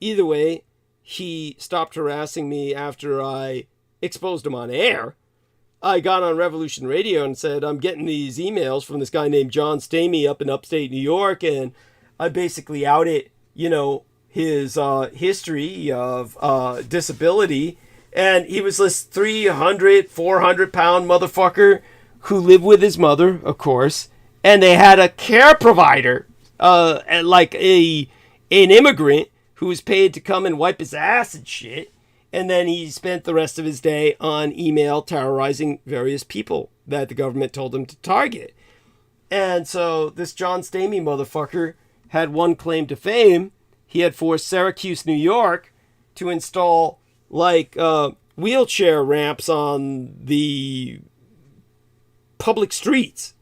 A: Either way, he stopped harassing me after I exposed him on air. I got on Revolution Radio and said, I'm getting these emails from this guy named John Stamey up in upstate New York, and I basically outed, his history of disability, and he was this 300, 400-pound motherfucker who lived with his mother, of course, and they had a care provider, like an immigrant who was paid to come and wipe his ass and shit. And then he spent the rest of his day on email terrorizing various people that the government told him to target. And so this John Stamey motherfucker had one claim to fame. He had forced Syracuse, New York to install wheelchair ramps on the public streets.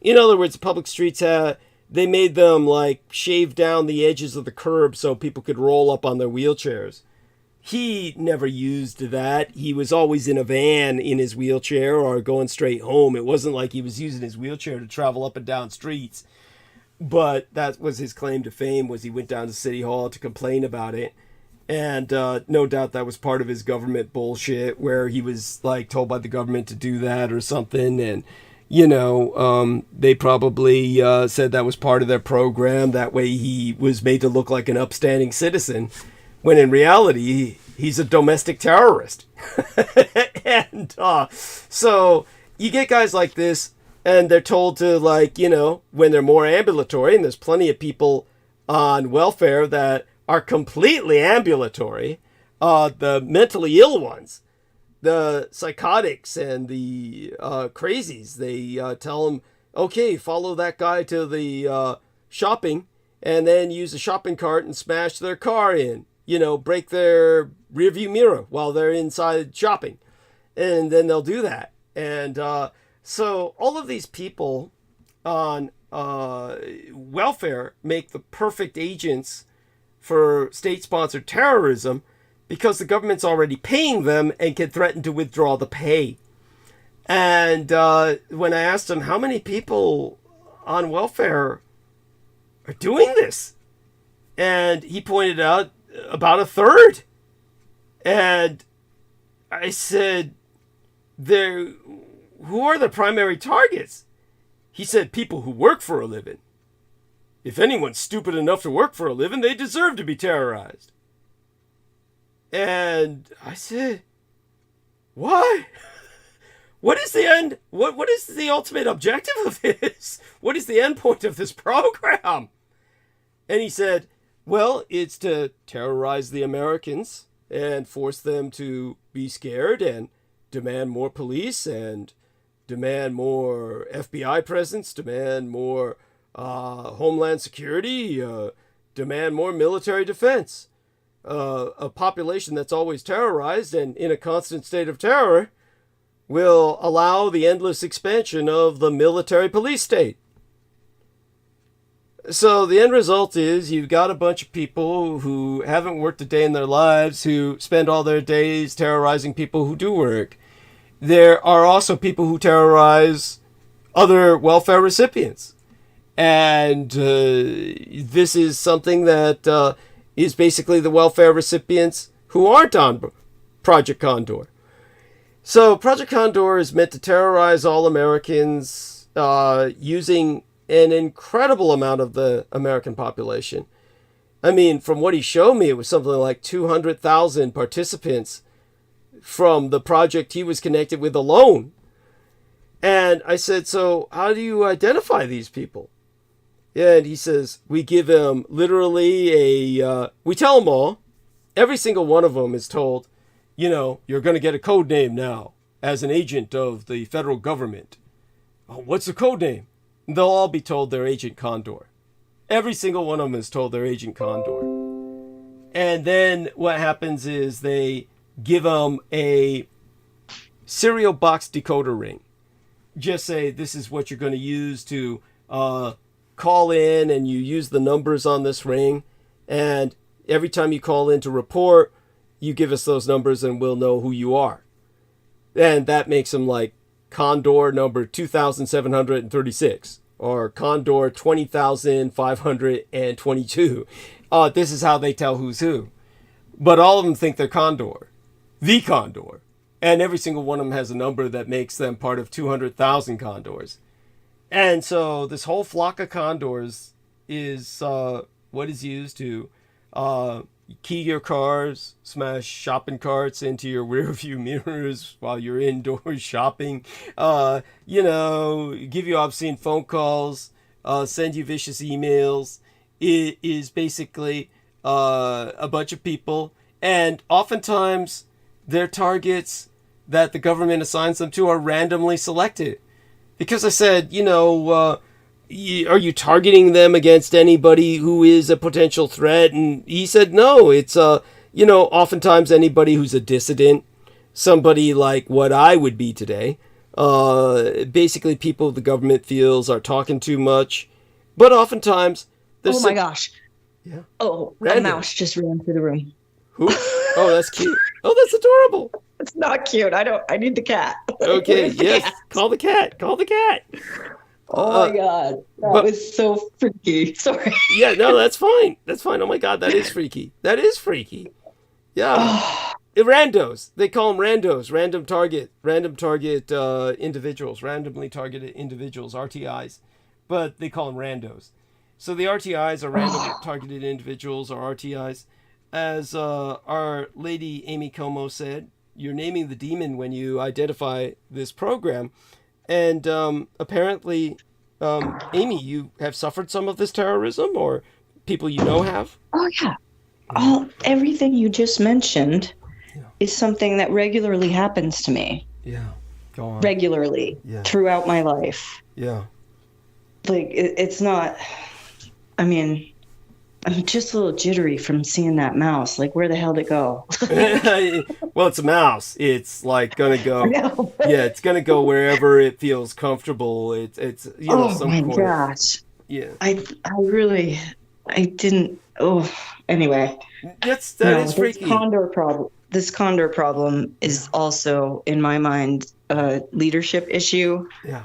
A: In other words, the public streets they made them shave down the edges of the curb so people could roll up on their wheelchairs. He never used that. He was always in a van in his wheelchair or going straight home. It wasn't like he was using his wheelchair to travel up and down streets. But that was his claim to fame, was he went down to City Hall to complain about it. And no doubt that was part of his government bullshit where he was told by the government to do that or something. And, they probably said that was part of their program. That way he was made to look like an upstanding citizen. When in reality, he's a domestic terrorist. And so you get guys like this, and they're told to, when they're more ambulatory, and there's plenty of people on welfare that are completely ambulatory, the mentally ill ones, the psychotics and the crazies, they tell them, okay, follow that guy to the shopping, and then use a shopping cart and smash their car in. Break their rearview mirror while they're inside shopping. And then they'll do that. And so all of these people on welfare make the perfect agents for state-sponsored terrorism because the government's already paying them and can threaten to withdraw the pay. And when I asked him how many people on welfare are doing this, and he pointed out about 1/3. And I said, who are the primary targets? He said, people who work for a living. If anyone's stupid enough to work for a living, they deserve to be terrorized. And I said, why? What is the end? What is the ultimate objective of this? What is the end point of this program? And he said, well, it's to terrorize the Americans and force them to be scared and demand more police and demand more FBI presence, demand more homeland security, demand more military defense. A population that's always terrorized and in a constant state of terror will allow the endless expansion of the military police state. So the end result is you've got a bunch of people who haven't worked a day in their lives, who spend all their days terrorizing people who do work. There are also people who terrorize other welfare recipients. And this is something that is basically the welfare recipients who aren't on Project Condor. So Project Condor is meant to terrorize all Americans using an incredible amount of the American population. I mean, from what he showed me, it was something like 200,000 participants from the project he was connected with alone. And I said, so how do you identify these people? And he says, we give them literally we tell them all. Every single one of them is told, you're going to get a code name now as an agent of the federal government. Oh, what's the code name? They'll all be told they're Agent Condor. Every single one of them is told they're Agent Condor. And then what happens is they give them a serial box decoder ring. Just say, this is what you're going to use to call in, and you use the numbers on this ring. And every time you call in to report, you give us those numbers and we'll know who you are. And that makes them like Condor number 2736 or Condor 20,522. This is how they tell who's who. But all of them think they're Condor, the Condor. And every single one of them has a number that makes them part of 200,000 Condors. And so this whole flock of Condors is what is used to key your cars, smash shopping carts into your rearview mirrors while you're indoors shopping, give you obscene phone calls, send you vicious emails. It is basically a bunch of people, and oftentimes their targets that the government assigns them to are randomly selected. Because I said, are you targeting them against anybody who is a potential threat? And he said, no, it's, oftentimes anybody who's a dissident, somebody like what I would be today. Basically people the government feels are talking too much. But oftentimes there's
G: my gosh.
A: Yeah.
G: Oh,
A: Random.
G: a mouse just ran through the room.
A: Who? Oh, that's cute. Oh, that's adorable.
G: It's not cute. I need the cat.
A: Okay,
G: Where's the
A: yes.
G: cat?
A: Call the cat. Call the cat.
G: Oh my God. That was so freaky. Sorry.
A: Yeah, no, that's fine. That's fine. Oh my God, that is freaky. That is freaky. Yeah. Randos. They call them randos. Random target individuals. Randomly targeted individuals, RTIs. But they call them randos. So the RTIs are random targeted individuals, or RTIs. As our lady Amy Como said, you're naming the demon when you identify this program. And apparently, Amy, you have suffered some of this terrorism, or people you know have?
G: Oh, yeah. Everything you just mentioned is something that regularly happens to me.
A: Yeah. Go on.
G: Regularly.
A: Yeah.
G: Throughout my life.
A: Yeah.
G: Like, it's not... I mean... I'm just a little jittery from seeing that mouse. Like, where the hell did it go?
A: Well, it's a mouse. It's like gonna go. Yeah, it's gonna go wherever it feels comfortable. It's some
G: my
A: corner.
G: gosh.
A: Yeah.
G: I didn't. Oh, anyway.
A: That is freaky.
G: This condor problem is also, in my mind, a leadership issue.
A: Yeah.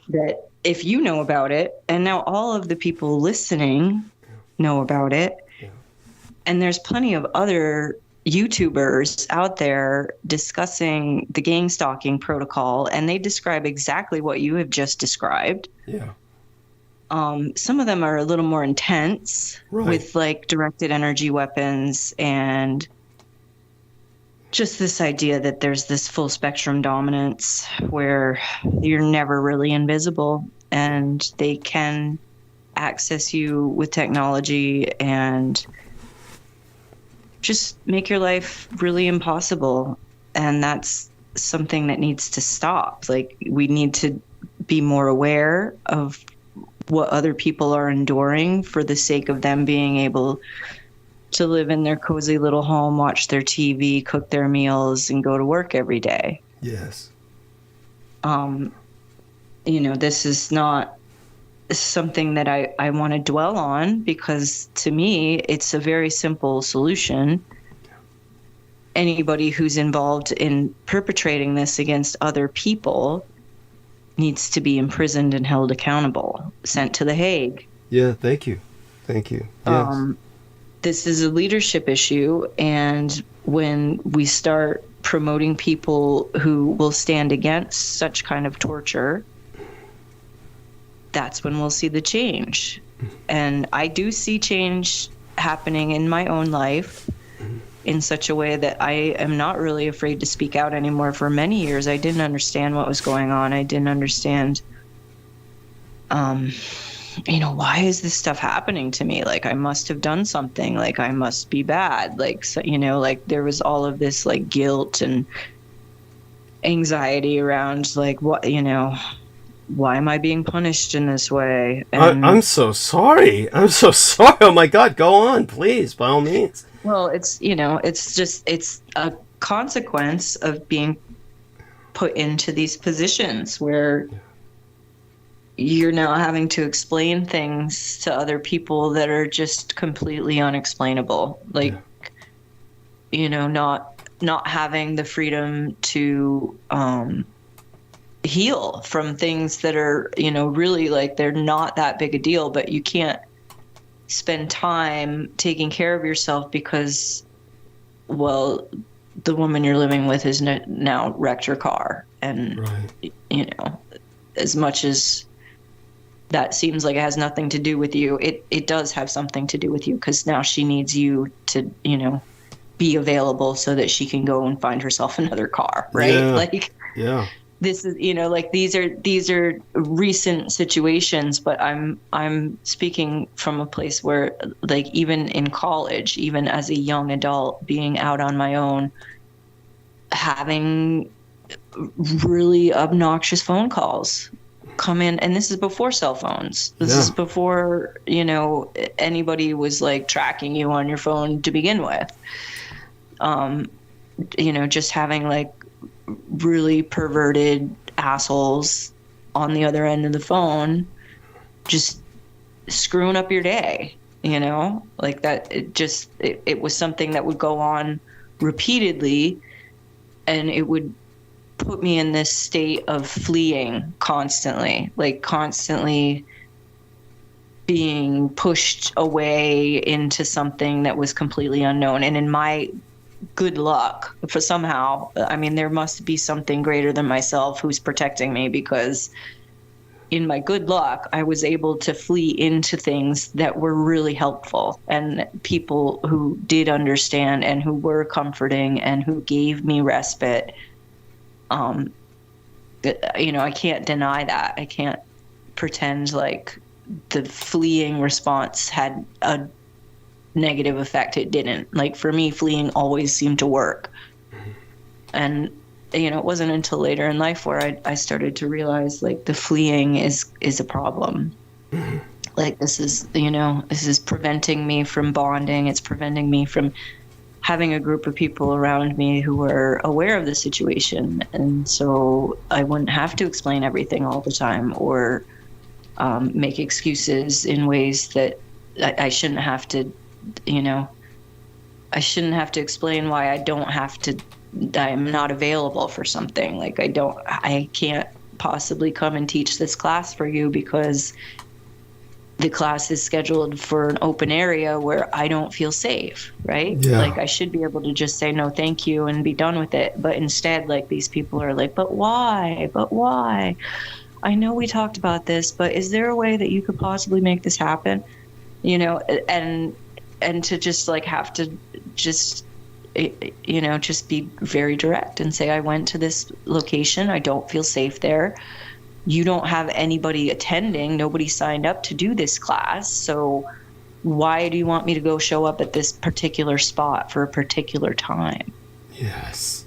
G: That if you know about it, and now all of the people listening know about it. Yeah. And there's plenty of other YouTubers out there discussing the gang stalking protocol, and they describe exactly what you have just described.
A: Yeah.
G: Some of them are a little more intense, right, with like directed energy weapons, and just this idea that there's this full spectrum dominance where you're never really invisible, and they can access you with technology and just make your life really impossible. And that's something that needs to stop. Like, we need to be more aware of what other people are enduring for the sake of them being able to live in their cozy little home, watch their TV, cook their meals, and go to work every day.
A: Yes.
G: This is not something that I want to dwell on, because to me, it's a very simple solution. Anybody who's involved in perpetrating this against other people needs to be imprisoned and held accountable, sent to The Hague.
A: Yeah, thank you. Yes.
G: This is a leadership issue, and when we start promoting people who will stand against such kind of torture, that's when we'll see the change. And I do see change happening in my own life in such a way that I am not really afraid to speak out anymore. For many years, I didn't understand what was going on. I didn't understand, why is this stuff happening to me? Like, I must have done something. Like, I must be bad. Like, so, like there was all of this like guilt and anxiety around like, what, why am I being punished in this way? And
A: I'm so sorry. I'm so sorry. Oh my God, go on, please, by all means.
G: well, it's it's a consequence of being put into these positions where you're now having to explain things to other people that are just completely unexplainable. Like, not having the freedom to heal from things that are, really like they're not that big a deal, but you can't spend time taking care of yourself because, well, the woman you're living with is now wrecked your car. And, as much as that seems like it has nothing to do with you, it does have something to do with you, because now she needs you to, be available so that she can go and find herself another car, right? This is, like these are recent situations, but I'm speaking from a place where, like, even in college, even as a young adult, being out on my own, having really obnoxious phone calls come in, and this is before cell phones. This is before, anybody was like tracking you on your phone to begin with. Just having like really perverted assholes on the other end of the phone just screwing up your day, like that. It was something that would go on repeatedly, and it would put me in this state of fleeing constantly, like constantly being pushed away into something that was completely unknown. And in my good luck, for somehow, there must be something greater than myself who's protecting me, because in my good luck, I was able to flee into things that were really helpful, and people who did understand and who were comforting and who gave me respite. I can't deny that. I can't pretend like the fleeing response had a negative effect. It didn't. Like, for me, fleeing always seemed to work. And it wasn't until later in life where I started to realize, like, the fleeing is a problem. Like, this is preventing me from bonding. It's preventing me from having a group of people around me who were aware of the situation. And so I wouldn't have to explain everything all the time, or make excuses in ways that I shouldn't have to. I shouldn't have to explain why I'm not available for something. Like, I can't possibly come and teach this class for you because the class is scheduled for an open area where I don't feel safe, right?
A: Yeah.
G: Like, I should be able to just say no thank you and be done with it. But instead, like, these people are like, but why? I know we talked about this, but is there a way that you could possibly make this happen? And to just like have to just be very direct and say, I went to this location, I don't feel safe there. You don't have anybody attending, nobody signed up to do this class, so why do you want me to go show up at this particular spot for a particular time?
A: Yes.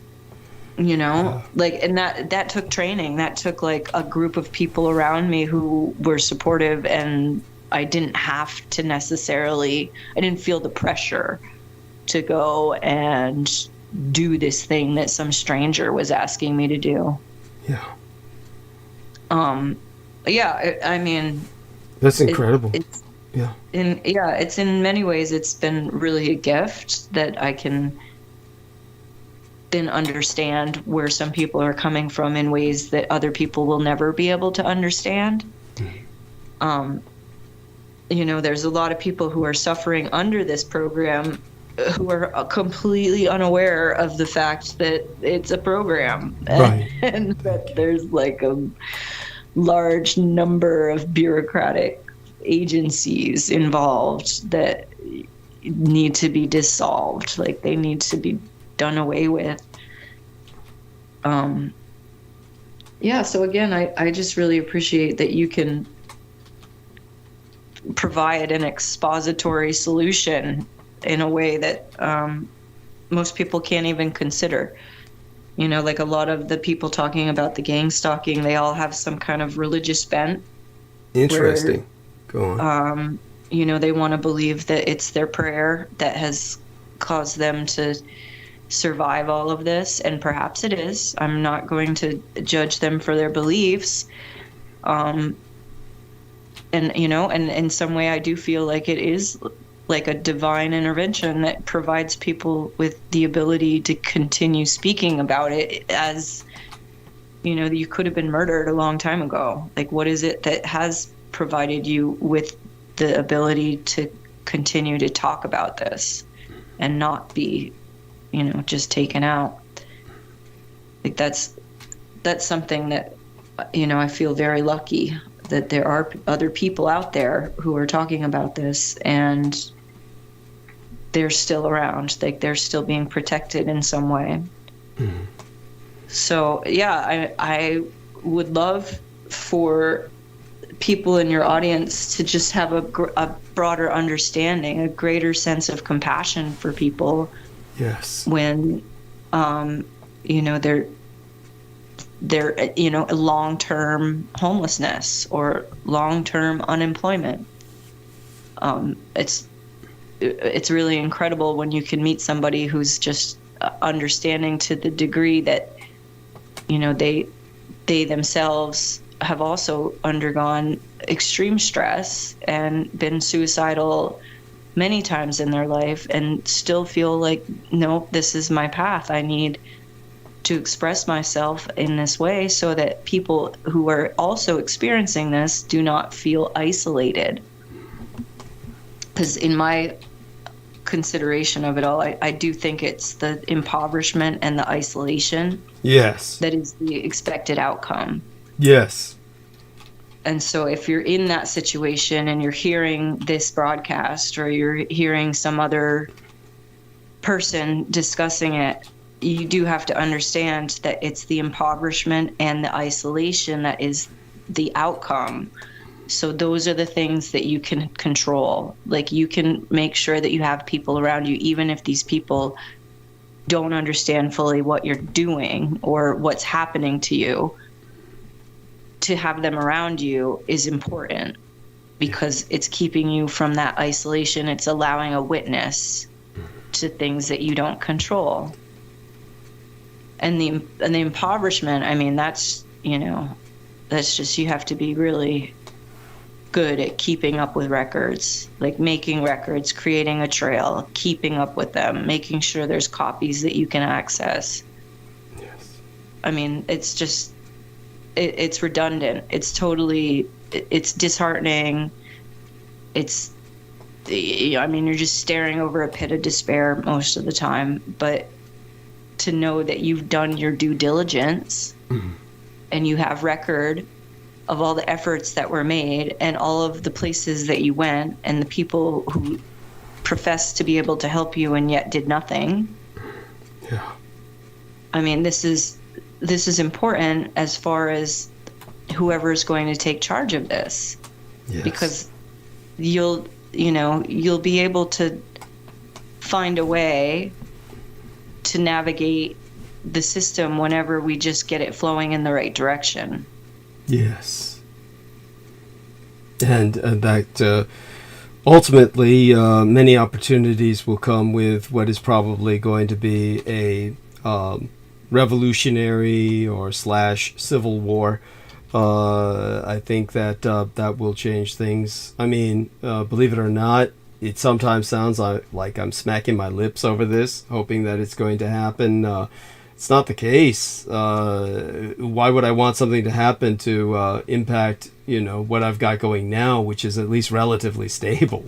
G: Like, and that took training. That took like a group of people around me who were supportive, and I didn't have to I didn't feel the pressure to go and do this thing that some stranger was asking me to do.
A: Yeah. That's incredible.
G: It's in many ways, it's been really a gift that I can then understand where some people are coming from in ways that other people will never be able to understand. There's a lot of people who are suffering under this program who are completely unaware of the fact that it's a program,
A: right.
G: and that there's like large number of bureaucratic agencies involved that need to be dissolved. Like, they need to be done away with. Yeah, so again, I just really appreciate that you can provide an expository solution in a way that most people can't even consider. You know, like a lot of the people talking about the gang stalking, they all have some kind of religious bent.
A: Interesting. Go on.
G: You know, they want to believe that it's their prayer that has caused them to survive all of this, and perhaps it is. I'm not going to judge them for their beliefs. And, you know, and in some way I do feel like it is like a divine intervention that provides people with the ability to continue speaking about it, as, you know, you could have been murdered a long time ago. Like, what is it that has provided you with the ability to continue to talk about this and not be, you know, just taken out? Like, that's something that, you know, I feel very lucky that there are other people out there who are talking about this, and they're still around. Like, they're still being protected in some way. Mm-hmm. So yeah, I would love for people in your audience to just have a broader understanding, a greater sense of compassion for people.
A: Yes.
G: When, you know, they're, you know, long-term homelessness or long-term unemployment. It's really incredible when you can meet somebody who's just understanding to the degree that, you know, they themselves have also undergone extreme stress and been suicidal many times in their life, and still feel like, no, this is my path. I need to express myself in this way so that people who are also experiencing this do not feel isolated. Because in my consideration of it all, I do think it's the impoverishment and the isolation.
A: Yes.
G: That is the expected outcome.
A: Yes.
G: And so if you're in that situation and you're hearing this broadcast, or you're hearing some other person discussing it, you do have to understand that it's the impoverishment and the isolation that is the outcome. So those are the things that you can control. Like, you can make sure that you have people around you, even if these people don't understand fully what you're doing or what's happening to you. To have them around you is important, because it's keeping you from that isolation. It's allowing a witness to things that you don't control. And the impoverishment, I mean, that's, you know, that's just, you have to be really good at keeping up with records, like making records, creating a trail, keeping up with them, making sure there's copies that you can access. Yes. I mean, it's just, it's redundant. It's totally, it's disheartening. It's, I mean, you're just staring over a pit of despair most of the time. But to know that you've done your due diligence, mm-hmm. and you have record of all the efforts that were made and all of the places that you went and the people who professed to be able to help you and yet did nothing. Yeah. I mean, this is important as far as whoever is going to take charge of this. Yes. Because you'll be able to find a way to navigate the system whenever we just get it flowing in the right direction.
A: Yes. And that ultimately many opportunities will come with what is probably going to be a revolutionary or / civil war. I think that that will change things. I mean, believe it or not, it sometimes sounds like I'm smacking my lips over this, hoping that it's going to happen. It's not the case. Why would I want something to happen to impact, what I've got going now, which is at least relatively stable?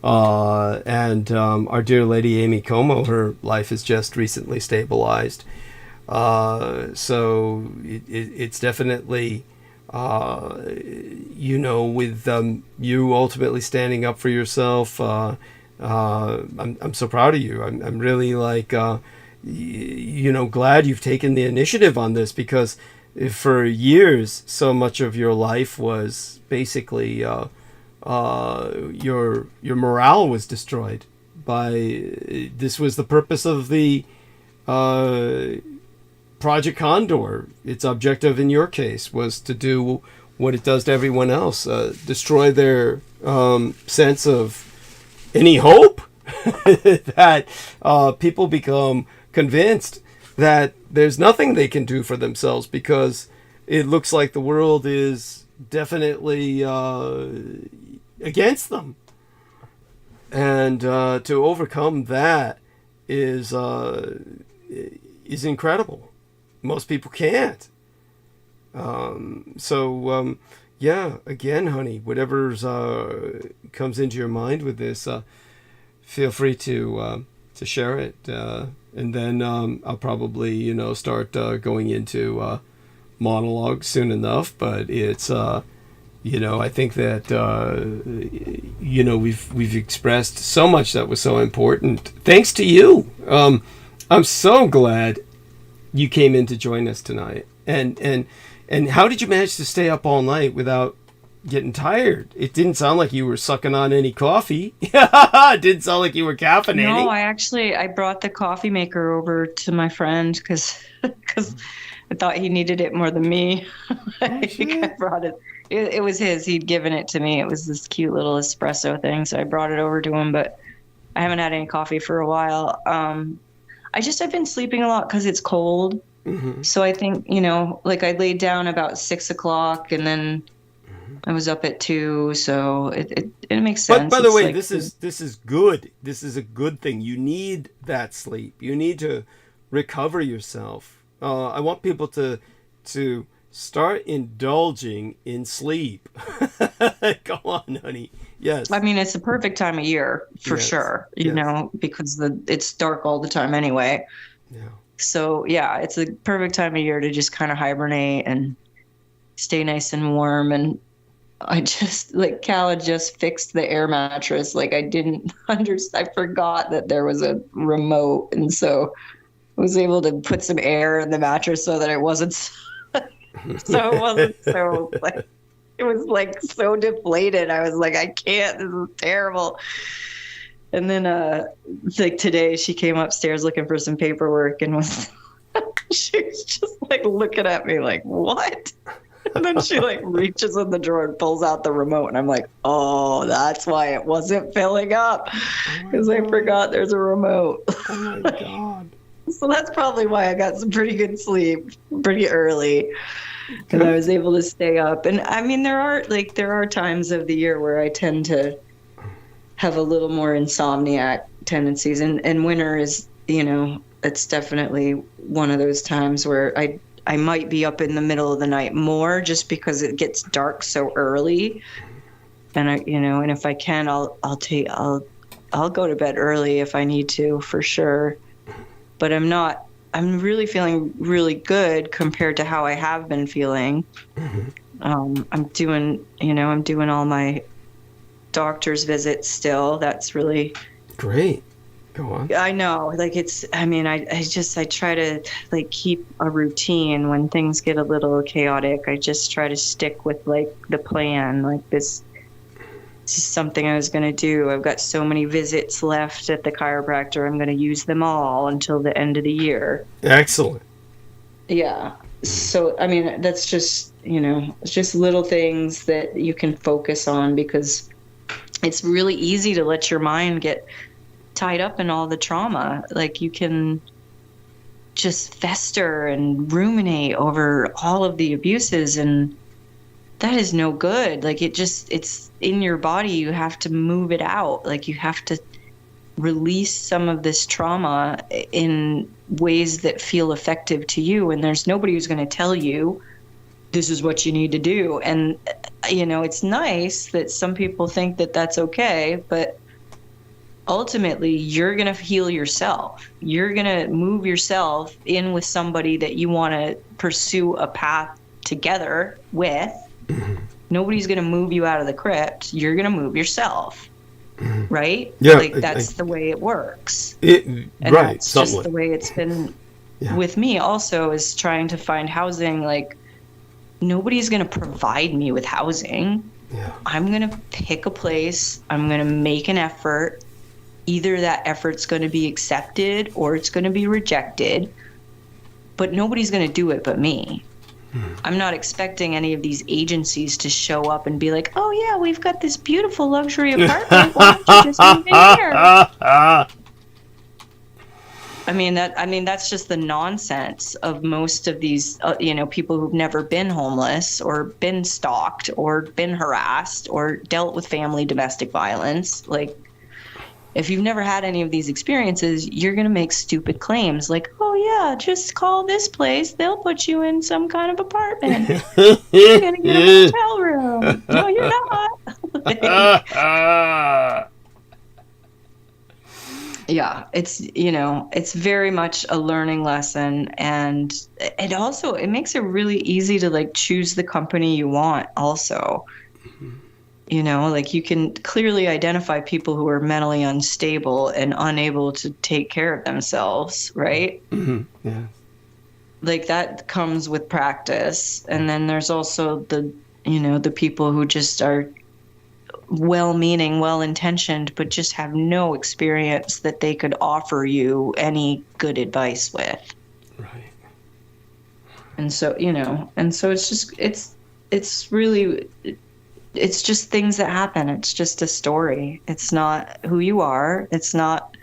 A: And our dear lady Amy Como, her life has just recently stabilized. So it's definitely with you ultimately standing up for yourself. I'm so proud of you. I'm really glad you've taken the initiative on this, because for years so much of your life was basically your morale was destroyed by this. Was the purpose of the Project Condor. Its objective in your case was to do what it does to everyone else, destroy their sense of any hope that people become convinced that there's nothing they can do for themselves, because it looks like the world is definitely against them. And to overcome that is incredible. Most people can't. Yeah, again, honey, whatever's comes into your mind with this, feel free to share it, and then I'll probably start going into monologue soon enough. But it's I think that we've expressed so much that was so important. Thanks to you. I'm so glad you came in to join us tonight. And how did you manage to stay up all night without getting tired? It didn't sound like you were sucking on any coffee. It didn't sound like you were caffeinating.
G: No, I brought the coffee maker over to my friend because I thought he needed it more than me. I brought it. It was his. He'd given it to me. It was this cute little espresso thing, so I brought it over to him. But I haven't had any coffee for a while. I've been sleeping a lot because it's cold. Mm-hmm. So I think, I laid down about 6 o'clock, and then I was up at 2. So it makes sense.
A: But by the way, this is good. This is a good thing. You need that sleep. You need to recover yourself. I want people to start indulging in sleep. Go on, honey. Yes.
G: I mean, it's the perfect time of year for sure, because it's dark all the time anyway. Yeah. So yeah, it's the perfect time of year to just kind of hibernate and stay nice and warm. And I just, Cal had just fixed the air mattress. I didn't understand. I forgot that there was a remote. And so I was able to put some air in the mattress so that it wasn't so it wasn't so it was so deflated. I was like, I can't, this is terrible. And then today she came upstairs looking for some paperwork and she was just looking at me like, what? And then she reaches in the drawer and pulls out the remote, and I'm like, oh, that's why it wasn't filling up, because I forgot there's a remote.
A: Oh my God.
G: So that's probably why I got some pretty good sleep pretty early, because I was able to stay up. And I mean, there are times of the year where I tend to have a little more insomniac tendencies, and winter is, it's definitely one of those times where I might be up in the middle of the night more, just because it gets dark so early. And and if I can, I'll go to bed early if I need to, for sure. But I'm really feeling really good compared to how I have been feeling. Mm-hmm. I'm doing all my doctor's visits still. That's really
A: great. Go on.
G: I know, I try to keep a routine when things get a little chaotic. I just try to stick with the plan. This is something I was going to do. I've got so many visits left at the chiropractor. I'm going to use them all until the end of the year.
A: Excellent.
G: Yeah. So, I mean, that's just, it's just little things that you can focus on, because it's really easy to let your mind get tied up in all the trauma. You can just fester and ruminate over all of the abuses, and that is no good. It's in your body. You have to move it out. You have to release some of this trauma in ways that feel effective to you. And there's nobody who's going to tell you this is what you need to do. And, it's nice that some people think that that's okay, but ultimately you're going to heal yourself. You're going to move yourself in with somebody that you want to pursue a path together with. Nobody's going to move you out of the crypt. You're going to move yourself. Right?
A: Yeah.
G: Like that's the way it works.
A: Right.
G: That's
A: Somewhat.
G: just the way it's been with me also, is trying to find housing. Like, nobody's going to provide me with housing.
A: Yeah.
G: I'm going to pick a place. I'm going to make an effort. Either that effort's going to be accepted or it's going to be rejected. But nobody's going to do it but me. I'm not expecting any of these agencies to show up and be like, oh yeah, we've got this beautiful luxury apartment. Why don't you just move in here? That's just the nonsense of most of these, people who've never been homeless or been stalked or been harassed or dealt with family domestic violence. Like, if you've never had any of these experiences, you're going to make stupid claims like, oh yeah, just call this place. They'll put you in some kind of apartment. You're going to get a hotel room. No, you're not. Yeah, it's very much a learning lesson. And it makes it really easy to like choose the company you want also. Like you can clearly identify people who are mentally unstable and unable to take care of themselves, right?
A: Mm-hmm. Yeah.
G: Like that comes with practice. And then there's also the people who just are well-meaning, well-intentioned, but just have no experience that they could offer you any good advice with.
A: Right.
G: And so, it's just things that happen. It's just a story. It's not who you are. It's not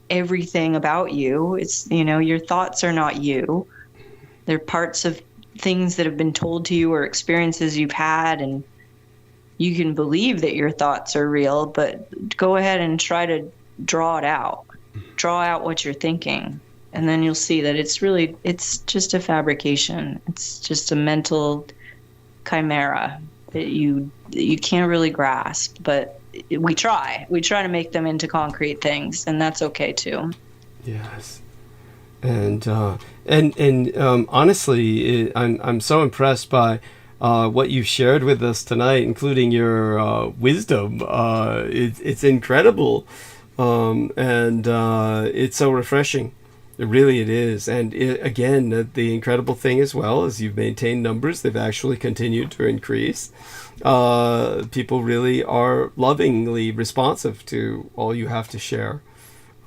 G: everything about you. It's, your thoughts are not you. They're parts of things that have been told to you or experiences you've had, and you can believe that your thoughts are real, but go ahead and try to draw it out. Draw out what you're thinking. And then you'll see that it's just a fabrication. It's just a mental chimera that you can't really grasp, but we try to make them into concrete things, and that's okay too.
A: Yes. And honestly, I'm so impressed by what you've shared with us tonight, including your wisdom. It's incredible, and it's so refreshing. It is. And again, the incredible thing as well is you've maintained numbers. They've actually continued to increase. People really are lovingly responsive to all you have to share.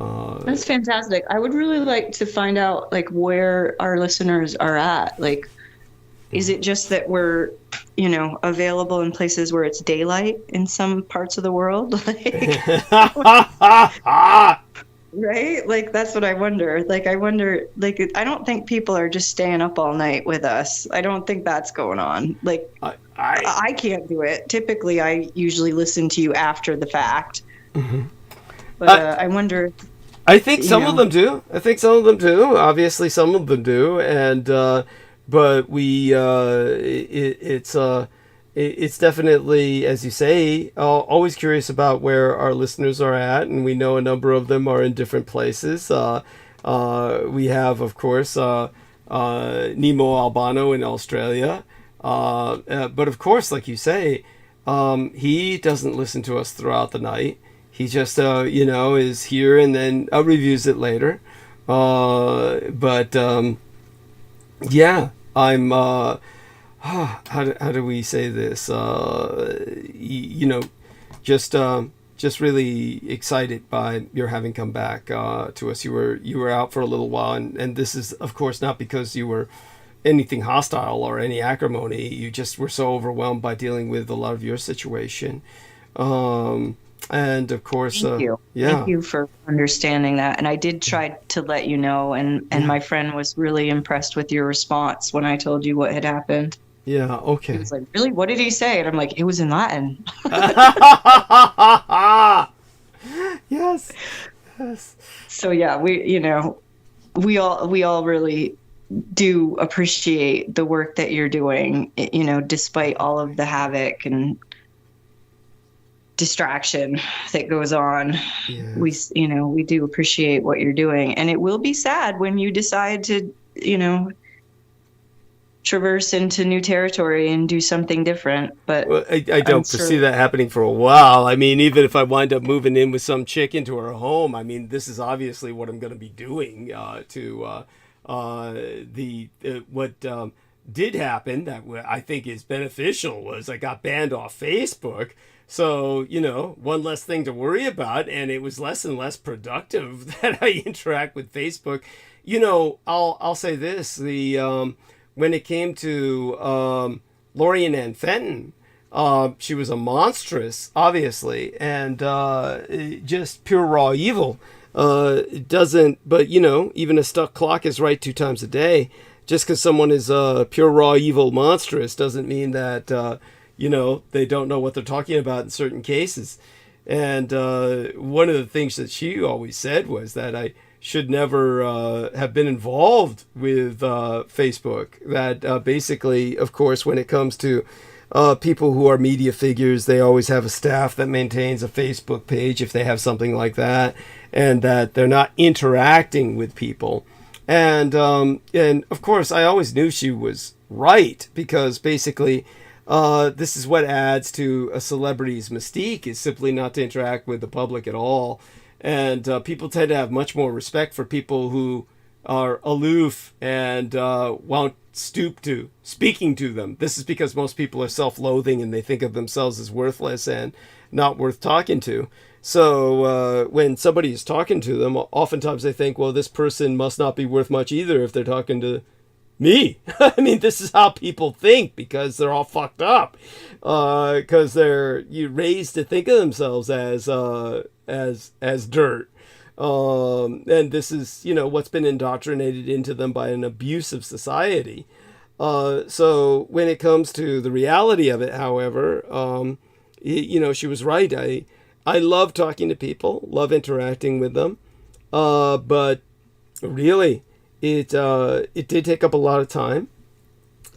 G: That's fantastic. I would really like to find out like where our listeners are at. Like, is it just that we're, available in places where it's daylight in some parts of the world? Right? Like, that's what I wonder. Like, I don't think people are just staying up all night with us. I don't think that's going on. Like, I can't do it. Typically, I usually listen to you after the fact. Mm-hmm. But I wonder.
A: I think some of them do. Obviously, some of them do. And, but it's definitely, as you say, always curious about where our listeners are at, and we know a number of them are in different places. We have, of course, Nemo Albano in Australia, but of course, like you say, he doesn't listen to us throughout the night. He just, is here and then reviews it later. Yeah, I'm. How do we say this? Just really excited by your having come back to us. You were out for a little while, and this is, of course, not because you were anything hostile or any acrimony. You just were so overwhelmed by dealing with a lot of your situation. And of course,
G: thank you.
A: Yeah.
G: Thank you for understanding that. And I did try to let you know, and my friend was really impressed with your response when I told you what had happened.
A: Yeah, okay.
G: He was like, really? What did he say? And I'm like, it was in Latin.
A: Yes.
G: So yeah, we all really do appreciate the work that you're doing, despite all of the havoc and distraction that goes on. Yes. We do appreciate what you're doing, and it will be sad when you decide to, traverse into new territory and do something different. But
A: well, I don't foresee that happening for a while. I mean, even if I wind up moving in with some chick into her home, I mean, this is obviously what I'm going to be doing what did happen that I think is beneficial was I got banned off Facebook. So, you know, one less thing to worry about, and it was less and less productive that I interact with Facebook. You know, I'll say this, when it came to Lorien Ann Fenton, she was a monstrous, obviously, and just pure raw evil. It doesn't, but you know, even a stuck clock is right 2 times a day. Just because someone is pure raw evil monstrous doesn't mean that you know, they don't know what they're talking about in certain cases. And one of the things that she always said was that I should never have been involved with Facebook. That basically, of course, when it comes to people who are media figures, they always have a staff that maintains a Facebook page if they have something like that, and that they're not interacting with people. And of course, I always knew she was right, because basically this is what adds to a celebrity's mystique, is simply not to interact with the public at all. And people tend to have much more respect for people who are aloof and won't stoop to speaking to them. This is because most people are self-loathing and they think of themselves as worthless and not worth talking to. So when somebody is talking to them, oftentimes they think, well, this person must not be worth much either if they're talking to me. I mean, this is how people think, because they're all fucked up, because they're raised to think of themselves as dirt, and this is, you know, what's been indoctrinated into them by an abusive society. So when it comes to the reality of it, however, you know, she was right. I love talking to people, love interacting with them, but really, it did take up a lot of time,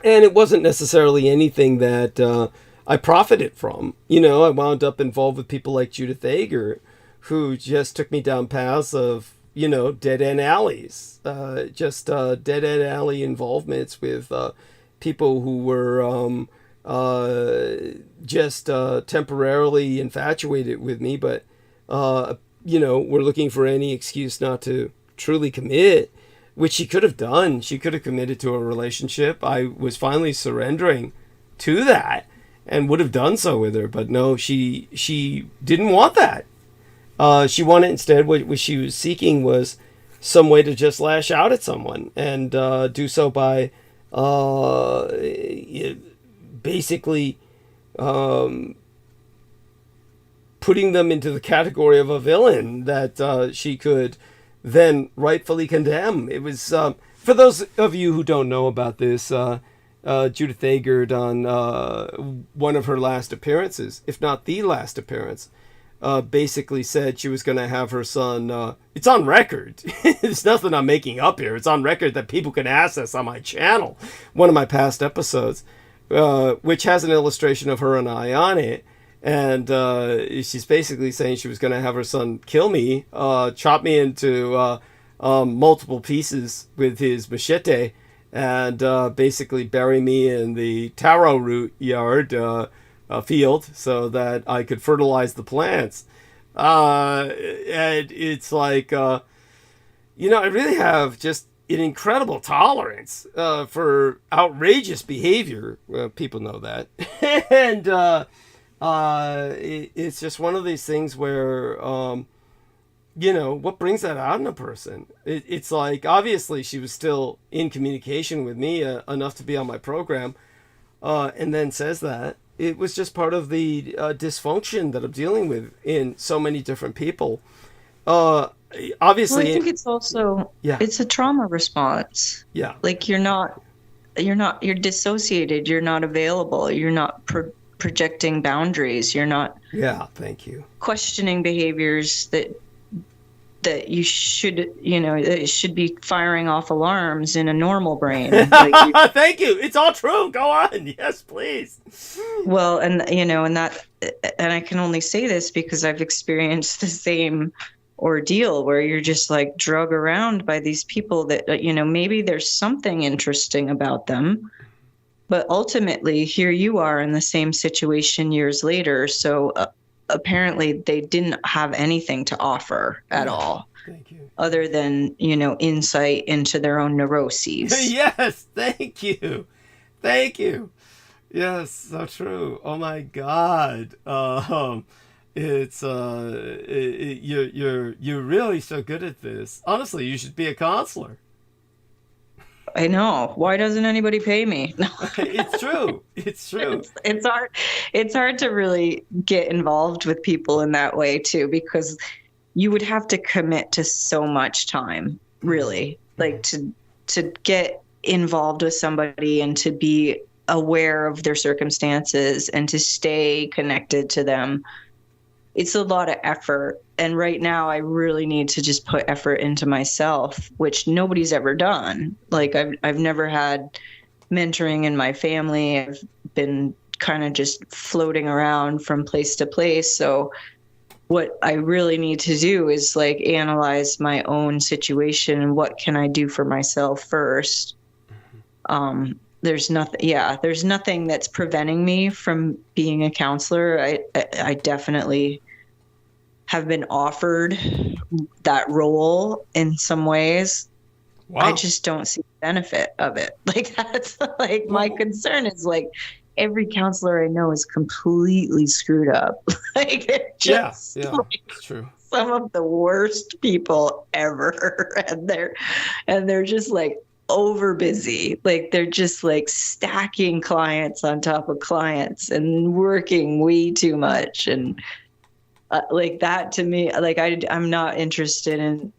A: and it wasn't necessarily anything that I profited from. You know, I wound up involved with people like Judith Ager, who just took me down paths of, you know, dead-end alleys, dead-end alley involvements with people who were just temporarily infatuated with me, but, you know, were looking for any excuse not to truly commit, which she could have done. She could have committed to a relationship. I was finally surrendering to that and would have done so with her, but no, she didn't want that. She wanted instead, what she was seeking was some way to just lash out at someone, and do so by basically putting them into the category of a villain that she could then rightfully condemn. It was, for those of you who don't know about this, Judith Ager, on one of her last appearances, if not the last appearance, basically said she was going to have her son, it's on record, there's nothing I'm making up here, it's on record that people can access on my channel, one of my past episodes, which has an illustration of her and I on it. And she's basically saying she was going to have her son kill me, chop me into multiple pieces with his machete, and basically bury me in the taro root yard field so that I could fertilize the plants. And it's like, you know, I really have just an incredible tolerance for outrageous behavior. People know that. And it's just one of these things where, you know, what brings that out in a person? It's like, obviously she was still in communication with me enough to be on my program, and then says that. It was just part of the dysfunction that I'm dealing with in so many different people. Obviously,
G: well, I think it's also, it's a trauma response.
A: Yeah.
G: Like you're dissociated, you're not available, you're not projecting boundaries, you're not
A: thank you,
G: questioning behaviors that you should, you know, it should be firing off alarms in a normal brain. Like
A: thank you, it's all true, go on, yes please.
G: Well, and you know, and I can only say this because I've experienced the same ordeal, where you're just like drug around by these people that, you know, maybe there's something interesting about them, But ultimately, here you are in the same situation years later. So apparently they didn't have anything to offer at all.
A: Thank you.
G: Other than, insight into their own neuroses.
A: Yes, thank you. Thank you. Yes, so true. Oh my God. It's you're really so good at this. Honestly, you should be a counselor.
G: I know. Why doesn't anybody pay me? No.
A: It's true. It's true.
G: It's hard. It's hard to really get involved with people in that way too, because you would have to commit to so much time, really, like to get involved with somebody and to be aware of their circumstances and to stay connected to them. It's a lot of effort. And right now I really need to just put effort into myself, which nobody's ever done. Like I've never had mentoring in my family. I've been kind of just floating around from place to place. So what I really need to do is like analyze my own situation and what can I do for myself first. There's nothing that's preventing me from being a counselor. I definitely have been offered that role in some ways. Wow. I just don't see the benefit of it. Like that's like my concern is like every counselor I know is completely screwed up. Like they're just like,
A: it's true.
G: Some of the worst people ever, and they're just like over busy. Like they're just like stacking clients on top of clients and working way too much. And like that to me, like I'm not interested in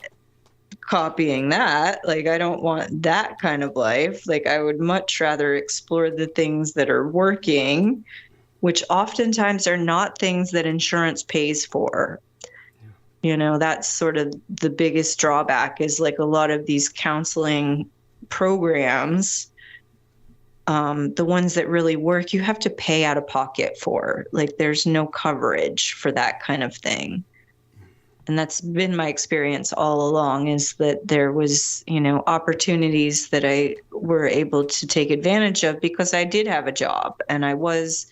G: copying that. Like I don't want that kind of life. Like I would much rather explore the things that are working, which oftentimes are not things that insurance pays for. That's sort of the biggest drawback is like a lot of these counseling programs, the ones that really work, you have to pay out of pocket for. Like there's no coverage for that kind of thing. And that's been my experience all along, is that there was, opportunities that I were able to take advantage of because I did have a job and I was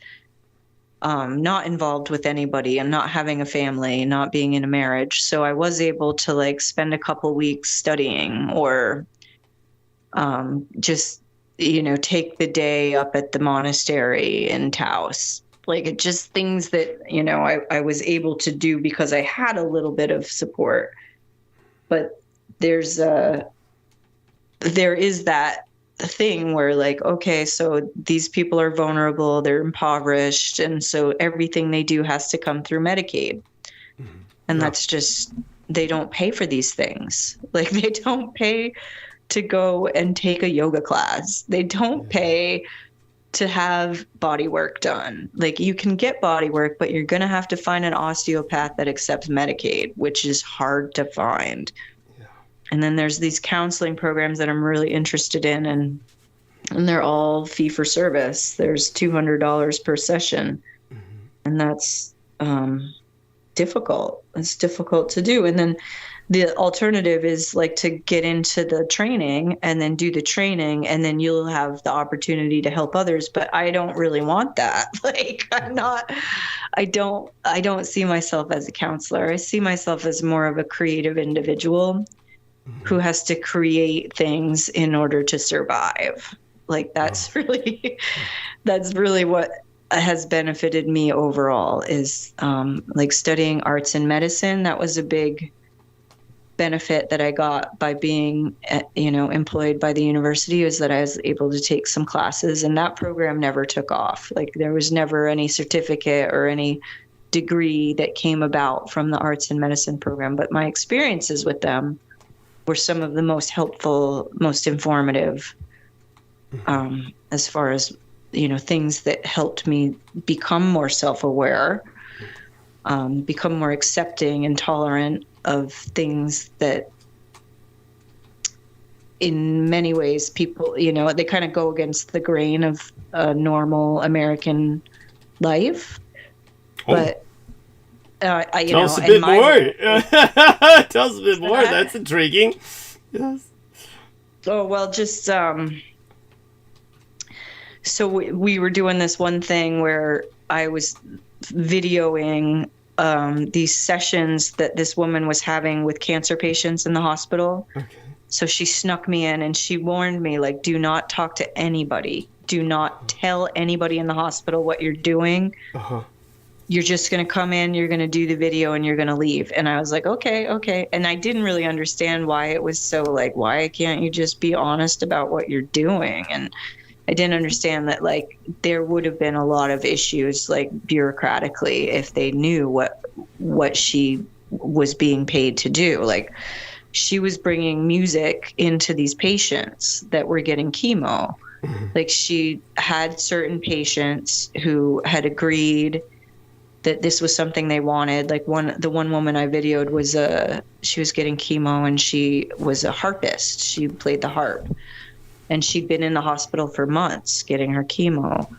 G: not involved with anybody and not having a family, not being in a marriage. So I was able to like spend a couple weeks studying or just, take the day up at the monastery in Taos. Like it just things that, I was able to do because I had a little bit of support. But there is that thing where like, okay, so these people are vulnerable, they're impoverished. And so everything they do has to come through Medicaid. Mm-hmm. And that's just, they don't pay for these things. Like they don't pay to go and take a yoga class. They don't pay to have body work done. Like you can get body work, but you're going to have to find an osteopath that accepts Medicaid, which is hard to find. Yeah. And then there's these counseling programs that I'm really interested in, and they're all fee for service. There's $200 per session. Mm-hmm. And that's difficult. It's difficult to do. And then the alternative is like to get into the training and then do the training, and then you'll have the opportunity to help others. But I don't really want that. Like I don't see myself as a counselor. I see myself as more of a creative individual who has to create things in order to survive. Like that's really what has benefited me overall is like studying arts and medicine. That was a big benefit that I got by being, employed by the university, is that I was able to take some classes, and that program never took off. Like there was never any certificate or any degree that came about from the arts and medicine program. But my experiences with them were some of the most helpful, most informative, as far as, things that helped me become more self-aware, become more accepting and tolerant of things that in many ways people, they kind of go against the grain of a normal American life. Oh. But tell
A: us a bit more. Tell us a bit more. That's intriguing. Yes.
G: Oh, well, just So we were doing this one thing where I was videoing these sessions that this woman was having with cancer patients in the hospital.
A: Okay.
G: So she snuck me in and she warned me, like, do not talk to anybody. Do not tell anybody in the hospital what you're doing.
A: Uh-huh.
G: You're just going to come in, you're going to do the video, and you're going to leave. And I was like, okay. And I didn't really understand why it was so like, why can't you just be honest about what you're doing? And I didn't understand that, like, there would have been a lot of issues, like, bureaucratically, if they knew what she was being paid to do. Like, she was bringing music into these patients that were getting chemo.
A: Mm-hmm.
G: Like, she had certain patients who had agreed that this was something they wanted. Like, the one woman I videoed was she was getting chemo and she was a harpist. She played the harp. And she'd been in the hospital for months getting her chemo.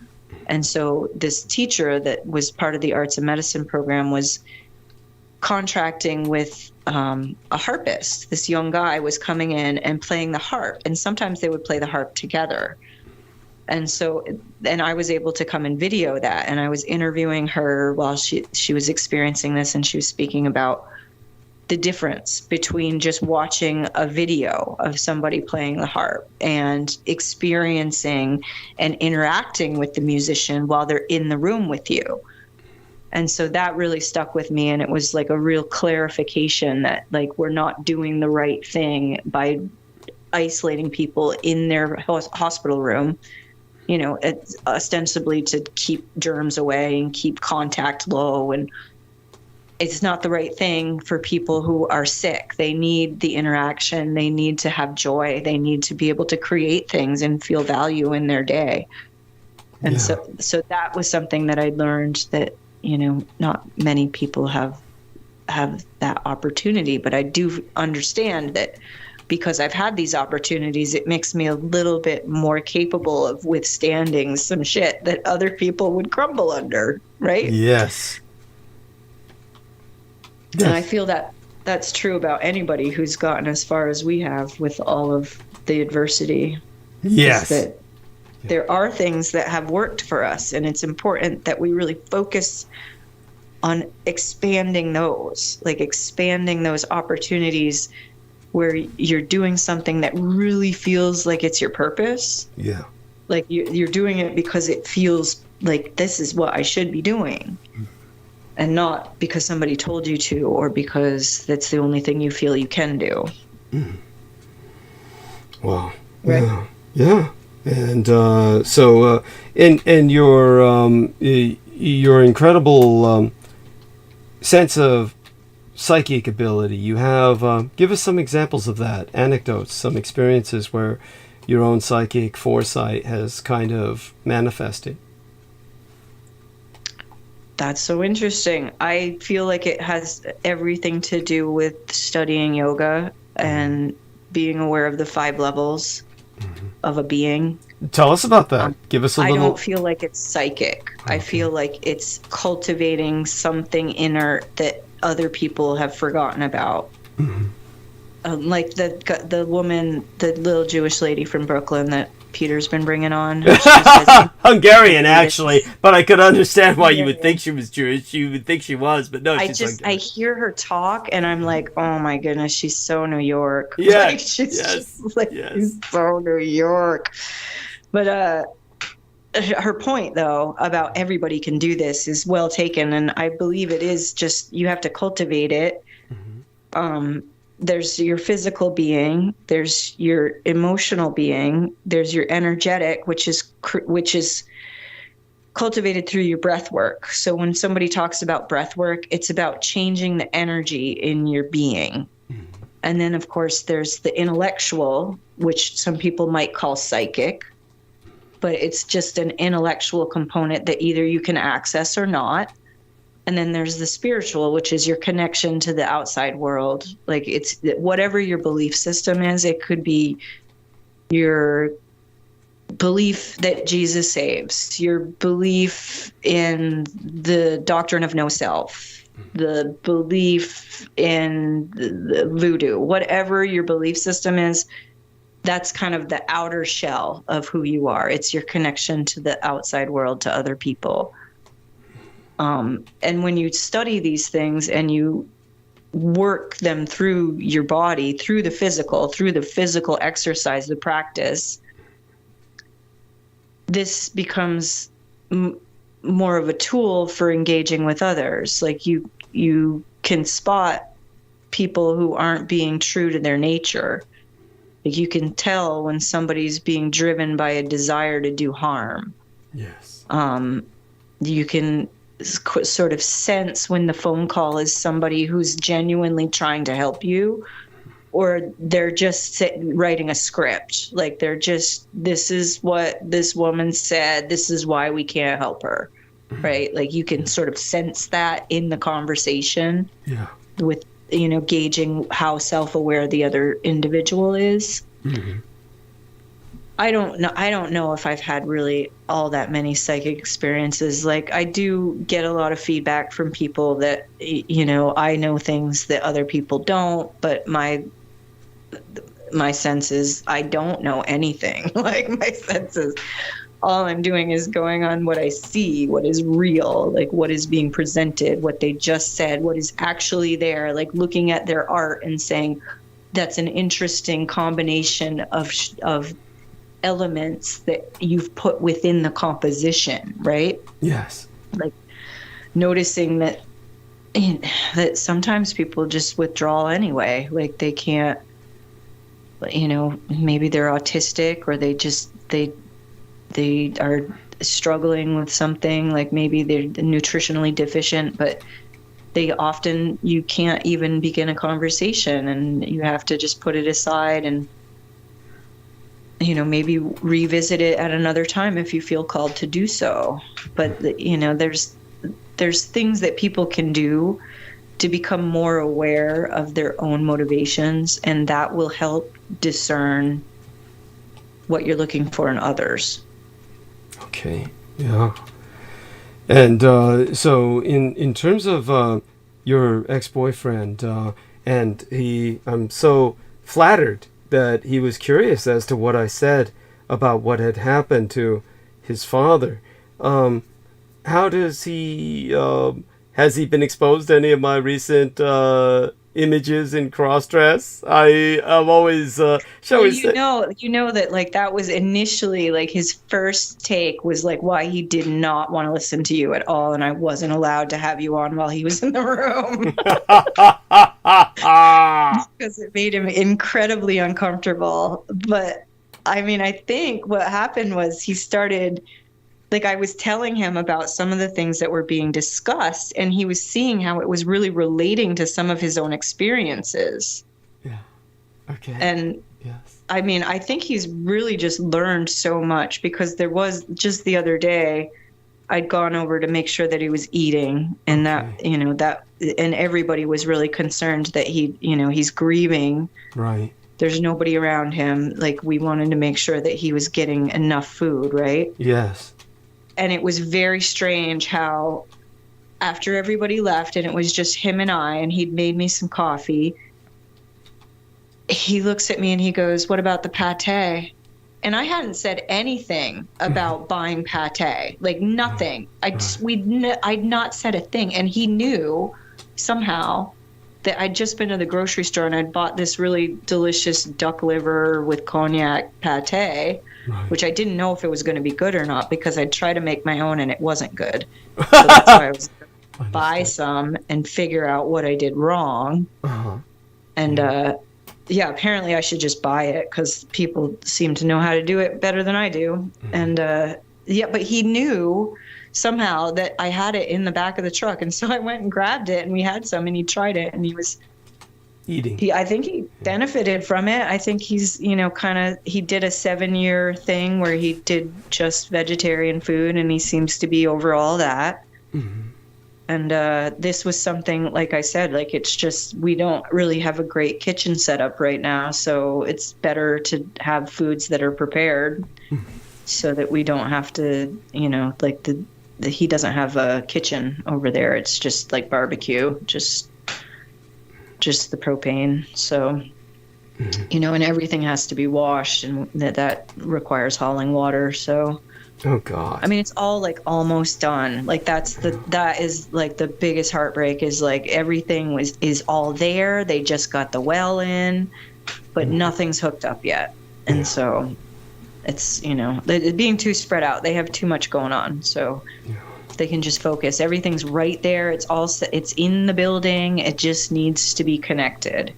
G: And so this teacher that was part of the arts and medicine program was contracting with a harpist. This young guy was coming in and playing the harp. And sometimes they would play the harp together. And so, and I was able to come and video that. And I was interviewing her while she was experiencing this. And she was speaking about the difference between just watching a video of somebody playing the harp and experiencing and interacting with the musician while they're in the room with you. And so that really stuck with me. And it was like a real clarification that, like, we're not doing the right thing by isolating people in their hospital room, you know, ostensibly to keep germs away and keep contact low. And it's not the right thing for people who are sick. They need the interaction. They need to have joy. They need to be able to create things and feel value in their day. And so that was something that I learned, that, you know, not many people have that opportunity, but I do understand that because I've had these opportunities, it makes me a little bit more capable of withstanding some shit that other people would crumble under, right?
A: Yes.
G: And I feel that that's true about anybody who's gotten as far as we have with all of the adversity.
A: Yes.
G: That there are things that have worked for us, and it's important that we really focus on expanding those opportunities where you're doing something that really feels like it's your purpose.
A: Yeah.
G: Like you're doing it because it feels like this is what I should be doing. And not because somebody told you to, or because that's the only thing you feel you can do.
A: Mm. Wow.
G: Right.
A: Yeah. And so in your incredible sense of psychic ability, you have, give us some examples of that, anecdotes, some experiences where your own psychic foresight has kind of manifested.
G: That's so interesting. I feel like it has everything to do with studying yoga and being aware of the 5 levels of a being.
A: Tell us about that. Give us a little.
G: I don't feel like it's psychic. Okay. I feel like it's cultivating something inner that other people have forgotten about. Mm-hmm. Like the woman, the little Jewish lady from Brooklyn that Peter's been bringing on.
A: Hungarian, actually, but I could understand why you would think she was Jewish. You would think she was, but no, she's Hungarian.
G: I hear her talk, and I'm like, oh my goodness, she's so New York.
A: Yeah,
G: like, she's just like, she's so New York. But her point, though, about everybody can do this is well taken, and I believe it is just you have to cultivate it. Mm-hmm. There's your physical being, there's your emotional being, there's your energetic, which is cultivated through your breath work. So when somebody talks about breath work, it's about changing the energy in your being. And then, of course, there's the intellectual, which some people might call psychic, but it's just an intellectual component that either you can access or not. And then there's the spiritual, which is your connection to the outside world. Like, it's whatever your belief system is. It could be your belief that Jesus saves, your belief in the doctrine of no self, the belief in the voodoo, whatever your belief system is, that's kind of the outer shell of who you are. It's your connection to the outside world, to other people. And when you study these things and you work them through your body, through the physical exercise, the practice, this becomes more of a tool for engaging with others. Like you can spot people who aren't being true to their nature. Like you can tell when somebody's being driven by a desire to do harm.
A: Yes.
G: You can sort of sense when the phone call is somebody who's genuinely trying to help you, or they're just writing a script. Like they're just, this is what this woman said, this is why we can't help her, right? Like you can sort of sense that in the conversation.
A: Yeah.
G: With, you know, gauging how self-aware the other individual is. Mm-hmm. I don't know if I've had really all that many psychic experiences. Like I do get a lot of feedback from people that, you know, I know things that other people don't, but my sense is I don't know anything. Like my sense is all I'm doing is going on what I see, what is real, like what is being presented, what they just said, what is actually there, like looking at their art and saying, that's an interesting combination of elements that you've put within the composition, right?
A: Yes.
G: Like noticing that sometimes people just withdraw anyway. Like they can't, you know, maybe they're autistic, or they are struggling with something, like maybe they're nutritionally deficient, but you can't even begin a conversation, and you have to just put it aside and, you know, maybe revisit it at another time if you feel called to do so. But, you know, there's things that people can do to become more aware of their own motivations, and that will help discern what you're looking for in others.
A: Okay. Yeah. And so in terms of your ex-boyfriend, and I'm so flattered that he was curious as to what I said about what had happened to his father. How does he, has he been exposed to any of my recent images in cross-dress? I'm always, shall we say...
G: You know that, like, that was initially, like, his first take was, like, why he did not want to listen to you at all, and I wasn't allowed to have you on while he was in the room. Because it made him incredibly uncomfortable. But, I mean, I think what happened was he started... Like I was telling him about some of the things that were being discussed, and he was seeing how it was really relating to some of his own experiences.
A: Yeah. Okay.
G: And
A: yes.
G: I mean, I think he's really just learned so much, because there was just the other day, I'd gone over to make sure that he was eating, and and everybody was really concerned that he's grieving.
A: Right.
G: There's nobody around him. Like, we wanted to make sure that he was getting enough food, right?
A: Yes.
G: And it was very strange how after everybody left and it was just him and I, and he'd made me some coffee, he looks at me and he goes, "What about the pate?" And I hadn't said anything about buying pate, like nothing. I'd not said a thing. And he knew somehow that I'd just been to the grocery store and I'd bought this really delicious duck liver with cognac pate. Right. Which I didn't know if it was going to be good or not, because I'd try to make my own and it wasn't good. So that's why I was going to buy some and figure out what I did wrong.
A: Uh-huh.
G: And apparently I should just buy it, because people seem to know how to do it better than I do. Mm-hmm. And but he knew somehow that I had it in the back of the truck. And so I went and grabbed it, and we had some, and he tried it, and he was
A: eating.
G: I think he benefited from it. I think he's, he did a 7-year thing where he did just vegetarian food, and he seems to be over all that. Mm-hmm. And this was something, like I said, like, it's just, we don't really have a great kitchen setup right now. So it's better to have foods that are prepared so that we don't have to, like he doesn't have a kitchen over there. It's just like barbecue, just the propane. So you know, and everything has to be washed, and that requires hauling water. So,
A: oh God.
G: I mean, it's all like almost done. Like that is like the biggest heartbreak, is like everything is all there. They just got the well in, but nothing's hooked up yet. And so it's, you know, being too spread out. They have too much going on. So they can just focus. Everything's right there. It's in the building. It just needs to be connected.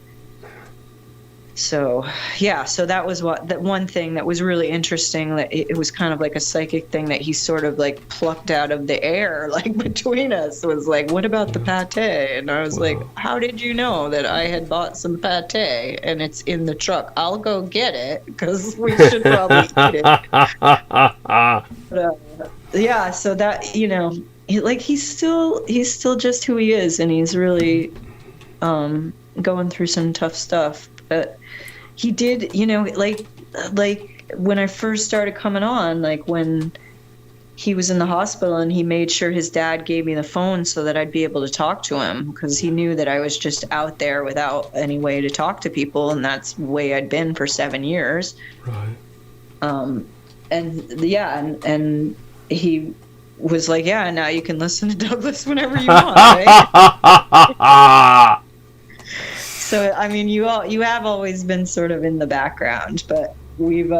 G: So, yeah, so that was that one thing that was really interesting, that it was kind of like a psychic thing that he sort of like plucked out of the air, like between us, was like, what about the pate? And I was like, how did you know that I had bought some pate and it's in the truck? I'll go get it, because we should probably eat it. But, yeah, so that, you know, he's still just who he is, and he's really going through some tough stuff. But he did, you know, like when I first started coming on, like when he was in the hospital, and he made sure his dad gave me the phone so that I'd be able to talk to him, because he knew that I was just out there without any way to talk to people, and that's the way I'd been for 7 years.
A: Right.
G: And yeah, and he was like, yeah, now you can listen to Douglas whenever you want, right? So, I mean, you have always been sort of in the background, but we've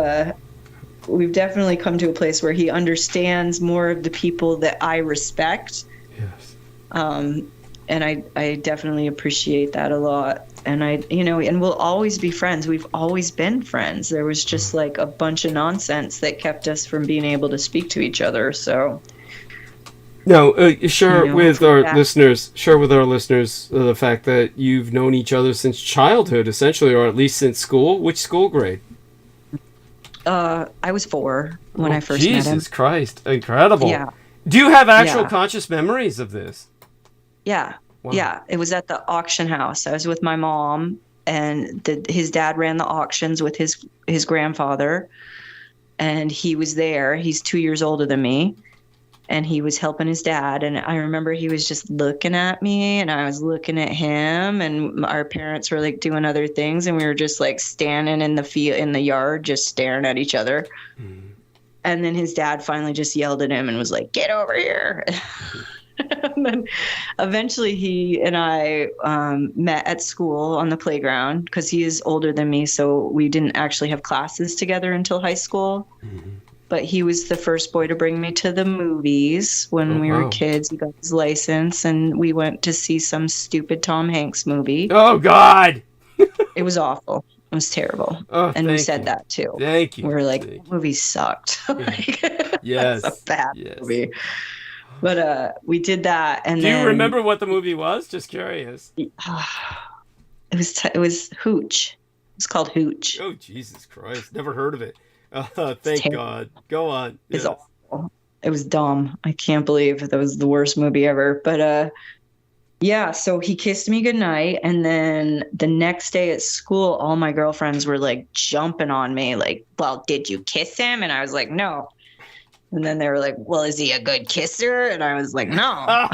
G: definitely come to a place where he understands more of the people that I respect.
A: Yes.
G: And I definitely appreciate that a lot. And and we'll always be friends. We've always been friends. There was just like a bunch of nonsense that kept us from being able to speak to each other. So.
A: Now, share with our listeners the fact that you've known each other since childhood, essentially, or at least since school. Which school grade?
G: I was 4 when I first met him.
A: Jesus Christ, incredible!
G: Yeah.
A: Do you have actual conscious memories of this?
G: Yeah,
A: wow.
G: Yeah. It was at the auction house. I was with my mom, and his dad ran the auctions with his grandfather, and he was there. He's 2 years older than me. And he was helping his dad. And I remember he was just looking at me, and I was looking at him, and our parents were like doing other things. And we were just like standing in the yard, just staring at each other. Mm. And then his dad finally just yelled at him and was like, get over here. And then eventually he and I met at school on the playground, because he is older than me. So we didn't actually have classes together until high school. Mm-hmm. But he was the first boy to bring me to the movies when we were kids. He got his license, and we went to see some stupid Tom Hanks movie.
A: Oh, God!
G: It was awful. It was terrible.
A: Oh,
G: and we said that, too.
A: Thank you.
G: We were like, the movie sucked.
A: Yes.
G: That's a bad movie. But we did that, and
A: Do you remember what the movie was? Just curious.
G: It was Hooch. It's called Hooch.
A: Oh, Jesus Christ. Never heard of it. Thank God. Go on.
G: It's awful. It was dumb. I can't believe that was the worst movie ever. But yeah, so he kissed me goodnight, and then the next day at school, all my girlfriends were like jumping on me, like, well, did you kiss him? And I was like, no. And then they were like, well, is he a good kisser? And I was like, no.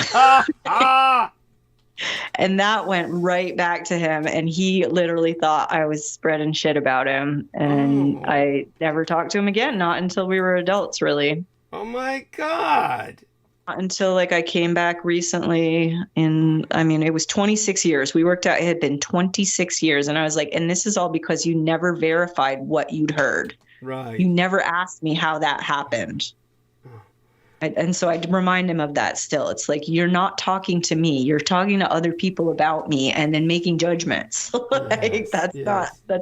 G: And that went right back to him, and he literally thought I was spreading shit about him, and I never talked to him again, not until we were adults, really.
A: Oh my God.
G: Not until like I came back recently it was 26 years. We worked out, it had been 26 years, and I was like, and this is all because you never verified what you'd heard.
A: Right.
G: You never asked me how that happened. And so I remind him of that still. It's like, you're not talking to me. You're talking to other people about me and then making judgments. That's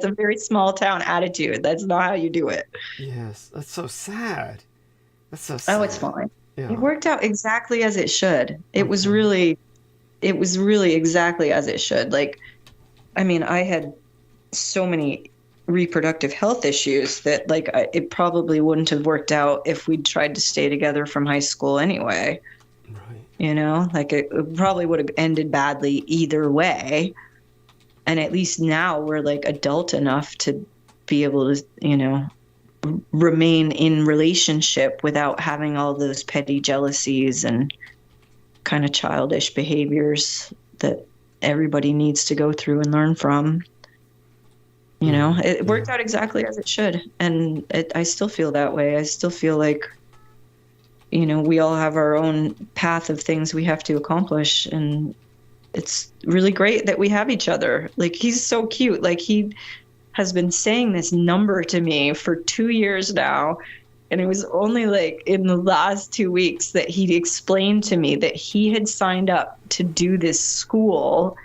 G: a very small town attitude. That's not how you do it.
A: Yes. That's so sad. That's so sad.
G: Oh, it's fine.
A: Yeah.
G: It worked out exactly as it should. It was really exactly as it should. Like, I mean, I had so many reproductive health issues that like it probably wouldn't have worked out if we'd tried to stay together from high school anyway. Right. Like it probably would have ended badly either way. And at least now we're like adult enough to be able to, remain in relationship without having all those petty jealousies and kind of childish behaviors that everybody needs to go through and learn from. You know, it worked out exactly as it should. And I still feel that way. I still feel like, you know, we all have our own path of things we have to accomplish. And it's really great that we have each other. Like, he's so cute. Like, he has been saying this number to me for 2 years now. And it was only like in the last 2 weeks that he explained to me that he had signed up to do this school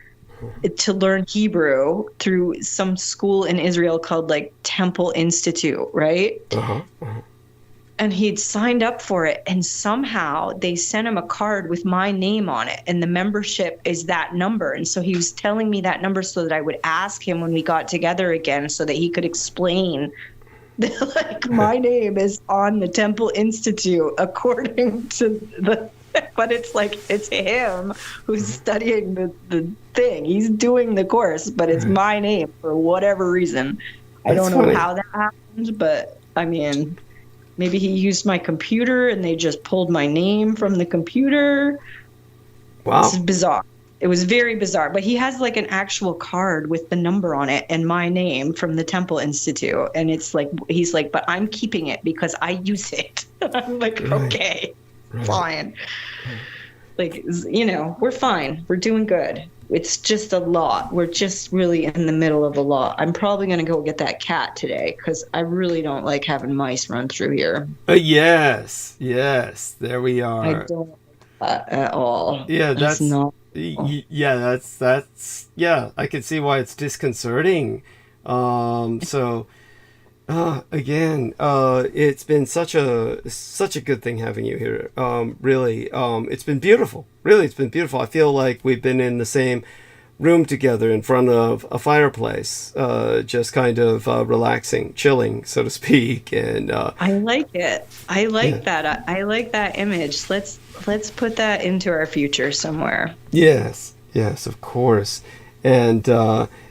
G: to learn Hebrew through some school in Israel called like Temple Institute, right? And he'd signed up for it, and somehow they sent him a card with my name on it, and the membership is that number. And so he was telling me that number so that I would ask him when we got together again, so that he could explain that, like, my name is on the Temple Institute according to the, but it's like, it's him who's studying the thing. He's doing the course, but it's my name for whatever reason. I don't know how that happened, but I mean, maybe he used my computer and they just pulled my name from the computer. Wow. This is bizarre. It was very bizarre. But he has like an actual card with the number on it and my name from the Temple Institute. And it's like, he's like, but I'm keeping it because I use it. I'm like, okay, fine. Like, you know, we're fine. We're doing good. It's just a lot. We're just really in the middle of a lot. I'm probably going to go get that cat today because I really don't like having mice run through here.
A: Yes. There we are.
G: I don't like that at all.
A: Yeah, that's
G: not.
A: That's I can see why it's disconcerting. Again, it's been such a good thing having you here. Really, it's been beautiful. Really, it's been beautiful. I feel like we've been in the same room together in front of a fireplace, just kind of relaxing, chilling, so to speak. And
G: I like it. I like that. I like that image. Let's put that into our future somewhere.
A: Yes, of course. And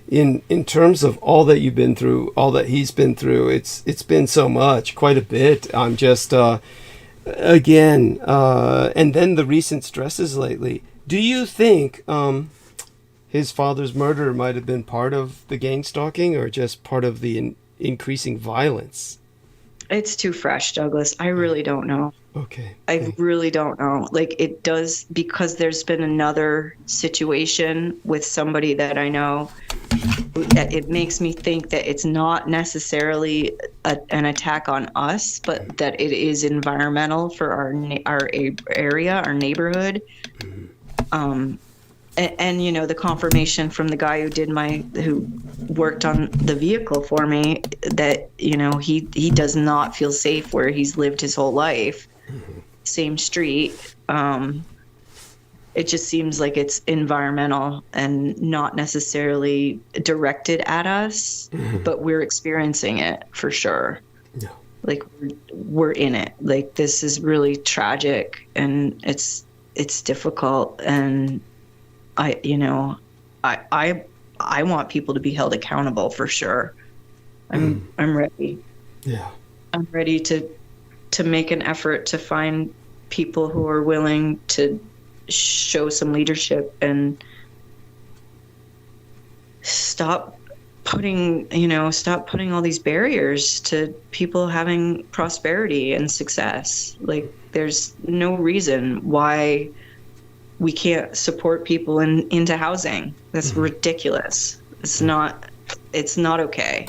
A: in terms of all that you've been through, all that he's been through, it's been so much, quite a bit. I'm just again, and then the recent stresses lately. Do you think his father's murder might have been part of the gang stalking, or just part of the increasing violence?
G: It's too fresh, Douglas. I really don't know.
A: Okay.
G: I really don't know. Like, it does, because there's been another situation with somebody that I know, that it makes me think that it's not necessarily an attack on us, but that it is environmental for our area, our neighborhood. And you know, the confirmation from the guy who worked on the vehicle for me, that, you know, he does not feel safe where he's lived his whole life. Same street. It just seems like it's environmental and not necessarily directed at us, but we're experiencing it for sure. Yeah. Like, we're in it. Like, this is really tragic, and it's difficult, and I want people to be held accountable for sure. I'm ready. Yeah. I'm ready to make an effort to find people who are willing to show some leadership and stop putting all these barriers to people having prosperity and success. Like, there's no reason why we can't support people into housing. That's ridiculous. It's not okay.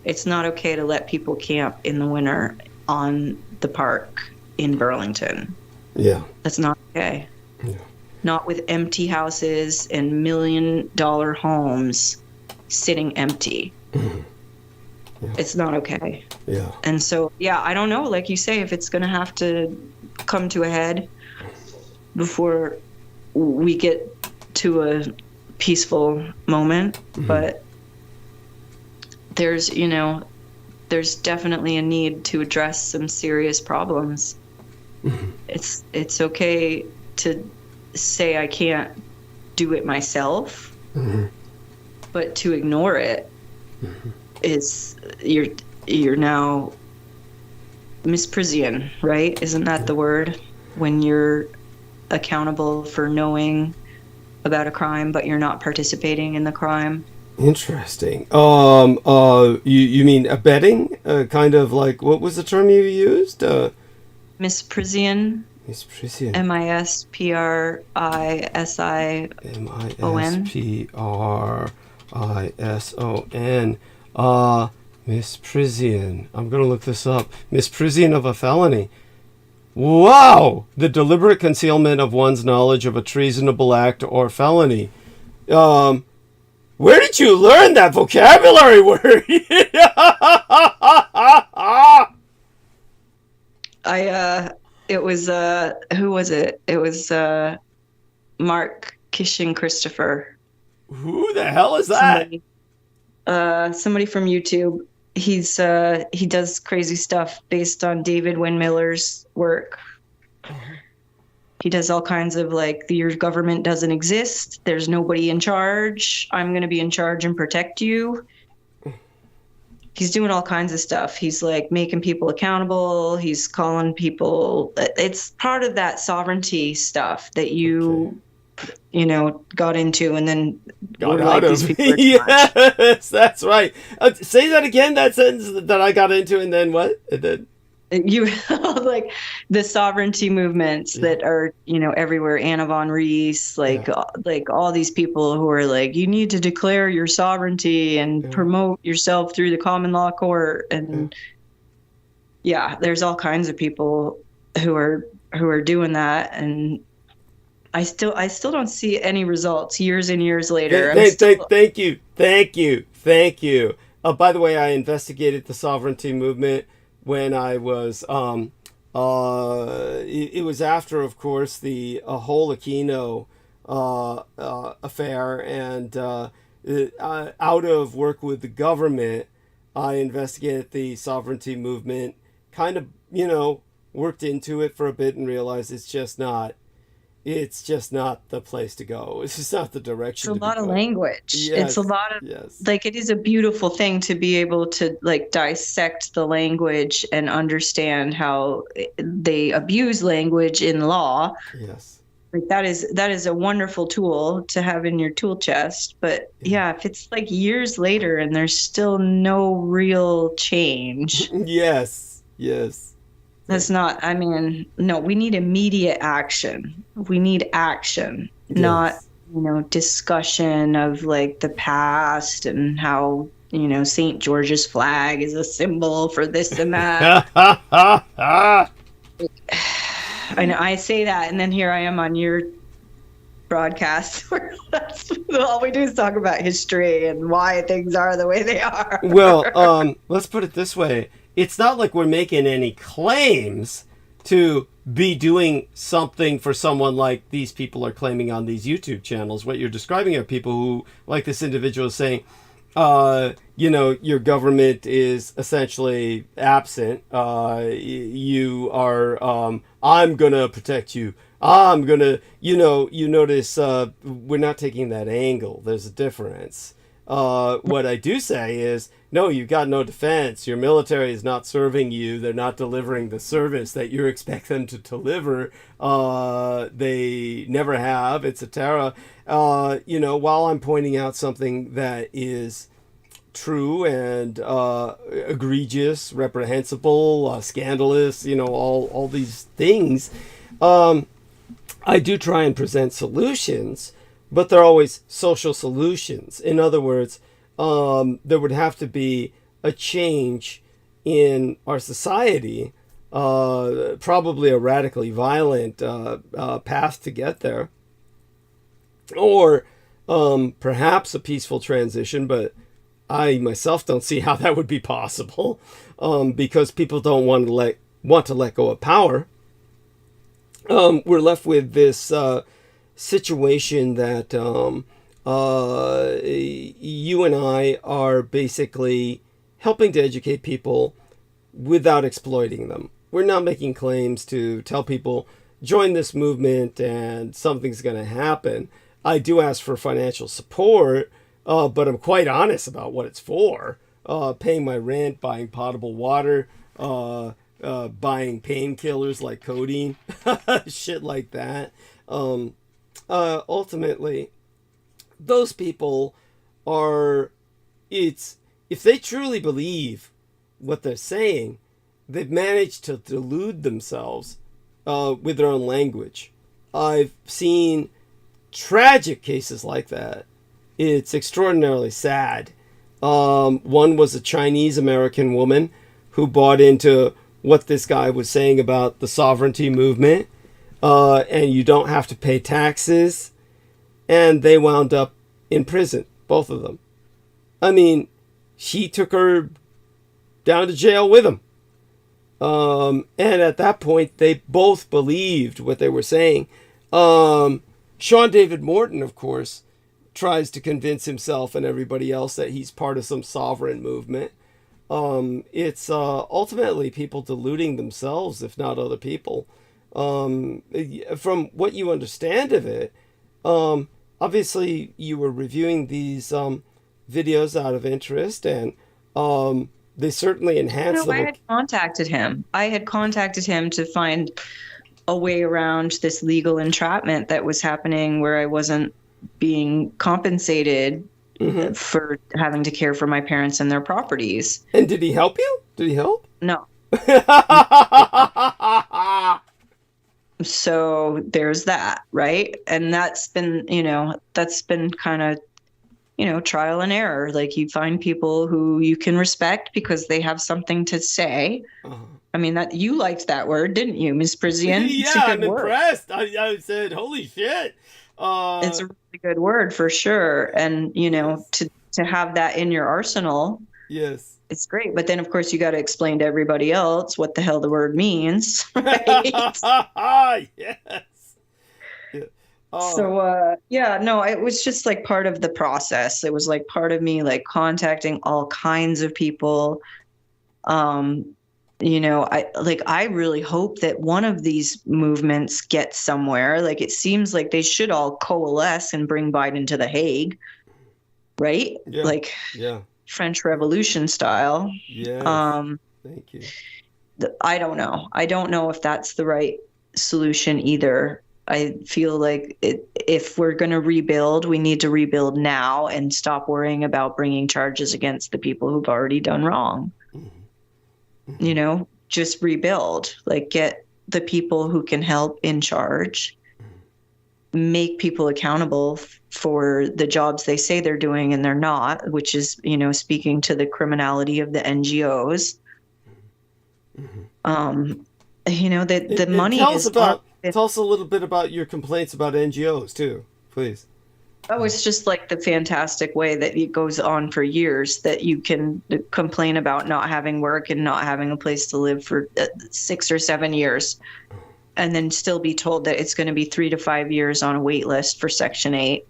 G: It's not okay to let people camp in the winter on the park in Burlington. Yeah. That's not okay. Yeah. Not with empty houses and $1 million homes sitting empty. Yeah. It's not okay. Yeah. And so, I don't know, like you say, if it's going to have to come to a head before we get to a peaceful moment, but there's definitely a need to address some serious problems. It's okay to say I can't do it myself, but to ignore it is you're now misprision, right? Isn't that the word? When you're accountable for knowing about a crime, but you're not participating in the crime.
A: Interesting. You mean abetting? Kind of like, what was the term you used?
G: Misprision.
A: Misprision.
G: MISPRISION.
A: MISPRISON. Misprision. I'm going to look this up. Misprision of a felony. Wow! The deliberate concealment of one's knowledge of a treasonable act or felony. Where did you learn that vocabulary word?
G: It was, who was it? It was, Mark Kishin Christopher.
A: Who the hell is that?
G: Somebody from YouTube. He does crazy stuff based on David Windmiller's work. He does all kinds of like, your government doesn't exist. There's nobody in charge. I'm going to be in charge and protect you. He's doing all kinds of stuff. He's like making people accountable. He's calling people. It's part of that sovereignty stuff that you got into and then
A: got out of. Yes, that's right. Say that again. That sentence that I got into, and then what? And then
G: you like the sovereignty movements that are everywhere. Anna von Rees, like all these people who are like, you need to declare your sovereignty and promote yourself through the common law court, and there's all kinds of people who are doing that, and I still don't see any results years and years later.
A: Thank you. By the way, I investigated the sovereignty movement when I was, it was after, of course, the whole Aquino affair, and out of work with the government, I investigated the sovereignty movement, kind of, worked into it for a bit and realized it's just not the place to go. It's just not the direction.
G: It's a lot of language.
A: Yes,
G: it's a lot of like, it is a beautiful thing to be able to like dissect the language and understand how they abuse language in law.
A: Yes.
G: Like that is a wonderful tool to have in your tool chest. But if it's like years later and there's still no real change.
A: Yes.
G: That's not, no, we need immediate action. We need action, not, discussion of like the past and how, St. George's flag is a symbol for this and that. I know I say that, and then here I am on your broadcast where that's all we do is talk about history and why things are the way they are.
A: Well, let's put it this way. It's not like we're making any claims to be doing something for someone like these people are claiming on these YouTube channels. What you're describing are people who, like this individual is saying, your government is essentially absent. You are, I'm going to protect you. I'm going to, you notice we're not taking that angle. There's a difference. What I do say is, no, you've got no defense. Your military is not serving you. They're not delivering the service that you expect them to deliver. They never have. It's a terror. While I'm pointing out something that is true and egregious, reprehensible, scandalous, all these things, I do try and present solutions, but they're always social solutions. In other words, there would have to be a change in our society, probably a radically violent path to get there, or perhaps a peaceful transition, but I myself don't see how that would be possible, because people don't want to let go of power. We're left with this situation that you and I are basically helping to educate people without exploiting them. We're not making claims to tell people, join this movement and something's going to happen. I do ask for financial support, but I'm quite honest about what it's for. Paying my rent, buying potable water, buying painkillers like codeine, shit like that. Ultimately, those people are, if they truly believe what they're saying, they've managed to delude themselves with their own language. I've seen tragic cases like that. It's extraordinarily sad. One was a Chinese American woman who bought into what this guy was saying about the sovereignty movement, and you don't have to pay taxes, and they wound up in prison, both of them. I mean, he took her down to jail with him. And at that point, they both believed what they were saying. Sean David Morton, of course, tries to convince himself and everybody else that he's part of some sovereign movement. It's ultimately people deluding themselves, if not other people. From what you understand of it, obviously you were reviewing these videos out of interest, and they certainly enhance
G: I had contacted him. I had contacted him to find a way around this legal entrapment that was happening, where I wasn't being compensated for having to care for my parents and their properties.
A: And did he help you? Did he help?
G: No. So there's that, right? And that's been kind of, trial and error. Like, you find people who you can respect because they have something to say. I mean, that you liked that word, didn't you, Ms. Prizian?
A: Yeah, I'm impressed. I said, holy shit.
G: It's a really good word for sure. And, to have that in your arsenal. Yes. It's great. But then, of course, you got to explain to everybody else what the hell the word means. Right? Yes. Yeah. So, it was just like part of the process. It was like part of me, like, contacting all kinds of people. I really hope that one of these movements gets somewhere. Like, it seems like they should all coalesce and bring Biden to The Hague, right? Yeah. Like, French Revolution style. Yeah. Thank you. I don't know. I don't know if that's the right solution either. I feel like if we're going to rebuild, we need to rebuild now and stop worrying about bringing charges against the people who've already done wrong. Just rebuild, like, get the people who can help in charge, make people accountable for the jobs they say they're doing and they're not, which is, speaking to the criminality of the NGOs. The money is
A: tell us a little bit about your complaints about NGOs too, please.
G: Oh, it's just like the fantastic way that it goes on for years, that you can complain about not having work and not having a place to live for 6 or 7 years, and then still be told that it's going to be 3 to 5 years on a wait list for Section 8.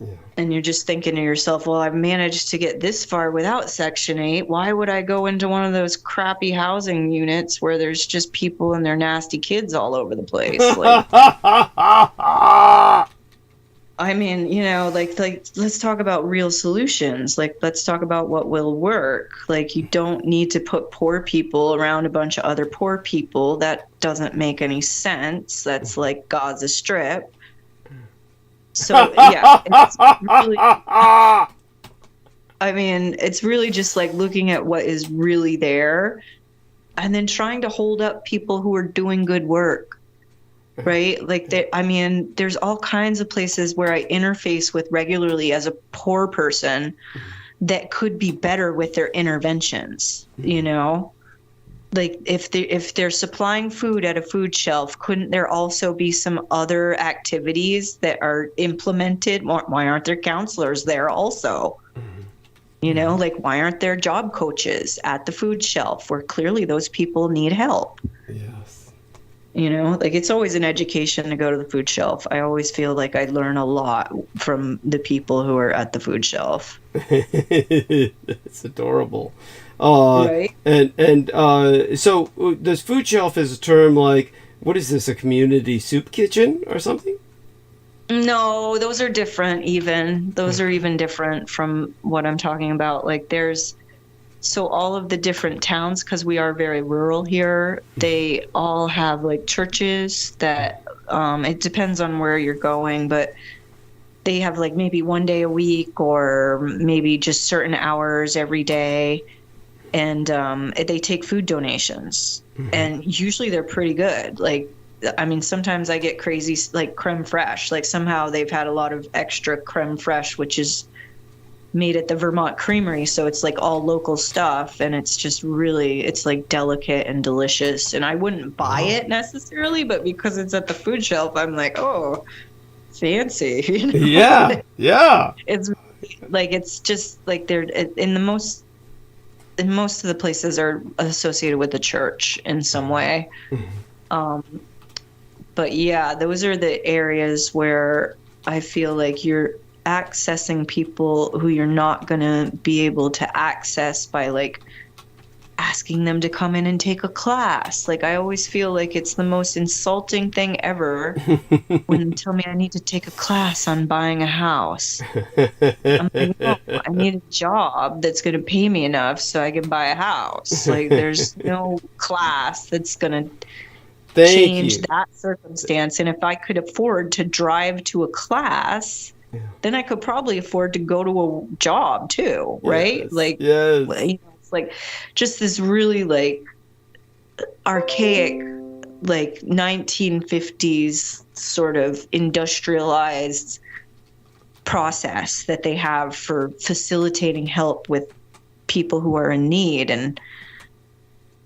G: Yeah. And you're just thinking to yourself, well, I've managed to get this far without Section 8. Why would I go into one of those crappy housing units where there's just people and their nasty kids all over the place? Like, I mean, let's talk about real solutions. Like, let's talk about what will work. Like, you don't need to put poor people around a bunch of other poor people. That doesn't make any sense. That's like Gaza Strip. So, yeah, it's really just like looking at what is really there and then trying to hold up people who are doing good work. Right? Like, there's all kinds of places where I interface with regularly as a poor person that could be better with their interventions, Like, if they're supplying food at a food shelf, couldn't there also be some other activities that are implemented? Why aren't there counselors there also? Like, why aren't there job coaches at the food shelf where clearly those people need help? Yes. Like, it's always an education to go to the food shelf. I always feel like I learn a lot from the people who are at the food shelf.
A: It's adorable. Right. So this food shelf is a term like, what is this, a community soup kitchen or something?
G: No, those are different even. Those are even different from what I'm talking about. Like, so all of the different towns, because we are very rural here, they all have like churches that, it depends on where you're going, but they have like maybe 1 day a week or maybe just certain hours every day. And they take food donations. And usually they're pretty good. Like, I mean, sometimes I get crazy, like creme fraiche. Like somehow they've had a lot of extra creme fraiche, which is made at the Vermont Creamery. So it's like all local stuff. And it's just really, it's like delicate and delicious. And I wouldn't buy it necessarily, but because it's at the food shelf, I'm like, oh, fancy. You know?
A: Yeah. Yeah.
G: It's like, it's just like they're in most of the places are associated with the church in some way. But yeah, those are the areas where I feel like you're accessing people who you're not going to be able to access by like asking them to come in and take a class. Like I always feel like it's the most insulting thing ever when they tell me I need to take a class on buying a house. I'm like, no, I need a job that's going to pay me enough so I can buy a house. Like there's no class that's going to change that circumstance. And if I could afford to drive to a class, then I could probably afford to go to a job too, right?
A: Yes.
G: Like,
A: yes.
G: It's like just this really like archaic, like 1950s sort of industrialized process that they have for facilitating help with people who are in need. And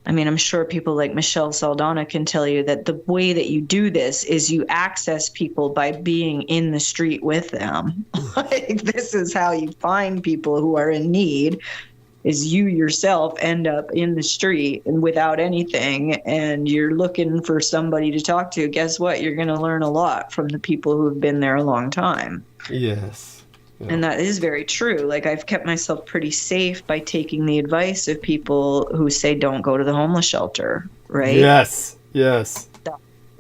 G: I mean, I'm sure people like Michelle Saldana can tell you that the way that you do this is you access people by being in the street with them. Like, this is how you find people who are in need, is you yourself end up in the street and without anything, and you're looking for somebody to talk to. Guess what? You're going to learn a lot from the people who have been there a long time.
A: Yes. Yeah.
G: And that is very true. Like, I've kept myself pretty safe by taking the advice of people who say don't go to the homeless shelter, right?
A: Yes, yes.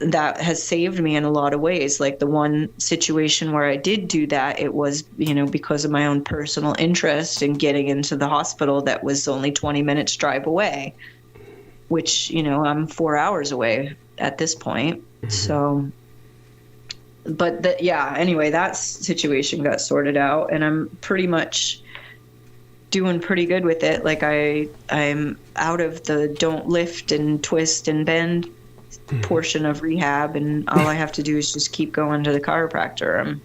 G: That has saved me in a lot of ways. Like the one situation where I did do that, it was, because of my own personal interest in getting into the hospital that was only 20 minutes drive away, which, I'm 4 hours away at this point. So... But anyway, that situation got sorted out, and I'm pretty much doing pretty good with it. Like I'm out of the don't lift and twist and bend portion of rehab, and all I have to do is just keep going to the chiropractor.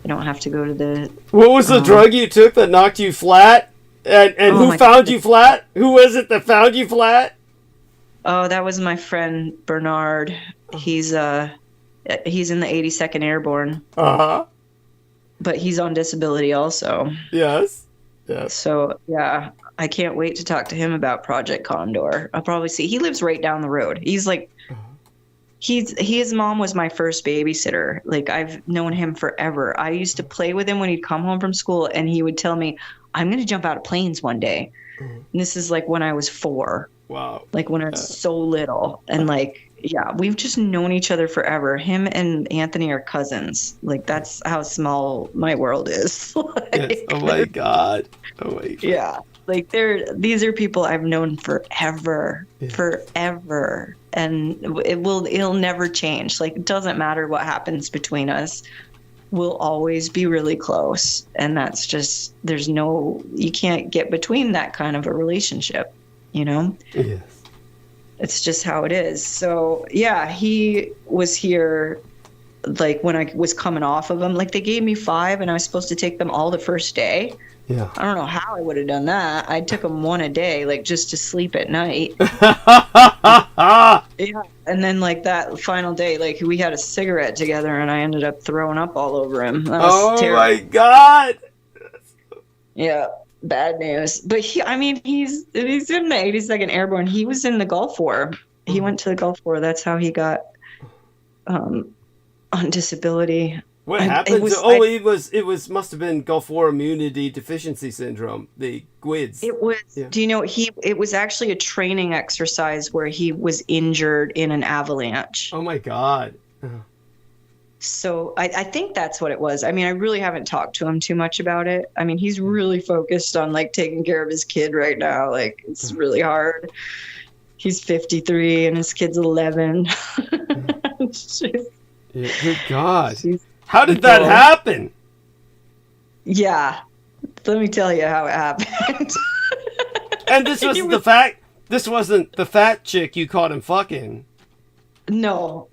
G: I don't have to go to the...
A: What was the drug you took that knocked you flat? And who found you flat? Who was it that found you flat?
G: Oh, that was my friend Bernard. He's in the 82nd Airborne.
A: Uh-huh.
G: But he's on disability also.
A: Yes. Yes.
G: So, yeah, I can't wait to talk to him about Project Condor. I'll probably see. He lives right down the road. He's like, his mom was my first babysitter. Like, I've known him forever. I used to play with him when he'd come home from school, and he would tell me, I'm going to jump out of planes one day. And this is like when I was 4.
A: Wow.
G: Like when I was so little. And like, yeah, we've just known each other forever. Him and Anthony are cousins. Like, that's how small my world is. Like,
A: yes. Oh my God.
G: Yeah. Like, these are people I've known forever.
A: Yeah.
G: Forever. And it'll never change. Like, it doesn't matter what happens between us. We'll always be really close. And that's just, you can't get between that kind of a relationship,
A: Yes.
G: It's just how it is. So, yeah, he was here, like, when I was coming off of him. Like, they gave me 5, and I was supposed to take them all the first day.
A: Yeah.
G: I don't know how I would have done that. I took them 1 a day, like, just to sleep at night. Yeah. And then, like, that final day, like, we had a cigarette together, and I ended up throwing up all over him. That was terrible.
A: My God.
G: Yeah. Bad news. But he's in the 82nd Airborne. He was in the Gulf War. He went to the Gulf War. That's how he got on disability.
A: What happened? It must have been Gulf War Immunity Deficiency Syndrome, the GWIDS.
G: It was. Yeah. Do you know it was actually a training exercise where he was injured in an avalanche.
A: Oh my God.
G: So I think that's what it was. I mean, I really haven't talked to him too much about it. I mean, he's really focused on like taking care of his kid right now. Like, it's really hard. He's 53 and his kid's 11.
A: Good God. How did that happen?
G: Yeah. Let me tell you how it happened.
A: And this wasn't this wasn't the fat chick you caught him fucking.
G: No.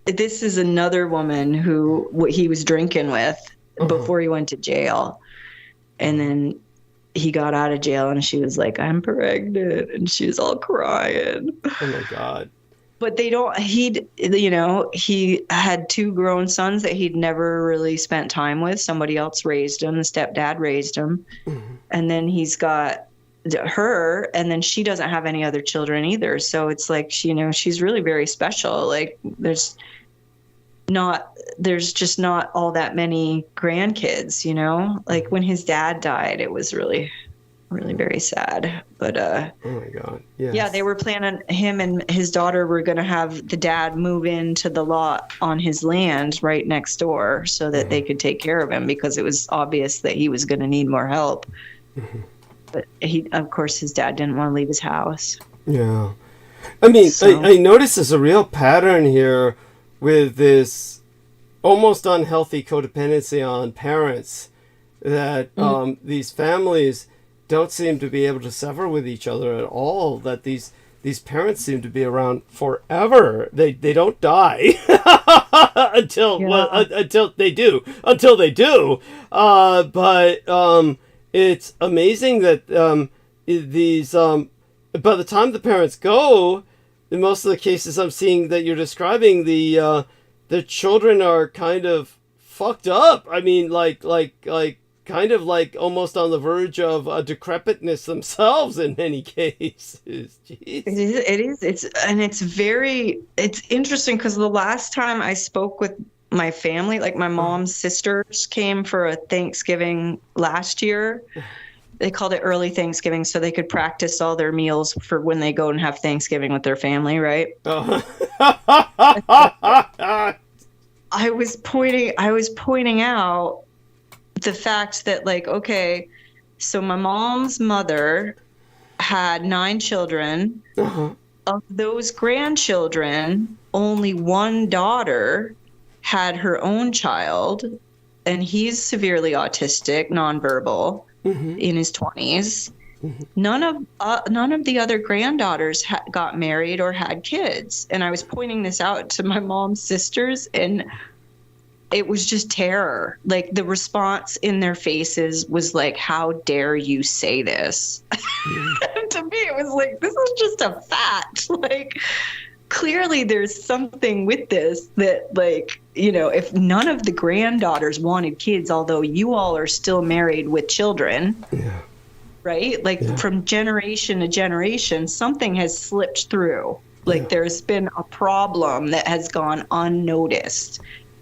G: This is another woman who he was drinking with before he went to jail. And then he got out of jail and she was like, I'm pregnant. And she was all crying.
A: Oh my God.
G: But he had 2 grown sons that he'd never really spent time with. Somebody else raised him. The stepdad raised him. Mm-hmm. And then he's got her, and then she doesn't have any other children either. So it's like, she's really very special. Like there's just not all that many grandkids, like when his dad died, it was really, really very sad. But oh
A: my God. Yes.
G: Yeah, they were planning, him and his daughter were going to have the dad move into the lot on his land right next door so that they could take care of him, because it was obvious that he was going to need more help. But of course his dad didn't want to leave his house.
A: Yeah. I mean, I notice there's a real pattern here with this almost unhealthy codependency on parents, that these families don't seem to be able to sever with each other at all, that these parents seem to be around forever. They don't die until they do. But it's amazing that these by the time the parents go, in most of the cases I'm seeing that you're describing, the children are kind of fucked up. I mean, like kind of like almost on the verge of decrepitness themselves in many cases. Jeez.
G: It is. It's interesting, because the last time I spoke with my family, like my mom's sisters came for a Thanksgiving last year. They called it early Thanksgiving so they could practice all their meals for when they go and have Thanksgiving with their family, right? I was pointing out the fact that, like, okay, so my mom's mother had 9 children. Of those grandchildren, only one daughter had her own child, and he's severely autistic, nonverbal, in his 20s. None of the other granddaughters got married or had kids. And I was pointing this out to my mom's sisters, and it was just terror. Like, the response in their faces was like, how dare you say this? To me, it was like, this is just a fact. Like, clearly there's something with this that, like, if none of the granddaughters wanted kids, although you all are still married with children, right? Like, from generation to generation, something has slipped through. Like, there's been a problem that has gone unnoticed.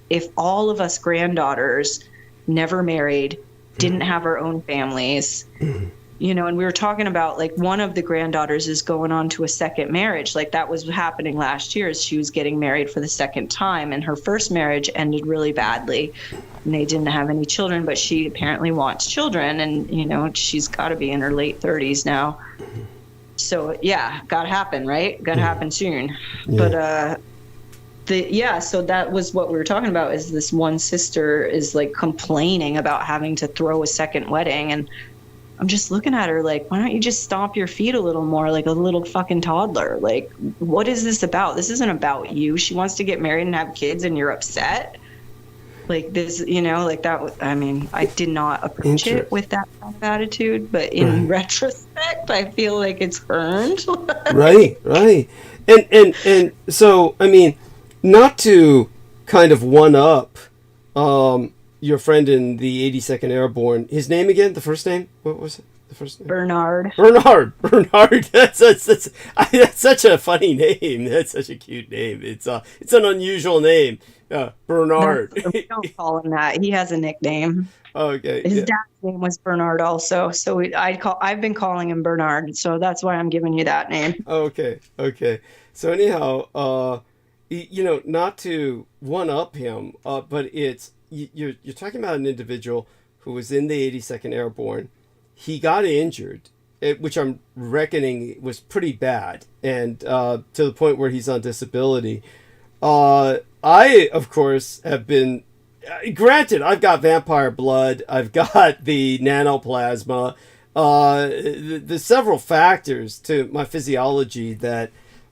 G: If all of us granddaughters never married, didn't have our own families, and we were talking about, like, one of the granddaughters is going on to a second marriage. Like, that was happening last year, as she was getting married for the second time, and her first marriage ended really badly, and they didn't have any children, but she apparently wants children, and, she's got to be in her late 30s now. So, yeah, got to happen, right? Got to happen soon. But, so that was what we were talking about, is this one sister is, like, complaining about having to throw a second wedding, and I'm just looking at her like, why don't you just stomp your feet a little more like a little fucking toddler? Like, what is this about? This isn't about you. She wants to get married and have kids, and you're upset. Like, this, like that. I mean, I did not approach it with that kind of attitude, but in retrospect, I feel like it's earned.
A: Right. And so, I mean, not to kind of one up your friend in the 82nd Airborne. His name again? The first name? What was it? The first name?
G: Bernard.
A: That's such a funny name. That's such a cute name. It's an unusual name. Bernard.
G: No, we don't call him that. He has a nickname.
A: Okay.
G: His dad's name was Bernard also. So I've been calling him Bernard. So that's why I'm giving you that name.
A: Okay. So anyhow, not to one up him, but it's, you're talking about an individual who was in the 82nd Airborne. He got injured, which I'm reckoning was pretty bad, and to the point where he's on disability. I, of course, have been granted, I've got vampire blood. I've got the nanoplasma. There's several factors to my physiology that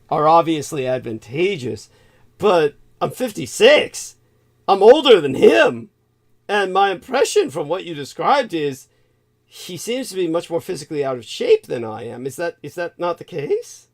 A: are obviously advantageous. But I'm 56. I'm older than him. And my impression from what you described is he seems to be much more physically out of shape than I am. Is that not the case?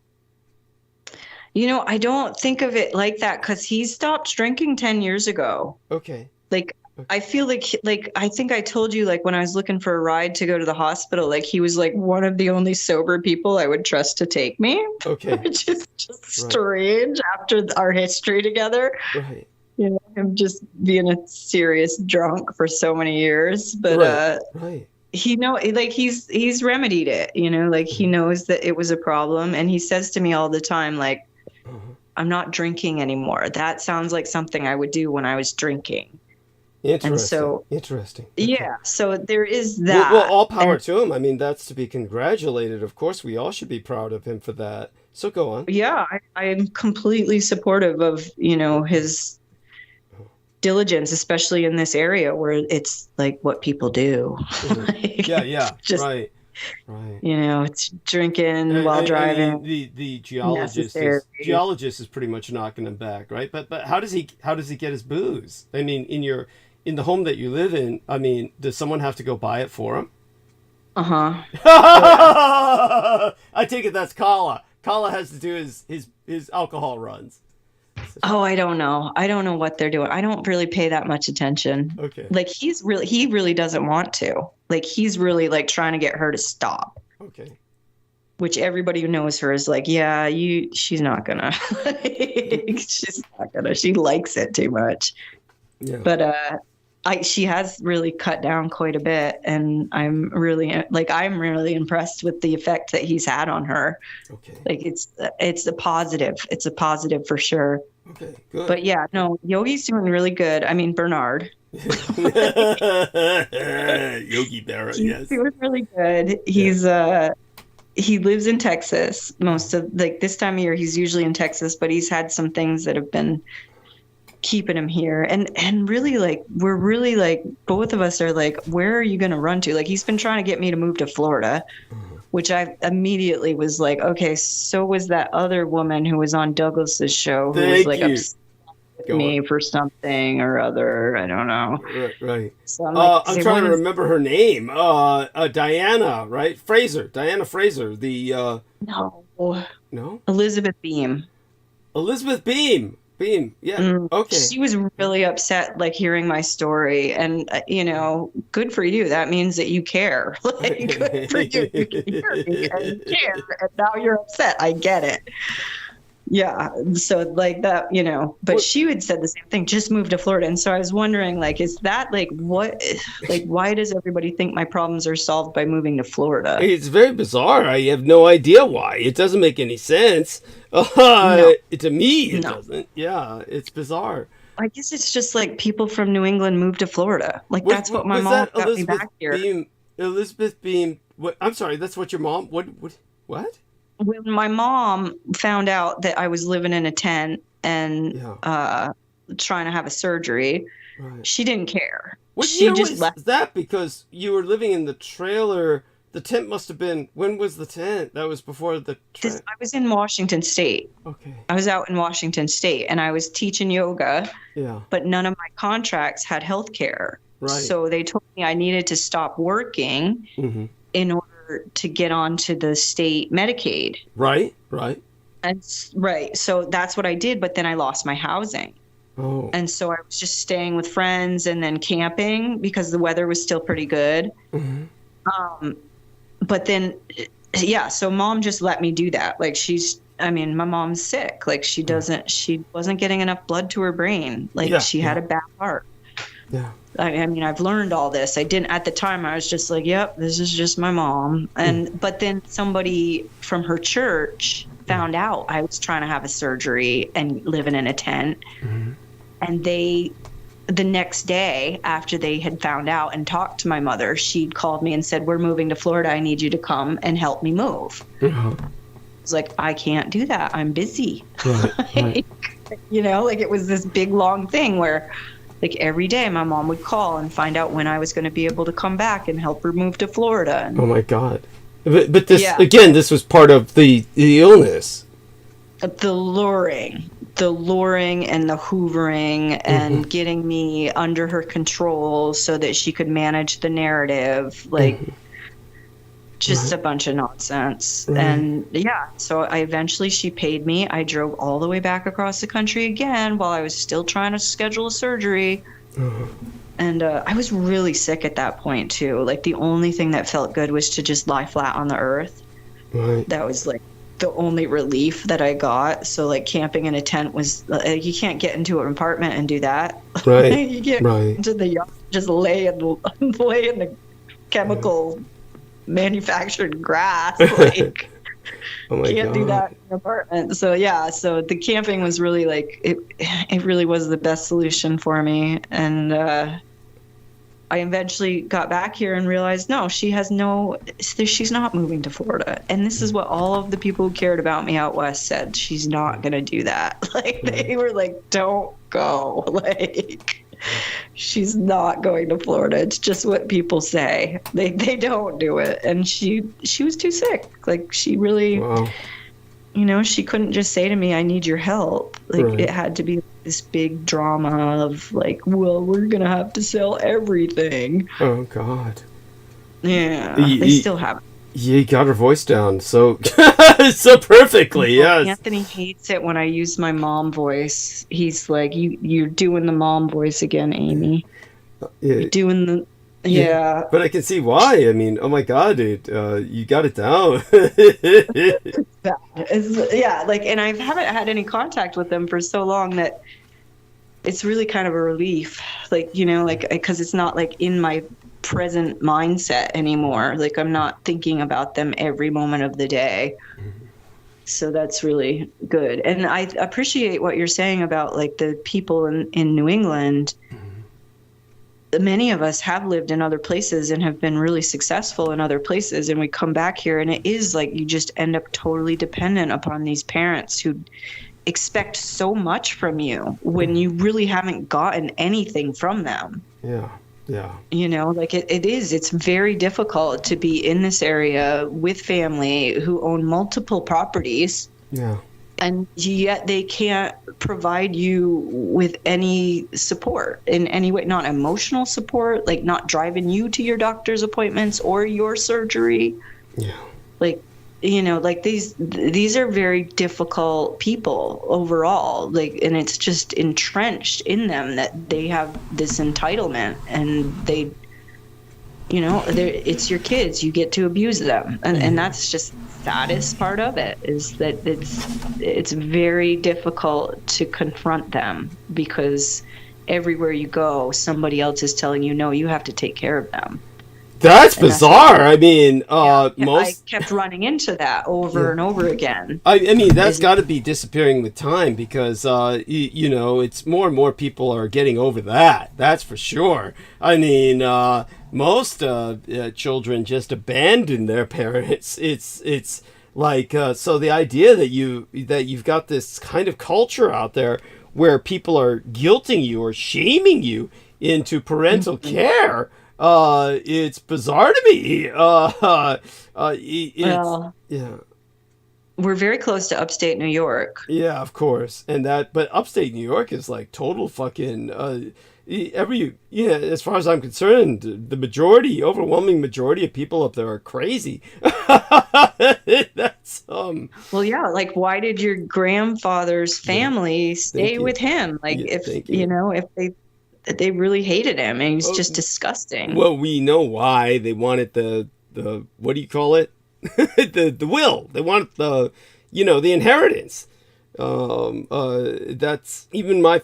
G: You know, I don't think of it like that because he stopped drinking 10 years ago.
A: Okay.
G: Like, I feel like I think I told you, like, when I was looking for a ride to go to the hospital, like, he was like one of the only sober people I would trust to take me.
A: Okay.
G: Which is just strange after our history together.
A: Right.
G: You know, him just being a serious drunk for so many years. But
A: right.
G: He like he's remedied it, you know, like he knows that it was a problem. And he says to me all the time, like, I'm not drinking anymore. That sounds like something I would do when I was drinking.
A: Interesting.
G: And so,
A: interesting.
G: Yeah. So there is that.
A: Well, all power to him. I mean, that's to be congratulated. Of course, we all should be proud of him for that. So go on.
G: Yeah, I am completely supportive of, you know, his diligence, especially in this area where it's like what people do. Like,
A: yeah.
G: Just,
A: right.
G: You know, it's drinking while driving.
A: The geologist is pretty much knocking him back, right? But how does he get his booze? I mean, in the home that you live in, I mean, does someone have to go buy it for him?
G: Uh-huh.
A: I take it that's Kala. Kala has to do his alcohol runs.
G: Oh, I don't know. I don't know what they're doing. I don't really pay that much attention.
A: Okay.
G: Like he really doesn't want to. Like he's really like trying to get her to stop.
A: Okay.
G: Which everybody who knows her is like, yeah, she's not gonna. She's not gonna. She likes it too much.
A: Yeah.
G: But she has really cut down quite a bit, and I'm really impressed with the effect that he's had on her.
A: Okay.
G: Like it's a positive. It's a positive for sure.
A: Okay, good.
G: But yeah, no, Yogi's doing really good. I mean, Bernard.
A: Yogi Berra, yes.
G: He's doing really good. He's he lives in Texas most of like this time of year. He's usually in Texas, but he's had some things that have been keeping him here. And really, like, we're really like, both of us are like, where are you going to run to? Like, he's been trying to get me to move to Florida, which I immediately was like, okay, so was that other woman who was on Douglas's show who was like upset with me for something or other. I don't know.
A: Right.
G: So I'm
A: trying to remember her name. Diana, right? Diana Fraser. The No?
G: Elizabeth Beam.
A: Elizabeth Beam. Yeah. Okay.
G: She was really upset, like, hearing my story, and you know, good for you. That means that you care. Like, good for you. You can hear me and you care, and now you're upset. I get it. Yeah. So like that, you know. But she had said the same thing. Just moved to Florida, and so I was wondering, like, is that like what? Like, why does everybody think my problems are solved by moving to Florida?
A: It's very bizarre. I have no idea why. It doesn't make any sense. To me, it doesn't. Yeah, it's bizarre.
G: I guess it's just like people from New England moved to Florida. Like that's what my mom got me back here.
A: Elizabeth Beam. What? I'm sorry. That's what your mom. What?
G: When my mom found out that I was living in a tent and trying to have a surgery, she didn't care.
A: What
G: she
A: year
G: just
A: was
G: left.
A: that? Because you were living in the trailer. The tent must have been. When was the tent? That was before the.
G: I was in Washington State.
A: Okay.
G: I was out in Washington State, and I was teaching yoga.
A: Yeah.
G: But none of my contracts had health care.
A: Right. So
G: they told me I needed to stop working in order to get onto the state Medicaid.
A: Right.
G: And so that's what I did, but then I lost my housing.
A: Oh.
G: And so I was just staying with friends and then camping because the weather was still pretty good. But then, so mom just let me do that. Like my mom's sick. Like she wasn't getting enough blood to her brain. Like she had a bad heart.
A: Yeah.
G: I mean, I've learned all this. I didn't at the time. I was just like, yep, this is just my mom. But then somebody from her church found out I was trying to have a surgery and living in a tent. And the next day after they had found out and talked to my mother, she'd called me and said, we're moving to Florida. I need you to come and help me move. I was like, I can't do that. I'm busy.
A: Right.
G: You know, like it was this big, long thing where like every day my mom would call and find out when I was going to be able to come back and help her move to Florida. And,
A: oh my God. But this, again, this was part of the illness.
G: The luring and the hoovering and getting me under her control so that she could manage the narrative, like just a bunch of nonsense. And so she paid me. I drove all the way back across the country again while I was still trying to schedule a surgery. And I was really sick at that point too. Like the only thing that felt good was to just lie flat on the earth. That was like the only relief that I got. So like camping in a tent was, you can't get into an apartment and do that. You get into the yard, just lay in the chemical manufactured grass. Like can't do that in an apartment. So so the camping was really like, it really was the best solution for me. And I eventually got back here and realized, no, she's not moving to Florida. And this is what all of the people who cared about me out west said. She's not going to do that. Like they were like, don't go. Like she's not going to Florida. It's just what people say. They don't do it. And she was too sick. Like she really, she couldn't just say to me, I need your help. Like it had to be this big drama of like, well, we're going to have to sell everything.
A: Oh God.
G: Yeah. They still have it.
A: You got her voice down so so perfectly. Yes.
G: Anthony hates it when I use my mom voice. He's like, you're doing the mom voice again, Amy. You're doing the
A: But I can see why. I mean, oh my God, dude, you got it down.
G: And I haven't had any contact with them for so long that it's really kind of a relief. Like, because it's not like in my present mindset anymore. Like I'm not thinking about them every moment of the day. So that's really good. And I appreciate what you're saying about like the people in New England. Many of us have lived in other places and have been really successful in other places, and we come back here and it is like you just end up totally dependent upon these parents who expect so much from you when you really haven't gotten anything from them. It's very difficult to be in this area with family who own multiple properties. And yet they can't provide you with any support in any way, not emotional support, like not driving you to your doctor's appointments or your surgery. These are very difficult people overall, like, and it's just entrenched in them that they have this entitlement and they, it's your kids, you get to abuse them. And that's just the saddest part of it, is that it's very difficult to confront them because everywhere you go, somebody else is telling you, no, you have to take care of them.
A: That's bizarre. I mean,
G: I kept running into that over and over again.
A: I mean, that's got to be disappearing with time because, it's more and more people are getting over that. That's for sure. I mean, most children just abandon their parents. It's like, so the idea that you've got this kind of culture out there where people are guilting you or shaming you into parental care. It's bizarre to me.
G: We're very close to upstate New York.
A: Yeah, of course. But upstate New York is like total fucking, as far as I'm concerned, the overwhelming majority of people up there are crazy. That's,
G: like, why did your grandfather's family stay with him? Like, if they really hated him and he was just disgusting.
A: Well, we know why. They wanted the what do you call it? the will. They wanted the inheritance. That's even my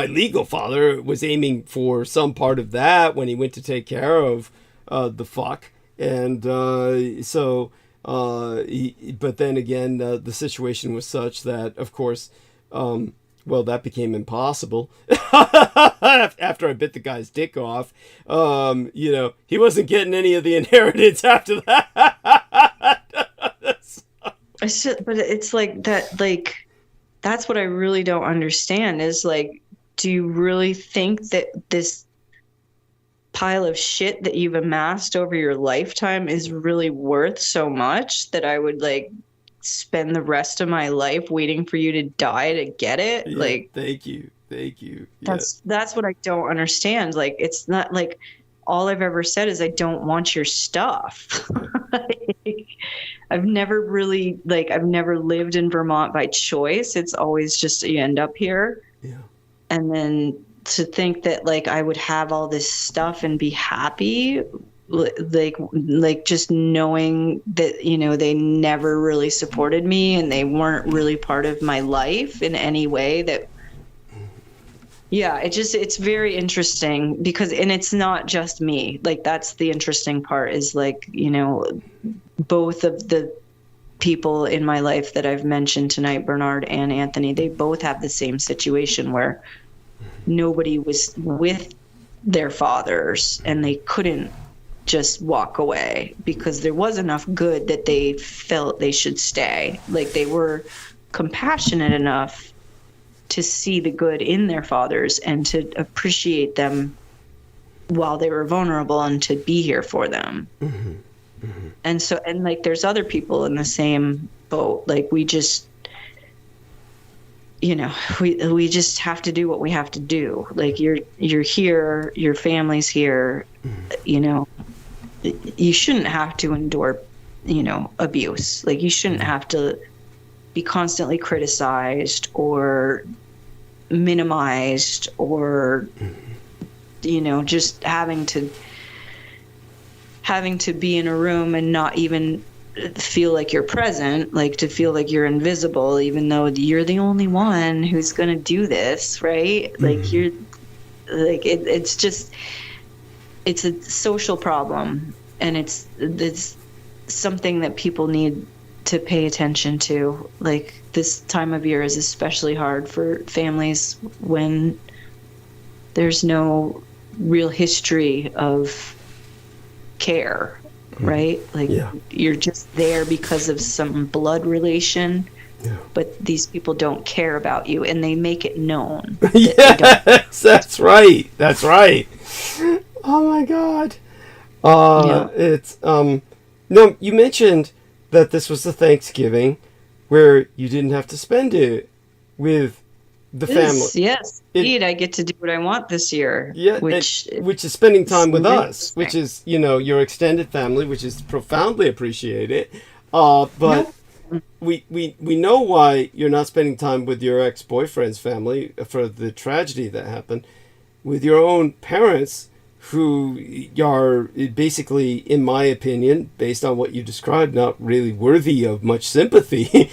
A: legal father was aiming for some part of that when he went to take care of the fuck. And but then again, the situation was such that, of course, that became impossible. After I bit the guy's dick off, he wasn't getting any of the inheritance after that.
G: But it's like that, like, that's what I really don't understand is like, do you really think that this pile of shit that you've amassed over your lifetime is really worth so much that I would like spend the rest of my life waiting for you to die to get it?
A: Yeah,
G: like,
A: thank you. Yeah.
G: That's what I don't understand. Like, it's not like all I've ever said is I don't want your stuff. Like, I've never lived in Vermont by choice. It's always just you end up here.
A: Yeah.
G: And then to think that like I would have all this stuff and be happy, like just knowing that, you know, they never really supported me and they weren't really part of my life in any way, that yeah, it's very interesting because, and it's not just me. Like, that's the interesting part is like, you know, both of the people in my life that I've mentioned tonight, Bernard and Anthony, they both have the same situation where nobody was with their fathers and they couldn't just walk away because there was enough good that they felt they should stay. Like, they were compassionate enough to see the good in their fathers and to appreciate them while they were vulnerable and to be here for them.
A: Mm-hmm. Mm-hmm.
G: And so, and like, there's other people in the same boat. Like, we just, you know, we just have to do what we have to do. Like, you're here, your family's here, you know, you shouldn't have to endure, you know, abuse. Like, you shouldn't have to be constantly criticized or minimized or, you know, just having to be in a room and not even feel like you're present, like to feel like you're invisible, even though you're the only one who's going to do this, right? Like, you're like, it's just, it's a social problem, and it's something that people need to pay attention to. Like, this time of year is especially hard for families when there's no real history of care, right? Like, you're just there because of some blood relation, but these people don't care about you, and they make it known.
A: Yes, that's right. That's right. Oh my God. It's no, you mentioned that this was the Thanksgiving where you didn't have to spend it with the family.
G: Yes, indeed, I get to do what I want this year.
A: Yeah, which is spending time with us, which is, you know, your extended family, which is profoundly appreciated. But we know why you're not spending time with your ex-boyfriend's family for the tragedy that happened. With your own parents, who are basically, in my opinion, based on what you described, not really worthy of much sympathy.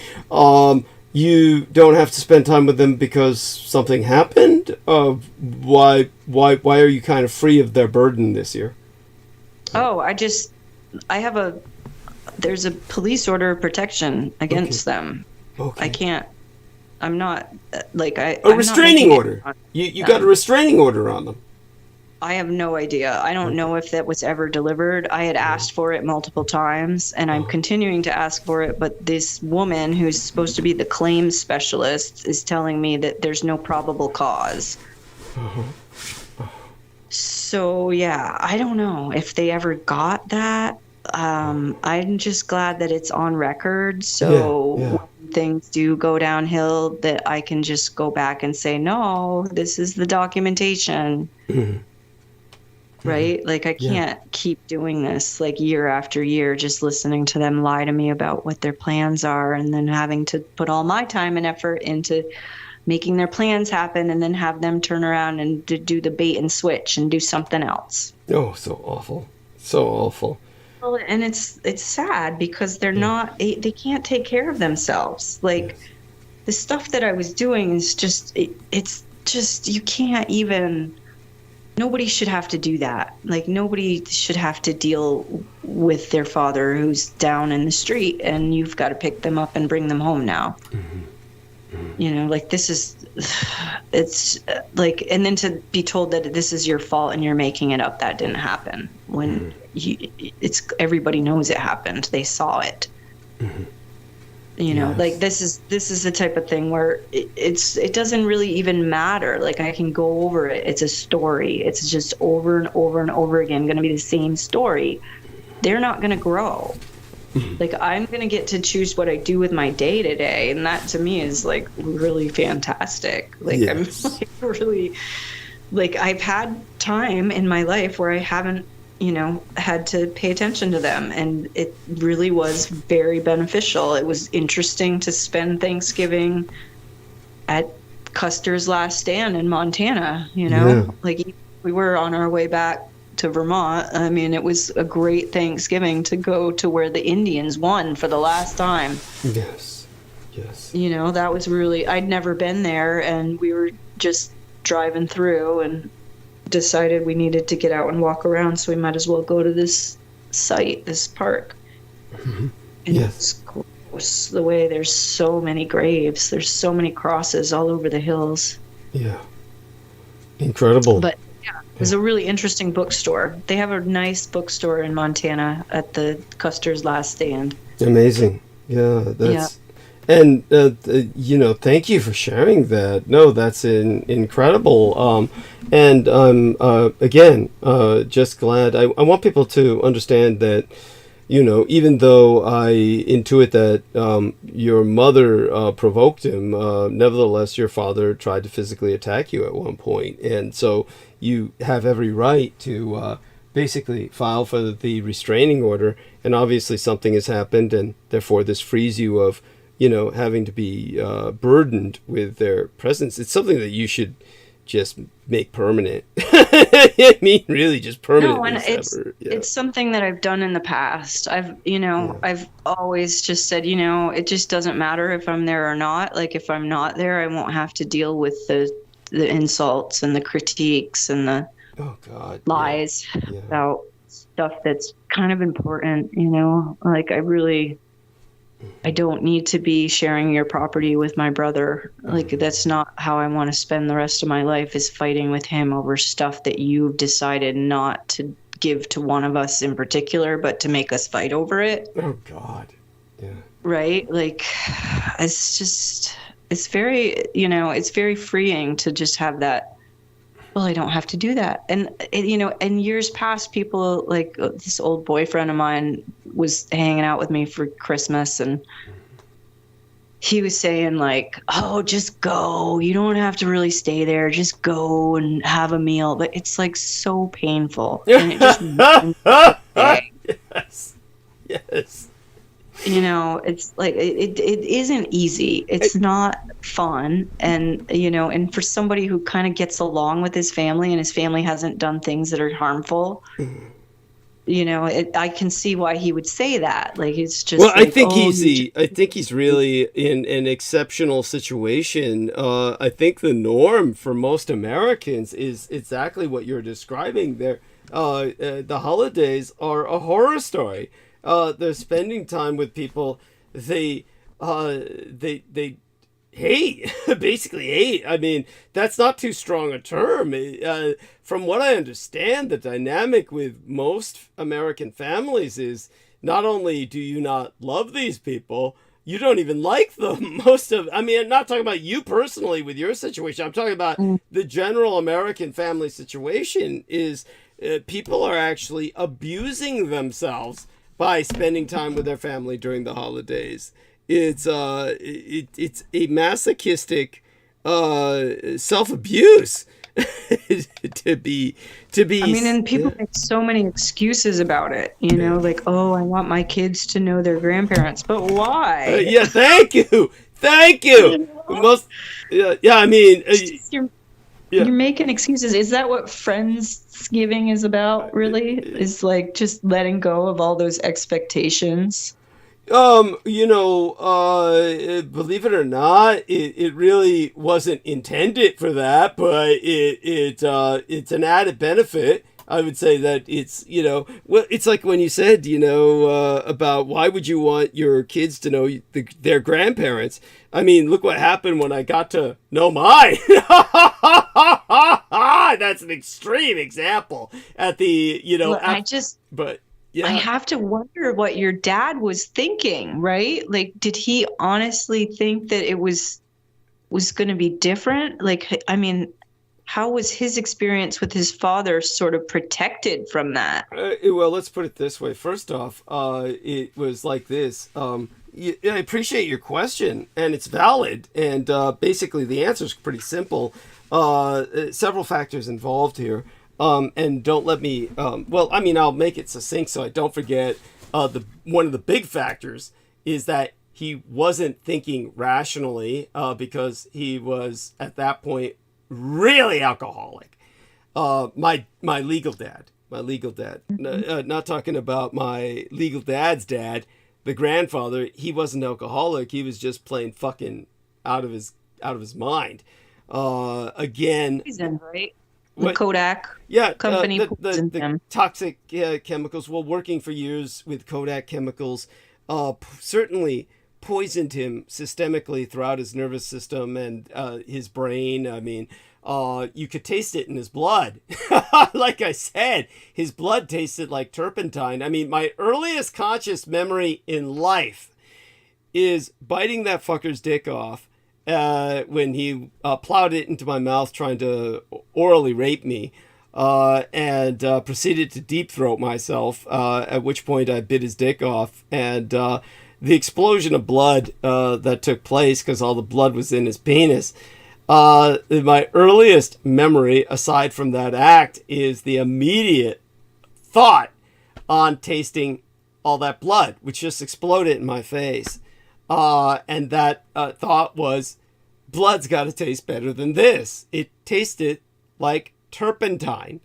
A: You don't have to spend time with them because something happened? Why are you kind of free of their burden this year?
G: Oh, there's a police order of protection against them. Okay. I'm not, like, a restraining
A: order. You got a restraining order on them.
G: I have no idea. I don't know if that was ever delivered. I had asked for it multiple times, and I'm continuing to ask for it, but this woman who's supposed to be the claims specialist is telling me that there's no probable cause. So, yeah, I don't know if they ever got that. I'm just glad that it's on record, so when things do go downhill, that I can just go back and say, no, this is the documentation. Right? Like, I can't keep doing this, like, year after year, just listening to them lie to me about what their plans are, and then having to put all my time and effort into making their plans happen, and then have them turn around and do the bait and switch and do something else.
A: Oh, so awful. So awful.
G: Well, and it's sad because they're not, they can't take care of themselves. Like, the stuff that I was doing is just, it's just, you can't even... Nobody should have to do that. Like, nobody should have to deal with their father who's down in the street, and you've got to pick them up and bring them home now. You know, like, this is, it's like, and then to be told that this is your fault and you're making it up, that didn't happen. When it's everybody knows it happened. They saw it. You know, like this is the type of thing where it doesn't really even matter. Like I can go over it. It's a story. It's just over and over and over again going to be the same story. They're not going to grow. Like I'm going to get to choose what I do with my day to day, and that to me is like really fantastic. Like yes. I'm like really, like I've had time in my life where I haven't, you know, had to pay attention to them, and it really was very beneficial. It was interesting to spend Thanksgiving at Custer's Last Stand in Montana, you know, like we were on our way back to Vermont. I mean, it was a great Thanksgiving to go to where the Indians won for the last time.
A: Yes.
G: You know, that was really, I'd never been there, and we were just driving through and decided we needed to get out and walk around, so we might as well go to this site, this park. And it's gross the way there's so many graves, there's so many crosses all over the hills.
A: Incredible.
G: But yeah, it was a really interesting bookstore. They have a nice bookstore in Montana at the Custer's Last Stand.
A: Amazing. And you know, thank you for sharing that. No, that's incredible. And I'm again just glad. I want people to understand that, you know, even though I intuit that your mother provoked him, nevertheless, your father tried to physically attack you at one point, and so you have every right to basically file for the restraining order. And obviously, something has happened, and therefore, this frees you of, you know, having to be burdened with their presence. It's something that you should just make permanent. I mean, really just permanent.
G: No, and it's something that I've done in the past. I've always just said, you know, it just doesn't matter if I'm there or not. Like if I'm not there, I won't have to deal with the insults and the critiques and the lies about stuff that's kind of important, you know. Like I don't need to be sharing your property with my brother. Like that's not how I want to spend the rest of my life, is fighting with him over stuff that you've decided not to give to one of us in particular, but to make us fight over it.
A: Oh God. Yeah.
G: Right? Like it's very, you know, it's very freeing to just have that. Well, I don't have to do that. And, you know, in years past, people like this old boyfriend of mine was hanging out with me for Christmas, and he was saying like, oh, just go. You don't have to really stay there. Just go and have a meal. But it's like so painful. And it just
A: Yes.
G: You know, it's like it isn't easy. It's not fun. And, you know, and for somebody who kind of gets along with his family and his family hasn't done things that are harmful, you know, I can see why he would say that. Like, it's just.
A: Well, like, I think he's really in an exceptional situation. I think the norm for most Americans is exactly what you're describing there. The holidays are a horror story. They're spending time with people they hate, basically hate. I mean, that's not too strong a term. From what I understand, the dynamic with most American families is not only do you not love these people, you don't even like them. I mean, I'm not talking about you personally with your situation. I'm talking about the general American family situation is people are actually abusing themselves by spending time with their family during the holidays. It's a masochistic self-abuse to be. I
G: mean, and people make so many excuses about it. You know, like, oh, I want my kids to know their grandparents, but why?
A: Thank you. I mean,
G: you're making excuses. Is that what Friendsgiving is about, really? Is like just letting go of all those expectations?
A: You know, believe it or not, it really wasn't intended for that, but it's an added benefit. I would say that it's, you know, well, it's like when you said, you know, about why would you want your kids to know their grandparents? I mean, look what happened when I got to know mine. That's an extreme example at the, you know,
G: Well,
A: Yeah.
G: I have to wonder what your dad was thinking, right? Like, did he honestly think that it was going to be different? Like, I mean, how was his experience with his father sort of protected from that?
A: Well, let's put it this way. First off, it was like this. I appreciate your question, and it's valid. And basically, the answer is pretty simple. Several factors involved here. And don't let me. Well, I mean, I'll make it succinct so I don't forget. One of the big factors is that he wasn't thinking rationally because he was at that point really alcoholic. My legal dad, not talking about my legal dad's dad, the grandfather. He wasn't alcoholic. He was just plain fucking out of his mind. Again,
G: Poison, right? The Kodak company poisoned him.
A: Toxic chemicals. Well, working for years with Kodak chemicals, certainly poisoned him systemically throughout his nervous system and his brain. I mean, you could taste it in his blood. Like I said, his blood tasted like turpentine. I mean, my earliest conscious memory in life is biting that fucker's dick off when he plowed it into my mouth trying to orally rape me and proceeded to deep throat myself, at which point I bit his dick off. And the explosion of blood that took place because all the blood was in his penis. My earliest memory, aside from that act, is the immediate thought on tasting all that blood, which just exploded in my face. And that thought was, blood's got to taste better than this. It tasted like turpentine.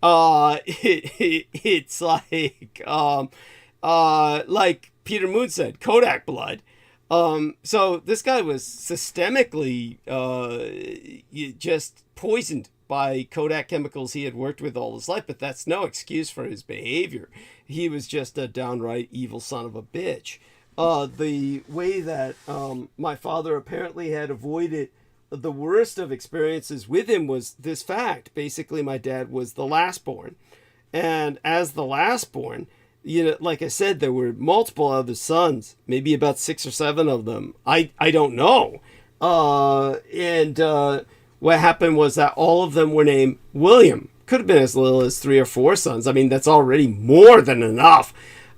A: It's like Peter Moon said, Kodak blood. So this guy was systemically just poisoned by Kodak chemicals he had worked with all his life, but that's no excuse for his behavior. He was just a downright evil son of a bitch. The way that my father apparently had avoided the worst of experiences with him was this fact. Basically, my dad was the last born. And as the last born, you know, like I said, there were multiple other sons, maybe about 6 or 7 of them. I don't know. What happened was that all of them were named William. Could have been as little as 3 or 4 sons. I mean, that's already more than enough.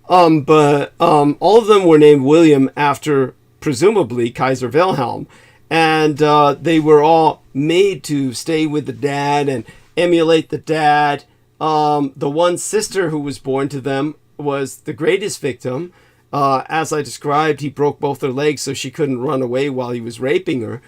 A: But all of them were named William after, presumably, Kaiser Wilhelm. And they were all made to stay with the dad and emulate the dad. The one sister who was born to them was the greatest victim. As I described, he broke both her legs so she couldn't run away while he was raping her.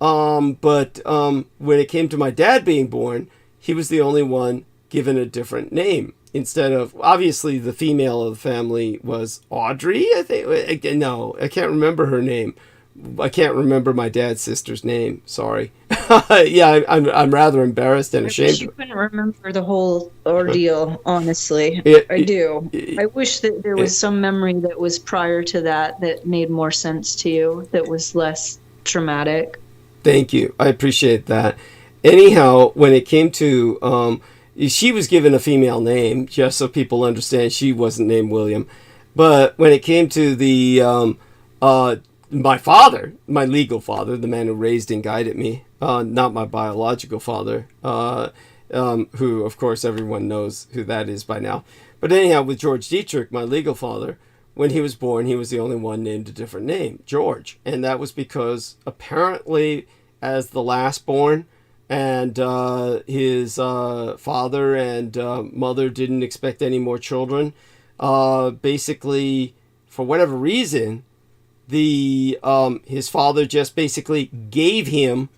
A: But when it came to my dad being born, he was the only one given a different name. Instead of, obviously, the female of the family was Audrey, I think. No, I can't remember her name. I can't remember my dad's sister's name. Sorry. Yeah, I'm rather embarrassed and ashamed.
G: I wish you couldn't remember the whole ordeal, honestly. I do. I wish that there was some memory that was prior to that made more sense to you, that was less traumatic.
A: Thank you. I appreciate that. Anyhow, when it came to... she was given a female name, just so people understand she wasn't named William. But when it came to the... my father, my legal father, the man who raised and guided me, not my biological father, who, of course, everyone knows who that is by now. But anyhow, with George Dietrich, my legal father, when he was born, he was the only one named a different name, George. And that was because, apparently, as the last born, and his father and mother didn't expect any more children, basically, for whatever reason, his father just basically gave him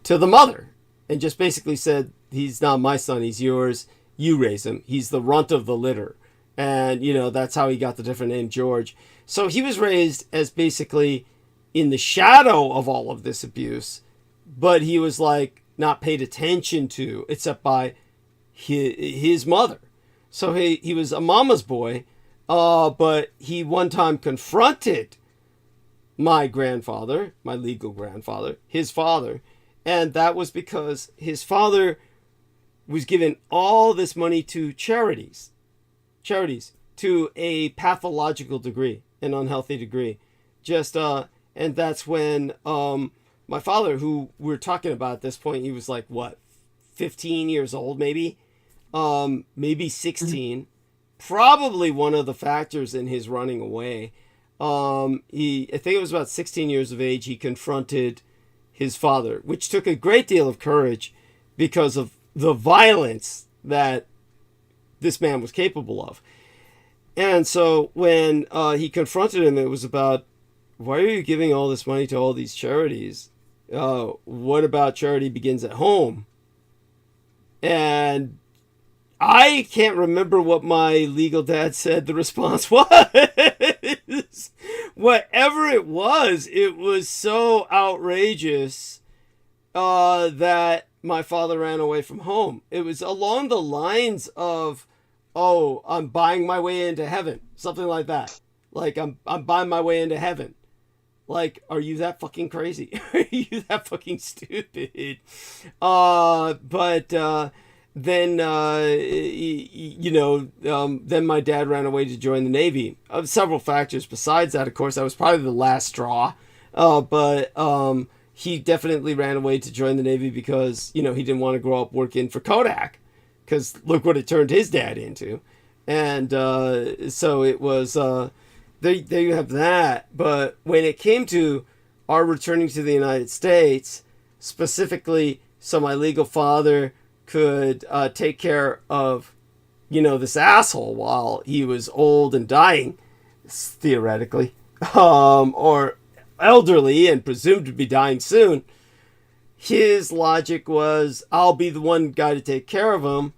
A: to the mother and just basically said, he's not my son, he's yours, you raise him, he's the runt of the litter. And, you know, that's how he got the different name George. So he was raised as basically in the shadow of all of this abuse, but he was like not paid attention to except by his mother. So he was a mama's boy, but he one time confronted my grandfather, my legal grandfather, his father, and that was because his father was giving all this money to charities to a pathological degree, an unhealthy degree. Just and that's when my father, who we're talking about at this point, he was like what, 15 years old, maybe 16. Probably one of the factors in his running away. I think it was about 16 years of age, he confronted his father, which took a great deal of courage because of the violence that this man was capable of. And so when he confronted him, it was about, why are you giving all this money to all these charities? What about charity begins at home? And I can't remember what my legal dad said the response was. Whatever it was so outrageous that my father ran away from home. It was along the lines of, oh, I'm buying my way into heaven. Something like that. Like, I'm buying my way into heaven. Like, are you that fucking crazy? Are you that fucking stupid? Then then my dad ran away to join the Navy. Several factors besides that, of course, that was probably the last straw. But he definitely ran away to join the Navy because, he didn't want to grow up working for Kodak. Because look what it turned his dad into. And so it was, there you have that. But when it came to our returning to the United States, specifically, so my legal father could take care of, this asshole while he was old and dying, theoretically, or elderly and presumed to be dying soon. His logic was, I'll be the one guy to take care of him,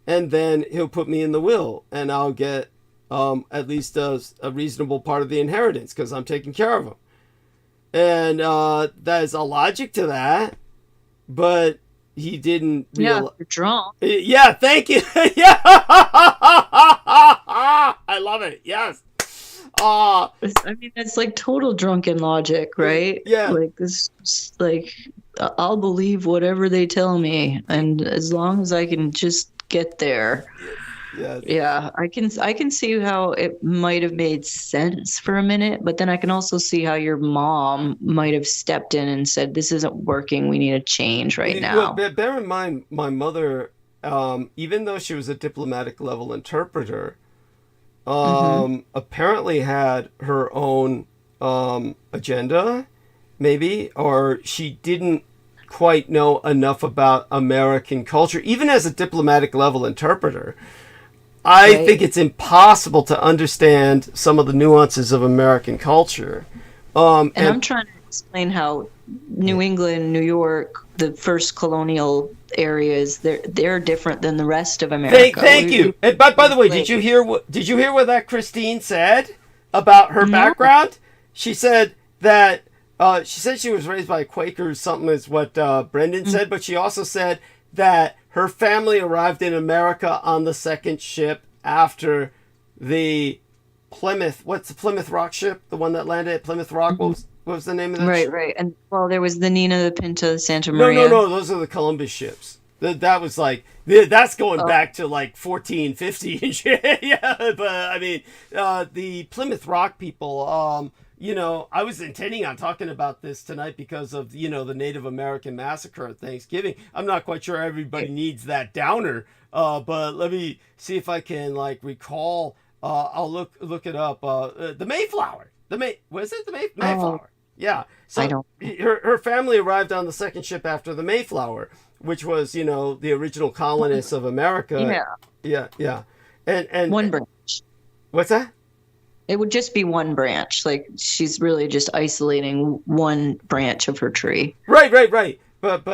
A: and then he'll put me in the will, and I'll get at least a reasonable part of the inheritance because I'm taking care of him. And there's a logic to that, but he didn't
G: you're drunk.
A: Yeah, thank you. Yeah. I love it. Yes.
G: I mean, that's like total drunken logic, right?
A: Yeah.
G: Like this, like, I'll believe whatever they tell me, and as long as I can just get there.
A: Yes.
G: Yeah, I can see how it might have made sense for a minute, but then I can also see how your mom might have stepped in and said, "This isn't working. We need a change right now."
A: Well, bear in mind, my mother, even though she was a diplomatic level interpreter, apparently had her own agenda, maybe, or she didn't quite know enough about American culture, even as a diplomatic level interpreter. I think it's impossible to understand some of the nuances of American culture.
G: And I'm trying to explain how New England, New York, the first colonial areas, they're different than the rest of America.
A: Thank you. And by the way, did you hear what that Christine said about her background? She said that she was raised by a Quaker or something is what Brendan said, but she also said that her family arrived in America on the second ship after the Plymouth. What's the Plymouth Rock ship? The one that landed at Plymouth Rock? What was the name of that ship?
G: Right. And there was the Nina, the Pinta, the Santa Maria.
A: No. Those are the Columbus ships. That was like, that's going back to like 1450 and shit. Yeah, but I mean, the Plymouth Rock people, I was intending on talking about this tonight because of, the Native American massacre at Thanksgiving. I'm not quite sure everybody needs that downer, but let me see if I can recall. I'll look it up. The Mayflower. Was it the Mayflower? Yeah. So her family arrived on the second ship after the Mayflower, which was, the original colonists of America. Yeah. And
G: one branch.
A: What's that?
G: It would just be one branch. Like, she's really just isolating one branch of her tree.
A: Right. But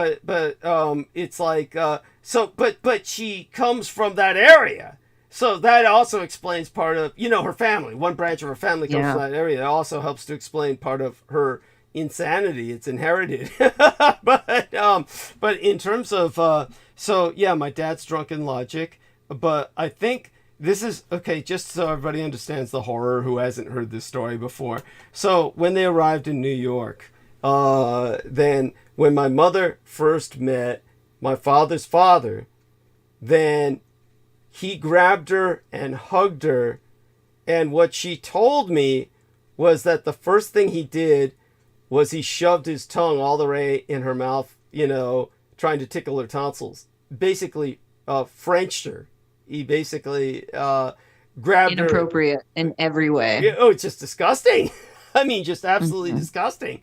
A: it's like, but she comes from that area. So that also explains part of, her family. One branch of her family comes from that area. It also helps to explain part of her insanity. It's inherited. But in terms of, my dad's drunken logic, but I think this is, okay, just so everybody understands the horror who hasn't heard this story before. So when they arrived in New York, then when my mother first met my father's father, then he grabbed her and hugged her And what she told me was that the first thing he did was he shoved his tongue all the way in her mouth, trying to tickle her tonsils. Basically, Frenched her. He basically grabbed
G: Inappropriate in every way.
A: Oh, it's just disgusting. I mean, just absolutely disgusting.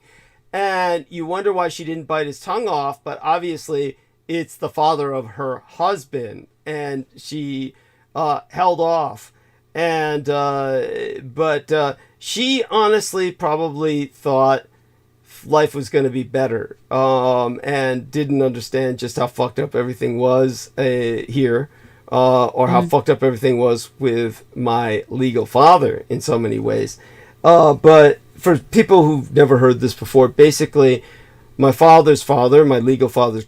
A: And you wonder why she didn't bite his tongue off, but obviously it's the father of her husband, and she held off. And but she honestly probably thought life was going to be better, and didn't understand just how fucked up everything was here, or how fucked up everything was with my legal father in so many ways. But for people who've never heard this before, basically, my father's father, my legal father's,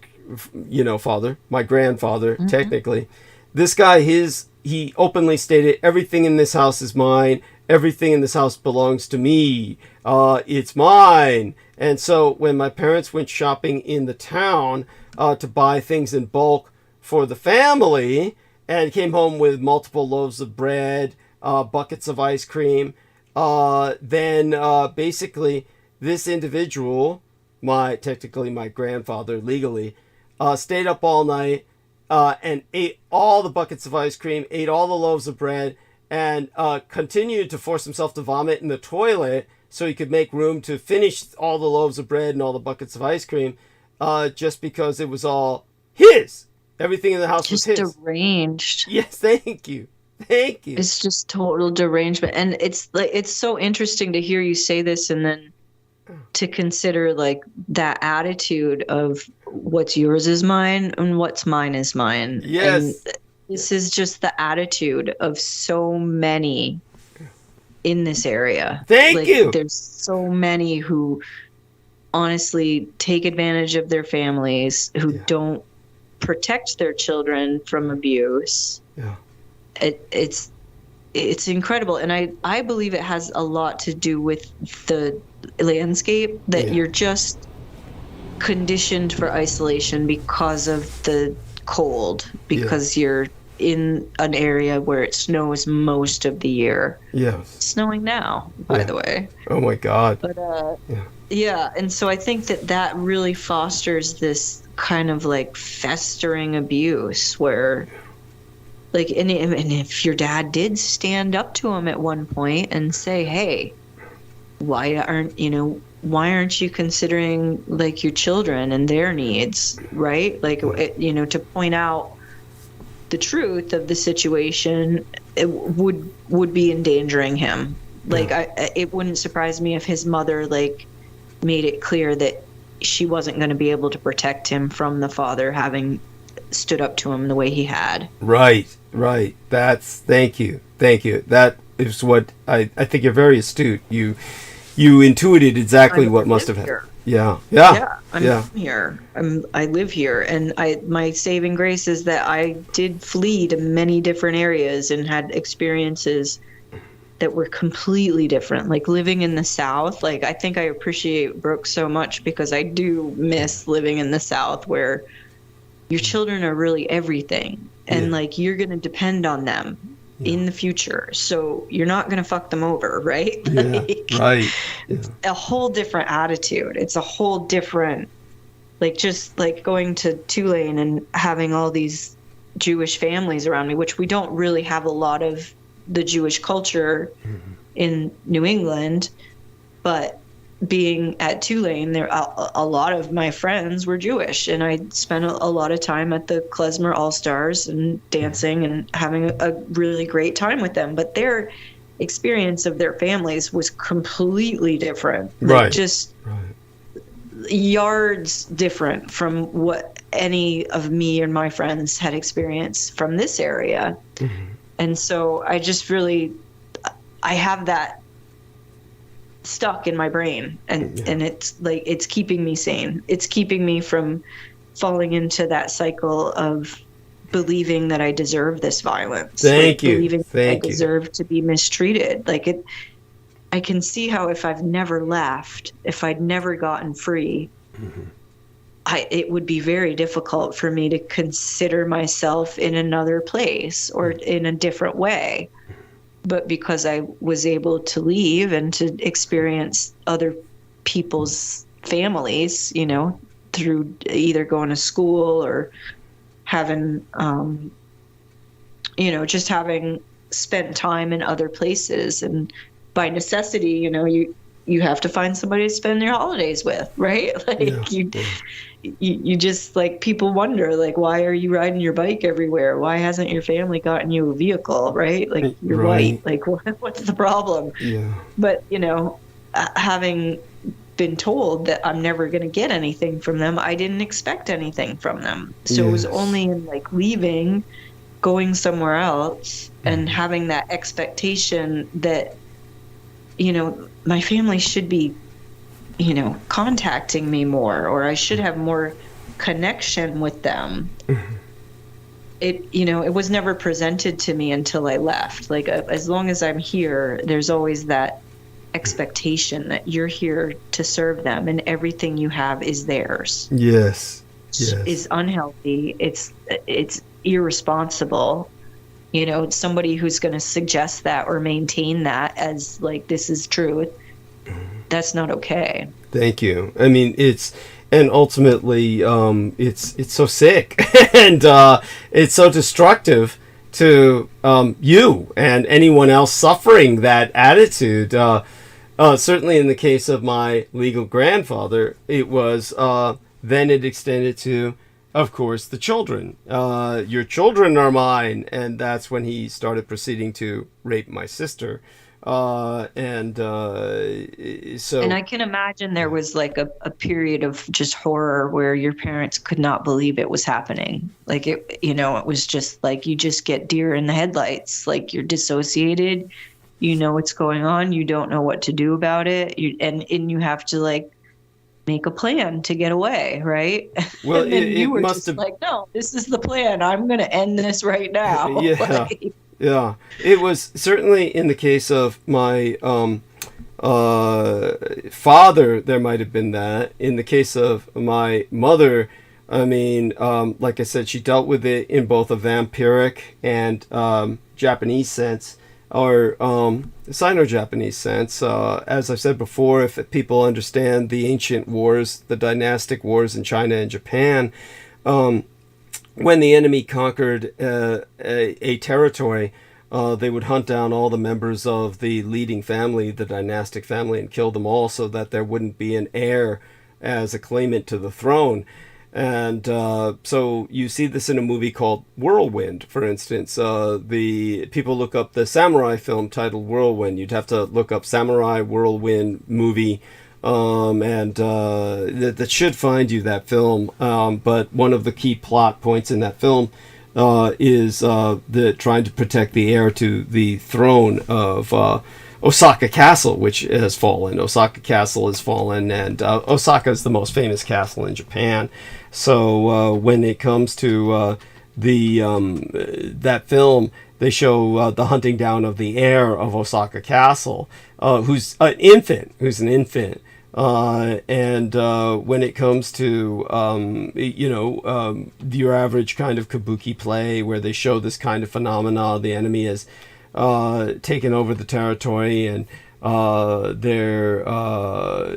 A: father, my grandfather, technically, this guy, he openly stated, everything in this house is mine. Everything in this house belongs to me. It's mine. And so when my parents went shopping in the town to buy things in bulk for the family, and came home with multiple loaves of bread, buckets of ice cream, then basically this individual, technically my grandfather legally, stayed up all night and ate all the buckets of ice cream, ate all the loaves of bread, and continued to force himself to vomit in the toilet so he could make room to finish all the loaves of bread and all the buckets of ice cream, just because it was all his. Everything in the house was his.
G: Just deranged.
A: Yes, thank you. Thank you.
G: It's just total derangement. And it's like, it's so interesting to hear you say this, and then to consider like that attitude of what's yours is mine and what's mine is mine.
A: Yes.
G: And this is just the attitude of so many in this area.
A: Thank you.
G: There's so many who honestly take advantage of their families, who don't protect their children from abuse.
A: Yeah.
G: It's incredible. And I believe it has a lot to do with the landscape, that you're just conditioned for isolation because of the cold, because you're in an area where it snows most of the year.
A: Yeah.
G: It's snowing now, by the way.
A: Oh my God.
G: But yeah, and so I think that really fosters this kind of like festering abuse where like, and if your dad did stand up to him at one point and say, hey, why aren't you considering like your children and their needs, right? Like, to point out the truth of the situation, it would be endangering him. Like, it wouldn't surprise me if his mother like made it clear that she wasn't going to be able to protect him from the father having stood up to him the way he had.
A: Right. Thank you. That is what I think you're very astute. You intuited exactly what must have happened. Yeah.
G: I'm here. I live here, and my saving grace is that I did flee to many different areas and had experiences that were completely different. Like living in the South, like I think I appreciate Brooke so much because I do miss living in the South where your children are really everything, and like you're going to depend on them in the future. So you're not going to fuck them over, right?
A: Right.
G: A whole different attitude. It's a whole different, like just like going to Tulane and having all these Jewish families around me, which we don't really have a lot of the Jewish culture in New England, but being at Tulane, there a lot of my friends were Jewish, and I spent a lot of time at the Klezmer All-Stars and dancing and having a really great time with them. But their experience of their families was completely different. Like just yards different from what any of me and my friends had experienced from this area. And so I just really, I have that stuck in my brain, and it's like, it's keeping me sane. It's keeping me from falling into that cycle of believing that I deserve this violence. Believing I deserve to be mistreated. Like I can see how if I've never left, if I'd never gotten free, it would be very difficult for me to consider myself in another place or in a different way. but because I was able to leave and to experience other people's families, you know, through either going to school or having, you know, just having spent time in other places. And by necessity, you know, you have to find somebody to spend your holidays with, right? Like you just, like, people wonder, like, why are you riding your bike everywhere? Why hasn't your family gotten you a vehicle, right? Like, you're white. Like, what's the problem?
A: Yeah.
G: But, you know, having been told that I'm never going to get anything from them, I didn't expect anything from them. So it was only in, like, leaving, going somewhere else, and having that expectation that, you know, my family should be, you know, contacting me more, or I should have more connection with them. It, you know, it was never presented to me until I left. Like, as long as I'm here, there's always that expectation that you're here to serve them, and everything you have is theirs.
A: Yes.
G: Is unhealthy. It's irresponsible. You know, somebody who's going to suggest that or maintain that as, like, this is truth, that's not okay.
A: Thank you. I mean, and ultimately, it's so sick, and it's so destructive to you and anyone else suffering that attitude. Certainly in the case of my legal grandfather, it was, then it extended to, of course, the children. Your children are mine. And that's when he started proceeding to rape my sister. So... And
G: I can imagine there was, like, a period of just horror where your parents could not believe it was happening. Like, it, you know, it was just like, you just get deer in the headlights. Like, you're dissociated. You know what's going on. You don't know what to do about it. And you have to, like, make a plan to get away, right?
A: Well,
G: and then
A: it
G: you were
A: must
G: just
A: have...
G: like, no, this is the plan. I'm going to end this right now.
A: Yeah.
G: Like,
A: yeah. It was certainly in the case of my father, there might have been that. In the case of my mother, I mean, like I said, she dealt with it in both a vampiric and Japanese sense, or Sino-Japanese sense. As I've said before, if people understand the ancient wars, the dynastic wars in China and Japan, when the enemy conquered a territory, they would hunt down all the members of the leading family, the dynastic family, and kill them all so that there wouldn't be an heir as a claimant to the throne. And so you see this in a movie called Whirlwind, for instance. The people look up the samurai film titled Whirlwind. You'd have to look up Samurai Whirlwind movie, and that should find you that film. But one of the key plot points in that film is the trying to protect the heir to the throne of Osaka Castle, which has fallen. Osaka Castle has fallen, and Osaka is the most famous castle in Japan. So when it comes to that film, they show the hunting down of the heir of Osaka Castle, who's an infant. And when it comes to your average kind of kabuki play, where they show this kind of phenomena, the enemy has taken over the territory, and they're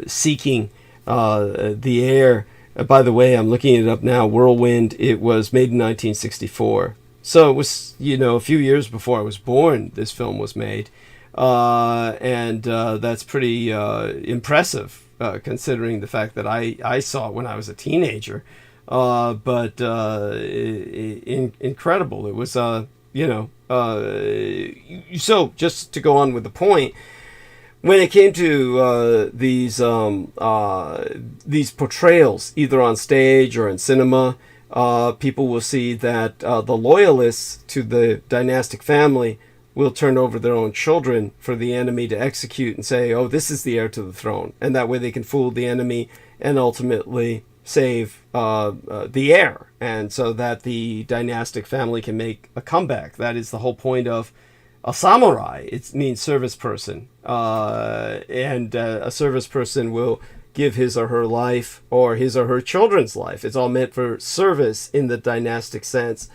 A: seeking the heir. By the way, I'm looking it up now. Whirlwind, it was made in 1964. So it was, a few years before I was born, this film was made. And that's pretty impressive, considering the fact that I saw it when I was a teenager. But incredible. It was, so just to go on with the point, when it came to these portrayals, either on stage or in cinema, people will see that the loyalists to the dynastic family will turn over their own children for the enemy to execute and say, oh, this is the heir to the throne. And that way they can fool the enemy and ultimately save the heir. And so that the dynastic family can make a comeback. That is the whole point of a samurai. It means service person. And a service person will give his or her life or his or her children's life. It's all meant for service in the dynastic sense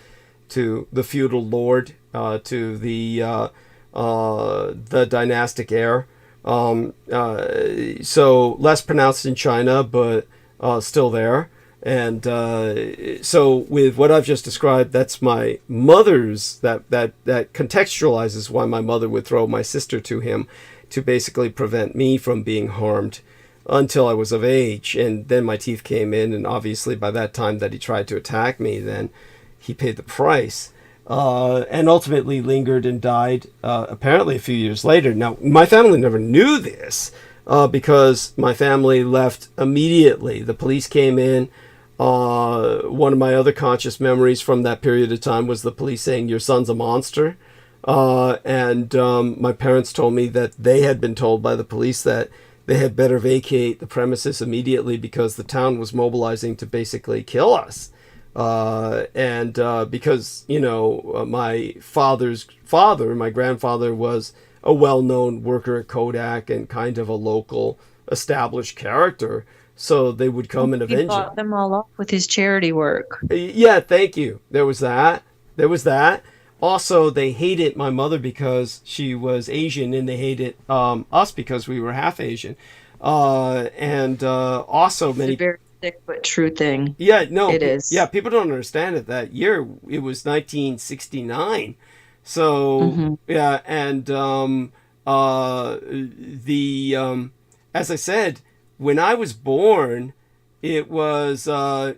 A: to the feudal lord, to the the dynastic heir. So less pronounced in China, but still there. And so with what I've just described, that's my mother's, that contextualizes why my mother would throw my sister to him to basically prevent me from being harmed until I was of age. And then my teeth came in, and obviously by that time that he tried to attack me, then he paid the price. And ultimately lingered and died apparently a few years later. Now, my family never knew this because my family left immediately. The police came in. One of my other conscious memories from that period of time was the police saying, "Your son's a monster." And my parents told me that they had been told by the police that they had better vacate the premises immediately because the town was mobilizing to basically kill us. Because, my father's father, my grandfather, was a well-known worker at Kodak and kind of a local established character. So they would come and avenge him. He
G: bought them all off with his charity work.
A: Yeah, thank you. There was that. Also, they hated my mother because she was Asian, and they hated us because we were half Asian. Also many...
G: It's a very sick but true thing.
A: Yeah, no.
G: It is.
A: Yeah, people don't understand it. That year, it was 1969. So, yeah, and as I said, when I was born, it was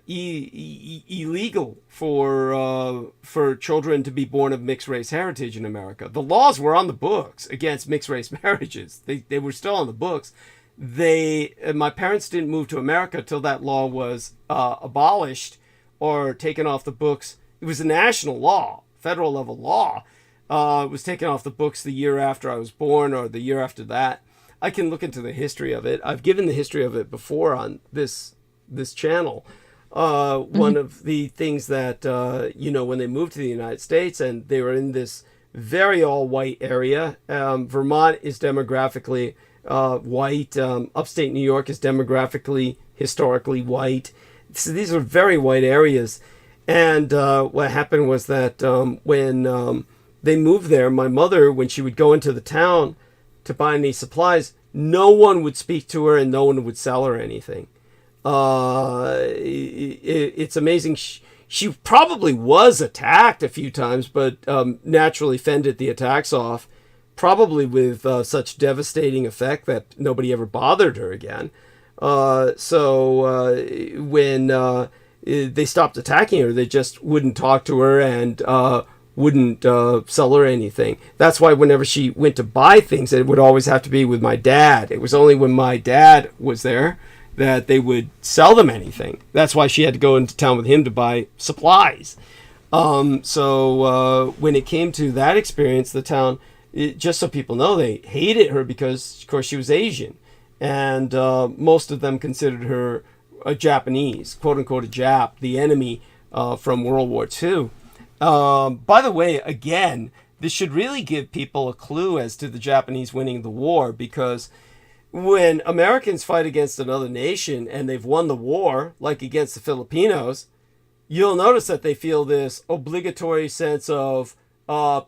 A: illegal for children to be born of mixed race heritage in America. The laws were on the books against mixed race marriages. They were still on the books. My parents didn't move to America till that law was abolished or taken off the books. It was a national law, federal level law. It was taken off the books the year after I was born or the year after that. I can look into the history of it. I've given the history of it before on this channel. One of the things that, when they moved to the United States and they were in this very all-white area, Vermont is demographically white. Upstate New York is demographically, historically white. So these are very white areas. And what happened was that when they moved there, my mother, when she would go into the town to buy any supplies, no one would speak to her and no one would sell her anything. It's amazing. She probably was attacked a few times, but naturally fended the attacks off, probably with such devastating effect that nobody ever bothered her again. When they stopped attacking her, they just wouldn't talk to her and wouldn't sell her anything. That's why whenever she went to buy things, it would always have to be with my dad. It was only when my dad was there that they would sell them anything. That's why she had to go into town with him to buy supplies. When it came to that experience, the town, just so people know, they hated her because, of course, she was Asian. And most of them considered her a Japanese, quote-unquote a Jap, the enemy from World War II. By the way, again, this should really give people a clue as to the Japanese winning the war, because when Americans fight against another nation and they've won the war, like against the Filipinos, you'll notice that they feel this obligatory sense of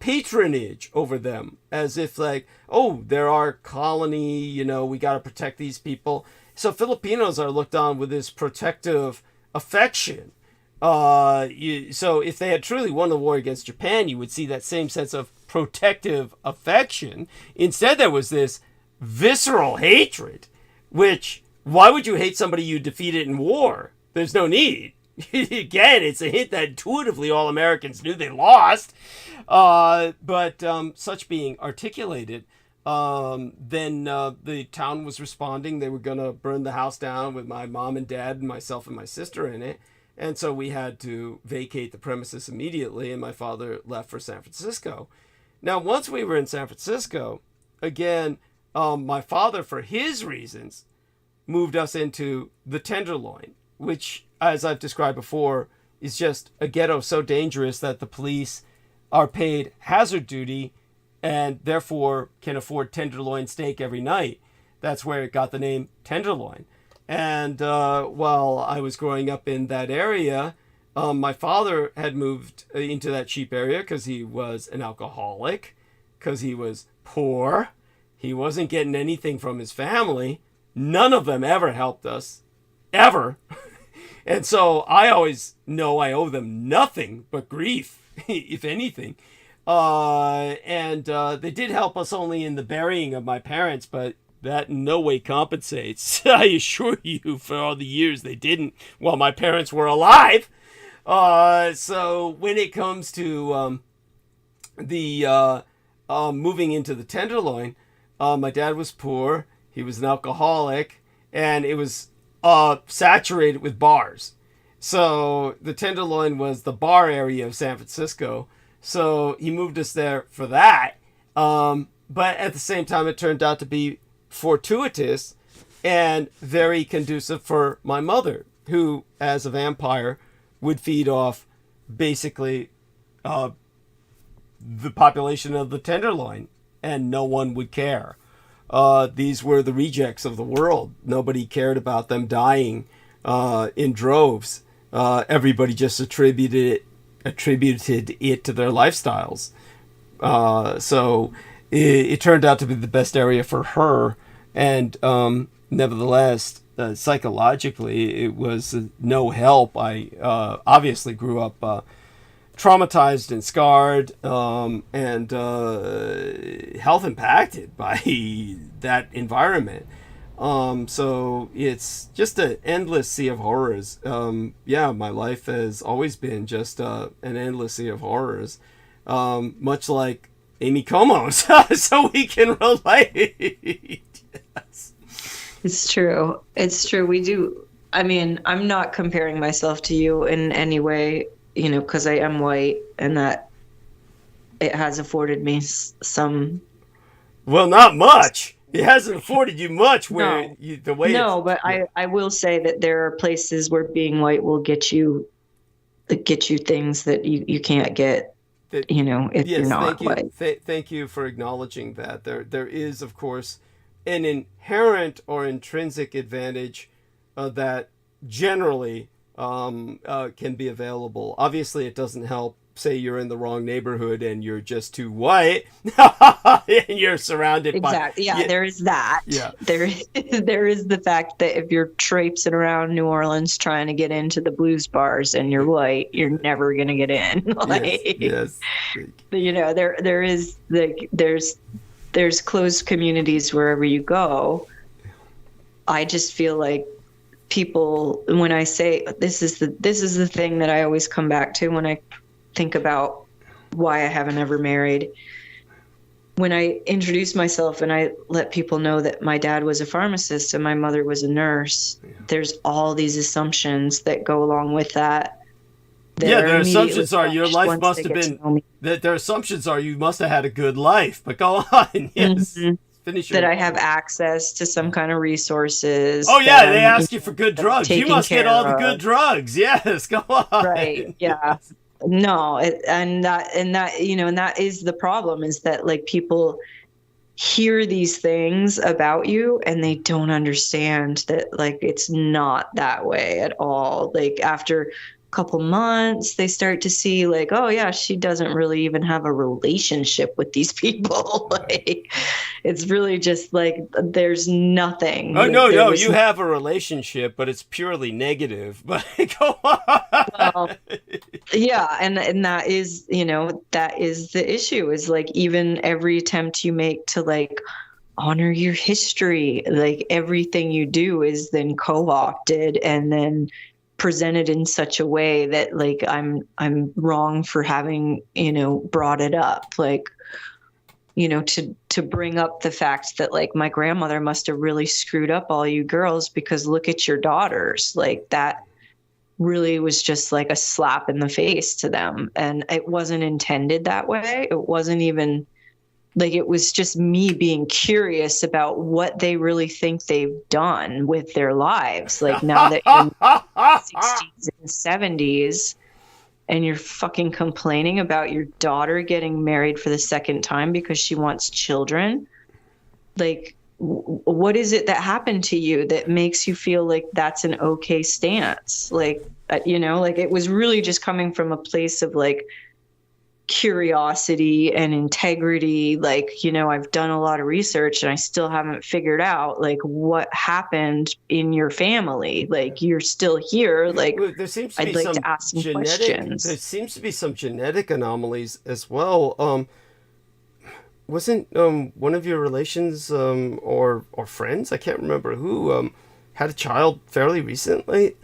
A: patronage over them, as if like, oh, they're our colony, we got to protect these people. So Filipinos are looked on with this protective affection. So if they had truly won the war against Japan, you would see that same sense of protective affection. Instead, there was this visceral hatred, which, why would you hate somebody you defeated in war? There's no need. Again, it's a hint that intuitively all Americans knew they lost. But such being articulated, then the town was responding. They were going to burn the house down with my mom and dad and myself and my sister in it. And so we had to vacate the premises immediately, and my father left for San Francisco. Now, once we were in San Francisco, again, my father, for his reasons, moved us into the Tenderloin, which, as I've described before, is just a ghetto so dangerous that the police are paid hazard duty and therefore can afford tenderloin steak every night. That's where it got the name Tenderloin. And while I was growing up in that area, my father had moved into that cheap area because he was an alcoholic. because he was poor. He wasn't getting anything from his family. None of them ever helped us, ever. And so I always know I owe them nothing but grief, if anything. And they did help us only in the burying of my parents, but that in no way compensates. I assure you, for all the years they didn't while my parents were alive. So when it comes to the moving into the Tenderloin, my dad was poor. He was an alcoholic, and it was saturated with bars. So the Tenderloin was the bar area of San Francisco. So he moved us there for that. But at the same time, it turned out to be fortuitous and very conducive for my mother, who, as a vampire, would feed off basically the population of the Tenderloin, and no one would care. These were the rejects of the world. Nobody cared about them dying in droves. Everybody just attributed it to their lifestyles. So it turned out to be the best area for her, and nevertheless, psychologically, it was no help. I obviously grew up traumatized and scarred, and health impacted by that environment. So it's just an endless sea of horrors. My life has always been just an endless sea of horrors, much like Amy Como's, so we can relate. Yes.
G: It's true. It's true. We do. I mean, I'm not comparing myself to you in any way, because I am white, and that it has afforded me some.
A: Well, not much. It hasn't afforded you much. Where
G: no,
A: the way.
G: No, but yeah. I will say that there are places where being white will get you things that you can't get. If you're not white.
A: Thank you for acknowledging that. There is, of course, an inherent or intrinsic advantage that generally can be available. Obviously, it doesn't help. Say you're in the wrong neighborhood and you're just too white, and you're surrounded by.
G: Exactly. Yeah, there is that.
A: Yeah.
G: There is the fact that if you're traipsing around New Orleans trying to get into the blues bars and you're white, you're never gonna get in.
A: Yes.
G: There's closed communities wherever you go. I just feel like people, when I say this is the thing that I always come back to when I think about why I haven't ever married. When I introduce myself and I let people know that my dad was a pharmacist and my mother was a nurse, there's all these assumptions that go along with that.
A: Their assumptions are your life must have been. Their assumptions are you must have had a good life. But go on, yes.
G: Mm-hmm.
A: Finish your
G: that I have access to some kind of resources.
A: Oh yeah, they ask you for good drugs. You must get all the good drugs. Yes, go on.
G: Right. Yeah. Yes. No, and that is the problem, is that like people hear these things about you and they don't understand that like it's not that way at all. Like after couple months, they start to see like, oh yeah, she doesn't really even have a relationship with these people. Like it's really just like there's nothing.
A: Oh,
G: like,
A: no, you have a relationship, but it's purely negative. But go on.
G: Well, yeah, and that is, that is the issue, is like even every attempt you make to like honor your history, like everything you do is then co-opted and then presented in such a way that like I'm wrong for having, brought it up, like, to bring up the fact that like my grandmother must have really screwed up all you girls because look at your daughters. Like that really was just like a slap in the face to them. And it wasn't intended that way. It wasn't even like, it was just me being curious about what they really think they've done with their lives. Like now that you're in the 60s and 70s and you're fucking complaining about your daughter getting married for the second time because she wants children. Like, what is it that happened to you that makes you feel like that's an okay stance? Like, like it was really just coming from a place of like curiosity and integrity. Like, you know, I've done a lot of research and I still haven't figured out like what happened in your family. Like, you're still here. Like,
A: Well, there seems to
G: I'd
A: be
G: like
A: some
G: to ask some
A: genetic.
G: questions.
A: There seems to be some genetic anomalies as well. Wasn't one of your relations or friends, I can't remember who, had a child fairly recently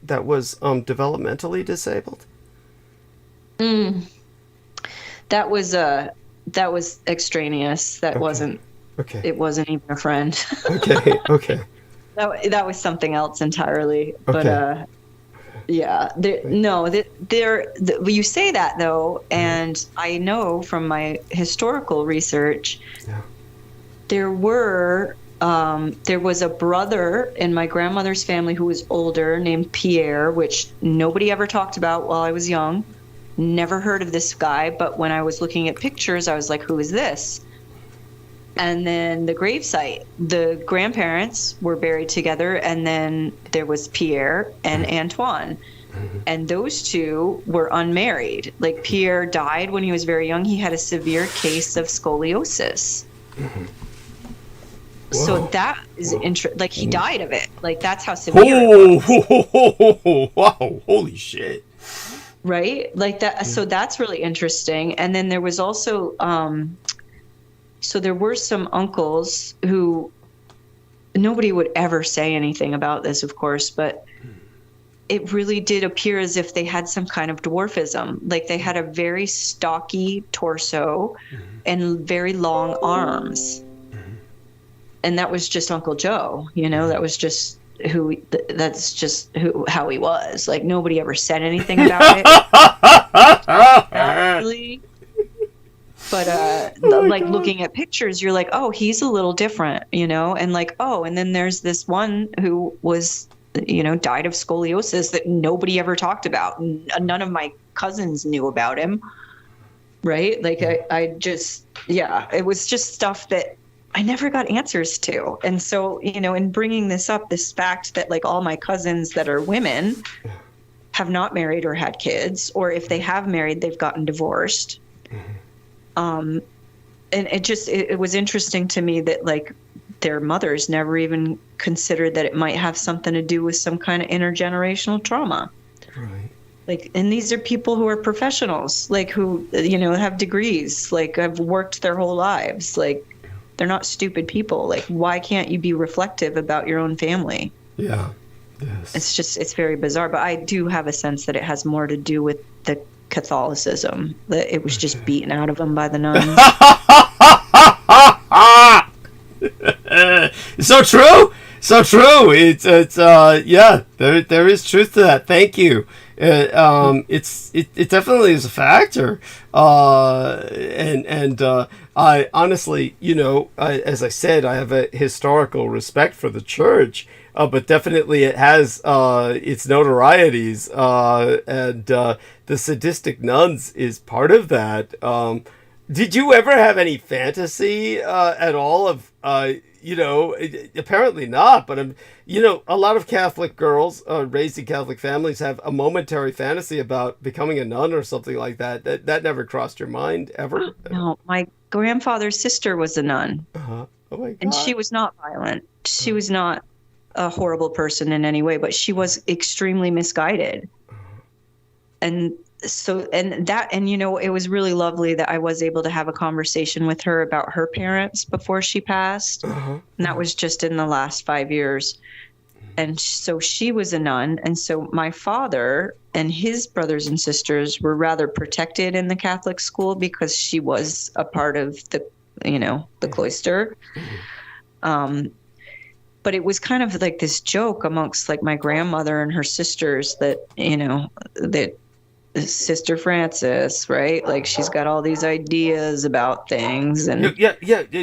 A: that was developmentally disabled?
G: That was extraneous. That wasn't.
A: Okay.
G: It wasn't even a friend.
A: Okay. Okay.
G: That was something else entirely. But
A: Okay.
G: yeah, you say that though, and I know from my historical research, there was a brother in my grandmother's family who was older named Pierre, which nobody ever talked about while I was young. Never heard of this guy, but when I was looking at pictures, I was like, who is this? And then the gravesite, the grandparents were buried together, and then there was Pierre and Antoine. And those two were unmarried. Like, Pierre died when he was very young. He had a severe case of scoliosis. So that is interesting. Like, he died of it. Like, that's how severe it was.
A: Wow, holy shit.
G: Right? Like that. So that's really interesting. And then there was also, so there were some uncles who, nobody would ever say anything about this, of course, but it really did appear as if they had some kind of dwarfism. Like, they had a very stocky torso and very long arms. And that was just Uncle Joe, you know, that was just how he was. Like, nobody ever said anything about it. Actually. But like, looking at pictures, you're like, oh, he's a little different, you know? And like, oh, and then there's this one who was, you know, died of scoliosis that nobody ever talked about. None of my cousins knew about him. Right? Like, I just, it was just stuff that I never got answers to. And so, you know, in bringing this up, this fact that like all my cousins that are women have not married or had kids, or if they have married, they've gotten divorced. And it was interesting to me that like their mothers never even considered that it might have something to do with some kind of intergenerational trauma.
A: Right.
G: Like, and these are people who are professionals, like, who, you know, have degrees, like, have worked their whole lives. Like, they're not stupid people. Like, why can't you be reflective about your own family? Yeah. Yes. It's very bizarre. But I do have a sense that it has more to do with the Catholicism, that it was just beaten out of them by the nuns.
A: So true. So true. It's yeah, there is truth to that. Thank you. It definitely is a factor. And I honestly, you know, as I said, I have a historical respect for the church, but definitely it has its notorieties, and the sadistic nuns is part of that. Did you ever have any fantasy at all of, you know, apparently not, but you know, a lot of Catholic girls raised in Catholic families have a momentary fantasy about becoming a nun or something like that. That never crossed your mind ever?
G: No, my grandfather's sister was a nun.
A: Oh my God.
G: And she was not violent. She was not a horrible person in any way, but she was extremely misguided. And so, and you know, it was really lovely that I was able to have a conversation with her about her parents before she passed. And that was just in the last 5 years. And so she was a nun. And so my father and his brothers and sisters were rather protected in the Catholic school because she was a part of the, you know, the cloister. But it was kind of like this joke amongst like my grandmother and her sisters that, you know, that Sister Frances, right? Like, she's got all these ideas about things. And
A: yeah.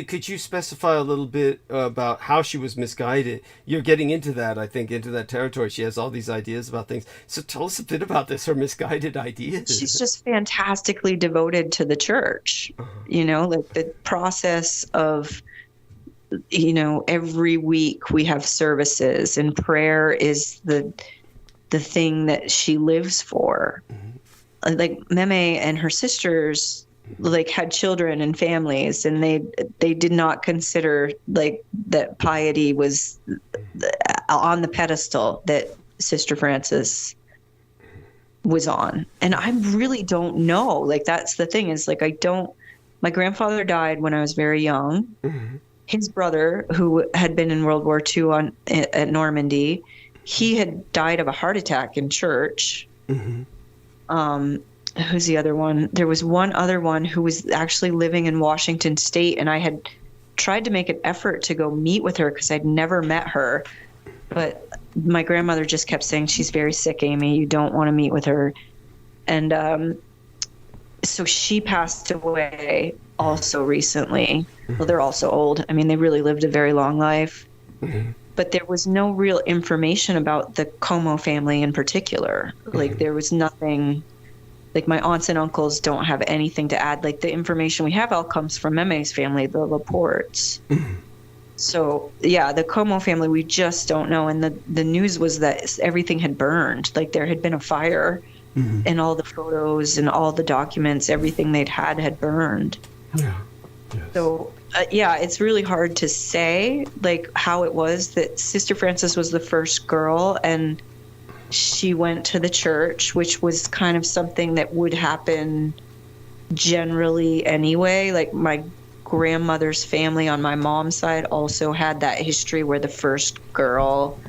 A: Could you specify a little bit about how she was misguided? You're getting into that, I think, into that territory. She has all these ideas about things. So tell us a bit about this, her misguided ideas.
G: She's just fantastically devoted to the church. You know, like the process of, you know, every week we have services, and prayer is the thing that she lives for. like Meme and her sisters like had children and families, and they did not consider like that piety was on the pedestal that Sister Frances was on. And I really don't know. Like, that's the thing, is like, my grandfather died when I was very young.
A: Mm-hmm.
G: His brother, who had been in World War II at Normandy, he had died of a heart attack in church.
A: Mm-hmm.
G: Who's the other one? There was one other one who was actually living in Washington State, and I had tried to make an effort to go meet with her because I'd never met her. But my grandmother just kept saying, she's very sick, Amy. You don't want to meet with her. And so she passed away also recently. Well, they're also old. I mean, they really lived a very long life.
A: Mm-hmm.
G: But there was no real information about the Como family in particular. Like, there was nothing. Like, my aunts and uncles don't have anything to add. Like, the information we have all comes from Meme's family, the Laportes.
A: Mm-hmm.
G: So, yeah, the Como family, we just don't know. And the news was that everything had burned. Like, there had been a fire,
A: Mm-hmm.
G: and all the photos and all the documents, everything they'd had burned.
A: Yeah. Yes.
G: So, yeah, it's really hard to say, like, how it was that Sister Frances was the first girl, and she went to the church, which was kind of something that would happen generally anyway. Like, my grandmother's family on my mom's side also had that history where the first girl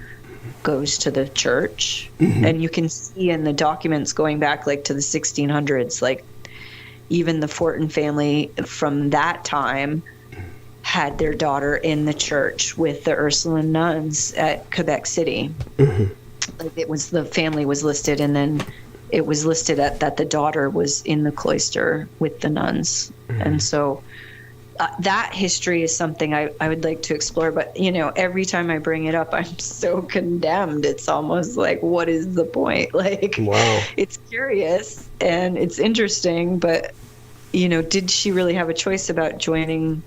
G: goes to the church.
A: Mm-hmm.
G: And you can see in the documents going back like to the 1600s, like even the Fortin family from that time had their daughter in the church with the Ursuline nuns at Quebec City.
A: Mm-hmm.
G: Like, it was, the family was listed, and then it was listed that the daughter was in the cloister with the nuns.
A: Mm-hmm.
G: And so that history is something I would like to explore. But, you know, every time I bring it up, I'm so condemned. It's almost like, what is the point? Like,
A: wow.
G: It's curious and it's interesting, but, you know, did she really have a choice about joining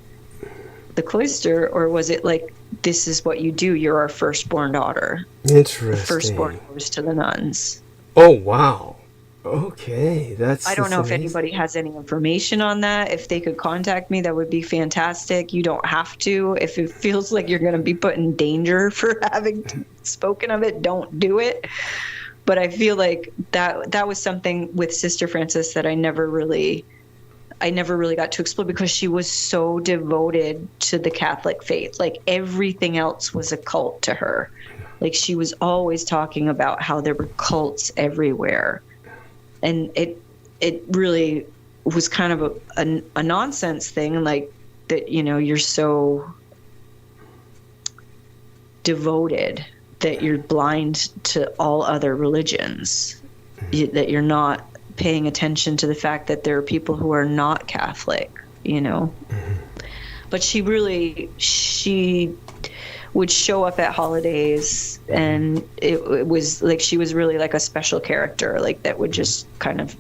G: the cloister, or was it like, this is what you do, you're our firstborn daughter?
A: Interesting.
G: The firstborn goes to the nuns.
A: Oh, wow. Okay,
G: I don't know if anybody has any information on that. If they could contact me, that would be fantastic. You don't have to. If it feels like you're going to be put in danger for having spoken of it, don't do it. But I feel like that was something with Sister Frances that I never really got to explore, because she was so devoted to the Catholic faith. Like, everything else was a cult to her. Like, she was always talking about how there were cults everywhere. And it really was kind of a nonsense thing, like, that, you know, you're so devoted that you're blind to all other religions, that you're not paying attention to the fact that there are people who are not Catholic, you know. But she would show up at holidays, and it was like she was really like a special character, like, that would just kind of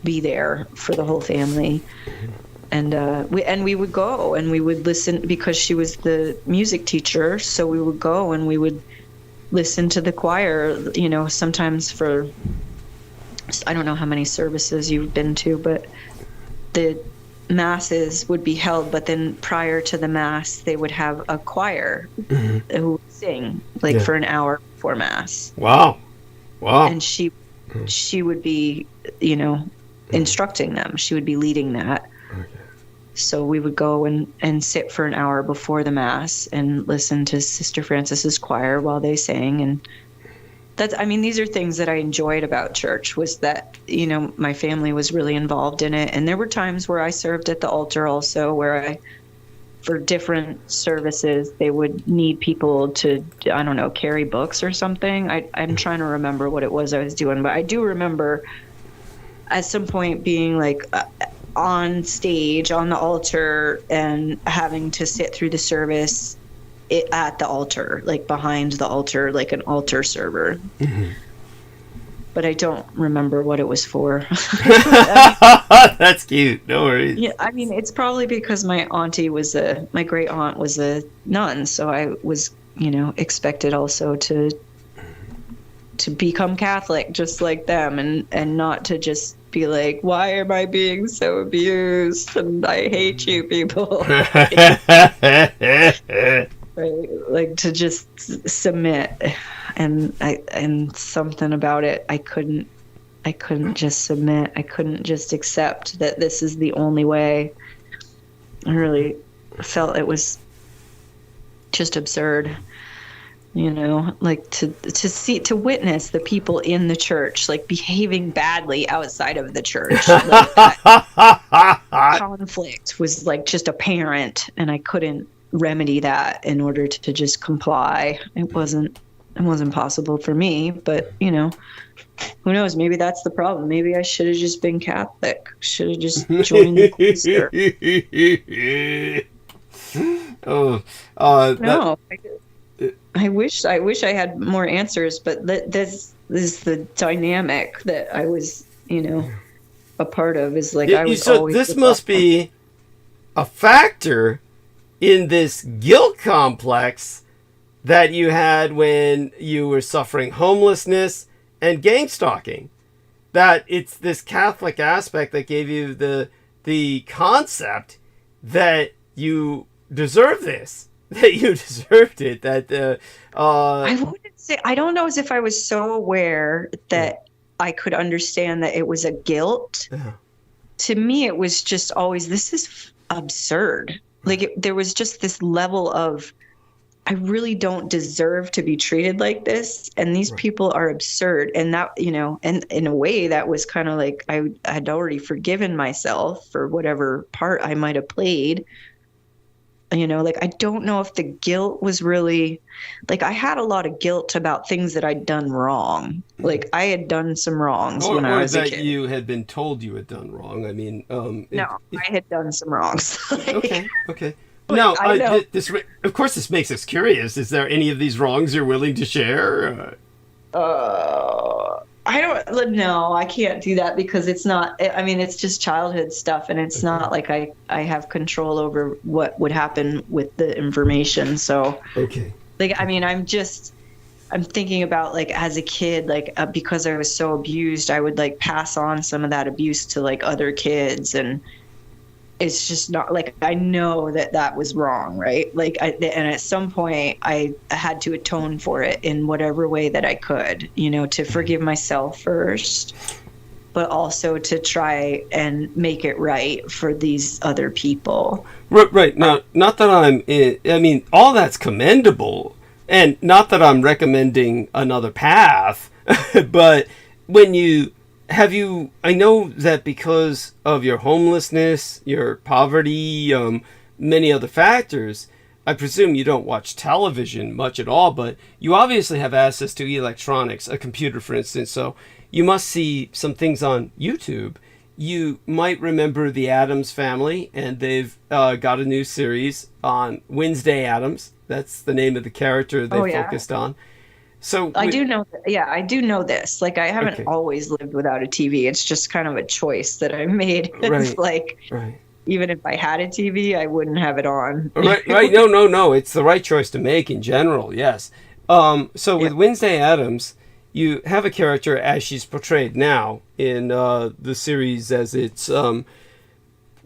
G: be there for the whole family. And we would go and we would listen, because she was the music teacher, so we would go and we would listen to the choir, you know, sometimes for, I don't know how many services you've been to, but the masses would be held, but then prior to the mass they would have a choir who would sing, like, for an hour before mass.
A: Wow.
G: And she would be, you know, instructing them. She would be leading that.
A: Okay.
G: So we would go and sit for an hour before the mass and listen to Sister Frances's choir while they sang. And that's, I mean, these are things that I enjoyed about church, was that, you know, my family was really involved in it. And there were times where I served at the altar also, where for different services, they would need people to, I don't know, carry books or something. I'm trying to remember what it was I was doing, but I do remember at some point being like on stage, on the altar, and having to sit through the service at the altar, like behind the altar, like an altar server. But I don't remember what it was for.
A: That's cute. No worries.
G: Yeah, I mean, it's probably because my great aunt was a nun, so I was, you know, expected also to to become Catholic just like them, and not to just be like, why am I being so abused and I hate you people. Right? Like to just submit, and something about it, I couldn't just submit. I couldn't just accept that this is the only way. I really felt it was just absurd, like to witness the people in the church like behaving badly outside of the church. Like that conflict was like just apparent, and I couldn't remedy that in order to just comply. It wasn't possible for me, but who knows? Maybe that's the problem. Maybe I should have just been Catholic. Should have just joined the cloister. No, I wish I had more answers, but this is the dynamic that I was, a part of. Is like I was always.
A: This must be a factor in this guilt complex that you had when you were suffering homelessness and gang stalking. That it's this Catholic aspect that gave you the concept that you deserve this, that you deserved it. That
G: I wouldn't say. I don't know as if I was so aware that I could understand that it was a guilt.
A: Yeah.
G: To me, it was just always, this is absurd. Like there was just this level of, I really don't deserve to be treated like this, and these people are absurd. And that, and in a way that was kind of like I had already forgiven myself for whatever part I might have played. Like I don't know if the guilt was really, like I had a lot of guilt about things that I'd done wrong. Like I had done some wrongs when I was a kid.
A: Or that you had been told you had done wrong. I mean,
G: I had done some wrongs.
A: Okay. Now, of course, this makes us curious. Is there any of these wrongs you're willing to share?
G: I don't know. I can't do that because it's not. I mean, it's just childhood stuff, and it's not like I have control over what would happen with the information. So, like, I mean, I'm thinking about like as a kid, like because I was so abused, I would like pass on some of that abuse to like other kids, and it's just not like I know that was wrong, right? Like, and at some point I had to atone for it in whatever way that I could, to forgive myself first, but also to try and make it right for these other people.
A: Right. Now, not that I mean, all that's commendable, and not that I'm recommending another path, but when I know that because of your homelessness, your poverty, many other factors, I presume you don't watch television much at all, but you obviously have access to electronics, a computer, for instance, so you must see some things on YouTube. You might remember the Addams Family, and they've got a new series on Wednesday Addams. That's the name of the character they focused on. So
G: I do know. I do know this. Like I haven't always lived without a TV. It's just kind of a choice that I made. It's like, even if I had a TV, I wouldn't have it on.
A: Right. No. It's the right choice to make in general. Yes. With Wednesday Addams, you have a character as she's portrayed now in the series as it's,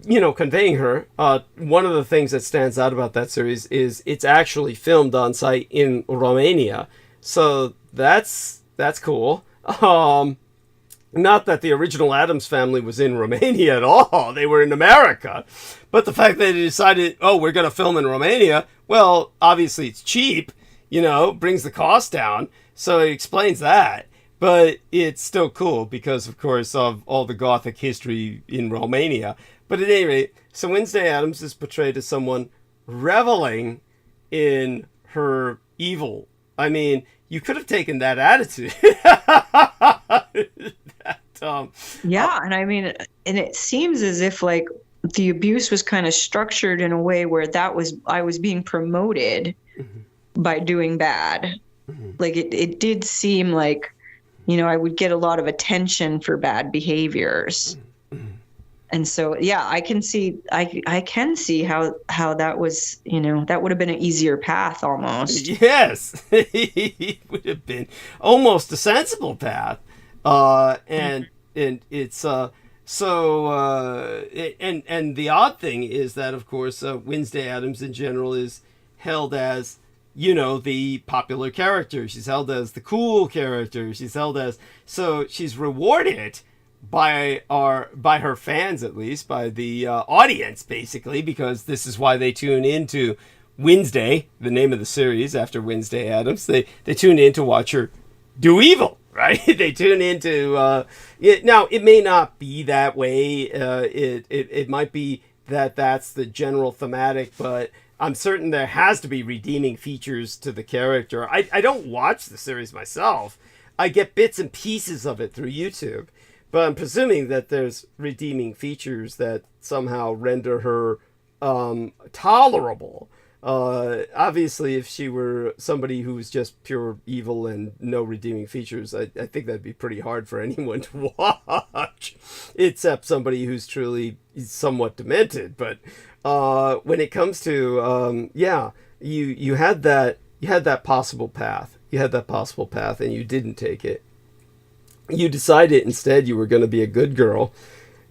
A: conveying her. One of the things that stands out about that series is it's actually filmed on site in Romania. So that's cool. Not that the original Addams Family was in Romania at all. They were in America. But the fact that they decided, we're going to film in Romania, well, obviously it's cheap, brings the cost down. So it explains that. But it's still cool because, of course, of all the Gothic history in Romania. But at any rate, so Wednesday Addams is portrayed as someone reveling in her evil. I mean, you could have taken that attitude.
G: And I mean, and it seems as if like the abuse was kind of structured in a way where I was being promoted by doing bad. Like it did seem like, I would get a lot of attention for bad behaviors. And so, yeah, I can see how that was, that would have been an easier path almost.
A: Yes, it would have been almost a sensible path, and it's and the odd thing is that, of course, Wednesday Addams in general is held as, the popular character. She's held as the cool character. She's held as, so she's rewarded by her fans, at least by the audience, basically, because this is why they tune into Wednesday, the name of the series after Wednesday Addams. They tune in to watch her do evil, right? They tune into it. Now, it may not be that way. It might be that that's the general thematic, but I'm certain there has to be redeeming features to the character. I don't watch the series myself. I get bits and pieces of it through YouTube, but I'm presuming that there's redeeming features that somehow render her tolerable. Obviously, if she were somebody who was just pure evil and no redeeming features, I think that'd be pretty hard for anyone to watch, except somebody who's truly somewhat demented. But when it comes to you had that possible path. You had that possible path, and you didn't take it. You decided instead you were going to be a good girl.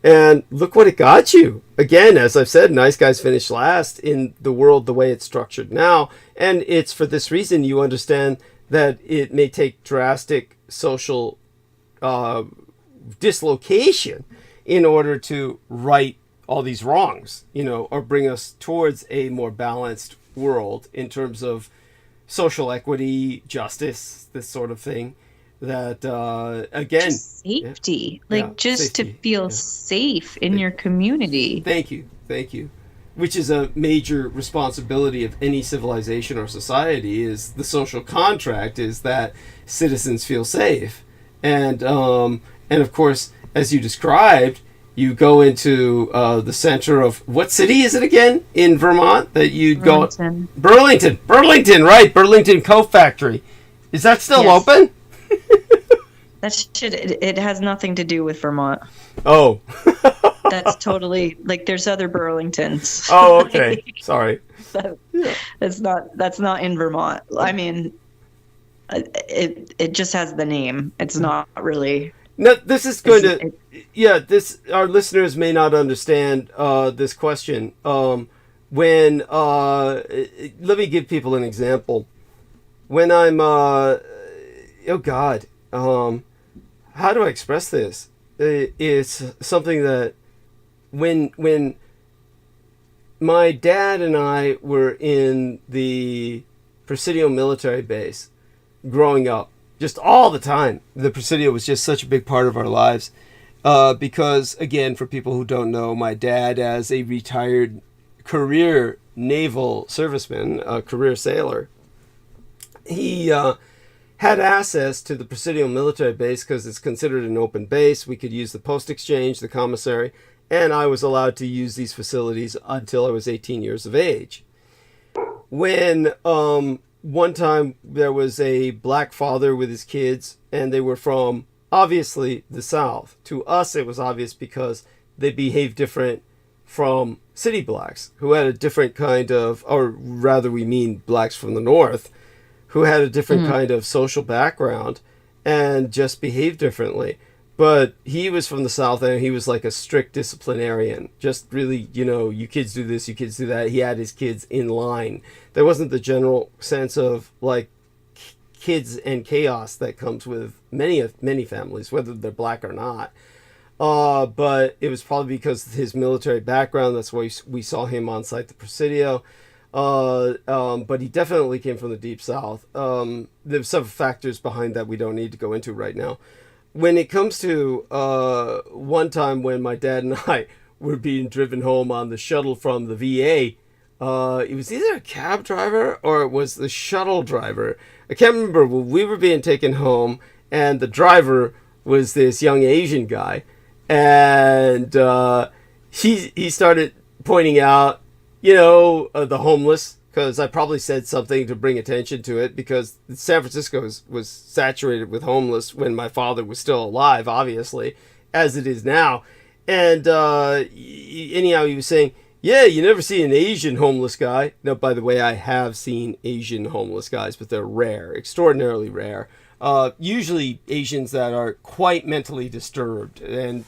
A: And look what it got you. Again, as I've said, nice guys finish last in the world the way it's structured now. And it's for this reason you understand that it may take drastic social dislocation in order to right all these wrongs, or bring us towards a more balanced world in terms of social equity, justice, this sort of thing. That again,
G: just safety,
A: safety.
G: To feel safe in your community.
A: Thank you, which is a major responsibility of any civilization or society. Is the social contract is that citizens feel safe, and of course, as you described, you go into the center of what city is it again in Vermont that you'd
G: Burlington.
A: go? Burlington, right? Burlington Coat Factory. Is that still open?
G: It has nothing to do with Vermont.
A: Oh.
G: That's totally, there's other Burlingtons.
A: Oh, okay. Sorry.
G: That's not in Vermont. I mean, it just has the name. It's not really.
A: No, this is going to, our listeners may not understand this question. Let me give people an example. When I'm, how do I express this? It's something that when my dad and I were in the Presidio military base growing up, just all the time, the Presidio was just such a big part of our lives. Because, again, for people who don't know, my dad, as a retired career naval serviceman, a career sailor, he had access to the Presidio military base because it's considered an open base. We could use the post exchange, the commissary, and I was allowed to use these facilities until I was 18 years of age. When one time there was a black father with his kids, and they were from, obviously, the South. To us, it was obvious because they behaved different from city blacks, who had a different kind of, or rather we mean blacks from the North, who had a different kind of social background and just behaved differently. But he was from the South, and he was like a strict disciplinarian. Just really, you kids do this, you kids do that. He had his kids in line. There wasn't the general sense of kids and chaos that comes with many families, whether they're black or not. But it was probably because of his military background. That's why we saw him on site at the Presidio. But he definitely came from the Deep South. There's several factors behind that we don't need to go into right now. When it comes to one time when my dad and I were being driven home on the shuttle from the VA, it was either a cab driver or it was the shuttle driver. I can't remember. Well, we were being taken home, and the driver was this young Asian guy, and he started pointing out, the homeless, because I probably said something to bring attention to it, because San Francisco was saturated with homeless when my father was still alive, obviously, as it is now. And anyhow, he was saying, yeah, you never see an Asian homeless guy. Now, by the way, I have seen Asian homeless guys, but they're rare, extraordinarily rare. Usually Asians that are quite mentally disturbed, and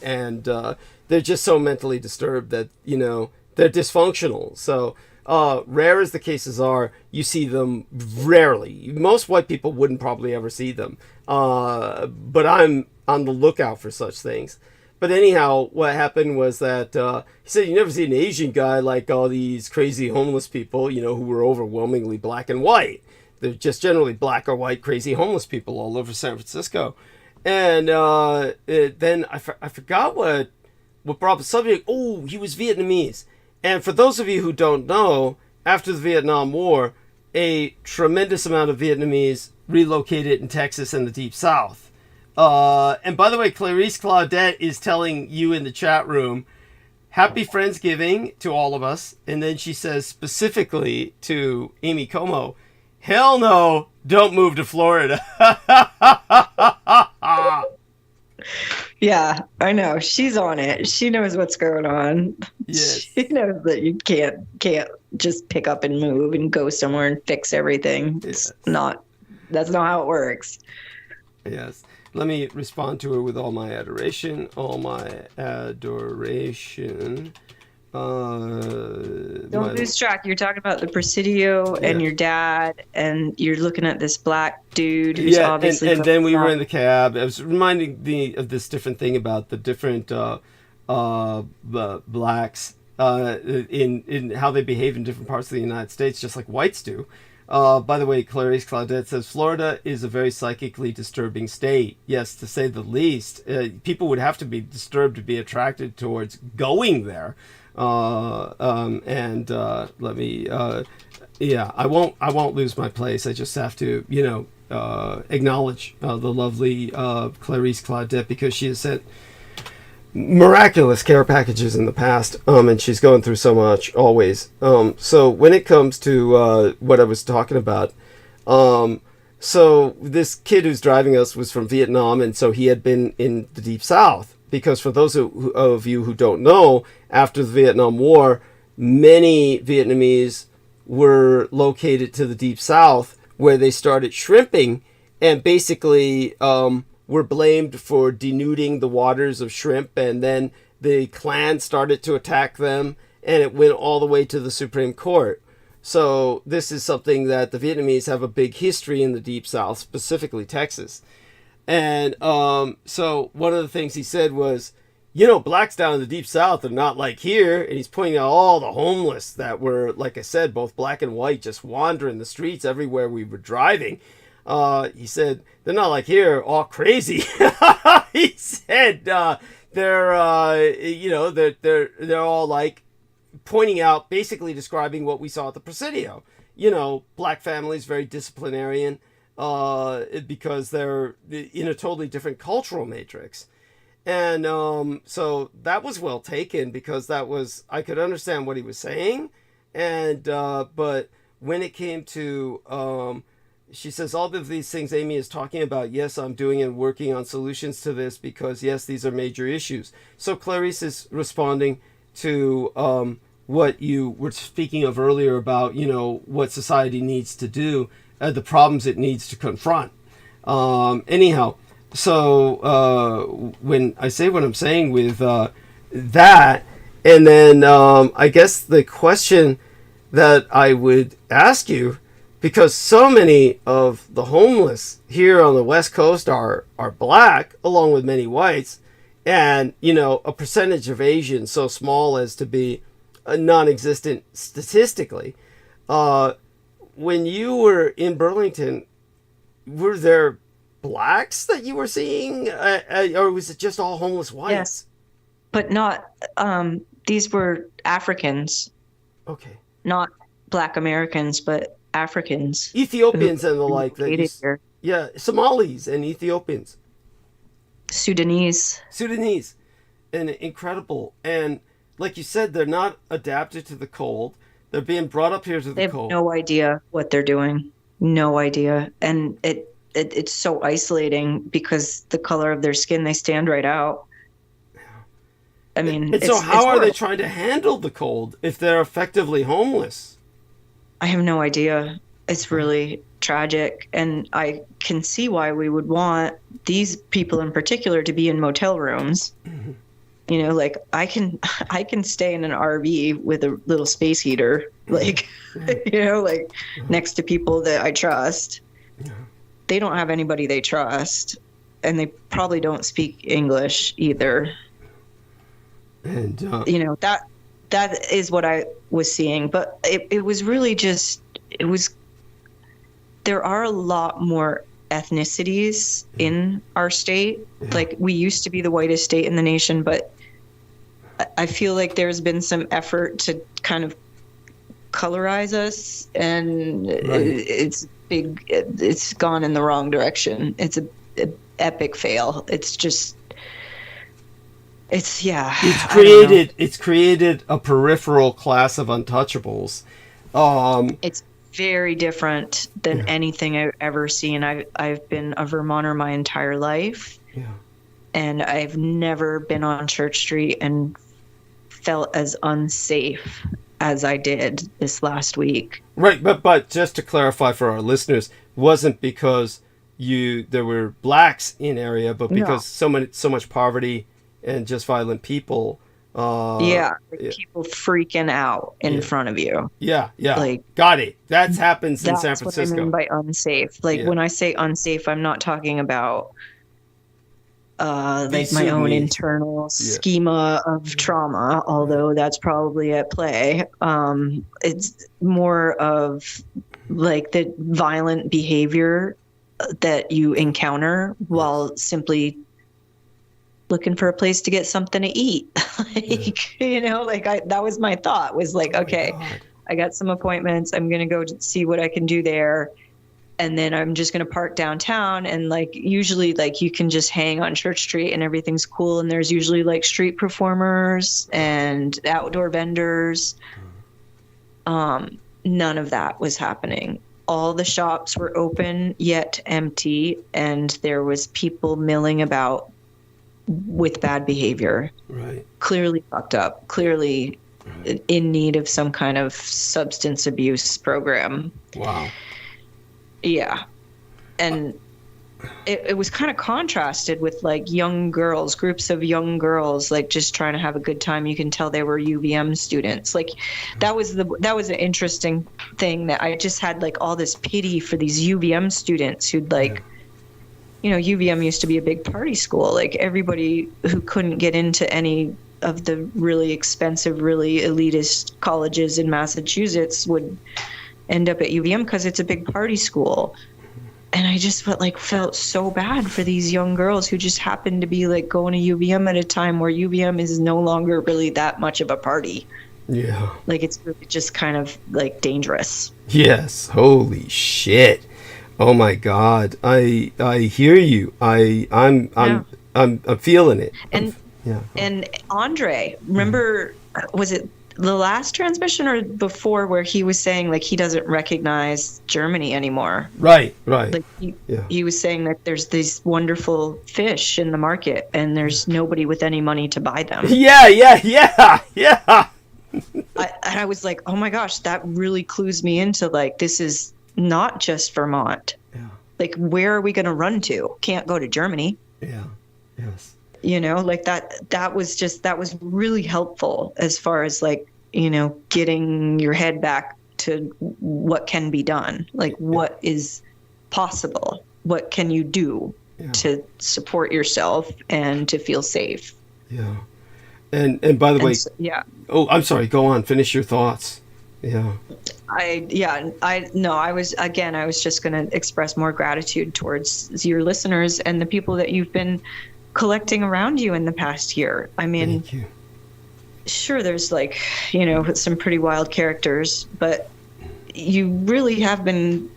A: they're just so mentally disturbed that, you know, they're dysfunctional. So rare as the cases are, you see them rarely. Most white people wouldn't probably ever see them. But I'm on the lookout for such things. But anyhow, what happened was that he said you never see an Asian guy like all these crazy homeless people, you know, who were overwhelmingly black and white. They're just generally black or white crazy homeless people all over San Francisco. And then I forgot what brought up the subject. Oh, he was Vietnamese. And for those of you who don't know, after the Vietnam War, a tremendous amount of Vietnamese relocated in Texas and the Deep South. And by the way, Clarice Claudette is telling you in the chat room, happy Friendsgiving to all of us. And then she says specifically to Amy Como, hell no, don't move to Florida.
G: Yeah, I know. She's on it. She knows what's going on.
A: Yes.
G: She knows that you can't just pick up and move and go somewhere and fix everything. It's that's not how it works.
A: Yes. Let me respond to her with all my adoration. All my adoration.
G: Don't lose track. You're talking about the Presidio and your dad, and you're looking at this black dude who's obviously.
A: And then we were in the cab. I was reminding me of this different thing about the different blacks in how they behave in different parts of the United States, just like whites do. By the way, Clarice Claudette says, Florida is a very psychically disturbing state. Yes, to say the least. People would have to be disturbed to be attracted towards going there. Let me, I won't lose my place. I just have to, acknowledge the lovely Clarice Claudette, because she has sent miraculous care packages in the past, and she's going through so much always. So when it comes to what I was talking about, so this kid who's driving us was from Vietnam, and so he had been in the Deep South. Because for those of you who don't know, after the Vietnam War, many Vietnamese were located to the Deep South, where they started shrimping, and basically were blamed for denuding the waters of shrimp, and then the Klan started to attack them, and it went all the way to the Supreme Court. So this is something that the Vietnamese have a big history in the Deep South, specifically Texas. And so one of the things he said was, blacks down in the Deep South are not like here. And he's pointing out all the homeless that were, like I said, both black and white, just wandering the streets everywhere we were driving. He said, they're not like here, all crazy. He said they're all like pointing out, basically describing what we saw at the Presidio. Black families, very disciplinarian. Because they're in a totally different cultural matrix. And so that was well taken, because I could understand what he was saying. And but when it came to, she says, all of these things Amy is talking about, yes, I'm doing and working on solutions to this, because yes, these are major issues. So Clarice is responding to what you were speaking of earlier about, what society needs to do. The problems it needs to confront. Anyhow, so when I say what I'm saying with that, and then I guess the question that I would ask you, because so many of the homeless here on the West Coast are black, along with many whites, and a percentage of Asians so small as to be non-existent statistically. When you were in Burlington, were there blacks that you were seeing, or was it just all homeless whites?
G: Yes, but not. These were Africans.
A: Okay.
G: Not Black Americans, but Africans.
A: Ethiopians and the like.
G: Here.
A: Yeah, Somalis and Ethiopians.
G: Sudanese,
A: and incredible. And like you said, they're not adapted to the cold. They're being brought up here to the cold.
G: They have no idea what they're doing. No idea. And it's so isolating, because the color of their skin, they stand right out. I mean,
A: and so how are they
G: horrible.
A: trying to handle the cold if they're effectively homeless?
G: I have no idea. It's really tragic, and I can see why we would want these people in particular to be in motel rooms.
A: Mm-hmm.
G: You know, like I can stay in an RV with a little space heater, like, you know, like next to people that I trust. They don't have anybody they trust, and they probably don't speak English either.
A: And
G: you know, that is what I was seeing, but it was really just, there are a lot more ethnicities in our state. Like, we used to be the whitest state in the nation, but I feel like there's been some effort to kind of colorize us, and it's gone in the wrong direction. It's a epic fail. It's just, it's
A: created a peripheral class of untouchables.
G: It's very different than anything I've ever seen. I've been a Vermonter my entire life, and I've never been on Church Street and felt as unsafe as I did this last week.
A: Right, but just to clarify for our listeners, wasn't because there were blacks in area, but because so much poverty and just violent people.
G: People freaking out in front of you.
A: Yeah.
G: Like,
A: got it. That happens in San Francisco.
G: That's what I mean by unsafe. Like, when I say unsafe, I'm not talking about like my own internal schema of trauma, although that's probably at play. It's more of like the violent behavior that you encounter while simply looking for a place to get something to eat. Like, you know, like that was my thought, was like, okay, I got some appointments. I'm going to go see what I can do there. And then I'm just going to park downtown. And like, usually like you can just hang on Church Street and everything's cool. And there's usually like street performers and outdoor vendors. None of that was happening. All the shops were open yet empty. And there was people milling about with bad behavior, clearly fucked up, clearly in need of some kind of substance abuse program.
A: Wow.
G: Yeah. And it was kind of contrasted with like young girls, groups of young girls, like just trying to have a good time. You can tell they were UVM students. Like that was an interesting thing, that I just had like all this pity for these UVM students who'd like, you know, UVM used to be a big party school. Like everybody who couldn't get into any of the really expensive, really elitist colleges in Massachusetts would end up at UVM because it's a big party school. And I just felt so bad for these young girls who just happened to be like going to UVM at a time where UVM is no longer really that much of a party.
A: Yeah.
G: Like it's really just kind of like dangerous.
A: Yes. Holy shit. Oh my God. I hear you. I'm feeling it.
G: And Andre, remember, was it the last transmission or before, where he was saying like he doesn't recognize Germany anymore?
A: Right.
G: Like he was saying that there's these wonderful fish in the market and there's nobody with any money to buy them.
A: Yeah.
G: I was like, oh my gosh, that really clues me into like, this is not just Vermont.
A: Yeah.
G: Like, where are we going to run to? Can't go to Germany.
A: Yeah. Yes.
G: You know, like that was really helpful as far as like, you know, getting your head back to what can be done. Like, what is possible? What can you do to support yourself and to feel safe?
A: Yeah. And by the way, Oh, I'm sorry. Go on. Finish your thoughts. Yeah. I was just going to express more gratitude towards your listeners and the people that you've been collecting around you in the past year. I mean, thank you.
G: Sure, there's like, you know, some pretty wild characters, but you really have been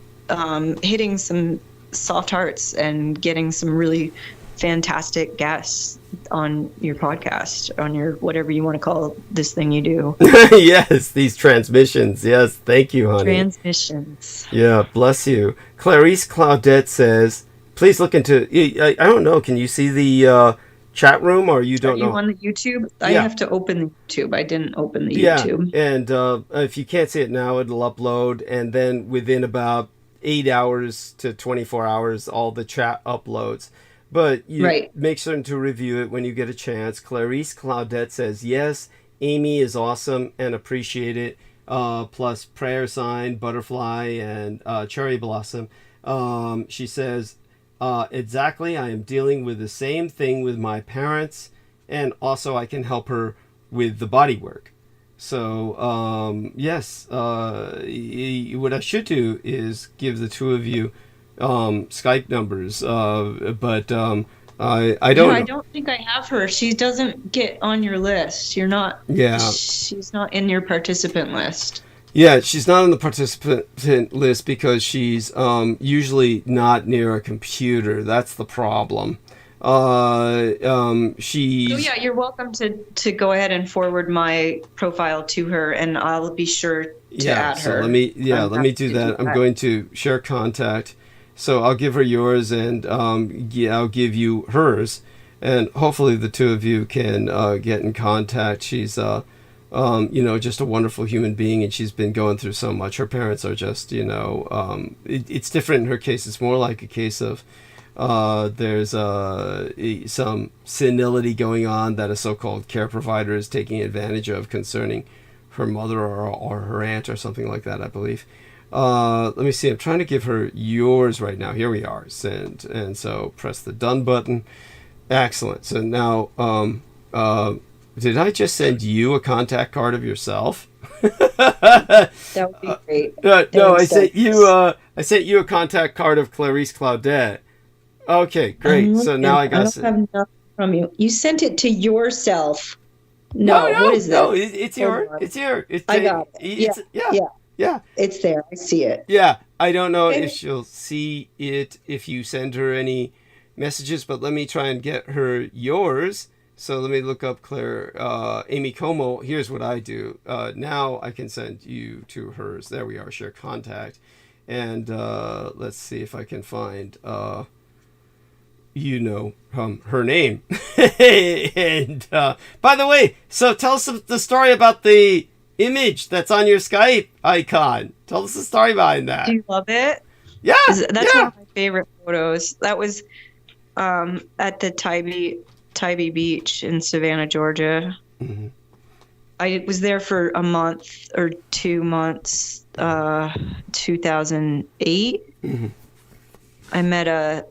G: hitting some soft hearts and getting some really fantastic guests on your podcast, on your whatever you want to call this thing you do.
A: Yes, these transmissions. Yes, thank you, honey.
G: Transmissions.
A: Yeah, bless you. Clarice Claudette says, please look into, I don't know, can you see the chat room, or you
G: Are
A: don't
G: you
A: know?
G: on the YouTube? I
A: Yeah.
G: have to open the YouTube. I didn't open the
A: Yeah,
G: YouTube.
A: and if you can't see it now, it'll upload, and then within about 8 hours to 24 hours, all the chat uploads. But you
G: Right.
A: make certain to review it when you get a chance. Clarice Claudette says, yes, Amy is awesome and appreciate it. Plus prayer sign, butterfly, and cherry blossom. She says, exactly, I am dealing with the same thing with my parents, and also I can help her with the body work. So, yes, what I should do is give the two of you Skype numbers, but I don't
G: No, I
A: know.
G: don't think I have her. She doesn't get on your list. You're not.
A: Yeah.
G: She's not in your participant list.
A: Yeah, she's not on the participant list because she's usually not near a computer. That's the problem. She's...
G: So yeah, you're welcome to go ahead and forward my profile to her, and I'll be sure to add
A: so
G: her.
A: let me
G: I'm
A: let me
G: happy
A: do
G: to
A: that. I'm going to share contact. So I'll give her yours, and I'll give you hers, and hopefully the two of you can get in contact. She's just a wonderful human being, and she's been going through so much. Her parents are just, it's different in her case. It's more like a case of there's some senility going on that a so-called care provider is taking advantage of concerning her mother or her aunt or something like that, I believe. Let me see. I'm trying to give her yours right now. Here we are. Send. And so press the done button. Excellent. So now, did I just send you a contact card of yourself?
G: That would be great.
A: No, I sent you a contact card of Clarice Claudette. Okay, great. So now I got.
G: I don't have nothing from you. You sent it to yourself. No, what is
A: no,
G: this?
A: it's here. It's here.
G: I got it.
A: Yeah.
G: It's there. I see it.
A: Yeah, I don't know if she'll see it if you send her any messages, but let me try and get her yours. So let me look up Amy Como. Here's what I do. Now I can send you to hers. There we are. Share contact. And let's see if I can find, her name. And by the way, so tell us the story about the image that's on your Skype icon. Tell us the story behind that.
G: Do you love it?
A: Yeah.
G: That's one of my favorite photos. That was at the Tybee Beach in Savannah, Georgia. Mm-hmm. I was there for a month or 2 months, 2008. Mm-hmm. I met a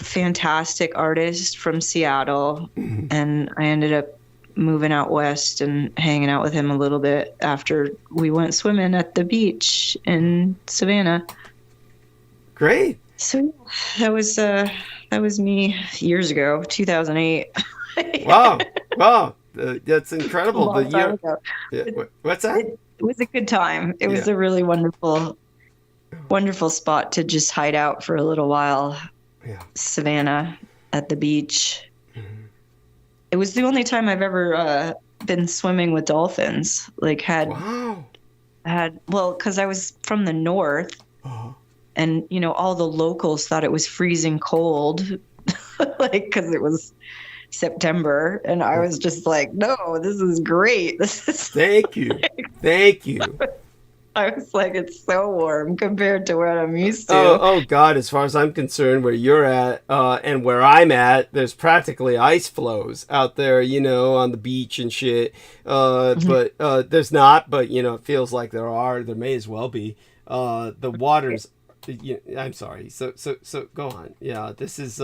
G: fantastic artist from Seattle, mm-hmm. and I ended up moving out west and hanging out with him a little bit after we went swimming at the beach in Savannah.
A: Great.
G: So that was me years ago, 2008.
A: Wow. That's incredible.
G: What's that? It was a good time. It was a really wonderful spot to just hide out for a little while. Yeah. Savannah at the beach. Mm-hmm. It was the only time I've ever been swimming with dolphins. Because I was from the north, and all the locals thought it was freezing cold, because it was September, and I was just like, no, this is great.
A: Thank you.
G: I was like, it's so warm compared to what I'm used to.
A: Oh God, as far as I'm concerned, where you're at and where I'm at, there's practically ice flows out there, on the beach and shit. But there's not, but it feels like there are. There may as well be. The water's I'm sorry. So go on. Yeah, this is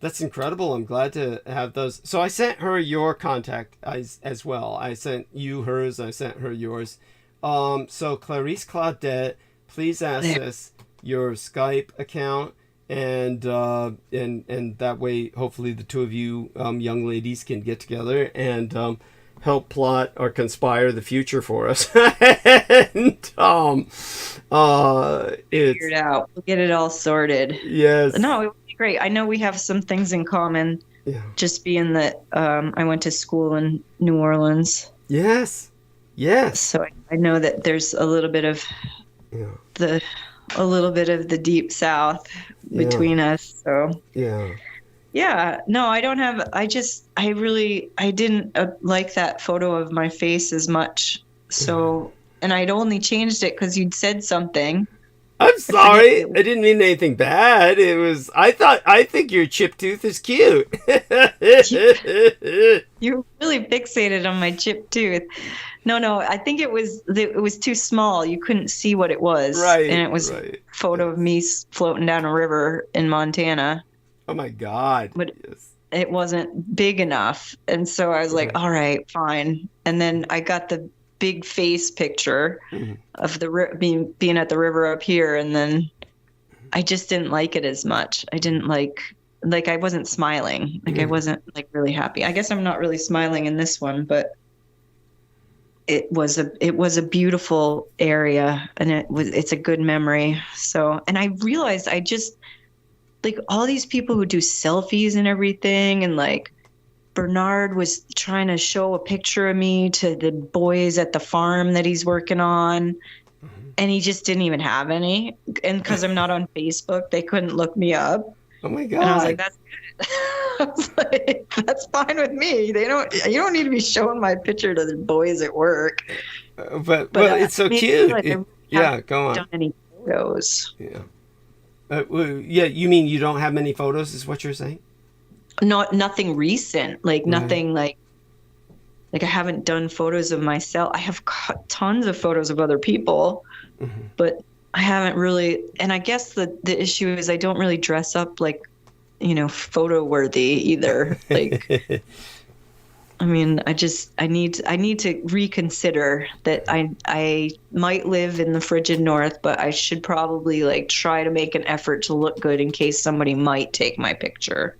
A: that's incredible. I'm glad to have those. So I sent her your contact as well. I sent you hers. I sent her yours. So Clarice Claudette, please access your Skype account, and that way, hopefully, the two of you young ladies can get together and help plot or conspire the future for us. And
G: figure it out. We'll get it all sorted.
A: Yes.
G: No, it would be great. I know we have some things in common. Yeah. Just being that I went to school in New Orleans.
A: Yes.
G: So I know that there's a little bit of the deep South between us. So Yeah, no, I don't have, I didn't like that photo of my face as much. So, and I'd only changed it because you'd said something.
A: I'm sorry. I didn't mean anything bad. It was, I think your chip tooth is cute.
G: You're really fixated on my chip tooth. No, I think it was too small. You couldn't see what it was.
A: Right.
G: And it was a photo of me floating down a river in Montana.
A: Oh my God.
G: But it wasn't big enough. And so I was like, all right, fine. And then I got the big face picture of the being at the river up here. And then I just didn't like it as much. I didn't like I wasn't smiling. Like I wasn't like really happy. I guess I'm not really smiling in this one, but it was a beautiful area, and it's a good memory. So, and I realized I just like all these people who do selfies and everything, and like Bernard was trying to show a picture of me to the boys at the farm that he's working on, and he just didn't even have any. And because I'm not on Facebook, they couldn't look me up.
A: Oh my God.
G: And I was like, that's good. I was like, that's fine with me. You don't need to be showing my picture to the boys at work.
A: But it's so cute.
G: Like
A: yeah, go on.
G: Done any photos?
A: Yeah. Yeah, you mean you don't have many photos, is what you're saying?
G: Nothing recent. Like nothing like I haven't done photos of myself. I have tons of photos of other people, but I haven't really. And I guess the issue is I don't really dress up like, photo worthy either. Like, I mean, I need to reconsider that I might live in the frigid north, but I should probably like try to make an effort to look good in case somebody might take my picture.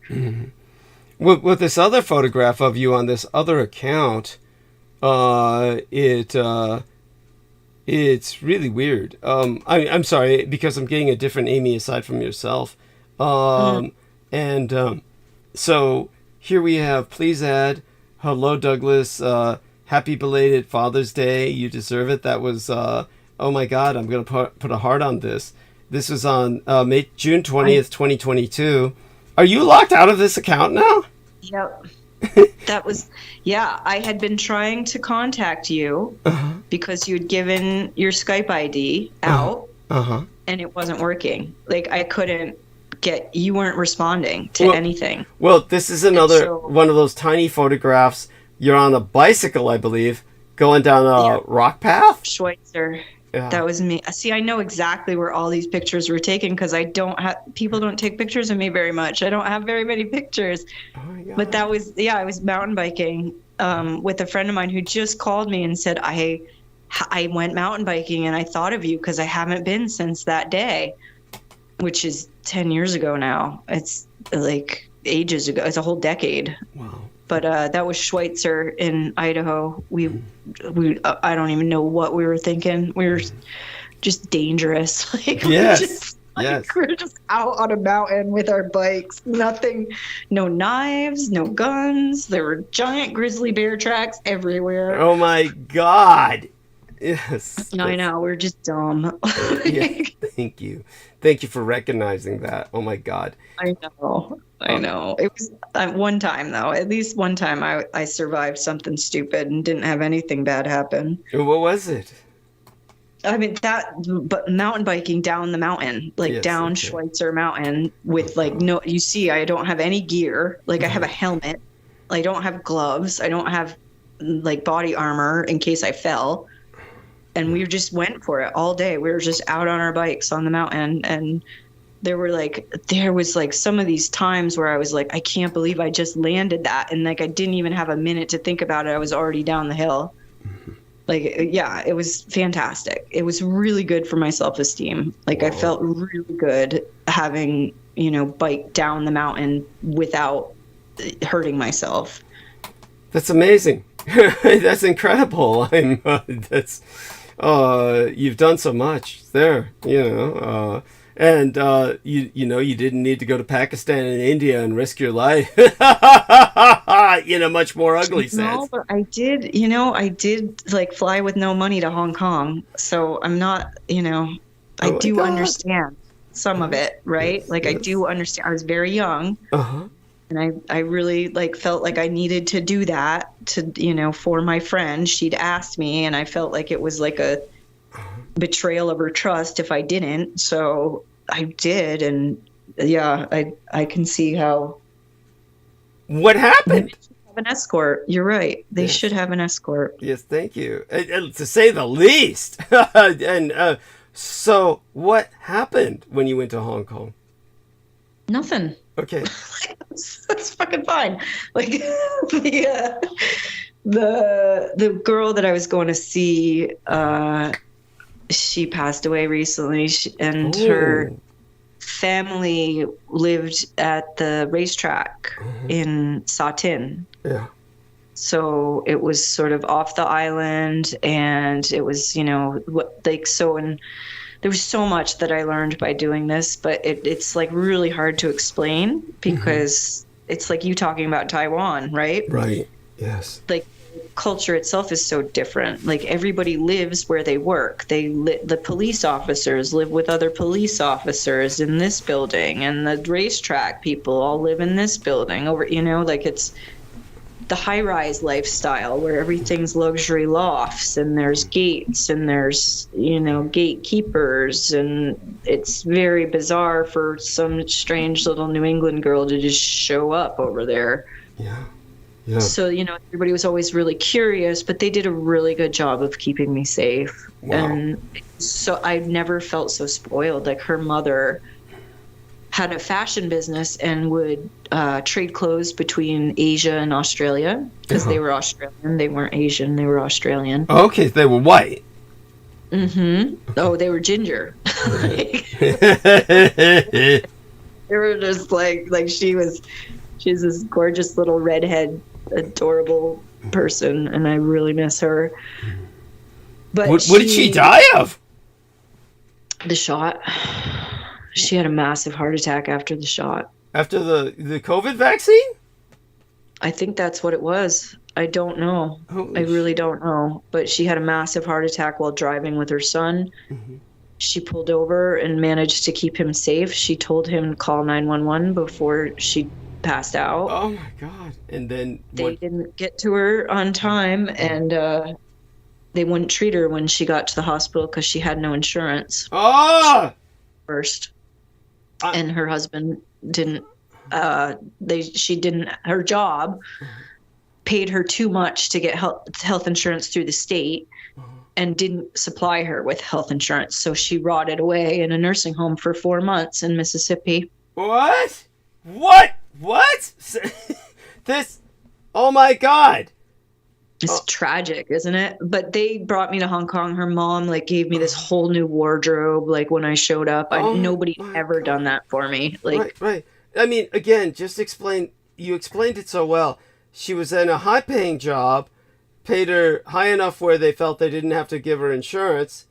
A: With this other photograph of you on this other account, it's really weird. I'm sorry because I'm getting a different Amy aside from yourself. So here we have, please add, hello Douglas, happy belated Father's Day. You deserve it. That was, oh my God, I'm going to put a heart on this. This was on June 20th, 2022. Are you locked out of this account now?
G: Yep. That was, I had been trying to contact you because you'd given your Skype ID out and it wasn't working. Like I couldn't you weren't responding to anything.
A: Well, this is another one of those tiny photographs. You're on a bicycle, I believe, going down a rock path.
G: Schweitzer. Yeah. That was me. See, I know exactly where all these pictures were taken because people don't take pictures of me very much. I don't have very many pictures. Oh my God. But that was, I was mountain biking with a friend of mine who just called me and said, I went mountain biking and I thought of you because I haven't been since that day, which is 10 years ago now. It's like ages ago. It's a whole decade. Wow. But that was Schweitzer in Idaho. We I don't even know what we were thinking. We were just dangerous. Like,
A: yes.
G: We're just out on a mountain with our bikes. Nothing, no knives, no guns. There were giant grizzly bear tracks everywhere.
A: Oh my God. Yes.
G: I know. We're just dumb.
A: Thank you. Thank you for recognizing that. Oh my God.
G: I know. It was one time though. At least one time I survived something stupid and didn't have anything bad happen.
A: What was it?
G: I mean but mountain biking down the mountain, like down Schweitzer Mountain with like you see, I don't have any gear. Like I have a helmet. I don't have gloves. I don't have like body armor in case I fell. And we just went for it all day. We were just out on our bikes on the mountain. And there was like some of these times where I was like, I can't believe I just landed that. And like, I didn't even have a minute to think about it. I was already down the hill. Like, it was fantastic. It was really good for my self-esteem. Like, whoa. I felt really good having, bike down the mountain without hurting myself.
A: That's amazing. That's incredible. You've done so much there, and you didn't need to go to Pakistan and India and risk your life in a much more ugly sense.
G: No, but I did like fly with no money to Hong Kong. So I'm not, I do understand some of it, right? Like I do understand. I was very young. And I really like felt like I needed to do that to, for my friend. She'd asked me, and I felt like it was like a betrayal of her trust if I didn't. So I did. And yeah, I can see how.
A: What happened?
G: They should have an escort. You're right. They should have an escort.
A: Yes, thank you. To say the least. And so what happened when you went to Hong Kong?
G: Nothing.
A: Okay.
G: That's fucking fine. Like the girl that I was going to see, she passed away recently, and her family lived at the racetrack in Sa Tin.
A: Yeah.
G: So it was sort of off the island, and it was, and there was so much that I learned by doing this, but it's like really hard to explain because it's like you talking about Taiwan, right?
A: Right. Yes.
G: Like culture itself is so different. Like everybody lives where they work. The police officers live with other police officers in this building, and the racetrack people all live in this building over, like it's the high-rise lifestyle where everything's luxury lofts and there's gates and there's gatekeepers, and it's very bizarre for some strange little New England girl to just show up over there.
A: Yeah.
G: So everybody was always really curious, but they did a really good job of keeping me safe.
A: Wow.
G: And so I never felt so spoiled. Like her mother had a fashion business and would trade clothes between Asia and Australia because they were Australian. They weren't Asian. They were Australian.
A: Okay, they were white.
G: Mm-hmm. Oh, they were ginger. They were just like she's this gorgeous little redhead, adorable person, and I really miss her. But
A: what did she die of?
G: The shot. She had a massive heart attack after the shot.
A: After the COVID vaccine?
G: I think that's what it was. I don't know. I really don't know. But she had a massive heart attack while driving with her son. She pulled over and managed to keep him safe. She told him to call 911 before she passed out.
A: Oh my God. And then
G: they didn't get to her on time, and they wouldn't treat her when she got to the hospital because she had no insurance. First. And her husband didn't, her job paid her too much to get health insurance through the state and didn't supply her with health insurance. So she rotted away in a nursing home for 4 months in Mississippi.
A: What? This, oh my God.
G: It's tragic, isn't it? But they brought me to Hong Kong. Her mom gave me this whole new wardrobe. When I showed up, nobody ever done that for me.
A: Right. I mean, again, just explain. You explained it so well. She was in a high-paying job, paid her high enough where they felt they didn't have to give her insurance,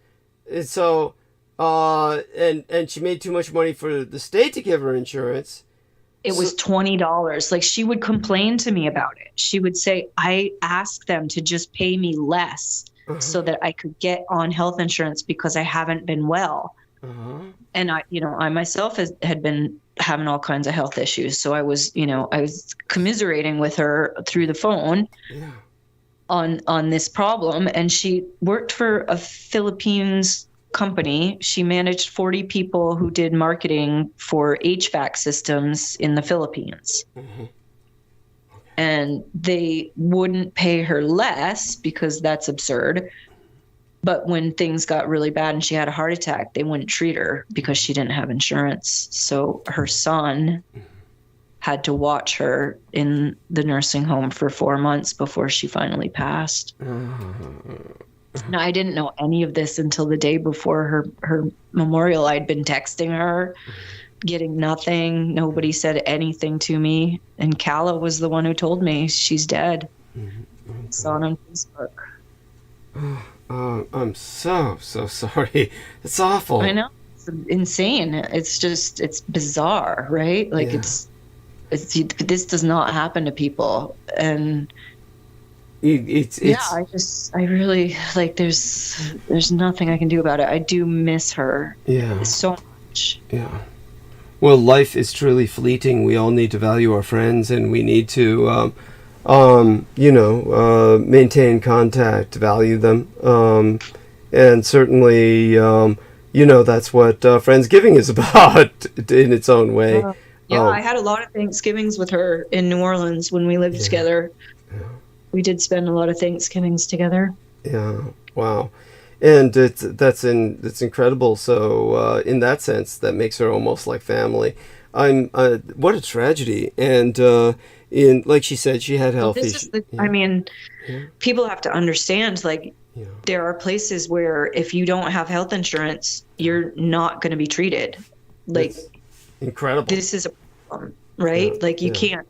A: and so, and she made too much money for the state to give her insurance.
G: It was $20. She would complain to me about it. She would say, I asked them to just pay me less so that I could get on health insurance because I haven't been well. And I myself had been having all kinds of health issues. So I was commiserating with her through the phone on this problem. And she worked for a Philippines company. She managed 40 people who did marketing for HVAC systems in the Philippines. And they wouldn't pay her less because that's absurd. But when things got really bad and she had a heart attack, they wouldn't treat her because she didn't have insurance. So her son had to watch her in the nursing home for 4 months before she finally passed. Now, I didn't know any of this until the day before her memorial. I'd been texting her, getting nothing. Nobody said anything to me. And Calla was the one who told me she's dead. It's on Facebook.
A: I'm so sorry. It's awful.
G: I know. It's insane. It's just, it's bizarre, right? It's this does not happen to people. And I really there's nothing I can do about it. I do miss her so much.
A: Well, life is truly fleeting. We all need to value our friends, and we need to, maintain contact, value them, and certainly, that's what Friendsgiving is about in its own way.
G: Yeah, I had a lot of Thanksgivings with her in New Orleans when we lived together.
A: Yeah.
G: We did spend a lot of Thanksgivings together.
A: Yeah. Wow. And that's incredible. So in that sense, that makes her almost like family. What a tragedy. And in like she said, she had health issues.
G: I mean, people have to understand, like, there are places where if you don't have health insurance, you're not going to be treated. Like,
A: it's incredible.
G: This is a problem, right? Like, you can't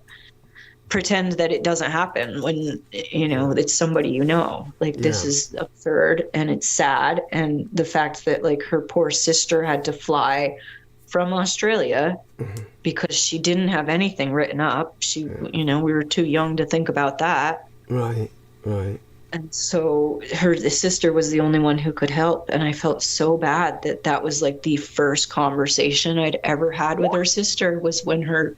G: pretend that it doesn't happen when it's somebody like this is absurd, and it's sad. And the fact that, like, her poor sister had to fly from Australia because she didn't have anything written up. We were too young to think about that.
A: Right.
G: And so the sister was the only one who could help. And I felt so bad that was like the first conversation I'd ever had with her sister was when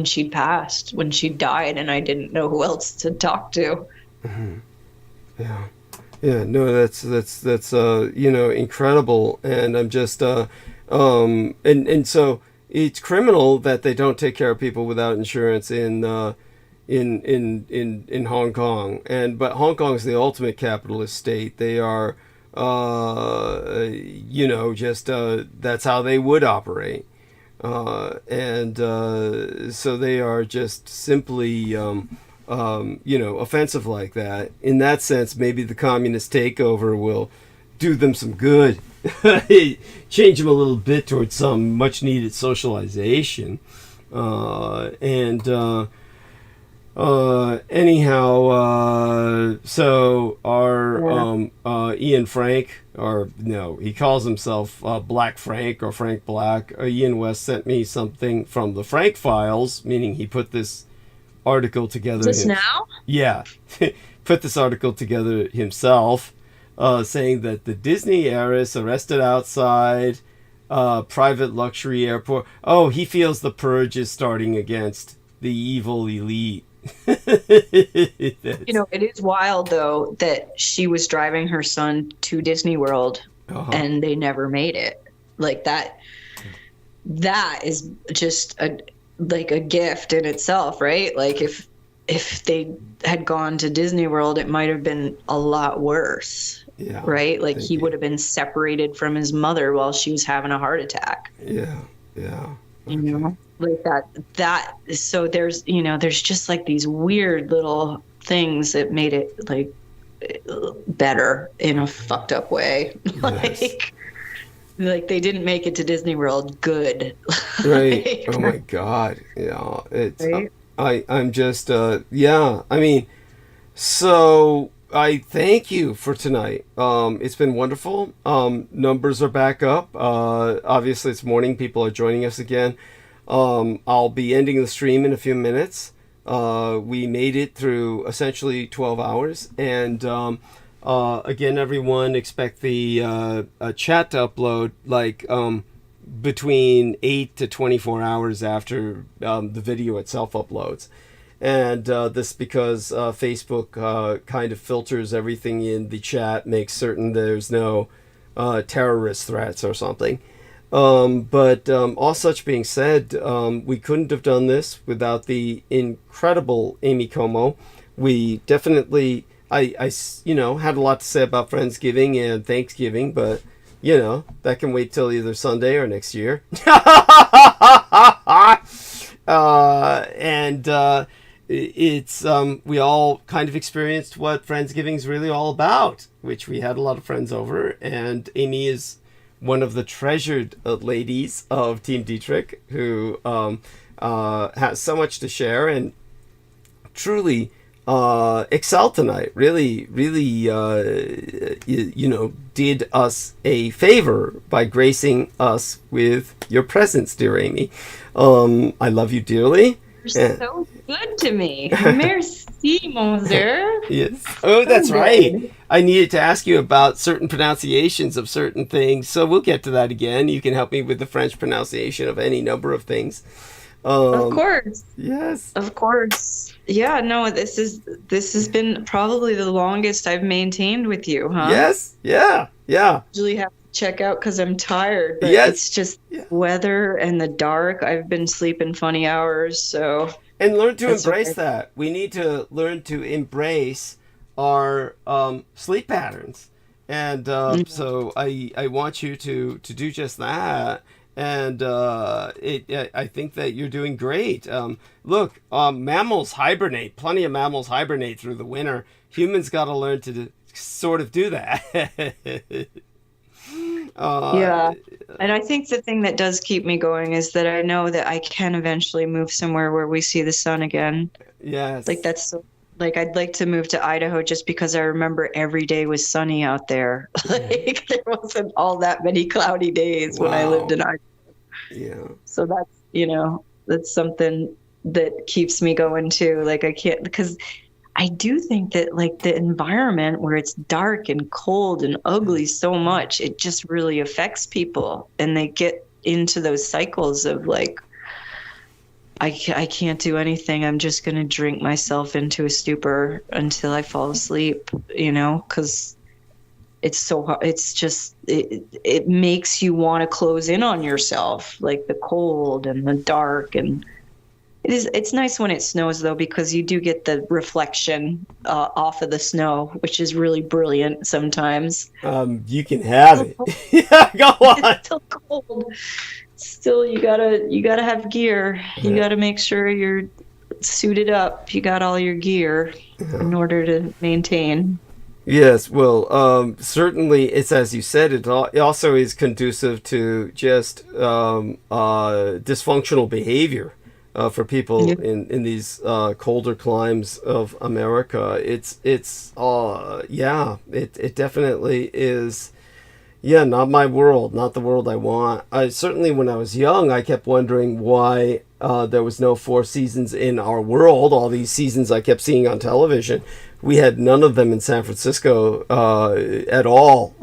G: she passed, when she died, and I didn't know who else to talk to.
A: Yeah. No, that's incredible. And I'm just and so it's criminal that they don't take care of people without insurance in Hong Kong. But Hong Kong is the ultimate capitalist state. They are that's how they would operate. So they are just simply, offensive like that. In that sense, maybe the communist takeover will do them some good, change them a little bit towards some much-needed socialization. So our Ian Frank, he calls himself Black Frank or Frank Black. Ian West sent me something from the Frank files, meaning he put this article together.
G: Just now?
A: Yeah, put this article together himself, saying that the Disney heiress arrested outside private luxury airport. Oh, he feels the purge is starting against the evil elite.
G: It is wild though that she was driving her son to Disney World and they never made it. Like that is just a gift in itself, right? Like if they had gone to Disney World, it might have been a lot worse.
A: Yeah. Right?
G: Like he would have been separated from his mother while she was having a heart attack.
A: Yeah. Okay.
G: Like that. So there's just like these weird little things that made it like better in a fucked up way.
A: Yes.
G: like they didn't make it to Disney World good.
A: Right. Oh my God. Yeah. It's, right? I'm just, I mean, so I thank you for tonight. It's been wonderful. Numbers are back up. Obviously it's morning. People are joining us again. I'll be ending the stream in a few minutes. We made it through essentially 12 hours. And again, everyone expect the chat to upload between 8 to 24 hours after the video itself uploads. And this because Facebook kind of filters everything in the chat, makes certain there's no terrorist threats or something. But all such being said, we couldn't have done this without the incredible Amy Como. We definitely, I had a lot to say about Friendsgiving and Thanksgiving, but that can wait till either Sunday or next year. It's we all kind of experienced what Friendsgiving is really all about, which we had a lot of friends over, and Amy is one of the treasured ladies of Team Dietrich, who has so much to share and truly excelled tonight. Really, did us a favor by gracing us with your presence, dear Amy. I love you dearly.
G: You're so good to me. Merci, monsieur.
A: Yes. Oh, that's right. I needed to ask you about certain pronunciations of certain things, so we'll get to that again. You can help me with the French pronunciation of any number of things.
G: Of course.
A: Yes.
G: Of course. Yeah, no, this has been probably the longest I've maintained with you, huh?
A: Yes. Yeah. Yeah.
G: Usually have to check out because I'm tired, but
A: Yes.
G: it's just weather and the dark. I've been sleeping funny hours, so.
A: And learn to
G: That's
A: embrace
G: okay.
A: that. We need to learn to embrace our sleep patterns. And so I want you to do just that. And I think that you're doing great. Look, mammals hibernate. Plenty of mammals hibernate through the winter. Humans got to learn to sort of do that.
G: Yeah. And I think the thing that does keep me going is that I know that I can eventually move somewhere where we see the sun again.
A: Yes.
G: Like I'd like to move to Idaho just because I remember every day was sunny out there. Like there wasn't all that many cloudy days when I lived in Idaho.
A: Yeah.
G: So that's something that keeps me going too. Like I can't, because I do think that like the environment where it's dark and cold and ugly so much, it just really affects people, and they get into those cycles of like, I can't do anything. I'm just going to drink myself into a stupor until I fall asleep, because it's so hard. It's just, it makes you want to close in on yourself, like the cold and the dark. And it's nice when it snows though, because you do get the reflection off of the snow, which is really brilliant sometimes.
A: You can have it. Yeah, go on.
G: It's still cold. Still, you gotta have gear. You gotta make sure you're suited up. You got all your gear in order to maintain.
A: Yes, well, certainly it's as you said. It also is conducive to just dysfunctional behavior for people in these colder climes of America. It definitely is. Yeah, not my world, not the world I want. Certainly when I was young, I kept wondering why there was no 4 seasons in our world. All these seasons I kept seeing on television. We had none of them in San Francisco at all,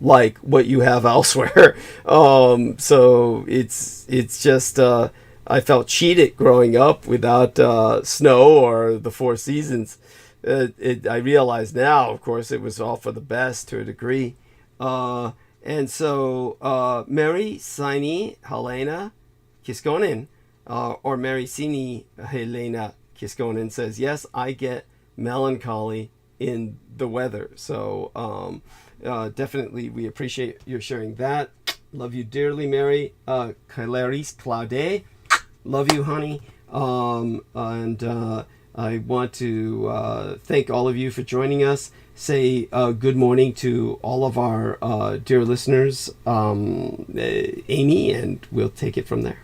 A: like what you have elsewhere. So it's just, I felt cheated growing up without snow or the 4 seasons. I realize now, of course, it was all for the best to a degree. And so Mary Sini Helena Kiskonen, or Mary Sini Helena Kiskonen says, yes, I get melancholy in the weather. So definitely we appreciate your sharing that. Love you dearly, Mary. Clarice Claude, love you, honey. And I want to thank all of you for joining us. Say good morning to all of our dear listeners, Amy, and we'll take it from there.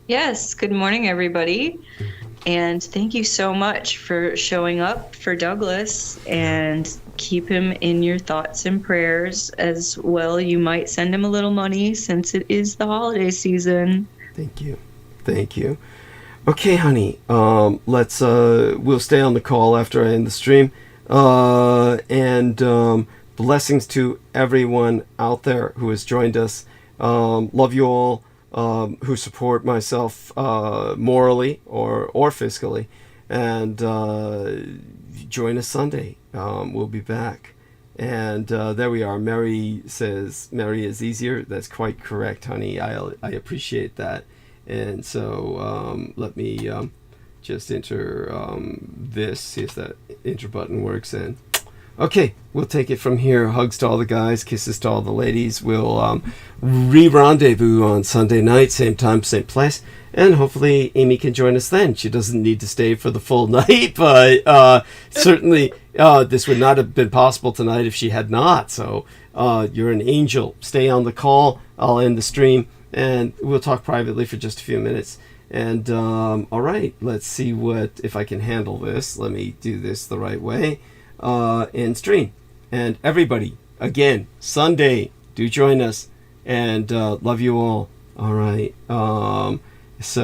G: Yes, good morning, everybody. And thank you so much for showing up for Douglas, and keep him in your thoughts and prayers as well. You might send him a little money since it is the holiday season.
A: Thank you. Thank you. Okay, honey, let's we'll stay on the call after I end the stream. And blessings to everyone out there who has joined us. Love you all who support myself morally or fiscally. And join us Sunday. We'll be back. And there we are. Mary says Mary is easier. That's quite correct, honey. I appreciate that. And so let me just enter this, see if that enter button works. And okay, we'll take it from here. Hugs to all the guys, kisses to all the ladies. We'll re-rendezvous on Sunday night, same time, same place. And hopefully Amy can join us then. She doesn't need to stay for the full night, but certainly this would not have been possible tonight if she had not. So you're an angel. Stay on the call. I'll end the stream, and we'll talk privately for just a few minutes. And all right, let's see if I can handle this. Let me do this the right way. And stream. And everybody, again, Sunday, do join us. And love you all. All right. So